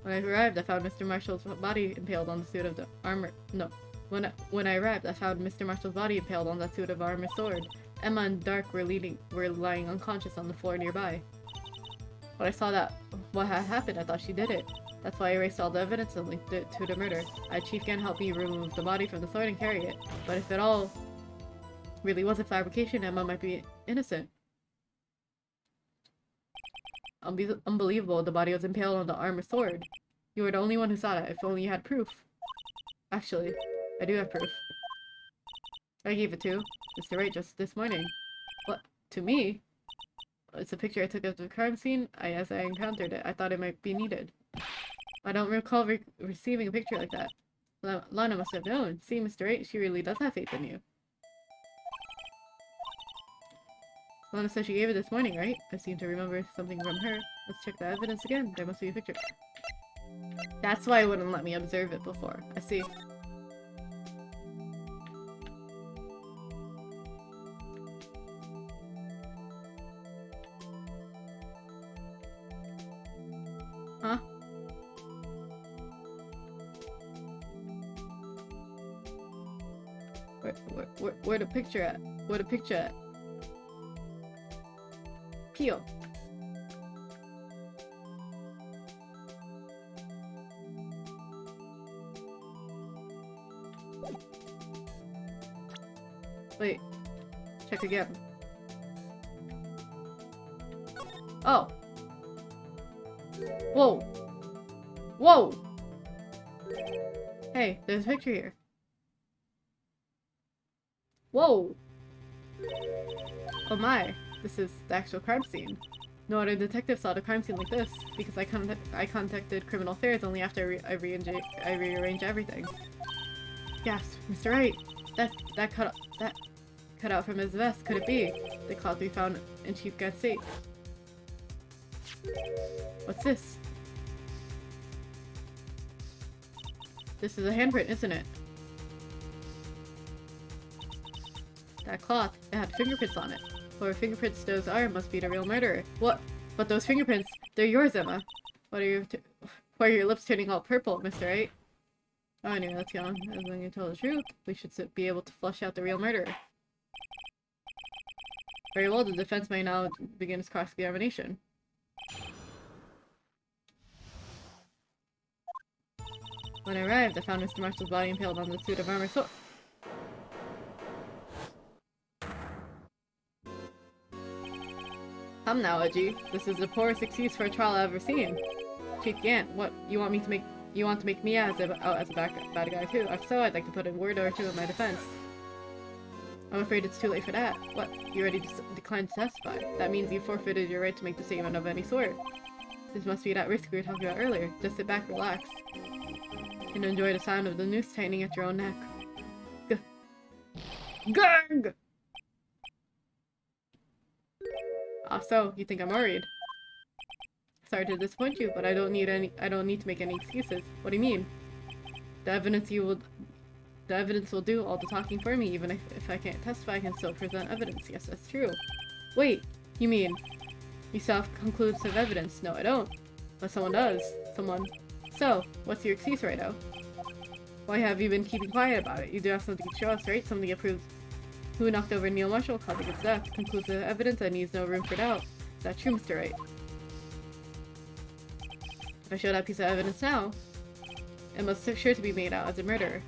When I arrived, I found Mr. Marshall's body impaled on the suit of the armor. No. When I arrived, I found Mr. Marshall's body impaled on that suit of armor sword. Emma and Dark were lying unconscious on the floor nearby. When I saw what had happened, I thought she did it. That's why I erased all the evidence and linked it to the murder. Chief Gan helped me remove the body from the sword and carry it. But if it all really was a fabrication, Emma might be innocent. Unbelievable, the body was impaled on the armor sword. You were the only one who saw that, if only you had proof. Actually, I do have proof. I gave it to Mr. Wright just this morning. What? To me? It's a picture I took of the crime scene. As I encountered it, I thought it might be needed. I don't recall receiving a picture like that. Lana must have known. See, Mr. Wright, she really does have faith in you. Lana said she gave it this morning, right? I seem to remember something from her. Let's check the evidence again. There must be a picture. That's why it wouldn't let me observe it before. I see. Huh? Where the picture at? Where the picture at? Peel. Wait. Check again. Oh. Whoa. Whoa! Hey, there's a picture here. Whoa! Oh my, this is the actual crime scene. No other detective saw the crime scene like this, because I contacted Criminal Affairs only after I rearranged everything. Yes, Mr. Wright, that cut out from his vest, could it be? The cloth we found in Chief Gad's safe. What's this? This is a handprint, isn't it? That cloth, it had fingerprints on it. Whoever fingerprints those are must be the real murderer. What? But those fingerprints, they're yours, Emma. Why are your lips turning all purple, Mr. Wright? Oh, anyway, let's go on. As long as you tell the truth, we should be able to flush out the real murderer. Very well, the defense may now begin its cross-examination. When I arrived, I found Mr. Marshall's body impaled on the suit of armor sword. Come now, Edgy. This is the poorest excuse for a trial I've ever seen. Chief Gant, what? You want to make me out as a bad guy too? If so, I'd like to put a word or two in my defense. I'm afraid it's too late for that. What? You already declined to testify. That means you forfeited your right to make the statement of any sort. This must be that risk we were talking about earlier. Just sit back, relax, and enjoy the sound of the noose tightening at your own neck. Gang! Ah, so you think I'm worried? Sorry to disappoint you, but I don't need to make any excuses. What do you mean? The evidence you The evidence will do all the talking for me. Even if I can't testify, I can still present evidence. Yes, that's true. Wait, you mean you still have conclusive evidence? No, I don't. But someone does. Someone. So, what's your excuse right now? Why have you been keeping quiet about it? You do have something to show us, right? Something that proves who knocked over Neil Marshall, causing his death. Conclusive evidence that needs no room for doubt. Is that true, Mr. Wright? If I show that piece of evidence now, it must sure to be made out as a murderer.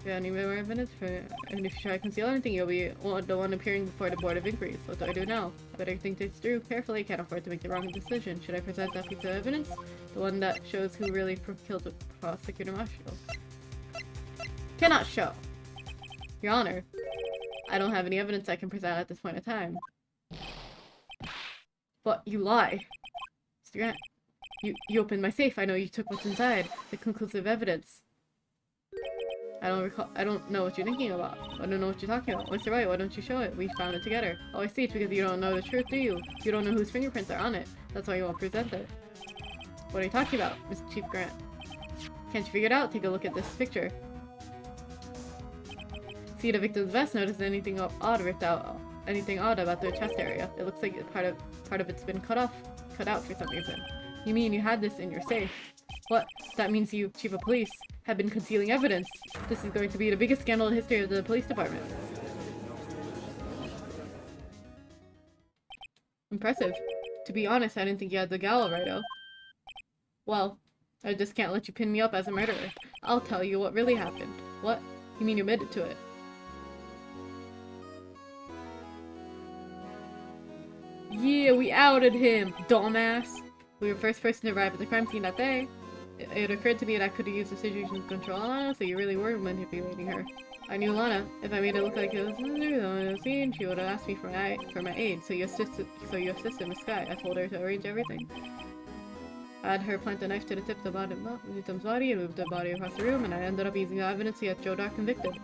You got any more evidence for it? And if you try to conceal anything, you'll be the one appearing before the Board of Inquiries. What do I do now? I better think this through carefully. Can't afford to make the wrong decision. Should I present that piece of evidence? The one that shows who really killed the prosecutor Marshall. Cannot show. Your Honor, I don't have any evidence I can present at this point in time. But you lie. Mr. Grant, you opened my safe. I know you took what's inside. The conclusive evidence. I don't know what you're thinking about. I don't know what you're talking about. Mr. Wright, why don't you show it? We found it together. Oh, I see. It's because you don't know the truth, do you? You don't know whose fingerprints are on it. That's why you won't present it. What are you talking about, Mr. Chief Grant? Can't you figure it out? Take a look at this picture. See the victim's vest? Notice anything odd ripped out? Anything odd about the chest area? It looks like part of it's been cut out for some reason. You mean you had this in your safe? What? That means you, Chief of Police, have been concealing evidence. This is going to be the biggest scandal in the history of the police department. Impressive. To be honest, I didn't think you had the gala right, oh. Well, I just can't let you pin me up as a murderer. I'll tell you what really happened. What? You mean you admitted to it? Yeah, we outed him, dumbass. We were the first person to arrive at the crime scene that day. It occurred to me that I could have used the situation to control Lana, so you really were manipulating her. I knew Lana. If I made it look like it was the scene, she would have asked me for my aid. So you assisted Miss Sky. I told her to arrange everything. I had her plant a knife to the tip of the victim's body and move the body across the room, and I ended up using the evidence to get Joe Doc convicted.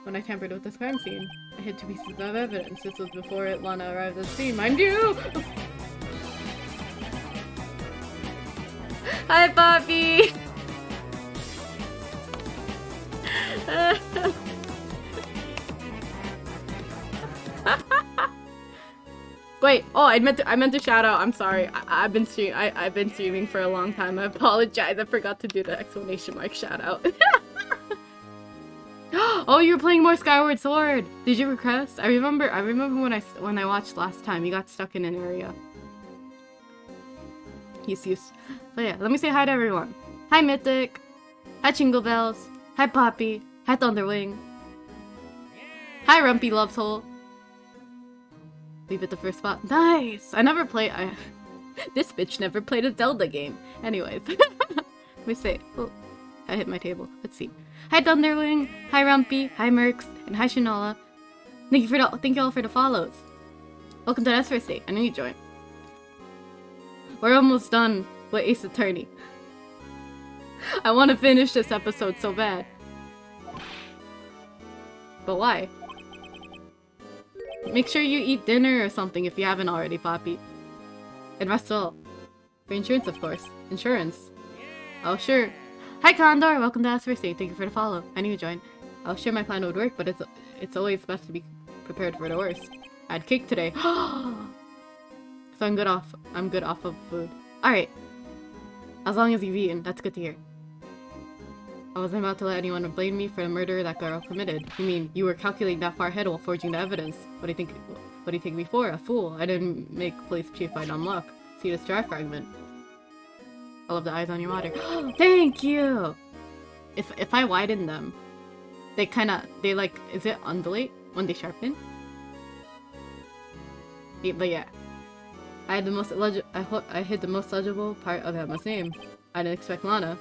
When I tampered with this crime scene, I hid 2 pieces of evidence. This was before Lana arrived at the scene, mind you! Hi, Poppy! Wait, oh, I meant to shout out. I'm sorry. I've been streaming for a long time. I apologize. I forgot to do the exclamation mark shout out. Oh, you're playing more Skyward Sword. Did you request? I remember when I watched last time. You got stuck in an area. He's used. But yeah, let me say hi to everyone. Hi, Mythic. Hi, Jingle Bells. Hi, Poppy. Hi, Thunderwing. Hi, Rumpy Loves Hole. Leave it the first spot. Nice! This bitch never played a Zelda game. Anyways. Let me say. Oh, I hit my table. Let's see. Hi, Thunderwing. Hi, Rumpy. Hi, Mercs. And hi, Shinola. Thank you all for the follows. Welcome to S First Day. I know you joined. We're almost done with Ace Attorney. I want to finish this episode so bad. But why? Make sure you eat dinner or something if you haven't already, Poppy. And rest well. For insurance, of course. Insurance. Oh, sure. Hi, Condor! Welcome to Ask First Day. Thank you for the follow. I knew you joined. I was sure my plan would work, but it's always best to be prepared for the worst. I had cake today. So I'm good off of food. Alright. As long as you've eaten, that's good to hear. I wasn't about to let anyone blame me for the murder that girl committed. You mean, you were calculating that far ahead while forging the evidence? What do you think me for? A fool. I didn't make police chief by dumb luck. See this jar fragment? I love the eyes on your water. Thank you! If I widen them, they like, is it undulate when they sharpen? Yeah, but yeah. I hid the most legible part of Emma's name. I didn't expect Lana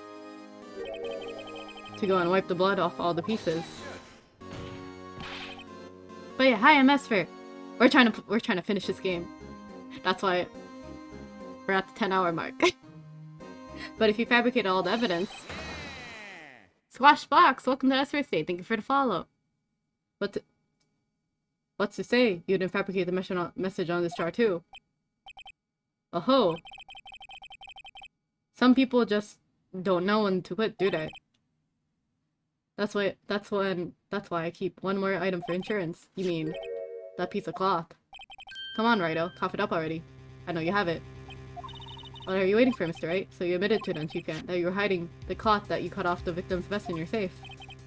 to go and wipe the blood off all the pieces. But yeah, hi, I'm Esper. We're trying to finish this game. That's why we're at the 10-hour mark. But if you fabricate all the evidence, Squash Box, welcome to Esper State. Thank you for the follow. What's to say? You didn't fabricate the message on this jar too. Oh-ho. Some people just don't know when to quit, do they? That's why I keep one more item for insurance. You mean, that piece of cloth. Come on, Rido, cough it up already. I know you have it. What are you waiting for, Mr. Wright? So you admitted to it, don't you, that you were hiding the cloth that you cut off the victim's vest in your safe.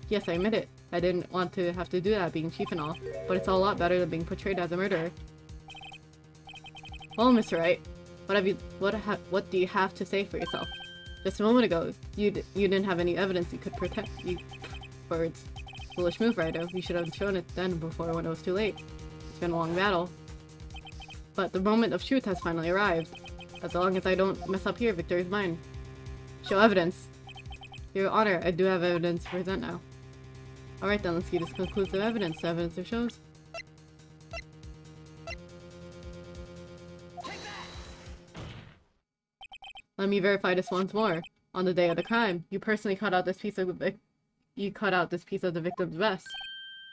Yes, I admit it. I didn't want to have to do that being chief and all, but it's a lot better than being portrayed as a murderer. Well, Mr. Wright, what do you have to say for yourself? Just a moment ago, you didn't have any evidence you could protect you. Words. Foolish move, Rido. You should have shown it then before when it was too late. It's been a long battle. But the moment of truth has finally arrived. As long as I don't mess up here, victory is mine. Show evidence. Your Honor, I do have evidence to present now. Alright then, let's see this conclusive evidence. Evidence that shows. Let me verify this once more. On the day of the crime, you personally cut out this piece of the victim's vest.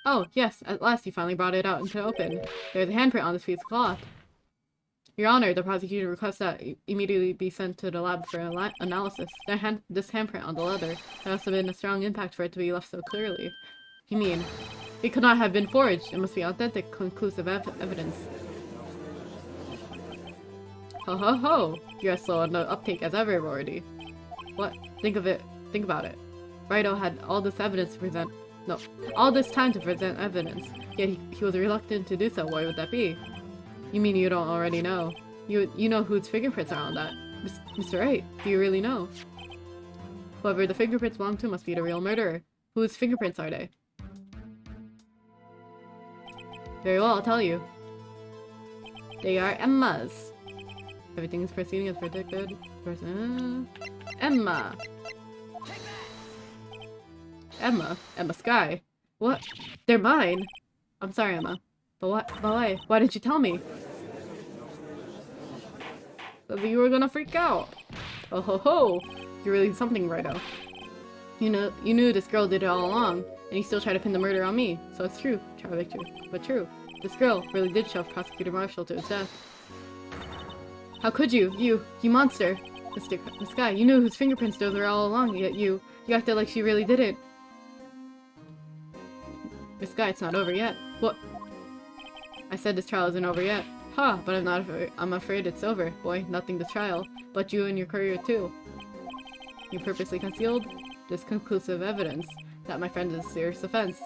Oh, yes, at last you finally brought it out into the open. There's a handprint on this piece of cloth. Your Honor, the prosecutor requests that it immediately be sent to the lab for analysis. This handprint on the leather, there must have been a strong impact for it to be left so clearly. You mean, it could not have been forged. It must be authentic, conclusive evidence. Ho ho ho! You're as slow on the uptake as ever, Rorty. What? Think about it. Rido had all this evidence to present. No, all this time to present evidence. Yet he was reluctant to do so. Why would that be? You mean you don't already know? You know whose fingerprints are on that? Mr. Wright, do you really know? Whoever the fingerprints belong to must be the real murderer. Whose fingerprints are they? Very well, I'll tell you. They are Emma's. Everything is proceeding as predicted. Emma! Emma Sky. What? They're mine! I'm sorry, Emma. But why? Why didn't you tell me? You were gonna freak out. Oh ho ho! You're really something, Rido. You knew this girl did it all along, and you still try to pin the murder on me. So it's true, but true. This girl really did shove Prosecutor Marshall to his death. How could you? You monster! Miss Guy, you knew whose fingerprints those were all along, yet you acted like she really did it. Miss Guy, it's not over yet. What? I said this trial isn't over yet. Ha, but I'm afraid it's over. Boy, nothing this trial. But you and your career too. You purposely concealed this conclusive evidence that my friend is a serious offense.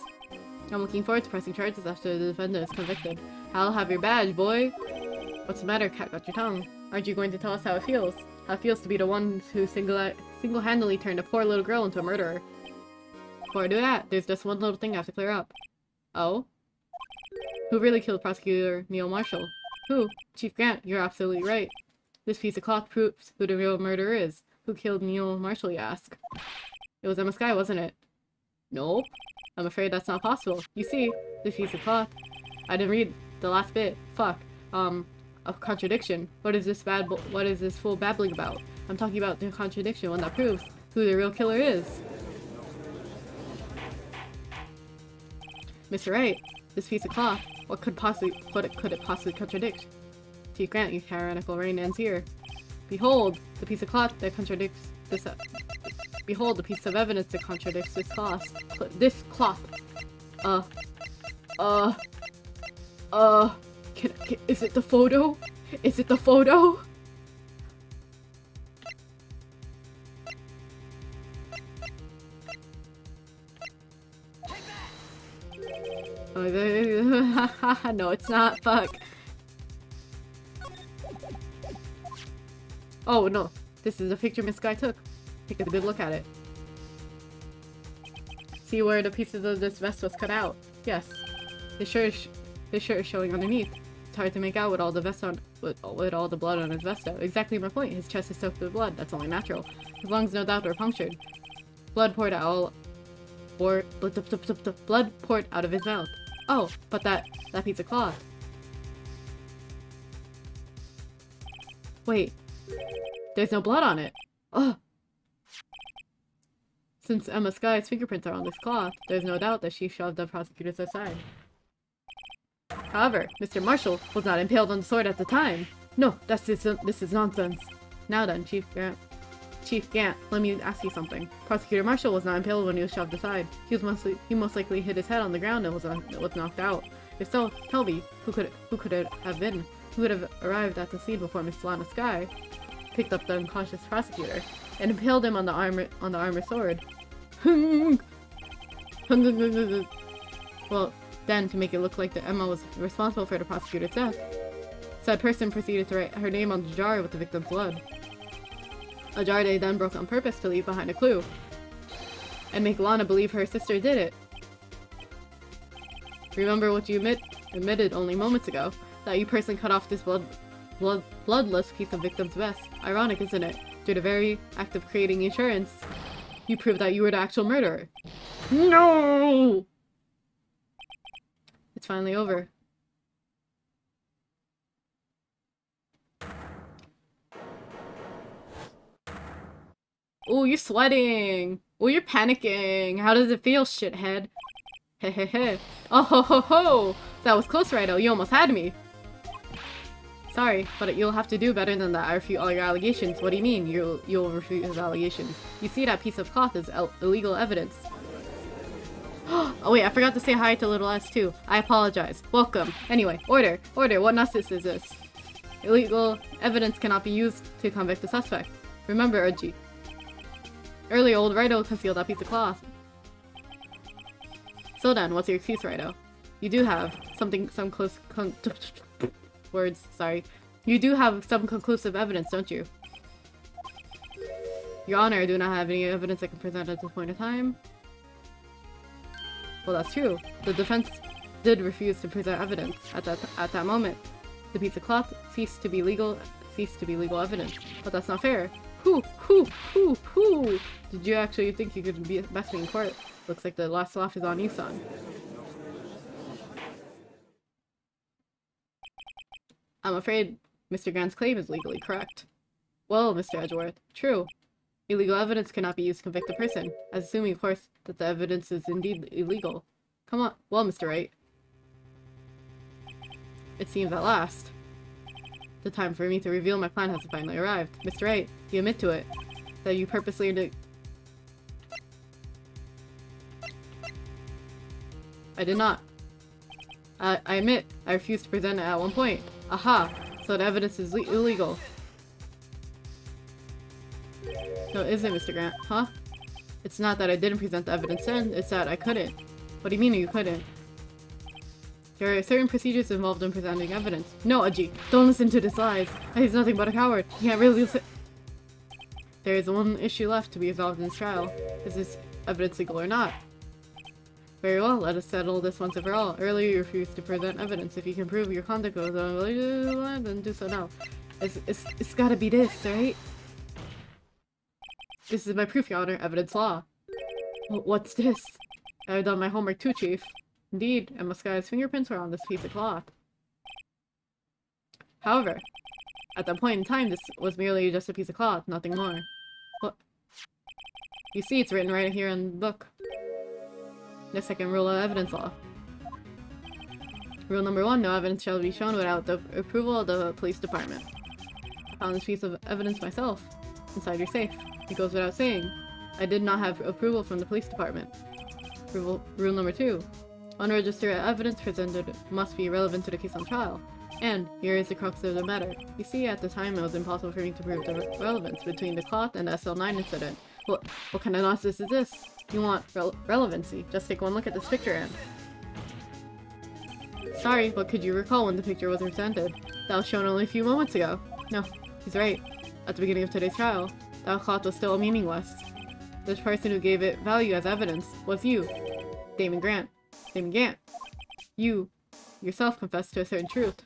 I'm looking forward to pressing charges after the defendant is convicted. I'll have your badge, boy! What's the matter, cat got your tongue? Aren't you going to tell us how it feels? How it feels to be the one who single-handedly turned a poor little girl into a murderer. Before I do that, there's just one little thing I have to clear up. Oh? Who really killed Prosecutor Neil Marshall? Who? Chief Grant, you're absolutely right. This piece of cloth proves who the real murderer is. Who killed Neil Marshall, you ask? It was Emma Sky, wasn't it? Nope. I'm afraid that's not possible. You see, this piece of cloth... I didn't read the last bit. Fuck. A contradiction. What is this fool babbling about? I'm talking about the contradiction, one that proves who the real killer is. Mr. Wright, this piece of cloth, what could it possibly contradict? Chief Grant, you tyrannical reign ends here. Behold, the piece of cloth that contradicts this. Behold, the piece of evidence that contradicts this cloth. This cloth. Is it the photo? Is it the photo? No, it's not. Fuck. Oh no, this is a picture Miss Guy took. Take a good look at it. See where the pieces of this vest was cut out? Yes. This shirt is showing underneath. It's hard to make out with all the vest on, with all the blood on his vest out. Exactly my point. His chest is soaked with blood. That's only natural. His lungs, no doubt, were punctured. Blood poured out. Blood poured out of his mouth. Oh, but that piece of cloth. Wait. There's no blood on it. Ugh. Since Emma Sky's fingerprints are on this cloth, there's no doubt that she shoved the prosecutors aside. However, Mr. Marshall was not impaled on the sword at the time. No, this is nonsense. Now then, Chief Grant. Chief Gant, let me ask you something. Prosecutor Marshall was not impaled when he was shoved aside. He most likely hit his head on the ground and was knocked out. If so, tell me, who could it have been? Who would have arrived at the scene before Miss Lana Sky picked up the unconscious prosecutor and impaled him on the armor sword? Well, then, to make it look like that Emma was responsible for the prosecutor's death, said person proceeded to write her name on the jar with the victim's blood. A jar they then broke on purpose to leave behind a clue and make Lana believe her sister did it. Remember what you admitted only moments ago, that you personally cut off this bloodless piece of victim's vest. Ironic, isn't it? Through the very act of creating insurance, you proved that you were the actual murderer. No! It's finally over. Oh, you're sweating. Oh, you're panicking. How does it feel, shithead? Hehehe. Oh ho ho ho! That was close, Rido. You almost had me. Sorry, but you'll have to do better than that. I refute all your allegations. What do you mean, you'll refute his allegations? You see that piece of cloth is illegal evidence. Oh wait, I forgot to say hi to little S too. I apologize. Welcome. Anyway, order. Order, what nonsense is this? Illegal evidence cannot be used to convict the suspect. Remember, Urji. Earlier, old Rido concealed that piece of cloth. So then, what's your excuse, Rido? You do have some close words, sorry. You do have some conclusive evidence, don't you? Your Honor, I do not have any evidence I can present at this point in time. Well, that's true. The defense did refuse to present evidence at that moment. The piece of cloth ceased to be legal evidence. But that's not fair. Who? Did you actually think you could best me in court? Looks like the last laugh is on you, son. I'm afraid Mr. Grant's claim is legally correct. Well, Mr. Edgeworth, true. Illegal evidence cannot be used to convict a person, assuming, of course, that the evidence is indeed illegal. Come on. Well, Mr. Wright. It seems at last. The time for me to reveal my plan has finally arrived. Mr. Wright, you admit to it. That you purposely I did not. I admit, I refused to present it at one point. Aha! So the evidence is illegal. No, it isn't, Mr. Grant. Huh? It's not that I didn't present the evidence then, it's that I couldn't. What do you mean you couldn't? There are certain procedures involved in presenting evidence. No, Aji, don't listen to his lies. He's nothing but a coward. He can't really listen. There is one issue left to be resolved in this trial. Is this evidence legal or not? Very well, let us settle this once and for all. Earlier you refused to present evidence. If you can prove your conduct was unrelated, then do so now. It's gotta be this, right? This is my proof, Your Honor. Evidence law. What's this? I've done my homework too, Chief. Indeed, Emma Sky's fingerprints were on this piece of cloth. However, at that point in time, this was merely just a piece of cloth, nothing more. What? You see, it's written right here in the book. The second rule of evidence law. Rule number 1, no evidence shall be shown without the approval of the police department. I found this piece of evidence myself, inside your safe. It goes without saying. I did not have approval from the police department. Rule number 2. Unregistered evidence presented must be relevant to the case on trial. And here is the crux of the matter. You see, at the time it was impossible for me to prove the relevance between the cloth and the SL9 incident. What kind of nonsense is this? You want relevancy. Just take one look at this picture and... Sorry, but could you recall when the picture was presented? That was shown only a few moments ago. No, he's right. At the beginning of today's trial, that cloth was still meaningless. The person who gave it value as evidence was you, Damon Grant. Damon Gant. You yourself confessed to a certain truth.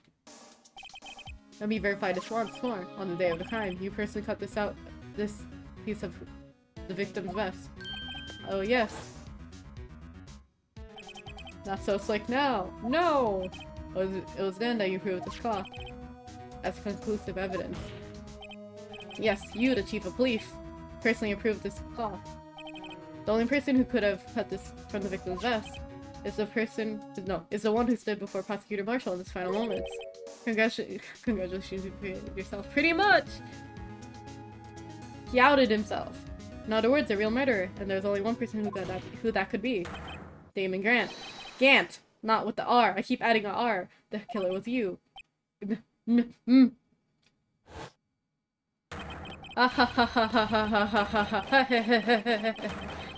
Let me verify this once more. On the day of the crime, you personally cut this piece of the victim's vest. Oh yes. Not so slick now. No! It was then that you proved this cloth as conclusive evidence. Yes, you, the chief of police, personally approved this cloth. The only person who could have cut this from the victim's vest is the one who stood before Prosecutor Marshall in his final moments. Congratulations, you created yourself. Pretty much! He outed himself. In other words, a real murderer, and there's only one person who that could be. Damon Grant. Gant! Not with the R. I keep adding a R. The killer was you. Ah ha ha ha ha ha ha ha ha ha ha.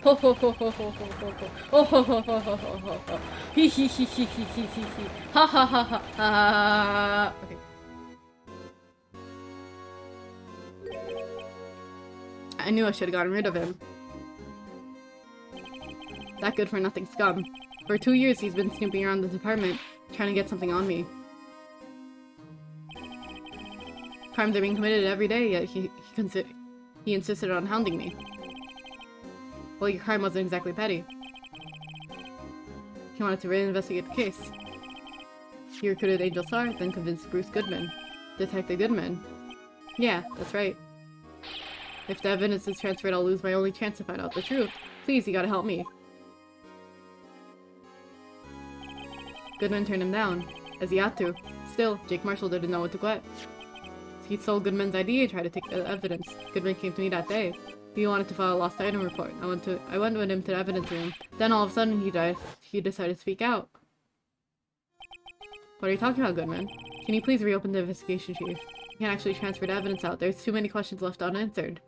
Ho ho ho ho ho ho ho ho. Oh ho ho ho ho ho ho ho. He he he he he he he he. Ha ha ha ha ha. Okay. I knew I should have gotten rid of him. That good for nothing scum. For 2 years he's been snooping around the department, trying to get something on me. Crimes are being committed every day, yet he insisted on hounding me. Well, your crime wasn't exactly petty. He wanted to reinvestigate the case. He recruited Angel Star, then convinced Bruce Goodman. Detective Goodman. Yeah, that's right. If the evidence is transferred, I'll lose my only chance to find out the truth. Please, you gotta help me. Goodman turned him down, as he had to. Still, Jake Marshall didn't know what to get. He stole Goodman's ID and tried to take the evidence. Goodman came to me that day. He wanted to file a lost item report. I went with him to the evidence room. Then all of a sudden he decided to speak out. What are you talking about, Goodman? Can you please reopen the investigation, Chief? You can't actually transfer the evidence out. There's too many questions left unanswered.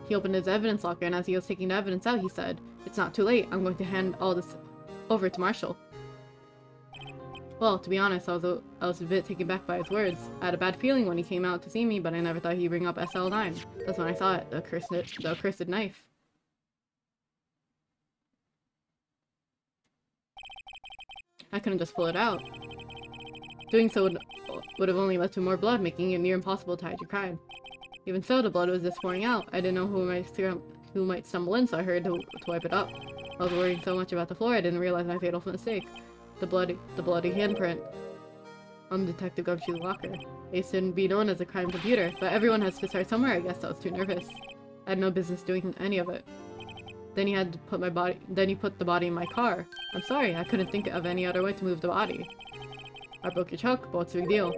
He opened his evidence locker, and as he was taking the evidence out, he said, "It's not too late. I'm going to hand all this over to Marshall." Well, to be honest, I was a bit taken back by his words. I had a bad feeling when he came out to see me, but I never thought he'd bring up SL9. That's when I saw it, the accursed knife. I couldn't just pull it out. Doing so would have only led to more blood, making it near impossible to hide your crime. Even so, the blood was just pouring out. I didn't know who might stumble in, so I hurried to wipe it up. I was worrying so much about the floor, I didn't realize my fatal mistake. The bloody handprint on Detective Gumshoe's locker. Ace shouldn't be known as a crime computer, but everyone has to start somewhere. I guess I was too nervous. I had no business doing any of it. Then he put the body in my car. I'm sorry, I couldn't think of any other way to move the body. I broke your chuck, but what's the big deal?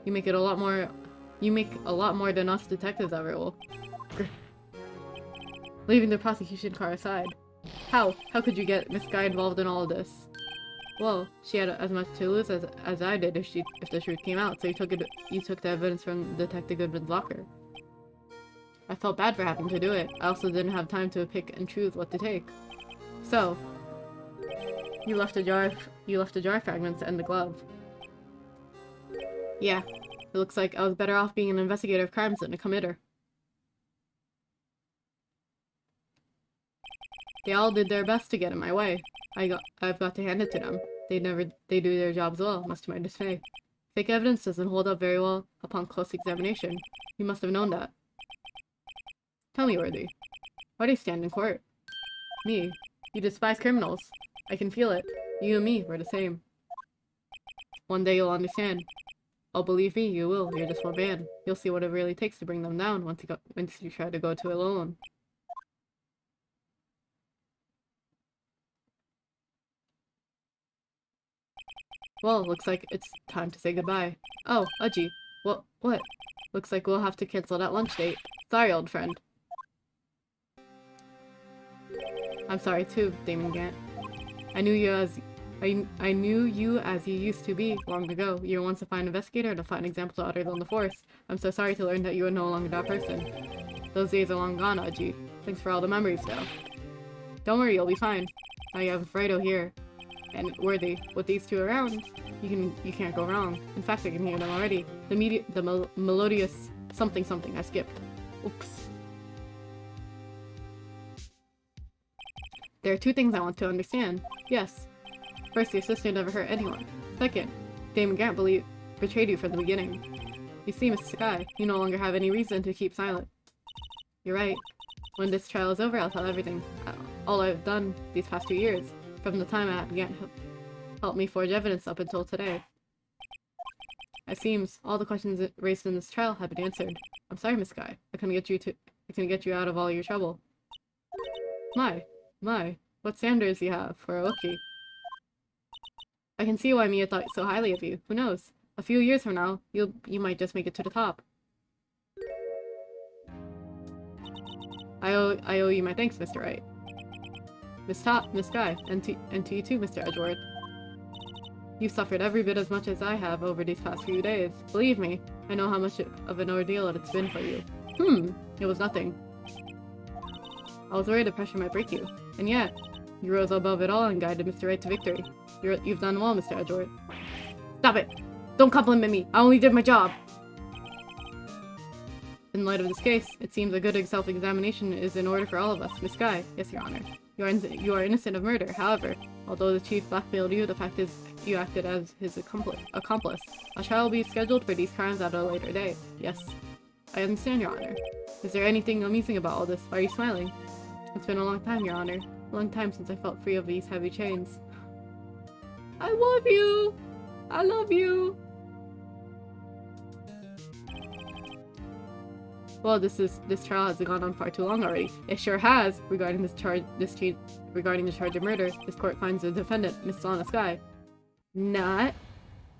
You make a lot more than us detectives ever will. Leaving the prosecution car aside. How could you get Miss Guy involved in all of this? Well, she had as much to lose as I did if the truth came out, so you took the evidence from Detective Goodman's locker. I felt bad for having to do it. I also didn't have time to pick and choose what to take. So, you left a jar fragments and the glove. Yeah, it looks like I was better off being an investigator of crimes than a committer. They all did their best to get in my way. I've got to hand it to them. They do their jobs well, much to my dismay. Fake evidence doesn't hold up very well upon close examination. You must have known that. Tell me, Worthy. Why do you stand in court? Me? You despise criminals. I can feel it. You and me, we're the same. One day you'll understand. Oh, believe me, you will. You're just one man. You'll see what it really takes to bring them down once you try to go to it alone. Well, looks like it's time to say goodbye. Oh, Udgy. What? Looks like we'll have to cancel that lunch date. Sorry, old friend. I'm sorry too, Damon Gant. I knew you as you used to be long ago. You were once a fine investigator and a fine example to others on the force. I'm so sorry to learn that you are no longer that person. Those days are long gone, Udgy. Thanks for all the memories, though. Don't worry, you'll be fine. Now you have Fredo here. And Worthy, with these two around, you can't go wrong. In fact, I can hear them already. The melodious something I skipped. Oops. There are two things I want to understand. Yes. First, your sister never hurt anyone. Second, Damon Grant betrayed you from the beginning. You see, Mr. Sky, you no longer have any reason to keep silent. You're right. When this trial is over, I'll tell everything. All I've done these past 2 years. From the time I began to help me forge evidence up until today. It seems all the questions raised in this trial have been answered. I'm sorry, Miss Guy. I couldn't get you out of all your trouble. My, what standards do you have for a rookie? I can see why Mia thought so highly of you. Who knows? A few years from now, you might just make it to the top. I owe you my thanks, Mr. Wright. Miss Guy, and to you too, Mr. Edgeworth. You've suffered every bit as much as I have over these past few days. Believe me, I know how much of an ordeal it's been for you. It was nothing. I was worried the pressure might break you. And yet, you rose above it all and guided Mr. Wright to victory. You've done well, Mr. Edgeworth. Stop it! Don't compliment me! I only did my job! In light of this case, it seems a good self-examination is in order for all of us. Miss Guy, yes, Your Honor. You are innocent of murder. However, although the chief blackmailed you, the fact is you acted as his accomplice. A trial will be scheduled for these crimes at a later day. Yes, I understand, Your Honor. Is there anything amusing about all this? Why are you smiling? It's been a long time, Your Honor. A long time since I felt free of these heavy chains. I love you! I love you! Well, this trial has gone on far too long already. It sure has. Regarding the charge of murder, this court finds the defendant, Miss Lana Sky, not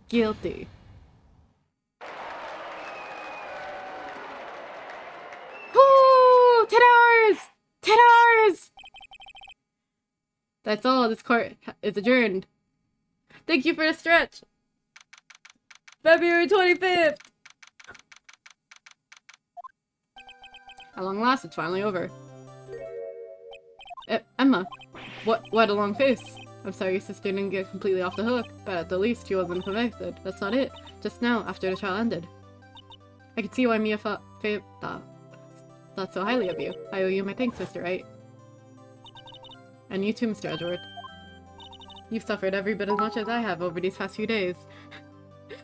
guilty. Woo! 10 hours! 10 hours! That's all. This court is adjourned. Thank you for the stretch. February 25th. At long last, it's finally over. Emma, what a long face. I'm sorry your sister didn't get completely off the hook, but at the least she wasn't convicted. That's not it. Just now, after the trial ended. I could see why Mia thought so highly of you. I owe you my thanks, Mr. Wright. And you too, Mr. Edgeworth. You've suffered every bit as much as I have over these past few days.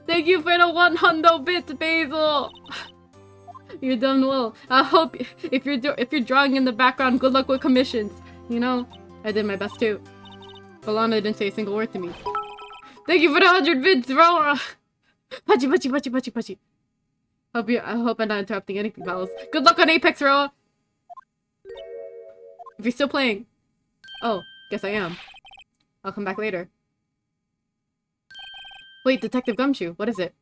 Thank you for the 100 bits, Basil! You're done well. I hope if you're drawing in the background, good luck with commissions. You know, I did my best too. But Lana didn't say a single word to me. Thank you for the 100 bits, bro! Pachi. I hope I'm not interrupting anything, pals. Good luck on Apex, Roa! If you're still playing. Oh, guess I am. I'll come back later. Wait, Detective Gumshoe, what is it?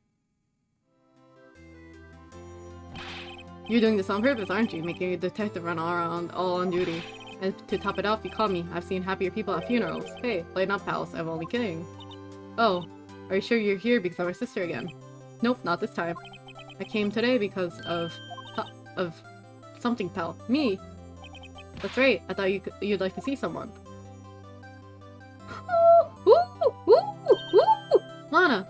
You're doing this on purpose, aren't you? Making a detective run all on duty. And to top it off, you called me. I've seen happier people at funerals. Hey, lighten up, pals. I'm only kidding. Oh, are you sure you're here because of our sister again? Nope, not this time. I came today because of something, pal. Me! That's right. I thought you'd like to see someone. Lana!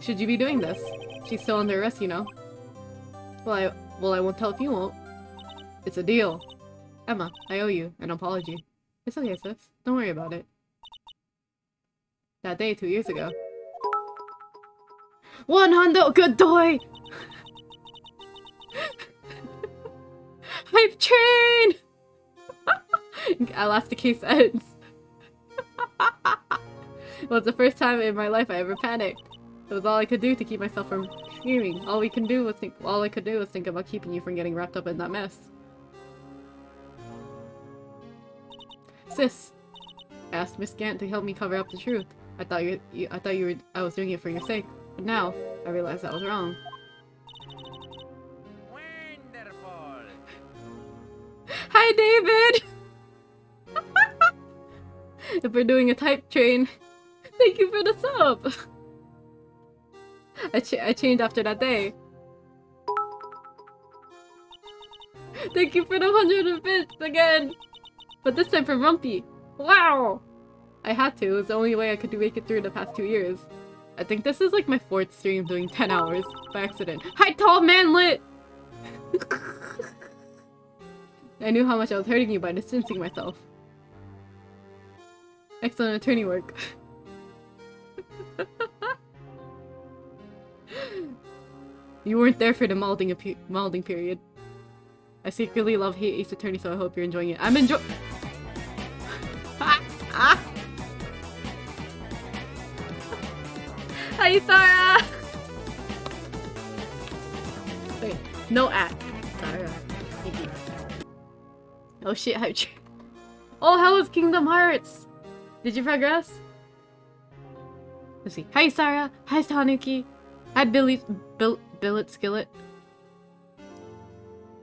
Should you be doing this? She's still under arrest, you know. Well, I won't tell if you won't. It's a deal. Emma, I owe you an apology. It's okay, sis. Don't worry about it. That day, 2 years ago. 100! Good boy! Hype train! Elastic case ends. It was the first time in my life I ever panicked. It was all I could do to keep myself from screaming. All I could do was think about keeping you from getting wrapped up in that mess. Sis, I asked Miss Gant to help me cover up the truth. I thought I was doing it for your sake, but now I realized I was wrong. Wonderful. Hi, David. If we're doing a type train, thank you for the sub. I changed after that day. Thank you for the 100 bits again! But this time for Rumpy. Wow! I had to. It was the only way I could make it through the past 2 years. I think this is like my 4th stream doing 10 hours by accident. Hi, tall manlet! I knew how much I was hurting you by distancing myself. Excellent attorney work. You weren't there for the malding period. I secretly love Hate Ace Attorney, so I hope you're enjoying it. I'm Hi, Sarah! Wait, no act. Sarah. Oh shit, hype train. Oh, how was Kingdom Hearts? Did you progress? Let's see. Hi, Sarah. Hi, Tanuki. Hi, Billet Skillet.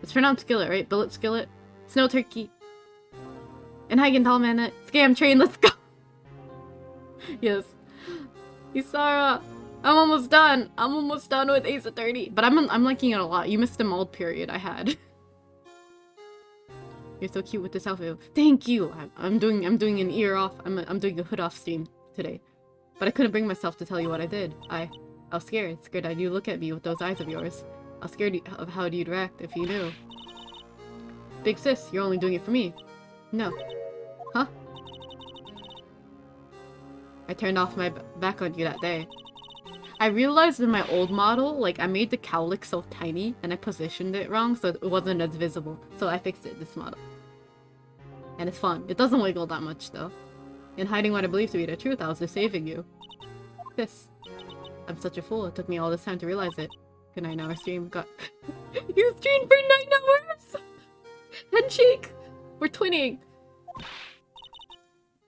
It's pronounced Skillet, right? Billet Skillet. Snow Turkey. And Hagen Tallman. Scam Train, let's go! Yes. Isara. I'm almost done. I'm almost done with Ace Attorney. But I'm liking it a lot. You missed the mold period I had. You're so cute with this outfit. Thank you. I'm doing an ear off. I'm doing a hood off stream today. But I couldn't bring myself to tell you what I did. I was scared. Scared that you'd look at me with those eyes of yours. I was scared of how you'd react if you knew. Big sis, you're only doing it for me. No. Huh? I turned off my back on you that day. I realized in my old model, like, I made the cowlick so tiny and I positioned it wrong so it wasn't as visible. So I fixed it this model. And it's fun. It doesn't wiggle that much though. In hiding what I believe to be the truth, I was just saving you. This. I'm such a fool. It took me all this time to realize it. Good night, now our stream got... You streamed for 9 hours! Handshake! We're twinning!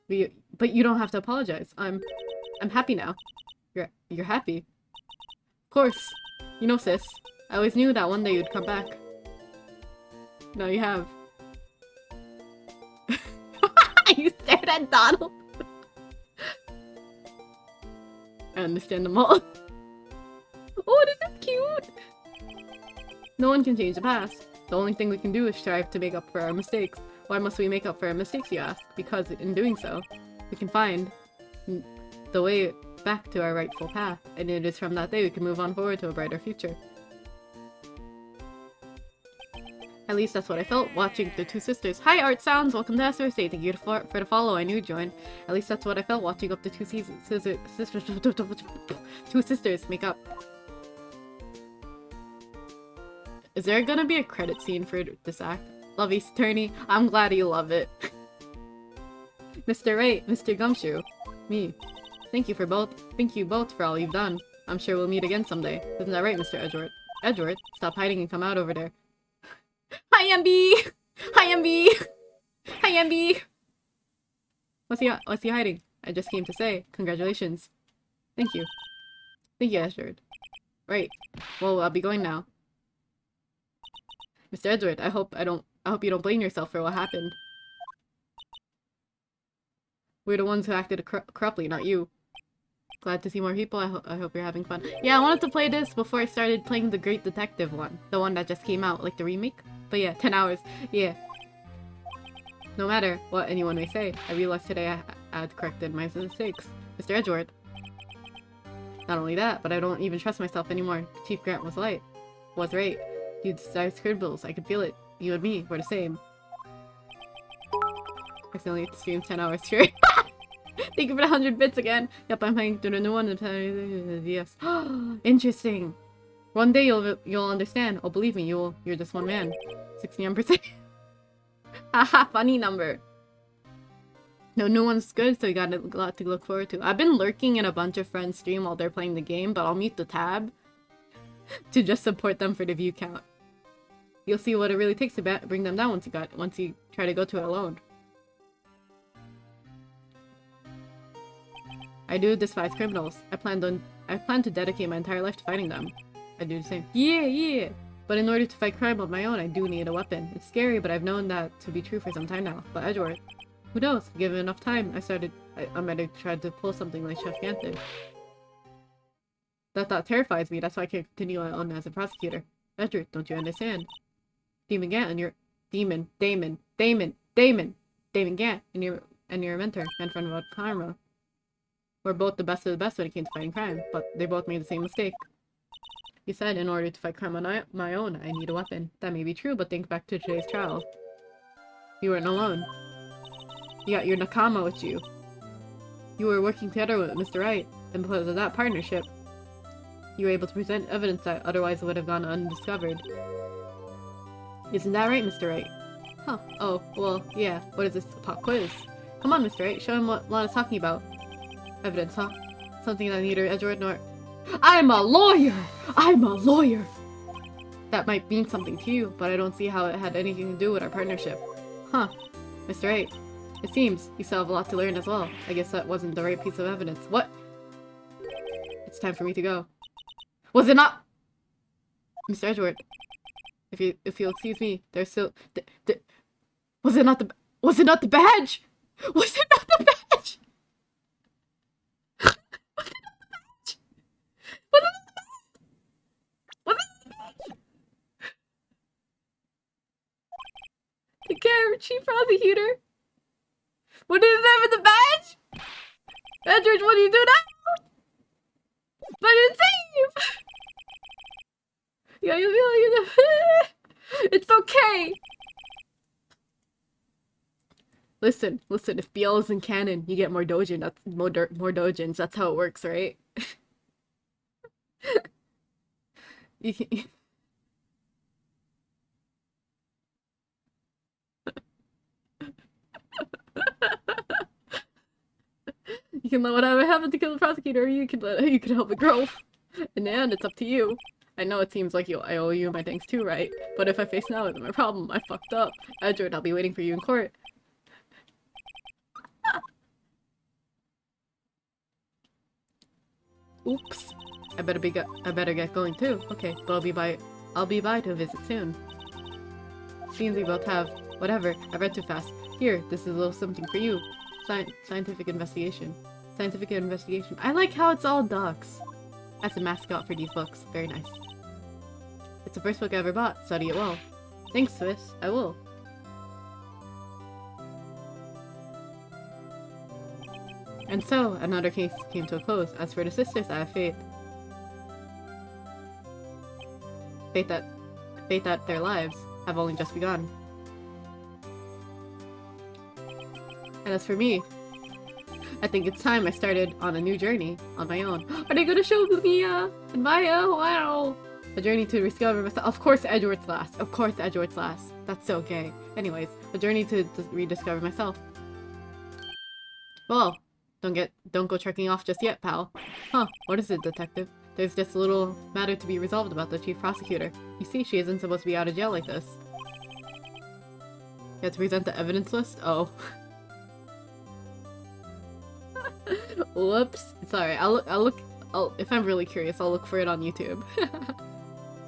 But you don't have to apologize. I'm happy now. You're happy. Of course. You know, sis. I always knew that one day you'd come back. Now you have. You stared at Donald. I understand them all. Oh, this is cute! No one can change the past. The only thing we can do is strive to make up for our mistakes. Why must we make up for our mistakes, you ask? Because in doing so, we can find the way back to our rightful path, and it is from that day we can move on forward to a brighter future. At least that's what I felt watching the two sisters. Hi, Art Sounds! Welcome to SRC. Thank you for the follow. I knew you'd join. At least that's what I felt watching up the two sisters make up. Is there gonna be a credit scene for this act? Love Ace Attorney. I'm glad you love it. Mr. Right, Mr. Gumshoe. Me. Thank you both for all you've done. I'm sure we'll meet again someday. Isn't that right, Mr. Edgeworth? Edgeworth? Stop hiding and come out over there. Hi, MB! Hi, MB! Hi, MB! What's he hiding? I just came to say, congratulations. Thank you. Thank you, Edgeworth. Right. Well, I'll be going now. Mr. Edgeworth, I hope you don't blame yourself for what happened. We're the ones who acted corruptly, not you. Glad to see more people. I hope you're having fun. Yeah, I wanted to play this before I started playing the Great Detective one. The one that just came out, like the remake. But yeah, 10 hours. Yeah. No matter what anyone may say, I realized today I had corrected my mistakes. Mr. Edgeworth. Not only that, but I don't even trust myself anymore. Chief Grant was right. You decided scribbles. I could feel it. You and me were the same. I still need to stream 10 hours straight. Thank you for the 100 bits again. Yep, I'm playing through the new one. Yes. Interesting. One day you'll understand. Oh, believe me, you're just one man. 69%. Haha, funny number. No new one's good, so you got a lot to look forward to. I've been lurking in a bunch of friends' stream while they're playing the game, but I'll mute the tab to just support them for the view count. You'll see what it really takes to bring them down once you try to go to it alone. I do despise criminals. I plan to dedicate my entire life to fighting them. I do the same. Yeah! But in order to fight crime on my own, I do need a weapon. It's scary, but I've known that to be true for some time now. But Edgeworth, who knows? Given enough time, I might have tried to pull something like Chef Ganther. That thought terrifies me. That's why I can't continue on as a prosecutor. Edgeworth, don't you understand? Damon Gant and your Damon Gant and your mentor, and friend about karma. We're both the best of the best when it came to fighting crime, but they both made the same mistake. You said, in order to fight crime on my own, I need a weapon. That may be true, but think back to today's trial. You weren't alone. You got your Nakama with you. You were working together with Mr. Wright, and because of that partnership, you were able to present evidence that otherwise would have gone undiscovered. Isn't that right, Mr. Wright? Huh. Oh, well, yeah. What is this, a pop quiz? Come on, Mr. Wright, show him what Lana's talking about. Evidence, huh? Something that neither Edgeworth nor... I'm a lawyer! I'm a lawyer! That might mean something to you, but I don't see how it had anything to do with our partnership. Huh. Mr. Wright, it seems you still have a lot to learn as well. I guess that wasn't the right piece of evidence. What? It's time for me to go. Was it not? Mr. Edgeworth, if you'll excuse me, there's still... was it not the... Was it not the badge? Was it not the badge? Was it not the badge? Was it not the badge? Was it not the badge? Take care, Chief Prosecutor. What is that with the badge? Edgeworth, what do you do now? But it's safe! It's okay! Listen, if BL is in canon, you get more dojin, that's more dojins, that's how it works, right? you can... You can let whatever happen to kill the prosecutor, or you can help it grow. In the end, it's up to you. I know it seems like I owe you my thanks too, right? But if I face now with my problem, I fucked up. Edgeworth, I'll be waiting for you in court. Oops. I better get going too. Okay, but I'll be by to visit soon. Seems we both have whatever. I read too fast. Here, this is a little something for you. Scientific investigation. Scientific investigation. I like how it's all ducks. That's a mascot for these books. Very nice. It's the first book I ever bought. Study it well. Thanks, Swiss. I will. And so, another case came to a close. As for the sisters, I have faith. Faith that their lives have only just begun. And as for me, I think it's time I started on a new journey on my own. Are they gonna show Mia and Maya? Wow! A journey to discover myself. Of course, Edgeworth's last. Of course, Edgeworth's last. That's so gay. Anyways, a journey to rediscover myself. Well, don't go trekking off just yet, pal. Huh? What is it, detective? There's just a little matter to be resolved about the chief prosecutor. You see, she isn't supposed to be out of jail like this. You have to present the evidence list? Oh. Whoops. It's alright. If I'm really curious, I'll look for it on YouTube.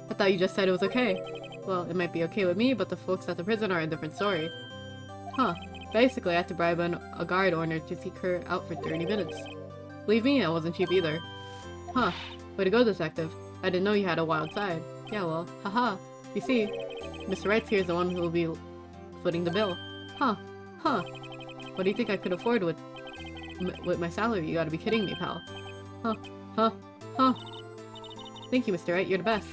I thought you just said it was okay. Well, it might be okay with me, but the folks at the prison are a different story. Huh. Basically, I had to bribe a guard owner to seek her out for 30 minutes. Believe me, it wasn't cheap either. Huh. Way to go, detective. I didn't know you had a wild side. Yeah, well, haha. You see, Mr. Wright here is the one who will be footing the bill. Huh. Huh. What do you think I could afford with my salary? You gotta be kidding me, pal. Huh. Huh. Huh. Thank you, Mr. Wright. You're the best.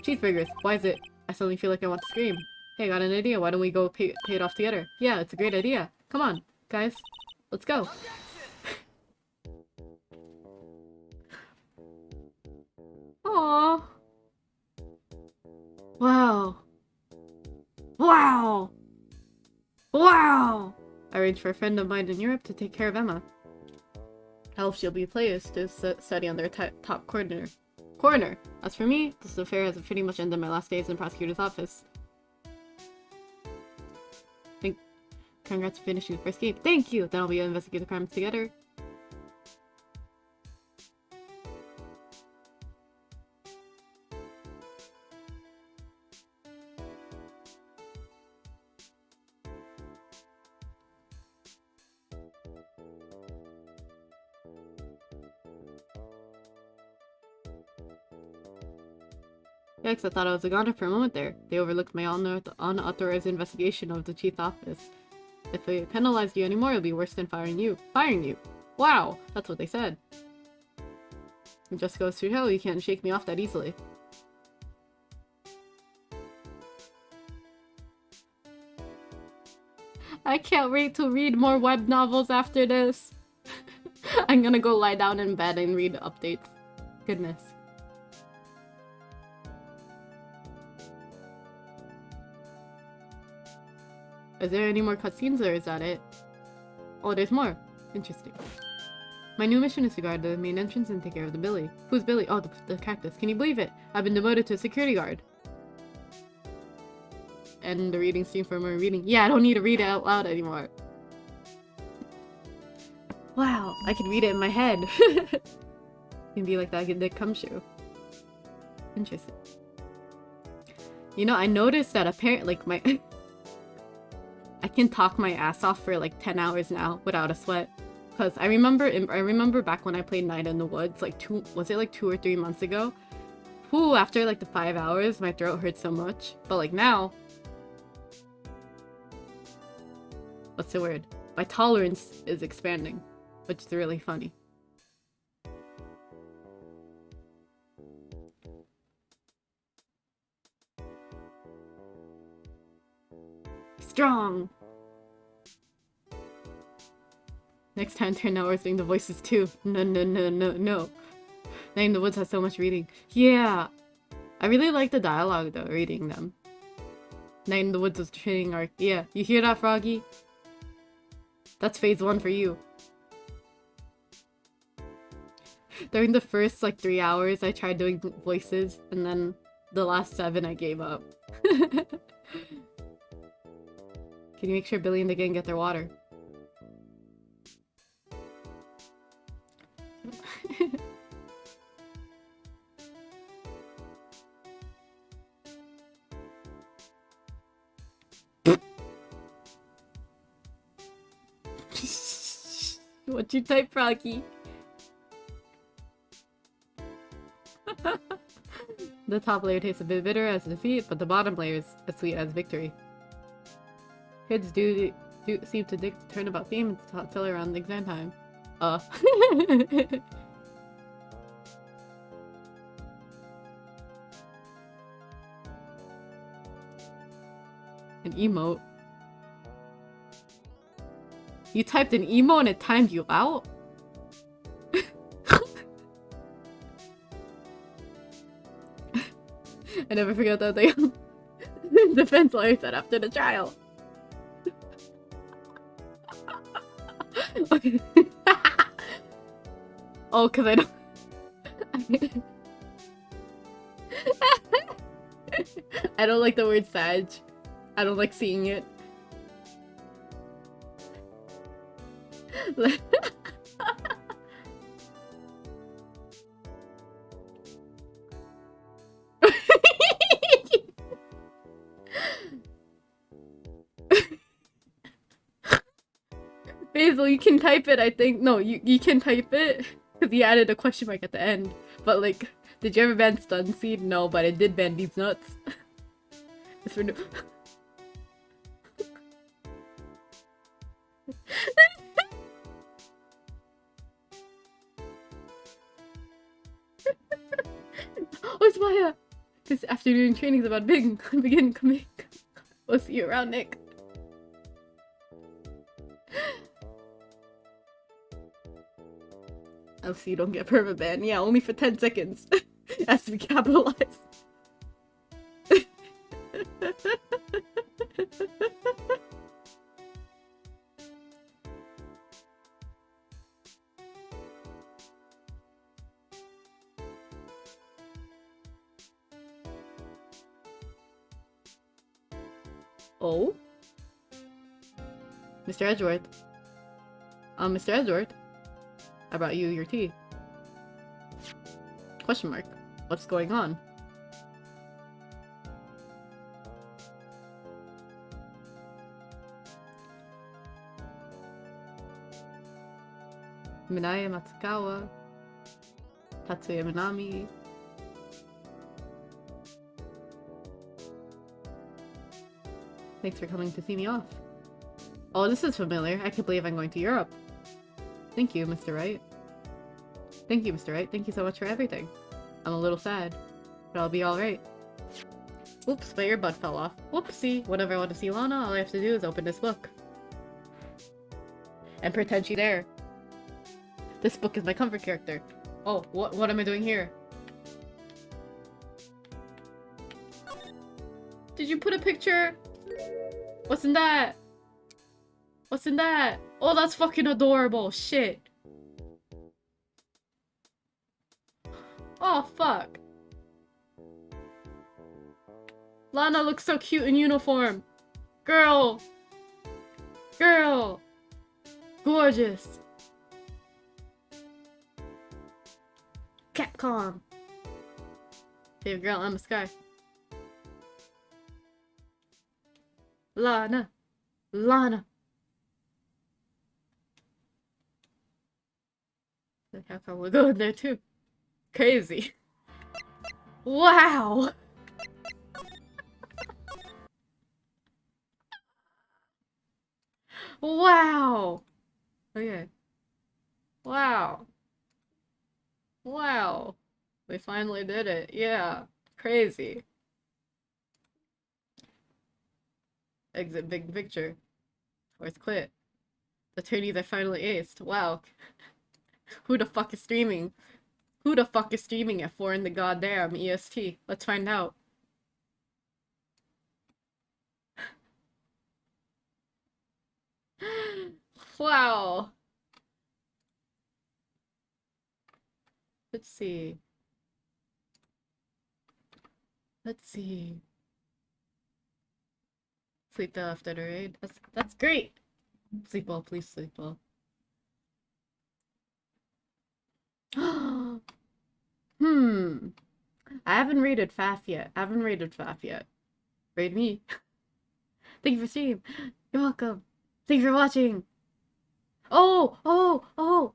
Cheeseburgers. Why is it? I suddenly feel like I want to scream. Hey, got an idea. Why don't we go pay it off together? Yeah, it's a great idea. Come on, guys. Let's go. Aww. Wow. Wow. Wow. I arranged for a friend of mine in Europe to take care of Emma. I hope she'll be pleased to study on their top coroner. As for me, this affair has pretty much ended my last days in the prosecutor's office. Congrats for finishing the first game. Thank you! Then I'll be investigating the crimes together. Yikes, I thought I was a goner for a moment there. They overlooked my unauthorized investigation of the chief's office. If they penalize you anymore, it'll be worse than firing you. Firing you! Wow! That's what they said. It just goes to show you can't shake me off that easily. I can't wait to read more web novels after this. I'm gonna go lie down in bed and read updates. Goodness. Is there any more cutscenes or is that it? Oh, there's more. Interesting. My new mission is to guard the main entrance and take care of the Billy. Who's Billy? Oh, the cactus. Can you believe it? I've been demoted to a security guard. And the reading stream for more reading. Yeah, I don't need to read it out loud anymore. Wow, I can read it in my head. It can be like that, that comes true. Interesting. You know, I noticed that apparently, like, my... I can talk my ass off for like 10 hours now without a sweat. Because I remember back when I played Night in the Woods, like 2 or 3 months ago? Whew, after like the 5 hours, my throat hurt so much. But like now... What's the word? My tolerance is expanding, which is really funny. Strong! Next time turn hours doing the voices too. No. Night in the Woods has so much reading. Yeah! I really like the dialogue though, reading them. Night in the Woods was training arc. Yeah, you hear that, Froggy? That's phase 1 for you. During the first like 3 hours I tried doing voices, and then the last 7 I gave up. Can you make sure Billy and the gang get their water? What you type, Froggy? The top layer tastes a bit bitter as defeat, but the bottom layer is as sweet as victory. Kids do seem to dig to turnabout theme until around the exam time. An emote. You typed an emo and it timed you out? I never forget that thing. Defense lawyer said after the trial. Okay. Oh, cause I don't... I don't like the word Sag. I don't like seeing it. Basil, you can type it, I think. No, you can type it. Because he added a question mark at the end. But like, did you ever ban Stun Seed? No, but it did ban these nuts. It's for no Oh, it's Maya! This afternoon training is about begin coming. We'll see you around, Nick. I'll see you don't get permaban. Yeah, only for 10 seconds. Has to be capitalized. Oh? Mr. Edgeworth. Mr. Edgeworth. I brought you your tea. Question mark. What's going on? Minaya Matsukawa. Tatsuya Minami. Thanks for coming to see me off. Oh, this is familiar. I can't believe I'm going to Europe. Thank you, Mr. Wright. Thank you, Mr. Wright. Thank you so much for everything. I'm a little sad, but I'll be alright. Oops, my earbud fell off. Whoopsie. Whenever I want to see Lana, all I have to do is open this book. And pretend she's there. This book is my comfort character. Oh, what am I doing here? Did you put a picture? What's in that? What's in that? Oh, that's fucking adorable. Shit. Oh, fuck. Lana looks so cute in uniform. Girl. Girl. Gorgeous. Capcom. Favorite girl, Emma Sky. Lana. Lana. How come we'll go in there too? Crazy. Wow! Wow! Okay. Wow. Wow. We finally did it. Yeah. Crazy. Exit big picture. Fourth quit. The 30s I finally aced. Wow. Who the fuck is streaming? Who the fuck is streaming at 4 in the goddamn EST? Let's find out. Wow. Let's see. Let's see. Sleep till after the raid. That's great. Sleep well, please sleep well. Hmm. I haven't rated Faf yet. I haven't rated Faf yet. Raid me. Thank you for stream. You're welcome. Thank you for watching. Oh, oh, oh.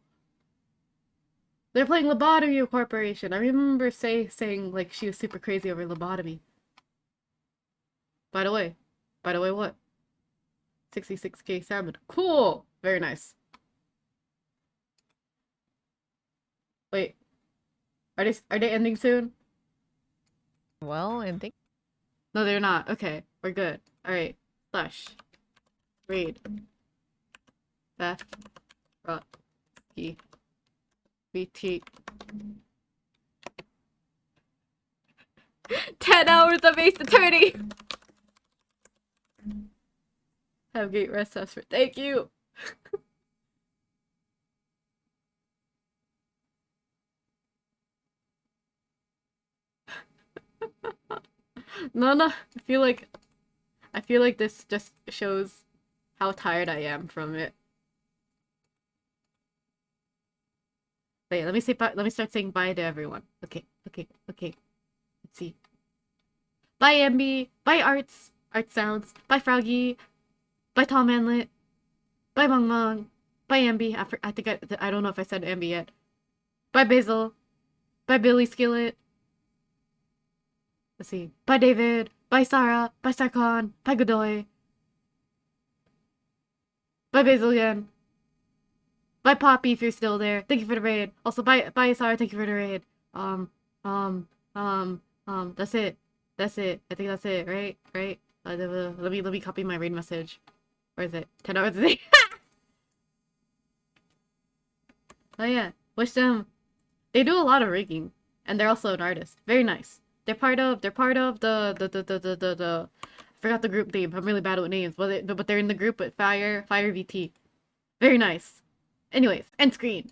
They're playing Lobotomy Corporation. I remember saying like she was super crazy over lobotomy. By the way, what? 66k salmon. Cool. Very nice. Wait. Are they ending soon? Well, and think No, they're not. Okay, we're good. All right. Slash. Raid. Beth. Rocky. BT. 10 hours of Ace Attorney! Have great rest, Esper. Thank you! No, I feel like this just shows how tired I am from it. Wait, let me start saying bye to everyone. Okay. Let's see. Bye, MB. Bye, Arts. Art Sounds. Bye, Froggy. Bye, Tom Manlet. Bye, Mong Mong. Bye, MB. I think I don't know if I said MB yet. Bye, Basil. Bye, Billy Skillet. Let's see. Bye, David. Bye, Sarah. Bye, Sarkon. Bye, Godoy. Bye, Basil again. Bye, Poppy, if you're still there. Thank you for the raid. Also, bye, Sarah. Thank you for the raid. That's it. That's it. I think that's it, right? Right? Let me copy my raid message. Where is it? 10 hours a day. Oh yeah. Wish them. They do a lot of rigging, and they're also an artist. Very nice. They're part of the I forgot the group name. I'm really bad with names, but they're in the group with Fire VT. Very nice. Anyways, end screen.